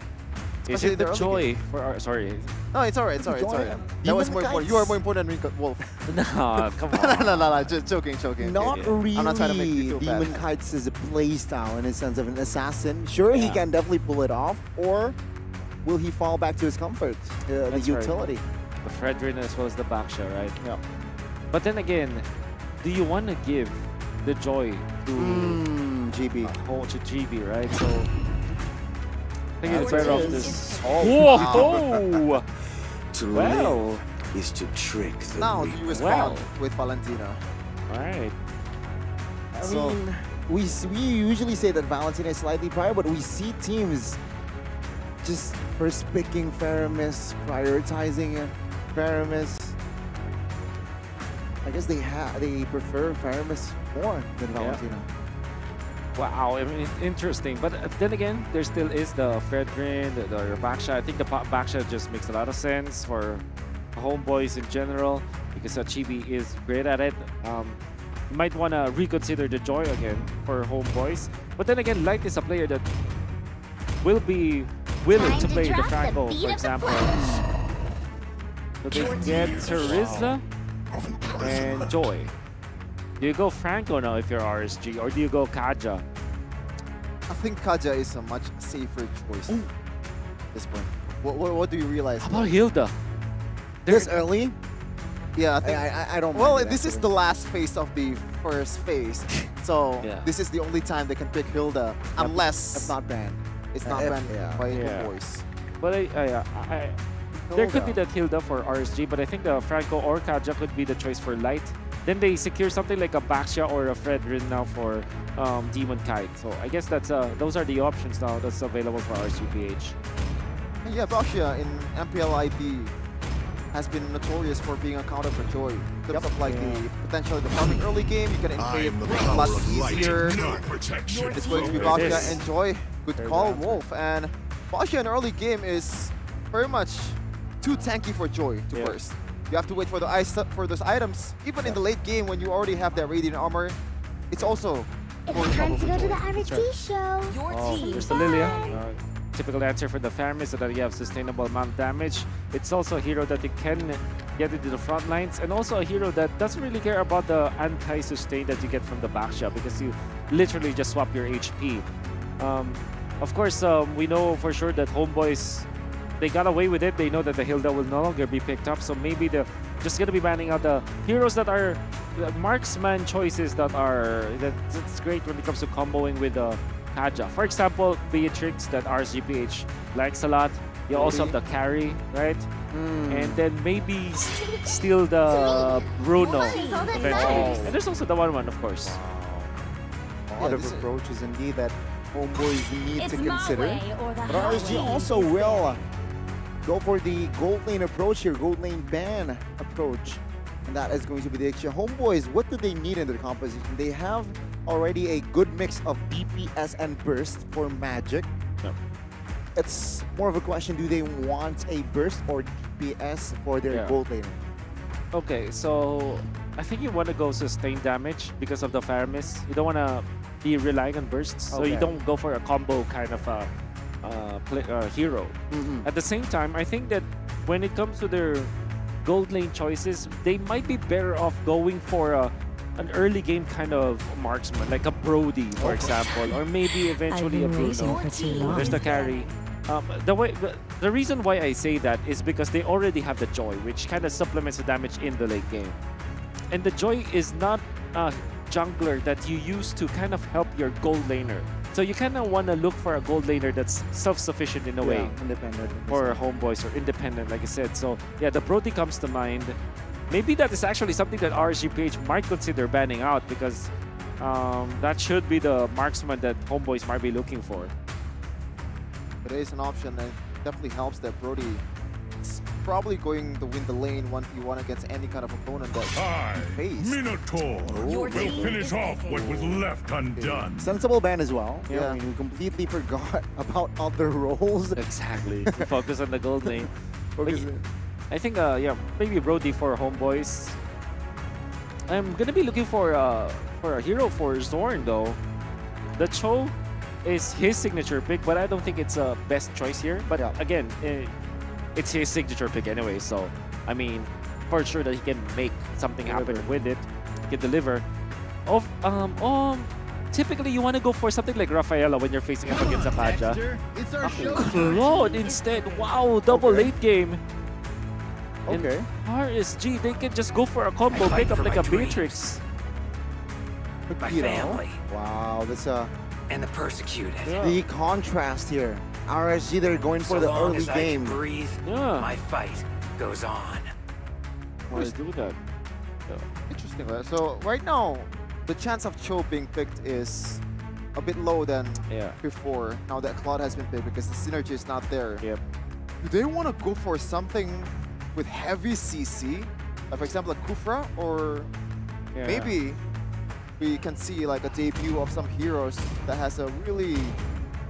Is Especially it the early Joy game. for our, sorry. No, it's alright, it's alright, it's alright. That was more important. You are more important than me, Wolf. No, come on. no, just joking. Not really I'm not trying to make you feel bad. Demon Kites' play style in the sense of an assassin. Sure, he can definitely pull it off, or will he fall back to his comfort, the That's utility? Right. The Fredrin as well as the Baksha, right? Yeah. But then again, do you want to give the Joy to GB? To GB, right? So I think it's That's better off it. this. Oh, Whoa! To Well. live is to trick the Now weak. you respond with Valentina. Right. I mean, we usually say that Valentina is slightly prior, but we see teams just first picking Faramis, prioritizing Faramis. I guess they prefer Faramis more than Valentina. Wow, I mean, it's interesting. But then again, there still is the Fredrin, the Baksha. I think the Baksha just makes a lot of sense for HomeBois in general because Chibi is great at it. You might want to reconsider the Joy again for HomeBois. But then again, Light is a player that will be willing to play the Franco, for example. So they get Terizla and Joy. Do you go Franco now if you're RSG, or do you go Kaja? I think Kaja is a much safer choice at this point. What do you realize? How about Hilda? This early? Yeah, I think. I don't. Well, mind it, this is actually. the last phase of the first phase, so Yeah. this is the only time they can pick Hilda, unless It's not banned. it's not If- banned yeah. by Yeah. HomeBois. But there could be that Hilda for RSG, but I think the Franco or Kaja could be the choice for Light. Then they secure something like a Baksha or a Fredrin now for Demon Kite. So I guess that's those are the options now that's available for RCPH. Yeah, Baksha in MPLID has been notorious for being a counter for Joy. In terms of like the potential of the farming early game, you can invade a lot easier. It's going to be Baksha and Joy. Good call, Wolf. And Baksha in early game is very much too tanky for Joy to burst. You have to wait for the for those items. Even in the late game when you already have that radiant armor, it's also more trouble Time to for go to Joy. the RSG show. Your team There's the Lilia. Typical answer for the Faramis so that you have sustainable amount of damage. It's also a hero that you can get into the front lines, and also a hero that doesn't really care about the anti-sustain that you get from the Baksha because you literally just swap your HP. Of course, we know for sure that HomeBois, they got away with it. They know that the Hilda will no longer be picked up, so maybe they're just gonna be banning out the heroes that are marksman choices that's great when it comes to comboing with Kaja. For example, Beatrix that RSGPH likes a lot. You also have the carry, right? And then maybe steal the Bruno eventually. And there's also the 1-1, of course. A lot of approaches indeed that HomeBois need It's to my consider. way or the But RSG highway. also will go for the gold lane approach here, gold lane ban approach. And that is going to be the extra. HomeBois, what do they need in their composition? They have already a good mix of DPS and burst for Magic. Yep. It's more of a question, do they want a burst or DPS for their gold laner? Okay, so I think you want to go sustain damage because of the fire mist. You don't want to be relying on bursts, so you Okay. don't go for a combo kind of hero. At the same time, I think that when it comes to their gold lane choices, they might be better off going for an early game kind of marksman, like a Brody, for example, or maybe eventually a Bruno. There's the carry. The reason why I say that is because they already have the Joy, which kind of supplements the damage in the late game. And the Joy is not a jungler that you use to kind of help your gold laner. So you kind of want to look for a gold laner that's self-sufficient in a way. Independent. For HomeBois or independent, like I said. So yeah, the Brody comes to mind. Maybe that is actually something that RSGPH might consider banning out because that should be the marksman that HomeBois might be looking for. It is an option and definitely helps that Brody is probably going to win the lane 1v1 against any kind of opponent that he faced. Minotaur will finish off what was left undone. Sensible ban as well. Yeah. I mean, we completely forgot about other roles. Exactly. Focus on the gold lane. I think, yeah, maybe Brody for HomeBois. I'm gonna be looking for a hero for Zorn though. The Cho is his signature pick, but I don't think it's a best choice here. But again, it's his signature pick anyway, so I mean, for sure that he can make something happen with it. He can deliver. Typically you want to go for something like Rafaela when you're facing up against Akaja. Claude instead. Wow, double late game. Okay. And RSG, they can just go for a combo, pick up like a Beatrix. My family. Wow, that's and the persecuted. The contrast here. RSG, they're going for the long early as I game. can breathe, my fight goes on. Let's do that. Interesting, right? So right now, the chance of Cho being picked is a bit low than before. Now that Claude has been picked because the synergy is not there. Yep. Do they want to go for something with heavy CC? Like for example, like Kufra, or maybe we can see like a debut of some heroes that has a really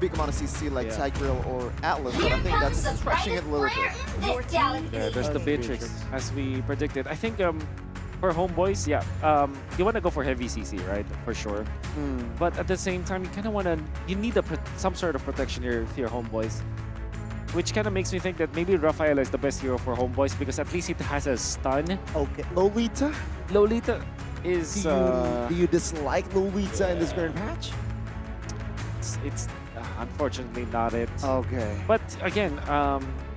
big amount of CC like Tigreal or Atlas, but I think that's stretching it a little bit. Yeah, there's the Beatrix, as we predicted. I think for HomeBois, you want to go for heavy CC, right? For sure. But at the same time, you kind of want to, you need some sort of protection here with your HomeBois, which kind of makes me think that maybe Rafaela is the best hero for HomeBois because at least it has a stun. Okay, Lolita? Lolita is... Do you dislike Lolita in this current patch? It's unfortunately not it. Okay. But again,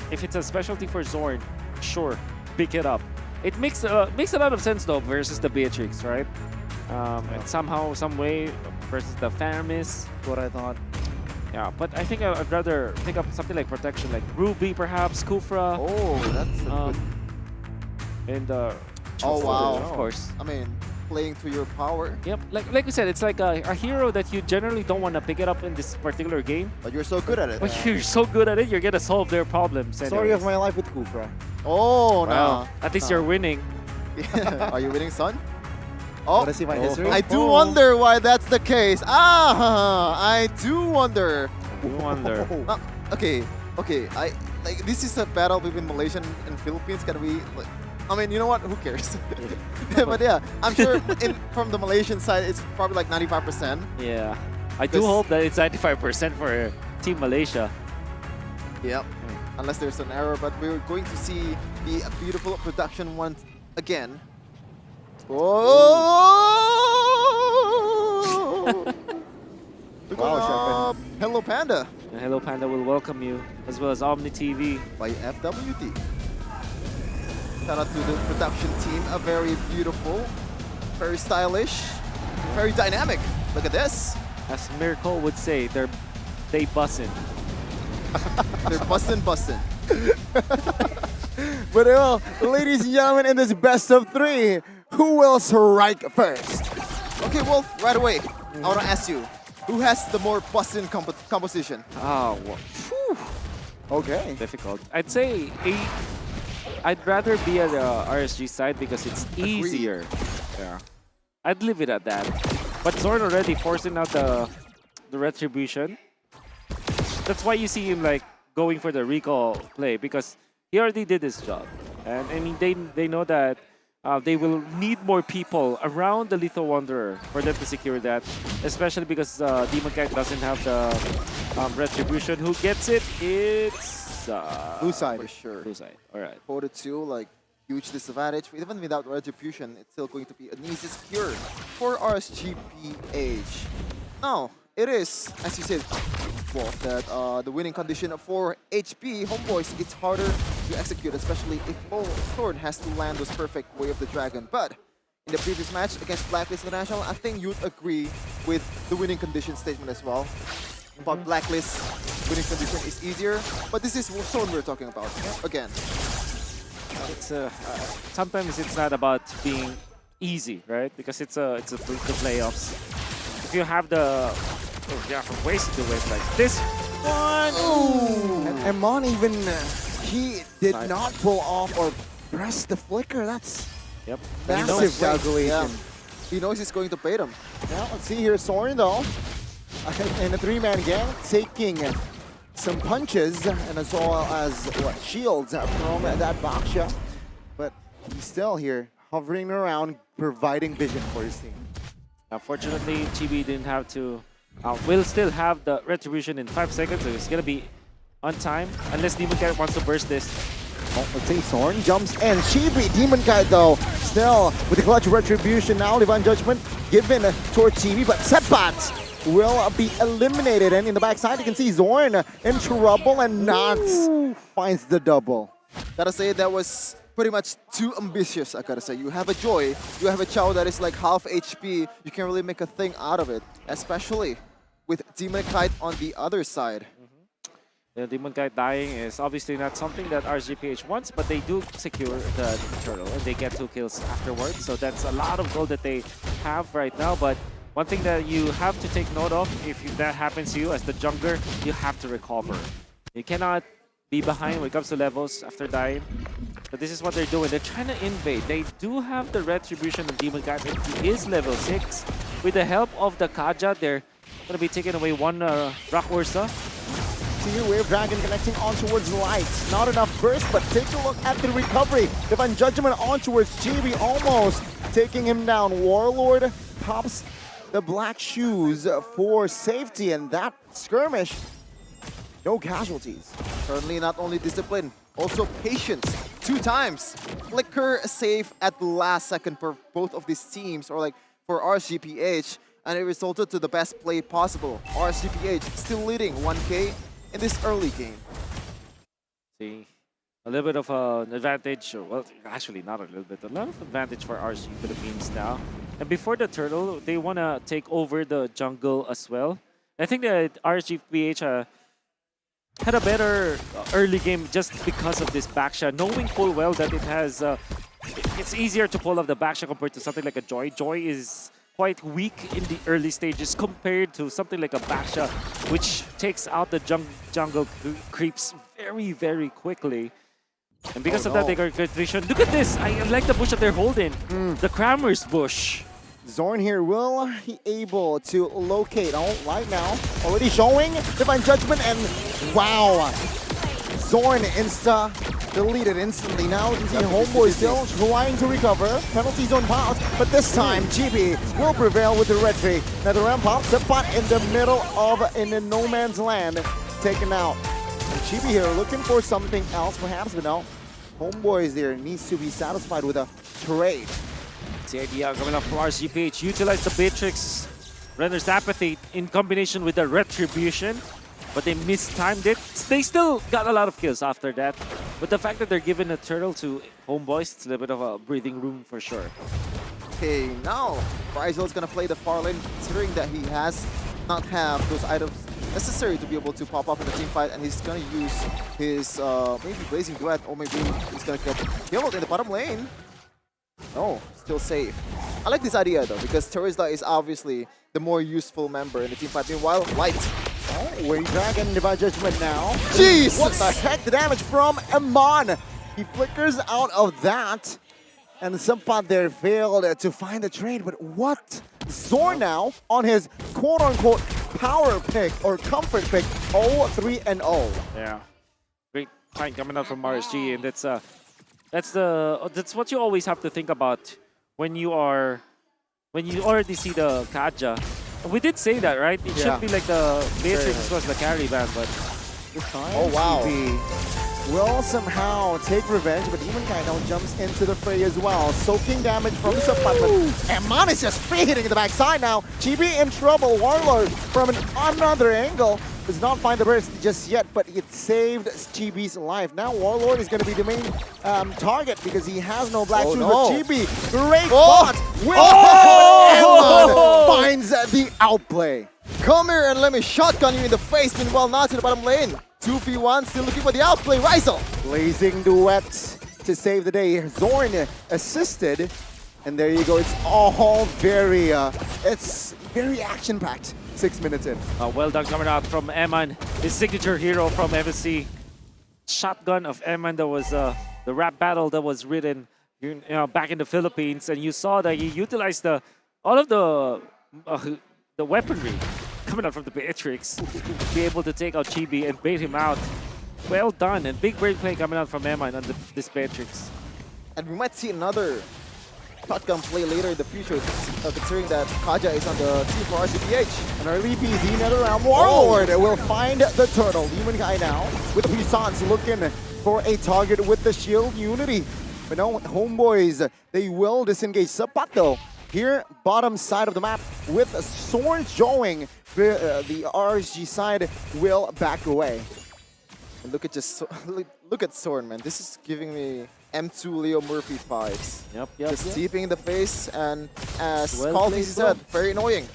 if it's a specialty for Zorn, sure, pick it up. It makes a lot of sense though versus the Beatrix, right? And somehow, some way versus the Faramis. What I thought. Yeah, but I think I'd rather pick up something like protection, like Ruby perhaps, Kufra. Oh, that's a good. And oh wow, of course. I mean, playing to your power. Yep, like we said, it's like a hero that you generally don't want to pick it up in this particular game. But you're so good at it. But you're so good at it, you're gonna solve their problems. Story of my life with Kufra. Oh, wow. At least you're winning. Are you winning, son? Oh, Wanna see my history? I do wonder why that's the case. I do wonder. Okay. This is a battle between Malaysian and Philippines. Can we? I mean, you know what? Who cares? But yeah, I'm sure from the Malaysian side, it's probably like 95%. Yeah, I do hope that it's 95% for Team Malaysia. Yep. Unless there's an error, but we're going to see the beautiful production once again. Oh! Wow, Hello Panda. And Hello Panda will welcome you, as well as Omni TV. By FWD. Shout out to the production team. A very beautiful, very stylish, very dynamic. Look at this. As Miracle would say, they bussin'. They're bustin'. But well, ladies and gentlemen, in this best of 3, who will strike first? Okay, Wolf, right away. I want to ask you, who has the more bustin' composition? Oh, well, okay. Difficult. I'd say I'd rather be at the RSG side because it's easier. Yeah. I'd leave it at that. But Zorn already forcing out the retribution. That's why you see him like going for the recall play, because he already did his job. And I mean, they know that they will need more people around the Lethal Wanderer for them to secure that, especially because Demon Kite doesn't have the retribution. Who gets it? It's Blue side. For sure. Blue side. All right. 4-2, like huge disadvantage. Even without retribution, it's still going to be an easy secure for RSGPH. Now, it is, as you said, Wolf, that the winning condition for HP, HomeBois, it's harder to execute, especially if Sword has to land this perfect Way of the Dragon. But in the previous match against Blacklist International, I think you'd agree with the winning condition statement as well. But Blacklist winning condition is easier, but this is Sword we're talking about again. It's sometimes it's not about being easy, right? Because it's the playoffs. If you have the ways to do it like this one. And Amon even he did not pull off or press the flicker. That's massive calculation. He knows he's going to bait him. Now let's see here, Soren though, in a three-man gang, taking some punches and as well as shields from that Baksha, but he's still here hovering around, providing vision for his team. Unfortunately, Chibi didn't have to. Will still have the retribution in 5 seconds, so it's gonna be on time unless Demon Kite wants to burst this. Oh, let's see, Soren jumps in. Chibi, Demon Kite though, still with the clutch retribution now. Divine Judgment given towards Chibi, but Setbat will be eliminated. And in the backside, you can see Zorn in trouble and Knox finds the double. Gotta say, that was pretty much too ambitious, I gotta say. You have a Joy, you have a Chao that is like half HP, you can't really make a thing out of it, especially with Demon Kite on the other side. The Demon Kite dying is obviously not something that RSGPH wants, but they do secure the turtle and they get 2 kills afterwards. So that's a lot of gold that they have right now. But one thing that you have to take note of, if that happens to you as the jungler, you have to recover. You cannot be behind when it comes to levels after dying. But this is what they're doing. They're trying to invade. They do have the retribution of Demon Kite. He is level 6. With the help of the Kaja, they're going to be taking away one Rock Ursa. See here, Wave Dragon connecting on towards Light. Not enough burst, but take a look at the recovery. Divine Judgment on towards Chibi, almost taking him down. Warlord pops the black shoes for safety, and that skirmish, no casualties. Certainly not only discipline, also patience. 2 times. Flicker save at the last second for both of these teams, or like for RSGPH, and it resulted to the best play possible. RSGPH still leading 1K in this early game. See, a little bit of an advantage, well, actually not a little bit, a lot of advantage for RSG Philippines now. And before the turtle, they want to take over the jungle as well. I think that RSGPH had a better early game just because of this backshot, knowing full well that it has, it's easier to pull off the backshot compared to something like a Joy. Joy is quite weak in the early stages compared to something like a backshot, which takes out the jungle creeps very, very quickly. And because of that, they got concentration. Look at this! I like the bush that they're holding. The Kramer's bush. Zorn here, will he able to locate? Oh, right now, already showing Divine Judgment, and wow! Zorn deleted instantly. Now you can see HomeBois still trying to recover. Penalty zone popped, but this time GB will prevail with the retry. Another round pops, a spot in the middle of in the no man's land, taken out. And GB here looking for something else perhaps, but no. HomeBois there needs to be satisfied with a trade. The idea coming up from RSGPH, utilize the Beatrix Renner's Apathy in combination with the Retribution, but they mistimed it. They still got a lot of kills after that, but the fact that they're giving a turtle to HomeBois, it's a little bit of a breathing room for sure. Okay, now Frizel is going to play the far lane, considering that he has not have those items necessary to be able to pop up in the team fight, and he's going to use his maybe Blazing Duet, or maybe he's going to get killed in the bottom lane. No, still safe. I like this idea though, because Terizla is obviously the more useful member in the team fight. Meanwhile, Light. Oh, Wave Dragon, Divine Judgment now. Jesus! What the heck? The damage from Amon. He flickers out of that. And Sampat there failed to find the trade, but what? Zorn now on his quote-unquote power pick or comfort pick, 0-3-0. Yeah, great fight coming out from RSG, and that's what you always have to think about when you already see the Kaja. We did say that, right? It should be like the Beatrix was the carry ban, but this time, oh wow. Will somehow take revenge, but even Kaino jumps into the fray as well. Soaking damage from Sampat, and Man is just free hitting the backside now. Chibi in trouble. Warlord from another angle does not find the burst just yet, but it saved Chibi's life. Now Warlord is going to be the main target because he has no black shoes. But Chibi, great spot. Will finds the outplay. Come here and let me shotgun you in the face. Meanwhile, not to the bottom lane. 2v1, still looking for the outplay. Rizal. Blazing duet to save the day. Zorn assisted. And there you go. It's all very, it's very action-packed. 6 minutes in. Well done coming out from Eman, his signature hero from MSC. Shotgun of Eman, that was the rap battle that was written back in the Philippines. And you saw that he utilized all of the weaponry coming out from the Beatrix to be able to take out Chibi and bait him out. Well done, and big break play coming out from Eman on this Beatrix. And we might see another shotgun play later in the future, considering that Kaja is on the team for RCPH. An early PZ, another round. Warlord will find the turtle. Demon guy now with the Puissance looking for a target with the shield Unity. But no, HomeBois, they will disengage. Zapato here, bottom side of the map with Sword showing. The RSG side will back away. And look at Sword, man. This is giving me M2 Leo Murphy vibes. Yep. Just deeping in the face, and as Calvi said, very annoying.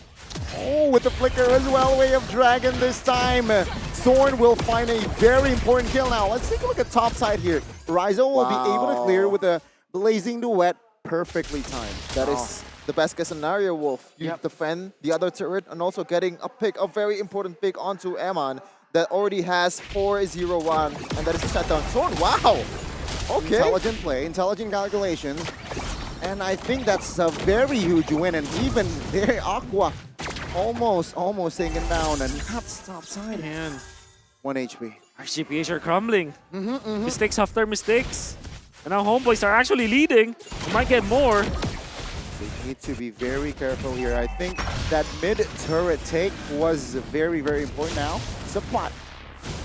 Oh, with the flicker as well, Way of Dragon this time. Zorn will find a very important kill now. Let's take a look at top side here. Rizal will be able to clear with a Blazing Duet, perfectly timed. That is the best case scenario, Wolf. You defend the other turret and also getting a very important pick onto Eman that already has 4-0-1, and that is a shutdown. Zorn, wow! Okay. Intelligent play, intelligent calculations. And I think that's a very huge win, and even there, Aqua almost taken down, and that's top side. Man. 1 HP. RCPH are crumbling. Mistakes after mistakes. And now HomeBois are actually leading. They might get more. They need to be very careful here. I think that mid-turret take was very, very important now. Suppot.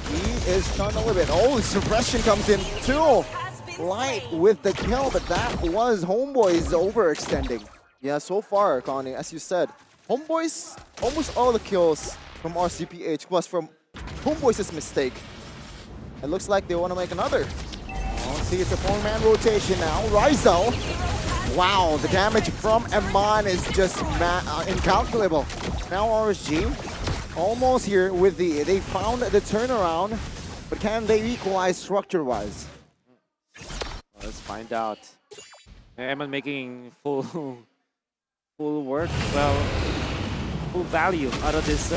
He is stunned a little bit. Oh, suppression comes in too. Light with the kill, but that was HomeBois overextending. Yeah, so far, Connie, as you said, HomeBois, almost all the kills from RCPH was from HomeBois' mistake. It looks like they want to make another. Oh, see, it's a 4-man rotation now. Rizal. Wow, the damage from Eman is just incalculable. Now RSG almost here with they found the turnaround, but can they equalize structure-wise? Let's find out. Eman making full work, well, full value out of this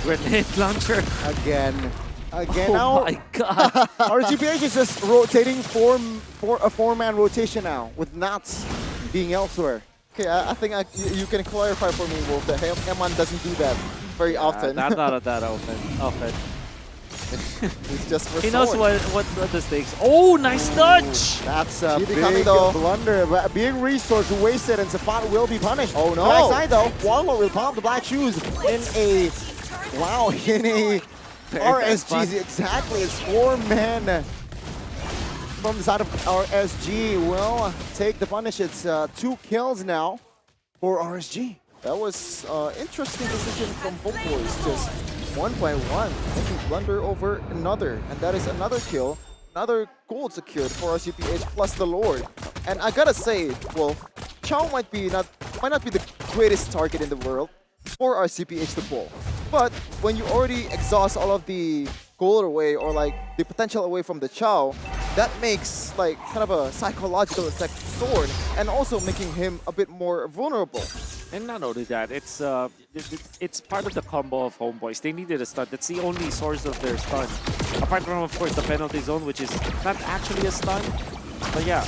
grenade launcher. Again. Oh Now, my god. RGPH is just rotating for a 4-man rotation now, with Nats being elsewhere. Okay, I think you can clarify for me, Wolf, that Eman doesn't do that very often. Not that often. It's just for he knows what the stakes. Oh, nice touch! That's a big blunder. Big resource wasted, and Safat will be punished. Oh no! Backside though, Walmart will pop the black shoes in a RSG. Exactly, it's 4 men from the side of RSG will take the punish. It's 2 kills now for RSG. That was interesting decision from HomeBois. Just 1.1 making blunder over another, and that is another kill, another gold secured for RCPH plus the Lord. And I gotta say, well, Chow might not be the greatest target in the world for RCPH to pull, but when you already exhaust all of the gold away or like the potential away from the Chow, that makes like kind of a psychological effect to Sword, and also making him a bit more vulnerable. And not only that, it's part of the combo of HomeBois. They needed a stun. That's the only source of their stun. Apart from, of course, the penalty zone, which is not actually a stun. But yeah,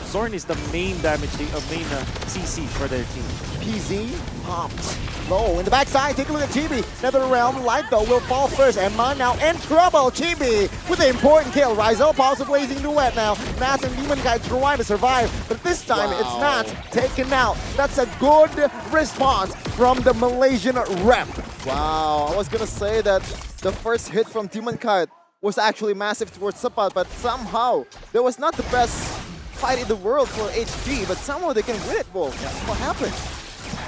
Zorn is the main damage, main CC for their team. PZ popped low in the backside. Take a look at Chibi. NetherRealm Light though will fall first. Emma now in trouble. Chibi with the important kill. Rizal possibly blazing duet now. Nats and Demon Guy trying to survive, but this time it's not taken out. That's a good response from the Malaysian rep. Wow, I was gonna say that the first hit from Demon Kite was actually massive towards Sapat, but somehow there was not the best fight in the world for HG, but somehow they can win it, Wolf. What happened?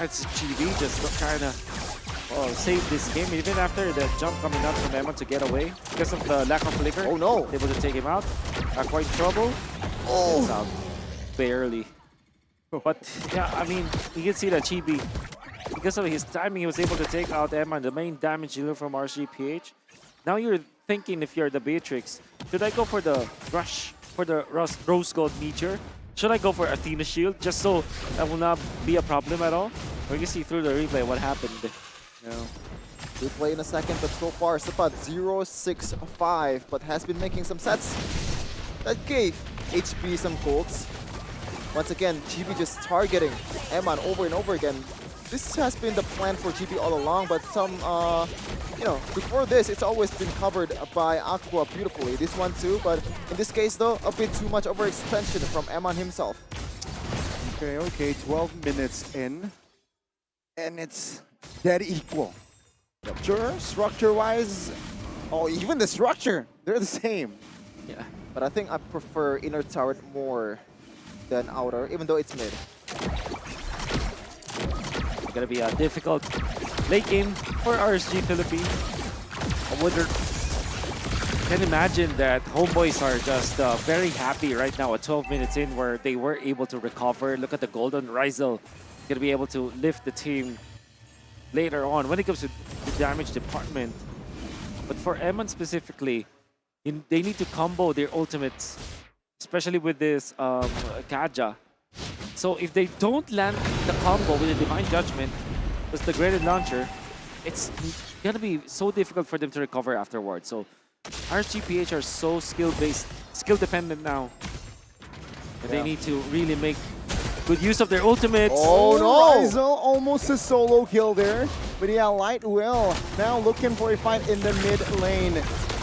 It's GB just trying to save this game, even after the jump coming out from Emma to get away because of the lack of flicker. Oh no! Able to take him out. Quite in trouble. Oh! It's out. Barely. But yeah, I mean, you can see that Chibi, because of his timing, he was able to take out Emma, the main damage dealer from RGPH. Now you're thinking, if you're the Beatrix, should I go for the rush, for the Rose Gold Meteor? Should I go for Athena Shield, just so that will not be a problem at all? Or you can see through the replay what happened. We'll play in a second, but so far Sapat 0-6-5, but has been making some sets that gave HP some golds. Once again, GB just targeting Eman over and over again. This has been the plan for GB all along, but some, you know, before this, it's always been covered by Aqua beautifully. This one too, but in this case though, a bit too much overextension from Eman himself. Okay, 12 minutes in, and it's dead equal. Sure, structure-wise, even the structure, they're the same. Yeah, but I think I prefer inner turret more than outer, even though it's mid. It's gonna be a difficult late game for RSG Philippines. Can imagine that HomeBois are just very happy right now at 12 minutes in, where they were able to recover. Look at the golden Rizal, gonna be able to lift the team later on when it comes to the damage department. But for Eman specifically, they need to combo their ultimates, especially with this Kaja. So if they don't land the combo with the Divine Judgment, with the graded launcher, it's gonna be so difficult for them to recover afterwards. So RSGPH are so skill-based, skill-dependent now. And they need to really make good use of their ultimates. Oh no! Rizal almost a solo kill there. But yeah, Light will now looking for a fight in the mid lane.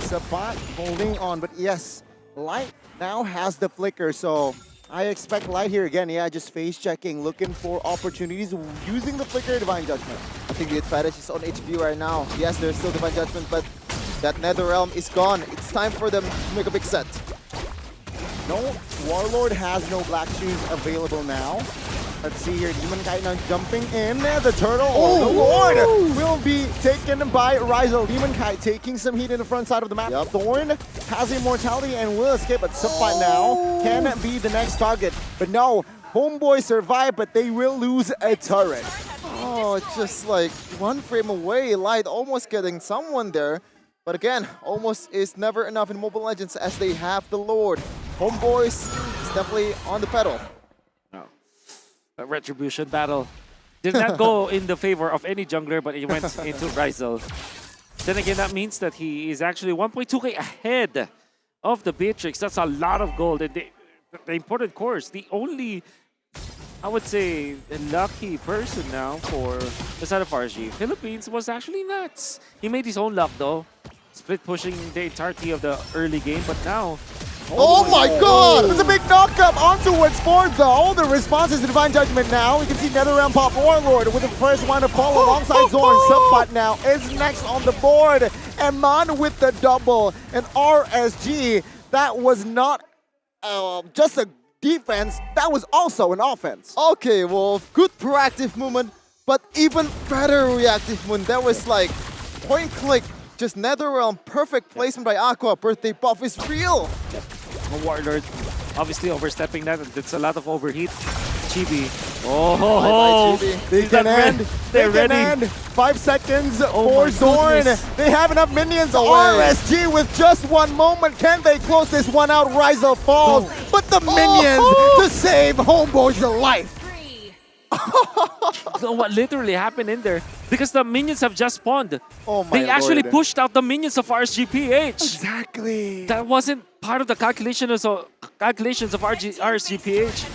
Sapat holding on, but yes, Light now has the flicker, so I expect Light here again. Yeah, just face checking, looking for opportunities, using the flicker Divine Judgment. I think the advantage is on HP right now. Yes, there's still Divine Judgment, but that NetherRealm is gone. It's time for them to make a big set. No, Warlord has no black shoes available now. Let's see here, Demon Kite now jumping in. The turtle, the Lord, will be taken by Rizal. Demon Kite taking some heat in the front side of the map. Thorn has immortality and will escape, but Sapat now can be the next target. But no, HomeBois survive, but they will lose a turret. Oh, it's just like one frame away. Light almost getting someone there. But again, almost is never enough in Mobile Legends as they have the Lord. HomeBois is definitely on the pedal. A retribution battle did not go in the favor of any jungler, but it went into Rizal. Then again, that means that he is actually 1.2k ahead of the Beatrix. That's a lot of gold. And the important course, the only, I would say, lucky person now for the side of RG Philippines was actually Nats. He made his own luck though, split pushing the entirety of the early game, but now oh my god! It's a big knockup onto Wexford though. The response is Divine Judgment now. You can see NetherRealm pop Warlord with the first one to fall alongside Zorn. Sapat now is next on the board. Eman with the double. And RSG, that was not just a defense, that was also an offense. Okay, well, good proactive movement, but even better reactive movement. That was like point click, just NetherRealm, perfect placement by Aqua. Birthday buff is real. Warlord obviously overstepping that, and it's a lot of overheat. Chibi. They can end. They're ready. End. 5 seconds for Zorn. They have enough minions. RSG with just one moment. Can they close this one out? Rizal falls. But the minions to save HomeBois' life. So what literally happened in there? Because the minions have just spawned. Oh my They actually lord. pushed out the minions of RSGPH. Exactly. That wasn't part of the calculations of RSGPH.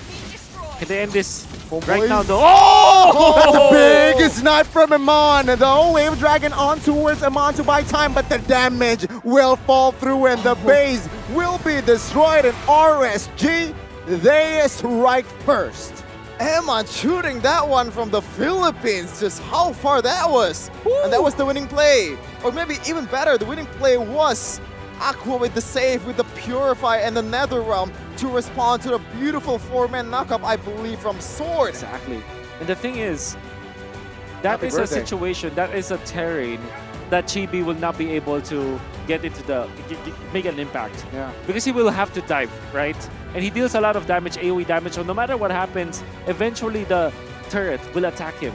Can they end this right now though? Oh! Big snipe from Iman. The Wave Dragon on towards Iman to buy time, but the damage will fall through and the base will be destroyed. And RSG, they strike first. Eman shooting that one from the Philippines. Just how far that was. And that was the winning play. Or maybe even better, the winning play was Aqua with the save, with the Purify and the Nether Realm to respond to the beautiful 4-man knockup, I believe, from Sword. Exactly. And the thing is, that Happy is birthday. a situation, that is a terrain that Chibi will not be able to get into the, make an impact. Yeah. Because he will have to dive, right? And he deals a lot of damage, AoE damage, so no matter what happens, eventually the turret will attack him.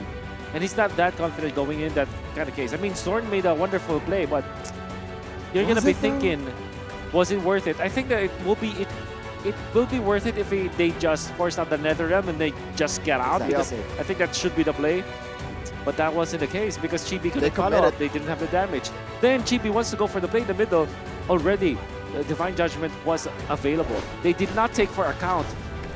And he's not that confident going in that kind of case. I mean, Zorn made a wonderful play, but you're going to be thinking, was it worth it? I think that it will be worth it if they just force out the Nether Realm and they just get out. Because I think that should be the play. But that wasn't the case because Chibi couldn't follow up. They didn't have the damage. Then Chibi wants to go for the play in the middle. Already, the Divine Judgment was available. They did not take for account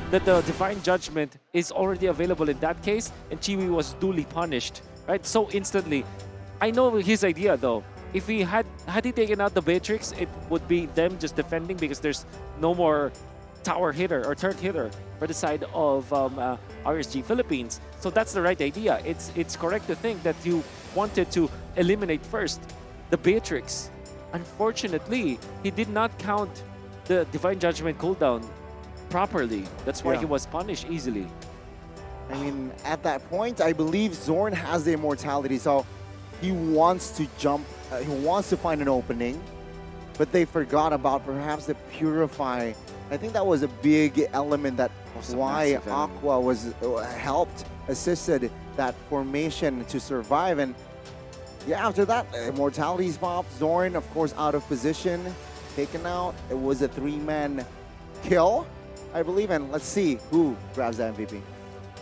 that the Divine Judgment is already available in that case, and Chibi was duly punished, right? So instantly. I know his idea though. If he had he taken out the Beatrix, it would be them just defending because there's no more tower hitter or turret hitter for the side of RSG Philippines. So that's the right idea. It's correct to think that you wanted to eliminate first the Beatrix. Unfortunately, he did not count the Divine Judgment cooldown properly. That's why he was punished easily. I mean, at that point, I believe Zorn has the immortality, so he wants to jump, he wants to find an opening, but they forgot about perhaps the Purify. I think that was a big element that why Aqua was helped, assisted that formation to survive. And yeah, after that, immortality's popped. Zorn, of course, out of position, taken out. It was a 3-man kill, I believe. And let's see who grabs the MVP.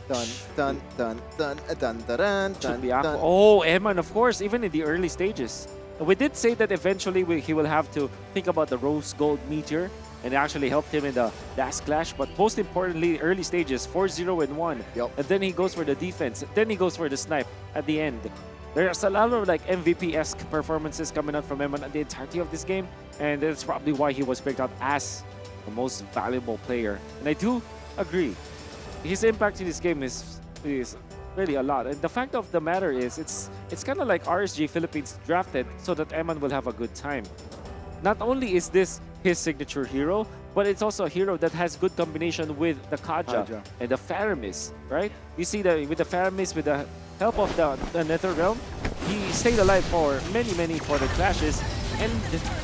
Dun, dun, dun, dun, dun, dun, dun, Should be dun, Aqua. dun. Oh, Eman, of course, even in the early stages. We did say that eventually he will have to think about the Rose Gold Meteor, and it actually helped him in the last clash. But most importantly, early stages, 4-0 and 1. And then he goes for the defense. Then he goes for the snipe at the end. There's a lot of like MVP-esque performances coming out from Eman at the entirety of this game, and that's probably why he was picked up as the most valuable player. And I do agree. His impact in this game is really a lot. And the fact of the matter is, it's kind of like RSG Philippines drafted so that Eman will have a good time. Not only is this his signature hero, but it's also a hero that has good combination with the Kaja and the Faramis, right? You see that with the Faramis, with the help of the Nether Realm, he stayed alive for many for the clashes, and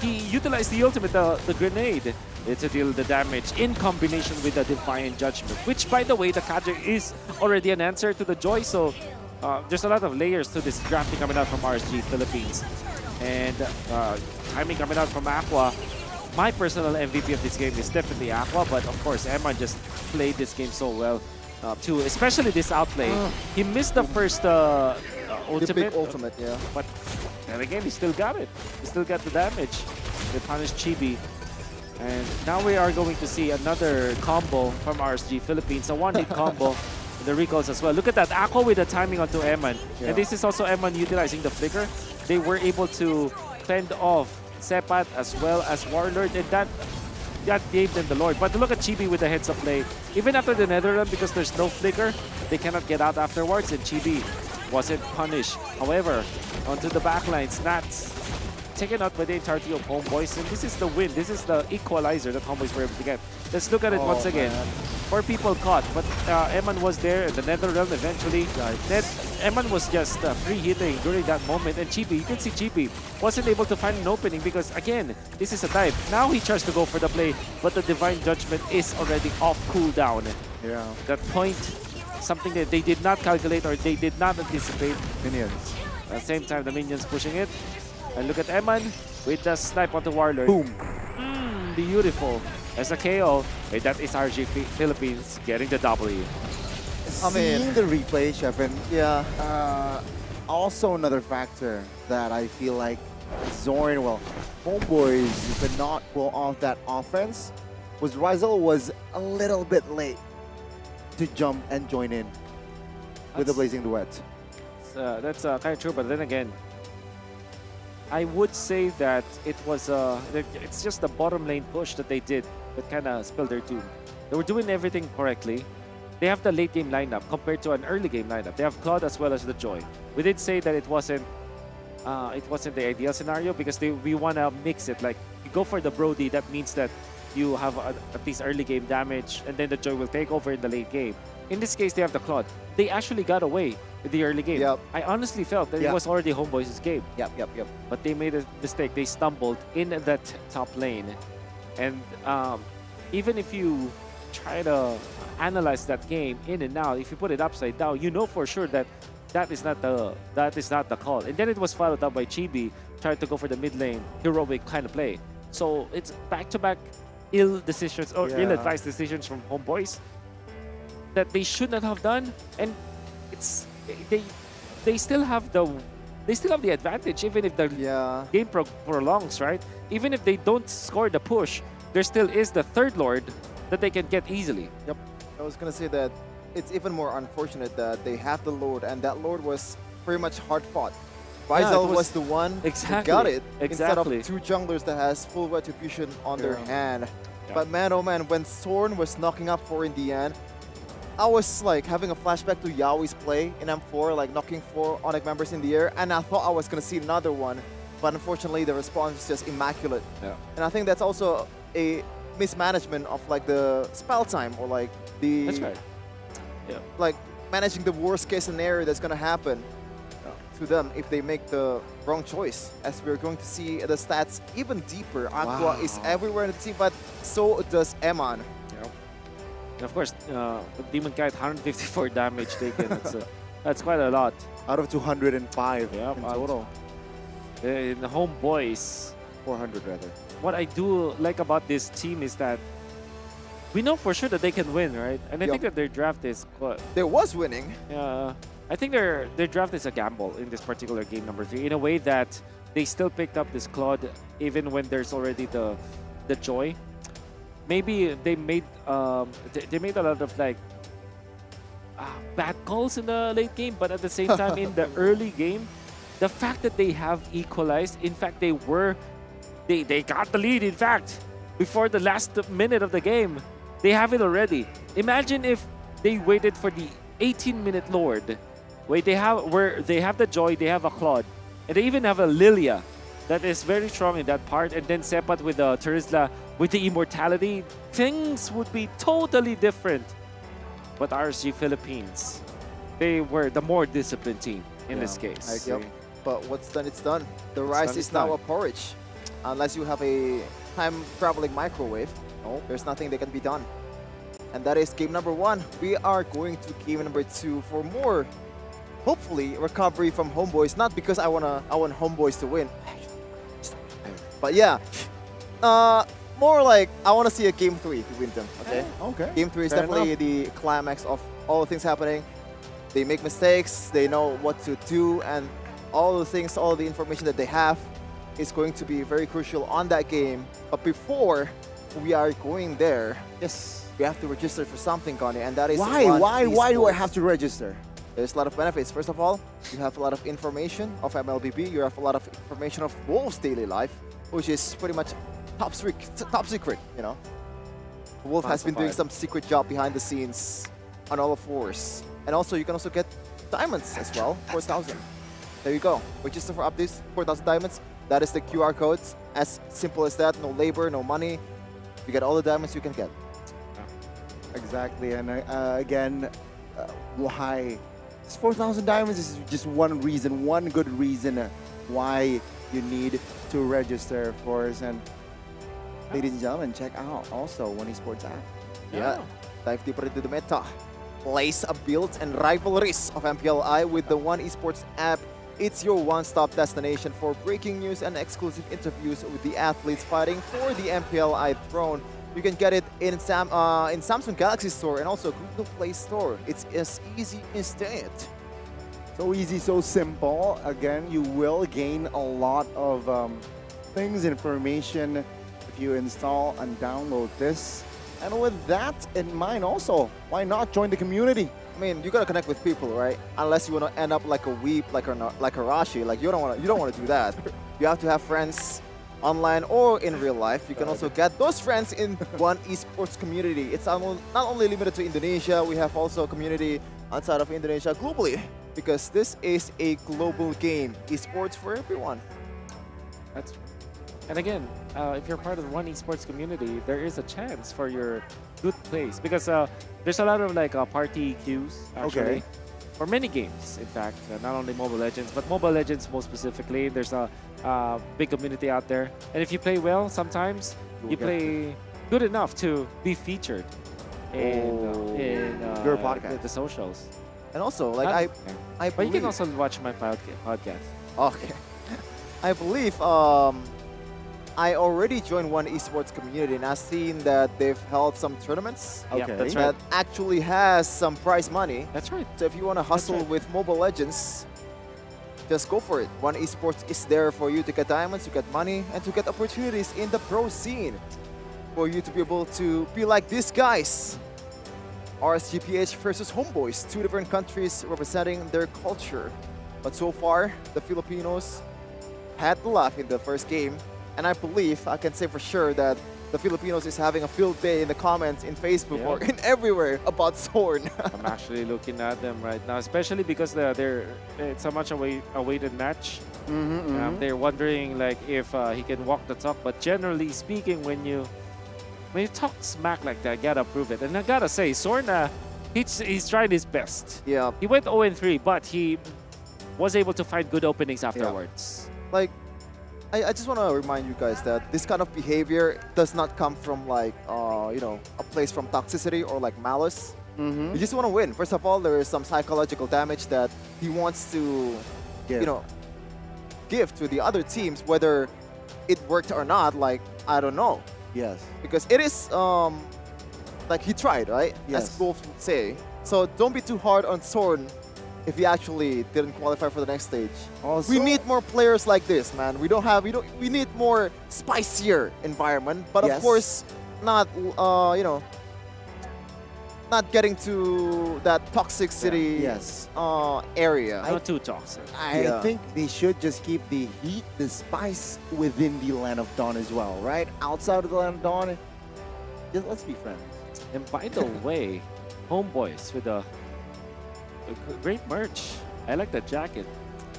he utilized the ultimate, the grenade, to deal the damage in combination with the Defiant Judgment, which, by the way, the Kaja is already an answer to the Joy, so there's a lot of layers to this drafting coming out from RSG Philippines. And timing coming out from Aqua. My personal MVP of this game is definitely Aqua, but of course, Eman just played this game so well too, especially this outplay. He missed the first ultimate. The big ultimate, yeah. But then again, he still got it. He still got the damage. They punished Chibi. And now we are going to see another combo from RSG Philippines, a one-hit combo. The recalls as well. Look at that, Aqua with the timing onto Eman. And this is also Eman utilizing the flicker. They were able to fend off Sepat as well as Warlord, and that gave them the Lord. But look at Chibi with the heads-up play. Even after the Netherlands, because there's no flicker, they cannot get out afterwards, and Chibi wasn't punished. However, onto the backline, Snats taken out by the entirety of HomeBois, and this is the win. This is the equalizer that HomeBois were able to get. Let's look at it once again. 4 people caught, but Eman was there, and the Nether Realm eventually. Eman was just free hitting during that moment, and Chibi, you can see Chibi wasn't able to find an opening because, again, this is a dive. Now he tries to go for the play, but the Divine Judgment is already off cooldown. Yeah. That point, something that they did not calculate or they did not anticipate. Minions. At the same time, the minions pushing it. And look at Eman with the snipe on the Warlord. Boom. Beautiful. As a KO, and that is RG Philippines getting the W. Seeing the replay, Chef, and also another factor that I feel like Zorn, well, HomeBois could not pull off that offense was Rizal was a little bit late to jump and join in with the Blazing Duet. That's kind of true, but then again, I would say that it's just the bottom lane push that they did that kind of spilled their doom. They were doing everything correctly. They have the late game lineup compared to an early game lineup. They have Claude as well as the Joy. We did say that it wasn't the ideal scenario because we want to mix it. Like, you go for the Brody, that means that you have at least early game damage, and then the Joy will take over in the late game. In this case, they have the Claude. They actually got away with the early game. Yep. I honestly felt that it was already HomeBois' game. Yep. But they made a mistake. They stumbled in that top lane. And even if you try to analyze that game in and out, if you put it upside down, you know for sure that that is not the call. And then it was followed up by Chibi trying to go for the mid lane heroic kind of play. So it's back-to-back ill decisions or ill-advised decisions from HomeBois that they should not have done, and they still have the advantage even if the game prolongs, right? Even if they don't score the push, there still is the third Lord that they can get easily. Yep. I was gonna say that it's even more unfortunate that they have the Lord, and that Lord was pretty much hard fought. Rizal was the one who got it instead of two junglers that has full retribution on their hand. But man, oh man, when Zorn was knocking up 4 in the end, I was like having a flashback to Yaoi's play in M4, like knocking 4 Onyx members in the air, and I thought I was gonna see another one, but unfortunately the response was just immaculate. And I think that's also a mismanagement of like the spell time, or like the like managing the worst case scenario that's gonna happen to them if they make the wrong choice. As we're going to see the stats even deeper, Aqua is everywhere in the team, but so does Eman. And of course, Demon Kite 154 damage taken. That's quite a lot. Out of 205 in total. In HomeBois, 400 rather. What I do like about this team is that we know for sure that they can win, right? And I think that their draft is what there was winning. Yeah, I think their draft is a gamble in this particular game number 3 in a way that they still picked up this Claude even when there's already the Joy. Maybe they made a lot of like bad calls in the late game, but at the same time in the early game, the fact that they have equalized, in fact they got the lead. In fact, before the last minute of the game, they have it already. Imagine if they waited for the 18-minute Lord. Wait, they have the Joy, they have a Claude, and they even have a Lilia that is very strong in that part, and then Sepat with the Terizla with the immortality, things would be totally different. But RSG Philippines, they were the more disciplined team in this case. But what's done, it's done. The Rise is now a porridge. Unless you have a time-traveling microwave, there's nothing that can be done. And that is game number 1. We are going to game number 2 for more, hopefully, recovery from HomeBois. Not because I want HomeBois to win. But yeah, more like I want to see a game 3 to win them, okay? Okay. Game 3 is Fair definitely enough. the climax of all the things happening. They make mistakes, they know what to do, and all the things, all the information that they have is going to be very crucial on that game. But before we are going there, we have to register for something, Connie, and that is Why do I have to register? There's a lot of benefits. First of all, you have a lot of information of MLBB. You have a lot of information of Wolf's daily life, which is pretty much top secret, you know. Wolf has been doing some secret job behind the scenes on all fours. And also, you can also get diamonds as well, 4,000. There you go. Register for updates, 4,000 diamonds. That is the QR codes. As simple as that. No labor, no money. You get all the diamonds you can get. Exactly. And again, why? 4,000 diamonds is just one reason, one good reason why you need to register, of course. And ladies and gentlemen, check out also One Esports app. Yeah, dive deeper into the meta. Place a build and rivalries of MPLI with the One Esports app. It's your one-stop destination for breaking news and exclusive interviews with the athletes fighting for the MPLI throne. You can get it in Samsung Galaxy Store and also Google Play Store. It's as easy as that. So easy, so simple. Again, you will gain a lot of things, information if you install and download this. And with that in mind also, why not join the community? I mean, you gotta connect with people, right? Unless you wanna end up like a weep, like a Rashi. Like you don't wanna do that. You have to have friends online or in real life. You can also get those friends in one esports community. It's not only limited to Indonesia. We have also a community outside of Indonesia globally, because this is a global game. Esports for everyone. That's true. And again, if you're part of one esports community, there is a chance for your good plays, because there's a lot of like party queues actually. For many games, in fact, not only Mobile Legends, but Mobile Legends more specifically. There's a big community out there, and if you play well, sometimes you play good enough to be featured in your podcast, the socials. And also, like but you can also watch my podcast. Okay, I believe I already joined one esports community, and I've seen that they've held some tournaments. Okay, that's right. That actually has some prize money. That's right. So if you want to hustle with Mobile Legends, just go for it. One esports is there for you to get diamonds, to get money, and to get opportunities in the pro scene. For you to be able to be like these guys. RSGPH versus HomeBois, two different countries representing their culture. But so far, the Filipinos had the laugh in the first game. And I believe, I can say for sure that the Filipinos is having a field day in the comments in Facebook or in everywhere about Zorn. I'm actually looking at them right now, especially because it's a much awaited match. They're wondering like if he can walk the talk. But generally speaking, when you talk smack like that, gotta prove it. And I gotta say, Zorn, he's tried his best. Yeah. He went 0-3, but he was able to find good openings afterwards. Like, I just want to remind you guys that this kind of behavior does not come from like, you know, a place from toxicity or like malice. You just want to win. First of all, there is some psychological damage that he wants to, you know, give to the other teams, whether it worked or not. Like, I don't know. Yes. Because it is, like he tried, right? Yes. As Wolf would say. So don't be too hard on Zorn if he actually didn't qualify for the next stage. Also, we need more players like this, man. We need more spicier environment, but of course, not, you know, not getting to that toxicity area. Not too toxic. I think they should just keep the heat, the spice within the Land of Dawn as well, right? Outside of the Land of Dawn, just let's be friends. And by the way, HomeBois with a great merch. I like the jacket.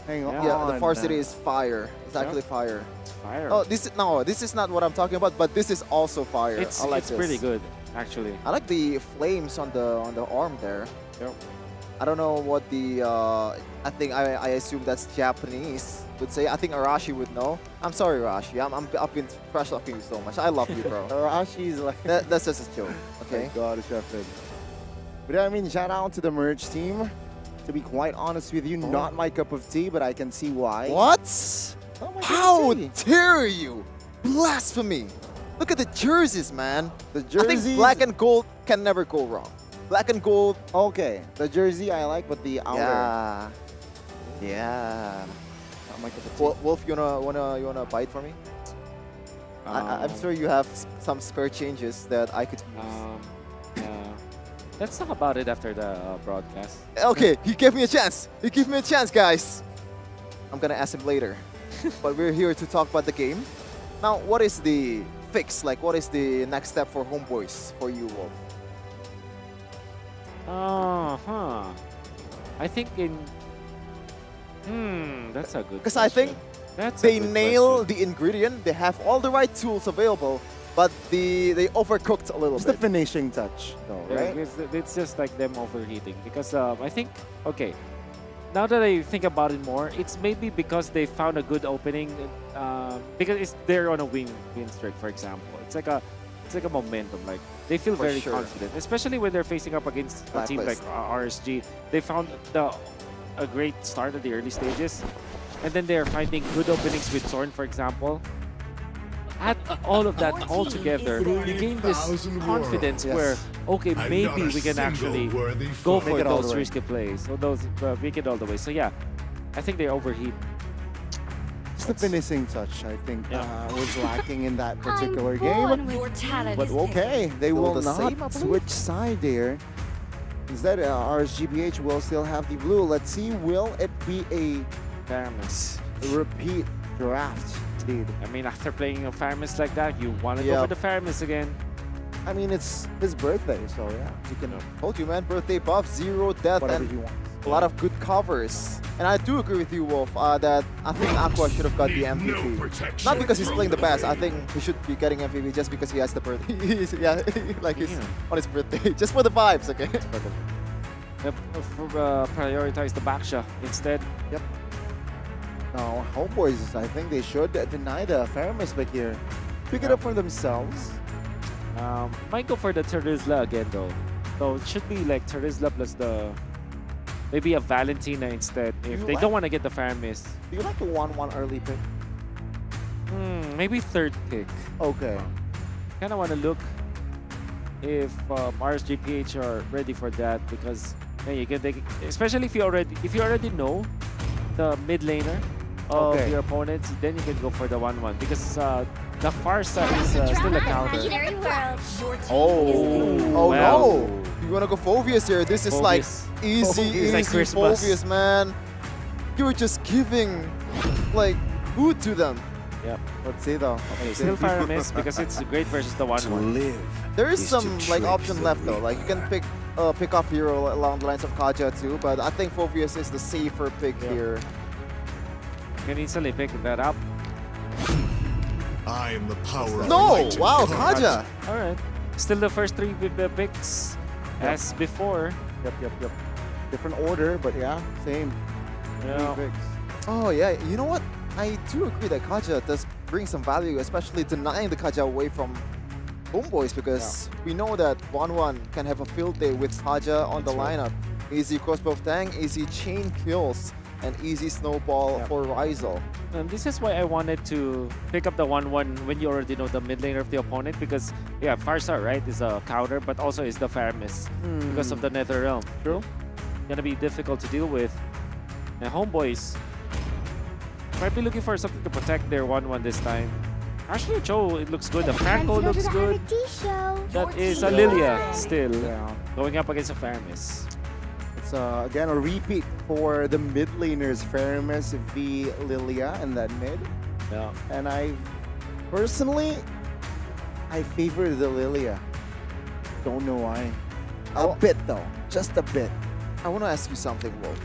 Hang on. Yeah, the varsity is fire. It's actually fire. It's fire. Oh, this is not what I'm talking about, but this is also fire. It's, I like it's this. pretty good, actually. I like the flames on the arm there. Yep. I don't know what the I think I assume that's Japanese would say. I think Arashi would know. I'm sorry, Arashi. I've been trash talking you so much. I love you, bro. Arashi's like that's just a joke. Okay. Thank God, Sheffield. But I mean, shout out to the merge team. To be quite honest with you, not my cup of tea, but I can see why. What? How tea. dare you? Blasphemy! Look at the jerseys, man. The jerseys. I think black and gold can never go wrong. Black and gold. Okay, the jersey I like, but the outer. Yeah. Not my cup of tea. Wolf, you wanna bite for me? I'm sure you have some spare changes that I could use. Let's talk about it after the broadcast. Okay, he gave me a chance. He gave me a chance, guys. I'm gonna ask him later. But we're here to talk about the game. Now, what is the fix? Like, what is the next step for HomeBois for you, Wolf? I think that's a good Because I think they nail the ingredient. They have all the right tools available, but they overcooked a little Just bit. the finishing touch, though, right? It's just like them overheating. Because I think, okay, now that I think about it more, it's maybe because they found a good opening. Because they're on a win streak, for example. It's like a momentum. Like they feel For very sure. confident, especially when they're facing up against a team like Blacklist. RSG. They found a great start at the early stages, and then they're finding good openings with Zorn, for example. add all of that all together, you gain this confidence where, okay, maybe we can actually go for those risky plays, or those make it all the way. So yeah, I think they overheat. Just the finishing touch, I think, was lacking in that particular game. But okay, they will not switch side there. Instead, RSGPH will still have the blue. Let's see, will it be a Faramis repeat draft? Indeed. I mean, after playing a Faramis like that, you want to go for the Faramis again. I mean, it's his birthday, so yeah, you can. Told you, man, birthday buff, 0 death, Whatever and he wants. a lot of good covers. And I do agree with you, Wolf, that I think Aqua should have got the MVP. Not because he's playing the best. I think he should be getting MVP just because he has the birthday. He's on his birthday. Just for the vibes, okay? Prioritize the backshot instead. Yep. Now, HomeBois, I think they should deny the Faramis pick here. Pick it up for themselves. Might go for the Terizla again, though. So it should be like Terizla plus the... Maybe a Valentina instead, if they don't want to get the Faramis. Do you like the 1-1 early pick? Maybe third pick. Okay. Kind of want to look if RSGPH are ready for that, because then you can take, especially if you already know the mid laner of your opponents, then you can go for the 1-1, because the far side is still a counter. Oh no! You wanna go Phobius here? This is like easy like Phobius, man. You're just giving like food to them. Yep. Let's see though. Okay, still Faramis because it's great versus the 1-1. There is some like option left though. Like you can pick off hero along the lines of Kaja too, but I think Phobius is the safer pick here. You can easily pick that up. I am the power of No! light. Wow, Kaja! Alright. Still the first 3 picks as before. Yep. Different order, but yeah, same. Yeah. 3 picks. Oh yeah, you know what? I do agree that Kaja does bring some value, especially denying the Kaja away from HomeBois, because we know that 1-1 can have a field day with Kaja on the lineup. Easy crossbow tank, easy chain kills, and easy snowball for Rizal. And this is why I wanted to pick up the 1-1 when you already know the mid laner of the opponent, because yeah, Farsa, right, is a counter, but also is the Faramis because of the Nether Realm. True. Gonna be difficult to deal with. And HomeBois might be looking for something to protect their 1-1 this time. Actually, Joe, it looks good. The Franco looks good. That is a Lilia still going up against a Faramis. It's again a repeat for the mid laners, Faramis v Lilia in that mid. Yeah. And I personally, I favor the Lilia. Don't know why. A bit though, just a bit. I want to ask you something, Wolf.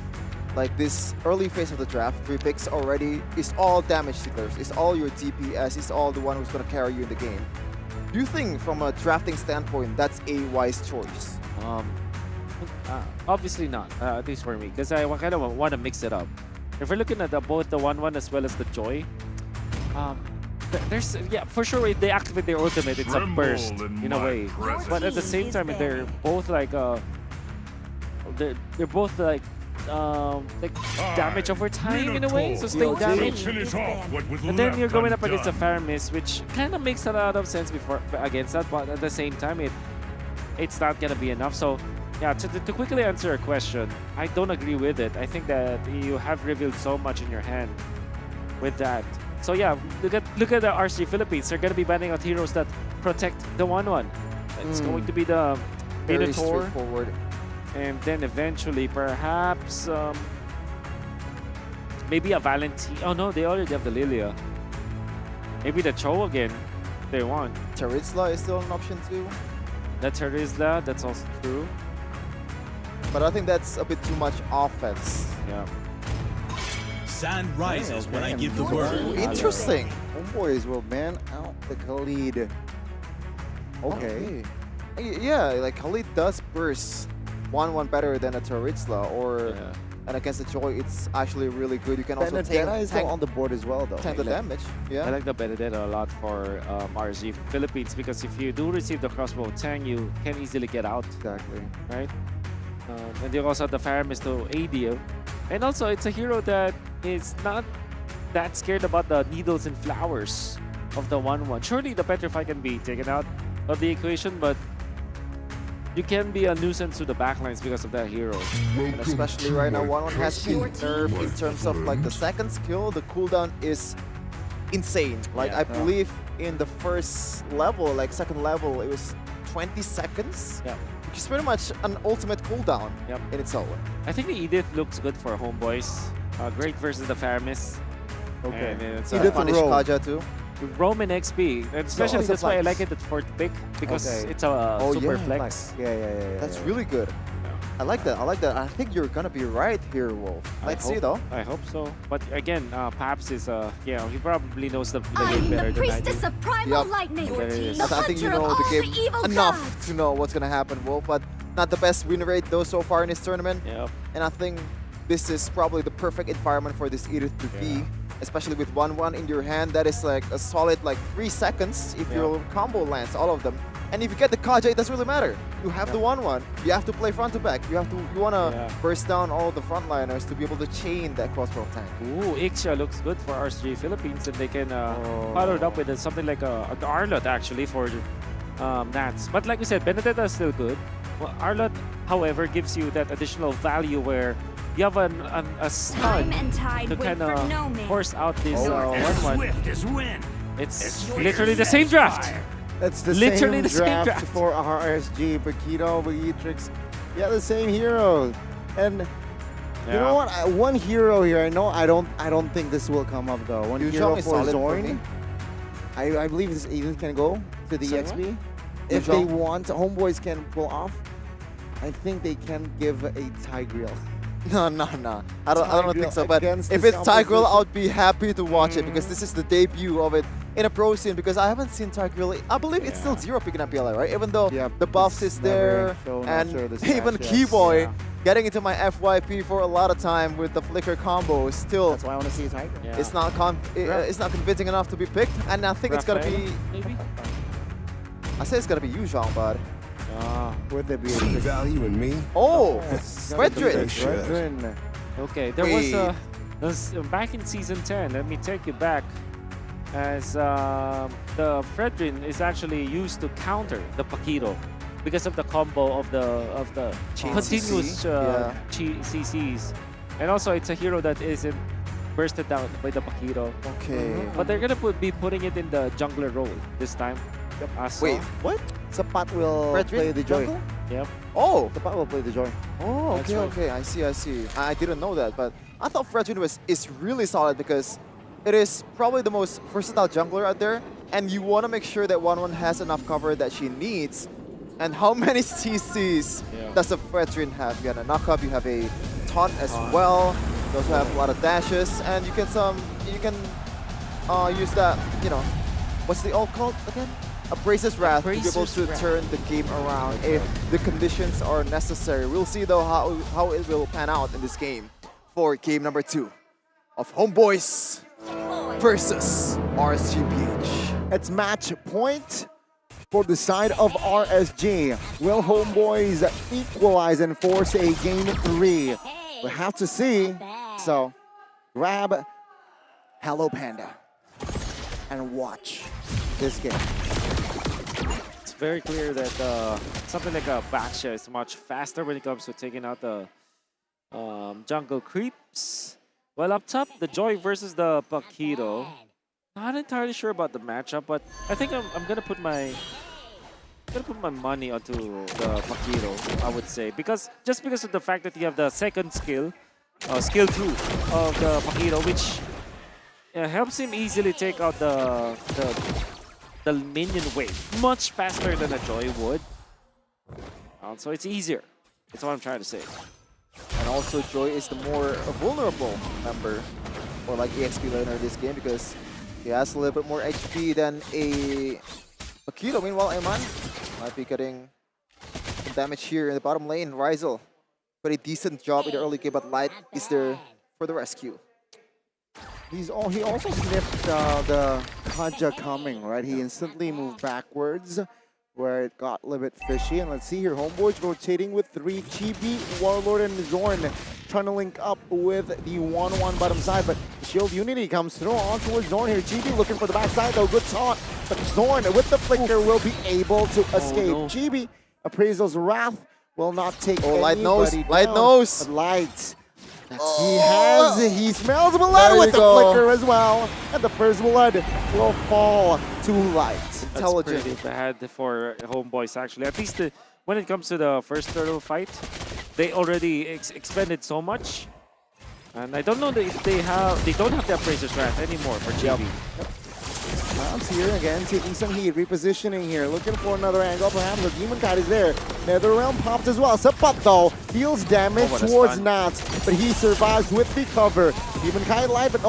Like this early phase of the draft, 3 picks already is all damage seekers. It's all your DPS. It's all the one who's going to carry you in the game. Do you think from a drafting standpoint, that's a wise choice? Obviously not, at least for me, because I kind of want to mix it up. If we're looking at both the 1-1 as well as the Joy, there's, for sure, if they activate their ultimate, it's a burst in a way. But at the same time, they're both like, they're both like damage over time in a way, so stay damage. And then you're going up against a Faramis, which kind of makes a lot of sense against that, but at the same time, it's not gonna be enough. So yeah, to quickly answer your question, I don't agree with it. I think that you have revealed so much in your hand with that. So yeah, look at the RC Philippines. They're gonna be banning out heroes that protect the 1-1. It's going to be the Very Minotaur. straightforward. And then eventually, perhaps, maybe a Valentine. Oh no, they already have the Lilia. Maybe the Cho again, if they want. Terizla is still an option too. The Terizla, that's also true. But I think that's a bit too much offense. Yeah. Sand rises when I give the word. Interesting. HomeBois will ban out the Khalid. Okay. Yeah, like Khalid does burst 1-1 better than a Terizla, or and against the Joy, it's actually really good. You can also tank on the board as well, though. Tank the damage. Yeah. I like the Benedetta a lot for RSG Philippines, because if you do receive the crossbow tang, you can easily get out. Exactly. Right? And you also have the Faramis to aid you. And also, it's a hero that is not that scared about the needles and flowers. of the 1-1. Surely the Petrify can be taken out of the equation, but you can be a nuisance to the backlines because of that hero. And especially right now, 1-1 has been nerfed in terms of like the second skill. The cooldown is insane. Like Yeah. I believe in the first level, like second level, it was 20 seconds. Yeah. Which is pretty much an ultimate cooldown in itself. I think the Edith looks good for HomeBois. Great versus the Faramis. Okay. And it's Edith punish Kaja too. Roman XP, and especially it's a that's why I flex. like it at fourth pick because Okay. it's a super yeah, flex. Yeah. That's really good. I like that. I like that. I think you're gonna be right here, Wolf. Let's see though. I hope so. But again, Paps is he probably knows the I game am better the than I do. priestess of primal lightning. There it is. The I think you hunter know of the all game the evil enough gods. to know what's gonna happen, Wolf. But not the best win rate though so far in this tournament. Yep. And I think this is probably the perfect environment for this Edith to be, especially with 1-1 in your hand. That is like a solid like 3 seconds if your combo lands all of them. And if you get the Kaja, it doesn't really matter. You have the 1-1. You have to play front to back. You wanna burst down all the frontliners to be able to chain that crossbow tank. Ooh, Ixia looks good for RSG Philippines, and they can follow it up with something like an Arlot actually for Nats. But like we said, Benedetta is still good. Well, Arlot, however, gives you that additional value where you have a stun Time and tide to wait kind for no of man. force out this As 1-1. swift as wind. It's literally the same draft. That's the Literally same the same draft draft. for RSG, Paquito, Beatrix. Yeah, the same hero. And you know what? One hero here. I know. I don't think this will come up though. One hero is for solid for Zorn. me. I believe this Eden can go to the Sorry, EXP. If they want, HomeBois can pull off. I think they can give a Tigreal. No. I don't think so. But Against if this it's Tigreal, opposition. I'd be happy to watch it because this is the debut of it in a pro scene. Because I haven't seen Tigreal. I believe it's still 0 picking up MPLI, right? Even though the buffs is there, and even Keyboy getting into my FYP for a lot of time with the flicker combo is still. That's why I want to see Tiger. It's not it's not convincing enough to be picked, and I think it's gonna be. Maybe? I say it's gonna be you, Jean, bud. Would there be See value in me? Oh, Fredrin. Fredrin. Okay, there was back in season 10. Let me take you back, as the Fredrin is actually used to counter the Paquito because of the combo of the continuous CCs, and also it's a hero that isn't bursted down by the Paquito. Okay. But they're gonna be putting it in the jungler role this time. Wait, what? Sapat will Fredrin? play the Joy. Jungle? Yep. Oh. Sapat will play the Joy. Oh, That's okay, right. okay. I see. I didn't know that, but I thought Fredrin is really solid because it is probably the most versatile jungler out there, and you want to make sure that 1-1 has enough cover that she needs. And how many CCs does a Fredrin have? You have a knockup, you have a taunt as well. You also have a lot of dashes, and you can use that. You know, what's the ult called again? Abrasive's Wrath to be able to turn the game around if the conditions are necessary. We'll see though how it will pan out in this game for game number 2 of HomeBois versus RSGPH. It's match point for the side of RSG. Will HomeBois equalize and force a game 3? We have to see. So grab Hello Panda and watch this game. It's very clear that something like a Baksha is much faster when it comes to taking out the jungle creeps. Well, up top, the Joy versus the Paquito. Not entirely sure about the matchup, but I think I'm gonna put my money onto the Paquito, I would say, because of the fact that you have the second skill 2 of the Paquito, which helps him easily take out the minion wave much faster than a Joy would. So it's easier. That's what I'm trying to say. And also Joy is the more vulnerable member or like EXP laner in this game because he has a little bit more HP than a Paquito. Meanwhile, Eman might be getting some damage here in the bottom lane. Rizel, pretty decent job in the early game, but Light is there for the rescue. He also sniffed the Kaja coming, right? He instantly moved backwards where it got a little bit fishy. And let's see here, HomeBois rotating with 3 Chibi, Warlord, and Zorn trying to link up with the 1-1 bottom side, but Shield Unity comes through on towards Zorn here. GB looking for the backside though, good taunt, but Zorn with the flicker will be able to escape. no. GB, Appraisal's Wrath will not take Light nose, anybody Light down. nose. But Light, Oh. he smells blood There with we the go. flicker as well, and the first blood will fall to Light. That's pretty bad for HomeBois actually. At least when it comes to the first turtle fight, they already expended so much, and I don't know if they don't have the Appraiser's Wrath anymore for GB. Bounce here again, taking some heat, repositioning here, looking for another angle. Perhaps the Demon Kite is there. Netherrealm popped as well. Sapat though deals damage what a towards stun. Nats, but he survives with the cover. Demon Kite live, but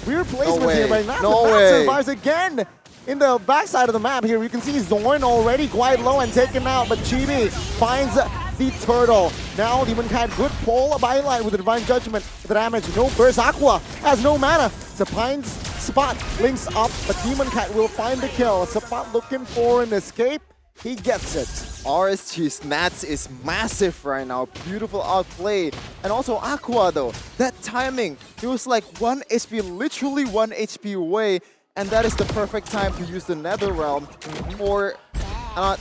weird placement way. here by Nats. No but Nats way. survives again. In the backside of the map here, you can see Zorn already quite low and taken out, but Chibi finds the turtle. Now Demon Kite, good pull by Light with the Divine Judgment. The damage, no burst. Aqua has no mana. Sapine's spot links up, but Demon Kite will find the kill. Sapat looking for an escape. He gets it. RSG's Nats is massive right now. Beautiful outplay. And also Aqua though. That timing. It was like 1 HP, literally 1 HP away. And that is the perfect time to use the Netherrealm for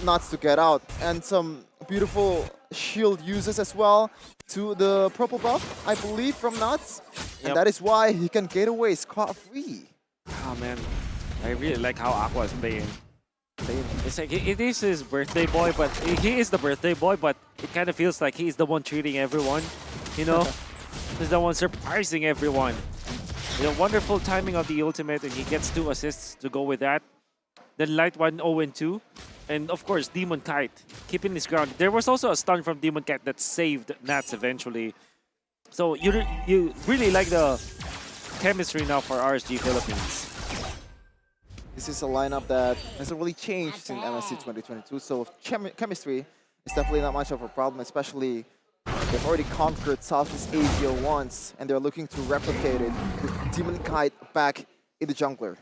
Nuts to get out. And some beautiful shield uses as well to the purple buff, I believe, from Nuts. And that is why he can get away scot-free. Oh man, I really like how Aqua is playing. It's like it is his birthday boy, but he is the birthday boy, but it kind of feels like he's the one treating everyone, you know? He's the one surprising everyone. You know, wonderful timing of the ultimate, and he gets 2 assists to go with that. Then Light 1-0-2. And of course, Demon Kite keeping his ground. There was also a stun from Demon Kite that saved Nats eventually. So you really like the chemistry now for RSG Philippines. This is a lineup that hasn't really changed in MSC 2022, so chemistry is definitely not much of a problem, especially they've already conquered Southeast Asia once, and they're looking to replicate it with Demon Kite back in the jungler.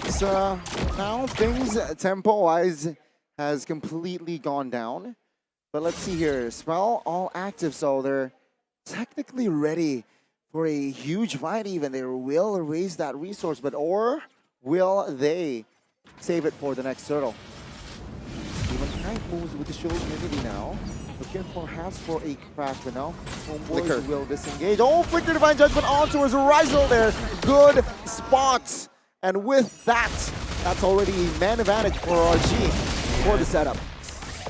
So now things tempo-wise has completely gone down. But let's see here, Spell all active, so they're technically ready for a huge fight even. They will raise that resource, but or will they save it for the next turtle? Demon Knight moves with the Shield Unity now. Looking perhaps for a crash, but now HomeBois will disengage. Flicker Divine Judgment on towards Rizel there. Good spot. And with that, that's already man advantage for RG for the setup.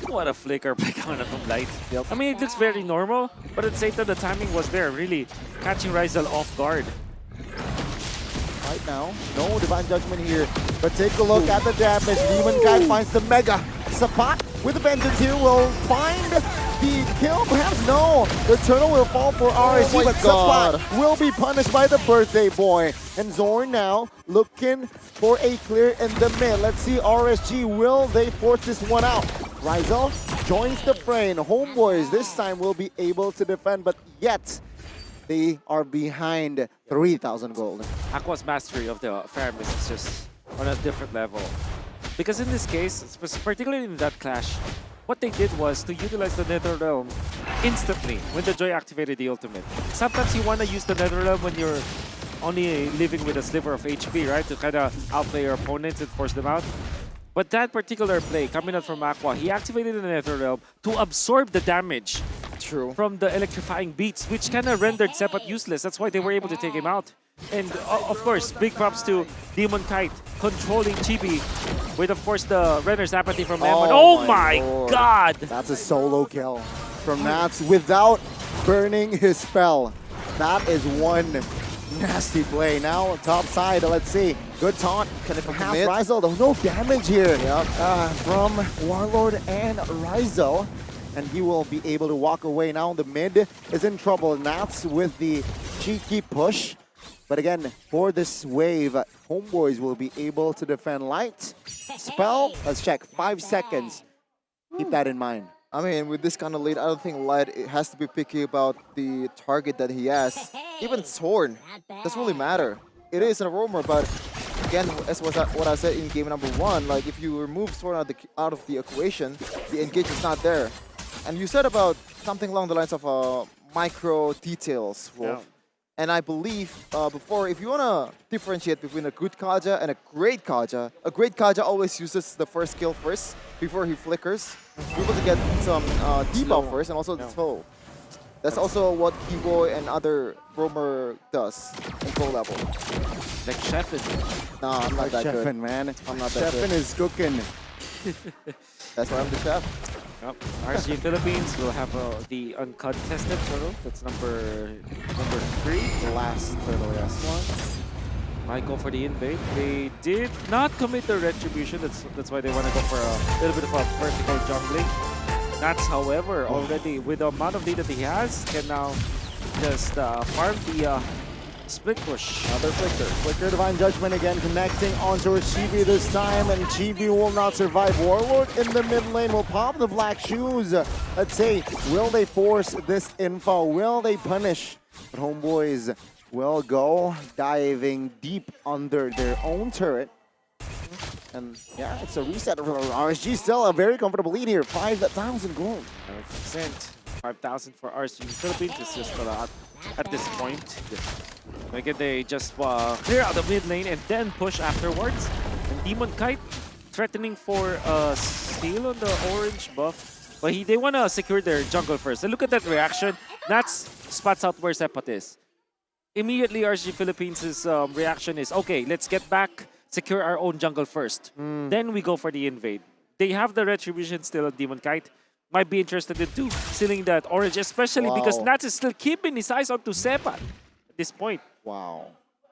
What a flicker by coming from Light. I mean, it looks very normal, but at the same time, the timing was there, really catching Rizel off guard. Right now, no Divine Judgment here, but take a look at the damage. Demon Kite finds the Mega. Sapat with the Vengeance here will find the kill. Perhaps no. The turtle will fall for RSG, but Sapat will be punished by the birthday boy. And Zorn now looking for a clear in the mid. Let's see RSG, will they force this one out? Rizel joins the fray, and HomeBois this time will be able to defend, but yet they are behind 3,000 gold. Aqua's mastery of the Faramis is just on a different level. Because in this case, particularly in that clash, what they did was to utilize the Netherrealm instantly when the Joy activated the ultimate. Sometimes you want to use the Netherrealm when you're only living with a sliver of HP, right? To kind of outplay your opponents and force them out. But that particular play coming out from Aqua, he activated the Netherrealm to absorb the damage from the electrifying beats, which kind of rendered Sepat useless. That's why they were able to take him out. And of course, big props to Demon Kite controlling Chibi with, of course, the Renner's Apathy from M1. Oh my god! That's a solo kill from Nats without burning his spell. That is one nasty play. Now, top side, let's see. Good taunt. Can it perhaps Rizel? There's no damage here from Warlord and Rizel. And he will be able to walk away. Now the mid is in trouble. Nats with the cheeky push. But again, for this wave, HomeBois will be able to defend Light. Spell, let's check, 5 seconds. Keep that in mind. I mean, with this kind of lead, I don't think Light has to be picky about the target that he has. Even Zorn doesn't really matter. It is a roamer, but again, as what I said in game number 1, like if you remove Zorn out of the equation, the engage is not there. And you said about something along the lines of micro details, Wolf. And I believe before, if you want to differentiate between a good Kaja and a great Kaja always uses the first skill first before he flickers. Able to get some debuff first and also the slow. That's also what HomeBois and other roamer does in pro level. Like Chefin. No, I'm not that good. Chefin, man. I'm not that good. Chefin is cooking. That's why I'm the chef. Yep. RSG Philippines will have the uncontested turtle. That's number 3. The last turtle, yes. Might go for the invade. They did not commit the retribution. That's why they want to go for a little bit of a vertical jungling. Nats, however, already with the amount of data that he has, can now just farm the split push. Another flicker. Flicker Divine Judgment again, connecting onto Chibi this time, and Chibi will not survive. Warlord in the mid lane will pop the black shoes. Let's say, will they force this info? Will they punish? But HomeBois will go diving deep under their own turret. And yeah, it's a reset for RSG. Still a very comfortable lead here. 5,000 gold. 100%. 5,000 for RSG Philippines. It's just a lot at this point. Again, they just clear out the mid lane and then push afterwards. And Demon Kite threatening for a steal on the orange buff. But they want to secure their jungle first. And look at that reaction. Nats spots out where Sepat is. Immediately, RSG Philippines' reaction is, okay, let's get back, secure our own jungle first. Then we go for the invade. They have the retribution still on Demon Kite. Might be interested in stealing that orange, especially because Nats is still keeping his eyes onto Sepat at this point. Wow.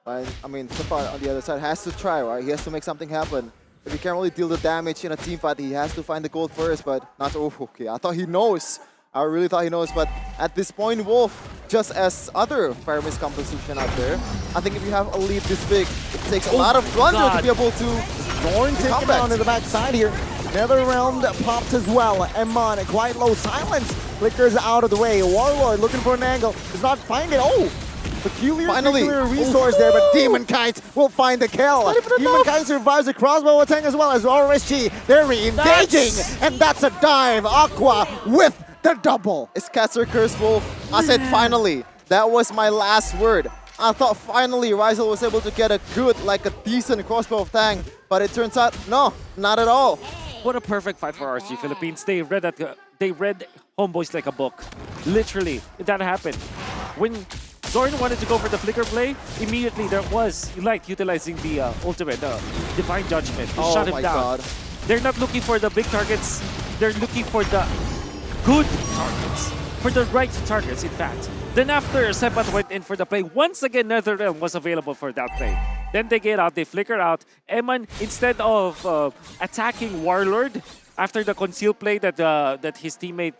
I mean, Sepat on the other side has to try, right? He has to make something happen. If he can't really deal the damage in a team fight, he has to find the gold first, but not. Oh, okay. I thought he knows. I really thought he knows, but at this point, Wolf, just as other Pyramid's composition out there, I think if you have a lead this big, it takes a lot of blunder to be able to Zorn taken down in the backside here. Netherrealm pops as well. Emon quite low. Silence flickers out of the way. Warlord looking for an angle. Does not find it. Oh! Peculiar resource there, but Demon Kite will find the kill. Demon Kite survives the crossbow attack as well as RSG. They're re-engaging, and that's a dive. Aqua with the double. It's Catcher Curse, Wolf. I said finally. That was my last word. I thought finally Rizal was able to get a good, like a decent crossbow of tank, but it turns out, no, not at all. What a perfect fight for RSG Philippines. They read HomeBois like a book. Literally, that happened. When Zorn wanted to go for the flicker play, immediately there was Light utilizing the ultimate, Divine Judgment. To shut him down. They're not looking for the big targets. They're looking for the good targets. For the right targets, in fact. Then after Sepat went in for the play, once again Netherrealm was available for that play. Then they get out, they flicker out. Eman, instead of attacking Warlord after the conceal play that his teammate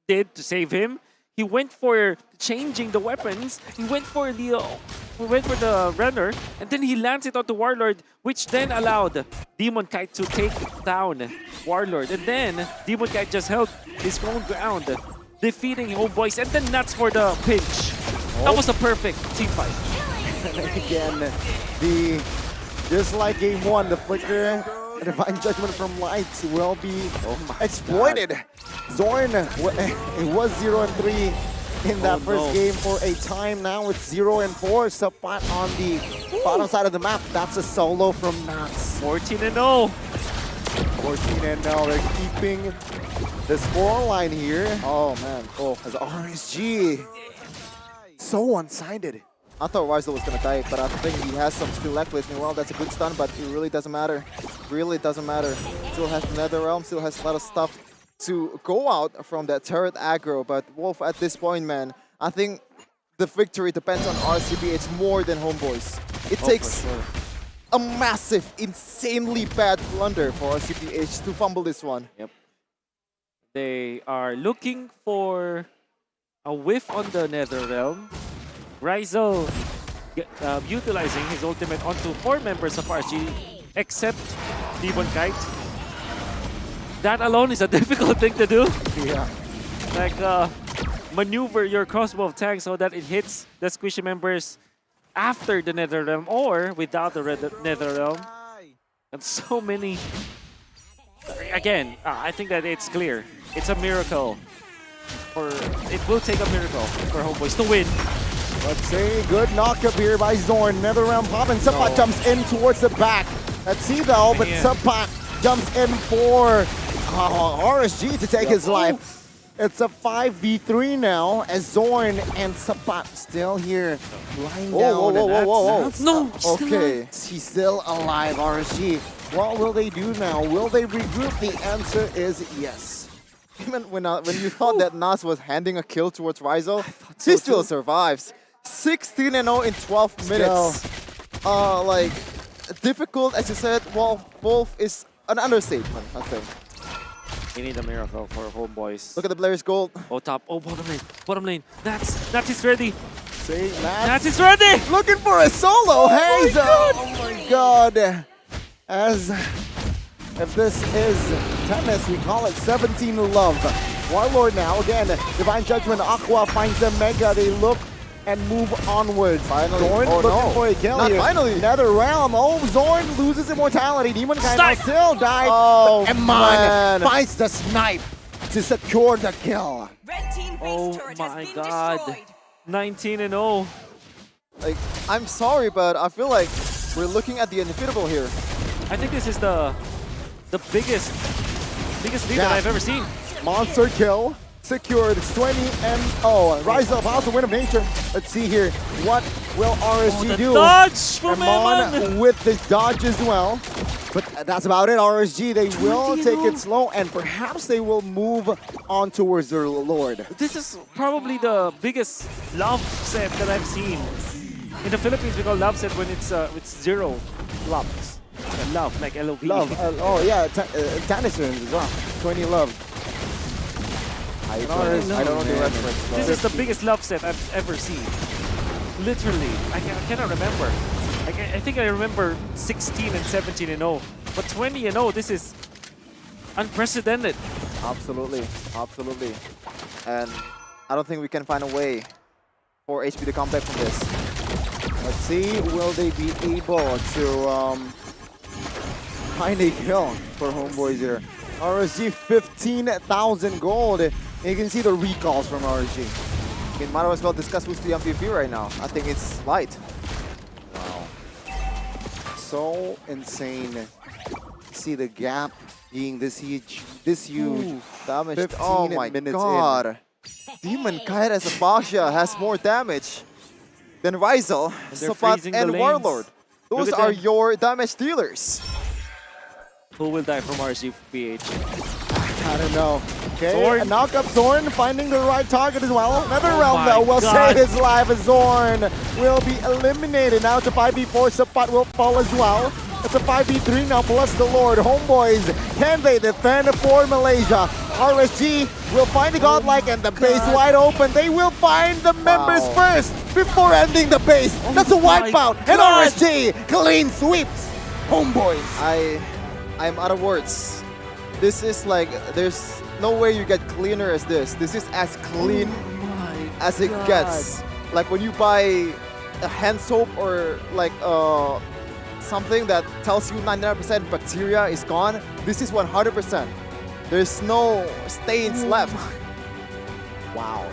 did to save him, he went for changing the weapons. He went for the runner, and then he lands it onto Warlord, which then allowed Demon Kite to take down Warlord. And then Demon Kite just held his own ground, defeating HomeBois, and then Nuts for the pinch. That was a perfect team fight. Again, just like game 1, the flicker Divine Judgment from Lights will be exploited. Zorn, it was 0-3 in that first game for a time. Now it's 0-4. Sepat on the bottom side of the map. That's a solo from Nats. 14-0. 14-0. They're keeping the scoreline here. Oh man, as RSG so one-sided. I thought Rizal was gonna die, but I think he has some skill left. Well, that's a good stun, but it really doesn't matter. Really doesn't matter. Still has Netherrealm, still has a lot of stuff to go out from that turret aggro. But Wolf, at this point, man, I think the victory depends on RCB. It's more than HomeBois. It takes a massive, insanely bad blunder for RCPH to fumble this one. Yep. They are looking for a whiff on the Netherrealm. Rizal utilizing his ultimate onto 4 members of RSG, except Demon Kite. That alone is a difficult thing to do. Yeah. Like, maneuver your crossbow of tank so that it hits the squishy members after the Netherrealm or without the Netherrealm. And so many... Again, I think that it's clear. It's a miracle it will take a miracle for HomeBois to win. Let's see, good knockup here by Zorn. Another round pop, and Sapat jumps in towards the back. Let's see though, but Sapat jumps in for RSG to take his life. It's a 5v3 now, as Zorn and Sapat still here lying down. No! Okay, he's still alive, RSG. What will they do now? Will they regroup? The answer is yes. Even when you thought that Nas was handing a kill towards Rizzo, he still survives. 16-0 in 12 minutes. Like, difficult, as you said, Wolf is an understatement, I think. We need a miracle for HomeBois. Look at the player's gold. Oh, top. Oh, bottom lane. Nats is ready. See, Nats is ready. Looking for a solo. Hazel. Oh my god. As if this is tennis, we call it 17 love. Warlord now, again, Divine Judgment, Aqua finds the Mega, they look and move onwards. Finally, Zorn looking for a kill here. Finally. Another realm, Zorn loses immortality. Demon Kaido still died, but Eman finds the snipe to secure the kill. Oh my god. 19-0. Like, I'm sorry, but I feel like we're looking at the inevitable here. I think this is the biggest lead that I've ever seen. Monster kill secured. It's 20-0. Rise up, House of Wind of Nature. Let's see here. What will RSG do? Dodge from Eman with the dodge as well. But that's about it. RSG, they will take it slow, and perhaps they will move on towards their Lord. This is probably the biggest love set that I've seen. In the Philippines, we call love set when it's 0 loves. Love, like LOV. Love. Oh yeah, Tannissons as well. 20 love. I don't know the reference. This is the biggest love set I've ever seen. Literally, I cannot remember. I think I remember 16 and 17-0, but 20-0. This is unprecedented. Absolutely, absolutely. And I don't think we can find a way for HP to come back from this. Let's see, will they be able to find a kill for HomeBois here? RSG 15,000 gold. You can see the recalls from RSG. I mean, might as well discuss who's the MVP right now. I think it's Light. Wow. So insane. See the gap being this huge. Damage. 15 oh my minutes god. Demon Kite as a Basha has more damage than Rizal, Sapat, and Warlord. Those are your damage dealers. Who will die from RSG PH? I don't know. Okay, Zorn. a knock-up Zorn finding the right target as well. Another realm my though will God. save his life as Zorn will be eliminated. Now it's a 5v4, Sapat will fall as well. It's a 5v3 now plus the Lord. HomeBois, can they defend for Malaysia? RSG will find the Godlike and the base wide open. They will find the members first before ending the base. That's a wipeout and RSG clean sweeps HomeBois. I'm out of words. This is like, there's no way you get cleaner as this. This is as clean as it gets. Like when you buy a hand soap or like something that tells you 99% bacteria is gone, this is 100%. There's no stains left. Wow.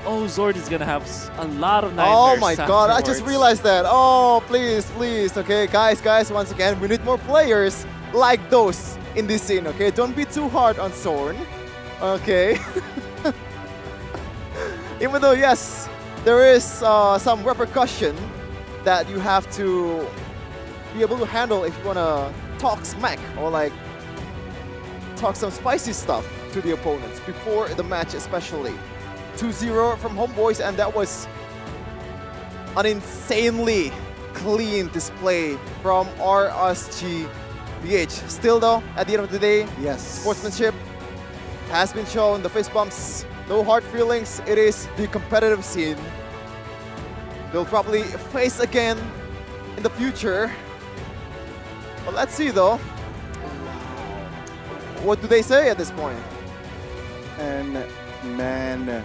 Oh, Zord is gonna have a lot of nightmares. Oh my god, I just realized that. Oh, please, please. Okay, guys, once again, we need more players like those in this scene, okay? Don't be too hard on Zorn, okay? Even though, yes, there is some repercussion that you have to be able to handle if you want to talk smack or like talk some spicy stuff to the opponents before the match especially. 2-0 from HomeBois, and that was an insanely clean display from RSG BH. Still though, at the end of the day, yes, sportsmanship has been shown, the fist bumps, no hard feelings, it is the competitive scene. They'll probably face again in the future. But let's see though. What do they say at this point? And man,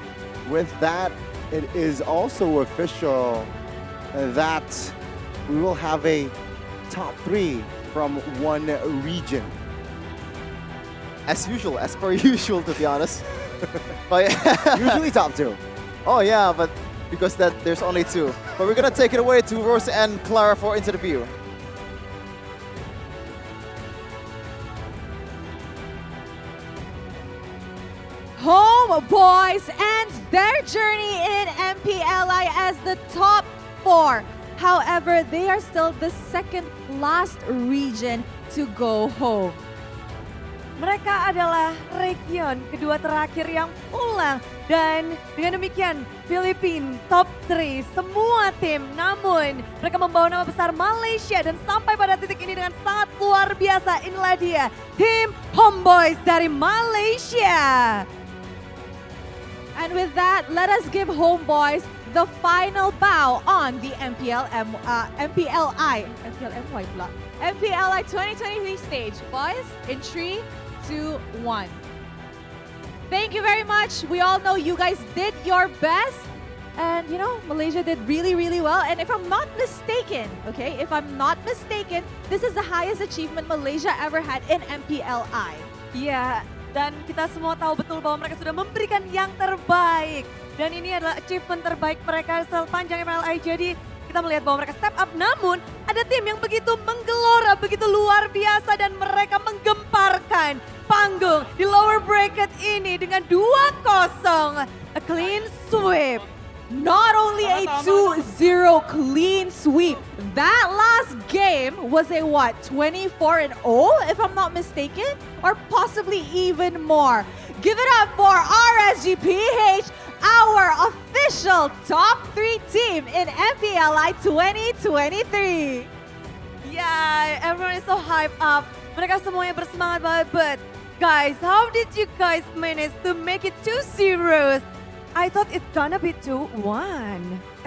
with that, it is also official that we will have a top 3 from one region. As usual, as per usual, to be honest. But yeah. Usually top 2. Oh yeah, but because there's only 2. But we're gonna take it away to Rose and Clara for Into the View. HomeBois ends their journey in MPLI as the top 4. However, they are still the second last region to go home. Mereka adalah region kedua terakhir yang pulang. Dan dengan demikian, Filipina top 3 semua tim. Namun mereka membawa nama besar Malaysia dan sampai pada titik ini dengan sangat luar biasa. Inilah dia tim HomeBois dari Malaysia. And with that, let us give HomeBois the final bow on the MPLI 2023 stage. Boys, in 3, 2, 1. Thank you very much. We all know you guys did your best. And you know, Malaysia did really, really well. And if I'm not mistaken, this is the highest achievement Malaysia ever had in MPLI. Iya, dan kita semua tahu betul bahwa mereka sudah memberikan yang terbaik. Dan ini adalah achievement terbaik mereka sepanjang MLI. Jadi kita melihat bahwa mereka step up. Namun ada tim yang begitu menggelora, begitu luar biasa. Dan mereka menggemparkan panggung di lower bracket ini dengan 2-0. A clean sweep. Not only a 2-0 clean sweep. That last game was a what? 24-0 if I'm not mistaken? Or possibly even more. Give it up for RSGPH, our official top 3 team in MPLI 2023. Yeah, everyone is so hyped up. Mereka semuanya bersemangat banget. But guys, how did you guys manage to make it 2-0? I thought it's gonna be 2-1,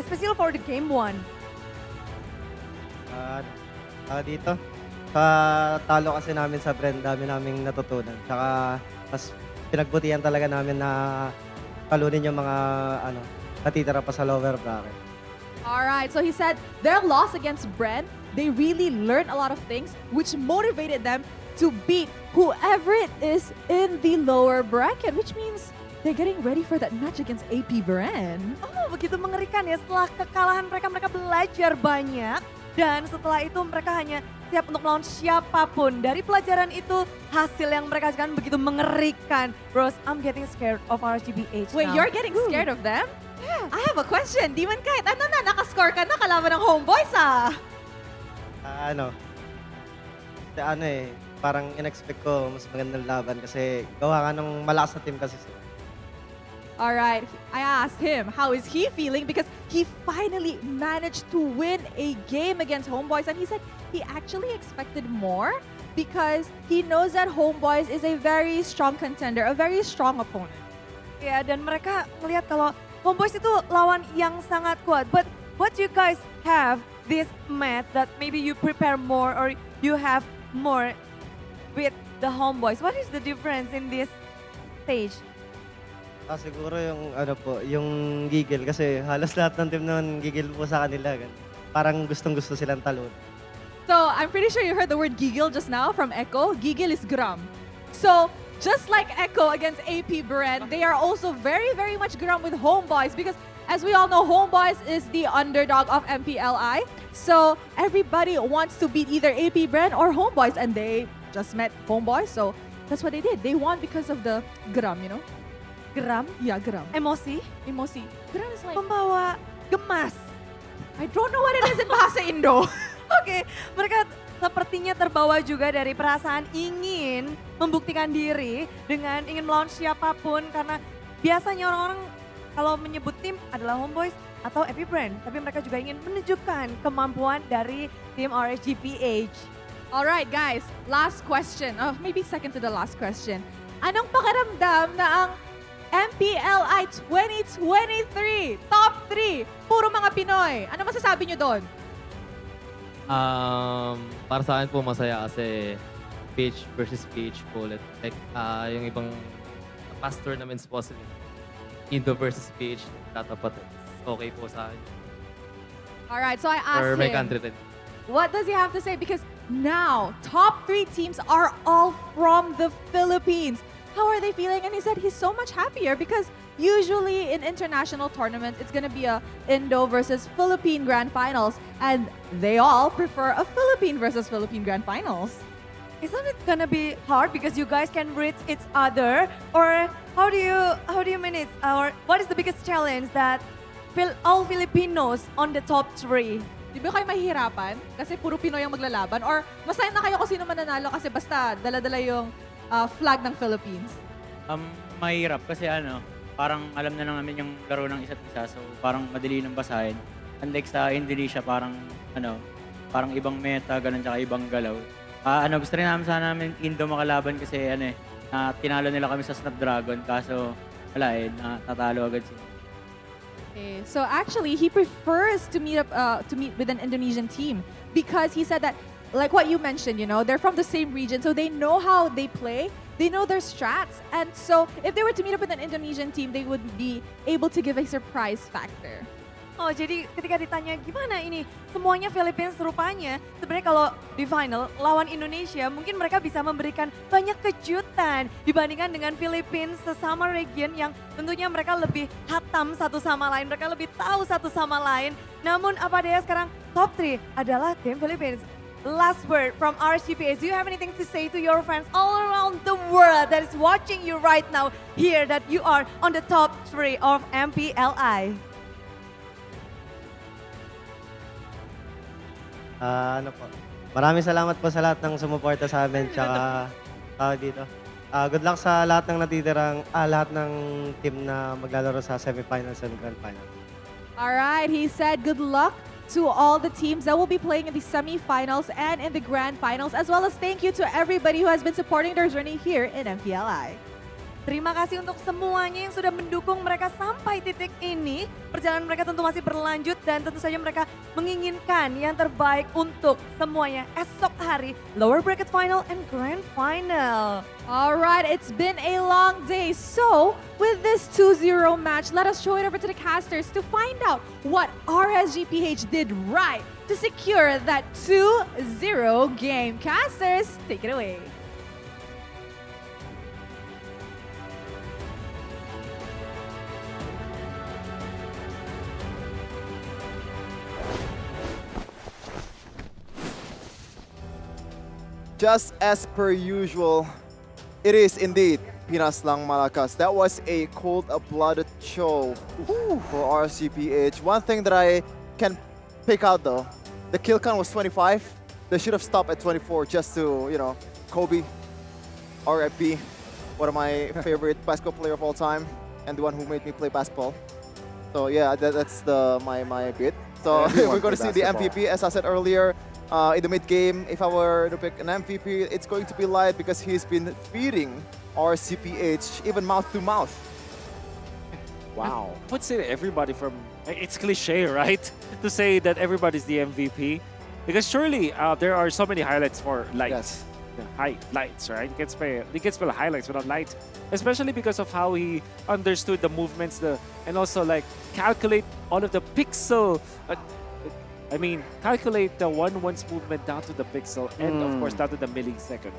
especially for the game 1. Dito, talo kasi namin sa Bren, dami naming natutunan. Tsaka, mas pinagbutihan talaga namin na talunin yung mga natitira pa sa lower bracket. Alright, so he said their loss against Bren, they really learned a lot of things which motivated them to beat whoever it is in the lower bracket, which means they're getting ready for that match against AP Bren. Oh, begitu mengerikan ya. Setelah kekalahan mereka, mereka belajar banyak. Dan setelah itu mereka hanya siap untuk melawan siapapun. Dari pelajaran itu, hasil yang mereka hasilkan begitu mengerikan. Rose, I'm getting scared of RGBH Wait, now. you're getting scared of them? Yeah. I have a question. Demon Kite, ano na? Nakascore ka na kalaban ng HomeBois ah. Parang in-expect ko mas magandang laban kasi gawa ka ng malakas na team kasi. All right, I asked him how is he feeling because he finally managed to win a game against HomeBois and he said he actually expected more because he knows that HomeBois is a very strong contender, a very strong opponent. Ya, dan mereka melihat kalau HomeBois itu lawan yang sangat kuat. But what you guys have this match that maybe you prepare more or you have more with the HomeBois? What is the difference in this stage? Siguro yung gigil kasi halos lahat ng team nun gigil po sa kanila. Parang gustong-gusto silang talon. So I'm pretty sure you heard the word gigil just now from Echo. Gigil is gram. So just like Echo against AP Bren, they are also very, very much gram with HomeBois because as we all know, HomeBois is the underdog of MPLI. So everybody wants to beat either AP Bren or HomeBois and they just met HomeBois. So that's what they did. They won because of the gram, you know? Geram? Yeah, geram. Emosi? Emosi. Geram is like... Membawa gemas. I don't know what it is in bahasa Indo. Oke, mereka sepertinya terbawa juga dari perasaan ingin membuktikan diri dengan ingin melawan siapapun karena biasanya orang-orang kalau menyebut tim adalah HomeBois atau AP Bren, tapi mereka juga ingin menunjukkan kemampuan dari tim RSGPH. Alright guys, last question. Maybe second to the last question. Anong pakiramdam na ang MPLI 2023 top 3 puro mga Pinoy? Ano masasabi nyo doon? Para sa akin po masaya kasi pitch versus pitch po ulit. Like, yung ibang past tournaments po sila. Indo versus pitch, tatapat. Okay po sa akin. Alright, so I asked For my him, country din. what does he have to say? Because now, top 3 teams are all from the Philippines. how are they feeling? And he said he's so much happier because usually in international tournaments, it's going to be a Indo versus Philippine Grand Finals. And they all prefer a Philippine versus Philippine Grand Finals. Isn't it gonna be hard because you guys can read each other? Or how do you manage? Or what is the biggest challenge that all Filipinos on the top 3? Di ba kayo mahihirapan? Kasi puro Pinoy ang maglalaban? Or masaya na kayo kung sino mananalo kasi basta dala-dala yung flag ng Philippines? Mahirap kasi parang alam na namin yung laro ng isa't isa. So parang madali nang basahin. Unlike sa Indonesia, parang ibang meta, ganun, tsaka ibang galaw. Gusto rin namin Indo makalaban kasi tinalo nila kami sa Snapdragon. Kaso wala natatalo agad sila. Okay, so actually, he prefers to meet with an Indonesian team because he said that, like what you mentioned, they're from the same region, so they know how they play, they know their strats, and so if they were to meet up with an Indonesian team, they would be able to give a surprise factor. Oh, jadi ketika ditanya gimana ini semuanya Philippines rupanya sebenarnya kalau di final lawan Indonesia mungkin mereka bisa memberikan banyak kejutan dibandingkan dengan Philippines sesama region yang tentunya mereka lebih hatam satu sama lain, mereka lebih tahu satu sama lain. Namun apa daya sekarang top 3 adalah tim Philippines. Last word from RCPS. Do you have anything to say to your fans all around the world that is watching you right now here that you are on the top 3 of MPLI? Maraming salamat po sa lahat ng sumuporta sa amin, tsaka dito. Good luck sa lahat ng natitirang, lahat ng team na maglalaro sa semifinals and grand finals. Alright, he said good luck to all the teams that will be playing in the semifinals and in the grand finals, as well as thank you to everybody who has been supporting their journey here in MPLI. Terima kasih untuk semuanya yang sudah mendukung mereka sampai titik ini. Perjalanan mereka tentu masih berlanjut dan tentu saja mereka menginginkan yang terbaik untuk semuanya esok hari. Lower bracket final and grand final. Alright, it's been a long day. So, with this 2-0 match, let us show it over to the casters to find out what RSGPH did right to secure that 2-0 game. Casters, take it away. Just as per usual, it is indeed Pinas Lang Malakas. That was a cold-blooded show for RCPH. One thing that I can pick out though, the kill count was 25. They should have stopped at 24 just to, Kobe, RIP, one of my favorite basketball player of all time, and the one who made me play basketball. So yeah, that's my bit. So we're going to see the MVP, as I said earlier. In the mid-game, if I were to pick an MVP, it's going to be Light because he's been feeding RCPH even mouth-to-mouth. Wow. I would say that everybody it's cliche, right? To say that everybody's the MVP. Because surely there are so many highlights for Light. Yes. Lights, right? You can spell highlights without Light. Especially because of how he understood the movements and also like calculate all of the pixel... calculate the 1-1's movement down to the pixel and of course down to the millisecond.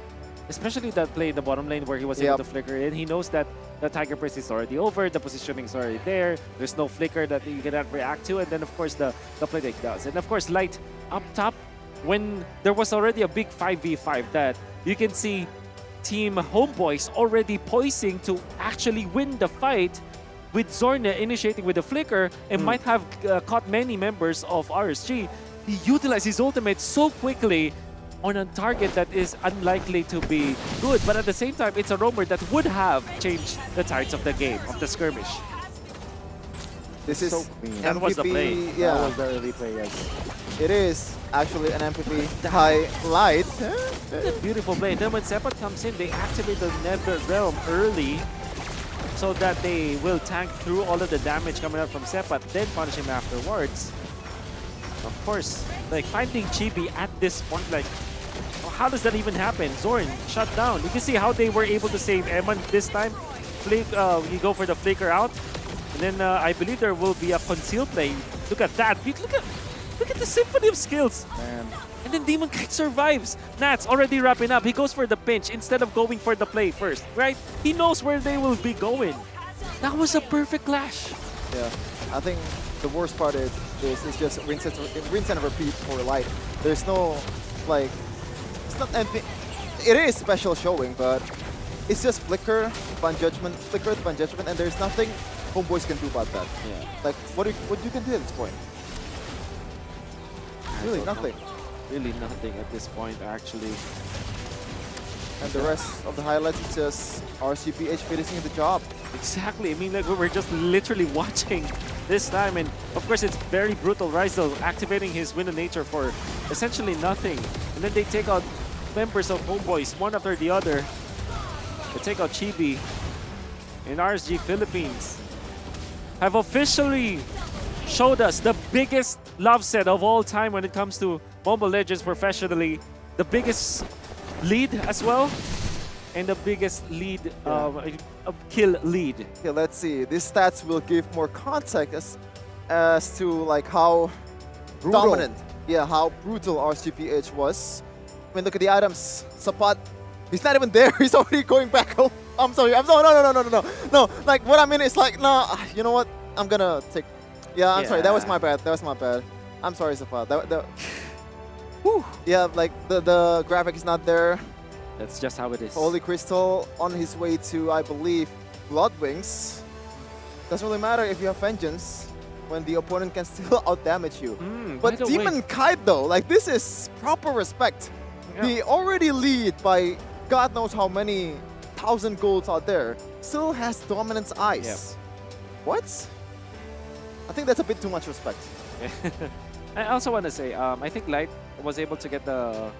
Especially that play in the bottom lane where he was able to flicker in. He knows that the Tiger Press is already over, the positioning is already there, there's no flicker that you cannot react to, and then of course the play take does. And of course Light up top, when there was already a big 5v5 that you can see Team HomeBois already poising to actually win the fight, with Zorna initiating with the flicker and might have caught many members of RSG. He utilized his ultimate so quickly on a target that is unlikely to be good, but at the same time, it's a roamer that would have changed the tides of the game, of the skirmish. This is so clean. That was the play. Yeah. That was the early play, yes. It is actually an MVP highlight. It's a beautiful play. Then when Sepat comes in, they activate the Nether Realm early, so that they will tank through all of the damage coming out from Sepat, then punish him afterwards. Of course, like finding Chibi at this point, like, how does that even happen? Zorn shut down. You can see how they were able to save Eman this time. You go for the flicker out, and then I believe there will be a conceal play. Look at that. Look at Look at the symphony of skills. Man. And then Demon Kite survives. Nats already wrapping up. He goes for the pinch instead of going for the play first, right? He knows where they will be going. That was a perfect clash. Yeah, I think the worst part is just rinse and repeat for Light. There's no, like, it's not anything. It is special showing, but it's just flicker, Divine Judgment, and there's nothing HomeBois can do about that. Yeah. Like, what you can do at this point? Really nothing. Really nothing at this point, actually. And the rest of the highlights is just RCPH finishing the job. Exactly. I mean, like, we're just literally watching this time, and of course it's very brutal. Rizal activating his Wind of Nature for essentially nothing, and then they take out members of HomeBois one after the other. They take out Chibi, and RSG Philippines have officially showed us the biggest love set of all time when it comes to Mobile Legends professionally. The biggest lead as well, and the biggest lead, kill lead. Okay, let's see. These stats will give more context as to like how dominant, how brutal RCPH was. I mean, look at the items. Sapat, he's not even there. He's already going back home. I'm sorry. No. Like, what I mean is like, no. You know what? I'm gonna take. Yeah, I'm sorry. That was my bad. I'm sorry, Sapat. Yeah, like the graphic is not there. That's just how it is. Holy Crystal on his way to, I believe, Bloodwings. Doesn't really matter if you have Vengeance when the opponent can still outdamage you. But Demon Kite though, like this is proper respect. Yeah. He already lead by God knows how many 1,000 golds out there. Still has Dominance Eyes. Yep. What? I think that's a bit too much respect. I also want to say, I think Light was able to get the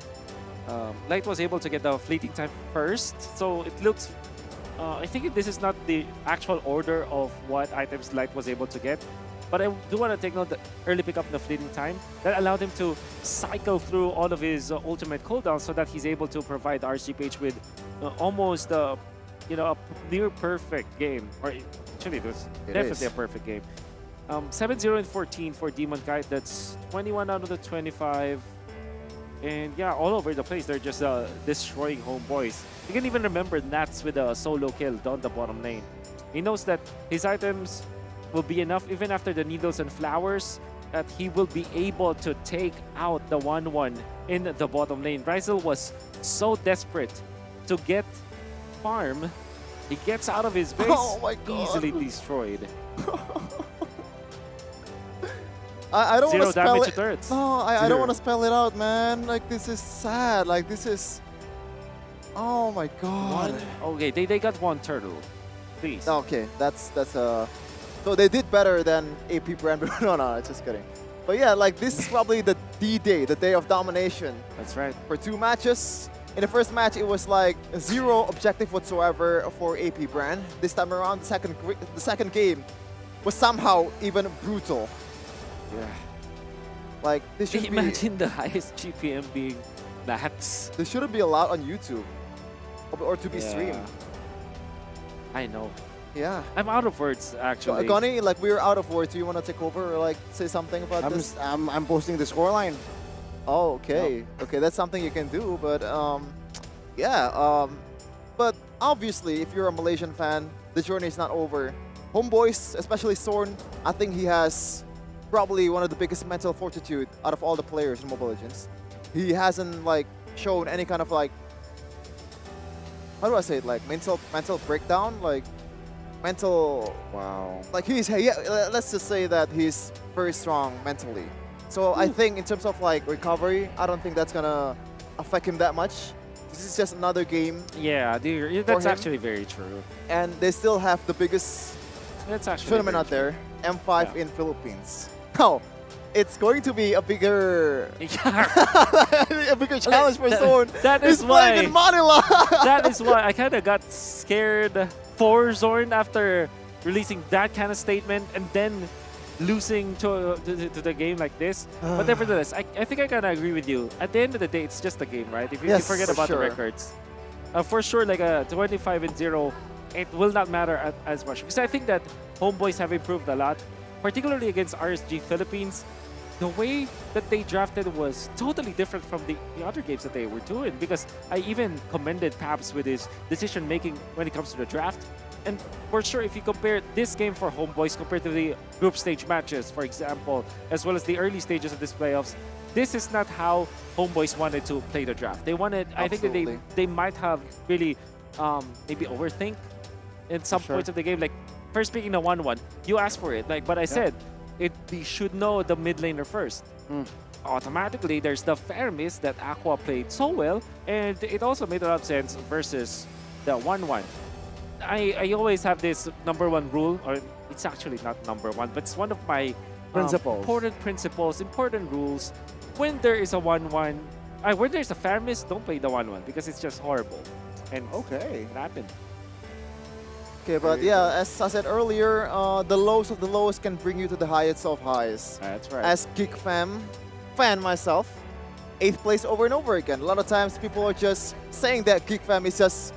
fleeting time first, so it looks. I think this is not the actual order of what items Light was able to get, but I do want to take note that early pick up the fleeting time that allowed him to cycle through all of his ultimate cooldowns, so that he's able to provide RCPH with almost a near perfect game, or actually it was definitely a perfect game. 7-0 and 14 for Demon Kite. That's 21 out of the 25. And yeah, all over the place, they're just destroying HomeBois. You can even remember Nats with a solo kill down the bottom lane. He knows that his items will be enough even after the Needles and Flowers, that he will be able to take out the 1-1 in the bottom lane. Rizal was so desperate to get farm. He gets out of his base, easily destroyed. I don't want to spell damage it. to turrets. No, I don't want to spell it out, man. Like, this is sad. Like, this is. Oh my god. Okay, they got one turtle. Please. Okay, that's so they did better than AP Bren. No, just kidding. But yeah, like this is probably the D-Day, the day of domination. That's right. For 2 matches. In the first match, it was like 0 objective whatsoever for AP Bren. This time around, the second game was somehow even brutal. Yeah. Like, this should imagine the highest GPM being Nats. This shouldn't be allowed on YouTube or to be streamed. I know. Yeah. I'm out of words, actually. Goni, like, we're out of words. Do you want to take over or like say something about this? I'm posting the scoreline. Oh, okay. Okay, that's something you can do, but but obviously, if you're a Malaysian fan, the journey is not over. HomeBois, especially Sorn, I think he has probably one of the biggest mental fortitude out of all the players in Mobile Legends. He hasn't like shown any kind of like, how do I say it, like mental breakdown, like mental. Wow. Like let's just say that he's very strong mentally. So I think in terms of like recovery, I don't think that's gonna affect him that much. This is just another game. Yeah, that's actually very true. And they still have the biggest tournament out there, M5 in Philippines. Oh, it's going to be a bigger challenge for Zorn. That is He's why playing in Manila. That is why I kind of got scared for Zorn after releasing that kind of statement and then losing to the game like this. But nevertheless, I think I kind of agree with you. At the end of the day, it's just a game, right? If you forget about the records, for sure, like a 25-0, it will not matter as much, because I think that HomeBois have improved a lot, particularly against RSG Philippines. the way that they drafted was totally different from the other games that they were doing, because I even commended Paps with his decision making when it comes to the draft. And for sure, if you compare this game for HomeBois compared to the group stage matches, for example, as well as the early stages of this playoffs, this is not how HomeBois wanted to play the draft. They wanted, I think that they might have really maybe overthink in some points of the game. Like first picking the 1-1, you asked for it. Like, but I said, we should know the mid laner first. Automatically, there's the fair miss that Aqua played so well, and it also made a lot of sense versus the 1-1. I always have this #1 rule, or it's actually not #1, but it's one of my important principles, important rules. When there is a 1-1, when there's a fair miss, don't play the 1-1 because it's just horrible. And it happened. Okay, but yeah, as I said earlier, the lows of the lows can bring you to the highest of highs. That's right. As Geek fan myself, 8th place over and over again. A lot of times people are just saying that Geek Fam is just,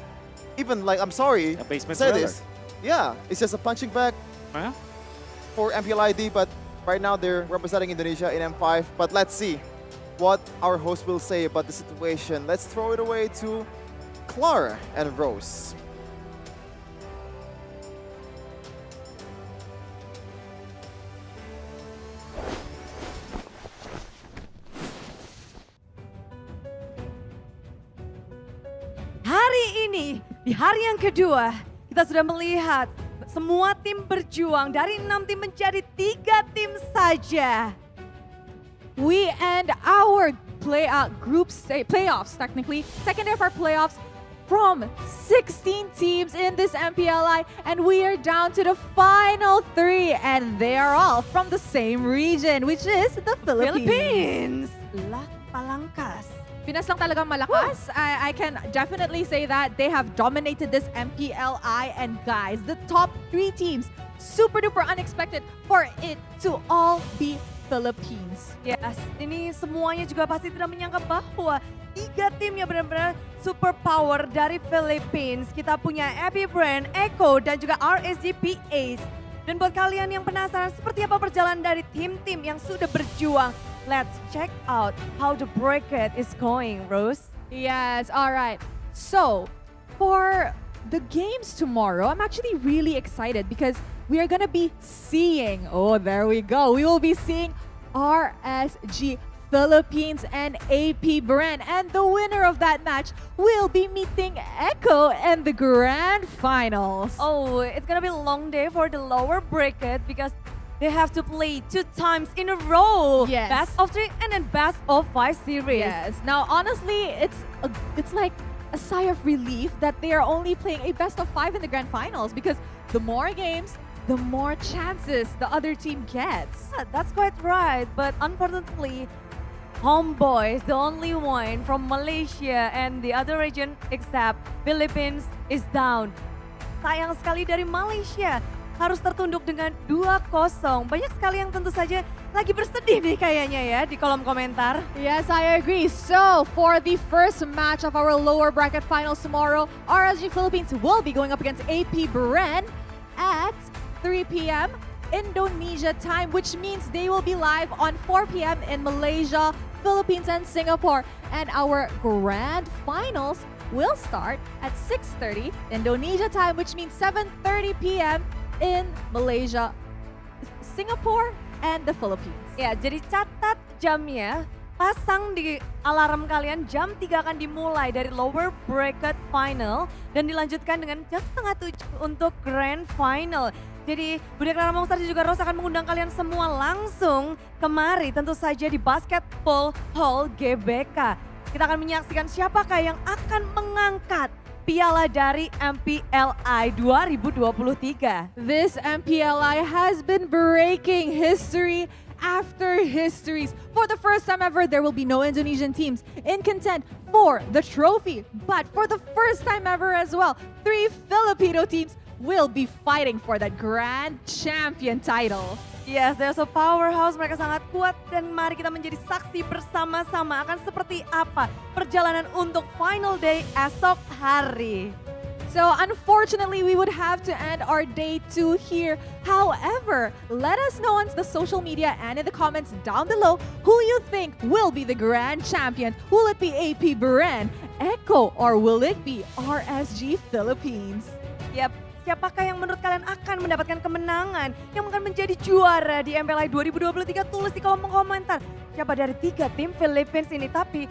even like, I'm sorry to say this. Yeah, it's just a punching bag for MPLID, but right now they're representing Indonesia in M5. But let's see what our host will say about the situation. Let's throw it away to Clara and Rose. Hari ini, di hari yang kedua, kita sudah melihat semua tim berjuang dari 6 tim menjadi 3 tim saja. We end our playoffs, technically, second day of our playoffs from 16 teams in this MPLI, and we are down to the final 3, and they are all from the same region, which is the Philippines. Las Palancas. Pinas lang talagang malakas. I can definitely say that they have dominated this MPLI, and guys, the top 3 teams, super duper unexpected for it to all be Philippines. Yes, ini semuanya juga pasti tidak menyangka bahwa 3 tim yang benar-benar super power dari Philippines. Kita punya Bren, Echo, dan juga RSGP Ace. Dan buat kalian yang penasaran seperti apa perjalanan dari tim-tim yang sudah berjuang, let's check out how the bracket is going, Rose. Yes, all right. So, for the games tomorrow, I'm actually really excited because we are going to be seeing, there we go. We will be seeing RSG Philippines and AP Bren. And the winner of that match will be meeting Echo in the grand finals. Oh, it's gonna be a long day for the lower bracket because they have to play 2 times in a row. Yes. Best of 3 and then best of 5 series. Yes. Now, honestly, it's like a sigh of relief that they are only playing a best of 5 in the grand finals, because the more games, the more chances the other team gets. Yeah, that's quite right. But unfortunately, HomeBois, the only one from Malaysia and the other region except Philippines is down. Sayang sekali dari Malaysia harus tertunduk dengan 2-0. Banyak sekali yang tentu saja lagi bersedih nih kayaknya ya di kolom komentar. Yes, I agree. So, for the first match of our lower bracket finals tomorrow, RSG Philippines will be going up against AP Bren at 3 p.m. Indonesia time, which means they will be live on 4 p.m. in Malaysia, Philippines, and Singapore. And our grand finals will start at 6:30 Indonesia time, which means 7:30 p.m. in Malaysia, Singapore, and the Philippines. Ya, jadi catat jamnya, pasang di alarm kalian, jam 3 akan dimulai dari lower bracket final dan dilanjutkan dengan jam 6:30 untuk grand final. Jadi Budi Clara Mongstar juga Rose akan mengundang kalian semua langsung kemari, tentu saja di Basketball Hall GBK. Kita akan menyaksikan siapakah yang akan mengangkat piala dari MPLI 2023. This MPLI has been breaking history after histories. For the first time ever, there will be no Indonesian teams in contend for the trophy. But for the first time ever as well, 3 Filipino teams will be fighting for that grand champion title. Yes, they're so powerhouse, mereka sangat kuat, dan mari kita menjadi saksi bersama-sama akan seperti apa perjalanan untuk final day esok hari. So unfortunately, we would have to end our day 2 here. However, let us know on the social media and in the comments down below who you think will be the grand champion. Will it be AP Bren, Echo, or will it be RSG Philippines? Yap, siapakah yang menurut kalian akan mendapatkan kemenangan, yang akan menjadi juara di MPLI 2023? Tulis di kolom komentar. Siapa dari 3 tim Philippines ini? Tapi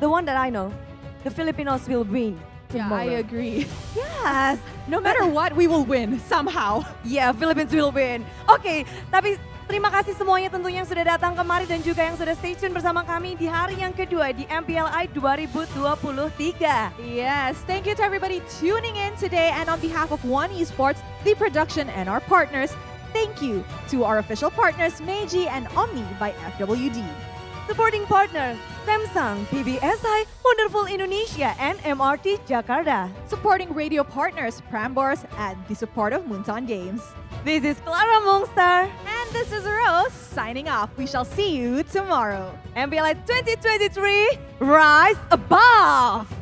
the one that I know, the Filipinos will win. Yeah, tomorrow. I agree. Yes. No matter what, we will win somehow. Yeah, Philippines will win. Oke, tapi terima kasih semuanya tentunya yang sudah datang kemari dan juga yang sudah stay tune bersama kami di hari yang kedua di MPLI 2023. Yes, thank you to everybody tuning in today. And on behalf of One Esports, the production, and our partners, thank you to our official partners, Meiji and Omni by FWD. Supporting partner, Samsung, PBSI, Wonderful Indonesia, and MRT Jakarta. Supporting radio partners, Prambors, and the support of Moonton Games. This is Clara Mongstar. And this is Rose, signing off. We shall see you tomorrow. MPLI 2023, rise above!